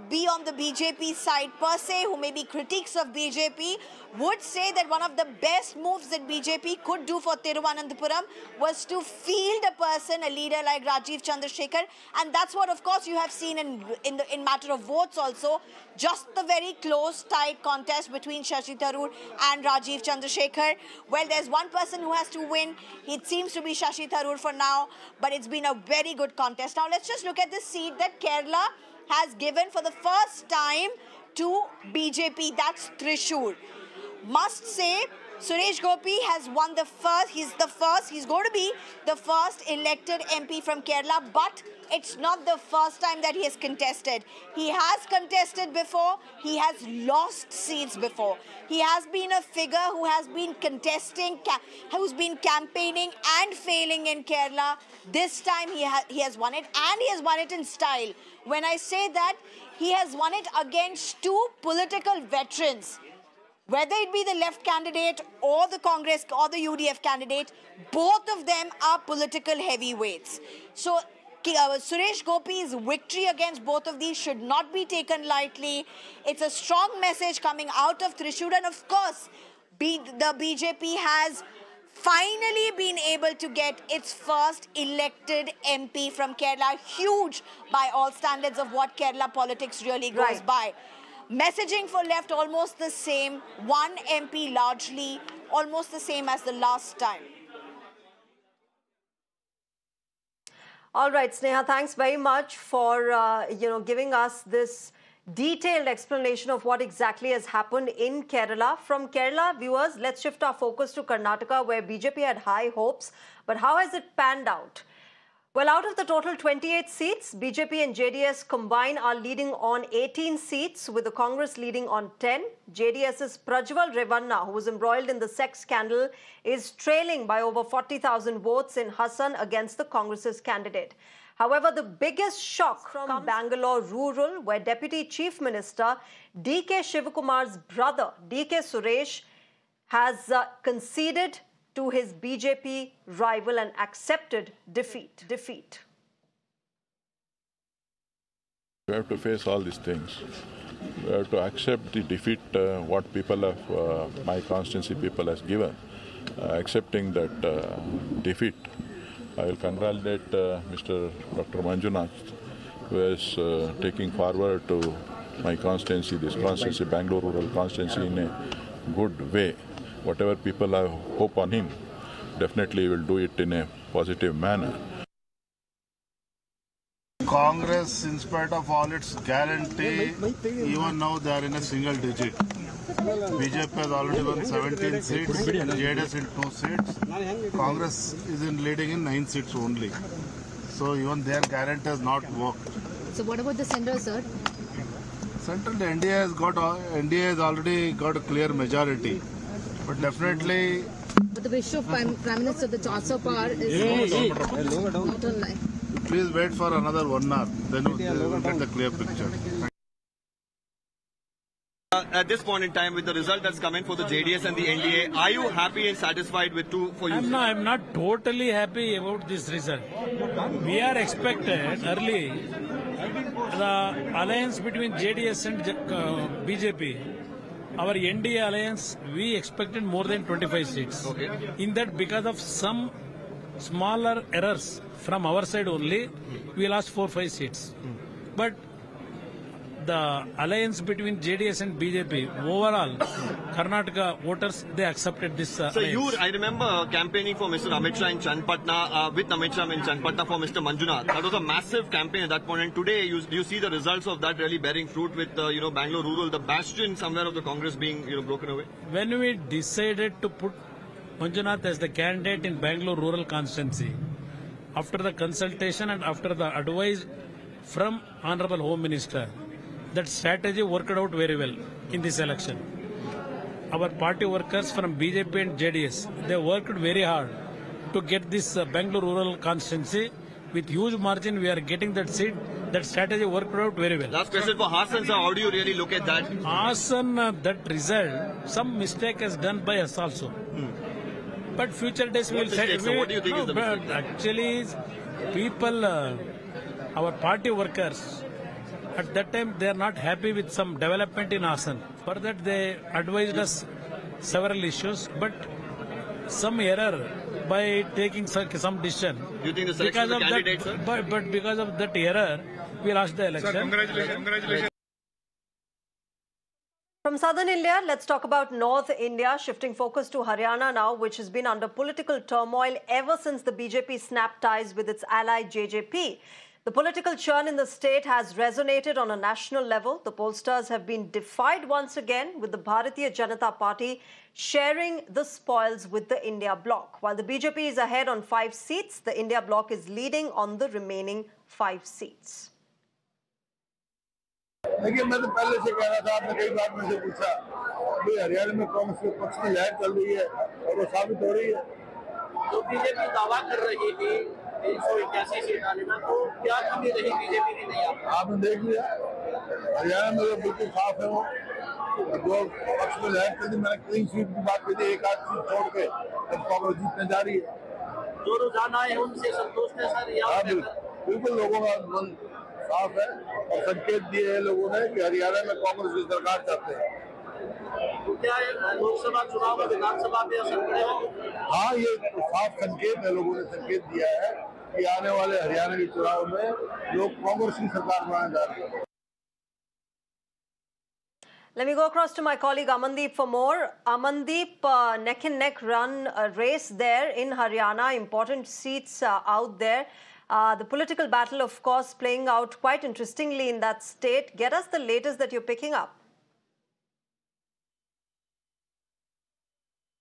be on the BJP side per se, who may be critics of BJP, would say that one of the best moves that BJP could do for Thiruvananthapuram was to field a person, a leader like Rajiv Chandrasekhar, and that's what, of course, you have seen in matter of votes also. Just the very close, tight contest between Shashi Tharoor and Rajiv Chandrasekhar. Well, there's one person who has to win. It seems to be Shashi Tharoor for now, but it's been a very good contest. Now, let's just look at the seat that Kerala has given for the first time to BJP. That's Thrissur. Must say, Suresh Gopi has won the first. He's going to be the first elected MP from Kerala, but it's not the first time that he has contested. He has contested before. He has lost seats before. He has been a figure who has been contesting, who's been campaigning and failing in Kerala. This time he has won it, and he has won it in style. When I say that, he has won it against 2 political veterans. Whether it be the left candidate or the Congress or the UDF candidate, both of them are political heavyweights. So Suresh Gopi's victory against both of these should not be taken lightly. It's a strong message coming out of Thrissur, and of course, the BJP has finally been able to get its first elected MP from Kerala. Huge by all standards of what Kerala politics really goes by. Messaging for left almost the same. 1 MP largely almost the same as the last time. All right, Sneha, thanks very much for giving us this detailed explanation of what exactly has happened in Kerala. From Kerala, viewers, let's shift our focus to Karnataka, where BJP had high hopes. But how has it panned out? Well, out of the total 28 seats, BJP and JDS combined are leading on 18 seats, with the Congress leading on 10. JDS's Prajwal Revanna, who was embroiled in the sex scandal, is trailing by over 40,000 votes in Hassan against the Congress's candidate. However, the biggest shock from Bangalore rural, where Deputy Chief Minister DK Shivakumar's brother, DK Suresh, has conceded to his BJP rival and accepted defeat. We have to face all these things. We have to accept the defeat what people have, my constituency people has given. Accepting that defeat, I will congratulate Mr. Dr. Manjunath, who is taking forward to my constituency, this constituency, Bangalore rural constituency, in a good way. Whatever people have hope on him, definitely will do it in a positive manner. Congress, in spite of all its guarantee, even now they are in a single digit. BJP has already won 17 seats, JDS in 2 seats. Congress is leading in 9 seats only. So even their guarantee has not worked. So what about the centre, sir? Central NDA has already got a clear majority, but definitely. But the wish of Prime Minister, the transfer power is not online. Please wait for another 1 hour, then you will get the clear picture. At this point in time, with the result that's come in for the JDS and the NDA, are you happy and satisfied with for you? I'm not totally happy about this result. We are expected early the alliance between JDS and BJP. Our NDA alliance, we expected more than 25 seats. Okay. In that, because of some smaller errors from our side only, we lost 4-5 seats. But the alliance between JDS and BJP, overall, Karnataka voters, they accepted this So I remember campaigning for Mr. Amit Shah in Chandpatna, with Amit Shah in Chandpatna for Mr. Manjunath. That was a massive campaign at that point. And today, you see the results of that really bearing fruit with, Bangalore Rural, the bastion somewhere of the Congress being, broken away. When we decided to put Manjunath as the candidate in Bangalore Rural Constituency, after the consultation and after the advice from Honorable Home Minister, that strategy worked out very well in this election. Our party workers from BJP and JDS, they worked very hard to get this Bangalore Rural Constituency. With huge margin, we are getting that seat. That strategy worked out very well. Last question for Hassan, sir. How do you really look at that? Hassan, that result, some mistake is done by us also. But future days we will say. So what do you think is the mistake? Actually, people, our party workers, at that time they are not happy with some development in Hassan. For that they advised us several issues, but some error by taking some decision. Do you think the selection of the candidate, sir? But because of that error, we lost the election. Sir, congratulations. From southern India, let's talk about North India, shifting focus to Haryana now, which has been under political turmoil ever since the BJP snapped ties with its ally JJP. The political churn in the state has resonated on a national level. The pollsters have been defied once again, with the Bharatiya Janata Party sharing the spoils with the India bloc. While the BJP is ahead on 5 seats, the India bloc is leading on the remaining 5 seats. देखिए मैं तो पहले से कह रहा था, आपने कई बार मुझसे पूछा कि हरियाणा में कांग्रेस के पक्ष की लहर चल रही है और वो साबित हो रही है। तो बीजेपी दावा कर रही थी 381 सीट आने में, तो क्या कमी रही बीजेपी की नहीं आपने देख लिया हरियाणा में तो बिल्कुल साफ है वो जो पक्ष में लहर चल रही। मैंने क्लीन स्वीप की बात की थी, 1-8 सीट छोड़ के अब कांग्रेस जीतने जा रही है। जो रुझान आए उनसे संतुष्ट है सर? बिल्कुल लोगों का मन साफ है और संकेत दिए हैं लोगों ने कि हरियाणा में कांग्रेस की सरकार चाहते हैं। तो क्या लोकसभा चुनाव में विधानसभा में असर पड़ेगा? हाँ, ये साफ संकेत है, लोगों ने संकेत दिया है कि आने वाले हरियाणा के चुनाव में लोग कांग्रेस की सरकार बनाने जा रहे हैं। Let me go across to my colleague Amandeep for more. Amandeep, neck and neck run race there in Haryana, important seats out there. The political battle, of course, playing out quite interestingly in that state. Get us the latest that you're picking up.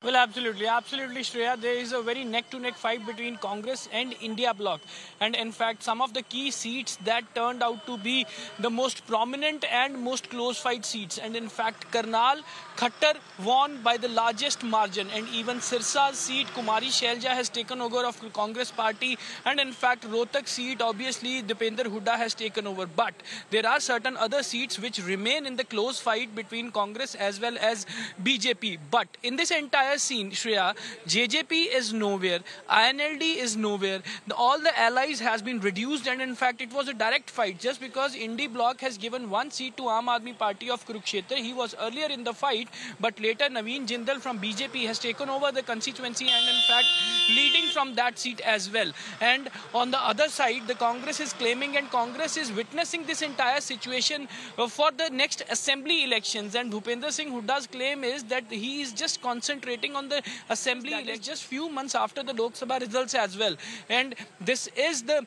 Well, absolutely, Shreya. There is a very neck-to-neck fight between Congress and India bloc. And in fact, some of the key seats that turned out to be the most prominent and most close fight seats. And in fact, Karnal, Khattar won by the largest margin. And even Sirsa's seat, Kumari Shailja has taken over of the Congress party. And in fact, Rohtak seat, obviously, Dipender Hooda has taken over. But there are certain other seats which remain in the close fight between Congress as well as BJP. But in this entire scene, Shreya, JJP is nowhere, INLD is nowhere, all the allies has been reduced, and in fact it was a direct fight just because Indy bloc has given 1 seat to Aam Aadmi Party of Kurukshetra. He was earlier in the fight, but later Naveen Jindal from BJP has taken over the constituency and in fact leading from that seat as well. And on the other side, the Congress is claiming and Congress is witnessing this entire situation for the next assembly elections, and Bhupender Singh Hooda's claim is that he is just concentrating waiting on the assembly just few months after the Lok Sabha results as well. And this is the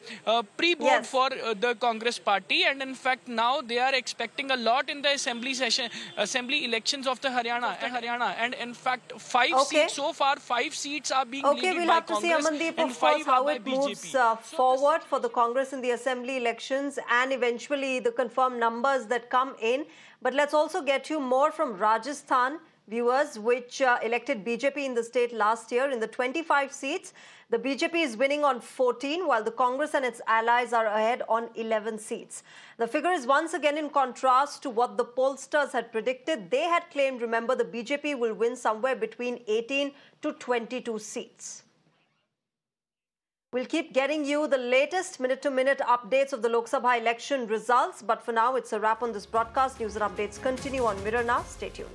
pre-board for the Congress party. And in fact, now they are expecting a lot in the assembly elections of the Haryana. And in fact, 5 seats so far, 5 seats are being leaded we'll by have Congress. To see, Amandeep, of course, how it moves forward for the Congress in the assembly elections and eventually the confirmed numbers that come in. But let's also get you more from Rajasthan, viewers, which elected BJP in the state last year. In the 25 seats, the BJP is winning on 14, while the Congress and its allies are ahead on 11 seats. The figure is once again in contrast to what the pollsters had predicted. They had claimed, remember, the BJP will win somewhere between 18 to 22 seats. We'll keep getting you the latest minute-to-minute updates of the Lok Sabha election results. But for now, it's a wrap on this broadcast. News and updates continue on Mirror Now. Stay tuned.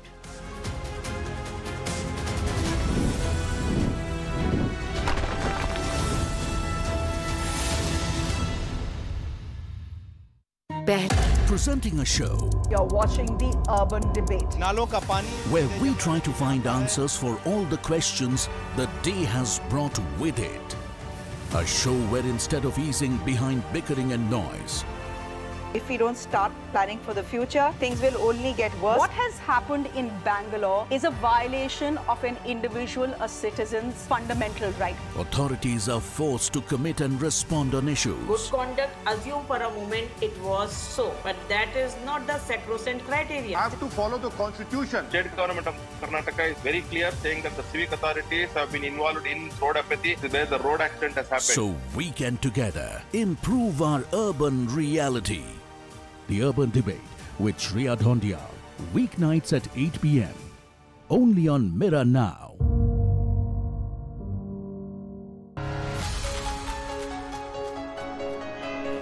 Presenting a show. You're watching the Urban Debate. Where we try to find answers for all the questions the day has brought with it. A show where instead of easing behind bickering and noise, if we don't start planning for the future, things will only get worse. What has happened in Bangalore is a violation of an individual, a citizen's fundamental right. authorities are forced to commit and respond on issues. Good conduct, assume for a moment it was so, but that is not the sacrosanct criteria. Have to follow the constitution. State government of Karnataka is very clear, saying that the civic authorities have been involved in road apathy where the road accident has happened. So we can together improve our urban reality. The Urban Debate with Shreya Dhondia, weeknights at 8 p.m. only on Mirror Now.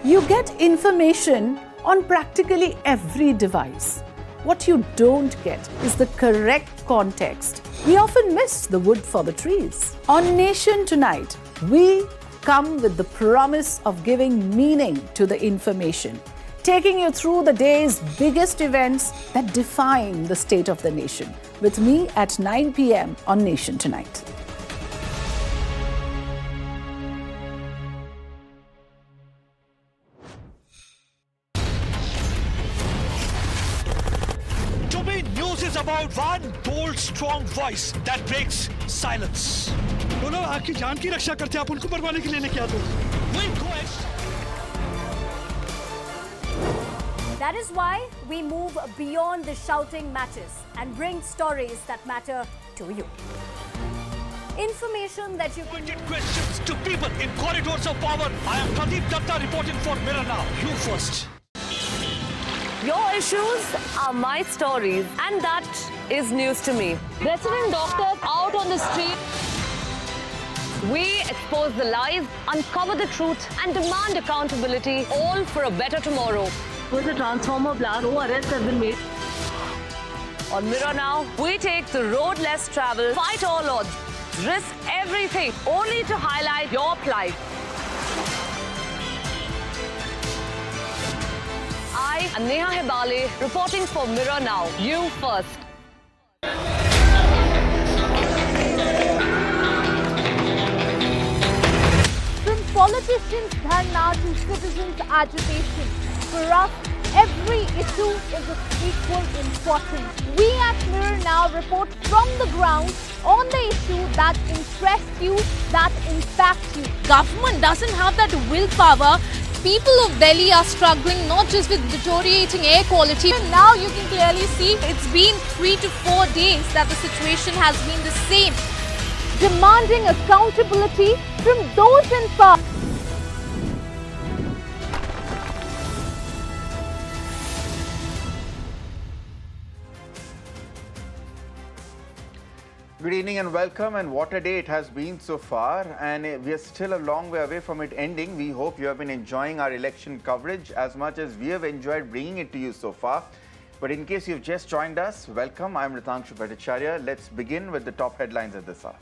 You get information on practically every device. What you don't get is the correct context. We often miss the wood for the trees. On Nation Tonight, we come with the promise of giving meaning to the information, taking you through the day's biggest events that define the state of the nation. With me at 9 p.m. on Nation Tonight. To me, news is about one bold, strong voice that breaks silence. बोलो आपकी जान की रक्षा करते हैं, आप उनको मरवाने के लिए लेके आते हो। We go and That is why we move beyond the shouting matches and bring stories that matter to you. Information that you can... questions to people in corridors of power. I am Pradeep Datta reporting for Mirror Now. You first. Your issues are my stories, and that is news to me. Resident doctors out on the street. We expose the lies, uncover the truth, and demand accountability, all for a better tomorrow. With a transformer blast, no arrests have been made. On Mirror Now, we take the road less traveled, fight all odds, risk everything, only to highlight your plight. I am Neha Hebale, reporting for Mirror Now. You first. From politicians' dharna to citizens' agitation, for us, every issue is of equal importance. We at Mirror Now report from the ground on the issue that interests you, that impacts you. Government doesn't have that willpower. People of Delhi are struggling not just with deteriorating air quality. And now you can clearly see it's been 3 to 4 days that the situation has been the same. Demanding accountability from those in power. Good evening and welcome, and what a day it has been so far, and we are still a long way away from it ending. We hope you have been enjoying our election coverage as much as we have enjoyed bringing it to you so far. But in case you've just joined us, welcome. I'm Ritangshu Bhattacharya. Let's begin with the top headlines at this hour.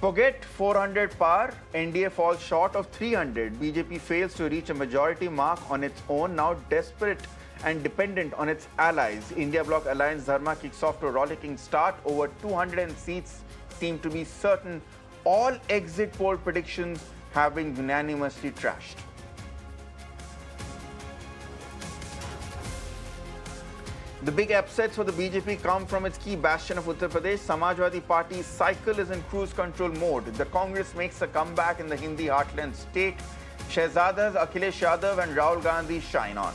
Forget 400 par, NDA falls short of 300. BJP fails to reach a majority mark on its own, now desperate and dependent on its allies. India Bloc Alliance Dharma kicks off to a rollicking start. Over 200 seats seem to be certain. All exit poll predictions have been unanimously trashed. The big upsets for the BJP come from its key bastion of Uttar Pradesh. Samajwadi Party's cycle is in cruise control mode. The Congress makes a comeback in the Hindi heartland state. Shehzadas Akhilesh Yadav and Rahul Gandhi shine on.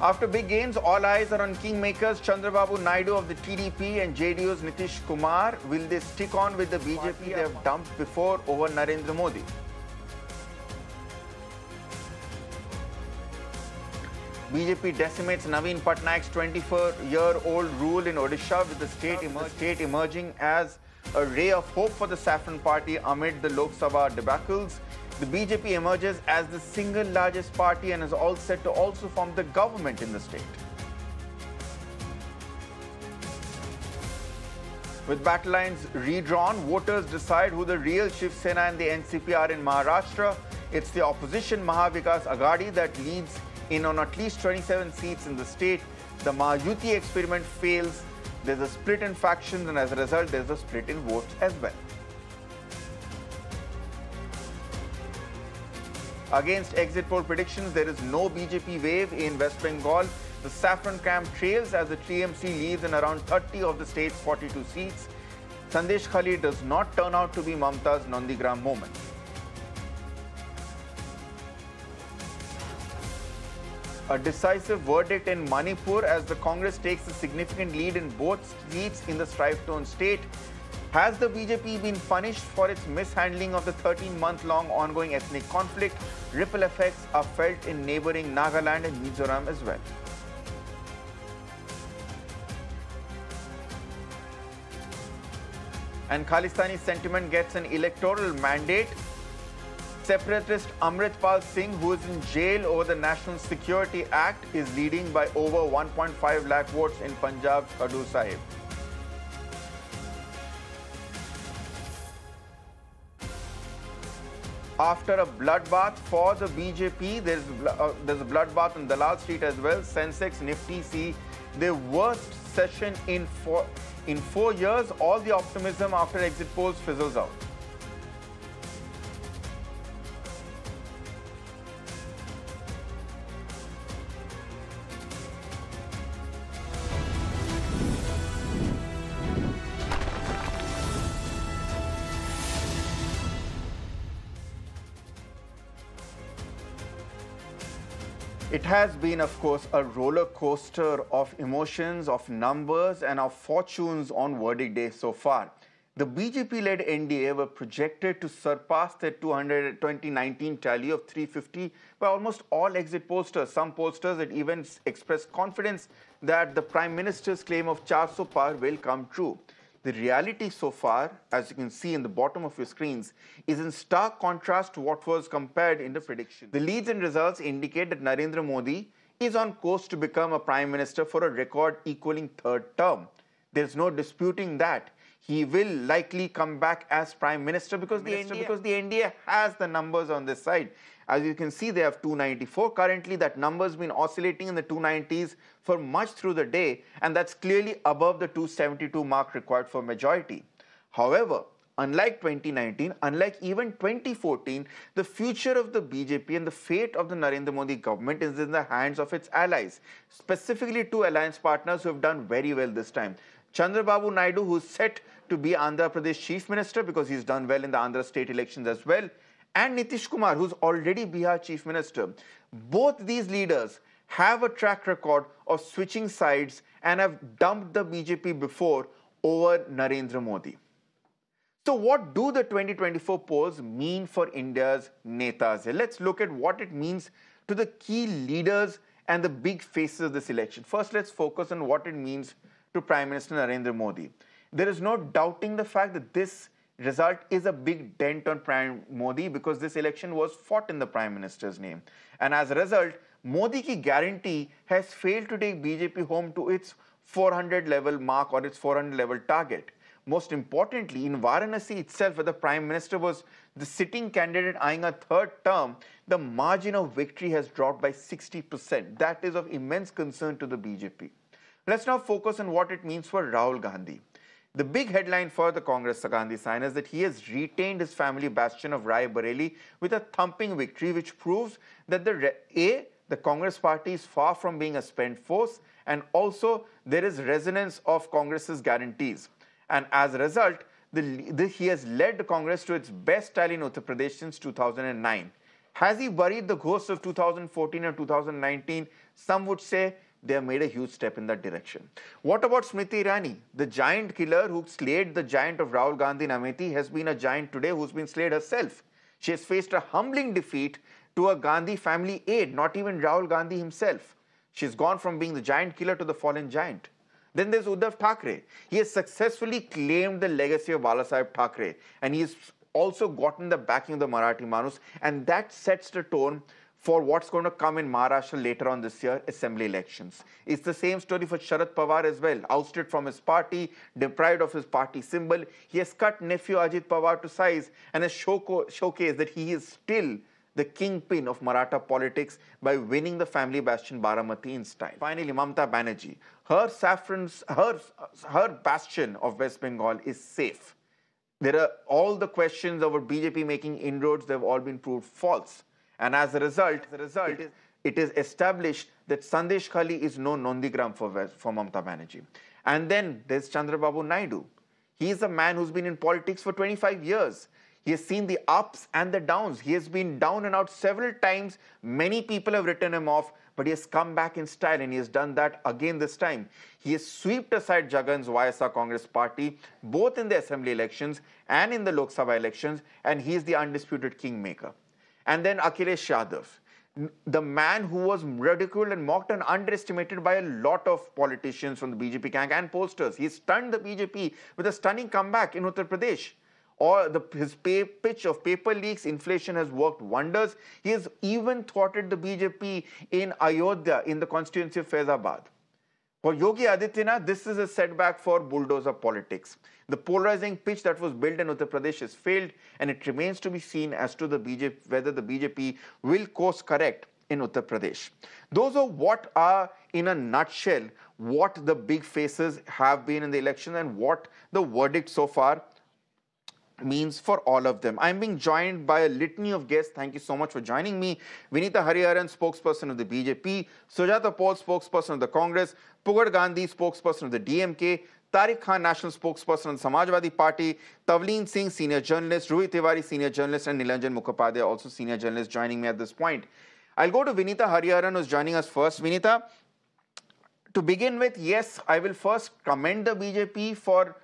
After big gains, all eyes are on kingmakers Chandrababu Naidu of the TDP and JDU's Nitish Kumar. Will they stick on with the BJP they have dumped before over Narendra Modi? BJP decimates Naveen Patnaik's 24-year-old rule in Odisha, with the state emerging as a ray of hope for the Saffron Party amid the Lok Sabha debacles. The BJP emerges as the single largest party and is all set to also form the government in the state. With battle lines redrawn, voters decide who the real Shiv Sena and the NCP are in Maharashtra. It's the opposition Mahavikas Aghadi that leads in on at least 27 seats in the state. The Mahayuti experiment fails. There's a split in factions, and as a result, there's a split in votes as well. Against exit poll predictions, there is no BJP wave in West Bengal. The saffron camp trails as the TMC leads in around 30 of the state's 42 seats. Sandesh Khali does not turn out to be Mamta's Nandigram moment. A decisive verdict in Manipur as the Congress takes a significant lead in both seats in the strife-torn state. Has the BJP been punished for its mishandling of the 13-month-long ongoing ethnic conflict? Ripple effects are felt in neighboring Nagaland and Mizoram as well. And Khalistani sentiment gets an electoral mandate. Separatist Amritpal Singh, who is in jail over the National Security Act, is leading by over 1.5 lakh votes in Punjab's Khadur Sahib. After a bloodbath for the BJP, there's a bloodbath on Dalal Street as well. Sensex, Nifty see their worst session in 4 years. All the optimism after exit polls fizzles out. It has been, of course, a roller coaster of emotions, of numbers, and of fortunes on verdict day so far. The BJP-led NDA were projected to surpass their 2019 tally of 350 by almost all exit pollsters. Some pollsters had even expressed confidence that the Prime Minister's claim of 400 par will come true. The reality so far, as you can see in the bottom of your screens, is in stark contrast to what was compared in the prediction. The leads and results indicate that Narendra Modi is on course to become a Prime Minister for a record equaling third term. There's no disputing that. He will likely come back as Prime Minister because the NDA has the numbers on this side. As you can see, they have 294. Currently, that number's been oscillating in the 290s for much through the day, and that's clearly above the 272 mark required for majority. However, unlike 2019, unlike even 2014, the future of the BJP and the fate of the Narendra Modi government is in the hands of its allies, specifically two alliance partners who have done very well this time. Chandrababu Naidu, who's set to be Andhra Pradesh Chief Minister because he's done well in the Andhra state elections as well, and Nitish Kumar, who's already Bihar Chief Minister. Both these leaders have a track record of switching sides and have dumped the BJP before over Narendra Modi. So what do the 2024 polls mean for India's netas? Let's look at what it means to the key leaders and the big faces of this election. First, let's focus on what it means to Prime Minister Narendra Modi. There is no doubting the fact that this result is a big dent on Prime Modi because this election was fought in the Prime Minister's name. And as a result, Modi ki guarantee has failed to take BJP home to its 400 level mark or its 400 level target. Most importantly, in Varanasi itself, where the Prime Minister was the sitting candidate eyeing a third term, the margin of victory has dropped by 60%. That is of immense concern to the BJP. Let's now focus on what it means for Rahul Gandhi. The big headline for the Congress Gandhi sign is that he has retained his family bastion of Rai Bareli with a thumping victory, which proves that the Congress party is far from being a spent force, and also there is resonance of Congress's guarantees. And as a result, he has led Congress to its best tally in Uttar Pradesh since 2009. Has he buried the ghosts of 2014 and 2019? Some would say they have made a huge step in that direction. What about Smriti Irani? The giant killer who slayed the giant of Rahul Gandhi in Amethi has been a giant today who's been slayed herself. She has faced a humbling defeat to a Gandhi family aide, not even Rahul Gandhi himself. She's gone from being the giant killer to the fallen giant. Then there's Uddhav Thackeray. He has successfully claimed the legacy of Balasaheb Thackeray, and he's also gotten the backing of the Marathi Manus, and that sets the tone for what's going to come in Maharashtra later on this year, assembly elections. It's the same story for Sharad Pawar as well. Ousted from his party, deprived of his party symbol, he has cut nephew Ajit Pawar to size and has showcased that he is still the kingpin of Maratha politics by winning the family bastion Baramati in style. Finally, Mamata Banerjee. Her bastion of West Bengal is safe. There are all the questions over BJP making inroads, they've all been proved false. And as a result, it is established that Sandesh Khali is no Nondigram for Mamata Banerjee. And then there's Chandrababu Naidu. He is a man who's been in politics for 25 years. He has seen the ups and the downs. He has been down and out several times. Many people have written him off, but he has come back in style, and he has done that again this time. He has swept aside Jagan's YSR Congress party, both in the assembly elections and in the Lok Sabha elections, and he is the undisputed kingmaker. And then Akhilesh Yadav, the man who was ridiculed and mocked and underestimated by a lot of politicians from the BJP gang and pollsters. He stunned the BJP with a stunning comeback in Uttar Pradesh. Or his pitch of paper leaks, inflation has worked wonders. He has even thwarted the BJP in Ayodhya, in the constituency of Faizabad. For Yogi Adityanath, this is a setback for bulldozer politics. The polarizing pitch that was built in Uttar Pradesh has failed, and it remains to be seen as to whether the BJP will course correct in Uttar Pradesh. Those are what are, in a nutshell, what the big faces have been in the election and what the verdict so far means for all of them. I'm being joined by a litany of guests. Thank you so much for joining me. Vinita Hariharan, spokesperson of the BJP, Sujata Paul, spokesperson of the Congress, Pugar Gandhi, spokesperson of the DMK, Tariq Khan, national spokesperson of the Samajwadi Party, Tavleen Singh, senior journalist, Ruhi Tiwari, senior journalist, and Nilanjan Mukhopadhyay, also senior journalist, joining me at this point. I'll go to Vinita Hariharan, who's joining us first. Vinita, to begin with, yes, I will first commend the BJP for...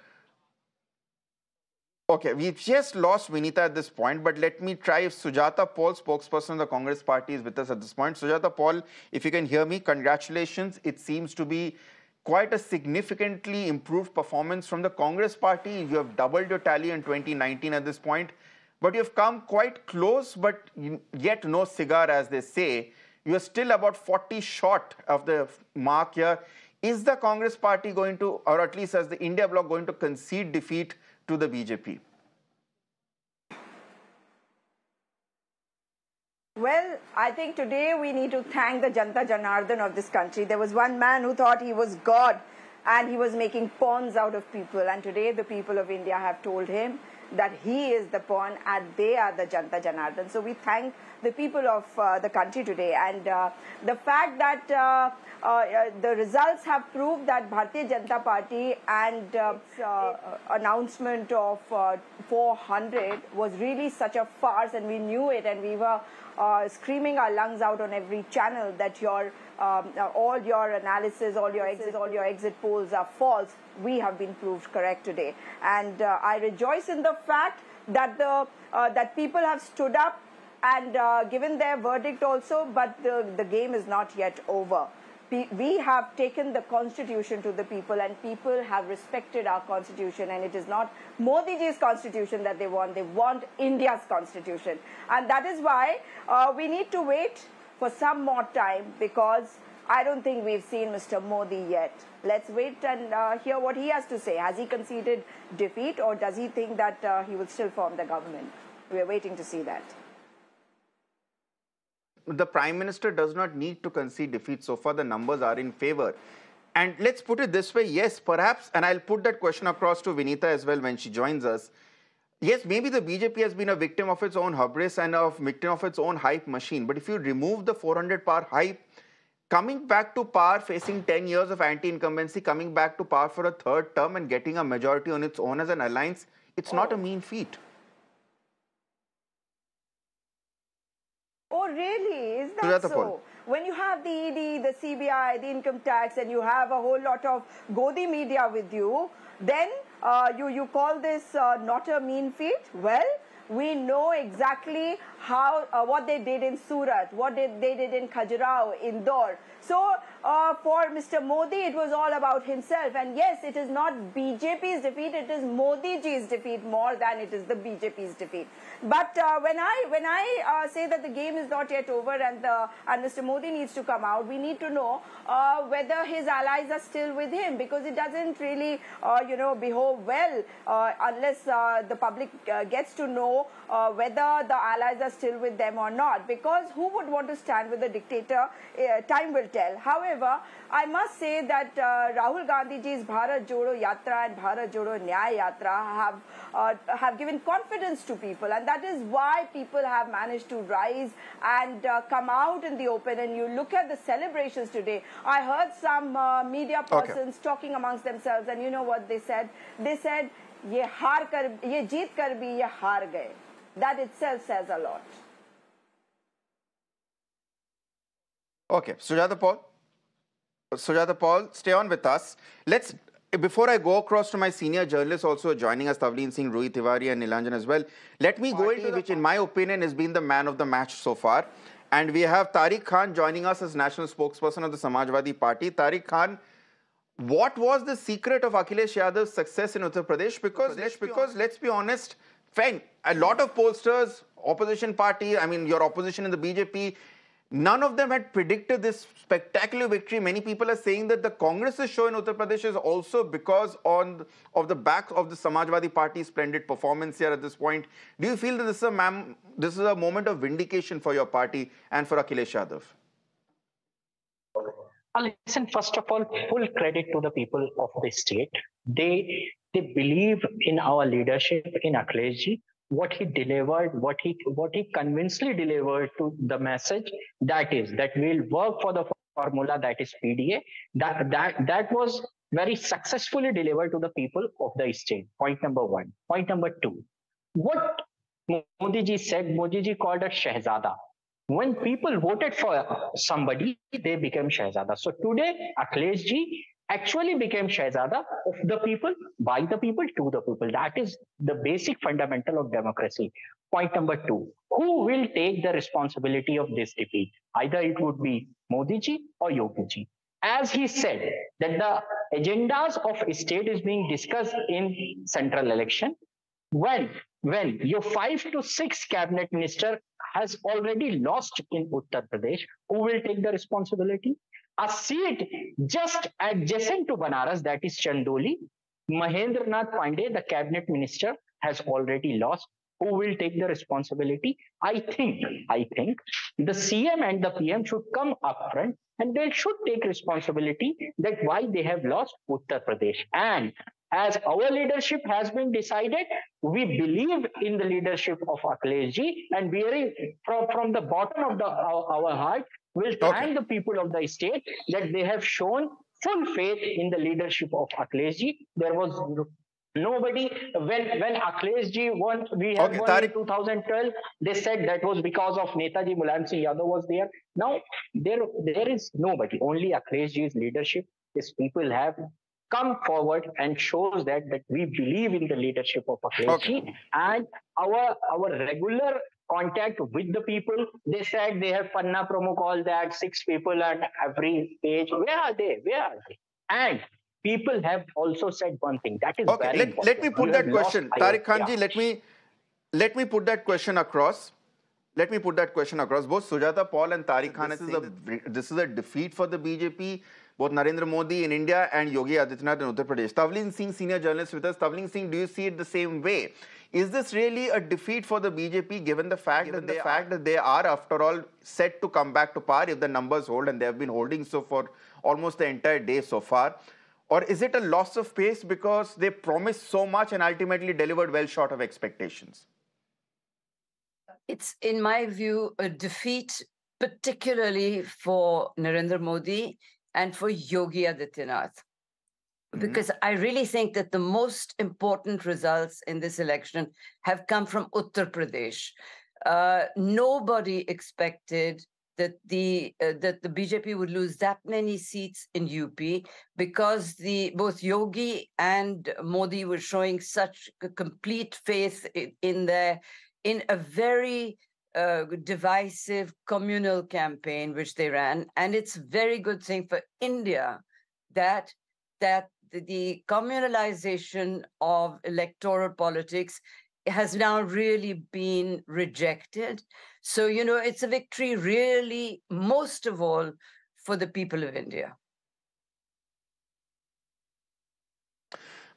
Okay, we've just lost Vinita at this point, but let me try if Sujata Paul, spokesperson of the Congress party, is with us at this point. Sujata Paul, if you can hear me, congratulations. It seems to be quite a significantly improved performance from the Congress party. You have doubled your tally in 2019 at this point, but you've come quite close, but yet no cigar, as they say. You are still about 40 short of the mark here. Is the Congress party going to, or at least as the India bloc, going to concede defeat to the BJP? Well, I think today we need to thank the Janta Janardhan of this country. There was one man who thought he was God and he was making pawns out of people. And today the people of India have told him that he is the pawn and they are the Janta Janardhan. So we thank the people of the country today. And the fact that the results have proved that Bharatiya Janata Party and announcement of 400 was really such a farce, and we knew it, and we were screaming our lungs out on every channel that all your analysis, all your exit polls are false. We have been proved correct today, and I rejoice in the fact that that people have stood up and given their verdict also. But the game is not yet over. We have taken the constitution to the people, and people have respected our constitution, and it is not Modi ji's constitution that they want India's constitution. And that is why we need to wait for some more time, because I don't think we've seen Mr. Modi yet. Let's wait and hear what he has to say. Has he conceded defeat, or does he think that he will still form the government? We're waiting to see that. The Prime Minister does not need to concede defeat. So far, the numbers are in favor. And let's put it this way, yes, perhaps, and I'll put that question across to Vinita as well when she joins us. Yes, maybe the BJP has been a victim of its own hubris and a victim of its own hype machine. But if you remove the 400 par hype, coming back to power, facing 10 years of anti-incumbency, coming back to power for a third term and getting a majority on its own as an alliance, it's not a mean feat. Oh, really? Is that so? When you have the ED, the CBI, the income tax, and you have a whole lot of Godi media with you, then you call this not a mean feat? Well, we know exactly how what they did in Surat, what they did in Khajuraho, Indore. So for Mr. Modi, it was all about himself. And yes, it is not BJP's defeat, it is Modi ji's defeat more than it is the BJP's defeat. But when I say that the game is not yet over and Mr. Modi needs to come out, we need to know whether his allies are still with him, because it doesn't really, behave well unless the public gets to know whether the allies are still with them or not. Because who would want to stand with a dictator? Time will tell. However, I must say that Rahul Gandhiji's Bharat Jodo Yatra and Bharat Jodo Nyay Yatra have given confidence to people, and that is why people have managed to rise and come out in the open. And you look at the celebrations today. I heard some media persons talking amongst themselves, and you know what they said? They said, "Ye jeet kar bhi ye haar gaye." That itself says a lot. Okay, Sujata Paul, stay on with us. Before I go across to my senior journalists also joining us, Tavleen Singh, Rui Tiwari and Nilanjan as well, let me go into which in my opinion has been the man of the match so far. And we have Tariq Khan joining us as national spokesperson of the Samajwadi Party. Tariq Khan, what was the secret of Akhilesh Yadav's success in Uttar Pradesh? Because let's be honest, fine, a lot of pollsters, opposition party, I mean your opposition in the BJP, none of them had predicted this spectacular victory. Many people are saying that the Congress's show in Uttar Pradesh is also because of the back of the Samajwadi Party's splendid performance here at this point. Do you feel that this is a moment of vindication for your party and for Akhilesh Yadav? Listen, first of all, full credit to the people of the state. They believe in our leadership, in Akhileshji. What he delivered, what he convincingly delivered to the message, that we'll work for the formula that is PDA. That was very successfully delivered to the people of the state. Point number one. Point number two. What Modi ji said, Modi ji called us Shehzada. When people voted for somebody, they became Shehzada. So today, Akhileshji actually became Shehzada of the people, by the people, to the people. That is the basic fundamental of democracy. Point number two, who will take the responsibility of this defeat? Either it would be Modi ji or Yogi ji. As he said, that the agendas of state is being discussed in central election. When your 5 to 6 cabinet minister has already lost in Uttar Pradesh, who will take the responsibility? A seat just adjacent to Banaras, that is Chandoli, Mahendra Nath Pandey, the cabinet minister, has already lost. Who will take the responsibility? I think the CM and the PM should come up front and they should take responsibility that why they have lost Uttar Pradesh. And as our leadership has been decided, we believe in the leadership of Akhileshji, and from the bottom of our heart, we'll thank the people of the state that they have shown full faith in the leadership of Akhileshji. There was nobody, when Akhileshji won, we had won in 2012, they said that was because of Netaji Mulayam Singh Yadav was there. Now, there is nobody, only Akhileshji's leadership. These people have come forward and shows that we believe in the leadership of Akhileshji. And our regular contact with the people, they said they have Panna promo call that 6 people at every page. Where are they? And people have also said one thing, that is very important. Let me put that question, Tariq Khanji, let me put that question across. Let me put that question across. Both Sujata Paul and Tariq Khan, this is a defeat for the BJP, both Narendra Modi in India and Yogi Adityanath in Uttar Pradesh. Tavleen Singh, senior journalist with us. Tavleen Singh, do you see it the same way? Is this really a defeat for the BJP given the fact that they are, after all, set to come back to power if the numbers hold, and they have been holding so for almost the entire day so far? Or is it a loss of pace because they promised so much and ultimately delivered well short of expectations? It's, in my view, a defeat, particularly for Narendra Modi and for Yogi Adityanath. Because I really think that the most important results in this election have come from Uttar Pradesh. Nobody expected that the BJP would lose that many seats in UP because both Yogi and Modi were showing such a complete faith in a very divisive communal campaign which they ran. And it's a very good thing for India that the communalization of electoral politics has now really been rejected. So, it's a victory really, most of all, for the people of India.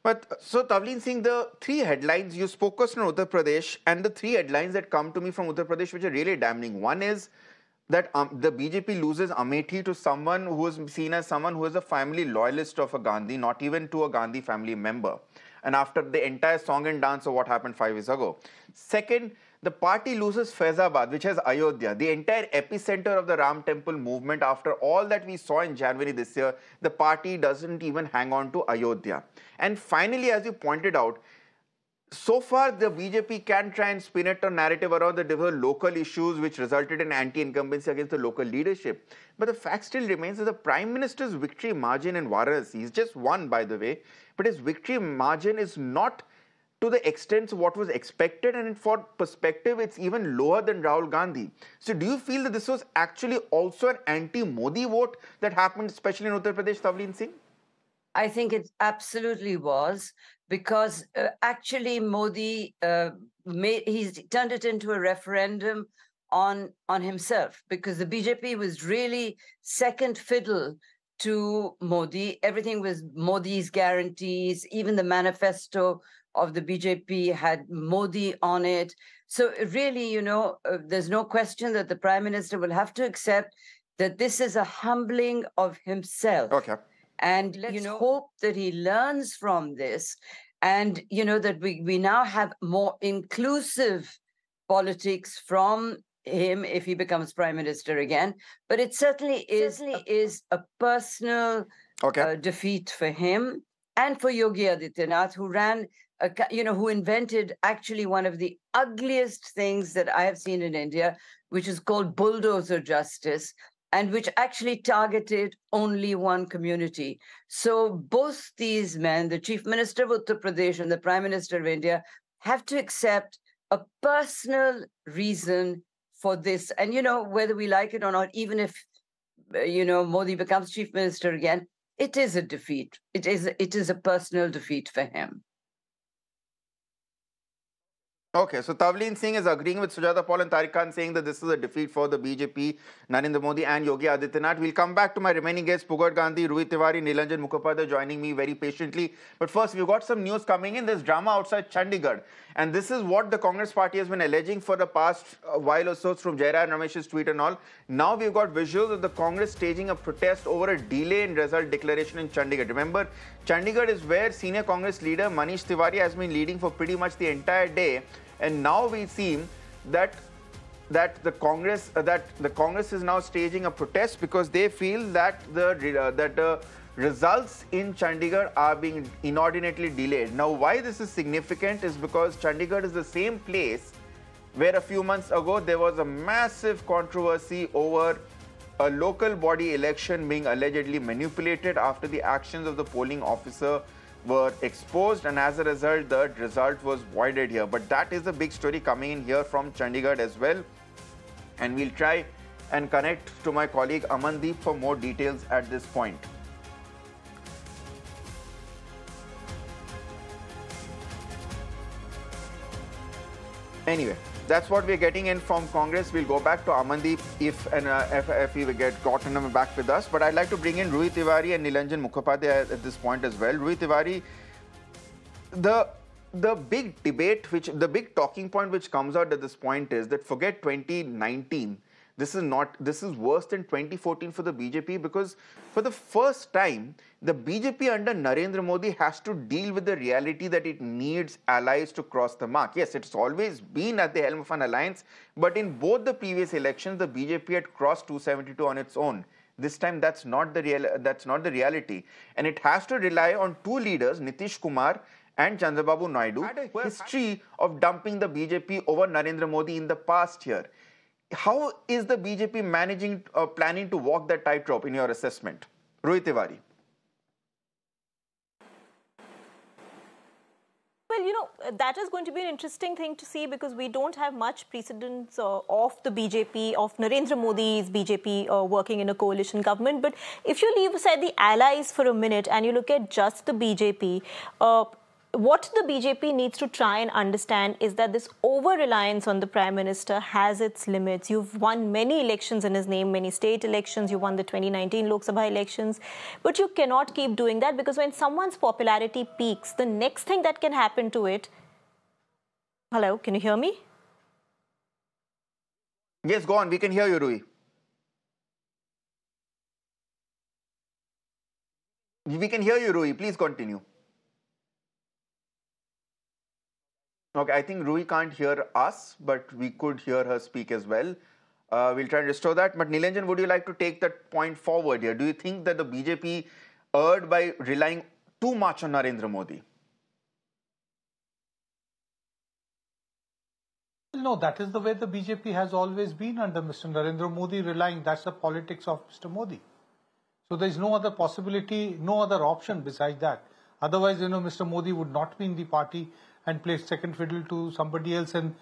But so, Tavleen Singh, the three headlines you focused on Uttar Pradesh, and the three headlines that come to me from Uttar Pradesh which are really damning. One is that the BJP loses Amethi to someone who is seen as someone who is a family loyalist of a Gandhi, not even to a Gandhi family member. And after the entire song and dance of what happened 5 years ago. Second, the party loses Faizabad, which has Ayodhya, the entire epicenter of the Ram Temple movement. After all that we saw in January this year, the party doesn't even hang on to Ayodhya. And finally, as you pointed out, so far, the BJP can try and spin it a narrative around the different local issues which resulted in anti-incumbency against the local leadership. But the fact still remains that the Prime Minister's victory margin in Varanasi, he's just won, by the way, but his victory margin is not to the extent of what was expected, and for perspective, it's even lower than Rahul Gandhi. So do you feel that this was actually also an anti-Modi vote that happened, especially in Uttar Pradesh, Tavleen Singh? I think it absolutely was, because actually Modi, he's turned it into a referendum on himself, because the BJP was really second fiddle to Modi. Everything was Modi's guarantees. Even the manifesto of the BJP had Modi on it. So really, there's no question that the Prime Minister will have to accept that this is a humbling of himself. Okay. And let's hope that he learns from this, and that we now have more inclusive politics from him if he becomes Prime Minister again. But it certainly is a personal defeat for him and for Yogi Adityanath, who ran, who invented actually one of the ugliest things that I have seen in India, which is called bulldozer justice, and which actually targeted only one community. So both these men, the Chief Minister of Uttar Pradesh and the Prime Minister of India, have to accept a personal reason for this. And, whether we like it or not, even if, Modi becomes Chief Minister again, it is a defeat. It is a personal defeat for him. Okay, so Tavleen Singh is agreeing with Sujata Paul and Tariq Khan, saying that this is a defeat for the BJP, Narendra Modi and Yogi Adityanath. We'll come back to my remaining guests, Pugat Gandhi, Rohit Tiwari, Nilanjan Mukhopadhyay joining me very patiently. But first, we've got some news coming in. There's drama outside Chandigarh. And this is what the Congress party has been alleging for the past while or so from Jairam Ramesh's tweet and all. Now we've got visuals of the Congress staging a protest over a delay in result declaration in Chandigarh. Remember, Chandigarh is where senior Congress leader Manish Tiwari has been leading for pretty much the entire day. And now we see that the Congress is now staging a protest because they feel that the results in Chandigarh are being inordinately delayed. Now, why this is significant is because Chandigarh is the same place where a few months ago there was a massive controversy over a local body election being allegedly manipulated after the actions of the polling officer were exposed, and as a result, the result was voided here. But that is a big story coming in here from Chandigarh as well. And we'll try and connect to my colleague Amandeep for more details at this point. Anyway, That's what we're getting in from Congress. We'll go back to Amandeep if we get gotten back with us. But I'd like to bring in Rui Tiwari and Nilanjan Mukhopadhyay at this point as well. Rui Tiwari, the big debate, the big talking point which comes out at this point is that forget 2019. This is worse than 2014 for the BJP, because for the first time, the BJP under Narendra Modi has to deal with the reality that it needs allies to cross the mark. Yes, it's always been at the helm of an alliance, but in both the previous elections, the BJP had crossed 272 on its own. This time, that's not the reality, and it has to rely on two leaders, Nitish Kumar and Chandrababu Naidu, had a history of dumping the BJP over Narendra Modi in the past year. How is the BJP planning to walk that tightrope in your assessment? Rui Tiwari. Well, that is going to be an interesting thing to see, because we don't have much precedence of the BJP, of Narendra Modi's BJP working in a coalition government. But if you leave aside the allies for a minute and you look at just the BJP, what the BJP needs to try and understand is that this over-reliance on the Prime Minister has its limits. You've won many elections in his name, many state elections. You won the 2019 Lok Sabha elections. But you cannot keep doing that, because when someone's popularity peaks, the next thing that can happen to it... Hello, can you hear me? Yes, go on. We can hear you, Rui. We can hear you, Rui. Please continue. Okay, I think Rui can't hear us, but we could hear her speak as well. We'll try and restore that. But Nilanjan, would you like to take that point forward here? Do you think that the BJP erred by relying too much on Narendra Modi? No, that is the way the BJP has always been under Mr. Narendra Modi, relying. That's the politics of Mr. Modi. So there is no other possibility, no other option besides that. Otherwise, Mr. Modi would not be in the party and play second fiddle to somebody else and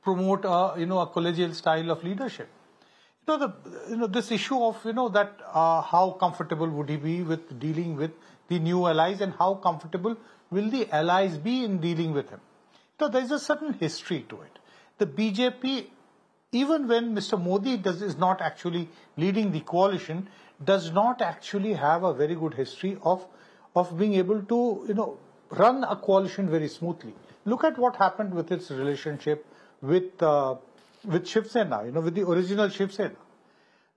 promote a collegial style of leadership. This issue of that how comfortable would he be with dealing with the new allies, and how comfortable will the allies be in dealing with him? There is a certain history to it. The BJP, even when Mr. Modi is not actually leading the coalition, does not actually have a very good history of being able to run a coalition very smoothly. Look at what happened with its relationship with Shiv Sena, with the original Shiv Sena.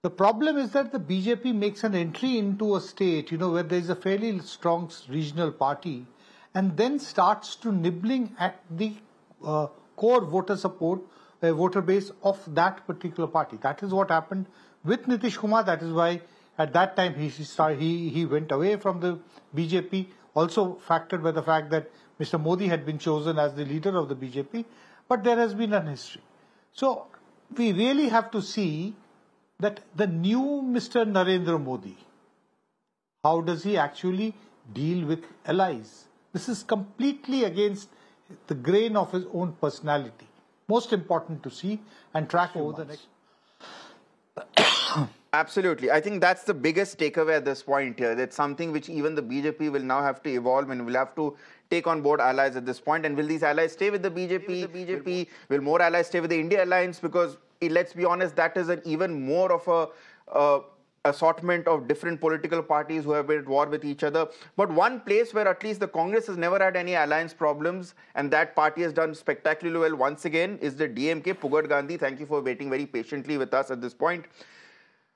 The problem is that the BJP makes an entry into a state, where there is a fairly strong regional party, and then starts to nibbling at the core voter support, voter base of that particular party. That is what happened with Nitish Kumar. That is why at that time he went away from the BJP, also factored by the fact that Mr. Modi had been chosen as the leader of the BJP, but there has been an history. So we really have to see that the new Mr. Narendra Modi, how does he actually deal with allies? This is completely against the grain of his own personality. Most important to see and track over the next... Absolutely. I think that's the biggest takeaway at this point here. That's something which even the BJP will now have to evolve and will have to take on board allies at this point. And will these allies stay with the BJP? Will more allies stay with the India Alliance? Because let's be honest, that is an even more of a assortment of different political parties who have been at war with each other. But one place where at least the Congress has never had any alliance problems, and that party has done spectacularly well once again, is the DMK. Pugat Gandhi, thank you for waiting very patiently with us at this point.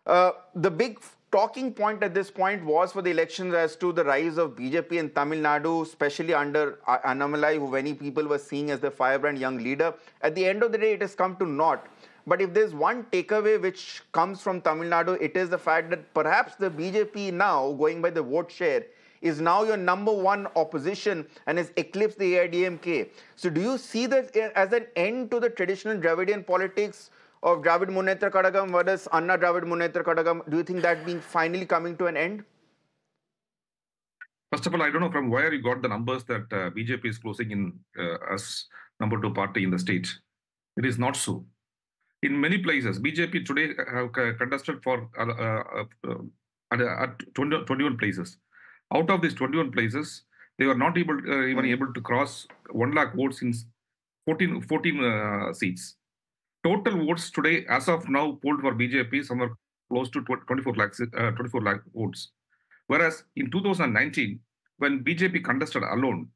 The big talking point at this point was for the elections as to the rise of BJP in Tamil Nadu, especially under Annamalai, who many people were seeing as the firebrand young leader. At the end of the day, it has come to naught. But if there's one takeaway which comes from Tamil Nadu, it is the fact that perhaps the BJP now, going by the vote share, is now your #1 opposition and has eclipsed the AIDMK. So do you see that as an end to the traditional Dravidian politics of Dravid Munnetra Kadagam versus Anna Dravid Munnetra Kadagam? Do you think that being finally coming to an end? First of all, I don't know from where you got the numbers that BJP is closing in as #2 party in the state. It is not so. In many places, BJP today have contested for at 21 places. Out of these 21 places, they were not even able to cross 1 lakh votes in 14 seats. Total votes today, as of now, polled for BJP, somewhere close to 24 lakh votes. Whereas in 2019, when BJP contested alone,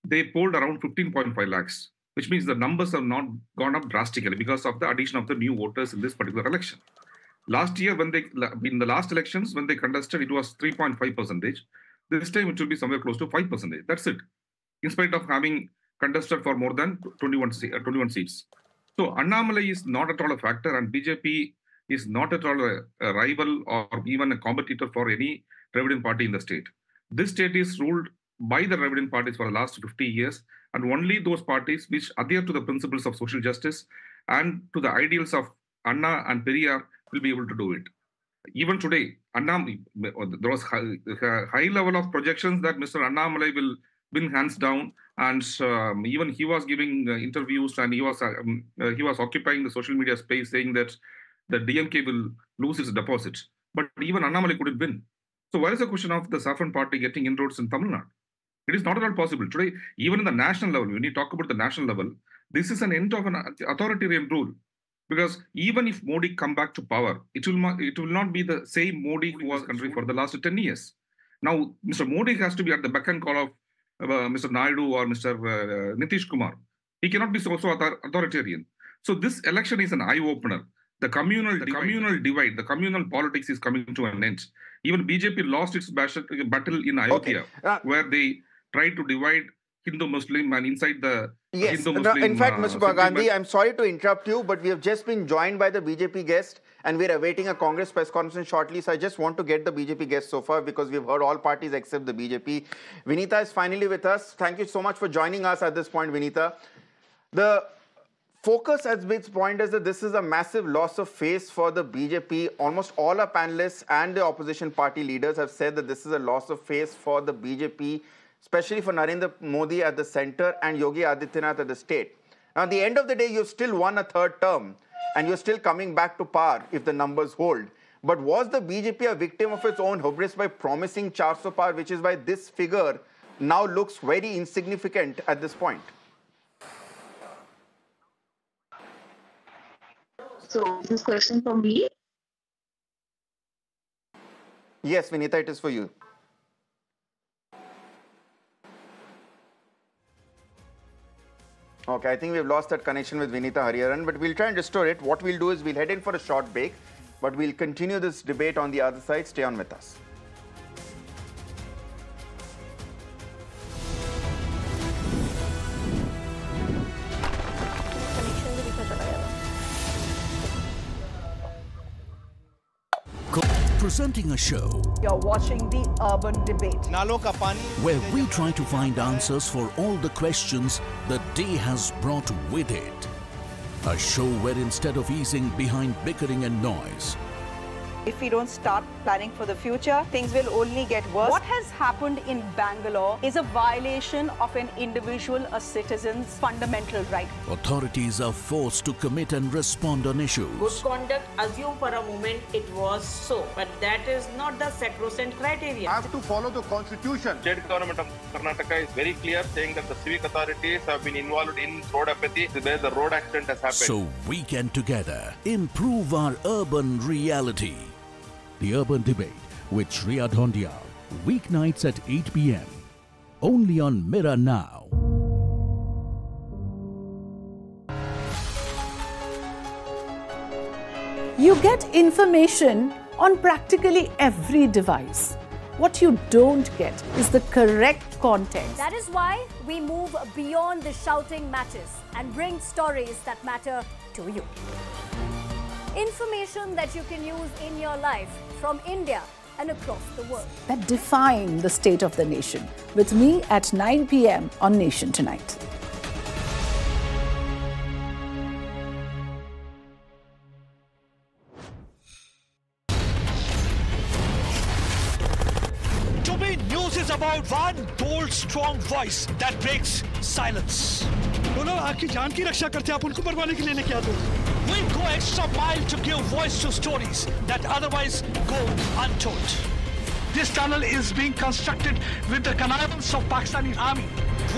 they polled around 15.5 lakhs, which means the numbers have not gone up drastically because of the addition of the new voters in this particular election. Last year, in the last elections, when they contested, it was 3.5%. This time, it will be somewhere close to 5%. That's it, in spite of having contested for more than 21 seats. So Annamalai is not at all a factor, and BJP is not at all a rival or even a competitor for any Dravidian party in the state. This state is ruled by the Dravidian parties for the last 50 years, and only those parties which adhere to the principles of social justice and to the ideals of Anna and Periyar will be able to do it. Even today, there was high level of projections that Mr. Annamalai will win hands down, and even he was giving interviews, and he was occupying the social media space saying that the DMK will lose its deposit. But even Annamalai couldn't win. So where is the question of the Saffron party getting inroads in Tamil Nadu? It is not at all possible. Today, even in the national level, when you talk about the national level, this is an end of an authoritarian rule. Because even if Modi come back to power, it will not be the same Modi who was country for the last 10 years. Now, Mr. Modi has to be at the beck and call of Mr. Naidu or Mr. Nitish Kumar. He cannot be so authoritarian. So this election is an eye-opener. The communal divide, the communal politics is coming to an end. Even BJP lost its battle in Ayodhya, where they tried to divide Hindu-Muslim, and inside the Hindu-Muslim... In fact, Mr. Gandhi, I'm sorry to interrupt you, but we have just been joined by the BJP guest, and we're awaiting a Congress press conference shortly. So I just want to get the BJP guest so far, because we've heard all parties except the BJP. Vinita is finally with us. Thank you so much for joining us at this point, Vinita. The focus at this point is that this is a massive loss of face for the BJP. Almost all our panelists and the opposition party leaders have said that this is a loss of face for the BJP, especially for Narendra Modi at the center and Yogi Adityanath at the state. Now, at the end of the day, you've still won a third term, and you're still coming back to power if the numbers hold. But was the BJP a victim of its own hubris by promising 400 par, which is why this figure now looks very insignificant at this point? So, this question for me? Yes, Vinita, it is for you. Okay, I think we've lost that connection with Vinita Hariharan, but we'll try and restore it. What we'll do is we'll head in for a short break, but we'll continue this debate on the other side. Stay on with us. Presenting a show. You're watching the Urban Debate. Where we try to find answers for all the questions the day has brought with it. A show where instead of easing behind bickering and noise, If we don't start planning for the future, things will only get worse. What has happened in Bangalore is a violation of an individual, a citizen's fundamental right. Authorities are forced to commit and respond on issues. Good conduct, assume for a moment it was so, but that is not the sacrosanct criteria. Have to follow the constitution. State government of Karnataka is very clear, saying that the civic authorities have been involved in road apathy, where the road accident has happened. So we can together improve our urban reality. The Urban Debate with Shreya Dhondia, weeknights at 8 p.m. only on Mirror Now. You get information on practically every device. What you don't get is the correct context. That is why we move beyond the shouting matches and bring stories that matter to you. Information that you can use in your life from India and across the world. That define the state of the nation. With me at 9 p.m. on Nation Tonight. News is about one bold, strong voice that breaks silence. बोलो आपकी जान की रक्षा करते हैं, आप उनको मरवाने के लिए लेके आते हो. We go extra mile to give voice to stories that otherwise go untold. This tunnel is being constructed with the connivance of Pakistani army.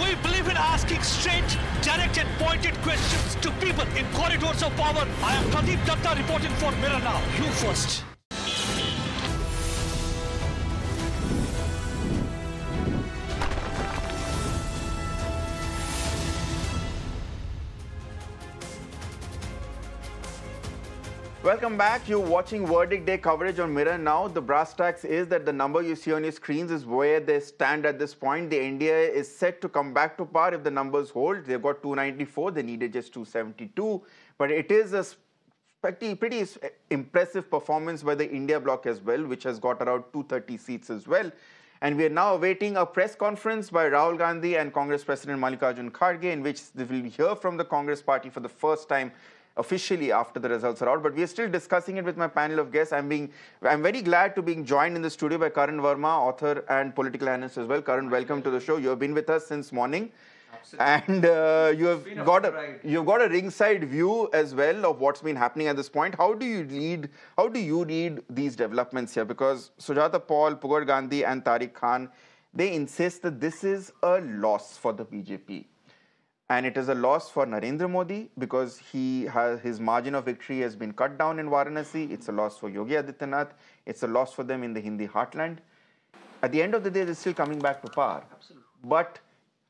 We believe in asking straight, direct and pointed questions to people in corridors of power. I am Pradeep Datta reporting for Mirror Now. You first. Welcome back. You're watching Verdict Day coverage on Mirror Now. The brass tacks is that the number you see on your screens is where they stand at this point. The NDA is set to come back to par if the numbers hold. They've got 294. They needed just 272. But it is a pretty impressive performance by the India bloc as well, which has got around 230 seats as well. And we are now awaiting a press conference by Rahul Gandhi and Congress President Mallikarjun Kharge, in which they will hear from the Congress party for the first time officially after the results are out. But we are still discussing it with my panel of guests. I'm very glad to be joined in the studio by Karan Verma, author and political analyst as well. Karan, welcome to the show. You have been with us since morning. Absolutely. And you've got a ringside view as well of what's been happening at this point. How do you read these developments here? Because Sujata Paul, Pugar Gandhi and Tariq Khan, they insist that this is a loss for the BJP. And it is a loss for Narendra Modi because his margin of victory has been cut down in Varanasi. It's a loss for Yogi Adityanath. It's a loss for them in the Hindi heartland. At the end of the day, they're still coming back to power. Absolutely. But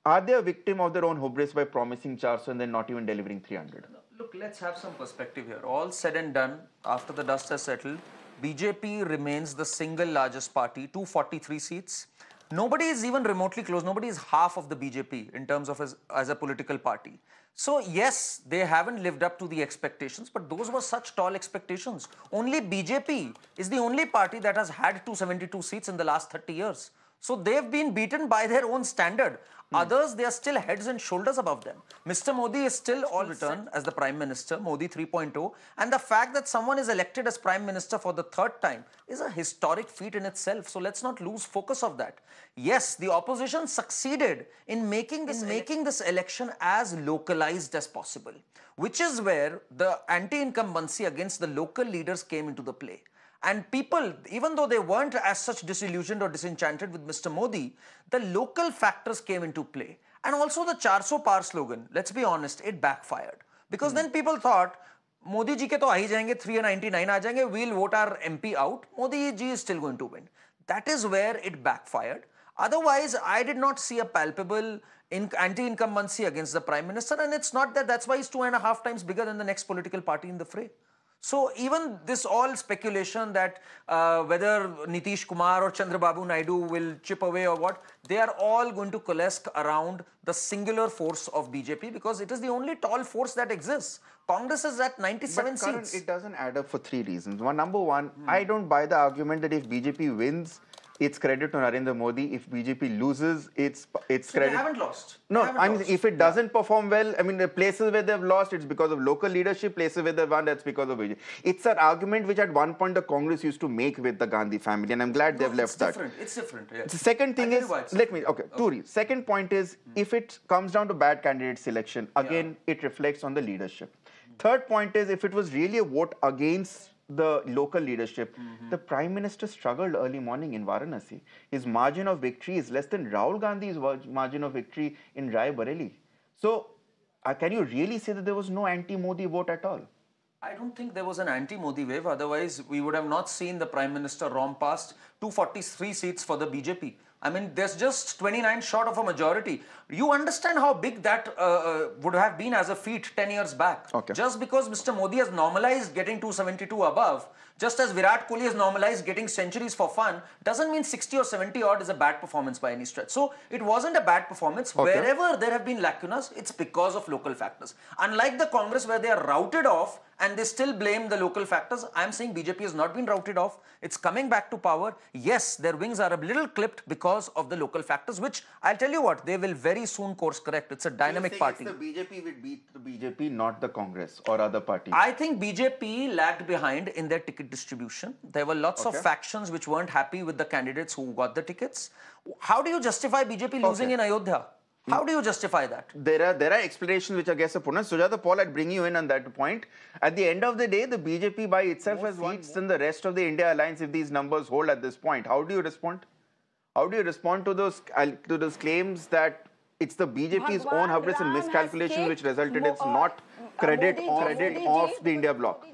are they a victim of their own hubris by promising 400 and then not even delivering 300? Look, let's have some perspective here. All said and done, after the dust has settled, BJP remains the single largest party, 243 seats. Nobody is even remotely close. Nobody is half of the BJP in terms of as a political party. So yes, they haven't lived up to the expectations, but those were such tall expectations. Only BJP is the only party that has had 272 seats in the last 30 years. So they've been beaten by their own standard. Others, they are still heads and shoulders above them. Mr. Modi is still on return as the Prime Minister, Modi 3.0. And the fact that someone is elected as Prime Minister for the third time is a historic feat in itself. So let's not lose focus of that. Yes, the opposition succeeded in making this election as localized as possible, which is where the anti-incumbency against the local leaders came into the play. And people, even though they weren't as such disillusioned or disenchanted with Mr. Modi, the local factors came into play. And also the 400 par slogan, let's be honest, it backfired. Because then people thought, Modi ji ke to aa hi jayenge, 399 aa jayenge, we'll vote our MP out. Modi ji is still going to win. That is where it backfired. Otherwise, I did not see a palpable anti-incumbency against the Prime Minister. And it's not that that's why he's 2.5 times bigger than the next political party in the fray. So even this all speculation that whether Nitish Kumar or Chandrababu Naidu will chip away or what, they are all going to coalesce around the singular force of BJP because it is the only tall force that exists. Congress is at 97 seats. It doesn't add up for 3 reasons. Number one, I don't buy the argument that if BJP wins, it's credit to Narendra Modi. If BJP loses, it's credit. They haven't lost. No, I mean, if it doesn't perform well, I mean, the places where they've lost, it's because of local leadership. Places where they've won, that's because of BJP. It's an argument which at one point the Congress used to make with the Gandhi family, and I'm glad they've left that. It's different. Yes. The second thing is, two reasons. Second point is, if it comes down to bad candidate selection, again, it reflects on the leadership. Third point is, if it was really a vote against the local leadership, the Prime Minister struggled early morning in Varanasi. His margin of victory is less than Rahul Gandhi's margin of victory in Rai Bareli. So, can you really say that there was no anti-Modi vote at all? I don't think there was an anti-Modi wave. Otherwise, we would have not seen the Prime Minister romp past 243 seats for the BJP. I mean, there's just 29 short of a majority. You understand how big that would have been as a feat 10 years back. Okay. Just because Mr. Modi has normalized getting 272 above, just as Virat Kohli has normalized getting centuries for fun, doesn't mean 60 or 70 odd is a bad performance by any stretch. So it wasn't a bad performance. Okay. Wherever there have been lacunas, it's because of local factors. Unlike the Congress where they are routed off and they still blame the local factors, I'm saying BJP has not been routed off. It's coming back to power. Yes, their wings are a little clipped because of the local factors, which I'll tell you what, they will very soon course correct. It's a dynamic party. The BJP will beat the BJP, not the Congress or other parties. I think BJP lagged behind in their ticket distribution. There were lots of factions which weren't happy with the candidates who got the tickets. How do you justify BJP losing in Ayodhya? How do you justify that? There are explanations which I guess are Purna. Sujata Paul, I'd bring you in on that point. At the end of the day, the BJP by itself has won seats than the rest of the India alliance if these numbers hold at this point. How do you respond? How do you respond to those claims that it's the BJP's own hubris and miscalculation which resulted in not credit of the India bloc?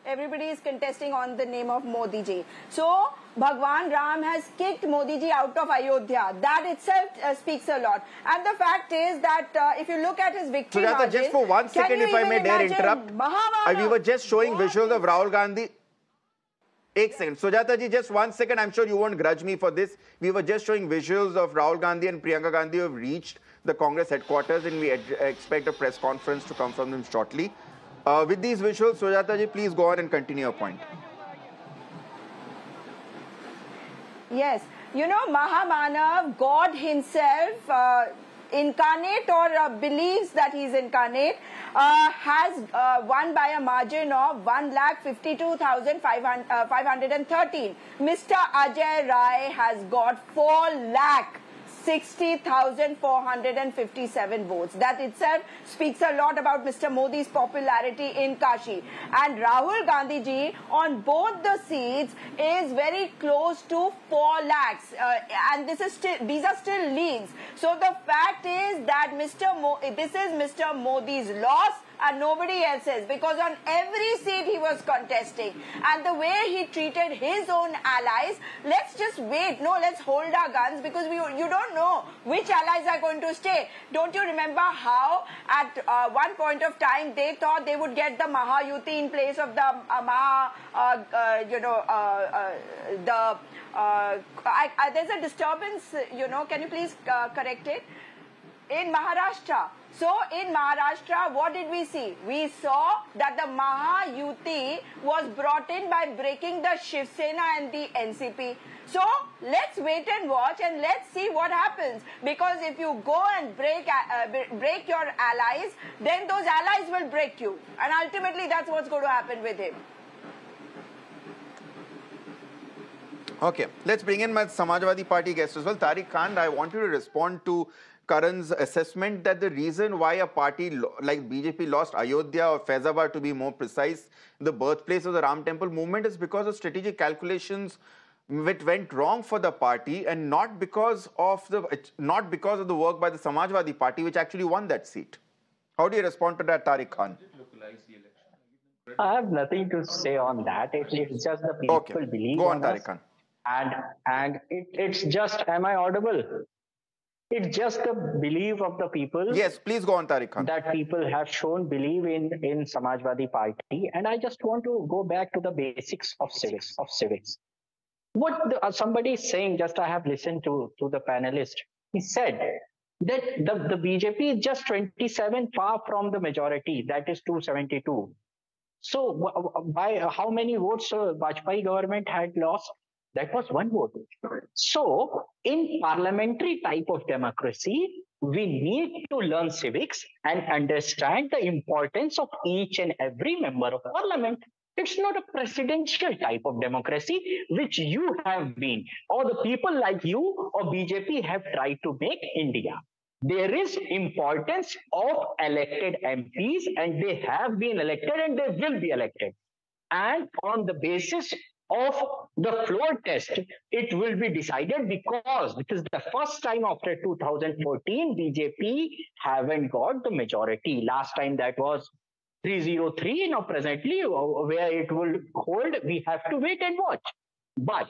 Everybody is contesting on the name of Modi ji. So, Bhagwan Ram has kicked Modi ji out of Ayodhya. That itself speaks a lot. And the fact is that if you look at his victory Sujata, margin, just for 1 second, if I may dare interrupt, we were just showing visuals of Rahul Gandhi. 1 second. Sujata ji, just 1 second. I'm sure you won't grudge me for this. We were just showing visuals of Rahul Gandhi and Priyanka Gandhi who have reached the Congress headquarters, and we expect a press conference to come from them shortly. With these visuals, Sujata ji, please go on and continue your point. Yes, you know, Mahamanav, God himself, incarnate or believes that he is incarnate, has won by a margin of 1,52,513. Mr. Ajay Rai has got 4,60,457 votes. That itself speaks a lot about Mr. Modi's popularity in Kashi. And Rahul Gandhi ji on both the seats is very close to 4 lakhs. And these are still leagues. So the fact is that this is Mr. Modi's loss and nobody else's, because on every seat he was contesting. And the way he treated his own allies, let's just wait. No, let's hold our guns, because you don't know which allies are going to stay. Don't you remember how at one point of time they thought they would get the Mahayuti in place of the there's a disturbance, can you please correct it? In Maharashtra. So in Maharashtra, what did we see? We saw that the Mahayuti was brought in by breaking the Shiv Sena and the NCP. So let's wait and watch and let's see what happens. Because if you go and break your allies, then those allies will break you. And ultimately that's what's going to happen with him. Okay, let's bring in my Samajwadi Party guest as well. Tariq Khan, I want you to respond to Karan's assessment that the reason why a party like BJP lost Ayodhya or Faizabad, to be more precise, the birthplace of the Ram Temple movement, is because of strategic calculations which went wrong for the party, and not because of the work by the Samajwadi Party, which actually won that seat. How do you respond to that, Tariq Khan? I have nothing to say on that. It's just the people believe. Go on, Tariq Khan. And it's just, am I audible? It's just the belief of the people. Yes, please go on, Tariq Khan. That people have shown belief in Samajwadi Party. And I just want to go back to the basics of civics. What somebody is saying, just I have listened to the panelist. He said that the BJP is just 27 far from the majority, that is 272. So by how many votes Vajpayee government had lost? That was 1 vote. So in parliamentary type of democracy, we need to learn civics and understand the importance of each and every member of parliament. It's not a presidential type of democracy, which you have been, or the people like you or BJP have tried to make India. There is importance of elected MPs, and they have been elected and they will be elected. And on the basis of the floor test, it will be decided, because this is the first time after 2014 BJP haven't got the majority. Last time that was 303. Now presently where it will hold, we have to wait and watch. But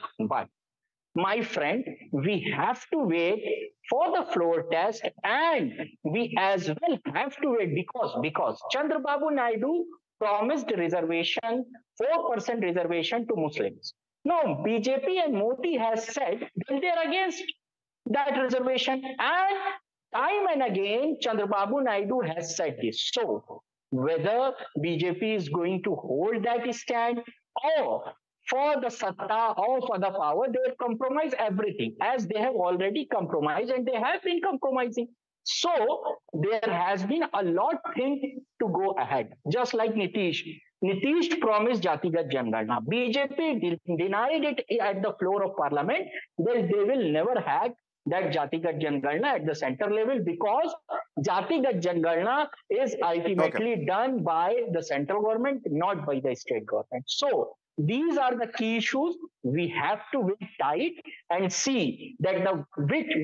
my friend, we have to wait for the floor test, and we as well have to wait because Chandrababu Naidu promised reservation, 4% reservation to Muslims. No, BJP and Modi has said that they are against that reservation, and time and again Chandrababu Naidu has said this. So whether BJP is going to hold that stand, or for the satta or for the power, they will compromise everything, as they have already compromised, and they have been compromising. So there has been a lot thing to go ahead. Just like Nitish promised Jatigat Jangarna. BJP denied it at the floor of parliament. They will never have that Jatigat Jangalna at the center level, because Jatigat Jangalna is ultimately done by the central government, not by the state government. So these are the key issues. We have to wait tight and see that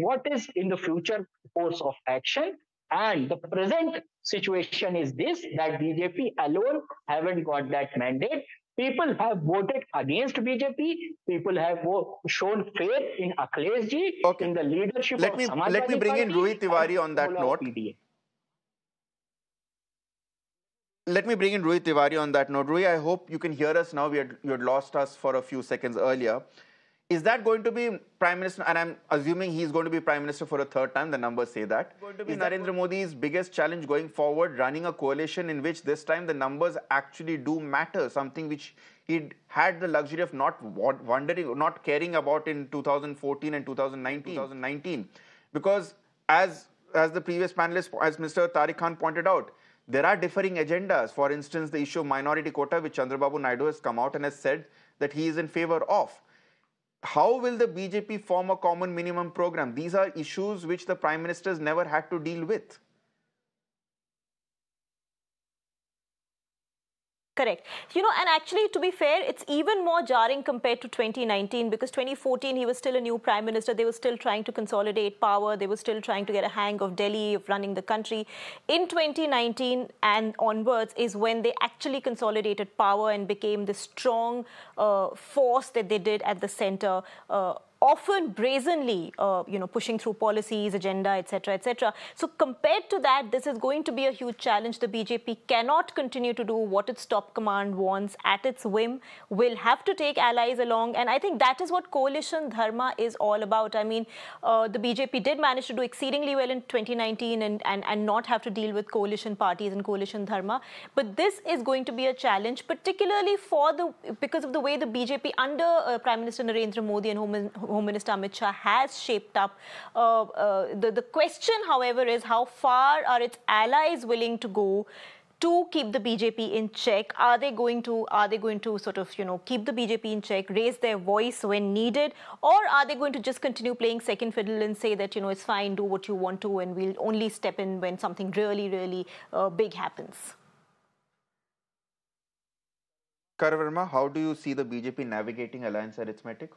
what is in the future course of action. And the present situation is this, that BJP alone haven't got that mandate. People have voted against BJP. People have shown faith in Akhilesh ji, in the leadership of Samajwadi Let me bring in Party Rohit Tiwari on that note. Let me bring in Rohit Tiwari on that note. Rohit, I hope you can hear us now. You had lost us for a few seconds earlier. Is that going to be Prime Minister, and I'm assuming he's going to be Prime Minister for a third time, the numbers say that. Going to be Narendra Modi's biggest challenge going forward, running a coalition in which this time the numbers actually do matter, something which he had the luxury of not wondering, not caring about in 2014 and 2019. Because as the previous panelist, as Mr. Tariq Khan pointed out, there are differing agendas. For instance, the issue of minority quota, which Chandrababu Naidu has come out and has said that he is in favor of. How will the BJP form a common minimum program? These are issues which the Prime Ministers never had to deal with. Correct. You know, and actually, to be fair, it's even more jarring compared to 2019, because 2014, he was still a new prime minister. They were still trying to consolidate power. They were still trying to get a hang of Delhi, of running the country. In 2019 and onwards is when they actually consolidated power and became the strong force that they did at the center. Often brazenly, pushing through policies, agenda, etc., etc. So compared to that, this is going to be a huge challenge. The BJP cannot continue to do what its top command wants at its whim. Will have to take allies along, and I think that is what coalition dharma is all about. I mean, the BJP did manage to do exceedingly well in 2019 and not have to deal with coalition parties and coalition dharma. But this is going to be a challenge, particularly because of the way the BJP under Prime Minister Narendra Modi and Home Minister Amit Shah has shaped up. The question, however, is how far are its allies willing to go to keep the BJP in check? Are they going to sort of, keep the BJP in check, raise their voice when needed, or are they going to just continue playing second fiddle and say that, it's fine, do what you want to, and we'll only step in when something really, really big happens? Karavarma, how do you see the BJP navigating alliance arithmetic?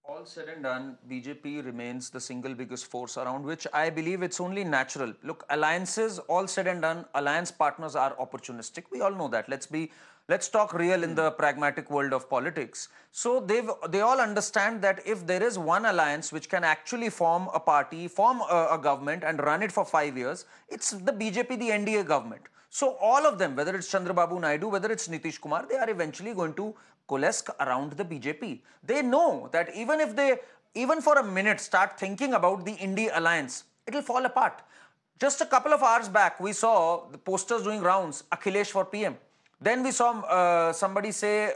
All said and done, BJP remains the single biggest force around which I believe it's only natural. Look, alliances, all said and done, alliance partners are opportunistic. We all know that. Let's talk real in the pragmatic world of politics. So they all understand that if there is one alliance which can actually form a party, form a government and run it for 5 years, it's the BJP, the NDA government. So all of them, whether it's Chandrababu Naidu, whether it's Nitish Kumar, they are eventually going to coalesce around the BJP. They know that even if they, even for a minute, start thinking about the Indie alliance, it'll fall apart. Just a couple of hours back, we saw the posters doing rounds, Akhilesh for PM. Then we saw somebody say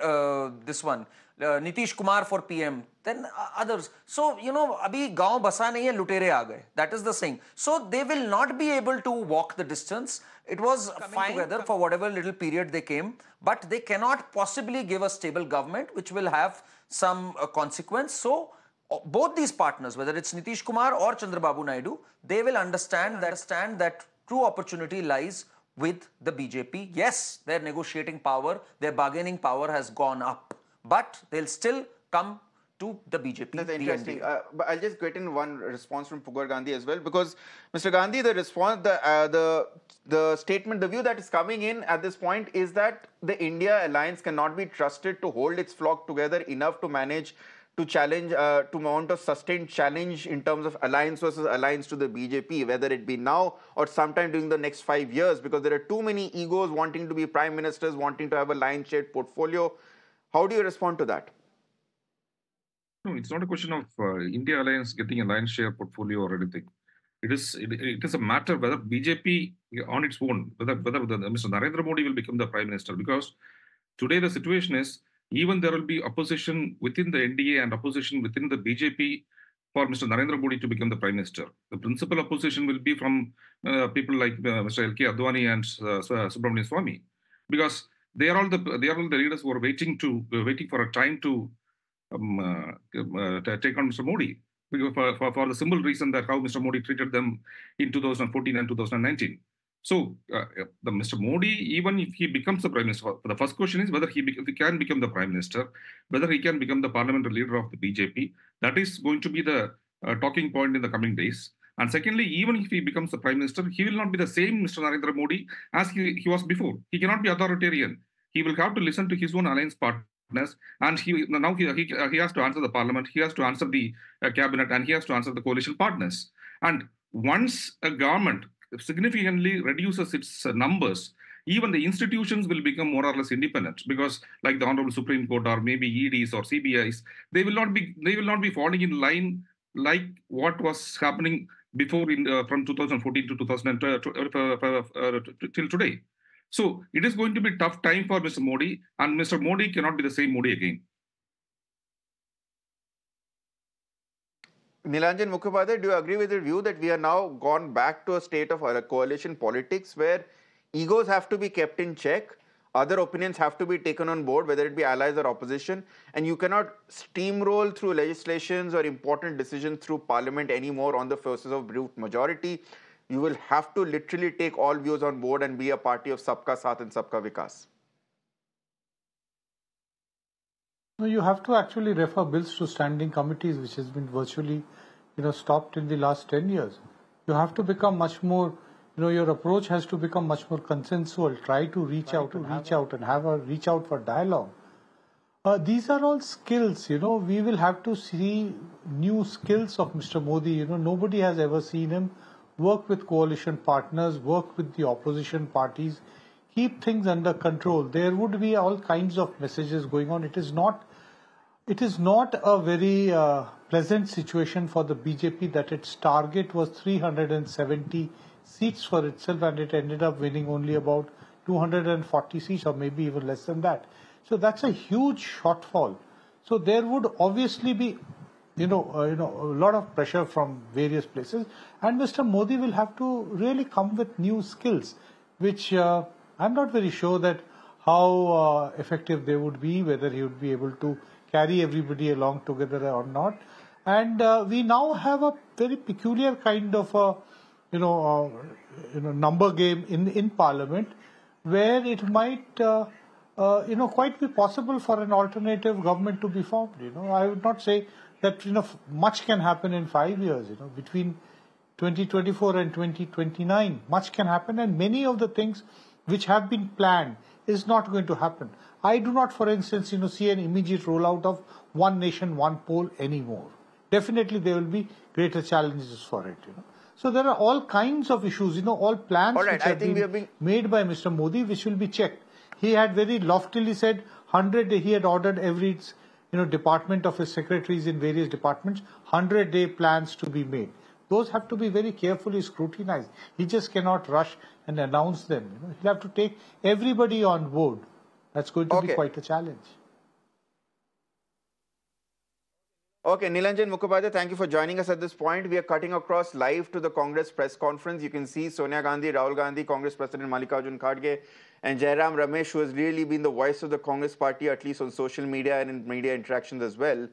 this one, Nitish Kumar for PM, then others. So, abhi gaon basa nahi hai, lutere aa gaye. That is the saying. So, they will not be able to walk the distance. It was fine together for whatever little period they came, but they cannot possibly give a stable government which will have some consequence. So, both these partners, whether it's Nitish Kumar or Chandrababu Naidu, they will understand that true opportunity lies with the BJP. Yes, their negotiating power, their bargaining power has gone up, but they'll still come to the BJP. That's interesting. But I'll just get in one response from Pugar Gandhi as well, because Mr. Gandhi, the response, the statement, the view that is coming in at this point is that the India alliance cannot be trusted to hold its flock together enough to manage to challenge, to mount a sustained challenge in terms of alliance versus alliance to the BJP, whether it be now or sometime during the next 5 years, because there are too many egos wanting to be prime ministers, wanting to have a lion-shaped portfolio. How do you respond to that? No, it's not a question of India Alliance getting a lion's share portfolio or anything. It is a matter whether BJP on its own, whether Mr. Narendra Modi will become the Prime Minister. Because today the situation is, even there will be opposition within the NDA and opposition within the BJP for Mr. Narendra Modi to become the Prime Minister. The principal opposition will be from people like Mr. L.K. Advani and Subramanian Swamy, because they are all the leaders who are waiting for a time to take on Mr. Modi. for the simple reason that how Mr. Modi treated them in 2014 and 2019. So the Mr. Modi, even if he becomes the Prime Minister, the first question is whether he can become the Prime Minister, whether he can become the parliamentary leader of the BJP. That is going to be the talking point in the coming days. And secondly, even if he becomes the Prime Minister, he will not be the same Mr. Narendra Modi as he was before. He cannot be authoritarian. He will have to listen to his own alliance partners, and he has to answer the parliament, he has to answer the cabinet, and he has to answer the coalition partners. And once a government significantly reduces its numbers, even the institutions will become more or less independent, because like the Honorable Supreme Court or maybe EDs or CBIs, they will not be falling in line like what was happening before from 2014 to 2012 till today. So it is going to be a tough time for Mr. Modi, and Mr. Modi cannot be the same Modi again. Nilanjan Mukhopadhyay, do you agree with the view that we are now gone back to a state of coalition politics where egos have to be kept in check, other opinions have to be taken on board, whether it be allies or opposition, and you cannot steamroll through legislations or important decisions through parliament anymore on the forces of brute majority? You will have to literally take all views on board and be a party of Sabka Saath and Sabka Vikas. No, you have to actually refer bills to standing committees, which has been virtually, stopped in the last 10 years. You have to become much more, your approach has to become much more consensual. Try to reach out for dialogue. These are all skills, we will have to see new skills of Mr. Modi. Nobody has ever seen him work with coalition partners, work with the opposition parties, keep things under control. There would be all kinds of messages going on. It is not a very pleasant situation for the BJP that its target was 370 seats for itself, and it ended up winning only about 240 seats or maybe even less than that. So that's a huge shortfall. So there would obviously be a lot of pressure from various places, and Mr. Modi will have to really come with new skills, which I'm not very sure that how effective they would be, whether he would be able to carry everybody along together or not. And we now have a very peculiar kind of number game in Parliament, where it might quite be possible for an alternative government to be formed. I would not say that much can happen in 5 years. Between 2024 and 2029, much can happen, and many of the things which have been planned is not going to happen. I do not, for instance, see an immediate rollout of one nation, one poll anymore. Definitely there will be greater challenges for it. So there are all kinds of issues, all plans which have been made by Mr. Modi, which will be checked. He had very loftily said he had ordered every department of his secretaries in various departments, 100-day plans to be made. Those have to be very carefully scrutinized. He just cannot rush and announce them. He'll have to take everybody on board. That's going to be quite a challenge. Okay, Nilanjan Mukhopadhyay, thank you for joining us at this point. We are cutting across live to the Congress press conference. You can see Sonia Gandhi, Rahul Gandhi, Congress President Mallikarjun Kharge, and Jairam Ramesh, who has really been the voice of the Congress party, at least on social media and in media interactions as well.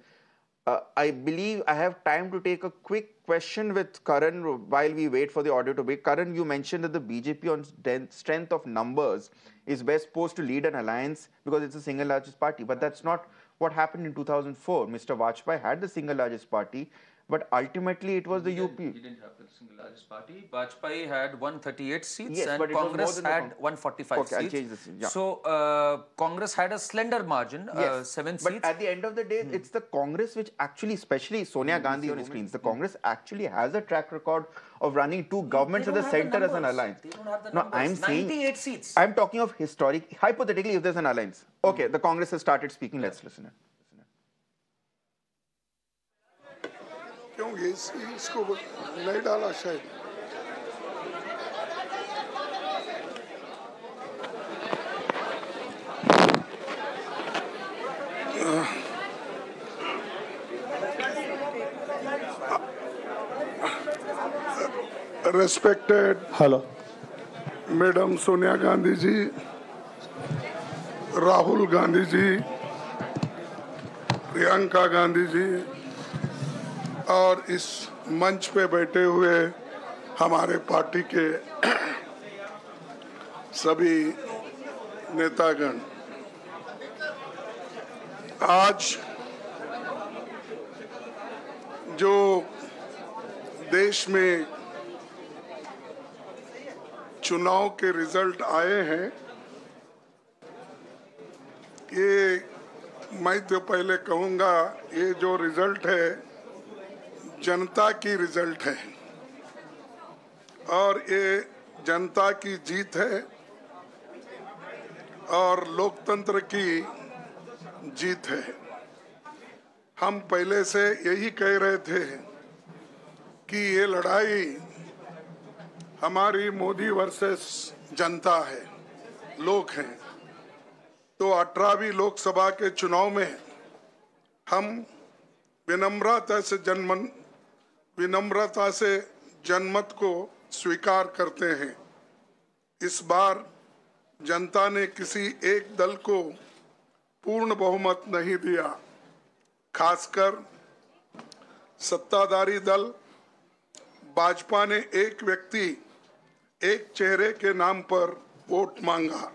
I believe I have time to take a quick question with Karan while we wait for the audio to be. Karan, you mentioned that the BJP on strength of numbers is best posed to lead an alliance because it's the single largest party. But that's not what happened in 2004. Mr. Vajpayee had the single largest party, but ultimately it was the UP. He didn't have the single largest party. Vajpayee had 138 seats, yes, and Congress had 145 seats. I'll change this. Yeah. So Congress had a slender margin, 7 seats. But at the end of the day, it's the Congress which actually, especially Sonia Gandhi on screens, the Congress actually has a track record of running two governments at the center as an alliance. They don't have the numbers. I'm saying 98 seats. I'm talking of historic, hypothetically, if there's an alliance. Okay, the Congress has started speaking. Let's listen. क्योंकि इसको नहीं डाला शायद Respected Madam Sonia Gandhi ji, Rahul Gandhi ji, Priyanka Gandhi ji, और इस मंच पे बैठे हुए हमारे पार्टी के सभी नेतागण, आज जो देश में चुनाव के रिजल्ट आए हैं, ये मैं तो पहले कहूँगा, ये जो रिजल्ट है जनता की रिजल्ट है और ये जनता की जीत है और लोकतंत्र की जीत है। हम पहले से यही कह रहे थे कि ये लड़ाई हमारी मोदी वर्सेस जनता है, लोग हैं। तो 18वीं लोकसभा के चुनाव में हम विनम्रता से जनमत को स्वीकार करते हैं। इस बार जनता ने किसी एक दल को पूर्ण बहुमत नहीं दिया, खासकर सत्ताधारी दल भाजपा ने एक व्यक्ति एक चेहरे के नाम पर वोट मांगा।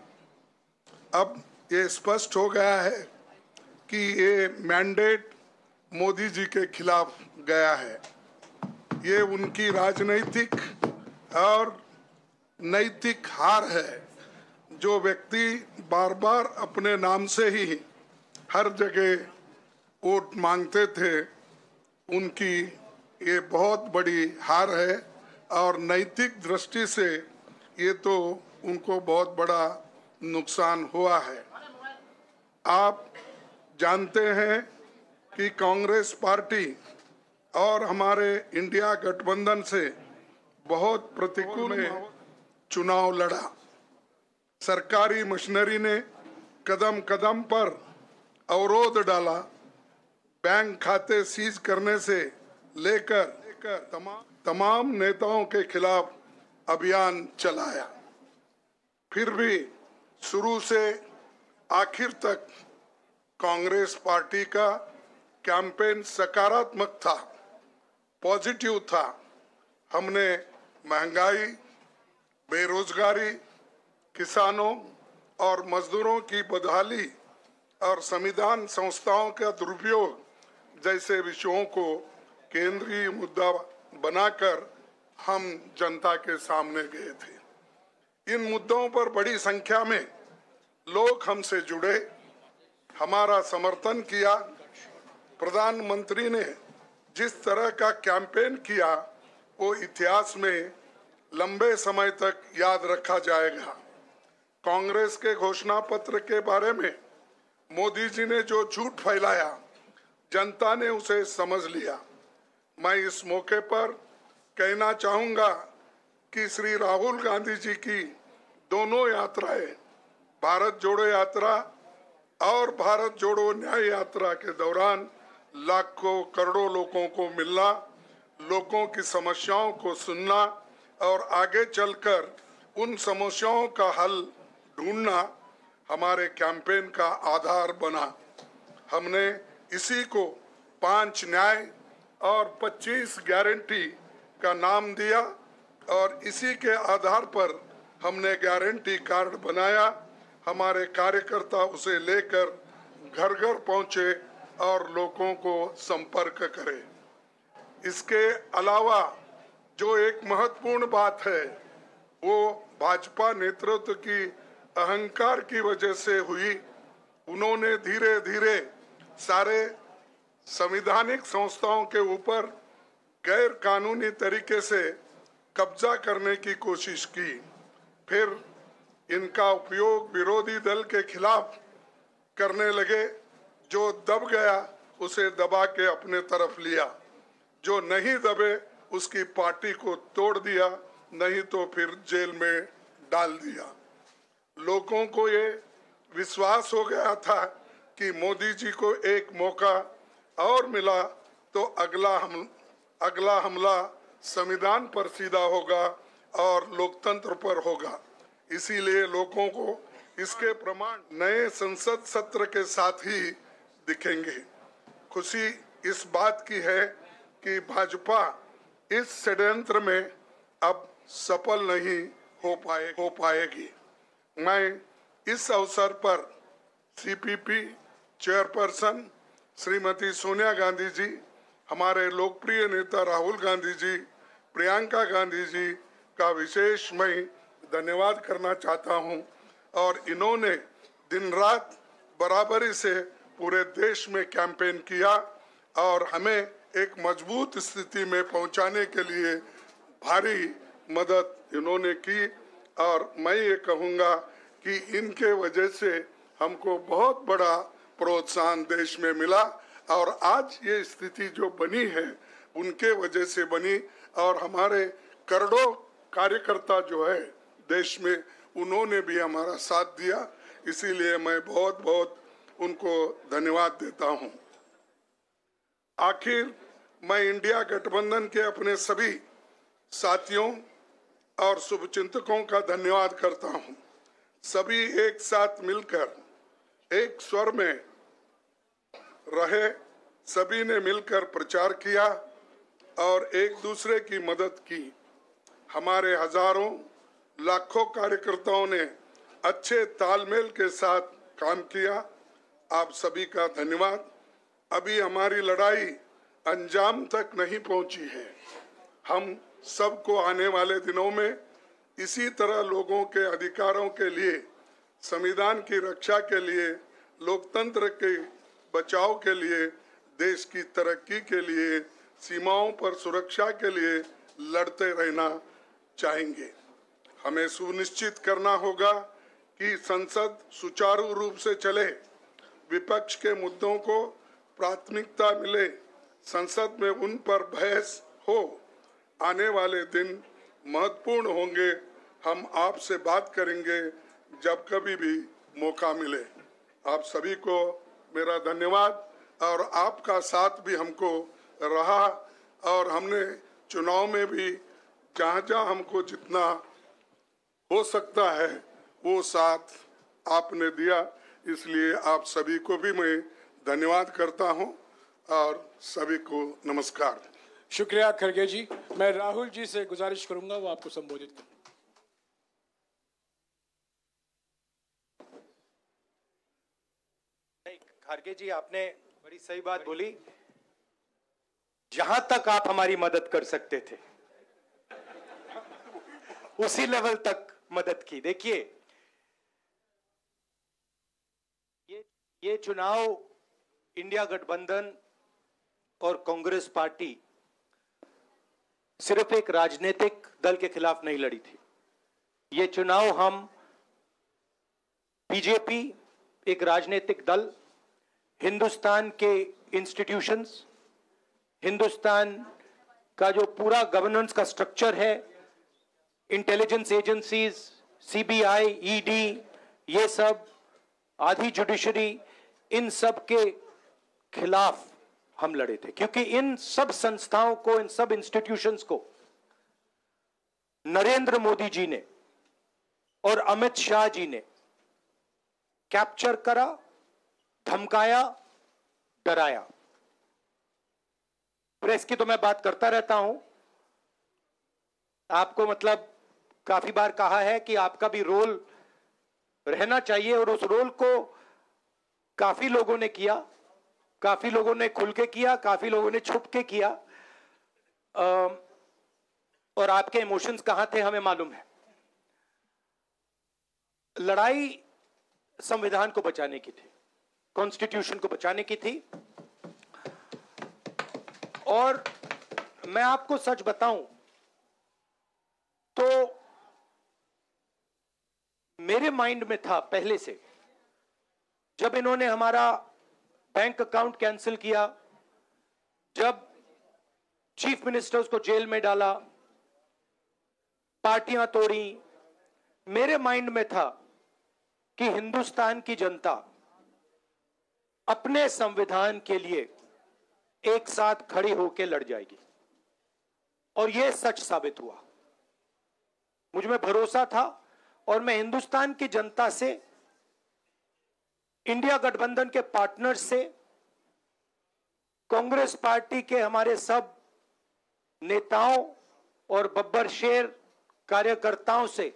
अब ये स्पष्ट हो गया है कि ये मैंडेट मोदी जी के खिलाफ गया है। ये उनकी राजनीतिक और नैतिक हार है। जो व्यक्ति बार बार अपने नाम से ही हर जगह वोट मांगते थे, उनकी ये बहुत बड़ी हार है और नैतिक दृष्टि से ये तो उनको बहुत बड़ा नुकसान हुआ है। आप जानते हैं कि कांग्रेस पार्टी और हमारे इंडिया गठबंधन से बहुत प्रतिकूल में चुनाव लड़ा। सरकारी मशीनरी ने कदम कदम पर अवरोध डाला, बैंक खाते सीज करने से लेकर तमाम नेताओं के खिलाफ अभियान चलाया। फिर भी शुरू से आखिर तक कांग्रेस पार्टी का कैंपेन सकारात्मक था, पॉजिटिव था। हमने महंगाई, बेरोजगारी, किसानों और मजदूरों की बदहाली और संविधान संस्थाओं का दुरुपयोग जैसे विषयों को केंद्रीय मुद्दा बनाकर हम जनता के सामने गए थे। इन मुद्दों पर बड़ी संख्या में लोग हमसे जुड़े, हमारा समर्थन किया। प्रधानमंत्री ने जिस तरह का कैंपेन किया वो इतिहास में लंबे समय तक याद रखा जाएगा। कांग्रेस के घोषणा पत्र के बारे में मोदी जी ने जो झूठ फैलाया, जनता ने उसे समझ लिया। मैं इस मौके पर कहना चाहूंगा कि श्री राहुल गांधी जी की दोनों यात्राएं, भारत जोड़ो यात्रा और भारत जोड़ो न्याय यात्रा के दौरान लाखों करोड़ों लोगों को मिलना, लोगों की समस्याओं को सुनना और आगे चलकर उन समस्याओं का हल ढूंढना हमारे कैंपेन का आधार बना। हमने इसी को 5 न्याय और 25 गारंटी का नाम दिया और इसी के आधार पर हमने गारंटी कार्ड बनाया। हमारे कार्यकर्ता उसे लेकर घर घर पहुंचे और लोगों को संपर्क करे। इसके अलावा जो एक महत्वपूर्ण बात है वो भाजपा नेतृत्व की अहंकार की वजह से हुई। उन्होंने धीरे धीरे सारे संवैधानिक संस्थाओं के ऊपर गैर कानूनी तरीके से कब्जा करने की कोशिश की। फिर इनका उपयोग विरोधी दल के खिलाफ करने लगे। जो दब गया उसे दबा के अपने तरफ लिया, जो नहीं दबे उसकी पार्टी को तोड़ दिया, नहीं तो फिर जेल में डाल दिया। लोगों को ये विश्वास हो गया था कि मोदी जी को एक मौका और मिला तो अगला हमला संविधान पर सीधा होगा और लोकतंत्र पर होगा। इसीलिए लोगों को इसके प्रमाण नए संसद सत्र के साथ ही दिखेंगे। खुशी इस बात की है कि भाजपा इस षड्यंत्र में अब सफल नहीं हो पाएगी। मैं इस अवसर पर सीपीपी चेयरपर्सन श्रीमती सोनिया गांधी जी, हमारे लोकप्रिय नेता राहुल गांधी जी, प्रियंका गांधी जी का विशेष मैं धन्यवाद करना चाहता हूं। और इन्होंने दिन रात बराबरी से पूरे देश में कैंपेन किया और हमें एक मजबूत स्थिति में पहुंचाने के लिए भारी मदद इन्होंने की। और मैं ये कहूँगा कि इनके वजह से हमको बहुत बड़ा प्रोत्साहन देश में मिला और आज ये स्थिति जो बनी है उनके वजह से बनी। और हमारे करोड़ों कार्यकर्ता जो है देश में, उन्होंने भी हमारा साथ दिया, इसीलिए मैं बहुत बहुत उनको धन्यवाद देता हूं। आखिर मैं इंडिया गठबंधन के अपने सभी साथियों और शुभचिंतकों का धन्यवाद करता हूं। सभी एक साथ मिलकर एक स्वर में रहे, सभी ने मिलकर प्रचार किया और एक दूसरे की मदद की। हमारे हजारों लाखों कार्यकर्ताओं ने अच्छे तालमेल के साथ काम किया। आप सभी का धन्यवाद। अभी हमारी लड़ाई अंजाम तक नहीं पहुंची है। हम सबको आने वाले दिनों में इसी तरह लोगों के अधिकारों के लिए, संविधान की रक्षा के लिए, लोकतंत्र के बचाव के लिए, देश की तरक्की के लिए, सीमाओं पर सुरक्षा के लिए लड़ते रहना चाहेंगे। हमें सुनिश्चित करना होगा कि संसद सुचारू रूप से चले, विपक्ष के मुद्दों को प्राथमिकता मिले, संसद में उन पर बहस हो। आने वाले दिन महत्वपूर्ण होंगे। हम आपसे बात करेंगे जब कभी भी मौका मिले। आप सभी को मेरा धन्यवाद और आपका साथ भी हमको रहा और हमने चुनाव में भी जहाँ जहाँ हमको जितना हो सकता है वो साथ आपने दिया, इसलिए आप सभी को भी मैं धन्यवाद करता हूँ और सभी को नमस्कार। शुक्रिया खड़गे जी। मैं राहुल जी से गुजारिश करूंगा वो आपको संबोधित करें। खड़गे जी, आपने बड़ी सही बात बोली। जहां तक आप हमारी मदद कर सकते थे उसी लेवल तक मदद की। देखिए, ये चुनाव इंडिया गठबंधन और कांग्रेस पार्टी सिर्फ एक राजनीतिक दल के खिलाफ नहीं लड़ी थी। ये चुनाव हम बीजेपी, एक राजनीतिक दल, हिंदुस्तान के इंस्टीट्यूशंस, हिंदुस्तान का जो पूरा गवर्नेंस का स्ट्रक्चर है, इंटेलिजेंस एजेंसीज, सीबीआई, ईडी, ये सब, आधी जुडिशरी, इन सब के खिलाफ हम लड़े थे। क्योंकि इन सब संस्थाओं को, इन सब इंस्टीट्यूशंस को नरेंद्र मोदी जी ने और अमित शाह जी ने कैप्चर करा, धमकाया, डराया। प्रेस की तो मैं बात करता रहता हूं। आपको मतलब काफी बार कहा है कि आपका भी रोल रहना चाहिए और उस रोल को काफी लोगों ने किया, काफी लोगों ने खुल के किया, काफी लोगों ने छुप के किया। और आपके इमोशंस कहां थे हमें मालूम है। लड़ाई संविधान को बचाने की थी, कॉन्स्टिट्यूशन को बचाने की थी। और मैं आपको सच बताऊं तो मेरे माइंड में था पहले से, जब इन्होंने हमारा बैंक अकाउंट कैंसिल किया, जब चीफ मिनिस्टर्स को जेल में डाला, पार्टियां तोड़ी, मेरे माइंड में था कि हिंदुस्तान की जनता अपने संविधान के लिए एक साथ खड़ी होकर लड़ जाएगी। और यह सच साबित हुआ। मुझ में भरोसा था और मैं हिंदुस्तान की जनता से, इंडिया गठबंधन के पार्टनर से, कांग्रेस पार्टी के हमारे सब नेताओं और बब्बर शेर कार्यकर्ताओं से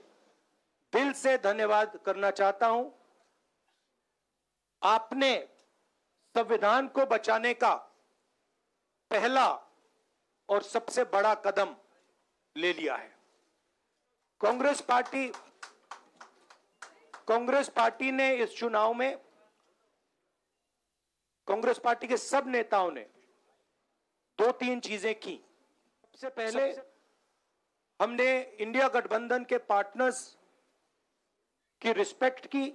दिल से धन्यवाद करना चाहता हूं। आपने संविधान को बचाने का पहला और सबसे बड़ा कदम ले लिया है। कांग्रेस पार्टी ने इस चुनाव में, कांग्रेस पार्टी के सब नेताओं ने 2-3 चीजें की। सबसे पहले हमने इंडिया गठबंधन के पार्टनर्स की रिस्पेक्ट की,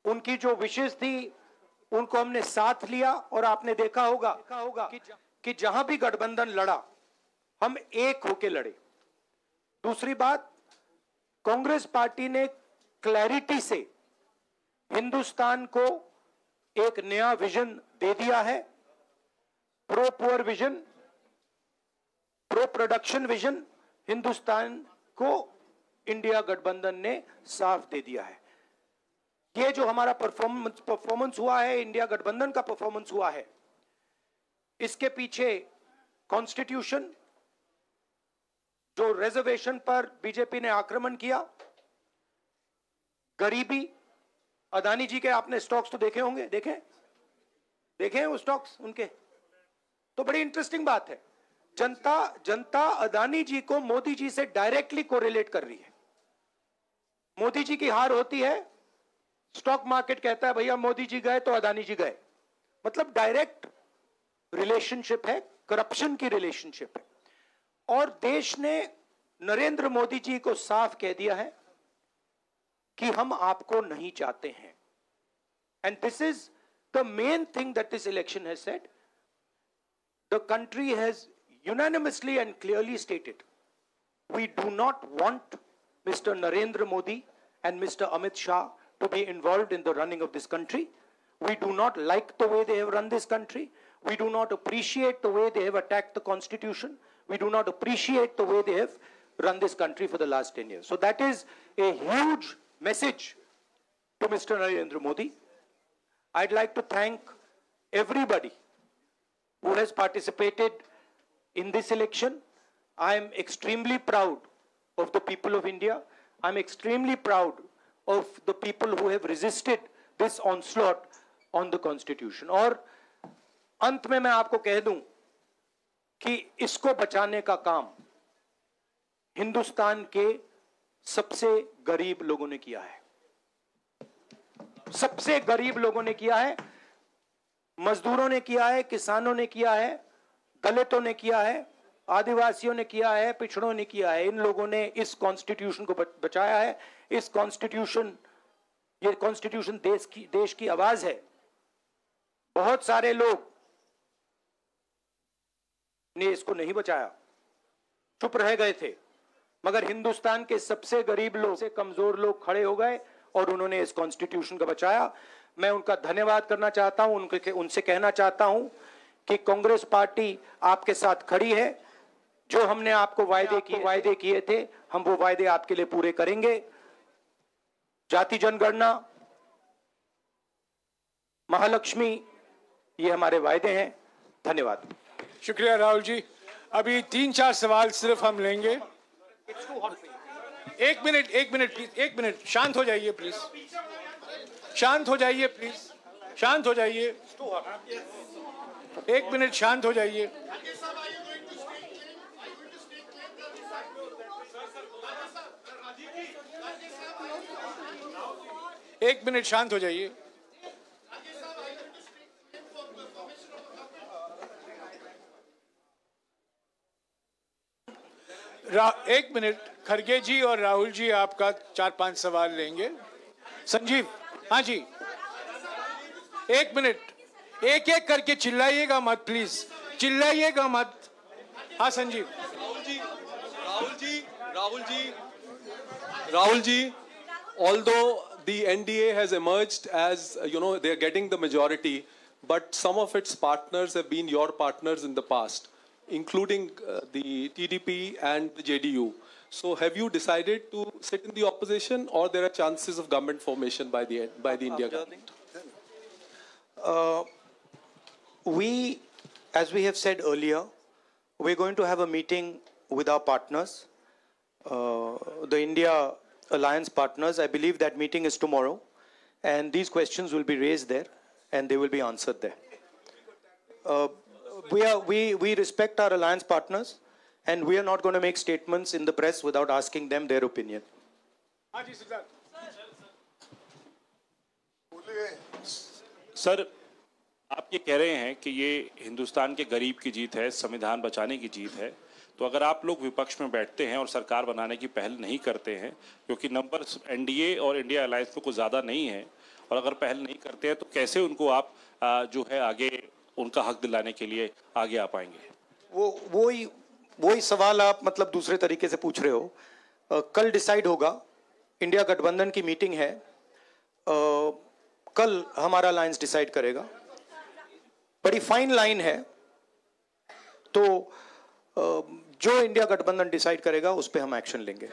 उनकी जो विशेष थी उनको हमने साथ लिया, और आपने देखा होगा कि जहां भी गठबंधन लड़ा हम एक होके लड़े। दूसरी बात, कांग्रेस पार्टी ने क्लैरिटी से हिंदुस्तान को एक नया विजन दे दिया है। Pro poor vision, pro production vision Hindustan को इंडिया गठबंधन ने साफ दे दिया है। ये जो हमारा परफॉर्मेंस हुआ है, इंडिया गठबंधन का परफॉर्मेंस हुआ है, इसके पीछे कॉन्स्टिट्यूशन, जो रिजर्वेशन पर बीजेपी ने आक्रमण किया, गरीबी, अदानी जी के आपने स्टॉक्स तो देखे होंगे, देखे हैं वो स्टॉक्स उनके, तो बड़ी इंटरेस्टिंग बात है। जनता अदानी जी को मोदी जी से डायरेक्टली कोरिलेट कर रही है। मोदी जी की हार होती है, स्टॉक मार्केट कहता है भैया मोदी जी गए तो अदानी जी गए, मतलब डायरेक्ट रिलेशनशिप है, करप्शन की रिलेशनशिप है। और देश ने नरेंद्र मोदी जी को साफ कह दिया है कि हम आपको नहीं चाहते हैं। And this is the main thing that this election has said. The country has unanimously and clearly stated, we do not want Mr. Narendra Modi and Mr. Amit Shah to be involved in the running of this country. We do not like the way they have run this country. We do not appreciate the way they have attacked the constitution. We do not appreciate the way they have run this country for the last 10 years. So that is a huge message to Mr. Narendra Modi. I'd like to thank everybody who has participated in this election. I am extremely proud of the people of India. I'm extremely proud of the people who have resisted this onslaught on the constitution. और अंत में मैं आपको कह दूं कि इसको बचाने का काम हिंदुस्तान के सबसे गरीब लोगों ने किया है। सबसे गरीब लोगों ने किया है, मजदूरों ने किया है, किसानों ने किया है, दलितों ने किया है, आदिवासियों ने किया है, पिछड़ों ने किया है। इन लोगों ने इस कॉन्स्टिट्यूशन को बचाया है। इस कॉन्स्टिट्यूशन, ये कॉन्स्टिट्यूशन देश की आवाज है। बहुत सारे लोग ने इसको नहीं बचाया, चुप रह गए थे, मगर हिंदुस्तान के सबसे गरीब लोग, सबसे कमजोर लोग खड़े हो गए और उन्होंने इस कॉन्स्टिट्यूशन को बचाया। मैं उनका धन्यवाद करना चाहता हूं, उनसे कहना चाहता हूं कि कांग्रेस पार्टी आपके साथ खड़ी है। जो हमने आपको वायदे किए थे, हम वो वायदे आपके लिए पूरे करेंगे। जाति जनगणना, महालक्ष्मी, ये हमारे वायदे हैं। धन्यवाद। शुक्रिया राहुल जी। अभी 3-4 सवाल सिर्फ हम लेंगे। एक मिनट प्लीज, एक मिनट, शांत हो जाइए प्लीज, शांत हो जाइए प्लीज, शांत हो जाइए, 1 मिनट शांत हो जाइए। एक मिनट शांत हो जाइए। एक मिनट, खड़गे जी और राहुल जी आपका 4-5 सवाल लेंगे। संजीव, हाँ जी, 1 मिनट, एक एक करके चिल्लाइएगा मत प्लीज, चिल्लाइएगा मत। हाँ Sanjeev. Rahul ji, although the NDA has emerged as, they are getting the majority, but some of its partners have been your partners in the past, including the TDP and the JDU. So have you decided to sit in the opposition, or there are chances of government formation by the India government? We, as we have said earlier, we're going to have a meeting with our partners, the India Alliance partners. I believe that meeting is tomorrow, and these questions will be raised there, and they will be answered there. We respect our alliance partners, and we are not going to make statements in the press without asking them their opinion. Sir, आप ये कह रहे हैं कि ये हिंदुस्तान के गरीब की जीत है, संविधान बचाने की जीत है, तो अगर आप लोग विपक्ष में बैठते हैं और सरकार बनाने की पहल नहीं करते हैं, क्योंकि नंबर एनडीए और इंडिया अलायंस में कुछ ज़्यादा नहीं है, और अगर पहल नहीं करते हैं तो कैसे उनको आप जो है आगे उनका हक दिलाने के लिए आगे आ पाएंगे? वही सवाल आप मतलब दूसरे तरीके से पूछ रहे हो। कल डिसाइड होगा, इंडिया गठबंधन की मीटिंग है, कल हमारा अलायंस डिसाइड करेगा। बड़ी फाइन लाइन है, तो जो इंडिया गठबंधन डिसाइड करेगा उस पे हम एक्शन लेंगे।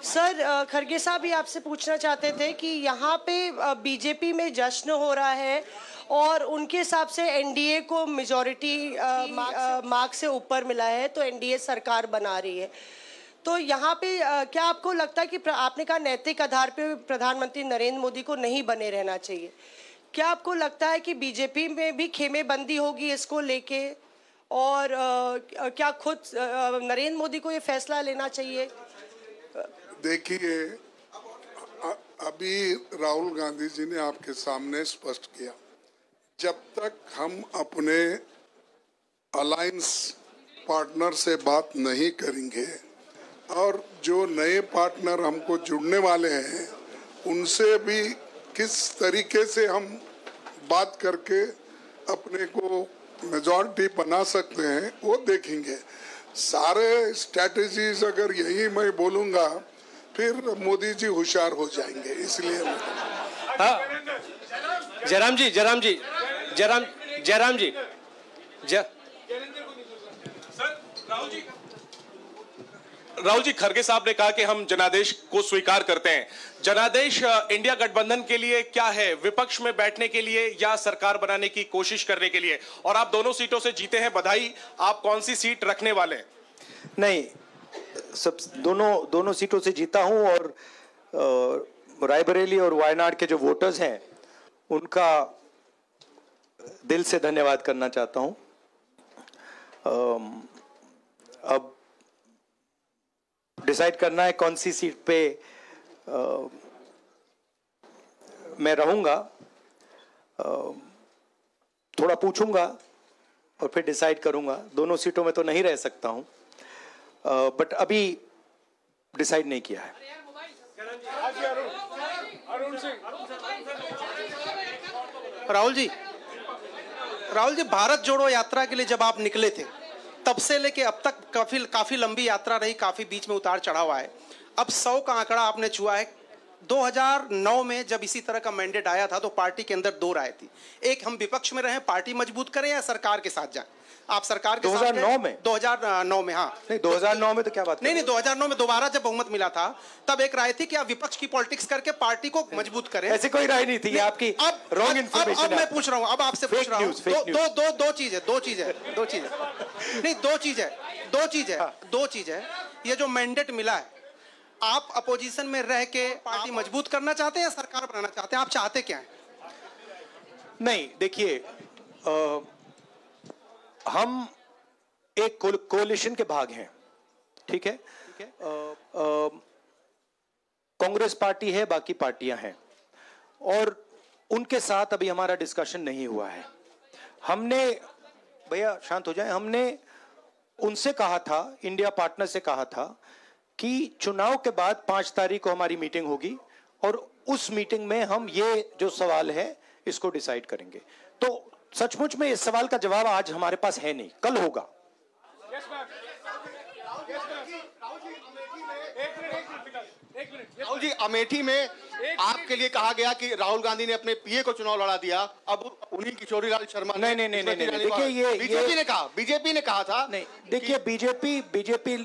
सर, खरगे साहब भी आपसे पूछना चाहते थे कि यहाँ पे बीजेपी में जश्न हो रहा है और उनके हिसाब से एनडीए को मेजॉरिटी मार्क्स से ऊपर मिला है, तो एनडीए सरकार बना रही है। तो यहाँ पे क्या आपको लगता है कि आपने कहा नैतिक आधार पे प्रधानमंत्री नरेंद्र मोदी को नहीं बने रहना चाहिए, क्या आपको लगता है कि बीजेपी में भी खेमेबंदी होगी इसको लेके, और क्या खुद नरेंद्र मोदी को ये फैसला लेना चाहिए? देखिए, अभी राहुल गांधी जी ने आपके सामने स्पष्ट किया, जब तक हम अपने अलायंस पार्टनर से बात नहीं करेंगे और जो नए पार्टनर हमको जुड़ने वाले हैं उनसे भी किस तरीके से हम बात करके अपने को मेजॉरिटी बना सकते हैं वो देखेंगे। सारे स्ट्रैटेजीज अगर यही मैं बोलूँगा फिर मोदी जी होशियार हो जाएंगे, इसलिए जयराम जी राहुल जी, खरगे साहब ने कहा कि हम जनादेश को स्वीकार करते हैं। जनादेश इंडिया गठबंधन के लिए क्या है? विपक्ष में बैठने के लिए या सरकार बनाने की कोशिश करने के लिए? और आप दोनों सीटों से जीते हैं, बधाई। आप कौन सी सीट रखने वाले हैं? नहीं, सब दोनों सीटों से जीता हूं, और रायबरेली और वायनाड के जो वोटर्स हैं उनका दिल से धन्यवाद करना चाहता हूं। अब डिसाइड करना है कौन सी सीट पे मैं रहूंगा, थोड़ा पूछूंगा और फिर डिसाइड करूंगा। दोनों सीटों में तो नहीं रह सकता हूं, बट अभी डिसाइड नहीं किया है। राहुल जी, भारत जोड़ो यात्रा के लिए जब आप निकले थे तब से लेके अब तक काफी लंबी यात्रा रही, काफी बीच में उतार चढ़ाव आए। अब 100 का आंकड़ा आपने छुआ है। 2009 में जब इसी तरह का मैंडेट आया था तो पार्टी के अंदर दो राय थी, एक हम विपक्ष में रहें, पार्टी मजबूत करें, या सरकार के साथ जाएं। आप सरकार के 2009 में 2009 में हाँ नहीं, 2009 में तो क्या बात नहीं 2009 में दोबारा जब बहुमत मिला था तब एक राय थी कि आप विपक्ष की पॉलिटिक्स करके पार्टी को मजबूत करें। ऐसी कोई राय नहीं थी, आपकी रॉन्ग इन्फॉर्मेशन। अब मैं पूछ रहा हूं, अब आपसे पूछ रहा हूं, दो चीज है। ये जो मैंडेट मिला है, आप अपोजिशन में रह के पार्टी मजबूत करना चाहते हैं या सरकार बनाना चाहते हैं? आप चाहते क्या है? नहीं, देखिए, हम एक कोalition के भाग हैं, ठीक है? कांग्रेस पार्टी है, बाकी पार्टियां हैं, और उनके साथ अभी हमारा डिस्कशन नहीं हुआ है। हमने, भैया शांत हो जाए, हमने उनसे कहा था, इंडिया पार्टनर से कहा था कि चुनाव के बाद 5 तारीख को हमारी मीटिंग होगी और उस मीटिंग में हम ये जो सवाल है इसको डिसाइड करेंगे। तो सचमुच में इस सवाल का जवाब आज हमारे पास है नहीं, कल होगा। राहुल जी, अमेठी में आपके लिए कहा गया कि राहुल गांधी ने अपने पीए को चुनाव लड़ा दिया, अब उन्हीं किशोरीलाल शर्मा नहीं, देखिए ये बीजेपी ने कहा था। नहीं, देखिए बीजेपी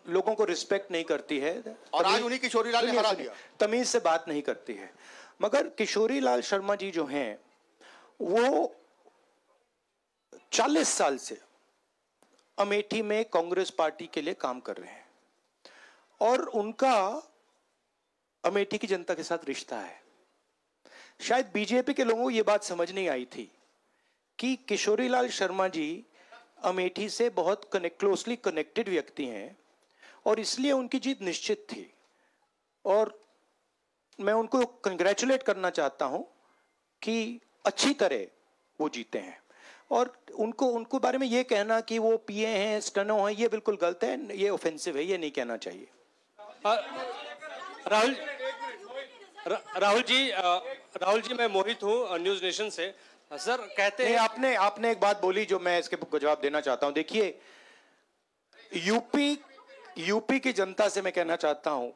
लोगों को रिस्पेक्ट नहीं करती है, और आज उन्हीं किशोरीलाल ने हरा दिया। तमीज से बात नहीं करती है। मगर किशोरी लाल शर्मा जी जो हैं वो 40 साल से अमेठी में कांग्रेस पार्टी के लिए काम कर रहे हैं और उनका अमेठी की जनता के साथ रिश्ता है। शायद बीजेपी के लोगों को यह बात समझ नहीं आई थी कि किशोरी लाल शर्मा जी अमेठी से बहुत क्लोजली कनेक्टेड व्यक्ति हैं और इसलिए उनकी जीत निश्चित थी और मैं उनको कंग्रेचुलेट करना चाहता हूं कि अच्छी तरह वो जीते हैं और उनको बारे में ये कहना कि वो पिए हैं, स्टनो हैं, ये बिल्कुल गलत है, ये ऑफेंसिव है, ये नहीं कहना चाहिए। राहुल जी मैं मोहित हूँ न्यूज नेशन से। सर कहते हैं आपने एक बात बोली जो मैं इसके जवाब देना चाहता हूं। देखिए यूपी की जनता से मैं कहना चाहता हूं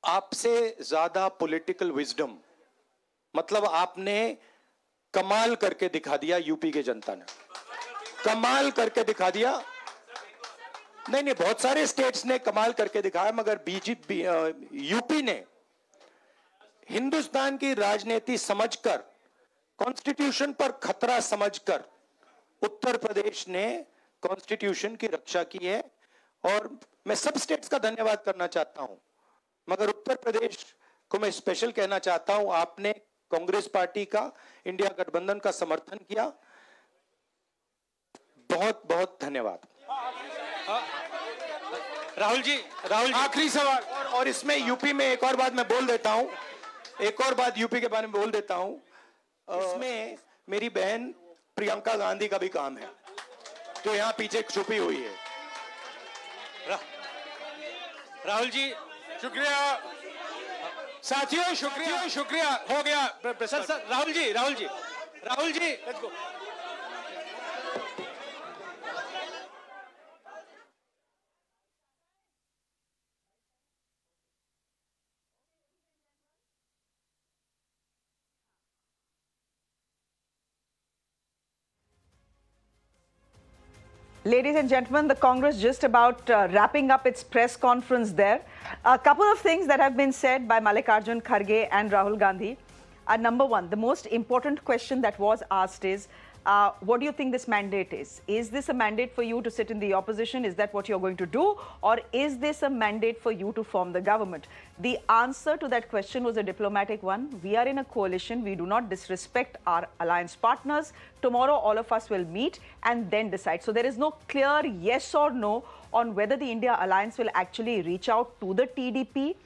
आपसे ज्यादा पॉलिटिकल विजडम मतलब आपने कमाल करके दिखा दिया। यूपी के जनता ने कमाल करके दिखा दिया। नहीं बहुत सारे स्टेट्स ने कमाल करके दिखाया मगर बीजेपी यूपी ने हिंदुस्तान की राजनीति समझकर कॉन्स्टिट्यूशन पर खतरा समझकर उत्तर प्रदेश ने कॉन्स्टिट्यूशन की रक्षा की है और मैं सब स्टेट्स का धन्यवाद करना चाहता हूं मगर उत्तर प्रदेश को मैं स्पेशल कहना चाहता हूं। आपने कांग्रेस पार्टी का इंडिया गठबंधन का समर्थन किया। बहुत बहुत धन्यवाद। राहुल जी आखिरी सवाल और इसमें यूपी में एक और बात मैं बोल देता हूं, एक और बात यूपी के बारे में बोल देता हूं। इसमें मेरी बहन प्रियंका गांधी का भी काम है जो यहां पीछे छुपी हुई है। राहुल जी शुक्रिया साथियों, शुक्रिया हो गया। Sir Rahul ji let's go. Ladies and gentlemen, the Congress just about wrapping up its press conference there. A couple of things that have been said by Mallikarjun Kharge and Rahul Gandhi. Number one, the most important question that was asked is, what do you think this mandate is? Is this a mandate for you to sit in the opposition? Is that what you're going to do? Or is this a mandate for you to form the government? The answer to that question was a diplomatic one. We are in a coalition. We do not disrespect our alliance partners. Tomorrow, all of us will meet and then decide. So there is no clear yes or no on whether the India alliance will actually reach out to the TDP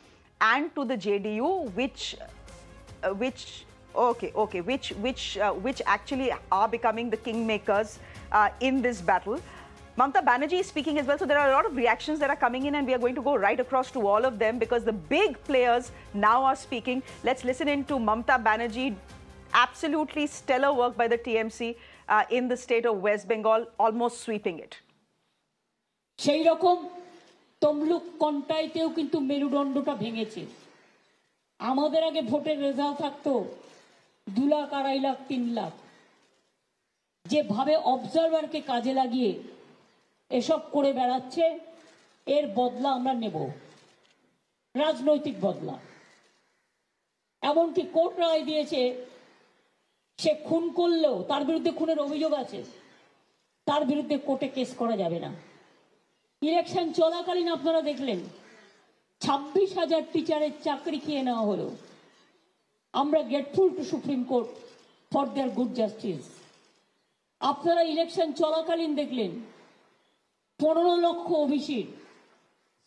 and to the JDU, which actually are becoming the kingmakers in this battle. Mamata Banerjee is speaking as well, so there are a lot of reactions that are coming in and we are going to go right across to all of them because the big players now are speaking. Let's listen in to Mamata Banerjee. Absolutely stellar work by the TMC in the state of West Bengal, almost sweeping it. সেই রকম তমলুক কন্টাইতেও কিন্তু মেরুদণ্ডটা ভেঙেছে। আমাদের আগে ভোটের result থাকতো 2 লাখ, 2.5 লাখ, 3 লাখ। যেভাবে অবজারভারকে কাজে লাগিয়ে এসব করে বেড়াচ্ছে এর বদলা আমরা নেব, রাজনৈতিক বদলা। এমনকি কোর্ট রায় দিয়েছে সে খুন করলেও তার বিরুদ্ধে খুনের অভিযোগ আছে, তার বিরুদ্ধে কোর্টে কেস করা যাবে না। ইলেকশন চলাকালীন আপনারা দেখলেন 26,000 টিচারের চাকরি খেয়ে নেওয়া হলো। আমরা grateful to supreme court for their good justice. আপনারা ইলেকশন চলাকালীন দেখলেন 15 লক্ষ ওবিসির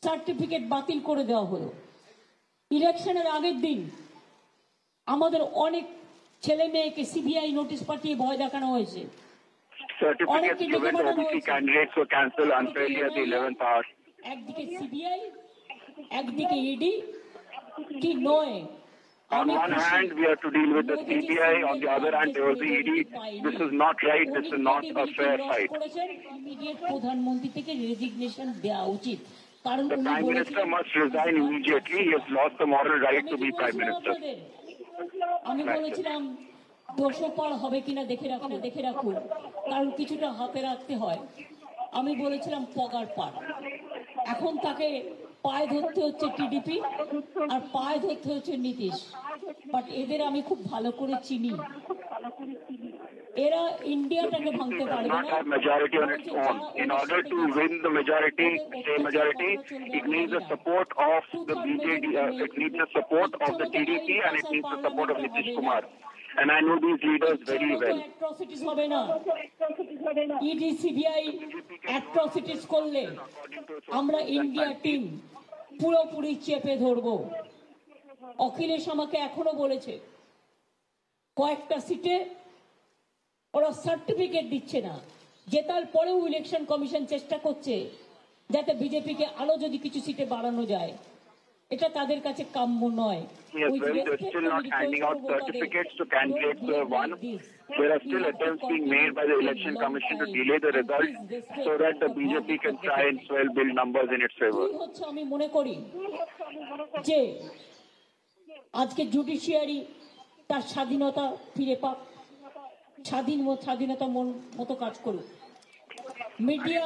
সার্টিফিকেট বাতিল করে দেওয়া হলো। ইলেকশনের আগের দিন আমাদের অনেক ছেলে মেয়েকে সিবিআই নোটিশ পাঠিয়ে ভয় দেখানো হয়েছে। Certificates given to OBC candidates were cancelled unfairly at the 11th hour. একদিকে সিবিআই, একদিকে ইডি কি নয়। On one hand, we have to deal with the CBI. On the other hand, there was the ED. This is not right. This is not a fair fight. Immediate প্রধানমন্ত্রী থেকে resignation দেওয়া উচিত। কারণ the Prime Minister must resign immediately. He has lost the moral right to be Prime Minister. আমি বলেছিলাম 200 পার হবে কিনা দেখে রাখুন, কারণ কিছুটা হাতে রাখতে হয়। আমি বলেছিলাম পগার পার। এখন তাকে পায়ে ধরতে হচ্ছে টিডিপি আর পায়ে ধরতে হচ্ছে নীতিশ। বাট এদের আমি খুব ভালো করে চিনি এরা ইন্ডিয়াটাকে ভাঙতে পারবে না majority on its own. In order to win the majority, it needs the support of the BJP, it needs the support of the TDP, and it needs the support of Nitish Kumar. And I know these leaders very well. Atrocities হবে না ED CBI atrocities করলে আমরা India team পুরোপুরি চেপে ধরবো অখিলেশ আমাকে এখনো বলেছে কয়েকটা সিটে ওরা সার্টিফিকেট দিচ্ছে না জেতার পরেও ইলেকশন কমিশন চেষ্টা করছে যাতে বিজেপিকে আরো যদি কিছু সিটে বাড়ানো যায় এটা তাদের কাছে কাম্য নয় They're still not handing out certificates to candidates who have won. There are still attempts being made by the election commission to delay the result so that the BJP can try and swell build numbers in its favor. আমি মনে করি যে আজকে judiciary তার স্বাধীনতা ফিরে পাক স্বাধীনতা মতো কাজ করুক मीडिया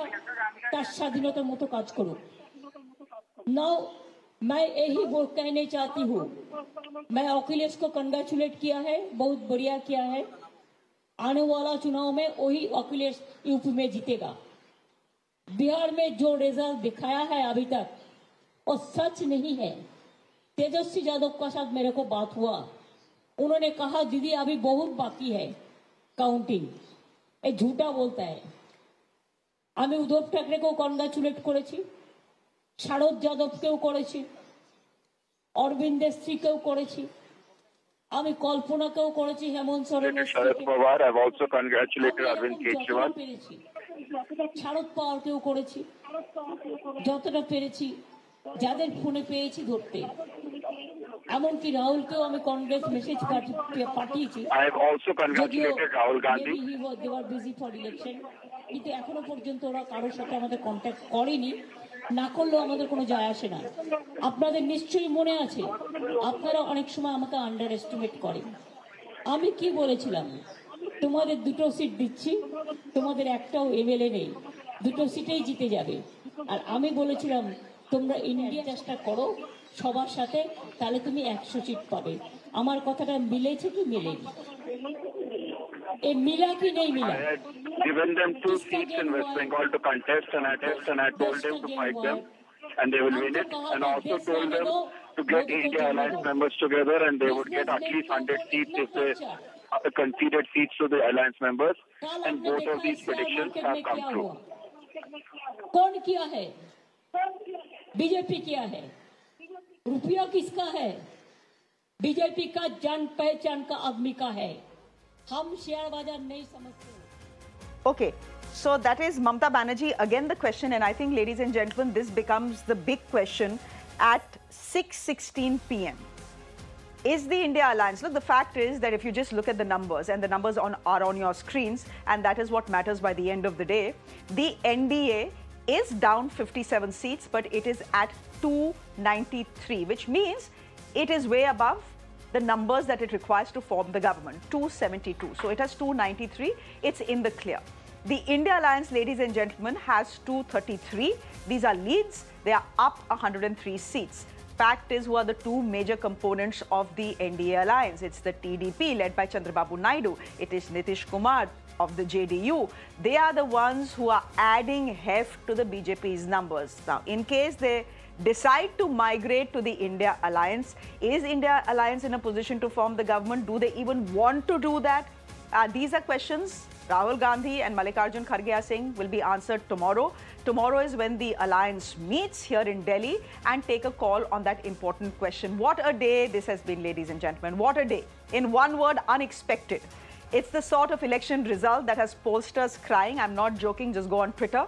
তার স্বাধীনতার মতো কাজ করুক नाउ मैं यही कहना चाहती हूँ मैं अखिलेश को कंग्रेचुलेट किया है बहुत बढ़िया किया है आने वाला चुनाव में वही अखिलेश यूपी में जीतेगा बिहार में जो रिजल्ट दिखाया है अभी तक वो सच नहीं है तेजस्वी यादव का साथ मेरे को बात हुआ उन्होंने कहा दीदी अभी बहुत बाकी है काउंटिंग ये झूठा बोलता है আমি উদ্ধব ঠাকরেকেও কনগ্রাচুলেট করেছি শারদ যাদবকেও করেছি অরবিন্দ স্ত্রীকেও করেছি আমি কল্পনাকেও করেছি হেমন্ত সোরেনের Sharad Pawar, I've also congratulated Arvind Kejriwal. শারদ পাওয়ারকেও করেছি যতটা পেরেছি যাদের ফোনে পেয়েছি ধরতে এমনকি রাহুলকেও আমি কংগ্রেস মেসেজ পাঠিয়েছি I have also congratulated Rahul Gandhi. They were busy for election. কিন্তু এখনো পর্যন্ত ওরা কারোর সাথে আমাদের কন্ট্যাক্ট করেনি না করলেও আমাদের কোনো যায় আসে না আপনাদের নিশ্চয়ই মনে আছে আপনারা অনেক সময় আমাকে আন্ডার এস্টিমেট করেন আমি কি বলেছিলাম তোমাদের দুটো সিট দিচ্ছি তোমাদের একটাও এমএলএ নেই দুটো সিটেই জিতে যাবে আর আমি বলেছিলাম তোমরা ইন্ডিয়া চেষ্টা করো সবার সাথে তাহলে তুমি 100 সিট পাবে আমার কথাটা মিলেছে কি মেলেনি এই মিলা কি নেই মিলা Given them 2 seats in West Bengal to contest, and I told them to fight them, and they will win it. And also told them to get India Alliance members together, and they would get at least 100 seats if they conceded seats to the Alliance members. And both of these predictions have come true. कौन किया है BJP किया है रुपया किसका है BJP का जान पहचान का आदमी का है हम शेयर बाजार नहीं समझते Okay, so that is Mamata Banerjee. Again, the question, and I think, ladies and gentlemen, this becomes the big question at 6:16 p.m. Is the India Alliance? Look, the fact is that if you just look at the numbers, and the numbers are on your screens, and that is what matters by the end of the day, the NDA is down 57 seats, but it is at 293, which means it is way above the numbers that it requires to form the government, 272. So it has 293. It's in the clear. The India Alliance, ladies and gentlemen, has 233. These are leads. They are up 103 seats. Fact is, who are the two major components of the NDA Alliance? It's the TDP, led by Chandrababu Naidu. It is Nitish Kumar of the JDU. They are the ones who are adding heft to the BJP's numbers. Now, in case they decide to migrate to the India Alliance, is India Alliance in a position to form the government? Do they even want to do that? These are questions Rahul Gandhi and Mallikarjun Kharge are saying will be answered tomorrow. Tomorrow is when the alliance meets here in Delhi and take a call on that important question. What a day this has been, ladies and gentlemen. What a day. In one word, unexpected. It's the sort of election result that has pollsters crying. I'm not joking, just go on Twitter.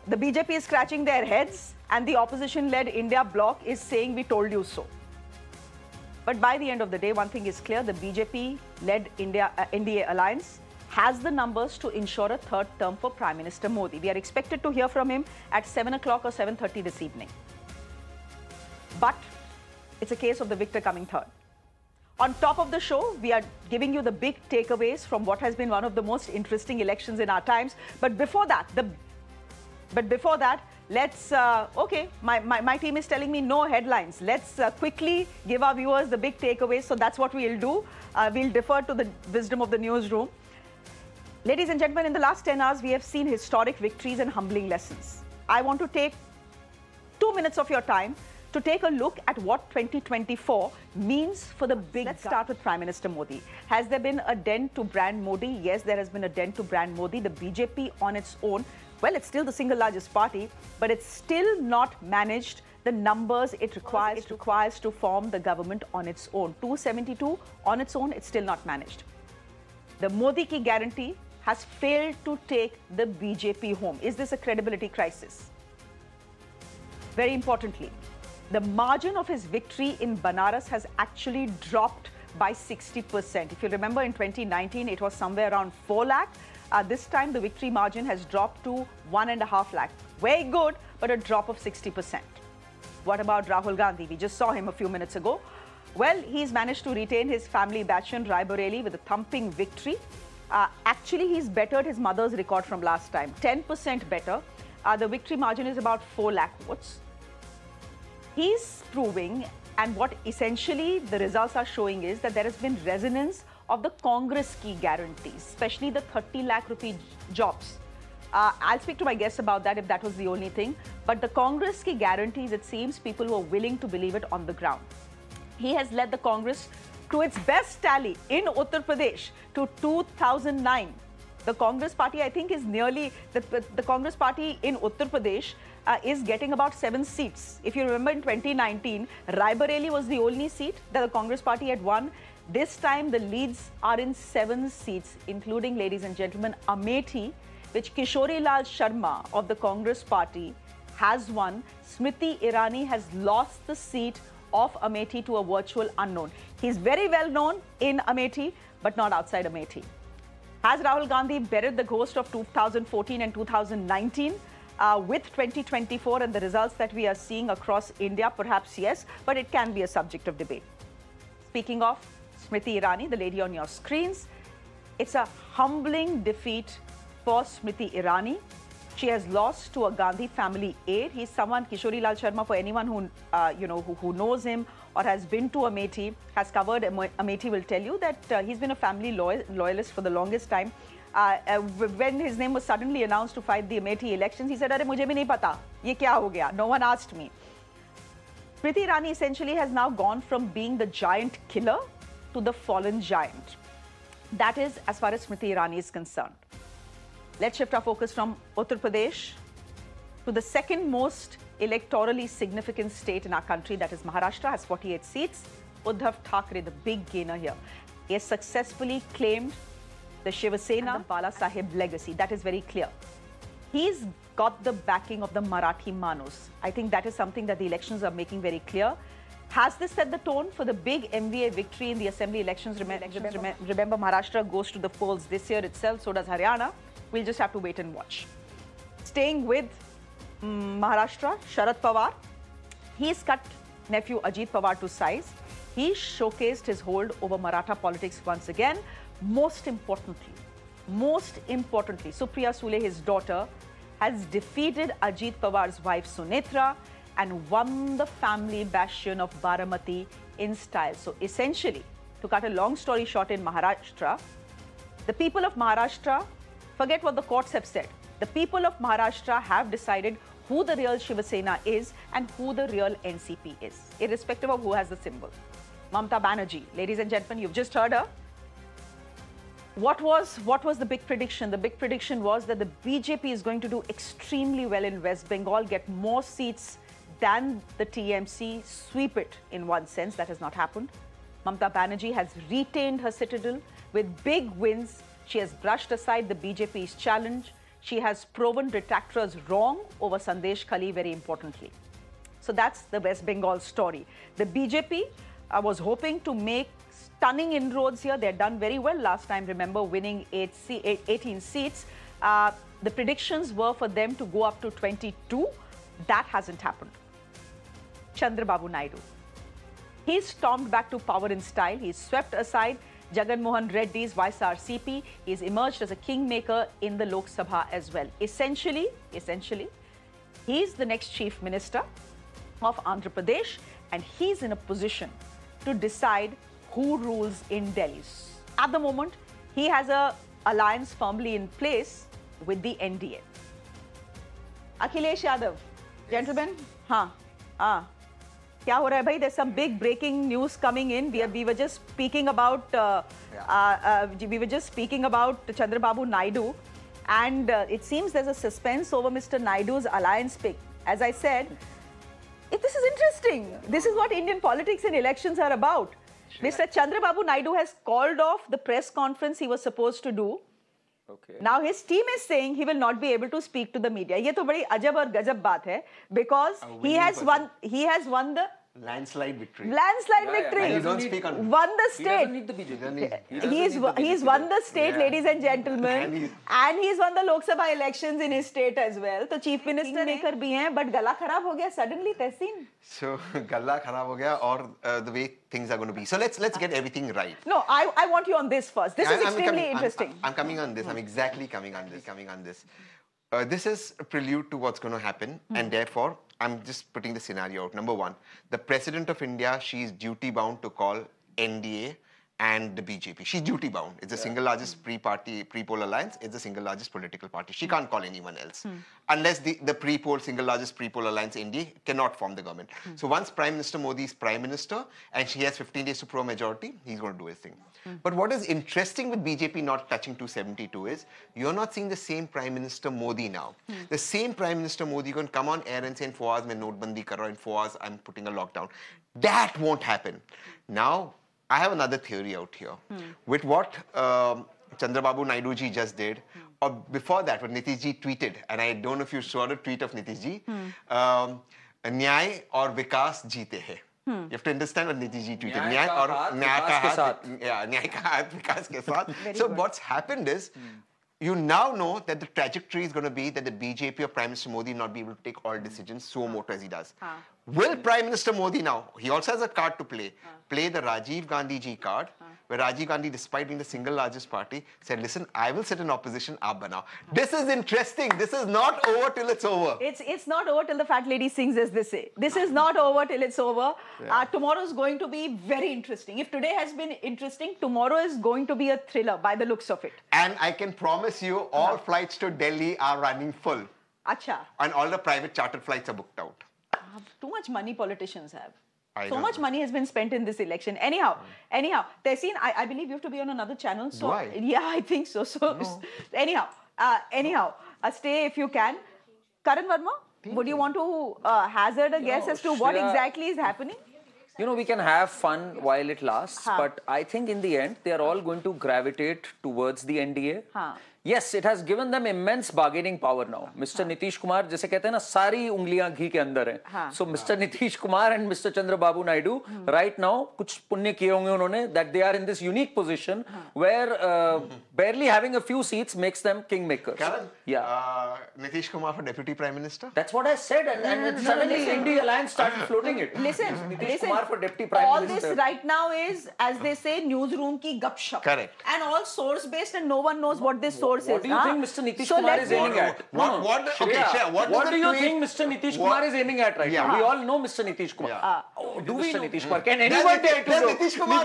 The BJP is scratching their heads, and the opposition-led India bloc is saying, we told you so. But by the end of the day, one thing is clear, the BJP-led NDA Alliance has the numbers to ensure a third term for Prime Minister Modi. We are expected to hear from him at 7 o'clock or 7:30 this evening. But it's a case of the victor coming third. On top of the show, we are giving you the big takeaways from what has been one of the most interesting elections in our times. But before that, Let's, okay, my team is telling me no headlines. Let's quickly give our viewers the big takeaways. So that's what we'll do. We'll defer to the wisdom of the newsroom. Ladies and gentlemen, in the last 10 hours, we have seen historic victories and humbling lessons. I want to take 2 minutes of your time to take a look at what 2024 means for the big. Let's start with Prime Minister Modi. Has there been a dent to brand Modi? Yes, there has been a dent to brand Modi. The BJP on its own, well, it's still the single largest party, but it's still not managed the numbers it requires to form the government on its own. 272 on its own, it's still not managed. The Modi ki guarantee has failed to take the BJP home. Is this a credibility crisis? Very importantly, the margin of his victory in Banaras has actually dropped by 60%. If you remember, in 2019, it was somewhere around 4 lakh. This time, the victory margin has dropped to 1.5 lakh. Very good, but a drop of 60%. What about Rahul Gandhi? We just saw him a few minutes ago. Well, he's managed to retain his family bastion, Raebareli, with a thumping victory. Actually, he's bettered his mother's record from last time, 10% better. The victory margin is about 4 lakh votes. He's proving, and what essentially the results are showing is that there has been resonance of the Congress key guarantees, especially the 30 lakh rupee jobs. I'll speak to my guests about that if that was the only thing. But the Congress key guarantees, it seems people were willing to believe it on the ground. He has led the Congress to its best tally in Uttar Pradesh to 2009. The Congress party, I think, is nearly, the Congress party in Uttar Pradesh is getting about 7 seats. If you remember, in 2019, Raebareli was the only seat that the Congress party had won. This time, the leads are in 7 seats, including, ladies and gentlemen, Amethi, which Kishori Lal Sharma of the Congress party has won. Smriti Irani has lost the seat of Amethi to a virtual unknown. He's very well known in Amethi, but not outside Amethi. Has Rahul Gandhi buried the ghost of 2014 and 2019 with 2024 and the results that we are seeing across India? Perhaps yes, but it can be a subject of debate. Speaking of Smriti Irani, the lady on your screens, it's a humbling defeat for Smriti Irani. She has lost to a Gandhi family aide. He's someone, Kishori Lal Sharma, for anyone who knows him or has been to Amethi, has covered Amethi, will tell you that he's been a family loyalist for the longest time. When his name was suddenly announced to fight the Amethi elections, he said, "Arey, mujhe bhi nahi pata. Ye kya ho gaya? No one asked me." Smriti Irani essentially has now gone from being the giant killer to the fallen giant. That is as far as Smriti Irani is concerned. Let's shift our focus from Uttar Pradesh to the second most electorally significant state in our country, that is Maharashtra, has 48 seats. Uddhav Thackeray, the big gainer here, he has successfully claimed the Shiva Sena and the Bala Sahib legacy. That is very clear. He's got the backing of the Marathi Manos. I think that is something that the elections are making very clear. Has this set the tone for the big MVA victory in the assembly elections? Remember, Maharashtra goes to the polls this year itself, so does Haryana. We'll just have to wait and watch. Staying with Maharashtra, Sharad Pawar, he's cut nephew Ajit Pawar to size. He showcased his hold over Maratha politics once again. Most importantly, Supriya Sule, his daughter, has defeated Ajit Pawar's wife Sunetra and won the family bastion of Baramati in style. So essentially, to cut a long story short, in Maharashtra, the people of Maharashtra, forget what the courts have said. The people of Maharashtra have decided who the real Shiva Sena is and who the real NCP is, irrespective of who has the symbol. Mamata Banerjee, ladies and gentlemen, you've just heard her. What was the big prediction? The big prediction was that the BJP is going to do extremely well in West Bengal, get more seats than the TMC, sweep it in one sense. That has not happened. Mamata Banerjee has retained her citadel with big wins. She has brushed aside the BJP's challenge. She has proven detractors wrong over Sandesh Khali, very importantly. So that's the West Bengal story. The BJP was hoping to make stunning inroads here. They'd done very well last time, remember, winning 18 seats. The predictions were for them to go up to 22. That hasn't happened. Chandrababu Naidu. He's stormed back to power in style. He's swept aside Jagan Mohan Reddy's YSRCP. He's emerged as a kingmaker in the Lok Sabha as well. Essentially, He's the next Chief Minister of Andhra Pradesh, and he's in a position to decide who rules in Delhi. At the moment, he has an alliance firmly in place with the NDA. Akhilesh Yadav, gentlemen, क्या हो रहा है भाई? There's some big breaking news coming in. We were just speaking about Chandrababu Naidu, and it seems there's a suspense over Mr. Naidu's alliance pick. As I said, this is interesting. This is what Indian politics and elections are about. Mr. Chandrababu Naidu has called off the press conference he was supposed to do. Okay. Now his team is saying he will not be able to speak to the media. ये तो बड़ी अजब और गजब बात है, because he has won the landslide victory. Victory. And you don't speak on won the state. He doesn't need the BJP. He's won the state, ladies and gentlemen, and he's won the Lok Sabha elections in his state as well. So chief minister maker bhi hain, but gala kharab ho gaya suddenly. Tehseen. So gala kharab ho gaya, or the way things are going to be. So let's get everything right. No, I want you on this first. This is extremely interesting. I'm coming on this. I'm exactly coming on this. This is a prelude to what's going to happen, and therefore, I'm just putting the scenario out. Number one, the President of India, she's duty-bound to call NDA and the BJP. She's duty-bound. It's the single largest pre-poll alliance. It's the single largest political party. She can't call anyone else. Unless the single largest pre-poll alliance, NDA, cannot form the government. So once Prime Minister Modi is Prime Minister, and she has 15 days to prove majority, he's going to do his thing. But what is interesting with BJP not touching 272 is, you're not seeing the same Prime Minister Modi now. The same Prime Minister Modi can come on air and say, in 4 hours, main notebandi kar raha hu, in 4 hours, I'm putting a lockdown. That won't happen. Now, I have another theory out here. With what Chandrababu Naidu ji just did, or before that, when Nitish ji tweeted, and I don't know if you saw the tweet of Nitish ji, Nyay or Vikas jeete hai. You have to understand what Nitish ji tweeted. Nyay ka haath Vikas ke saath. So what's happened is, you now know that the trajectory is going to be that the BJP or Prime Minister Modi not be able to take all decisions so moto as he does. Will Prime Minister Modi now, he also has a card to play the Rajiv Gandhi ji card, where Rajiv Gandhi, despite being the single largest party, said, listen, I will sit in opposition, aap banao. This is interesting. This is not over till it's over. It's not over till the fat lady sings, as they say. This is not over till it's over. Tomorrow is going to be very interesting. If today has been interesting, tomorrow is going to be a thriller by the looks of it. And I can promise you, all flights to Delhi are running full. Acha. And all the private chartered flights are booked out. Too much money politicians have. So much money has been spent in this election. Anyhow, Tehseen, I believe you have to be on another channel. So do I? Yeah, I think so. Anyhow, stay if you can. Karan Verma, would you want to hazard a guess as to what exactly is happening? You know, we can have fun while it lasts, but I think in the end, they are all going to gravitate towards the NDA. Yes, it has given them immense bargaining power now. Mr. Nitish Kumar, जैसे कहते हैं ना, सारी उंगलियां घी के अंदर हैं. So Mr. Nitish Kumar and Mr. Chandrababu Naidu, right now, कुछ पुण्य किए होंगे उन्होंने, that they are in this unique position where barely having a few seats makes them kingmakers. Karan, yeah. Nitish Kumar for Deputy Prime Minister? That's what I said, and suddenly India Alliance started floating it. Listen, Kumar for Deputy Prime all Minister. This right now is, as they say, newsroom ki gupshup. Correct. And all source-based, and no one knows what this source is. What do you think Mr. Nitish Kumar is aiming at? What do you think Mr. Nitish Kumar is aiming at right now? We all know Mr. Nitish Kumar. Do we know Nitish Kumar? Can anyone dare to know? Nitish Kumar.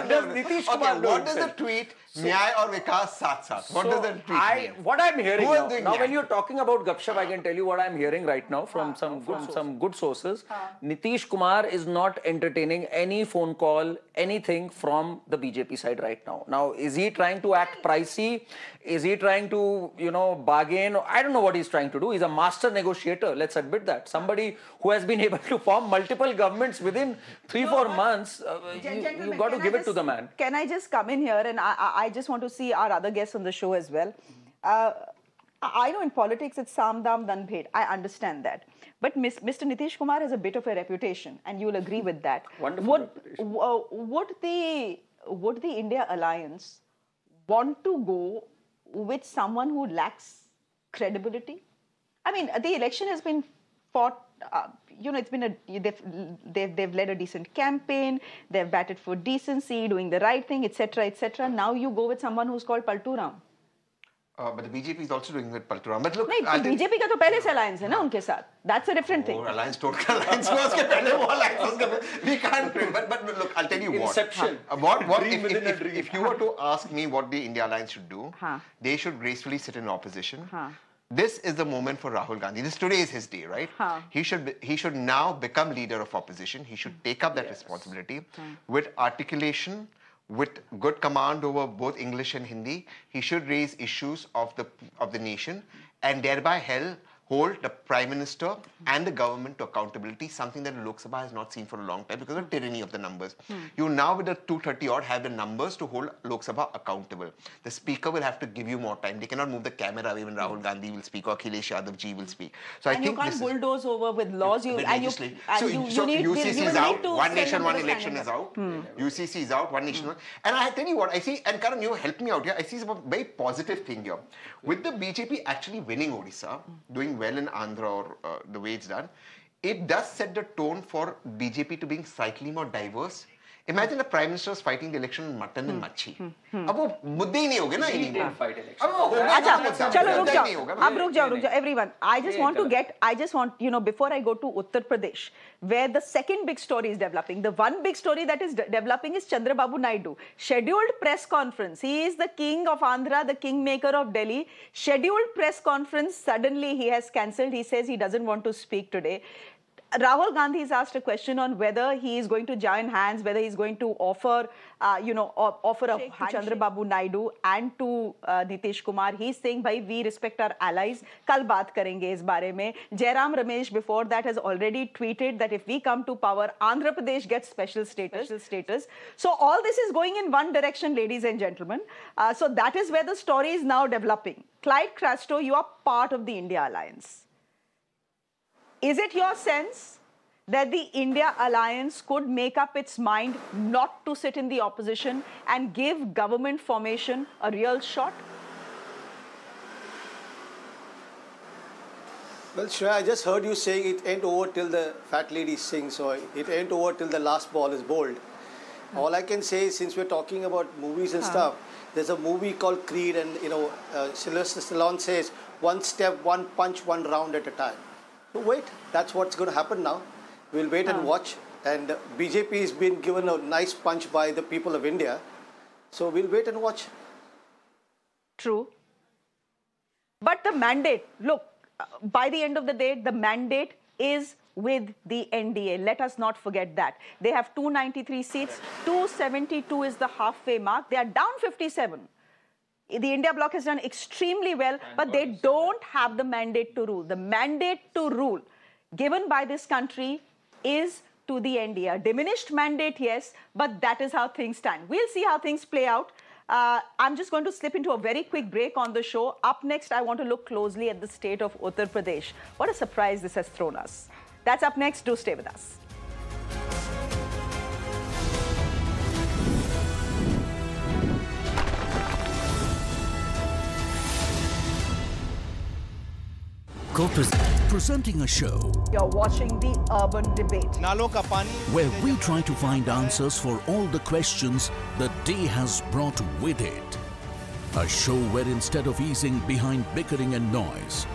Does Nitish Kumar know? What does the tweet? Nyay or Vikas saath? What does the tweet mean? What I'm hearing now, when you're talking about Gupshup, I can tell you what I'm hearing right now from some good sources. Nitish Kumar is not entertaining any phone call, anything from the BJP side right now. Now, is he trying to act pricey? Is he trying to, bargain? I don't know what he's trying to do. He's a master negotiator. Let's admit that. Somebody who has been able to form multiple governments within 3-4 months, you got to give it to the man. Can I just come in here, and I just want to see our other guests on the show as well. I know in politics it's Sam Dam Dan Bhed. I understand that. But Mr. Nitish Kumar has a bit of a reputation, and you will agree with that. Wonderful reputation. Would the India Alliance want to go with someone who lacks credibility? I mean, the election has been fought. It's been they've led a decent campaign. They've batted for decency, doing the right thing, etc., etc. Now you go with someone who's called Palturam. But the BJP is also doing with Palturam. But look, नहीं, BJP का तो पहले से alliance है ना उनके साथ. That's a different thing. Alliance total alliance was के पहले वो alliance was के we can't. But look, I'll tell you what. Inception. What if you were to ask me what the India Alliance should do, they should gracefully sit in opposition. This is the moment for Rahul Gandhi. Today is his day, right? He should now become leader of opposition. He should take up that responsibility with articulation, with good command over both English and Hindi. He should raise issues of the nation and thereby hold the Prime Minister and the government to accountability, something that Lok Sabha has not seen for a long time because of tyranny of the numbers. You now with the 230 odd have the numbers to hold Lok Sabha accountable. The speaker will have to give you more time. They cannot move the camera away when Rahul Gandhi will speak or Akhilesh Yadav ji will speak. So I think you can't bulldoze over with laws. So UCC is out. One nation, one election is out. UCC is out. One nation, one. And I tell you what I see. And Karan, you help me out here. I see a very positive thing here. With the BJP actually winning Odisha, doing well in Andhra or the way it's done, it does set the tone for BJP to being slightly more diverse. Imagine the Prime Minister was fighting the election on mutton and machi. अब वो मुद्दे ही नहीं होंगे ना anymore. अच्छा, चलो रुक जाओ. अब रुक जाओ. Everyone, I just want, before I go to Uttar Pradesh, where the second big story is developing. The one big story that is developing is Chandrababu Naidu. Scheduled press conference. He is the king of Andhra, the kingmaker of Delhi. Scheduled press conference. Suddenly he has cancelled. He says he doesn't want to speak today. Rahul Gandhi has asked a question on whether he is going to join hands, whether he is going to offer a hand to Chandrababu Naidu and to Nitish Kumar. He's saying, "Bhai, we respect our allies. Kal baat karenge is bare mein." Jairam Ramesh before that has already tweeted that if we come to power, Andhra Pradesh gets special status. So all this is going in one direction, ladies and gentlemen. So that is where the story is now developing. Clyde Crasto, you are part of the India Alliance. Is it your sense that the India Alliance could make up its mind not to sit in the opposition and give government formation a real shot? Well, Shreya, I just heard you saying it ain't over till the fat lady sings, or it ain't over till the last ball is bowled. All I can say is, since we're talking about movies and stuff, there's a movie called Creed, and Sylvester Stallone says, "One step, one punch, one round at a time." So wait, that's what's going to happen now. We'll wait and watch. And BJP has been given a nice punch by the people of India. So we'll wait and watch. True. But the mandate, look, by the end of the day, the mandate is with the NDA. Let us not forget that. They have 293 seats. 272 is the halfway mark. They are down 57. The India bloc has done extremely well, but they don't have the mandate to rule. The mandate to rule given by this country is to the NDA. A diminished mandate, yes, but that is how things stand. We'll see how things play out. I'm just going to slip into a very quick break on the show. Up next, I want to look closely at the state of Uttar Pradesh. What a surprise this has thrown us. That's up next. Do stay with us. Presenting a show. You're watching the Urban Debate. Where we try to find answers for all the questions the day has brought with it. A show where instead of easing behind bickering and noise,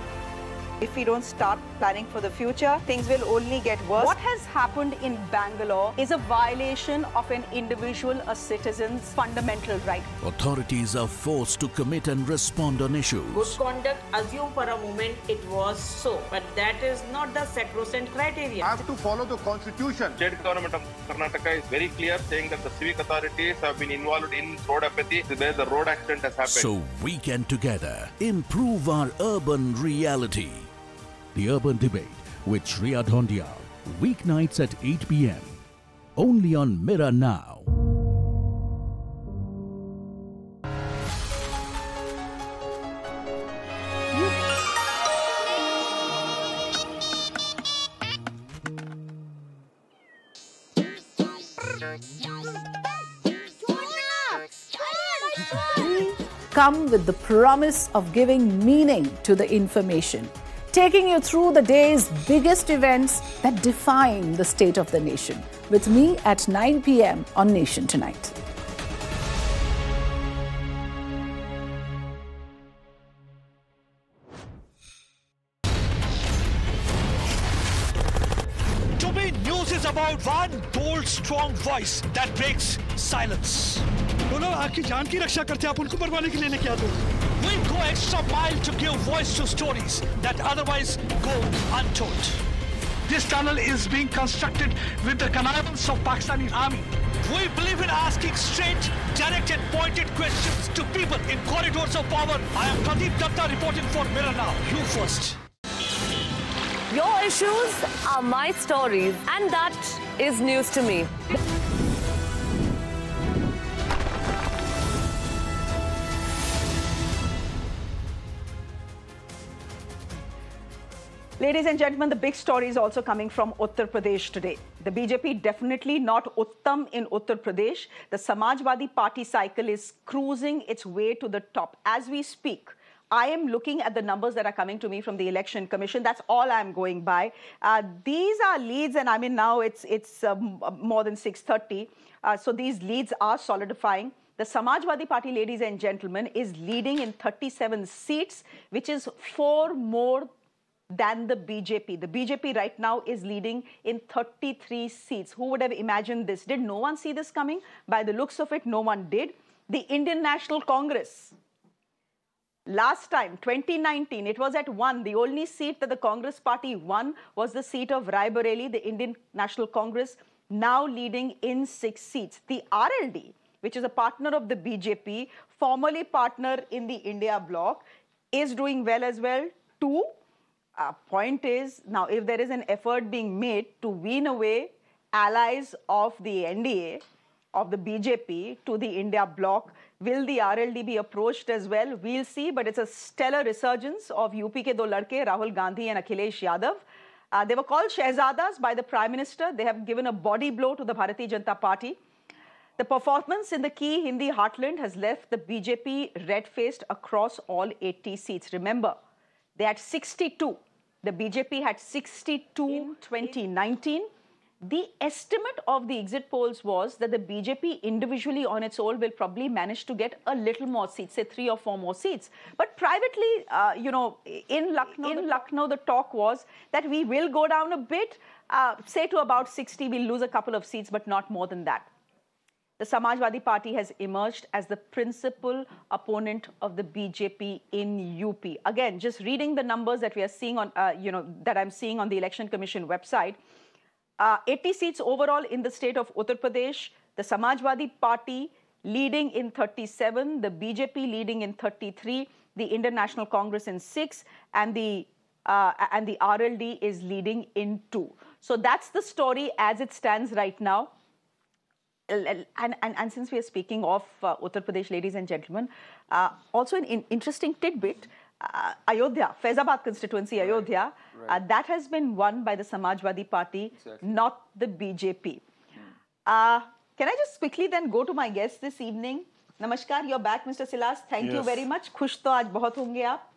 if we don't start planning for the future, things will only get worse. What has happened in Bangalore is a violation of an individual, a citizen's fundamental right. Authorities are forced to commit and respond on issues. Good conduct, assume for a moment it was so, but that is not the sacrosanct criteria. I have to follow the constitution. State government of Karnataka is very clear, saying that the civic authorities have been involved in road apathy where the road accident has happened. So we can together improve our urban reality. The Urban Debate with Shreya Dhondia, weeknights at 8 p.m. only on Mirror Now. Come with the promise of giving meaning to the information, taking you through the day's biggest events that define the state of the nation. With me at 9 p.m. on Nation Tonight. is about one bold, strong voice that breaks silence. बोलो आपकी जान की रक्षा करते आप उनको मरवाने के लिए लेके आते हो We go extra mile to give voice to stories that otherwise go untold. This tunnel is being constructed with the connivance of Pakistani army. We believe in asking straight, direct and pointed questions to people in corridors of power. I am Pradeep Datta reporting for Mirror Now. You first. Your issues are my stories, and that is news to me. Ladies and gentlemen, the big story is also coming from Uttar Pradesh today. The BJP definitely not Uttam in Uttar Pradesh. The Samajwadi Party cycle is cruising its way to the top. As we speak, I am looking at the numbers that are coming to me from the Election Commission. That's all I'm going by. These are leads, and I mean now it's more than 6:30. So these leads are solidifying. The Samajwadi Party, ladies and gentlemen, is leading in 37 seats, which is 4 more than the BJP. The BJP right now is leading in 33 seats. Who would have imagined this? Did no one see this coming? By the looks of it, no one did. The Indian National Congress, last time, 2019, it was at 1. The only seat that the Congress party won was the seat of Raebareli. The Indian National Congress now leading in 6 seats. The RLD, which is a partner of the BJP, formerly partner in the India bloc, is doing well as well too. Point is, now if there is an effort being made to wean away allies of the NDA, of the BJP to the India bloc, will the RLD be approached as well? We'll see, but it's a stellar resurgence of UP ke do ladke, Rahul Gandhi and Akhilesh Yadav. They were called Shehzadas by the Prime Minister. They have given a body blow to the Bharatiya Janata Party. The performance in the key Hindi heartland has left the BJP red-faced across all 80 seats. Remember, they had 62. The BJP had 62 in 2019. The estimate of the exit polls was that the BJP individually on its own will probably manage to get a little more seats, say 3 or 4 more seats. But privately, in Lucknow, the talk was that we will go down a bit, say to about 60, we'll lose a couple of seats, but not more than that. The Samajwadi Party has emerged as the principal opponent of the BJP in UP. Again, just reading the numbers that we are seeing on, that I'm seeing on the Election Commission website, 80 seats overall in the state of Uttar Pradesh, the Samajwadi Party leading in 37, the BJP leading in 33, the Indian National Congress in 6, and the RLD is leading in 2. So that's the story as it stands right now. And since we are speaking of Uttar Pradesh, ladies and gentlemen, also an interesting tidbit, Ayodhya, Faizabad constituency, Ayodhya, that has been won by the Samajwadi Party, not the BJP. Can I just quickly then go to my guest this evening? Namaskar, you're back, Mr. Silas. Thank you very much. खुश तो आज बहुत होंगे आप.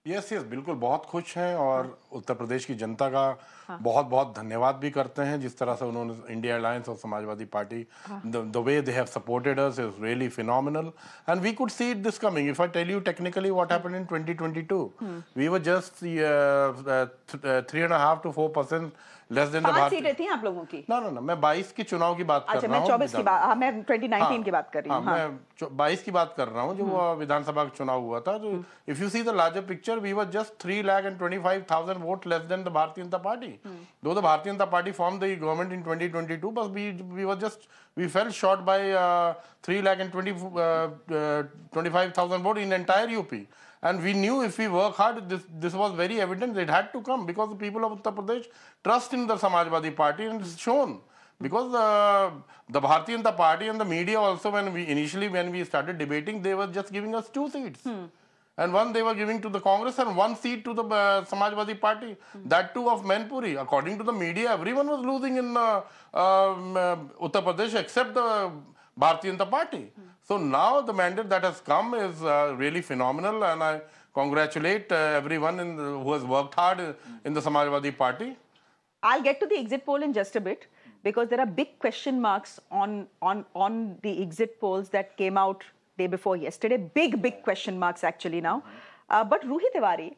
Yes बिल्कुल बहुत खुश हैं और उत्तर प्रदेश की जनता का बहुत बहुत धन्यवाद भी करते हैं जिस तरह से उन्होंने इंडिया अलायंस और Samajwadi Party the way they have supported us is really phenomenal and we could see this coming if I tell you technically what happened in 2022 we were just 3.5 to 4% less than the 5 सीटें थी आप लोगों की. ना मैं 22 के चुनाव की बात कर रहा हूं. अच्छा, मैं 24 की बात, मैं 2019 की बात कर रही हूं. मैं 22 की बात कर रहा हूं जो विधानसभा का चुनाव हुआ था. तो if you see the larger picture we were just 3,25,000 vote less than the Bharatiya Janata Party. Though the Bharatiya Janata Party formed the government in 2022, but we fell short by 3,25,000 votes in entire UP. And we knew if we work hard, this was very evident. It had to come because the people of Uttar Pradesh trust in the Samajwadi Party, and it's shown. Because the Bharatiya Janata Party and the media also, when we started debating, they were just giving us 2 seats. And one they were giving to the Congress and 1 seat to the Samajwadi Party. That too of Mainpuri. According to the media, everyone was losing in Uttar Pradesh except the Bharatiya Janata Party. So now the mandate that has come is really phenomenal, and I congratulate everyone who has worked hard in the Samajwadi Party. I'll get to the exit poll in just a bit, because there are big question marks on the exit polls that came out day before yesterday. Big question marks actually now. But Ruhi Tiwari,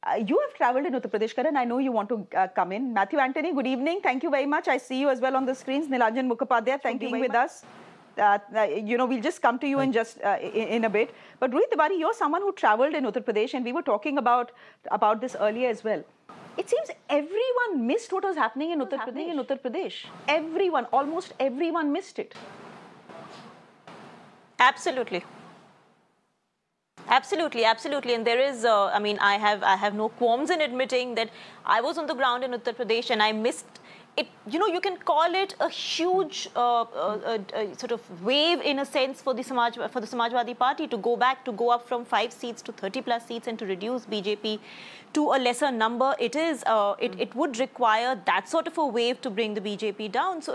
You have travelled in Uttar Pradesh, Karan. I know you want to come in. Matthew Anthony, good evening. Thank you very much. I see you as well on the screens. Nilanjan Mukhopadhyay, thank you for being with us. We'll just come to you in just in a bit. But Rohit Tiwari, you're someone who travelled in Uttar Pradesh, and we were talking about this earlier as well. It seems everyone missed what was happening in Uttar Pradesh. Everyone, almost everyone missed it. Absolutely. Absolutely, absolutely, and there is. I have no qualms in admitting that I was on the ground in Uttar Pradesh and I missed it. You can call it a huge sort of wave in a sense for the Samajwadi Party to go up from 5 seats to 30+ seats and to reduce BJP to a lesser number. It would require that sort of a wave to bring the BJP down. So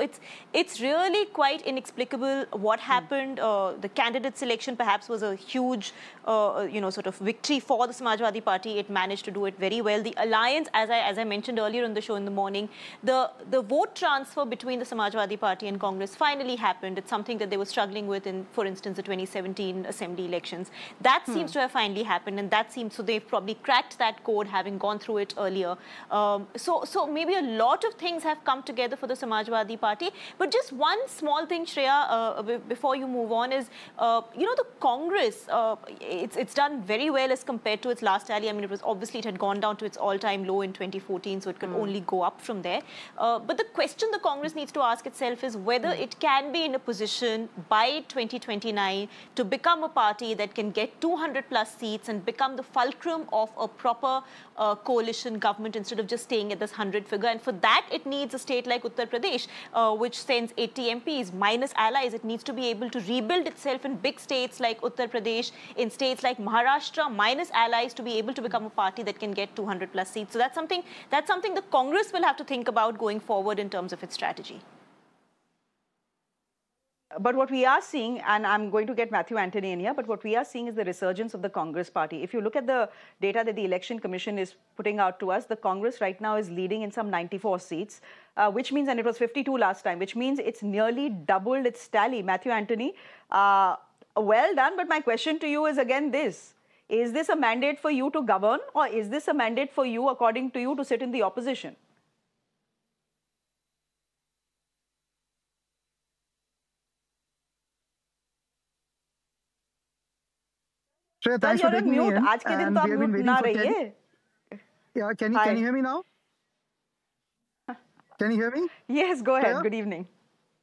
it's really quite inexplicable what happened. The candidate selection perhaps was a huge sort of victory for the Samajwadi Party. It managed to do it very well. The alliance, as I mentioned earlier in the show in the morning, the vote transfer between the Samajwadi Party and Congress finally happened. It's something that they were struggling with in, for instance, the 2017 assembly elections. That seems to have finally happened, and so they've probably cracked that code, having gone through it earlier. So maybe a lot of things have come together for the Samajwadi Party. But just one small thing, Shreya, before you move on is, the Congress, it's done very well as compared to its last tally. I mean, it had gone down to its all-time low in 2014, so it could only go up from there. But the question the Congress needs to ask itself is whether it can be in a position by 2029 to become a party that can get 200+ seats and become the fulcrum of a proper coalition government instead of just staying at this 100 figure. And for that, it needs a state like Uttar Pradesh, which sends 80 MPs minus allies. It needs to be able to rebuild itself in big states like Uttar Pradesh, in states like Maharashtra, minus allies, to be able to become a party that can get 200+ seats. So that's something the Congress will have to think about going forward in terms of its strategy. But what we are seeing, and I'm going to get Matthew Anthony in here, but what we are seeing is the resurgence of the Congress party. If you look at the data that the Election Commission is putting out to us, the Congress right now is leading in some 94 seats, which means, and it was 52 last time, which means it's nearly doubled its tally. Matthew Anthony, well done, but my question to you is again this. Is this a mandate for you to govern, or is this a mandate for you, according to you, to sit in the opposition? Shreya, thanks for taking me in. आज के दिन तो आप mute ना रहिए. Yeah, can you hear me now? Can you hear me? Yes, go ahead. Good evening.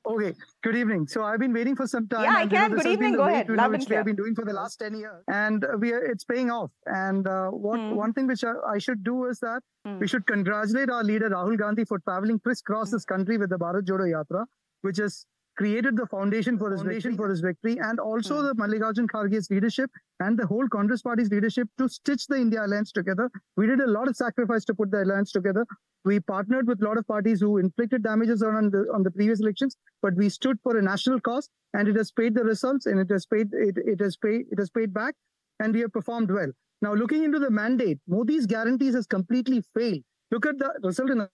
Okay, good evening. So I've been waiting for some time. Yeah, I can. Good evening. Go ahead. Which we have been doing for the last 10 years, and it's paying off. And one thing which I should do is that we should congratulate our leader Rahul Gandhi for traveling crisscross this country with the Bharat Jodo Yatra, which has created the foundation for his victory, and also the Mallikarjun Kharge's leadership and the whole Congress party's leadership to stitch the India alliance together. We did a lot of sacrifice to put the alliance together. We partnered with a lot of parties who inflicted damages on the previous elections, but we stood for a national cause, and it has paid the results, and it has paid back, and we have performed well. Now, looking into the mandate, Modi's guarantees has completely failed. Look at the result in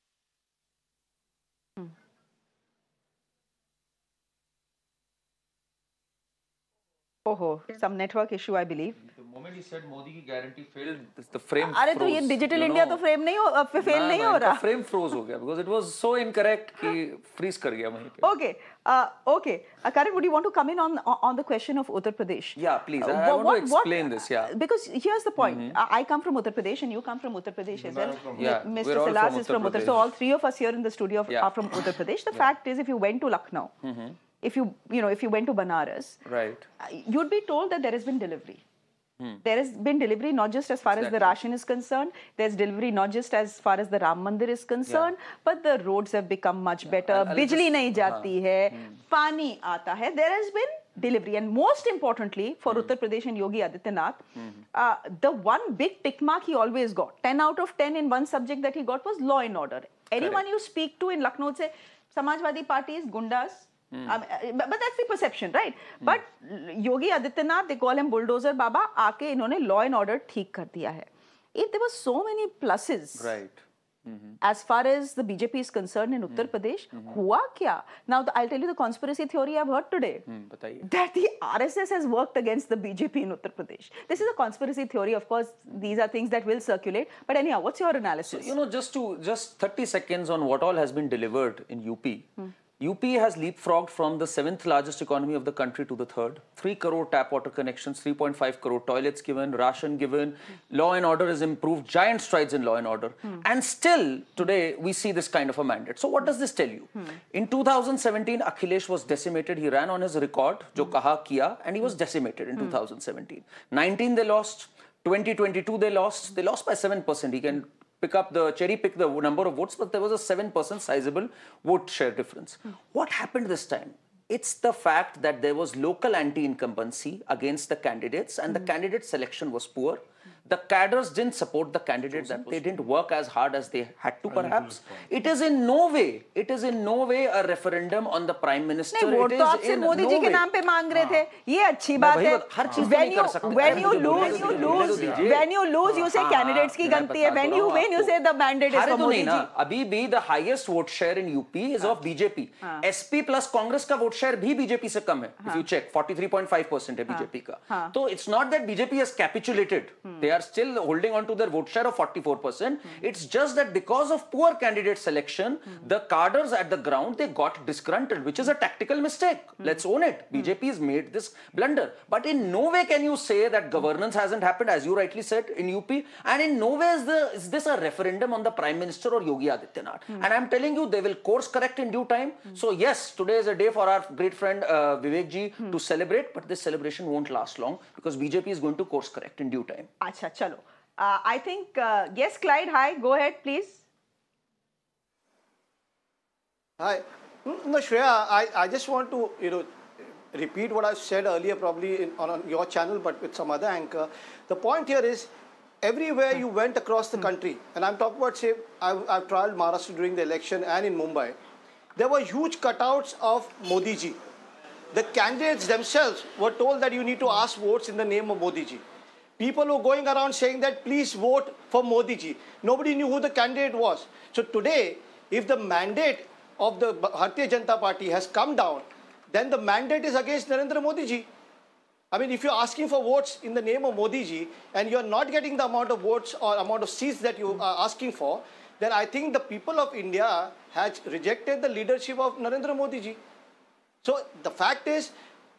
some network issue, I believe. The moment he said Modi ki guarantee failed, the frame अरे तो ये Digital India तो frame नहीं हो, fail नहीं हो रहा. Frame froze हो गया because it was so incorrect कि freeze कर गया वहीं पे. Okay. Karan, would you want to come in on the question of Uttar Pradesh? Yeah, please. I want to explain this. Yeah. Because here's the point. I come from Uttar Pradesh, and you come from Uttar Pradesh as well. Yeah, Mr. Silas is from Uttar Pradesh. So all three of us here in the studio are from Uttar Pradesh. The fact is, if you went to Lucknow, if you went to Banaras, right, you'd be told that there has been delivery. There has been delivery not just as far as the ration is concerned, there's delivery not just as far as the Ram Mandir is concerned, but the roads have become much better, bijli nahi jati hai, pani aata hai. There has been delivery, and most importantly for Uttar Pradesh and Yogi Adityanath, the one big tick mark he always got, 10 out of 10 in one subject that he got was law and order. Anyone you speak to in Lucknow say, Samajwadi Party is gundas. But that's the perception, right? But Yogi Adityanath, they call him bulldozer Baba, आके इन्होंने law and order ठीक कर दिया है. If there were so many pluses, right, as far as the BJP is concerned in Uttar Pradesh. Hua kya? Now, I'll tell you the conspiracy theory I've heard today. That the RSS has worked against the BJP in Uttar Pradesh. This is a conspiracy theory. Of course, these are things that will circulate. But anyhow, what's your analysis? So, you know, just 30 seconds on what all has been delivered in UP. UP has leapfrogged from the 7th largest economy of the country to the 3rd. 3 crore tap water connections, 3.5 crore toilets given, ration given, law and order is improved, giant strides in law and order. And still, today, we see this kind of a mandate. So what does this tell you? In 2017, Akhilesh was decimated. He ran on his record, jo kaha kiya, and he was decimated in 2017. 19, they lost. 2022, they lost. They lost by 7%. He can cherry pick the number of votes, but there was a 7% sizable vote share difference. What happened this time? It's the fact that there was local anti-incumbency against the candidates and the candidate selection was poor. The cadres didn't support the candidate, that they didn't work as hard as they had to perhaps. It is in no way a referendum on the Prime Minister. नहीं, vote तो आपसे मोदी जी के नाम पे मांग रहे थे. ये अच्छी बात है. When you lose, you say candidates की गलती है. When you win, you say the mandate is for Modi ji. अभी भी the highest vote share in UP is of BJP. SP plus Congress का vote share भी BJP से कम है. If you check, 43.5% है BJP का. So it's not that BJP has capitulated. They are still holding on to their vote share of 44%. It's just that because of poor candidate selection, the cadres at the ground, they got disgruntled, which is a tactical mistake. Let's own it. BJP has made this blunder. But in no way can you say that governance hasn't happened, as you rightly said, in UP. And in no way is this a referendum on the Prime Minister or Yogi Adityanath. And I'm telling you, they will course correct in due time. So yes, today is a day for our great friend Vivek ji to celebrate, but this celebration won't last long because BJP is going to course correct in due time. Acha, chalo. I think, yes, Clyde, hi, go ahead, please. Hi. No, Shreya, I just want to, repeat what I said earlier, probably on your channel, but with some other anchor. The point here is, everywhere you went across the country, and I'm talking about, say, I've trialed Maharashtra during the election and in Mumbai, there were huge cutouts of Modi ji. The candidates themselves were told that you need to ask votes in the name of Modi ji. People were going around saying that please vote for Modi ji. Nobody knew who the candidate was. So today, if the mandate of the Bharatiya Janata Party has come down, then the mandate is against Narendra Modi ji. I mean, if you're asking for votes in the name of Modi ji and you're not getting the amount of votes or amount of seats that you are asking for, then I think the people of India has rejected the leadership of Narendra Modi ji. So the fact is,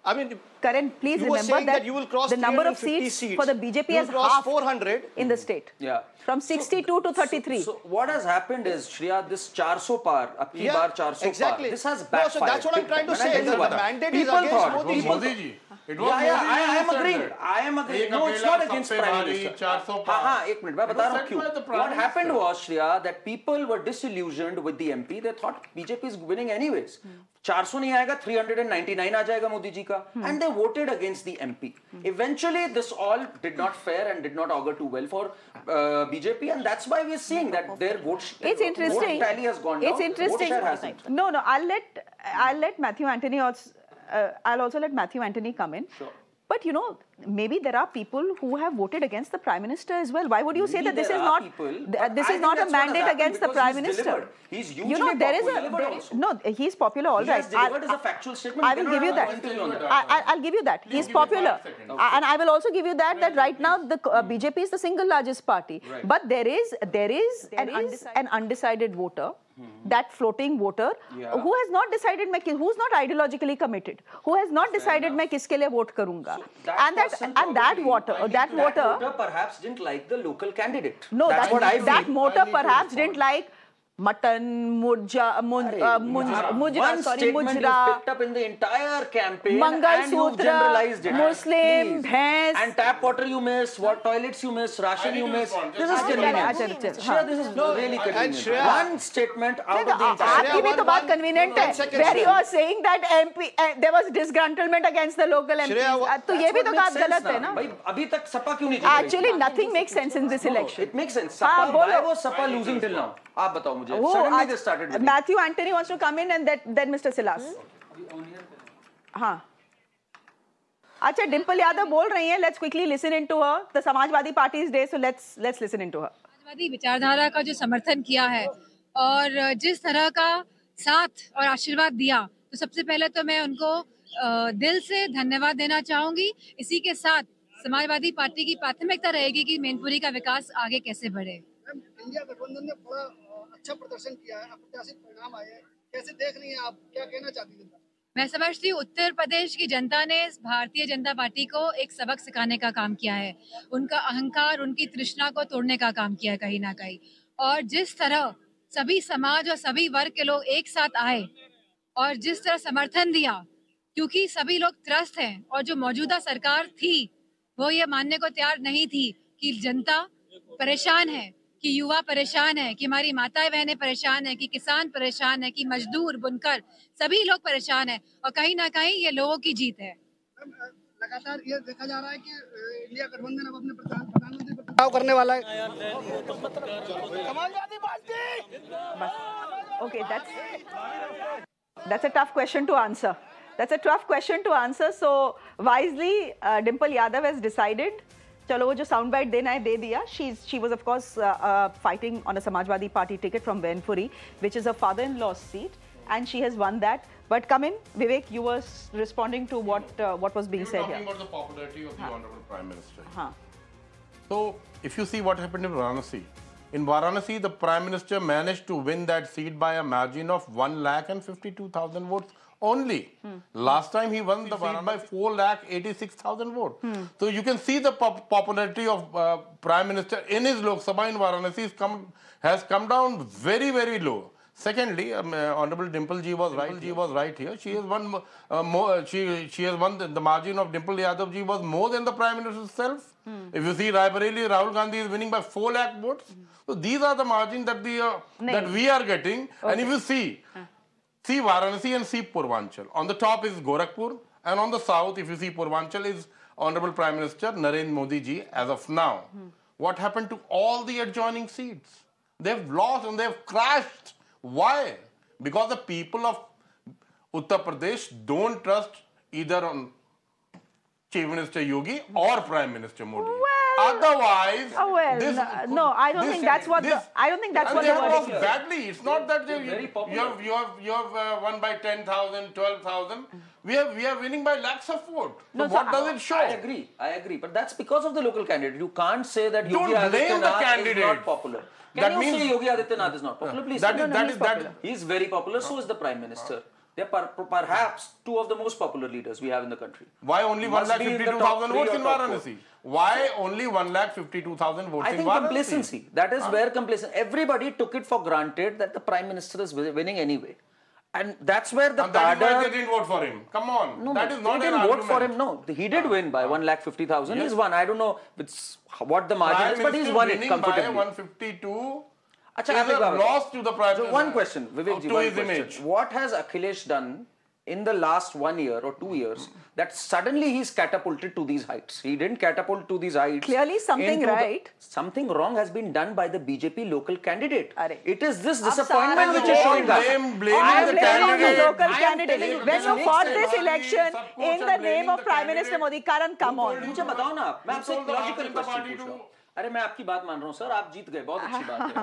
I mean, Karan, please remember that you will cross the number of seats for the BJP has halved 400 in the state. Yeah. From 62 to 33. So what has happened is, Shreya, this 400 par, abki bar 400 exactly. par, this has backfired. No, so that's what I'm trying to say. The mandate is against Modi ji. It was I am agreeing. No, it's not against Prime Minister. Ek minute, मैं बता रहा हूँ. What happened was, Shreya, that people were disillusioned with the MP. They thought BJP is winning anyways. 400 नहीं आएगा, 399 आ जाएगा मोदी जी का. And they voted against the MP. Eventually, this all did not fare and did not augur too well for BJP, and that's why we're seeing that their vote tally has gone down. It's interesting. Vote share hasn't. No, I'll let Matthew Anthony also. I'll also let Matthew Anthony come in. Sure. But maybe there are people who have voted against the Prime Minister as well. Why would you say that this is not a mandate against the Prime Minister? He's usually no, he's popular, all right. He has delivered as a factual statement. I will give you that. I'll give you that. He's popular. And I will also give you that right now the BJP is the single largest party. Right. But there is an undecided voter. That floating voter who has not decided who's not ideologically committed, who has not decided मैं किसके लिए vote करूँगा, and that voter perhaps didn't like the local candidate. No, that voter perhaps didn't like mutton, mujra, picked up in the entire campaign Mangal and you Sutra, generalized it. Muslim, bhains, and tap water you miss, what toilets you miss, ration you miss. This is convenient. Shreya, this is really convenient. One statement out of the entire. आपकी भी तो बात convenient है. Where you are saying that MP there was disgruntlement against the local MPs. तो ये भी तो बात गलत है ना. भाई अभी तक सपा क्यों नहीं? Actually, nothing makes sense in this election. It makes sense. Why was Sapa losing till now? आप बताओ मुझे. Suddenly they started winning. Matthew Anthony wants to come in and then Mr. Silas. हाँ. अच्छा, Dimple Yadav बोल रही हैं. Let's quickly listen into her. The Samajwadi Party's day, so let's listen into her. Samajwadi विचारधारा का जो समर्थन किया है और जिस तरह का साथ और आशीर्वाद दिया, तो सबसे पहले तो मैं उनको दिल से धन्यवाद देना चाहूंगी। इसी के साथ समाजवादी पार्टी की प्राथमिकता रहेगी कि मैनपुरी का विकास आगे कैसे बढ़े। इंडिया गठबंधन ने बड़ा अच्छा प्रदर्शन किया है, अप्रत्याशित परिणाम आए हैं, कैसे देख रही हैं आप, क्या कहना चाहती हैं? मैं समझती हूँ उत्तर प्रदेश की जनता ने भारतीय जनता पार्टी को एक सबक सिखाने का काम किया है। उनका अहंकार, उनकी तृष्णा को तोड़ने का काम किया है कहीं ना कहीं। और जिस तरह सभी समाज और सभी वर्ग के लोग एक साथ आए और जिस तरह समर्थन दिया, क्योंकि सभी लोग त्रस्त हैं और जो मौजूदा सरकार थी वो ये मानने को तैयार नहीं थी कि जनता परेशान है, कि युवा परेशान है, कि हमारी माताएं बहनें परेशान है, कि किसान परेशान है, कि मजदूर, बुनकर सभी लोग परेशान है। और कहीं ना कहीं ये लोगों की जीत है। लगातार ये देखा जा रहा है कि इंडिया गठबंधन अब अपने प्रधानमंत्री पर चुनाव करने वाला है। Okay, that's a tough question to answer. That's a tough question to answer. So wisely, Dimple Yadav has decided. चलो वो जो साउंड बाइट देना है दे दिया. She was of course fighting on a Samajwadi Party ticket from Benpuri, which is her father-in-law's seat, and she has won that. But come in, Vivek, you were responding to what was being said here. Talking about the popularity of the Honorable Prime Minister. So if you see what happened in Varanasi, the Prime Minister managed to win that seat by a margin of 1,52,000 votes only. Last time he won the seat by 4,86,000 votes. So you can see the popularity of Prime Minister in his Lok Sabha in Varanasi has come down very, very low. Secondly, Honorable Dimple ji was right here. She has won she has won the margin of Dimple Yadav ji was more than the Prime Minister itself. If you see Raebareli, Rahul Gandhi is winning by 4 lakh votes. So these are the margins that we are getting. Okay. And if you see Varanasi and see Purvanchal. On the top is Gorakhpur, and on the south, if you see Purvanchal, is Honorable Prime Minister Narendra Modi ji as of now. What happened to all the adjoining seats? They've lost and they've crashed. Why? Because the people of Uttar Pradesh don't trust either on Chief Minister Yogi or Prime Minister Modi. Otherwise, I don't think that's what the lost badly. It's not that you have won by 10,000, 12,000. We are winning by lakhs of votes. So what does it show? I agree. But that's because of the local candidate. You can't say that Yogi blame the Adityanath candidate. is not popular. Can you say Yogi Adityanath is not popular? Please say he's very popular. So is the Prime Minister. They are perhaps two of the most popular leaders we have in the country. Why only 1,52,000 votes in Varanasi? Why only 1,52,000 votes in Varanasi? I think complacency. That is where complacency. Everybody took it for granted that the Prime Minister is winning anyway. And that's where the that is why they didn't vote for him. Come on. No, that is not they didn't vote for him. No, he did win by 1,50,000. Yes. He's won. I don't know what the margin is, but he's won it comfortably. By 152. Lost to the Prime Minister. So one question, Vivek ji, one question. What has Akhilesh done in the last 1 year or 2 years that suddenly he's catapulted to these heights? He didn't catapult to these heights. Clearly something right. Something wrong has been done by the BJP local candidate. It is this disappointment which is showing up. I am blaming the local candidate. When you fought this election in the name of Prime Minister Modi, Karan, come on. मुझे बताओ ना, मैं आपसे एक logical question पूछ रहा हूँ. अरे मैं आपकी बात मान रहा हूँ सर, आप जीत गए, बहुत अच्छी बात है.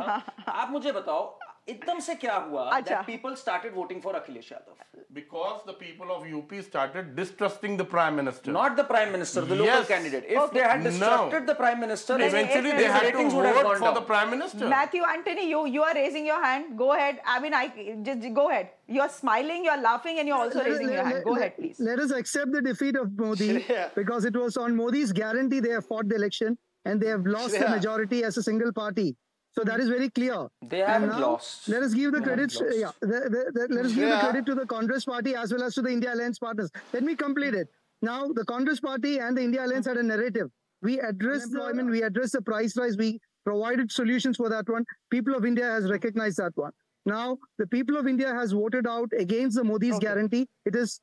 आप मुझे बताओ एकदम से क्या हुआ that people started voting for Akhilesh Yadav? Because the people of UP started distrusting the Prime Minister. Not the Prime Minister, the local candidate. If they had distrusted the Prime Minister, eventually they had to vote for the Prime Minister. Matthew Anthony, you are raising your hand. Go ahead. I mean, just go ahead. You are smiling, you are laughing, and you are also raising your hand. Go ahead, please. Let us accept the defeat of Modi because it was on Modi's guarantee they have fought the election and they have lost the majority as a single party. So that is very clear. They haven't lost. Let us give the credit. Let us give the credit to the Congress Party as well as to the India Alliance partners. Let me complete it. Now, the Congress Party and the India Alliance had a narrative. We addressed employment. We addressed the price rise. We provided solutions for that one. People of India has recognized that one. Now, the people of India has voted out against the Modi's guarantee. It is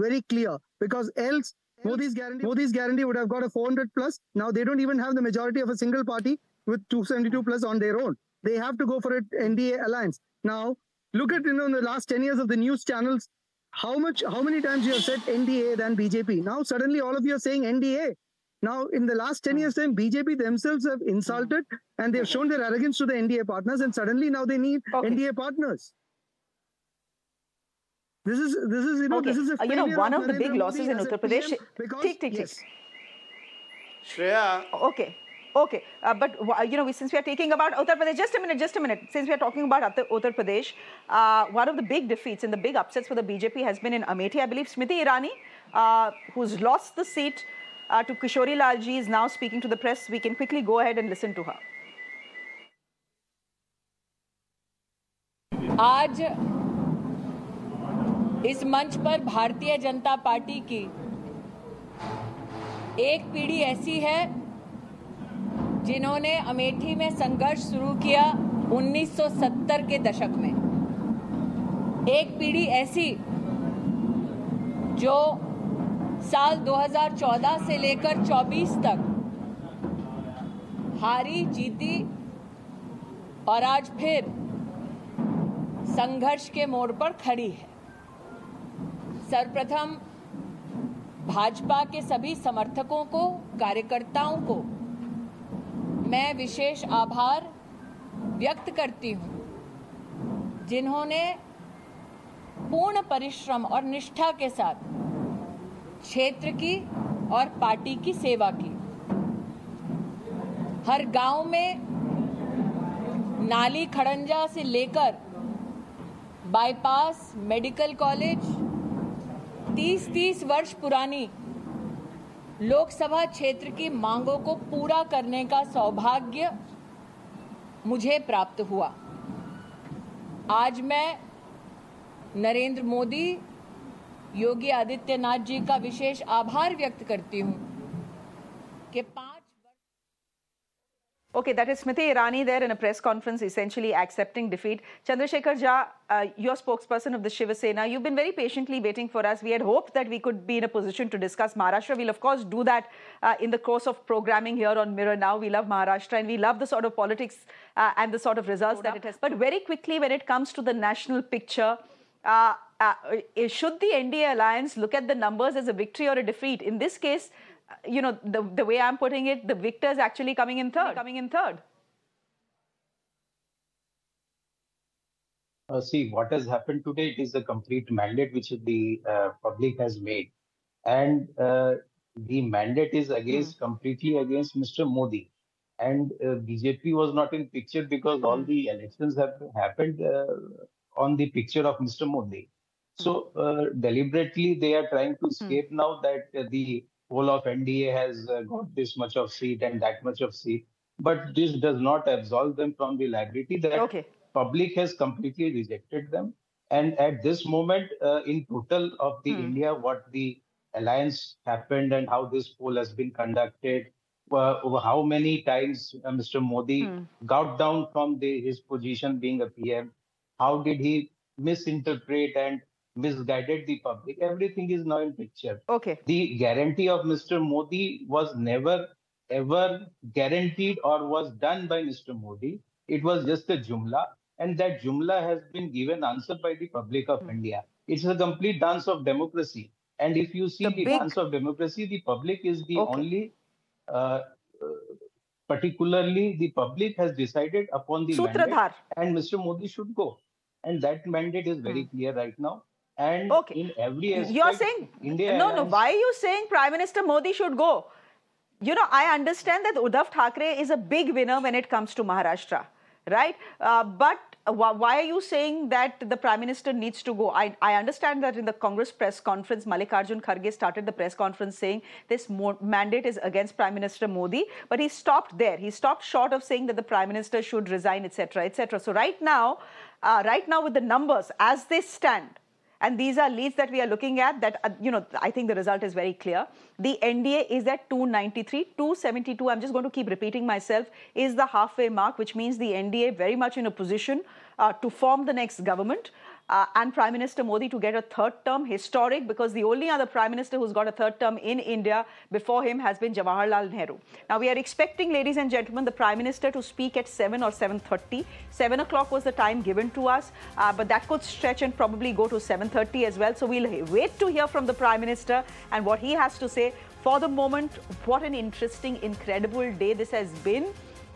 very clear because else Modi's guarantee would have got a 400 plus. Now they don't even have the majority of a single party with 272 plus on their own. They have to go for it NDA alliance. Now, look at in the last 10 years of the news channels, how many times you have said NDA than BJP. Now suddenly all of you are saying NDA. Now, in the last 10 years' time, BJP themselves have insulted and they've shown their arrogance to the NDA partners, and suddenly now they need NDA partners. This is this is a failure one of the Narendra big Modi losses in as a Uttar Pradesh. PM because, Shreya. Okay. But since we are talking about Uttar Pradesh, just a minute. Since we are talking about Uttar Pradesh, one of the big defeats and the big upsets for the BJP has been in Amethi. I believe Smriti Irani, who's lost the seat to Kishori Lalji, is now speaking to the press. We can quickly go ahead and listen to her. आज इस मंच पर भारतीय Janata party की एक पीढ़ी ऐसी है जिन्होंने अमेठी में संघर्ष शुरू किया 1970 के दशक में। एक पीढ़ी ऐसी जो साल 2014 से लेकर 24 तक हारी जीती और आज फिर संघर्ष के मोड़ पर खड़ी है। सर्वप्रथम भाजपा के सभी समर्थकों को, कार्यकर्ताओं को मैं विशेष आभार व्यक्त करती हूं, जिन्होंने पूर्ण परिश्रम और निष्ठा के साथ क्षेत्र की और पार्टी की सेवा की। हर गांव में नाली खड़ंजा से लेकर बाईपास, मेडिकल कॉलेज, 30-30 वर्ष पुरानी लोकसभा क्षेत्र की मांगों को पूरा करने का सौभाग्य मुझे प्राप्त हुआ। आज मैं नरेंद्र मोदी, योगी आदित्यनाथ जी का विशेष आभार व्यक्त करती हूं कि 5 Okay, that is Smriti Irani there in a press conference essentially accepting defeat. Chandrasekhar Jha, your spokesperson of the Shiva Sena, you've been very patiently waiting for us. We had hoped that we could be in a position to discuss Maharashtra. We'll of course do that in the course of programming here on Mirror Now. We love Maharashtra and we love the sort of politics and the sort of results that it has. But very quickly, when it comes to the national picture, should the NDA alliance look at the numbers as a victory or a defeat? In this case, the way I'm putting it, the victor is actually coming in third. See, what has happened today, it is a complete mandate which the public has made. And the mandate is completely against Mr. Modi. And BJP was not in picture because all the elections have happened on the picture of Mr. Modi. So deliberately they are trying to escape now that the whole of NDA has got this much of seat and that much of seat. But this does not absolve them from the liability that public has completely rejected them. And at this moment, in total of the India, what the alliance happened and how this poll has been conducted, how many times Mr. Modi got down from his position being a PM, how did he misinterpret and misguided the public, everything is now in picture. The guarantee of Mr. Modi was never ever guaranteed or was done by Mr. Modi. It was just a jumla, and that jumla has been given answer by the public of India. It's a complete dance of democracy. And if you see the dance of democracy, the public is the only, particularly the public has decided upon the mandate, and Mr. Modi should go. And that mandate is very clear right now. And in every aspect, you're saying India no. Why are you saying Prime Minister Modi should go? I understand that Uddhav Thackeray is a big winner when it comes to Maharashtra, right? But why are you saying that the Prime Minister needs to go? I understand that in the Congress press conference, Mallikarjun Kharge started the press conference saying this mandate is against Prime Minister Modi, but he stopped there. He stopped short of saying that the Prime Minister should resign, etc., etc. So right now with the numbers as they stand, and these are leads that we are looking at, that, I think the result is very clear. The NDA is at 293, 272, I'm just going to keep repeating myself, is the halfway mark, which means the NDA very much in a position to form the next government. And Prime Minister Modi to get a third term, historic, because the only other Prime Minister who's got a third term in India before him has been Jawaharlal Nehru. Now, we are expecting, ladies and gentlemen, the Prime Minister to speak at 7 or 7:30. 7 o'clock was the time given to us, but that could stretch and probably go to 7:30 as well. So we'll wait to hear from the Prime Minister and what he has to say. For the moment, what an interesting, incredible day this has been.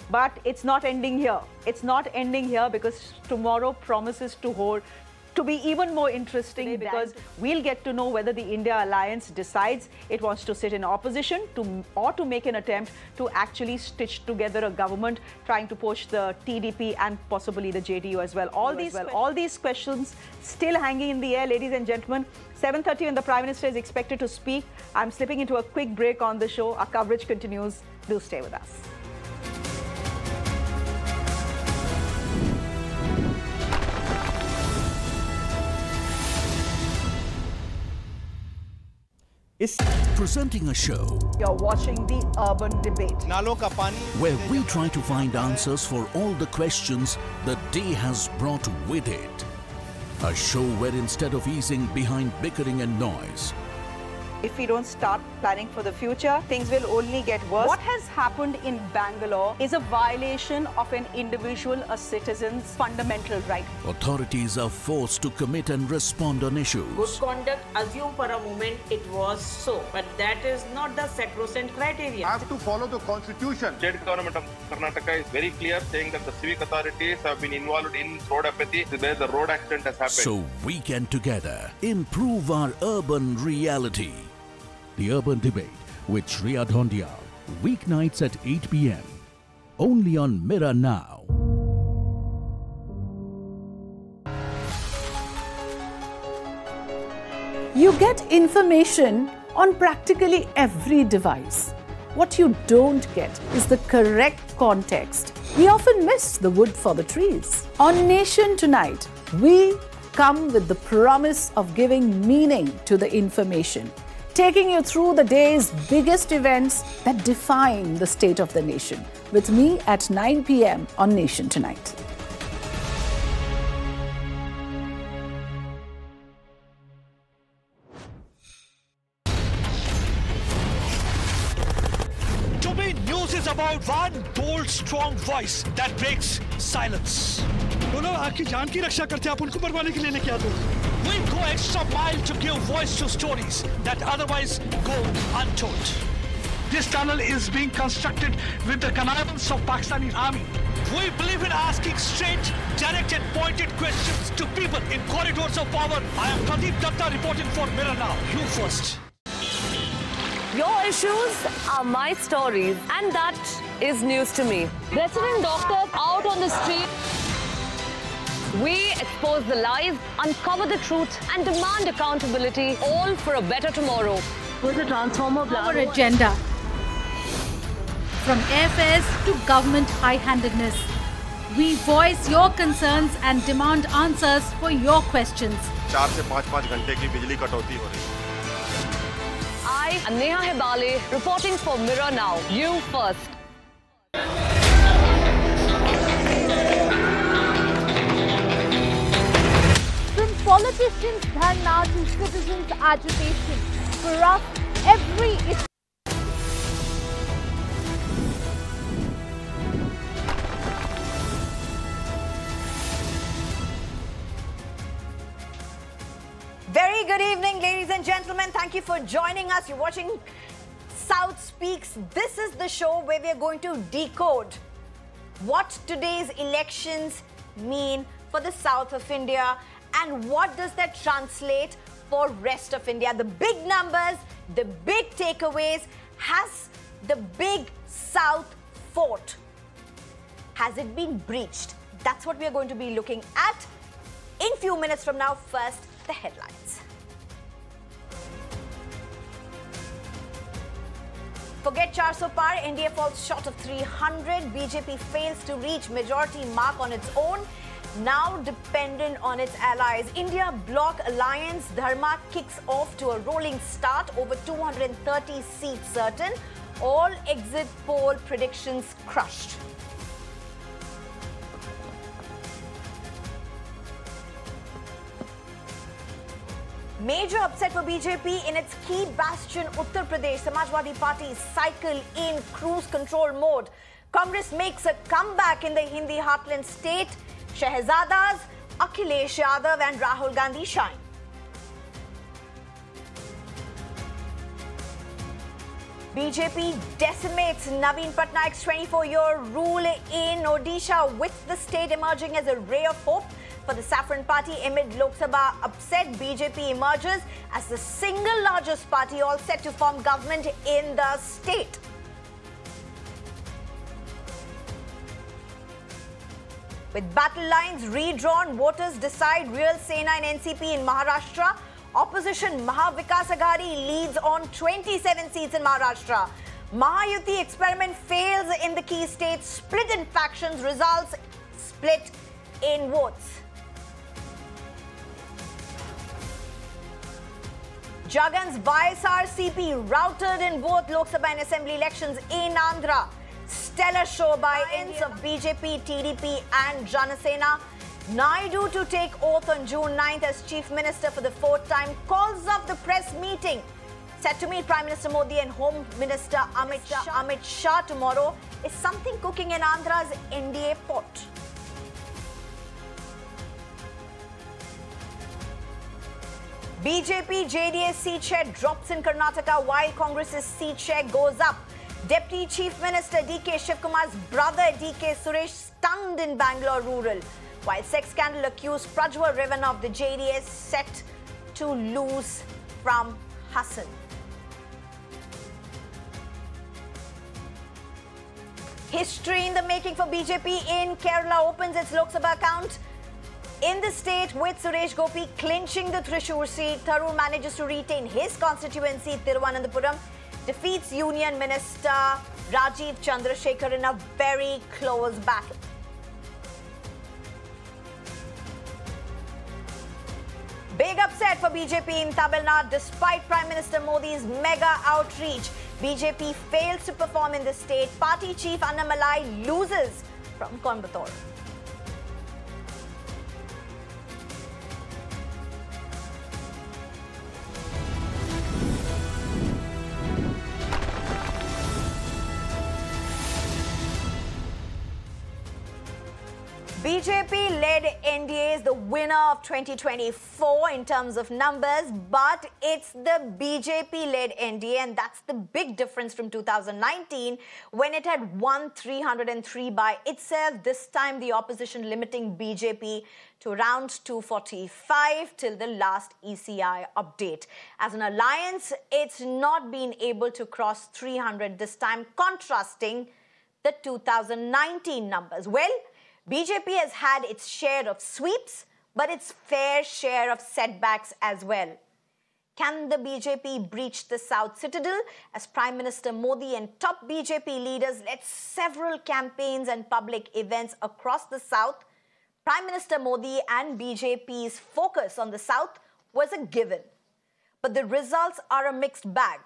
But it's not ending here. It's not ending here because tomorrow promises to be even more interesting, because we'll get to know whether the India Alliance decides it wants to sit in opposition or to make an attempt to actually stitch together a government trying to push the TDP and possibly the JDU as well. All these questions still hanging in the air, ladies and gentlemen. 7:30 when the Prime Minister is expected to speak. I'm slipping into a quick break on the show. Our coverage continues. Do stay with us. Presenting a show. You're watching the Urban Debate. Where we try to find answers for all the questions the day has brought with it. A show where instead of easing behind bickering and noise, if we don't start planning for the future, things will only get worse. What has happened in Bangalore is a violation of an individual, a citizen's fundamental right. authorities are forced to commit and respond on issues. Good conduct, assume for a moment it was so, but that is not the sacrosanct criteria. Have to follow the constitution. State government of Karnataka is very clear, saying that the civic authorities have been involved in road apathy where the road accident has happened. So we can together improve our urban reality. The Urban Debate with Shreya Dhondial, weeknights at 8 p.m. only on Mirror Now. You get information on practically every device. What you don't get is the correct context. We often miss the wood for the trees. On Nation Tonight, we come with the promise of giving meaning to the information, taking you through the day's biggest events that define the state of the nation. With me at 9 p.m. on Nation Tonight. To me, news is about one bold, strong voice that breaks silence. बोलो आपकी जान की रक्षा करते हैं, आप उनको मरवाने के लिए लेके आते हो। We go extra mile to give voice to stories that otherwise go untold. This tunnel is being constructed with the connivance of Pakistani army. We believe in asking straight, direct and pointed questions to people in corridors of power. I am Pradeep Datta reporting for Mirror Now. You first. Your issues are my stories, and that is news to me. Resident doctors out on the street. We expose the lies, uncover the truth, and demand accountability, all for a better tomorrow. With a transformer plan. Our agenda. From airfares to government high-handedness, we voice your concerns and demand answers for your questions. 4 से 5 घंटे की बिजली कटौती हो रही है. I am Neha Hebale, reporting for Mirror Now. You first. From politicians' dharna to citizens' agitation, for us, every issue. Very good evening, ladies and gentlemen. Thank you for joining us. You're watching South Speaks. This is the show where we are going to decode what today's elections mean for the south of India and what does that translate for rest of India. The big numbers, the big takeaways. Has the big South fort, has it been breached? That's what we are going to be looking at in few minutes from now. First, the headlines. Forget 400 par, India falls short of 300. BJP fails to reach majority mark on its own, now dependent on its allies. India bloc alliance Dharma kicks off to a rolling start, over 230 seats certain. All exit poll predictions crushed. Major upset for BJP in its key bastion Uttar Pradesh. Samajwadi Party cycle in cruise control mode. Congress makes a comeback in the Hindi heartland state. Shehzadas, Akhilesh Yadav and Rahul Gandhi shine. BJP decimates Naveen Patnaik's 24-year rule in Odisha, with the state emerging as a ray of hope for the Saffron Party amid Lok Sabha upset. BJP emerges as the single largest party, all set to form government in the state. With battle lines redrawn, voters decide. Real Sena and NCP in Maharashtra. Opposition Maha Vikas Aghadi leads on 27 seats in Maharashtra. Mahayuti experiment fails in the key states. Split in factions, results split in votes. Jagan's YSRCP routed in both Lok Sabha and Assembly elections in Andhra. Stellar show by ends of BJP, TDP and Janasena. Naidu to take oath on June 9th as Chief Minister for the fourth time. Calls off the press meeting. Set to meet Prime Minister Modi and Home Minister Amit Shah tomorrow. Is something cooking in Andhra's NDA pot? BJP JDS seat share drops in Karnataka while Congress's seat share goes up. Deputy Chief Minister DK Shivkumar's brother DK Suresh stunned in Bangalore rural, while sex scandal accused Prajwal Revanna of the JDS set to lose from Hassan. History in the making for BJP in Kerala opens its Lok Sabha account in the state with Suresh Gopi clinching the Thrissur seat. Tharoor manages to retain his constituency, Thiruvananthapuram. Defeats Union Minister Rajiv Chandrasekhar in a very close battle. Big upset for BJP in Tamil Nadu despite Prime Minister Modi's mega outreach. BJP fails to perform in the state. Party chief Annamalai loses from Coimbatore. BJP-led NDA is the winner of 2024 in terms of numbers, but it's the BJP-led NDA, and that's the big difference from 2019 when it had won 303 by itself. This time, the opposition limiting BJP to around 245 till the last ECI update. As an alliance, it's not been able to cross 300 this time, contrasting the 2019 numbers. Well, BJP has had its share of sweeps, but its fair share of setbacks as well. Can the BJP breach the South Citadel? As Prime Minister Modi and top BJP leaders led several campaigns and public events across the South, Prime Minister Modi and BJP's focus on the South was a given. But the results are a mixed bag,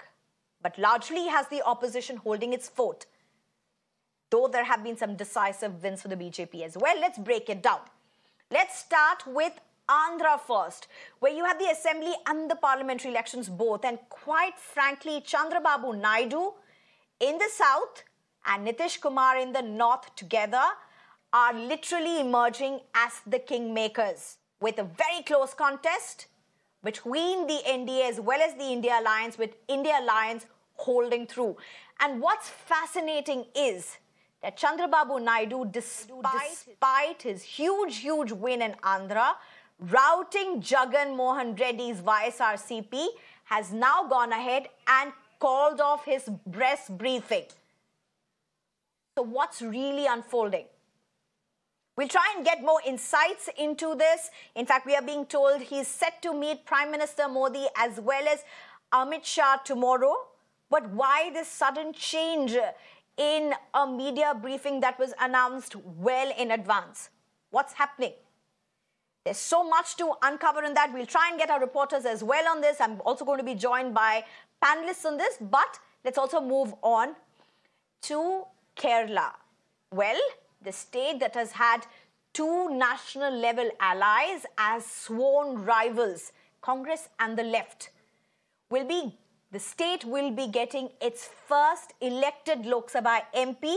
but largely has the opposition holding its fort. Though there have been some decisive wins for the BJP as well. Let's break it down. Let's start with Andhra first, where you had the assembly and the parliamentary elections both. And quite frankly, Chandrababu Naidu in the south and Nitish Kumar in the north together are literally emerging as the kingmakers, with a very close contest between the NDA as well as the India Alliance, with India Alliance holding through. And what's fascinating is that Chandrababu Naidu, despite his huge win in Andhra, routing Jagan Mohan Reddy's YSRCP, has now gone ahead and called off his press briefing. So what's really unfolding? We'll try and get more insights into this. In fact, we are being told he's set to meet Prime Minister Modi as well as Amit Shah tomorrow. But why this sudden change in a media briefing that was announced well in advance? What's happening? There's so much to uncover in that. We'll try and get our reporters as well on this. I'm also going to be joined by panelists on this. But let's also move on to Kerala. Well, the state that has had two national level allies as sworn rivals, Congress and the left, the state will be getting its first elected Lok Sabha MP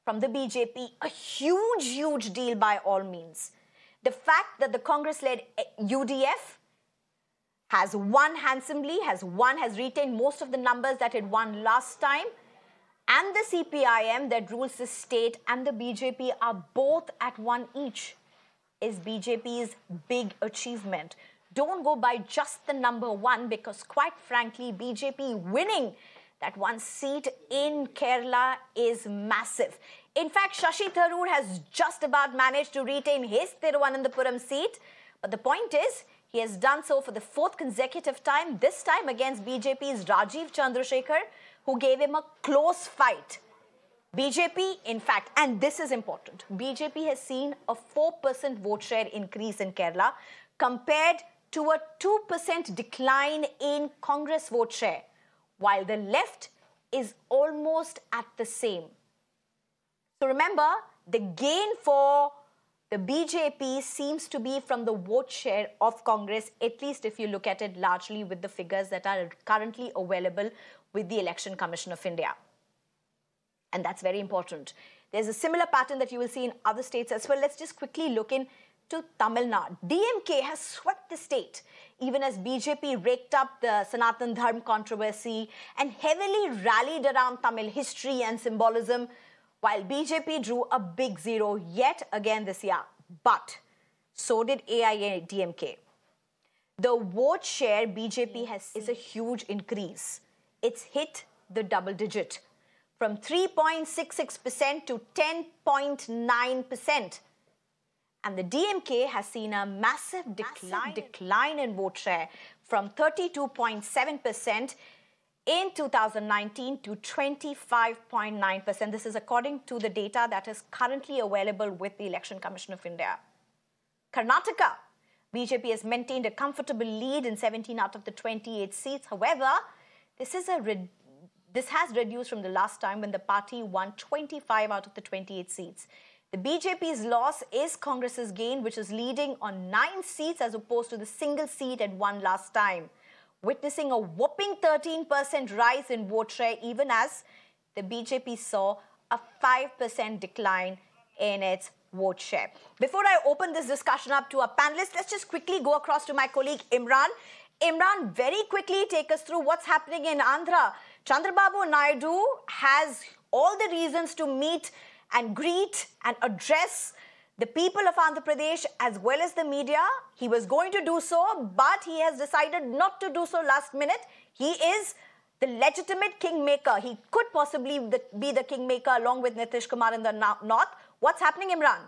from the BJP. A huge deal by all means. The fact that the Congress-led UDF has won handsomely, has retained most of the numbers that it won last time. And the CPIM that rules the state and the BJP are both at 1 each, is BJP's big achievement. Don't go by just the number 1, because quite frankly, BJP winning that 1 seat in Kerala is massive. In fact, Shashi Tharoor has just about managed to retain his Thiruvananthapuram seat. But the point is, he has done so for the 4th consecutive time, this time against BJP's Rajiv Chandrasekhar, who gave him a close fight. BJP, in fact, and this is important, BJP has seen a 4% vote share increase in Kerala compared to a 2% decline in Congress vote share, while the left is almost at the same. So remember, the gain for the BJP seems to be from the vote share of Congress, at least if you look at it largely with the figures that are currently available with the Election Commission of India. And that's very important. There's a similar pattern that you will see in other states as well. Let's just quickly look into Tamil Nadu. DMK has swept the state, even as BJP raked up the Sanatan Dharma controversy and heavily rallied around Tamil history and symbolism, while BJP drew a big 0 yet again this year. But so did AIADMK. The vote share BJP has is a huge increase. It's hit the double digit, from 3.66% to 10.9%. And the DMK has seen a massive decline in vote share from 32.7% in 2019 to 25.9%. This is according to the data that is currently available with the Election Commission of India. Karnataka, BJP has maintained a comfortable lead in 17 out of the 28 seats. However, this has reduced from the last time when the party won 25 out of the 28 seats. The BJP's loss is Congress's gain, which is leading on 9 seats as opposed to the single seat it won last time, witnessing a whopping 13% rise in vote share, even as the BJP saw a 5% decline in its vote share. Before I open this discussion up to our panelists, let's just quickly go across to my colleague Imran. Imran, very quickly take us through what's happening in Andhra. Chandrababu Naidu has all the reasons to meet and greet and address the people of Andhra Pradesh as well as the media. He was going to do so, but he has decided not to do so last minute. He is the legitimate kingmaker. He could possibly be the kingmaker along with Nitish Kumar in the north. What's happening, Imran?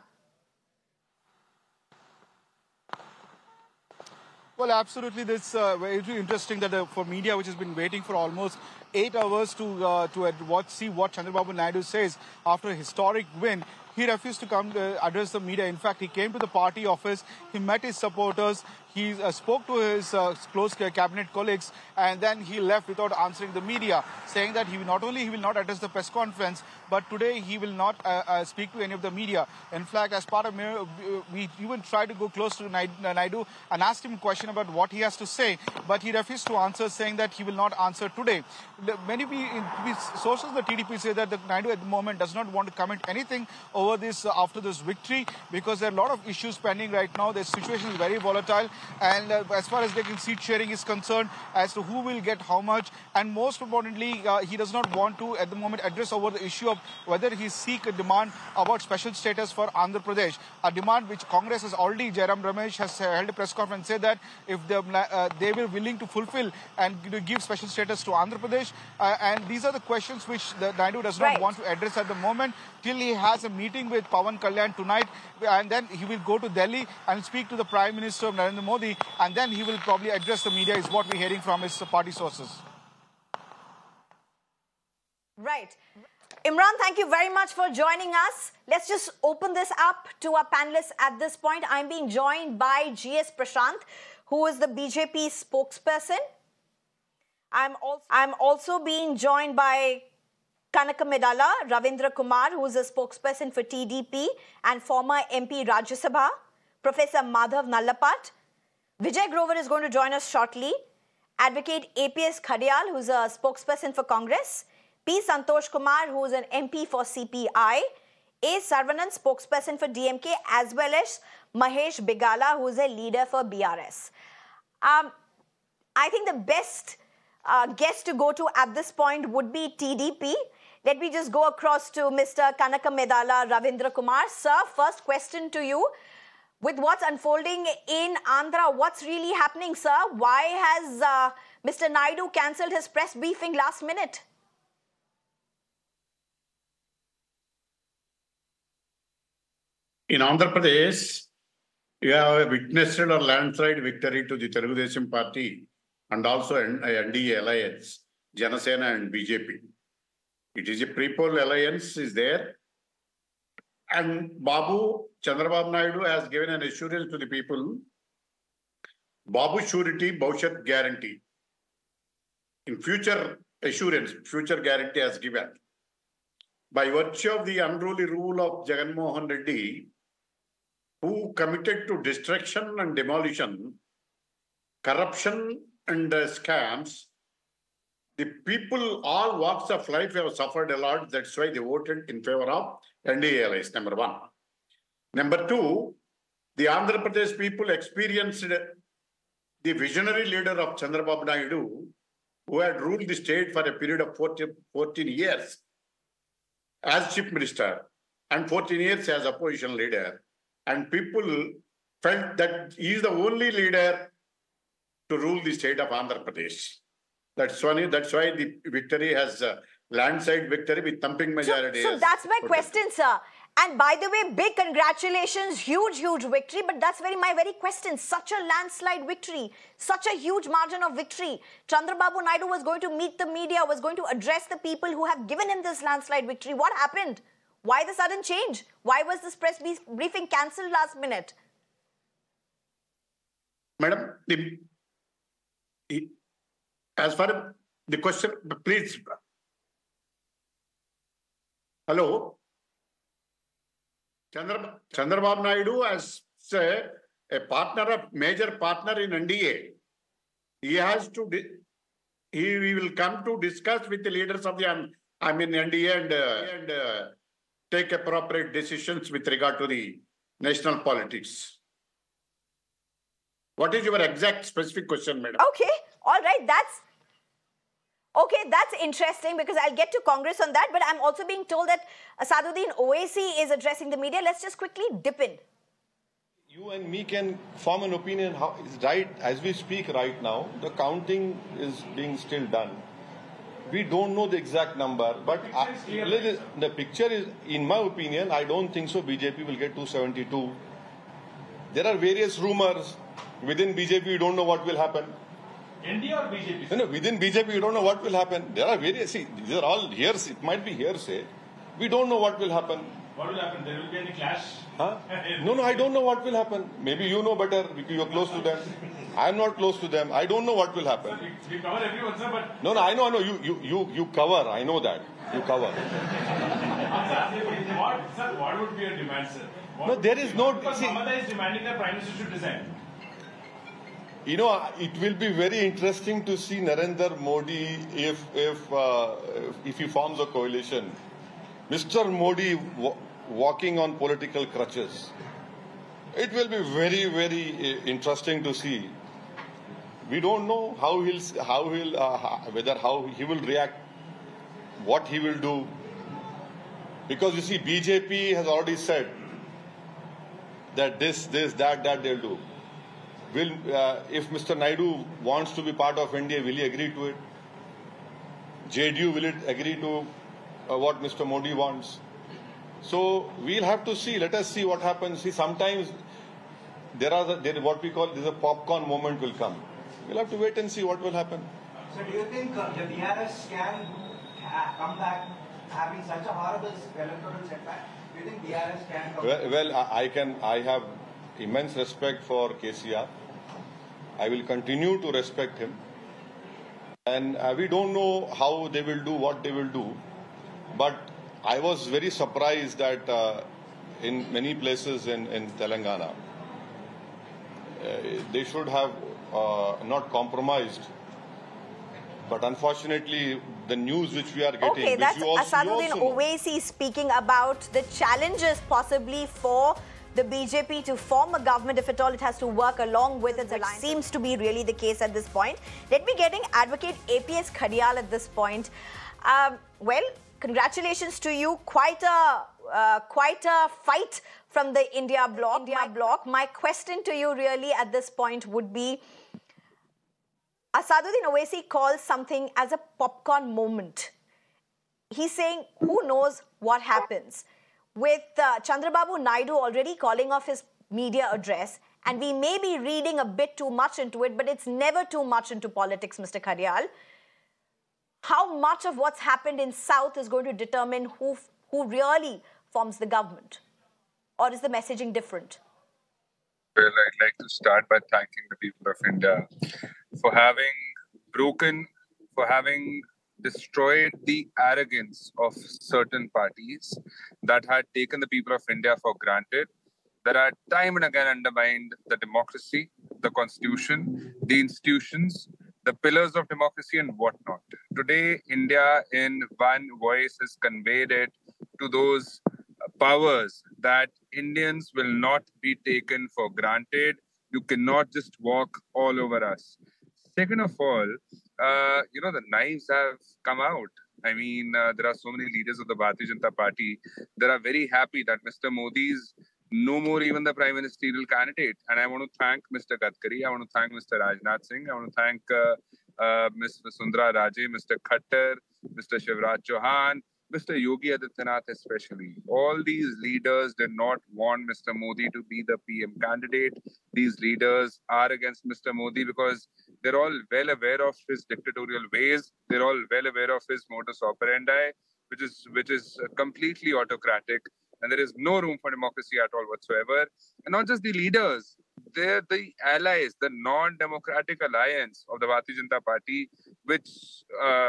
Well, absolutely. This very interesting that for media, which has been waiting for almost 8 hours to see what Chandrababu Naidu says after a historic win, he refused to come address the media. In fact, he came to the party office, he met his supporters, he spoke to his close cabinet colleagues, and then he left without answering the media, saying that he will not address the press conference, but today he will not speak to any of the media. In fact, as part of we even tried to go close to Naidu and asked him a question about what he has to say, but he refused to answer, saying that he will not answer today. Many sources of the TDP say that Naidu at the moment does not want to comment anything over this after this victory, because there are a lot of issues pending right now. The situation is very volatile, and as far as seat sharing is concerned, as to who will get how much, and most importantly, he does not want to at the moment address over the issue of whether he seek a demand about special status for Andhra Pradesh, a demand which Congress has already, Jairam Ramesh has held a press conference, said that if they were willing to fulfill and give special status to Andhra Pradesh, and these are the questions which the Naidu does not want to address at the moment, till he has a meeting with Pawan Kalyan tonight, and then he will go to Delhi and speak to the Prime Minister of Narendra Modi, and then he will probably address the media, is what we're hearing from his party sources. Right. Imran, thank you very much for joining us. Let's just open this up to our panelists at this point. I'm being joined by GS Prashant, who is the BJP spokesperson. I'm also being joined by Kanaka Medala, Ravindra Kumar, who is a spokesperson for TDP and former MP Rajya Sabha, Professor Madhav Nallapat. Vijay Grover is going to join us shortly. Advocate APS Khadial, who is a spokesperson for Congress. P. Santosh Kumar, who is an MP for CPI. A. Sarvanan, spokesperson for DMK, as well as Mahesh Bigala, who is a leader for BRS. I think the best guest to go to at this point would be TDP. Let me just go across to Mr. Kanaka Medala Ravindra Kumar. Sir, first question to you. With what's unfolding in Andhra, what's really happening, sir? Why has Mr. Naidu cancelled his press briefing last minute? In Andhra Pradesh, you have witnessed a landslide victory to the Telugu Desam Party and also NDA alliance, Janasena and BJP. It is a pre-poll alliance is there. And Chandrababu Naidu has given an assurance to the people. Babu surety, Bhaushat guarantee. In future assurance, future guarantee has given. By virtue of the unruly rule of Jagan Mohan Reddy, who committed to destruction and demolition, corruption and scams, the people, all walks of life have suffered a lot. That's why they voted in favor of NDA alliance, number one. Number two, the Andhra Pradesh people experienced the visionary leader of Chandrababu Naidu, who had ruled the state for a period of 14 years as chief minister and 14 years as opposition leader. And people felt that he is the only leader to rule the state of Andhra Pradesh. That's why the victory has a landslide victory with thumping majority. So that's my question, sir. And by the way, big congratulations, huge victory. But that's my very question. Such a landslide victory, such a huge margin of victory. Chandrababu Naidu was going to meet the media, was going to address the people who have given him this landslide victory. What happened? Why the sudden change? Why was this press briefing cancelled last minute? Madam, as far as the question, please. Hello. Chandrababu Naidu as a major partner in NDA. He will come to discuss with the leaders of the NDA and take appropriate decisions with regard to the national politics. What is your exact specific question, madam? Okay, all right, that's interesting because I'll get to Congress on that, but I'm also being told that Asaduddin Owaisi is addressing the media. Let's just quickly dip in. You and me can form an opinion how is right as we speak right now. The counting is being still done. We don't know the exact number, but the picture is, in my opinion, I don't think so. BJP will get 272. There are various rumors within BJP. We don't know what will happen. NDA or BJP? No, within BJP, we don't know what will happen. There are various. See, these are all hearsay. It might be hearsay. We don't know what will happen. What will happen? There will be any clash? Huh? No, I don't know what will happen. Maybe you know better because you're close to them. I'm not close to them. I don't know what will happen. Sir, we cover everyone, sir, but... No, I know. You cover. I know that. You cover. What would be your demand, sir? No, there is no... Because Mamata is demanding that Prime Minister should resign. You know, it will be very interesting to see Narendra Modi if he forms a coalition. Mr. Modi walking on political crutches. It will be very, very interesting to see. We don't know how he will react, what he will do, because you see, BJP has already said that this, that they'll do. If Mr. Naidu wants to be part of NDA, will he agree to it? JDU, will it agree to what Mr. Modi wants? So we'll have to see. Let us see what happens. See, sometimes what we call a popcorn moment will come. We'll have to wait and see what will happen. So do you think the BRS can come back having such a horrible electoral setback? Do you think BRS can come back? Well, I have immense respect for KCR. I will continue to respect him. And we don't know how they will do, what they will do. But I was very surprised that in many places in Telangana, they should have not compromised. But unfortunately, the news which we are getting... Okay, that's Asaduddin Owaisi speaking about the challenges possibly for the BJP to form a government. If at all, it has to work along with its alliance. Seems to be really the case at this point. Let me get Advocate APS Khadial at this point. Well, congratulations to you. Quite a fight from the India bloc. My question to you really at this point would be, Asaduddin Owaisi calls something as a popcorn moment. He's saying, who knows what happens? With Chandrababu Naidu already calling off his media address, and we may be reading a bit too much into it, but it's never too much into politics, Mr. Khadial. How much of what's happened in South is going to determine who really forms the government? Or is the messaging different? Well, I'd like to start by thanking the people of India for having destroyed the arrogance of certain parties that had taken the people of India for granted, that had time and again undermined the democracy, the constitution, the institutions, the pillars of democracy and whatnot. Today, India in one voice has conveyed it to those powers that Indians will not be taken for granted. You cannot just walk all over us. Second of all, the knives have come out. I mean, there are so many leaders of the Bharatiya Janata Party that are very happy that Mr. Modi is no more even the prime ministerial candidate. And I want to thank Mr. Gadkari, I want to thank Mr. Rajnath Singh, I want to thank Ms. Vasundhara Raje, Mr. Khattar, Mr. Shivraj Chauhan, Mr. Yogi Adityanath especially. All these leaders did not want Mr. Modi to be the PM candidate. These leaders are against Mr. Modi because they're all well aware of his dictatorial ways. They're all well aware of his modus operandi, which is completely autocratic. And there is no room for democracy at all whatsoever. And not just the leaders, they're the allies, the non-democratic alliance of the Bharatiya Janata Party, which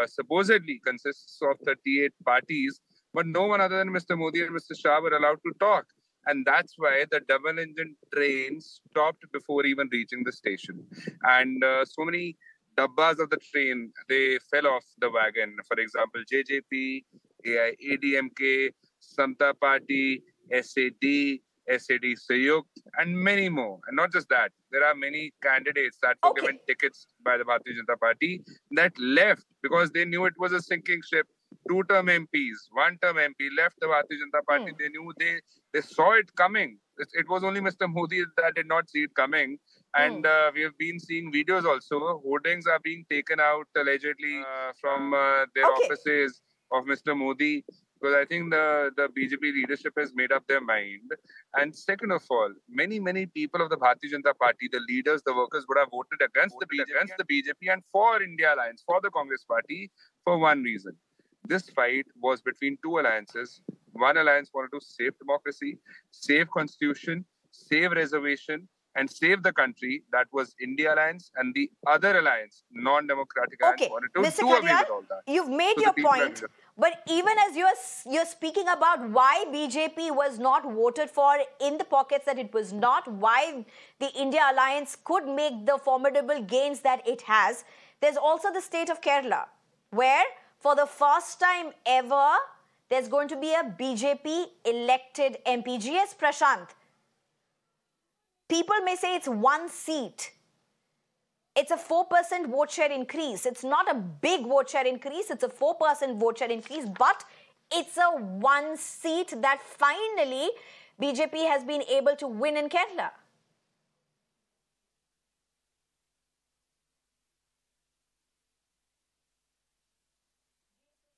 supposedly consists of 38 parties, but no one other than Mr. Modi and Mr. Shah were allowed to talk. And that's why the double-engine train stopped before even reaching the station. And so many dabbas of the train, they fell off the wagon. For example, JJP, ADMK, Samta Party, SAD, Sayukt, and many more. And not just that, there are many candidates that were given tickets by the Bharatiya Janata Party that left because they knew it was a sinking ship. Two-term MPs, one-term MP left the Bharatiya Janata Party. They knew they saw it coming. It was only Mr. Modi that did not see it coming. And we have been seeing videos also. Hoardings are being taken out allegedly from their offices of Mr. Modi. Because I think the BJP leadership has made up their mind. And second of all, many people of the Bharatiya Janata Party, the leaders, the workers would have voted against the BJP and for India Alliance, for the Congress Party, for one reason. This fight was between two alliances. One alliance wanted to save democracy, save constitution, save reservation, and save the country. That was India Alliance, and the other alliance, non-democratic alliance, wanted to Mr. do away Khadial, with all that. You've made your point, but even as you're speaking about why BJP was not voted for in the pockets that it was not, why the India Alliance could make the formidable gains that it has, there's also the state of Kerala, where for the first time ever, there's going to be a BJP elected MP. GS Prashant, people may say it's one seat. It's a 4% vote share increase. It's not a big vote share increase. It's a 4% vote share increase, but it's a one seat that finally BJP has been able to win in Kerala.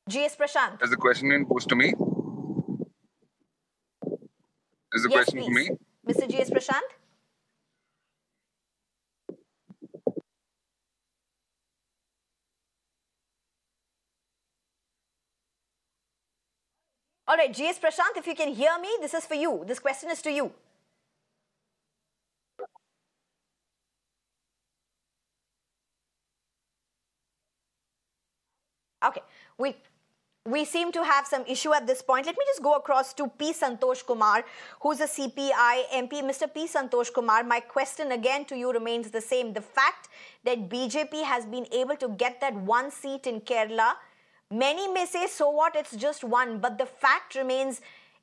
GS Prashant. Is the question being posed to me? Is the question to me? Mr. GS Prashant? All right, GS Prashant, if you can hear me, this is for you. This question is to you. Okay, we seem to have some issue at this point. Let me just go across to P. Santosh Kumar, who's a CPI MP. Mr. P. Santosh Kumar, my question again to you remains the same. The fact that BJP has been able to get that one seat in Kerala, many may say, so what, it's just one. But the fact remains,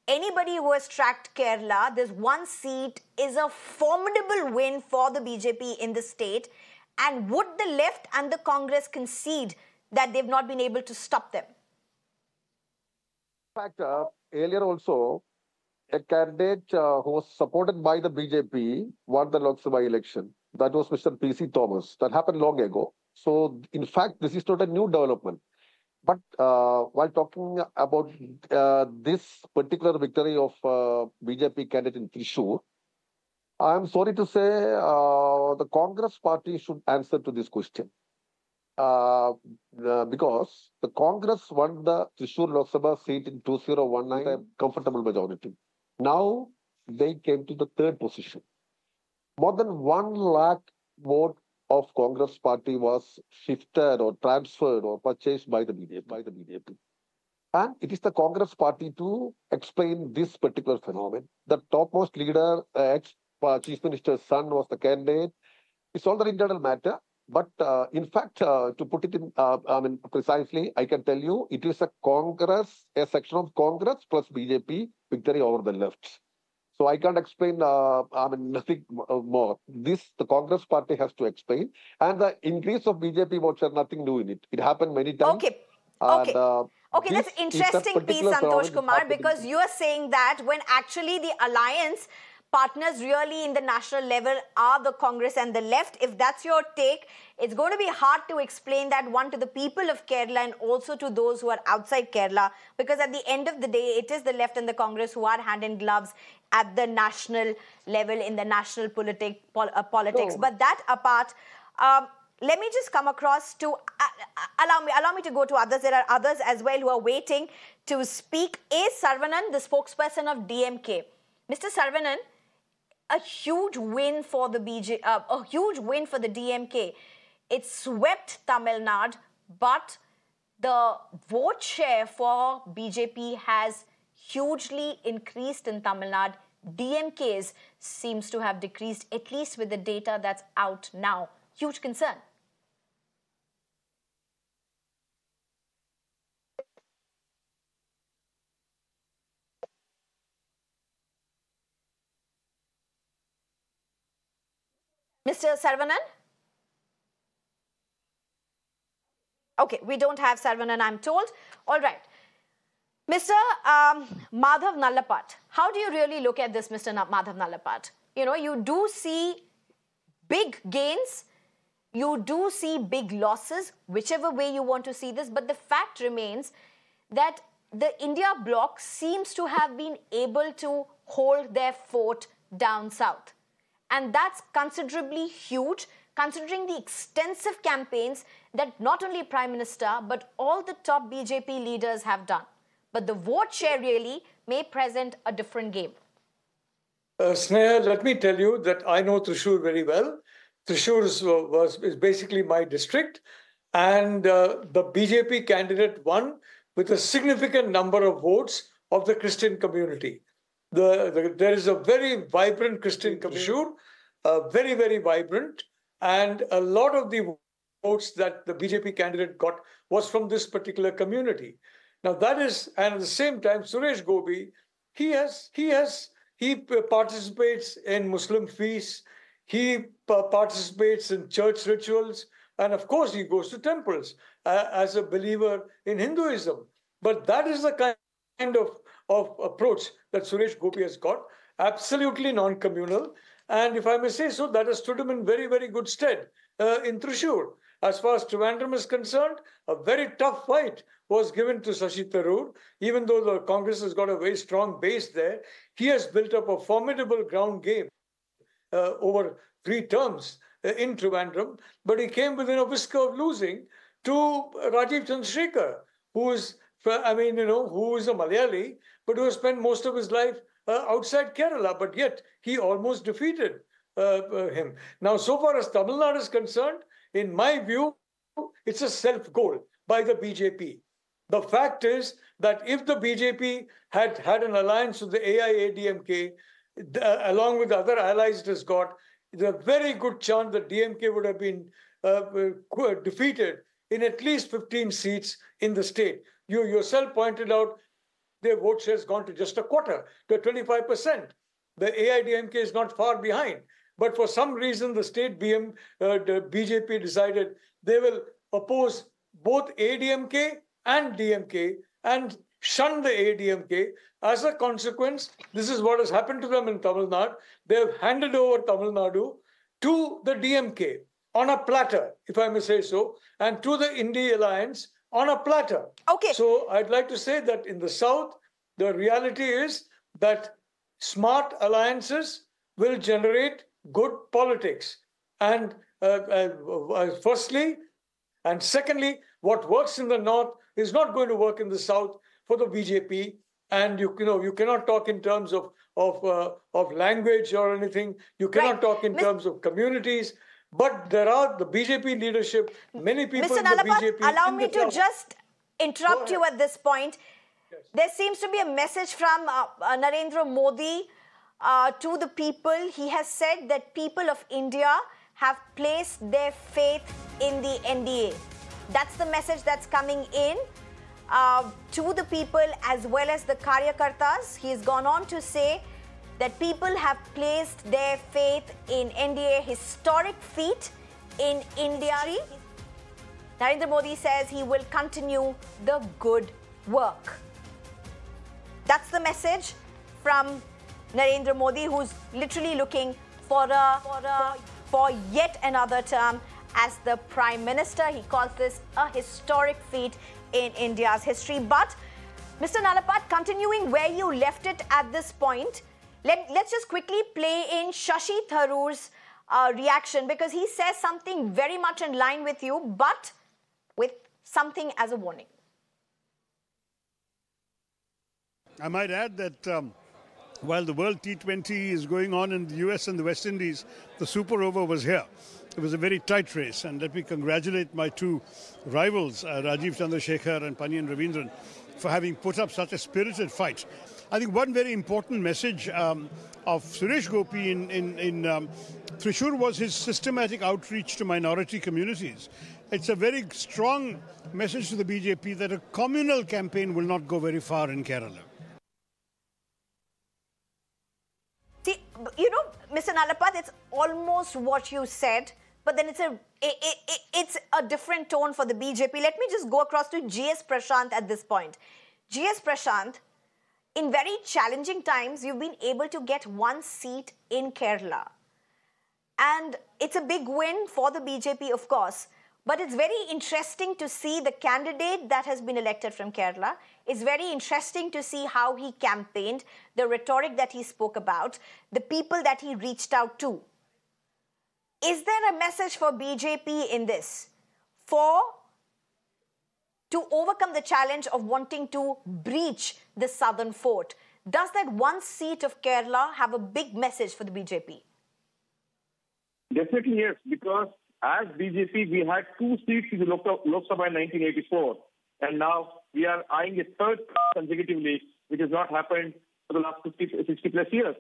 anybody who has tracked Kerala, this one seat is a formidable win for the BJP in the state. And would the left and the Congress concede that they've not been able to stop them? In fact, earlier also, a candidate who was supported by the BJP won the Lok Sabha election. That was Mr. P.C. Thomas. That happened long ago. So, in fact, this is not a new development. But while talking about this particular victory of BJP candidate in Thrissur, I am sorry to say the Congress party should answer to this question. Because the Congress won the Thrissur Lok Sabha seat in 2019 with a comfortable majority. Now they came to the third position. More than 1 lakh vote of Congress party was shifted or transferred or purchased by the BJP. And it is the Congress party to explain this particular phenomenon. The topmost leader, ex-Chief Minister's son, was the candidate. It's all the internal matter. But in fact, to put it in, precisely, I can tell you, it is a Congress, a section of Congress plus BJP victory over the left. So I can't explain, nothing more. This, the Congress party has to explain. And the increase of BJP votes are nothing new in it. It happened many times. Okay. And, okay, that's interesting piece, Santosh Kumar, because you are saying that when actually the alliance partners really in the national level are the Congress and the left. If that's your take, it's going to be hard to explain that, one, to the people of Kerala and also to those who are outside Kerala, because at the end of the day, it is the left and the Congress who are hand in gloves at the national level in the national politics. No. But that apart, let me just come across to, allow me to go to others. There are others as well who are waiting to speak. A. Sarvanan, the spokesperson of DMK. Mr. Sarvanan, a huge win for the a huge win for the DMK. It swept Tamil Nadu, but the vote share for BJP has hugely increased in Tamil Nadu. DMK's seems to have decreased, at least with the data that's out now. Huge concern. Mr. Sarvanan? Okay, we don't have Sarvanan, I'm told. All right. Mr. Madhav Nallapat, how do you really look at this, Mr. Madhav Nallapat? You know, you do see big gains, you do see big losses, whichever way you want to see this, but the fact remains that the India bloc seems to have been able to hold their fort down south. And that's considerably huge, considering the extensive campaigns that not only Prime Minister, but all the top BJP leaders have done. But the vote share really may present a different game. Sneha, let me tell you that I know Thrissur very well. Thrissur is basically my district. And the BJP candidate won with a significant number of votes of the Christian community. There is a very vibrant Christian community, very, very vibrant. And a lot of the votes that the BJP candidate got was from this particular community. Now that is, and at the same time, Suresh Gopi, he participates in Muslim feasts, he participates in church rituals, and of course he goes to temples as a believer in Hinduism. But that is the kind of approach that Suresh Gopi has got, absolutely non-communal. And if I may say so, that has stood him in very, very good stead in Thrissur. As far as Trivandrum is concerned, a very tough fight was given to Shashi Tharoor. Even though the Congress has got a very strong base there, he has built up a formidable ground game over 3 terms in Trivandrum. But he came within a whisker of losing to Rajiv Chandrasekhar, who is, who is a Malayali, but who has spent most of his life outside Kerala, but yet he almost defeated him. Now, so far as Tamil Nadu is concerned, in my view, it's a self-goal by the BJP. The fact is that if the BJP had an alliance with the AIADMK, along with the other allies it has got, there's a very good chance that DMK would have been defeated in at least 15 seats in the state. You yourself pointed out their vote share has gone to just a quarter, to 25%. The AIDMK is not far behind. But for some reason, the state the BJP decided they will oppose both ADMK and DMK and shun the ADMK. As a consequence, this is what has happened to them in Tamil Nadu. They have handed over Tamil Nadu to the DMK on a platter, if I may say so, and to the India Alliance on a platter. Okay. So I'd like to say that in the South, the reality is that smart alliances will generate good politics. And firstly, and secondly, what works in the North is not going to work in the South for the BJP. And you cannot talk in terms of language or anything. You cannot talk in terms of communities. But there are the BJP leadership, many people Mr. in the Nalapat, BJP. allow me to just interrupt you at this point. Yes. There seems to be a message from Narendra Modi to the people. He has said that people of India have placed their faith in the NDA. That's the message that's coming in to the people as well as the Karyakartas. He's gone on to say that people have placed their faith in NDA, historic feat in India. Narendra Modi says he will continue the good work. That's the message from Narendra Modi, who's literally looking for yet another term as the Prime Minister. He calls this a historic feat in India's history. But, Mr. Nalapat, continuing where you left it at this point, let's just quickly play in Shashi Tharoor's reaction, because he says something very much in line with you, but with something as a warning. I might add that while the World T20 is going on in the US and the West Indies, the Super Over was here. It was a very tight race, and let me congratulate my two rivals, Rajiv Chandrasekhar and Paniyan Ravindran, for having put up such a spirited fight. I think one very important message of Suresh Gopi in Thrissur was his systematic outreach to minority communities. It's a very strong message to the BJP that a communal campaign will not go very far in Kerala. See, you know, Mr. Nalapat, it's almost what you said, but then it's a different tone for the BJP. Let me just go across to GS Prashant at this point. GS Prashant, in very challenging times, you've been able to get one seat in Kerala. And it's a big win for the BJP, of course. But it's very interesting to see the candidate that has been elected from Kerala. It's very interesting to see how he campaigned, the rhetoric that he spoke about, the people that he reached out to. Is there a message for BJP in this? To overcome the challenge of wanting to breach the southern fort? Does that one seat of Kerala have a big message for the BJP? Definitely yes, because as BJP, we had 2 seats in the Lok Sabha in 1984, and now we are eyeing a third consecutively, which has not happened for the last 60 plus years.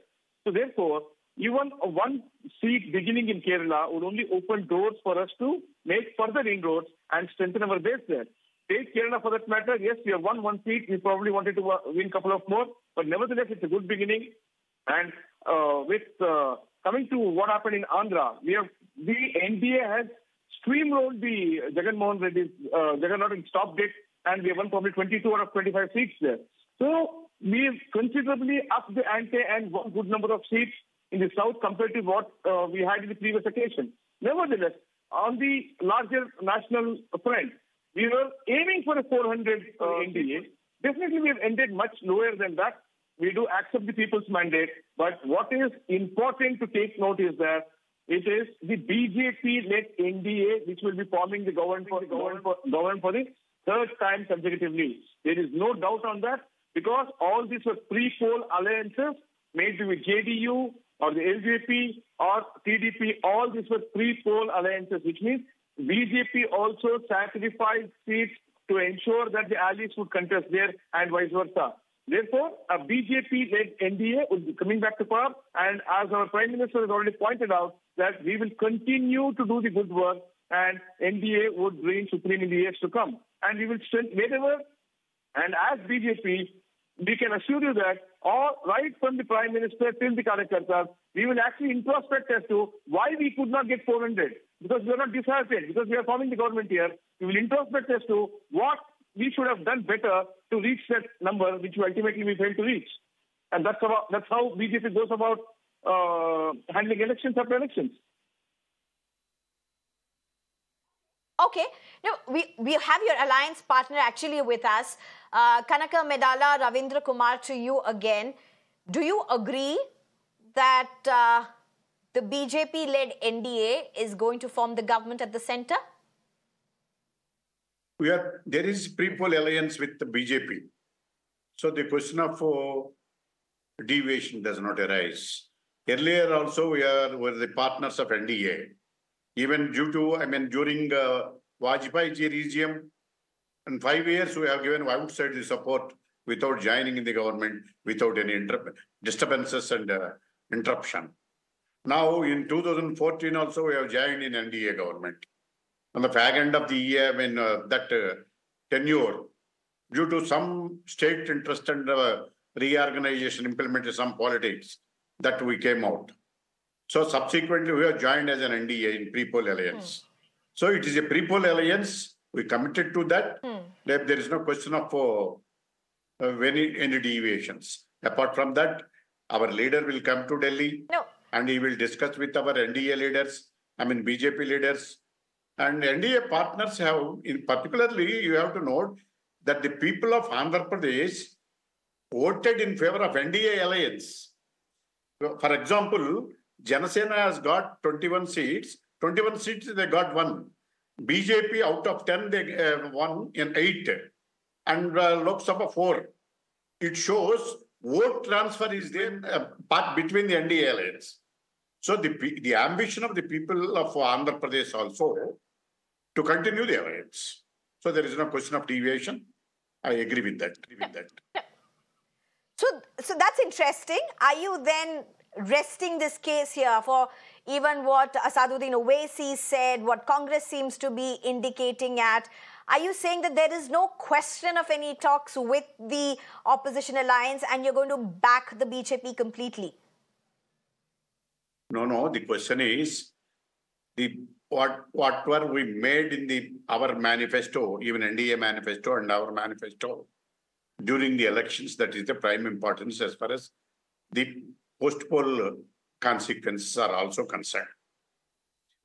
So therefore, even one seat beginning in Kerala would only open doors for us to make further inroads and strengthen our base there. Take Kerala for that matter, yes, we have won 1 seat. We probably wanted to win a couple of more, but nevertheless, it's a good beginning. And coming to what happened in Andhra, the NDA has streamrolled the Jagannath Reddy's Jagannathan and stopped it, and we have won probably 22 out of 25 seats there. So we've considerably upped the ante and won a good number of seats in the south compared to what we had in the previous occasion. Nevertheless, on the larger national front, we were aiming for a 400 NDA. Definitely, we have ended much lower than that. We do accept the people's mandate, but what is important to take note is that it is the BJP-led NDA which will be forming the government for the third time consecutively. There is no doubt on that, because all these were pre-poll alliances made with JDU or the LJP or TDP. All these were pre-poll alliances, which means BJP also sacrificed seats to ensure that the allies would contest there and vice versa. Therefore, a BJP-led NDA will be coming back to power, and as our Prime Minister has already pointed out, that we will continue to do the good work, and NDA would reign supreme in the years to come. And we will strengthen wherever, and as BJP, we can assure you that right from the Prime Minister till the Karyakartas, we will actually introspect as to why we could not get 400. Because we are not disheartened, because we are forming the government here. We will introspect as to what we should have done better to reach that number, which ultimately we failed to reach. And that's how BJP goes about handling elections after elections. Okay. Now, we have your alliance partner actually with us. Kanaka Medala, Ravindra Kumar, to you again. Do you agree that the BJP-led NDA is going to form the government at the centre? There is pre-poll alliance with the BJP. So the question of deviation does not arise. Earlier also were the partners of NDA. Even during Vajpayee regime, in 5 years we have given outside the support without joining in the government, without any disturbances and interruption. Now in 2014 also we have joined in NDA government. On the fag end of the year, tenure, due to some state interest and reorganization, implemented some politics, that we came out. So subsequently, we have joined as an NDA in pre-poll alliance. So it is a pre-poll alliance. We committed to that. There is no question of any deviations. Apart from that, our leader will come to Delhi and he will discuss with our NDA leaders, BJP leaders. And NDA partners have, particularly, you have to note that the people of Andhra Pradesh voted in favor of NDA alliance. For example, Janasena has got 21 seats. 21 seats, they got 1. BJP out of 10, they won in 8. And Lok Sabha 4. It shows vote transfer is there between the NDA alliance. So the ambition of the people of Andhra Pradesh also to continue the alliance. So there is no question of deviation. I agree with that. So that's interesting. Are you then resting this case here for even what Asaduddin Owaisi said, what Congress seems to be indicating at? Are you saying that there is no question of any talks with the opposition alliance and you're going to back the BJP completely? No. The question is, what were we made in our manifesto, even NDA manifesto and our manifesto, during the elections, that is the prime importance as far as the post-poll consequences are also concerned.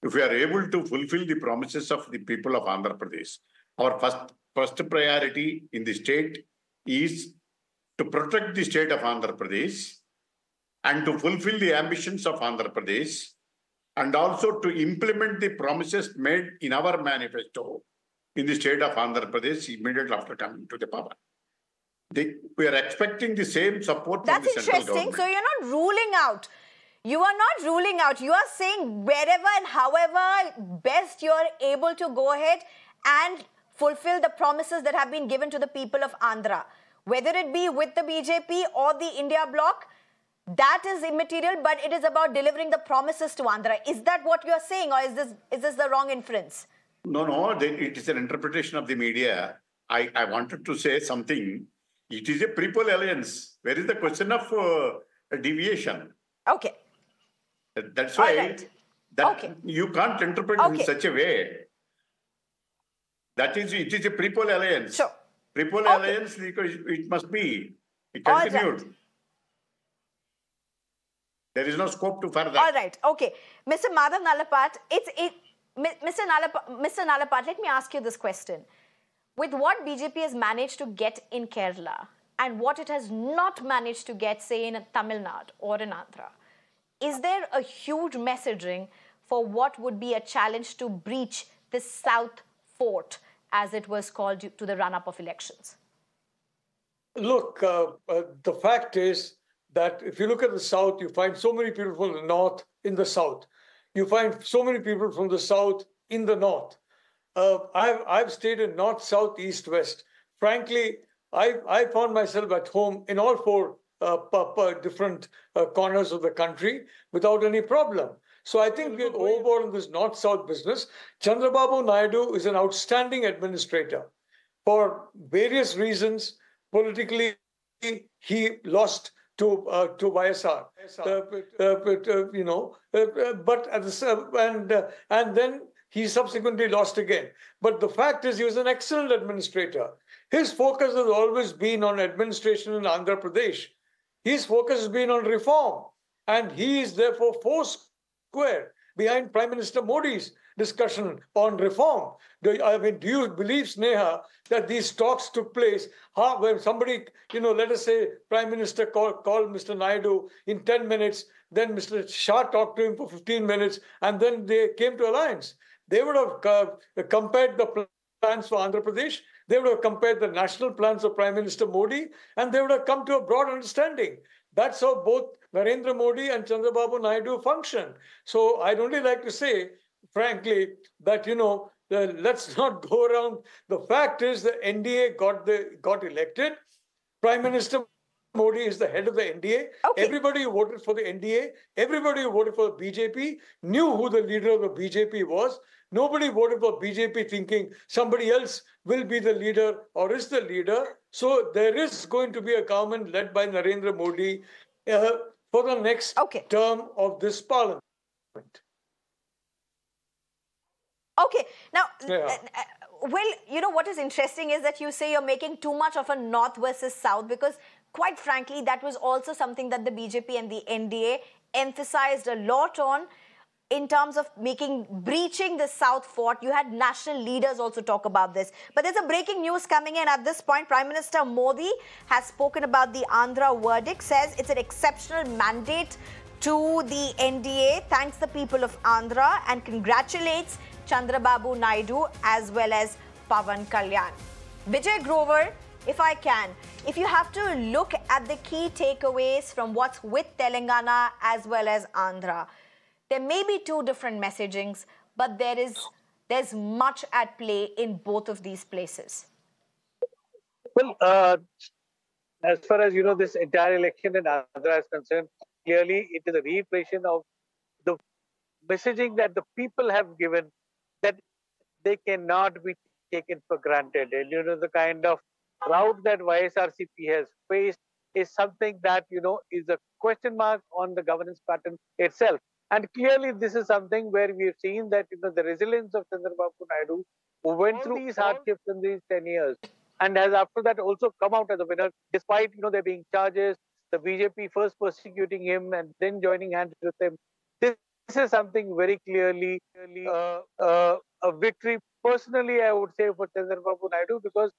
If we are able to fulfill the promises of the people of Andhra Pradesh, our first priority in the state is to protect the state of Andhra Pradesh and to fulfill the ambitions of Andhra Pradesh and also to implement the promises made in our manifesto in the state of Andhra Pradesh immediately after coming to the power. We are expecting the same support from the central government. So you're not ruling out. You are not ruling out. You are saying wherever and however best you're able to go ahead and fulfill the promises that have been given to the people of Andhra. Whether it be with the BJP or the India bloc, that is immaterial, but it is about delivering the promises to Andhra. Is that what you're saying, or is this the wrong inference? No, it is an interpretation of the media. I wanted to say something. It is a pre-poll alliance. Where is the question of deviation? Okay. That's why you can't interpret it in such a way. It is a pre-poll alliance. Sure. Pre-poll alliance, because it must be continued. Right. There is no scope to further. All right. Okay. Mr. Madhav Nalapat, Mr. Nalapat, let me ask you this question. With what BJP has managed to get in Kerala and what it has not managed to get, say, in Tamil Nadu or in Andhra, is there a huge messaging for what would be a challenge to breach the South Fort, as it was called, to the run-up of elections? Look, the fact is that if you look at the South, you find so many people from the North in the South. You find so many people from the South in the North. I've stayed in North, South, East, West. Frankly, I found myself at home in all 4 different corners of the country without any problem. So I think we're overboard in this North-South business. Chandrababu Naidu is an outstanding administrator for various reasons, politically he lost to YSR. But at the and then he subsequently lost again. But the fact is, he was an excellent administrator. His focus has always been on administration in Andhra Pradesh. His focus has been on reform, and he is therefore four square behind Prime Minister Modi's discussion on reform. Do you believe, Sneha, that these talks took place when somebody, let us say Prime Minister called Mr. Naidu in 10 minutes, then Mr. Shah talked to him for 15 minutes, and then they came to alliance? They would have compared the plans for Andhra Pradesh, they would have compared the national plans of Prime Minister Modi, and they would have come to a broad understanding. That's how both Narendra Modi and Chandrababu Naidu function. So I'd only like to say, frankly, that, let's not go around. The fact is the NDA got elected. Prime Minister Modi is the head of the NDA. Okay. Everybody who voted for the NDA, everybody who voted for the BJP knew who the leader of the BJP was. Nobody voted for BJP thinking somebody else will be the leader or is the leader. So there is going to be a government led by Narendra Modi for the next term of this parliament. Okay. Now, well, what is interesting is that you say you're making too much of a north versus south, because quite frankly, that was also something that the BJP and the NDA emphasized a lot on. In terms of breaching the South fort. You had national leaders also talk about this. But there's a breaking news coming in at this point. Prime Minister Modi has spoken about the Andhra verdict, says it's an exceptional mandate to the NDA, thanks the people of Andhra, and congratulates Chandrababu Naidu as well as Pawan Kalyan. Vijay Grover, if I can, if you have to look at the key takeaways from what's with Telangana as well as Andhra, there may be two different messagings, but there's much at play in both of these places. Well, as far as this entire election in Andhra is concerned, clearly it is a reiteration of the messaging that the people have given, that they cannot be taken for granted. And the kind of route that YSRCP has faced is something that is a question mark on the governance pattern itself. And clearly, this is something where we have seen that the resilience of Chandrababu Naidu, who went through these hardships in these 10 years, and has after that also come out as a winner, despite there being charges, the BJP first persecuting him and then joining hands with him. This is something very clearly a victory. Personally, I would say for Chandrababu Naidu, because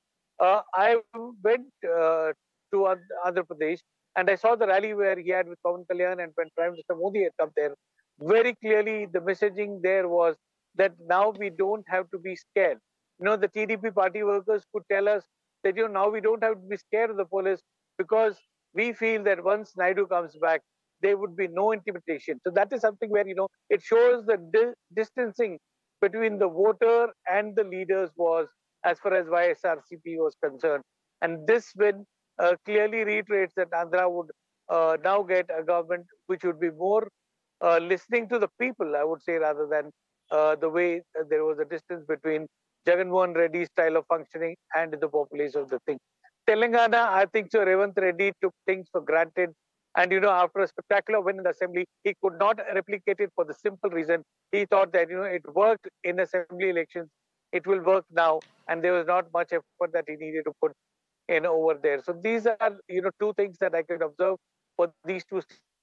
I went to Andhra Pradesh and I saw the rally where he had with Pawan Kalyan, and when Prime Minister Modi had come there. Very clearly, the messaging there was that now we don't have to be scared. The TDP party workers could tell us that now we don't have to be scared of the police, because we feel that once Naidu comes back, there would be no intimidation. So that is something where it shows the distancing between the voter and the leaders was, as far as YSRCP was concerned. And this win clearly reiterates that Andhra would now get a government which would be more listening to the people, I would say, rather than the way there was a distance between Jagan Mohan Reddy's style of functioning and the populace of the thing. Telangana, I think so, Revanth Reddy took things for granted. And, after a spectacular win in the assembly, he could not replicate it for the simple reason he thought that, it worked in assembly elections. It will work now. And there was not much effort that he needed to put in over there. So these are, two things that I could observe for these two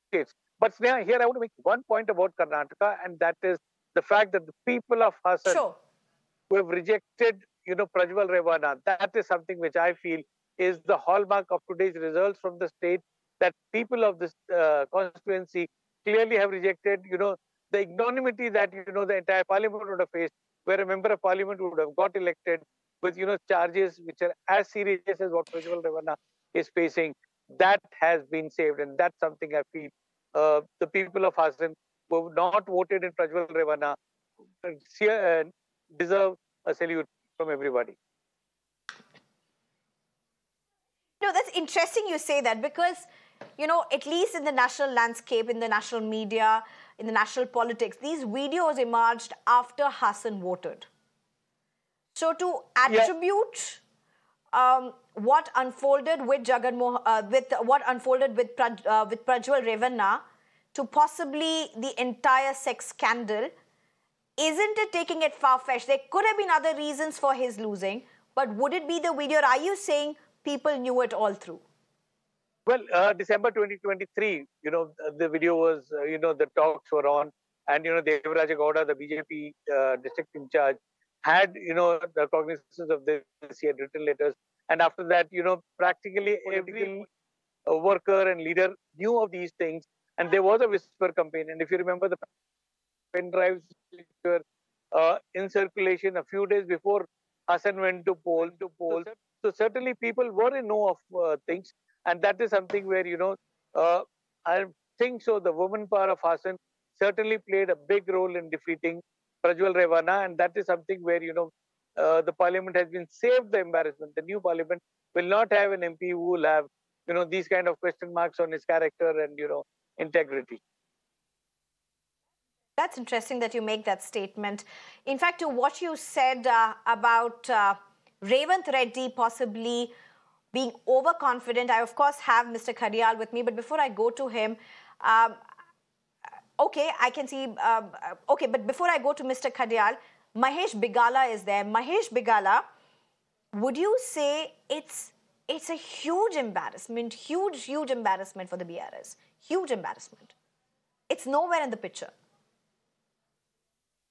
states. But Sneha, here I want to make one point about Karnataka, and that is the fact that the people of Hassan who have rejected, Prajwal Revana, that is something which I feel is the hallmark of today's results from the state, that people of this constituency clearly have rejected, the ignominy that, the entire parliament would have faced, where a member of parliament would have got elected with, charges which are as serious as what Prajwal Revana is facing. That has been saved, and that's something I feel the people of Hassan who have not voted in Prajwal Revana deserve a salute from everybody. That's interesting you say that, because, at least in the national landscape, in the national media, in the national politics, these videos emerged after Hassan voted. So to attribute what unfolded with what unfolded with Prajwal Revanna to possibly the entire sex scandal, isn't it taking it far-fetched? There could have been other reasons for his losing, but would it be the video? Or are you saying people knew it all through? Well, December 2023, the video was, the talks were on, and, Devaraja Gowda, the BJP district in charge, had, the cognizance of this. He had written letters. And after that, practically every worker and leader knew of these things. And there was a whisper campaign. And if you remember, the pen drives were in circulation a few days before Hassan went to poll. So certainly people were in know of things. And that is something where, I think so, the woman power of Hassan certainly played a big role in defeating Prajwal Revanna. And that is something where, the parliament has been saved the embarrassment. The new parliament will not have an MP who will have, these kind of question marks on his character and, integrity. That's interesting that you make that statement. In fact, to what you said about Revant Reddy possibly being overconfident, I of course have Mr. Khadial with me, but before I go to him, okay, I can see, okay, but before I go to Mr. Khadial, Mahesh Bigala is there. Mahesh Bigala, would you say it's a huge embarrassment, huge embarrassment for the BRS? Huge embarrassment. It's nowhere in the picture.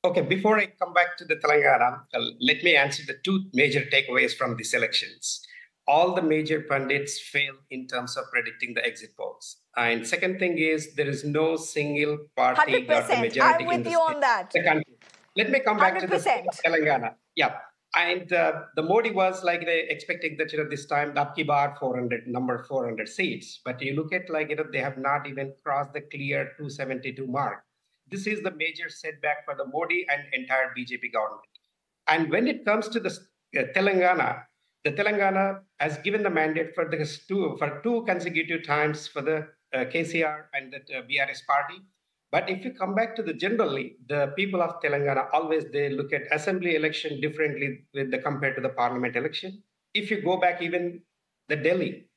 Okay, before I come back to the Telangana, let me answer the two major takeaways from these elections. All the major pundits failed in terms of predicting the exit polls. And second thing is, there is no single party got the majority I'm with you on that. The country. Let me come back 100%. To the Telangana. Yeah. And the Modi was like expecting that, this time, Abki Bar 400 seats. But you look at they have not even crossed the clear 272 mark. This is the major setback for the Modi and entire BJP government. And when it comes to the Telangana, the Telangana has given the mandate for two consecutive times for the KCR and the BRS party. But if you come back to generally, the people of Telangana always they look at assembly election differently compared to the parliament election. If you go back even the Delhi,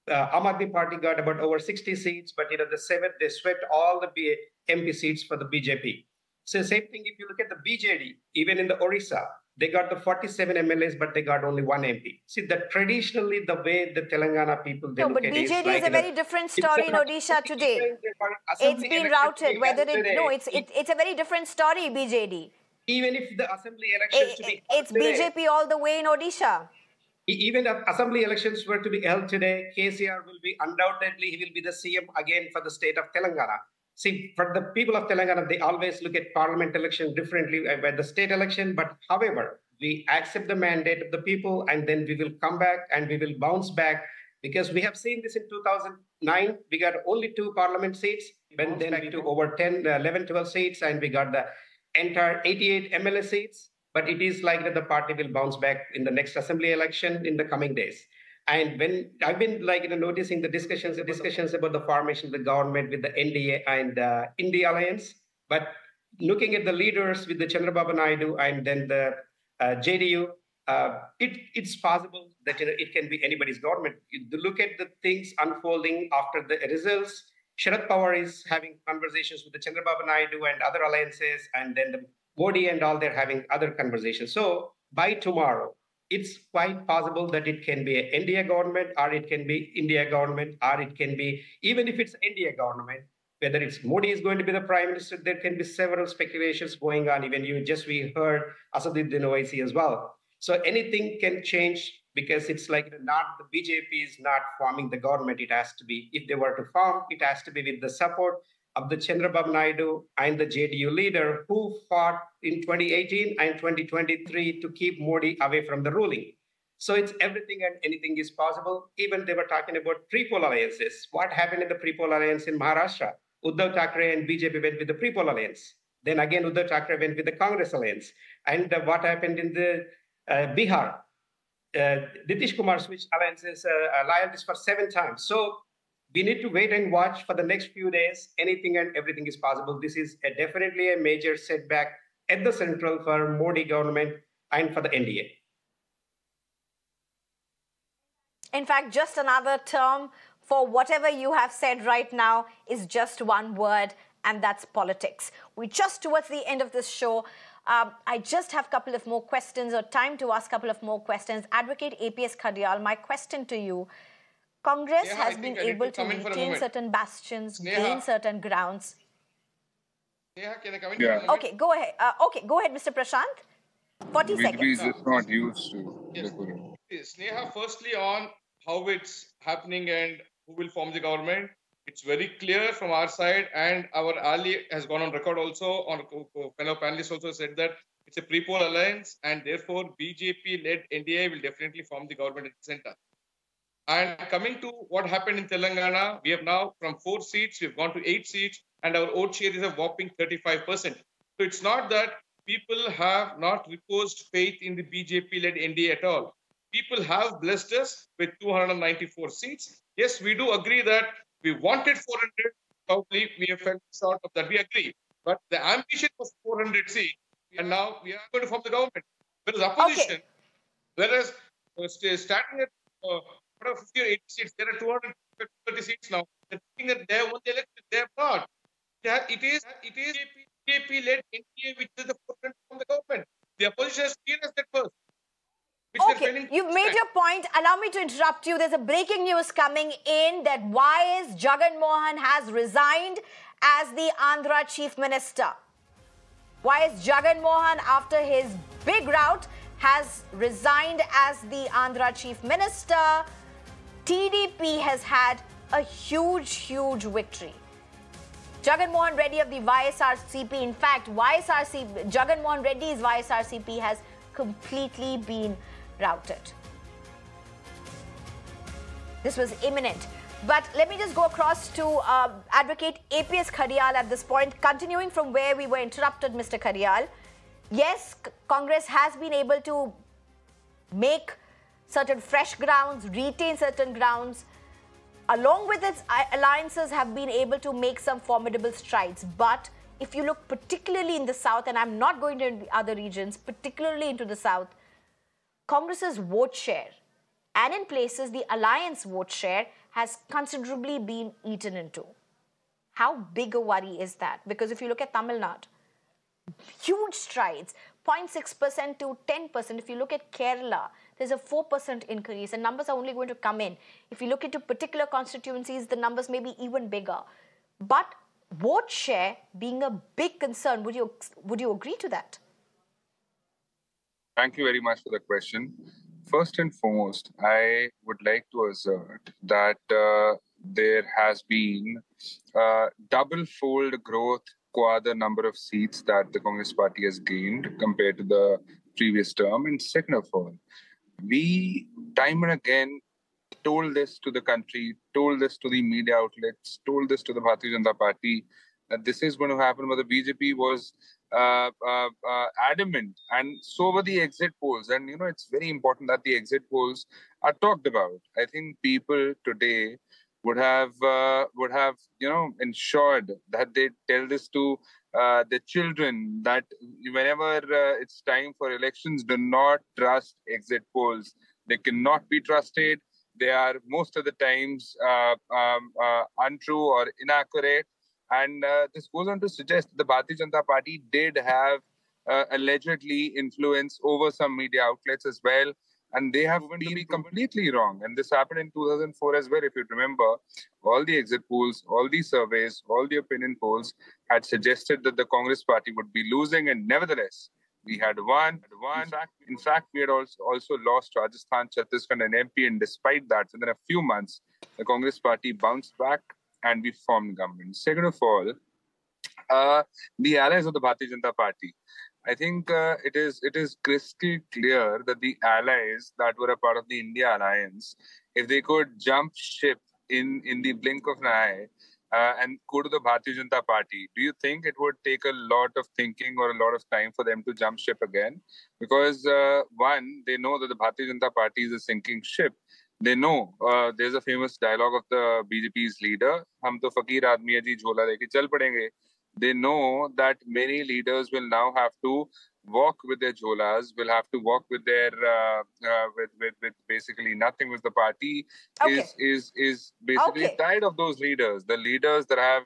Aam Aadmi Party got about over 60 seats, but they swept all the MP seats for the BJP. So same thing if you look at the BJD, even in the Orissa, they got the 47 MLAs, but they got only one MP. See, traditionally the way the Telangana people they look at it is BJD is a very different story in Odisha today. It's been routed. It's a very different story, BJD. Even if the assembly elections it's BJP all the way in Odisha. Even if assembly elections were to be held today, KCR will be undoubtedly, he will be the CM again for the state of Telangana. See, for the people of Telangana, they always look at parliament election differently by the state election. But however, we accept the mandate of the people and then we will come back and we will bounce back because we have seen this in 2009. We got only 2 parliament seats, then back to over 10, 11, 12 seats, and we got the entire 88 MLA seats. But it is like that the party will bounce back in the next assembly election in the coming days. And when I've been noticing the discussions about the formation of the government with the NDA and India Alliance, but looking at the leaders with the Chandrababu Naidu and then the JDU, it's possible that it can be anybody's government. You look at the things unfolding after the results. Sharad Pawar is having conversations with the Chandrababu Naidu and other alliances, and then the Modi and all, they're having other conversations. So by tomorrow, it's quite possible that it can be an NDA government, or it can be India government, or it can be, even if it's India government, whether it's Modi is going to be the prime minister, there can be several speculations going on. Even we heard Asaduddin Owaisi as well. So anything can change because it's not the BJP is not forming the government. It has to be, if they were to form, it has to be with the support of the Chandrababu Naidu and the JDU leader who fought in 2018 and 2023 to keep Modi away from the ruling. So it's everything and anything is possible. Even they were talking about pre-poll alliances. What happened in the pre-poll alliance in Maharashtra? Uddhav Thackeray and BJP went with the pre-poll alliance. Then again, Uddhav Thackeray went with the Congress alliance. And what happened in the Bihar? Nitish Kumar switched alliances, loyalties for 7 times. So we need to wait and watch for the next few days. Anything and everything is possible. This is definitely a major setback at the central for Modi government and for the NDA. In fact, just another term for whatever you have said right now is just one word, and that's politics. We're just towards the end of this show. I just have a couple of more questions, or time to ask a couple of more questions. Advocate APS Khadial, my question to you. Congress has been able to retain certain bastions, gain certain grounds. Can I come in? Yeah. Okay, go ahead. Go ahead, Mr. Prashant. 40 seconds. We're just not used to decorum. Sneha, firstly on how it's happening and who will form the government. It's very clear from our side, and our ally has gone on record also, on fellow panelists also said that it's a pre-poll alliance, and therefore BJP-led NDA will definitely form the government at the center. And coming to what happened in Telangana, we have now from 4 seats, we've gone to 8 seats, and our vote share is a whopping 35%. So it's not that people have not reposed faith in the BJP-led NDA at all. People have blessed us with 294 seats. Yes, we do agree that we wanted 400. Probably we have fell short of that. We agree. But the ambition was 400 seats, and now we are going to form the government. Whereas opposition, whereas starting at 50 or 80 seats, there are 230 seats now. They're thinking that they have won the election. They have not. It is BJP-led NDA which is the forefront from the government. The opposition has realized that first. Okay, you've made your point. Allow me to interrupt you. There's a breaking news coming in that YS Jagan Mohan has resigned as the Andhra Chief Minister. YS Jagan Mohan, after his big rout, has resigned as the Andhra Chief Minister. TDP has had a huge victory. Jagan Mohan Reddy of the YSRCP, in fact, Jagan Mohan Reddy's YSRCP has completely been routed. This was imminent. But let me just go across to Advocate APS Khadial at this point. Continuing from where we were interrupted, Mr. Khadial. Yes, Congress has been able to make certain fresh grounds, retain certain grounds. Along with its alliances have been able to make some formidable strides. But if you look particularly in the south, and I'm not going to the other regions, particularly into the south, Congress's vote share, and in places the alliance vote share, has considerably been eaten into. How big a worry is that? Because if you look at Tamil Nadu, huge strides, 0.6% to 10%. If you look at Kerala, there's a 4% increase, and numbers are only going to come in. If you look into particular constituencies, the numbers may be even bigger. But vote share being a big concern, would you agree to that? Thank you very much for the question. First and foremost, I would like to assert that there has been double-fold growth qua the number of seats that the Congress party has gained compared to the previous term. And second of all, we time and again told this to the country, told this to the media outlets, told this to the Bharatiya Janata Party that this is going to happen, but the BJP was adamant, and so were the exit polls. And you know, it's very important that the exit polls are talked about. I think people today would have ensured that they tell this to their children, that whenever it's time for elections, do not trust exit polls. They cannot be trusted. They are most of the times untrue or inaccurate. And this goes on to suggest that the Bharatiya Janata Party did have allegedly influence over some media outlets as well. And they have been completely wrong. And this happened in 2004 as well. If you remember, all the exit polls, all the surveys, all the opinion polls had suggested that the Congress party would be losing. And nevertheless, we had won. In fact, we had also lost Rajasthan, Chhattisgarh and MP. And despite that, within a few months, the Congress party bounced back and we formed government. Second of all, the allies of the Bharatiya Janata Party. I think it is crystal clear that the allies that were a part of the India alliance, if they could jump ship in the blink of an eye and go to the Bharatiya Janata Party, do you think it would take a lot of thinking or a lot of time for them to jump ship again? Because one, they know that the Bharatiya Janata Party is a sinking ship. They know there's a famous dialogue of the BJP's leader, "Hum to fakir aadmi hai ji, jhola leke chal padenge." They know that many leaders will now have to walk with their jholas, will have to walk with their with basically nothing, with the party is basically tired of those leaders. The leaders that have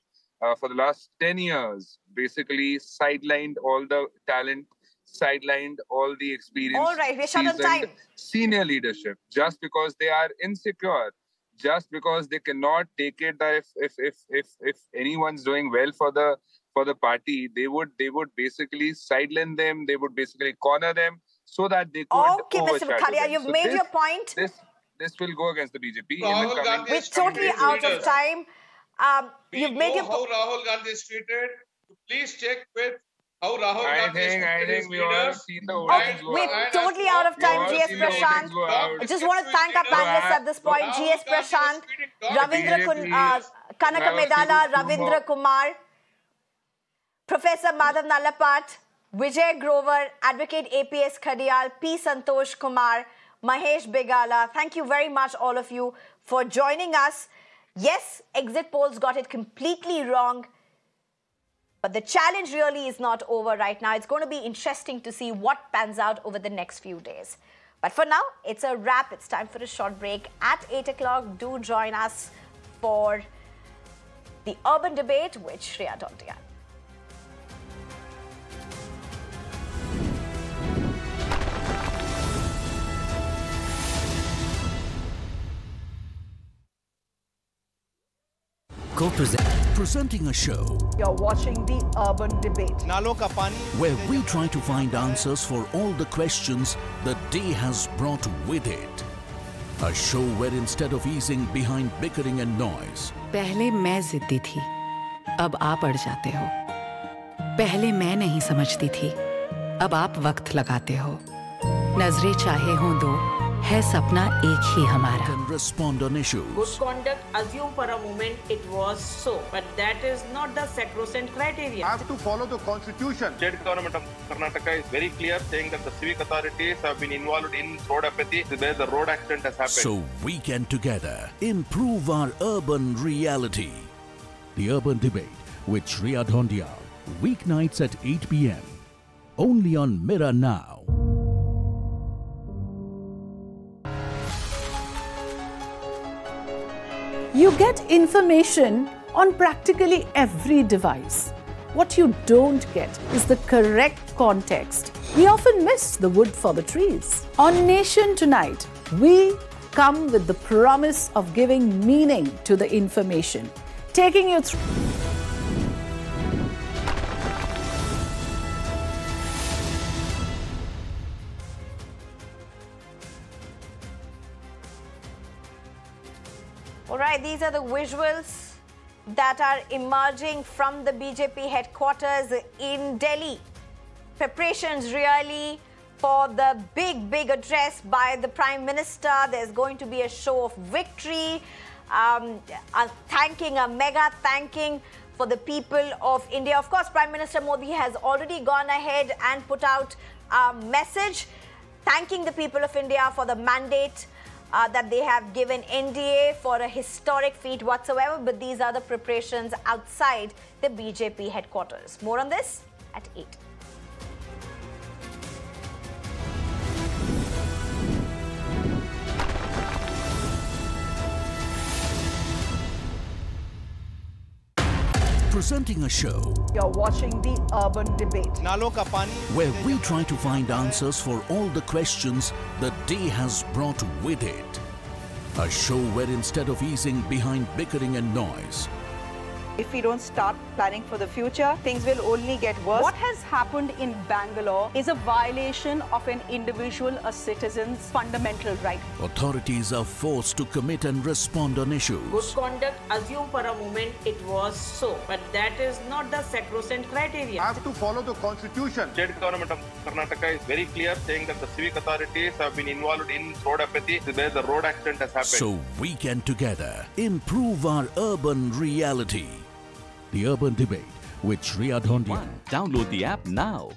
for the last 10 years basically sidelined all the talent, sidelined all the experience. All right, we're short on time. Senior leadership, just because they are insecure, just because they cannot take it that if anyone's doing well for the party, they would basically sideline them, they would basically corner them so that they could Mr. Khadia, you've made your point. This will go against the BJP. We're totally out of time. You've made your how Rahul Gandhi is treated. Please check with how Rahul Gandhi is treated. I think we all seen the we're totally out of time, GS Prashant. I just want to thank our panelists at this point. GS Prashant, Ravindra Kanaka Medala, Ravindra Kumar, Professor Madhav Nalapat, Vijay Grover, Advocate APS Khadial, P. Santosh Kumar, Mahesh Begala. Thank you very much, all of you, for joining us. Yes, exit polls got it completely wrong, but the challenge really is not over right now. It's going to be interesting to see what pans out over the next few days. But for now, it's a wrap. It's time for a short break. At 8 o'clock, do join us for the urban debate with Shreya Dhondia. Presenting a show. You're watching the urban debate. Where we try to find answers for all the questions the day has brought with it. A show where instead of easing behind bickering and noise. पहले मैं जिद्दी थी, अब आप अड़ जाते हो. पहले मैं नहीं समझती थी, अब आप वक्त लगाते हो. नजरें चाहे हों दो, है सपना एक ही हमारा. Can respond on issues. Good conduct, assume for a moment it was so, but that is not the sacrosanct criteria. I have to follow the constitution. State government of Karnataka is very clear, saying that the civic authorities have been involved in road apathy where the road accident has happened. So we can together improve our urban reality. The Urban Debate with Shreya Dhondia, weeknights at 8 p.m. only on Mirror Now. You get information on practically every device. What you don't get is the correct context. We often miss the wood for the trees. On Nation Tonight, we come with the promise of giving meaning to the information, taking you through. All right, these are the visuals that are emerging from the BJP headquarters in Delhi. Preparations really for the big address by the Prime Minister. There's going to be a show of victory, a mega thanking for the people of India. Of course, Prime Minister Modi has already gone ahead and put out a message thanking the people of India for the mandate that they have given NDA for a historic feat whatsoever. But these are the preparations outside the BJP headquarters. More on this at 8. Presenting a show. You're watching the Urban Debate. Where we try to find answers for all the questions the day has brought with it. A show where instead of easing behind bickering and noise. If we don't start planning for the future, things will only get worse. What has happened in Bangalore is a violation of an individual, a citizen's fundamental right. Authorities are forced to commit and respond on issues. Good conduct, assume for a moment it was so, but that is not the sacrosanct criteria. I have to follow the constitution. State government of Karnataka is very clear, saying that the civic authorities have been involved in road apathy where the road accident has happened. So we can together improve our urban reality. The Urban Debate with Shreya Dhondia. Download the app now.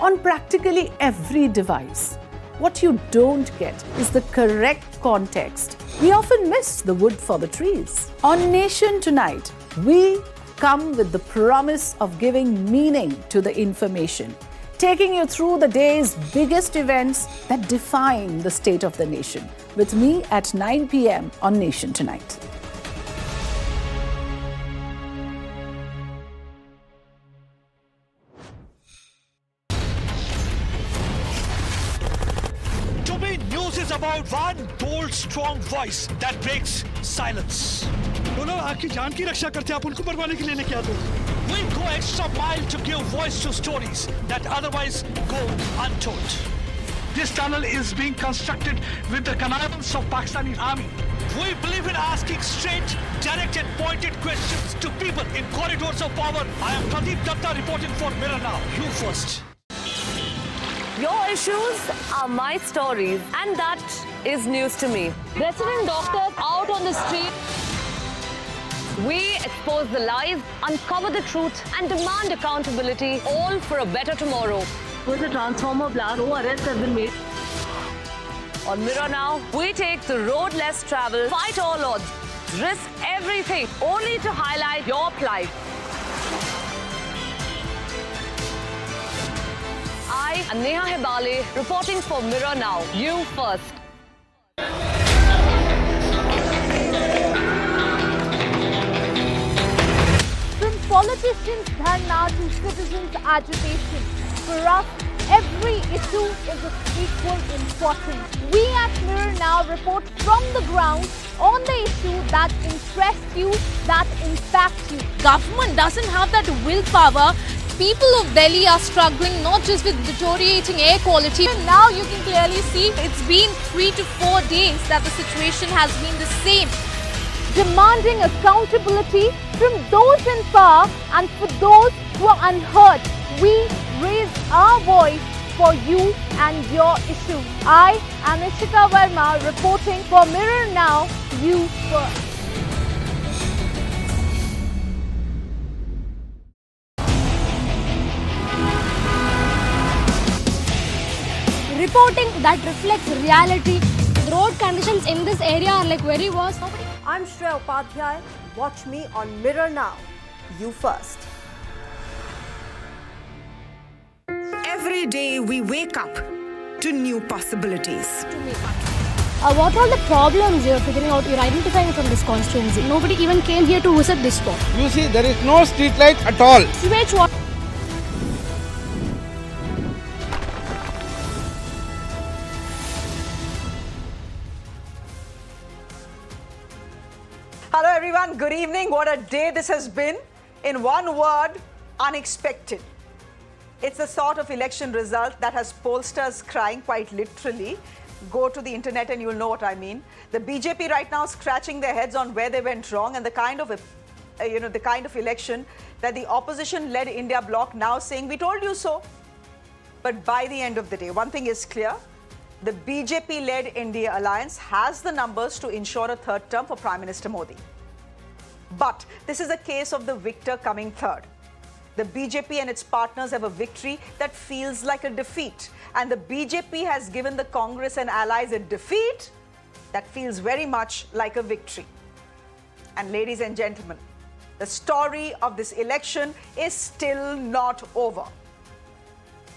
on practically every device. What you don't get is the correct context. We often miss the wood for the trees. On Nation Tonight, we come with the promise of giving meaning to the information, taking you through the day's biggest events that define the state of the nation. With me at 9 p.m. on Nation Tonight. About one bold, strong voice that breaks silence. बोलो आपकी जान की रक्षा करते आप उनको मरवाने के लिए लेके आते हो. We go extra mile to give voice to stories that otherwise go untold. This tunnel is being constructed with the connivance of Pakistani army. We believe in asking straight, direct and pointed questions to people in corridors of power. I am Pradeep Datta reporting for Mirror Now. You first. Your issues are my stories, and that is news to me. Resident doctors out on the street. We expose the lies, uncover the truth, and demand accountability, all for a better tomorrow. With a transformer blast, no arrests have been made. On Mirror Now, we take the road less traveled, fight all odds, risk everything, only to highlight your plight. I am Neha Hebale, reporting for Mirror Now. You first. From politicians' dharna to citizens' agitation, for us, every issue is of equal importance. We at Mirror Now report from the ground on the issue that interests you, that impacts you. Government doesn't have that willpower. People of Delhi are struggling not just with deteriorating air quality. And now you can clearly see it's been 3 to 4 days that the situation has been the same. Demanding accountability from those in power and for those who are unheard. We raise our voice for you and your issues. I am Ishika Verma reporting for Mirror Now. You first. Reporting that reflects reality. The road conditions in this area are like very worse. I'm Shreya Upadhyay. Watch me on Mirror Now. You first. Every day we wake up to new possibilities. What are the problems you're figuring out? You're identifying from this constituency. Nobody even came here to visit this spot. You see, there is no street light at all. Sewage water. Hello everyone, good evening. What a day this has been. In one word, unexpected. It's the sort of election result that has pollsters crying quite literally. Go to the internet and you'll know what I mean. The BJP right now scratching their heads on where they went wrong and the kind of election that the opposition-led India bloc now saying, we told you so. But by the end of the day, one thing is clear. The BJP-led India alliance has the numbers to ensure a third term for Prime Minister Modi. But this is a case of the victor coming third. The BJP and its partners have a victory that feels like a defeat. And the BJP has given the Congress and allies a defeat that feels very much like a victory. And ladies and gentlemen, the story of this election is still not over.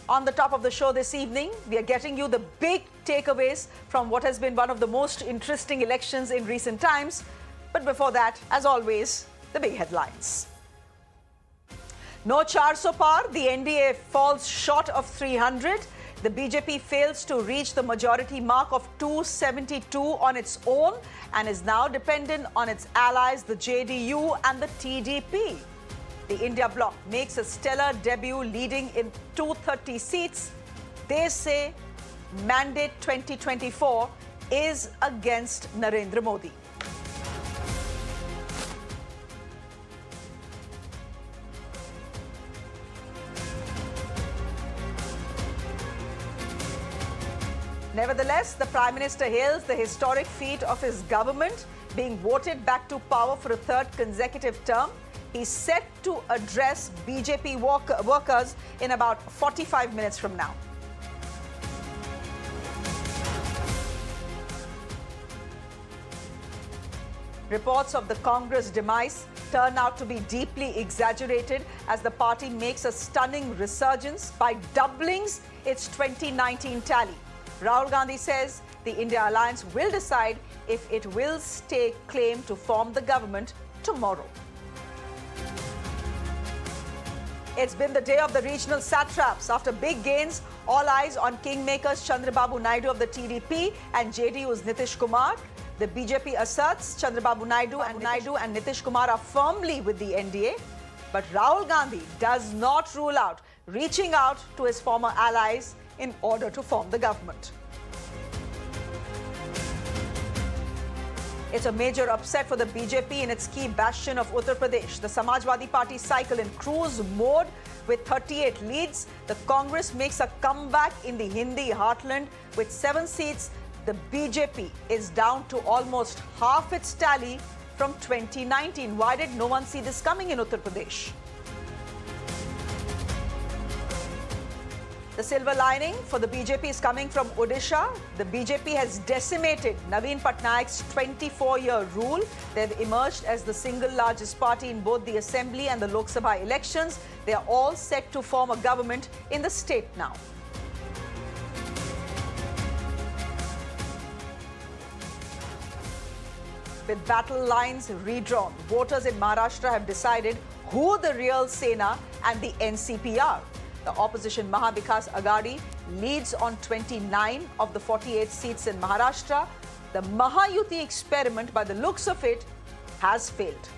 On the top of the show this evening, we are getting you the big takeaways from what has been one of the most interesting elections in recent times. But before that, as always, the big headlines. No 400 par, the NDA falls short of 300. The BJP fails to reach the majority mark of 272 on its own and is now dependent on its allies, the JDU and the TDP. The India bloc makes a stellar debut, leading in 230 seats. They say mandate 2024 is against Narendra Modi. Nevertheless, the Prime Minister hails the historic feat of his government being voted back to power for a third consecutive term. He's set to address BJP workers in about 45 minutes from now. Reports of the Congress demise turn out to be deeply exaggerated as the party makes a stunning resurgence by doubling its 2019 tally. Rahul Gandhi says the India Alliance will decide if it will stake claim to form the government tomorrow. It's been the day of the regional satraps. After big gains, all eyes on Kingmakers Chandrababu Naidu of the TDP and JDU's Nitish Kumar. The BJP asserts Chandrababu Naidu and Nitish Kumar are firmly with the NDA. But Rahul Gandhi does not rule out reaching out to his former allies in order to form the government. It's a major upset for the BJP in its key bastion of Uttar Pradesh. The Samajwadi Party cycle in cruise mode with 38 leads. The Congress makes a comeback in the Hindi heartland with 7 seats. The BJP is down to almost half its tally from 2019. Why did no one see this coming in Uttar Pradesh? The silver lining for the BJP is coming from Odisha. The BJP has decimated Naveen Patnaik's 24-year rule. They've emerged as the single largest party in both the Assembly and the Lok Sabha elections. They are all set to form a government in the state now. With battle lines redrawn, voters in Maharashtra have decided who the real Sena and the NCP are. The opposition Maha Vikas Aghadi leads on 29 of the 48 seats in Maharashtra. The Mahayuti experiment, by the looks of it, has failed.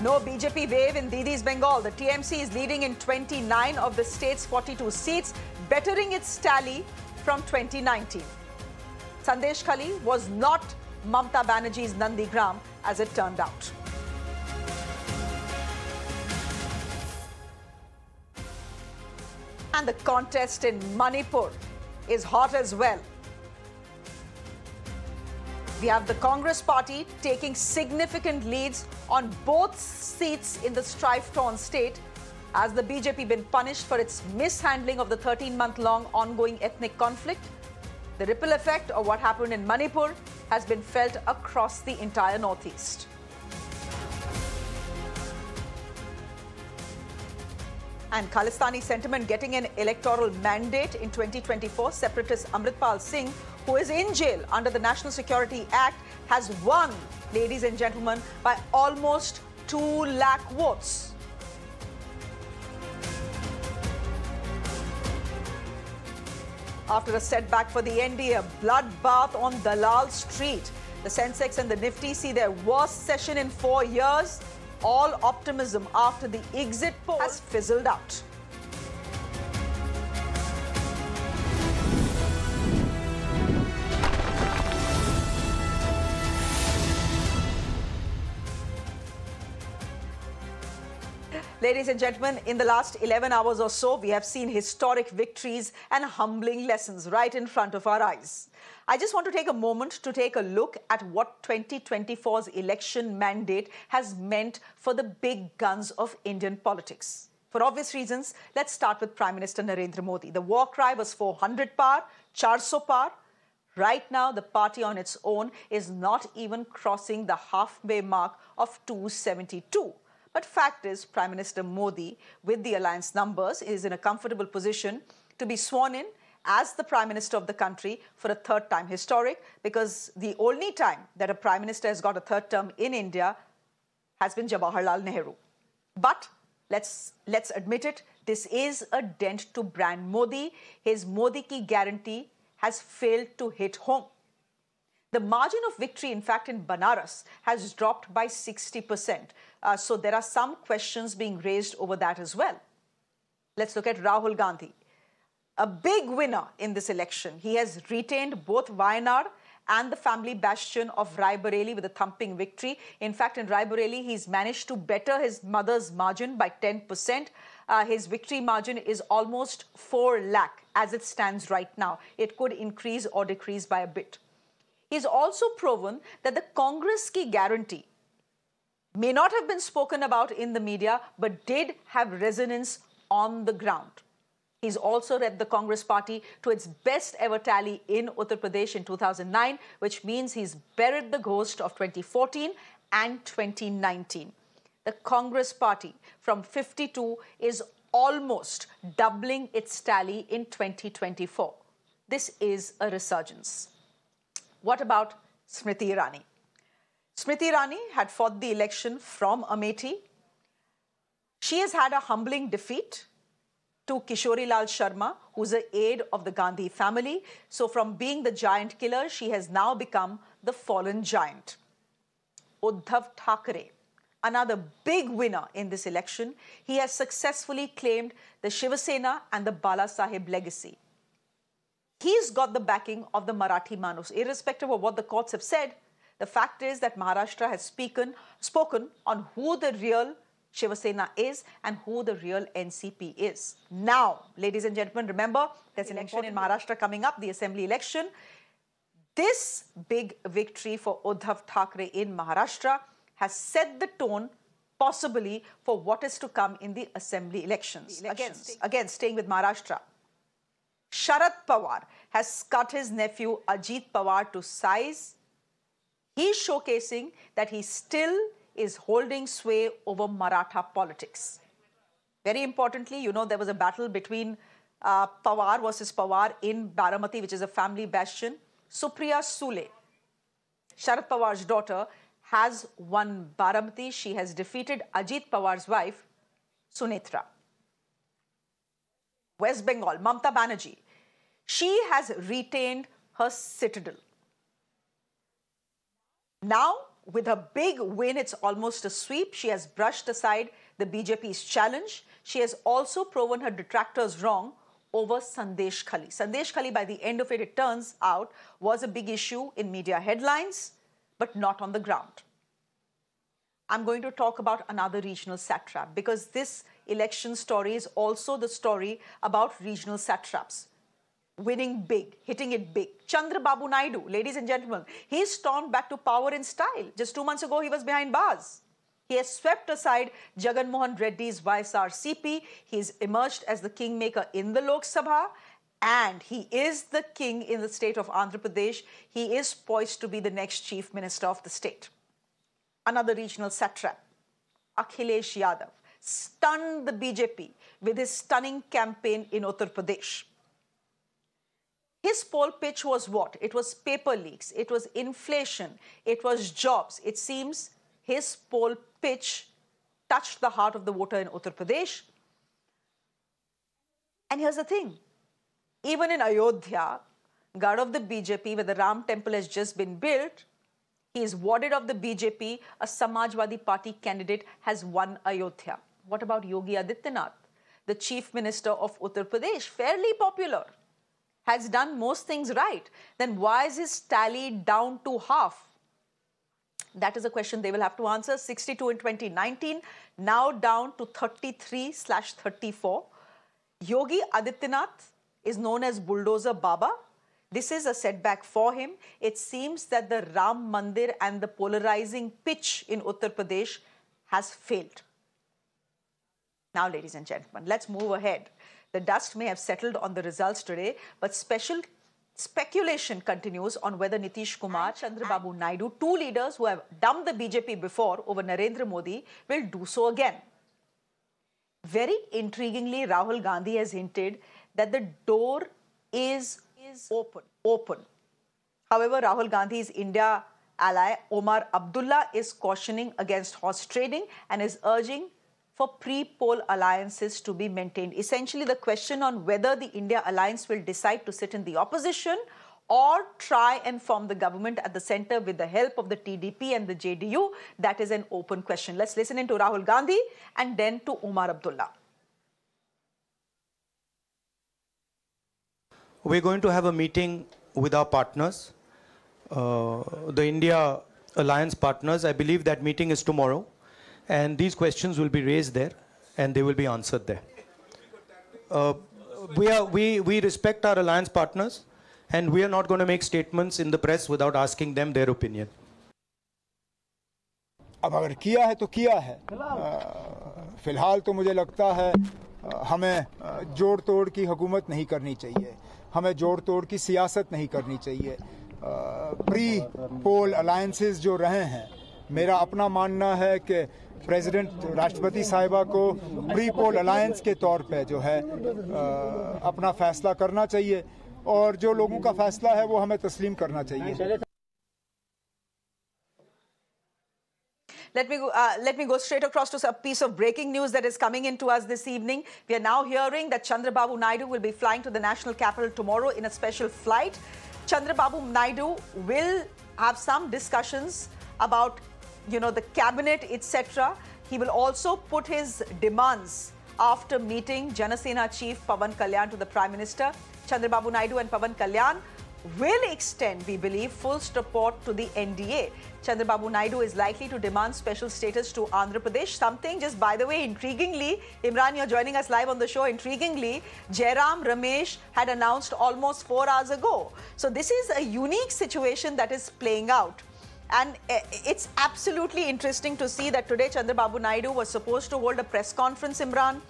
No BJP wave in Didi's Bengal. The TMC is leading in 29 of the state's 42 seats, bettering its tally from 2019. Sandesh Khali was not Mamta Banerjee's Nandigram, as it turned out. And the contest in Manipur is hot as well. We have the Congress party taking significant leads on both seats in the strife-torn state. Has the BJP been punished for its mishandling of the 13-month-long ongoing ethnic conflict? The ripple effect of what happened in Manipur has been felt across the entire Northeast. And Khalistani sentiment getting an electoral mandate in 2024. Separatist Amritpal Singh, who is in jail under the National Security Act, has won, ladies and gentlemen, by almost 2 lakh votes. After a setback for the NDA, a bloodbath on Dalal Street. The Sensex and the Nifty see their worst session in 4 years. All optimism after the exit poll has fizzled out. Ladies and gentlemen, in the last 11 hours or so, we have seen historic victories and humbling lessons right in front of our eyes. I just want to take a moment to take a look at what 2024's election mandate has meant for the big guns of Indian politics. For obvious reasons, let's start with Prime Minister Narendra Modi. The war cry was 400 par, 400 par. Right now, the party on its own is not even crossing the halfway mark of 272. But fact is, Prime Minister Modi, with the alliance numbers, is in a comfortable position to be sworn in as the Prime Minister of the country for a 3rd time. Historic, because the only time that a Prime Minister has got a 3rd term in India has been Jawaharlal Nehru. But let's admit it, this is a dent to brand Modi. His Modi ki guarantee has failed to hit home. The margin of victory, in fact, in Banaras has dropped by 60%. So there are some questions being raised over that as well. Let's look at Rahul Gandhi. A big winner in this election. He has retained both Wayanad and the family bastion of Raebareli with a thumping victory. In fact, in Raebareli, he's managed to better his mother's margin by 10%. His victory margin is almost 4 lakh as it stands right now. It could increase or decrease by a bit. He's also proven that the Congress ki guarantee may not have been spoken about in the media, but did have resonance on the ground. He's also led the Congress party to its best ever tally in Uttar Pradesh in 2009, which means he's buried the ghost of 2014 and 2019. The Congress party from 52 is almost doubling its tally in 2024. This is a resurgence. What about Smriti Irani? Smriti Irani had fought the election from Amethi. She has had a humbling defeat to Kishori Lal Sharma, who's an aide of the Gandhi family. So from being the giant killer, she has now become the fallen giant. Uddhav Thackeray, another big winner in this election. He has successfully claimed the Shiva Sena and the Bala Sahib legacy. He's got the backing of the Marathi Manus. Irrespective of what the courts have said, the fact is that Maharashtra has spoken on who the real Shiva Sena is and who the real NCP is. Now, ladies and gentlemen, remember, there's an election in Maharashtra coming up, the assembly election. This big victory for Uddhav Thackeray in Maharashtra has set the tone possibly for what is to come in the assembly elections. Again, staying with Maharashtra. Sharad Pawar has cut his nephew Ajit Pawar to size. He's showcasing that he still is holding sway over Maratha politics. Very importantly, you know, there was a battle between Pawar versus Pawar in Baramati, which is a family bastion. Supriya Sule, Sharad Pawar's daughter, has won Baramati. She has defeated Ajit Pawar's wife, Sunetra. West Bengal, Mamata Banerjee, she has retained her citadel. Now, with a big win, it's almost a sweep. She has brushed aside the BJP's challenge. She has also proven her detractors wrong over Sandesh Khali. Sandesh Khali, by the end of it, it turns out, was a big issue in media headlines, but not on the ground. I'm going to talk about another regional satrap, because this election story is also the story about regional satraps. Winning big, hitting it big. Chandrababu Naidu, ladies and gentlemen, he stormed back to power in style. Just 2 months ago, he was behind bars. He has swept aside Jagan Mohan Reddy's YSRCP. He's emerged as the kingmaker in the Lok Sabha, and he is the king in the state of Andhra Pradesh. He is poised to be the next chief minister of the state. Another regional satrap, Akhilesh Yadav, stunned the BJP with his stunning campaign in Uttar Pradesh. His poll pitch was what? It was paper leaks, it was inflation, it was jobs. It seems his poll pitch touched the heart of the voter in Uttar Pradesh. And here's the thing, even in Ayodhya, god of the BJP, where the Ram temple has just been built, he is warded of the BJP. A Samajwadi Party candidate has won Ayodhya. What about Yogi Adityanath, the chief minister of Uttar Pradesh, fairly popular, has done most things right? Then why is his tally down to half? That is a question they will have to answer. 62 in 2019, now down to 33/34. Yogi Adityanath is known as Bulldozer Baba. This is a setback for him. It seems that the Ram Mandir and the polarizing pitch in Uttar Pradesh has failed. Now, ladies and gentlemen, let's move ahead. The dust may have settled on the results today, but special speculation continues on whether Nitish Kumar, Chandrababu Naidu, two leaders who have dumped the BJP before over Narendra Modi, will do so again. Very intriguingly, Rahul Gandhi has hinted that the door is open. However, Rahul Gandhi's India ally Omar Abdullah is cautioning against horse trading and is urging for pre-poll alliances to be maintained. Essentially, the question on whether the India alliance will decide to sit in the opposition or try and form the government at the centre with the help of the TDP and the JDU, that is an open question. Let's listen in to Rahul Gandhi and then to Omar Abdullah. We're going to have a meeting with our partners, the India alliance partners. I believe that meeting is tomorrow. And these questions will be raised there, and they will be answered there. We respect our alliance partners, and we are not going to make statements in the press without asking them their opinion. अब अगर किया है तो किया है। फिलहाल तो मुझे लगता है हमें जोड़ तोड़ की हुकूमत नहीं करनी चाहिए, हमें जोड़ तोड़ की सियासत नहीं करनी चाहिए। प्री पोल अलायंसेस जो रहे हैं, मेरा अपना मानना है कि प्रेसिडेंट राष्ट्रपति साहिबा को प्री पोल अलायंस के तौर पे जो है अपना फैसला करना चाहिए, और जो लोगों का फैसला है वो हमें तस्लीम करना चाहिए। Let me go straight across to a piece of breaking news that is coming into us this evening. We are now hearing that Chandrababu Naidu will be flying to the national capital tomorrow in a special flight. Chandrababu Naidu will have some discussions about, the cabinet, etc. He will also put his demands after meeting Janasena chief Pawan Kalyan to the Prime Minister. Chandrababu Naidu and Pawan Kalyan will extend, we believe, full support to the NDA. Chandrababu Naidu is likely to demand special status to Andhra Pradesh. Something, just by the way, intriguingly, Imran, you're joining us live on the show. Intriguingly, Jairam Ramesh had announced almost 4 hours ago. So this is a unique situation that is playing out. And it's absolutely interesting to see that today Chandrababu Naidu was supposed to hold a press conference, Imran.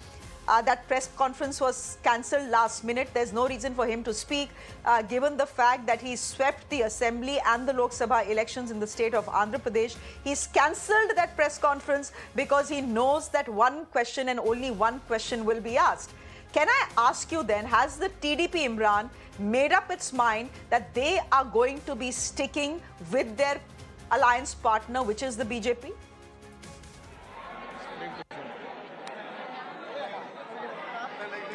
That press conference was cancelled last minute. There's no reason for him to speak, given the fact that he swept the Assembly and the Lok Sabha elections in the state of Andhra Pradesh. He's cancelled that press conference because he knows that one question and only one question will be asked. Can I ask you then, has the TDP, Imran, made up its mind that they are going to be sticking with their alliance partner, which is the BJP?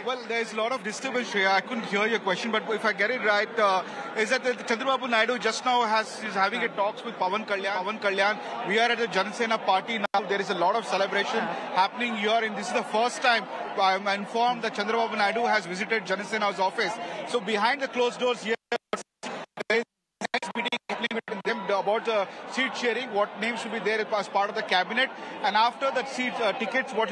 Well, there's a lot of disturbance here. I couldn't hear your question, but if I get it right, is that Chandrababu Naidu just now is having a talks with Pawan Kalyan. We are at the Janasena party now. There is a lot of celebration happening here, and this is the first time I'm informed that Chandrababu Naidu has visited Janasena's office. So behind the closed doors here, there is a next meeting happening between them about the seat sharing, what names should be there as part of the cabinet, and after that seat tickets, what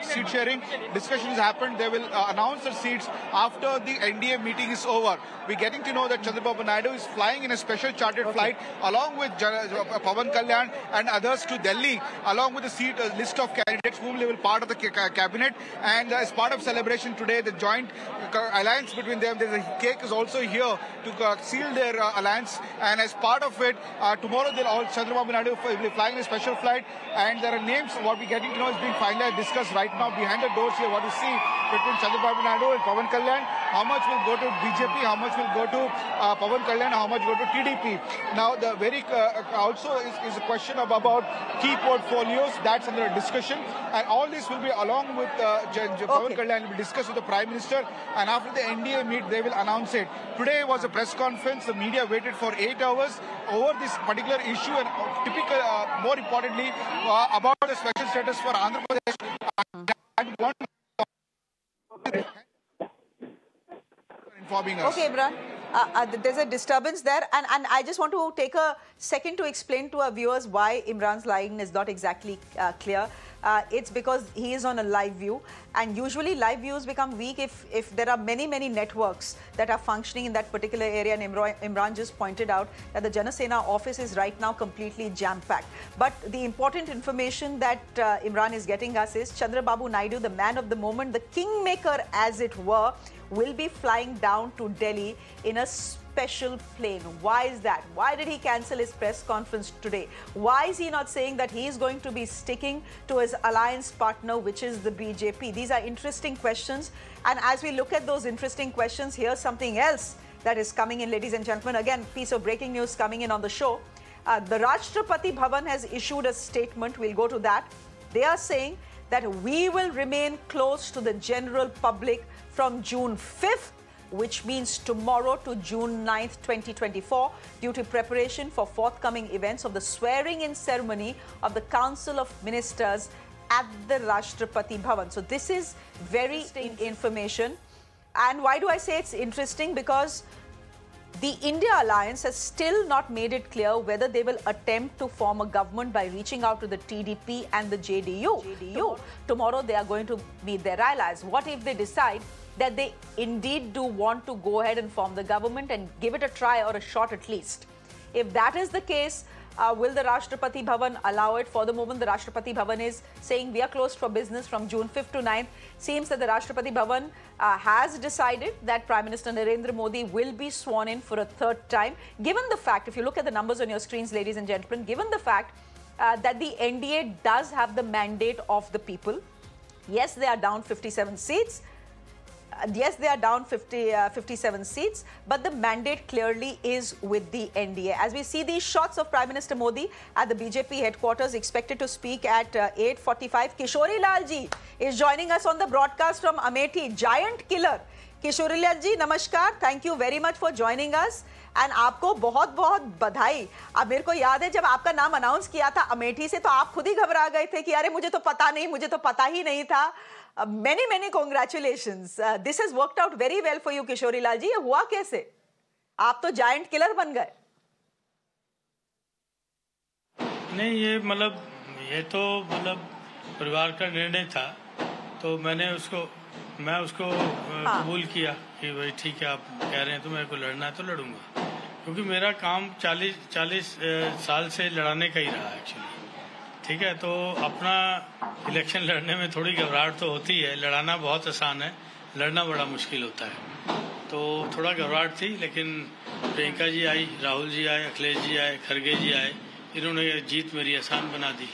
seat sharing discussions happened, they will announce the seats after the NDA meeting is over. We're getting to know that Chandrababu Naidu is flying in a special chartered flight along with Pawan Kalyan and others to Delhi, along with the list of candidates whom they will part of the cabinet. And as part of celebration today, the joint alliance between them, the cake is also here to seal their alliance. And as part of it, tomorrow Chandrababu Naidu will be flying in a special flight, and there are names. What we're getting to know is being finalized, discussed right now behind the doors here. What you see between Chandrababu Naidu and Pawan Kalyan, how much will go to BJP, how much will go to Pawan Kalyan, how much go to TDP. Now, the very also is a question about key portfolios that's under discussion, and all this will be along with Pawan Kalyan will be discussed with the Prime Minister, and after the NDA meet, they will announce it. Today was a press conference. The media waited for 8 hours over this particular issue, and more importantly, about the special status for Andhra Pradesh. And one informing us. Okay, Imran. There's a disturbance there, and I just want to take a second to explain to our viewers why Imran's line is not exactly clear. It's because he is on a live view, and usually live views become weak if there are many networks that are functioning in that particular area, and Imran just pointed out that the Janasena office is right now completely jam-packed. But the important information that Imran is getting us is Chandrababu Naidu, the man of the moment, the kingmaker as it were, will be flying down to Delhi in a special plane. Why is that? Why did he cancel his press conference today? Why is he not saying that he is going to be sticking to his alliance partner, which is the BJP? These are interesting questions. And as we look at those interesting questions, here's something else that is coming in, ladies and gentlemen. Again, piece of breaking news coming in on the show. The Rashtrapati Bhavan has issued a statement. We'll go to that. They are saying that we will remain close to the general public from June 5th, which means tomorrow, to June 9th, 2024, due to preparation for forthcoming events of the swearing-in ceremony of the Council of Ministers at the Rashtrapati Bhavan. So this is very interesting information. And why do I say it's interesting? Because The India Alliance has still not made it clear whether they will attempt to form a government by reaching out to the TDP and the JDU. Tomorrow they are going to meet their allies. What if they decide that they indeed do want to go ahead and form the government and give it a try or a shot at least? If that is the case, will the Rashtrapati Bhavan allow it? For the moment, the Rashtrapati Bhavan is saying we are closed for business from June 5th to 9th. Seems that the Rashtrapati Bhavan has decided that Prime Minister Narendra Modi will be sworn in for a third time. Given the fact, if you look at the numbers on your screens, ladies and gentlemen, given the fact that the NDA does have the mandate of the people, yes, they are down 57 seats. Yes, they are down 57 seats, but the mandate clearly is with the NDA. As we see these shots of Prime Minister Modi at the BJP headquarters, expected to speak at 8:45. Kishori Lal ji is joining us on the broadcast from Amethi. Giant killer. Kishori Lal ji, namaskar. Thank you very much for joining us. And आपको बहुत बहुत बधाई। अब मेरे को याद है जब आपका नाम अनाउंस किया था अमेठी से तो आप खुद ही घबरा गए थे कि अरे मुझे तो पता ही नहीं था। many congratulations. This has worked out very well for you, किशोरी लाल जी। ये हुआ कैसे? आप तो जायंट किलर बन गए। नहीं, ये तो परिवार का निर्णय था, तो मैं उसको कबूल किया कि भाई ठीक है, आप कह रहे हैं तो मेरे को लड़ना है तो लड़ूंगा, क्योंकि मेरा काम 40 साल से लड़ाने का ही रहा एक्चुअली। ठीक है, तो अपना इलेक्शन लड़ने में थोड़ी घबराहट तो होती है। लड़ाना बहुत आसान है, लड़ना बड़ा मुश्किल होता है। तो थोड़ा घबराहट थी, लेकिन प्रियंका जी आई, राहुल जी आए, अखिलेश जी आए, खड़गे जी आए, इन्होंने जीत मेरी आसान बना दी।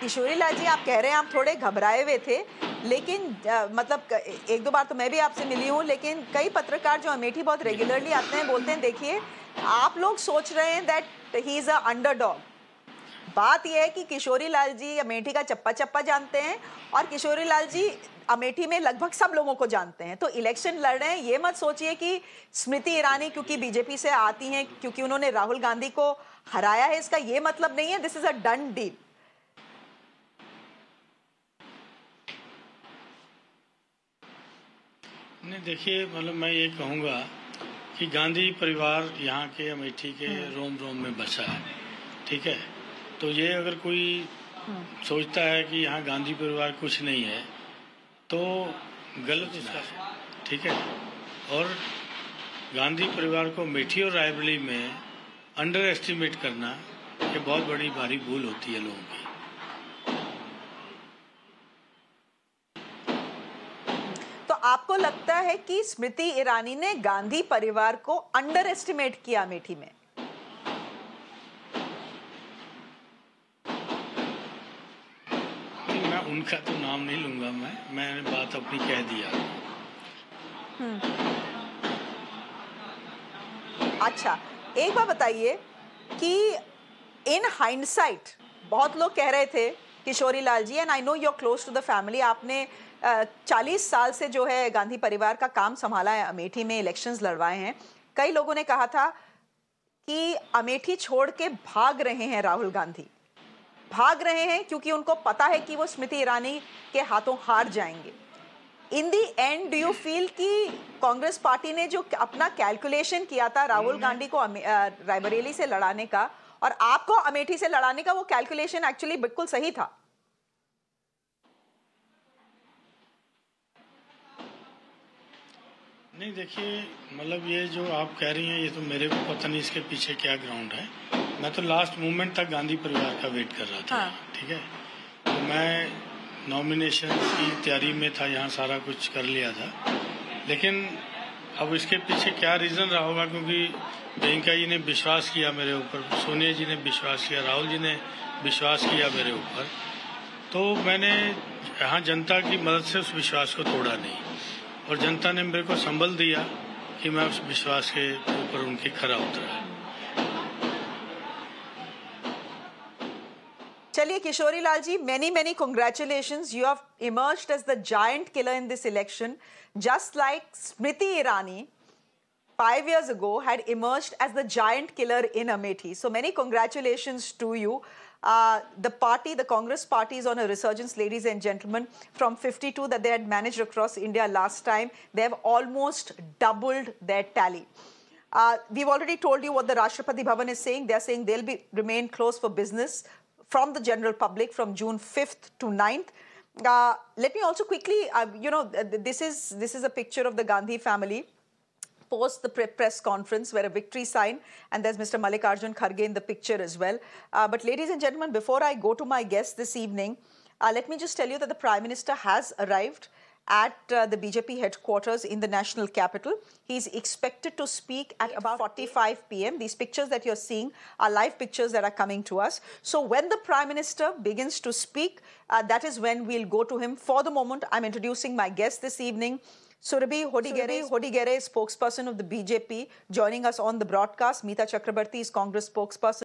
किशोरी लाल जी, आप कह रहे हैं आप थोड़े घबराए हुए थे, लेकिन एक दो बार तो मैं भी आपसे मिली हूँ, लेकिन कई पत्रकार जो अमेठी बहुत रेगुलरली आते हैं बोलते हैं देखिए आप लोग सोच रहे हैं that he is a underdog. बात यह है कि किशोरी लाल जी अमेठी का चप्पा जानते हैं और किशोरी लाल जी अमेठी में लगभग सब लोगों को जानते हैं। तो इलेक्शन लड़ रहे हैं, ये मत सोचिए कि स्मृति ईरानी क्योंकि बीजेपी से आती हैं, क्योंकि उन्होंने राहुल गांधी को हराया है, इसका ये मतलब नहीं है। This is a done deal. नहीं, देखिए, मैं ये कहूँगा कि गांधी परिवार यहाँ के अमेठी के रोम रोम में बसा है। ठीक है, तो ये अगर कोई सोचता है कि यहाँ गांधी परिवार कुछ नहीं है तो गलत है। ठीक है, और गांधी परिवार को अमेठी और रायबरेली में अंडर एस्टिमेट करना ये बहुत बड़ी भारी भूल होती है लोगों की। आपको लगता है कि स्मृति ईरानी ने गांधी परिवार को अंडर एस्टिमेट किया अमेठी में? मैं उनका तो नाम नहीं लूंगा, मैंने बात अपनी कह दिया। अच्छा, एक बात बताइए कि इन हाइंडसाइट बहुत लोग कह रहे थे Kishori Lal ji, and I know you are close to the family, आपने 40 साल से जो है गांधी परिवार का काम संभाला है, अमेठी में इलेक्शंस लड़वाए हैं। कई लोगों ने कहा था कि अमेठी छोड़ के भाग रहे हैं राहुल गांधी, भाग रहे हैं क्योंकि उनको पता है कि वो स्मृति ईरानी के हाथों हार जाएंगे। इन दी एंड डू यू फील कि कांग्रेस पार्टी ने जो अपना कैलकुलेशन किया था राहुल गांधी को रायबरेली से लड़ाने का और आपको अमेठी से लड़ाने का, वो कैलकुलेशन एक्चुअली बिल्कुल सही था? नहीं, देखिए, ये जो आप कह रही हैं ये तो मेरे को पता नहीं इसके पीछे क्या ग्राउंड है। मैं तो लास्ट मोमेंट तक गांधी परिवार का वेट कर रहा था। ठीक है, तो मैं नॉमिनेशन की तैयारी में था, यहाँ सारा कुछ कर लिया था, लेकिन अब इसके पीछे क्या रीज़न रहा होगा, क्योंकि प्रियंका जी ने विश्वास किया मेरे ऊपर, सोनिया जी ने विश्वास किया, राहुल जी ने विश्वास किया मेरे ऊपर, तो मैंने यहाँ जनता की मदद से उस विश्वास को तोड़ा नहीं, और जनता ने मेरे को संबल दिया कि मैं उस विश्वास के ऊपर उनके खरा उतरा। चलिए किशोरी लाल जी, many congratulations. You have emerged as the giant killer in this election, just like Smriti Irani 5 years ago had emerged as the giant killer in Amethi. So many congratulations to you. The Congress party is on a resurgence, ladies and gentlemen. From 52 that they had managed across India last time, they have almost doubled their tally. We've already told you what the Rashtrapati Bhavan is saying. They're saying they'll remain closed for business from the general public from June 5th to 9th. Let me also quickly, this is a picture of the Gandhi family post the press conference where a victory sign, and there's Mr. Mallikarjun Kharge in the picture as well. But ladies and gentlemen, before I go to my guest this evening, let me just tell you that the Prime Minister has arrived at the BJP headquarters in the national capital. He's expected to speak at about 45 p.m. These pictures that you're seeing are live pictures that are coming to us. So when the Prime Minister begins to speak, that is when we'll go to him. For the moment, I'm introducing my guest this evening, Surabhi Hodigere, spokesperson of the BJP, joining us on the broadcast. Meeta Chakrabarti is Congress spokesperson.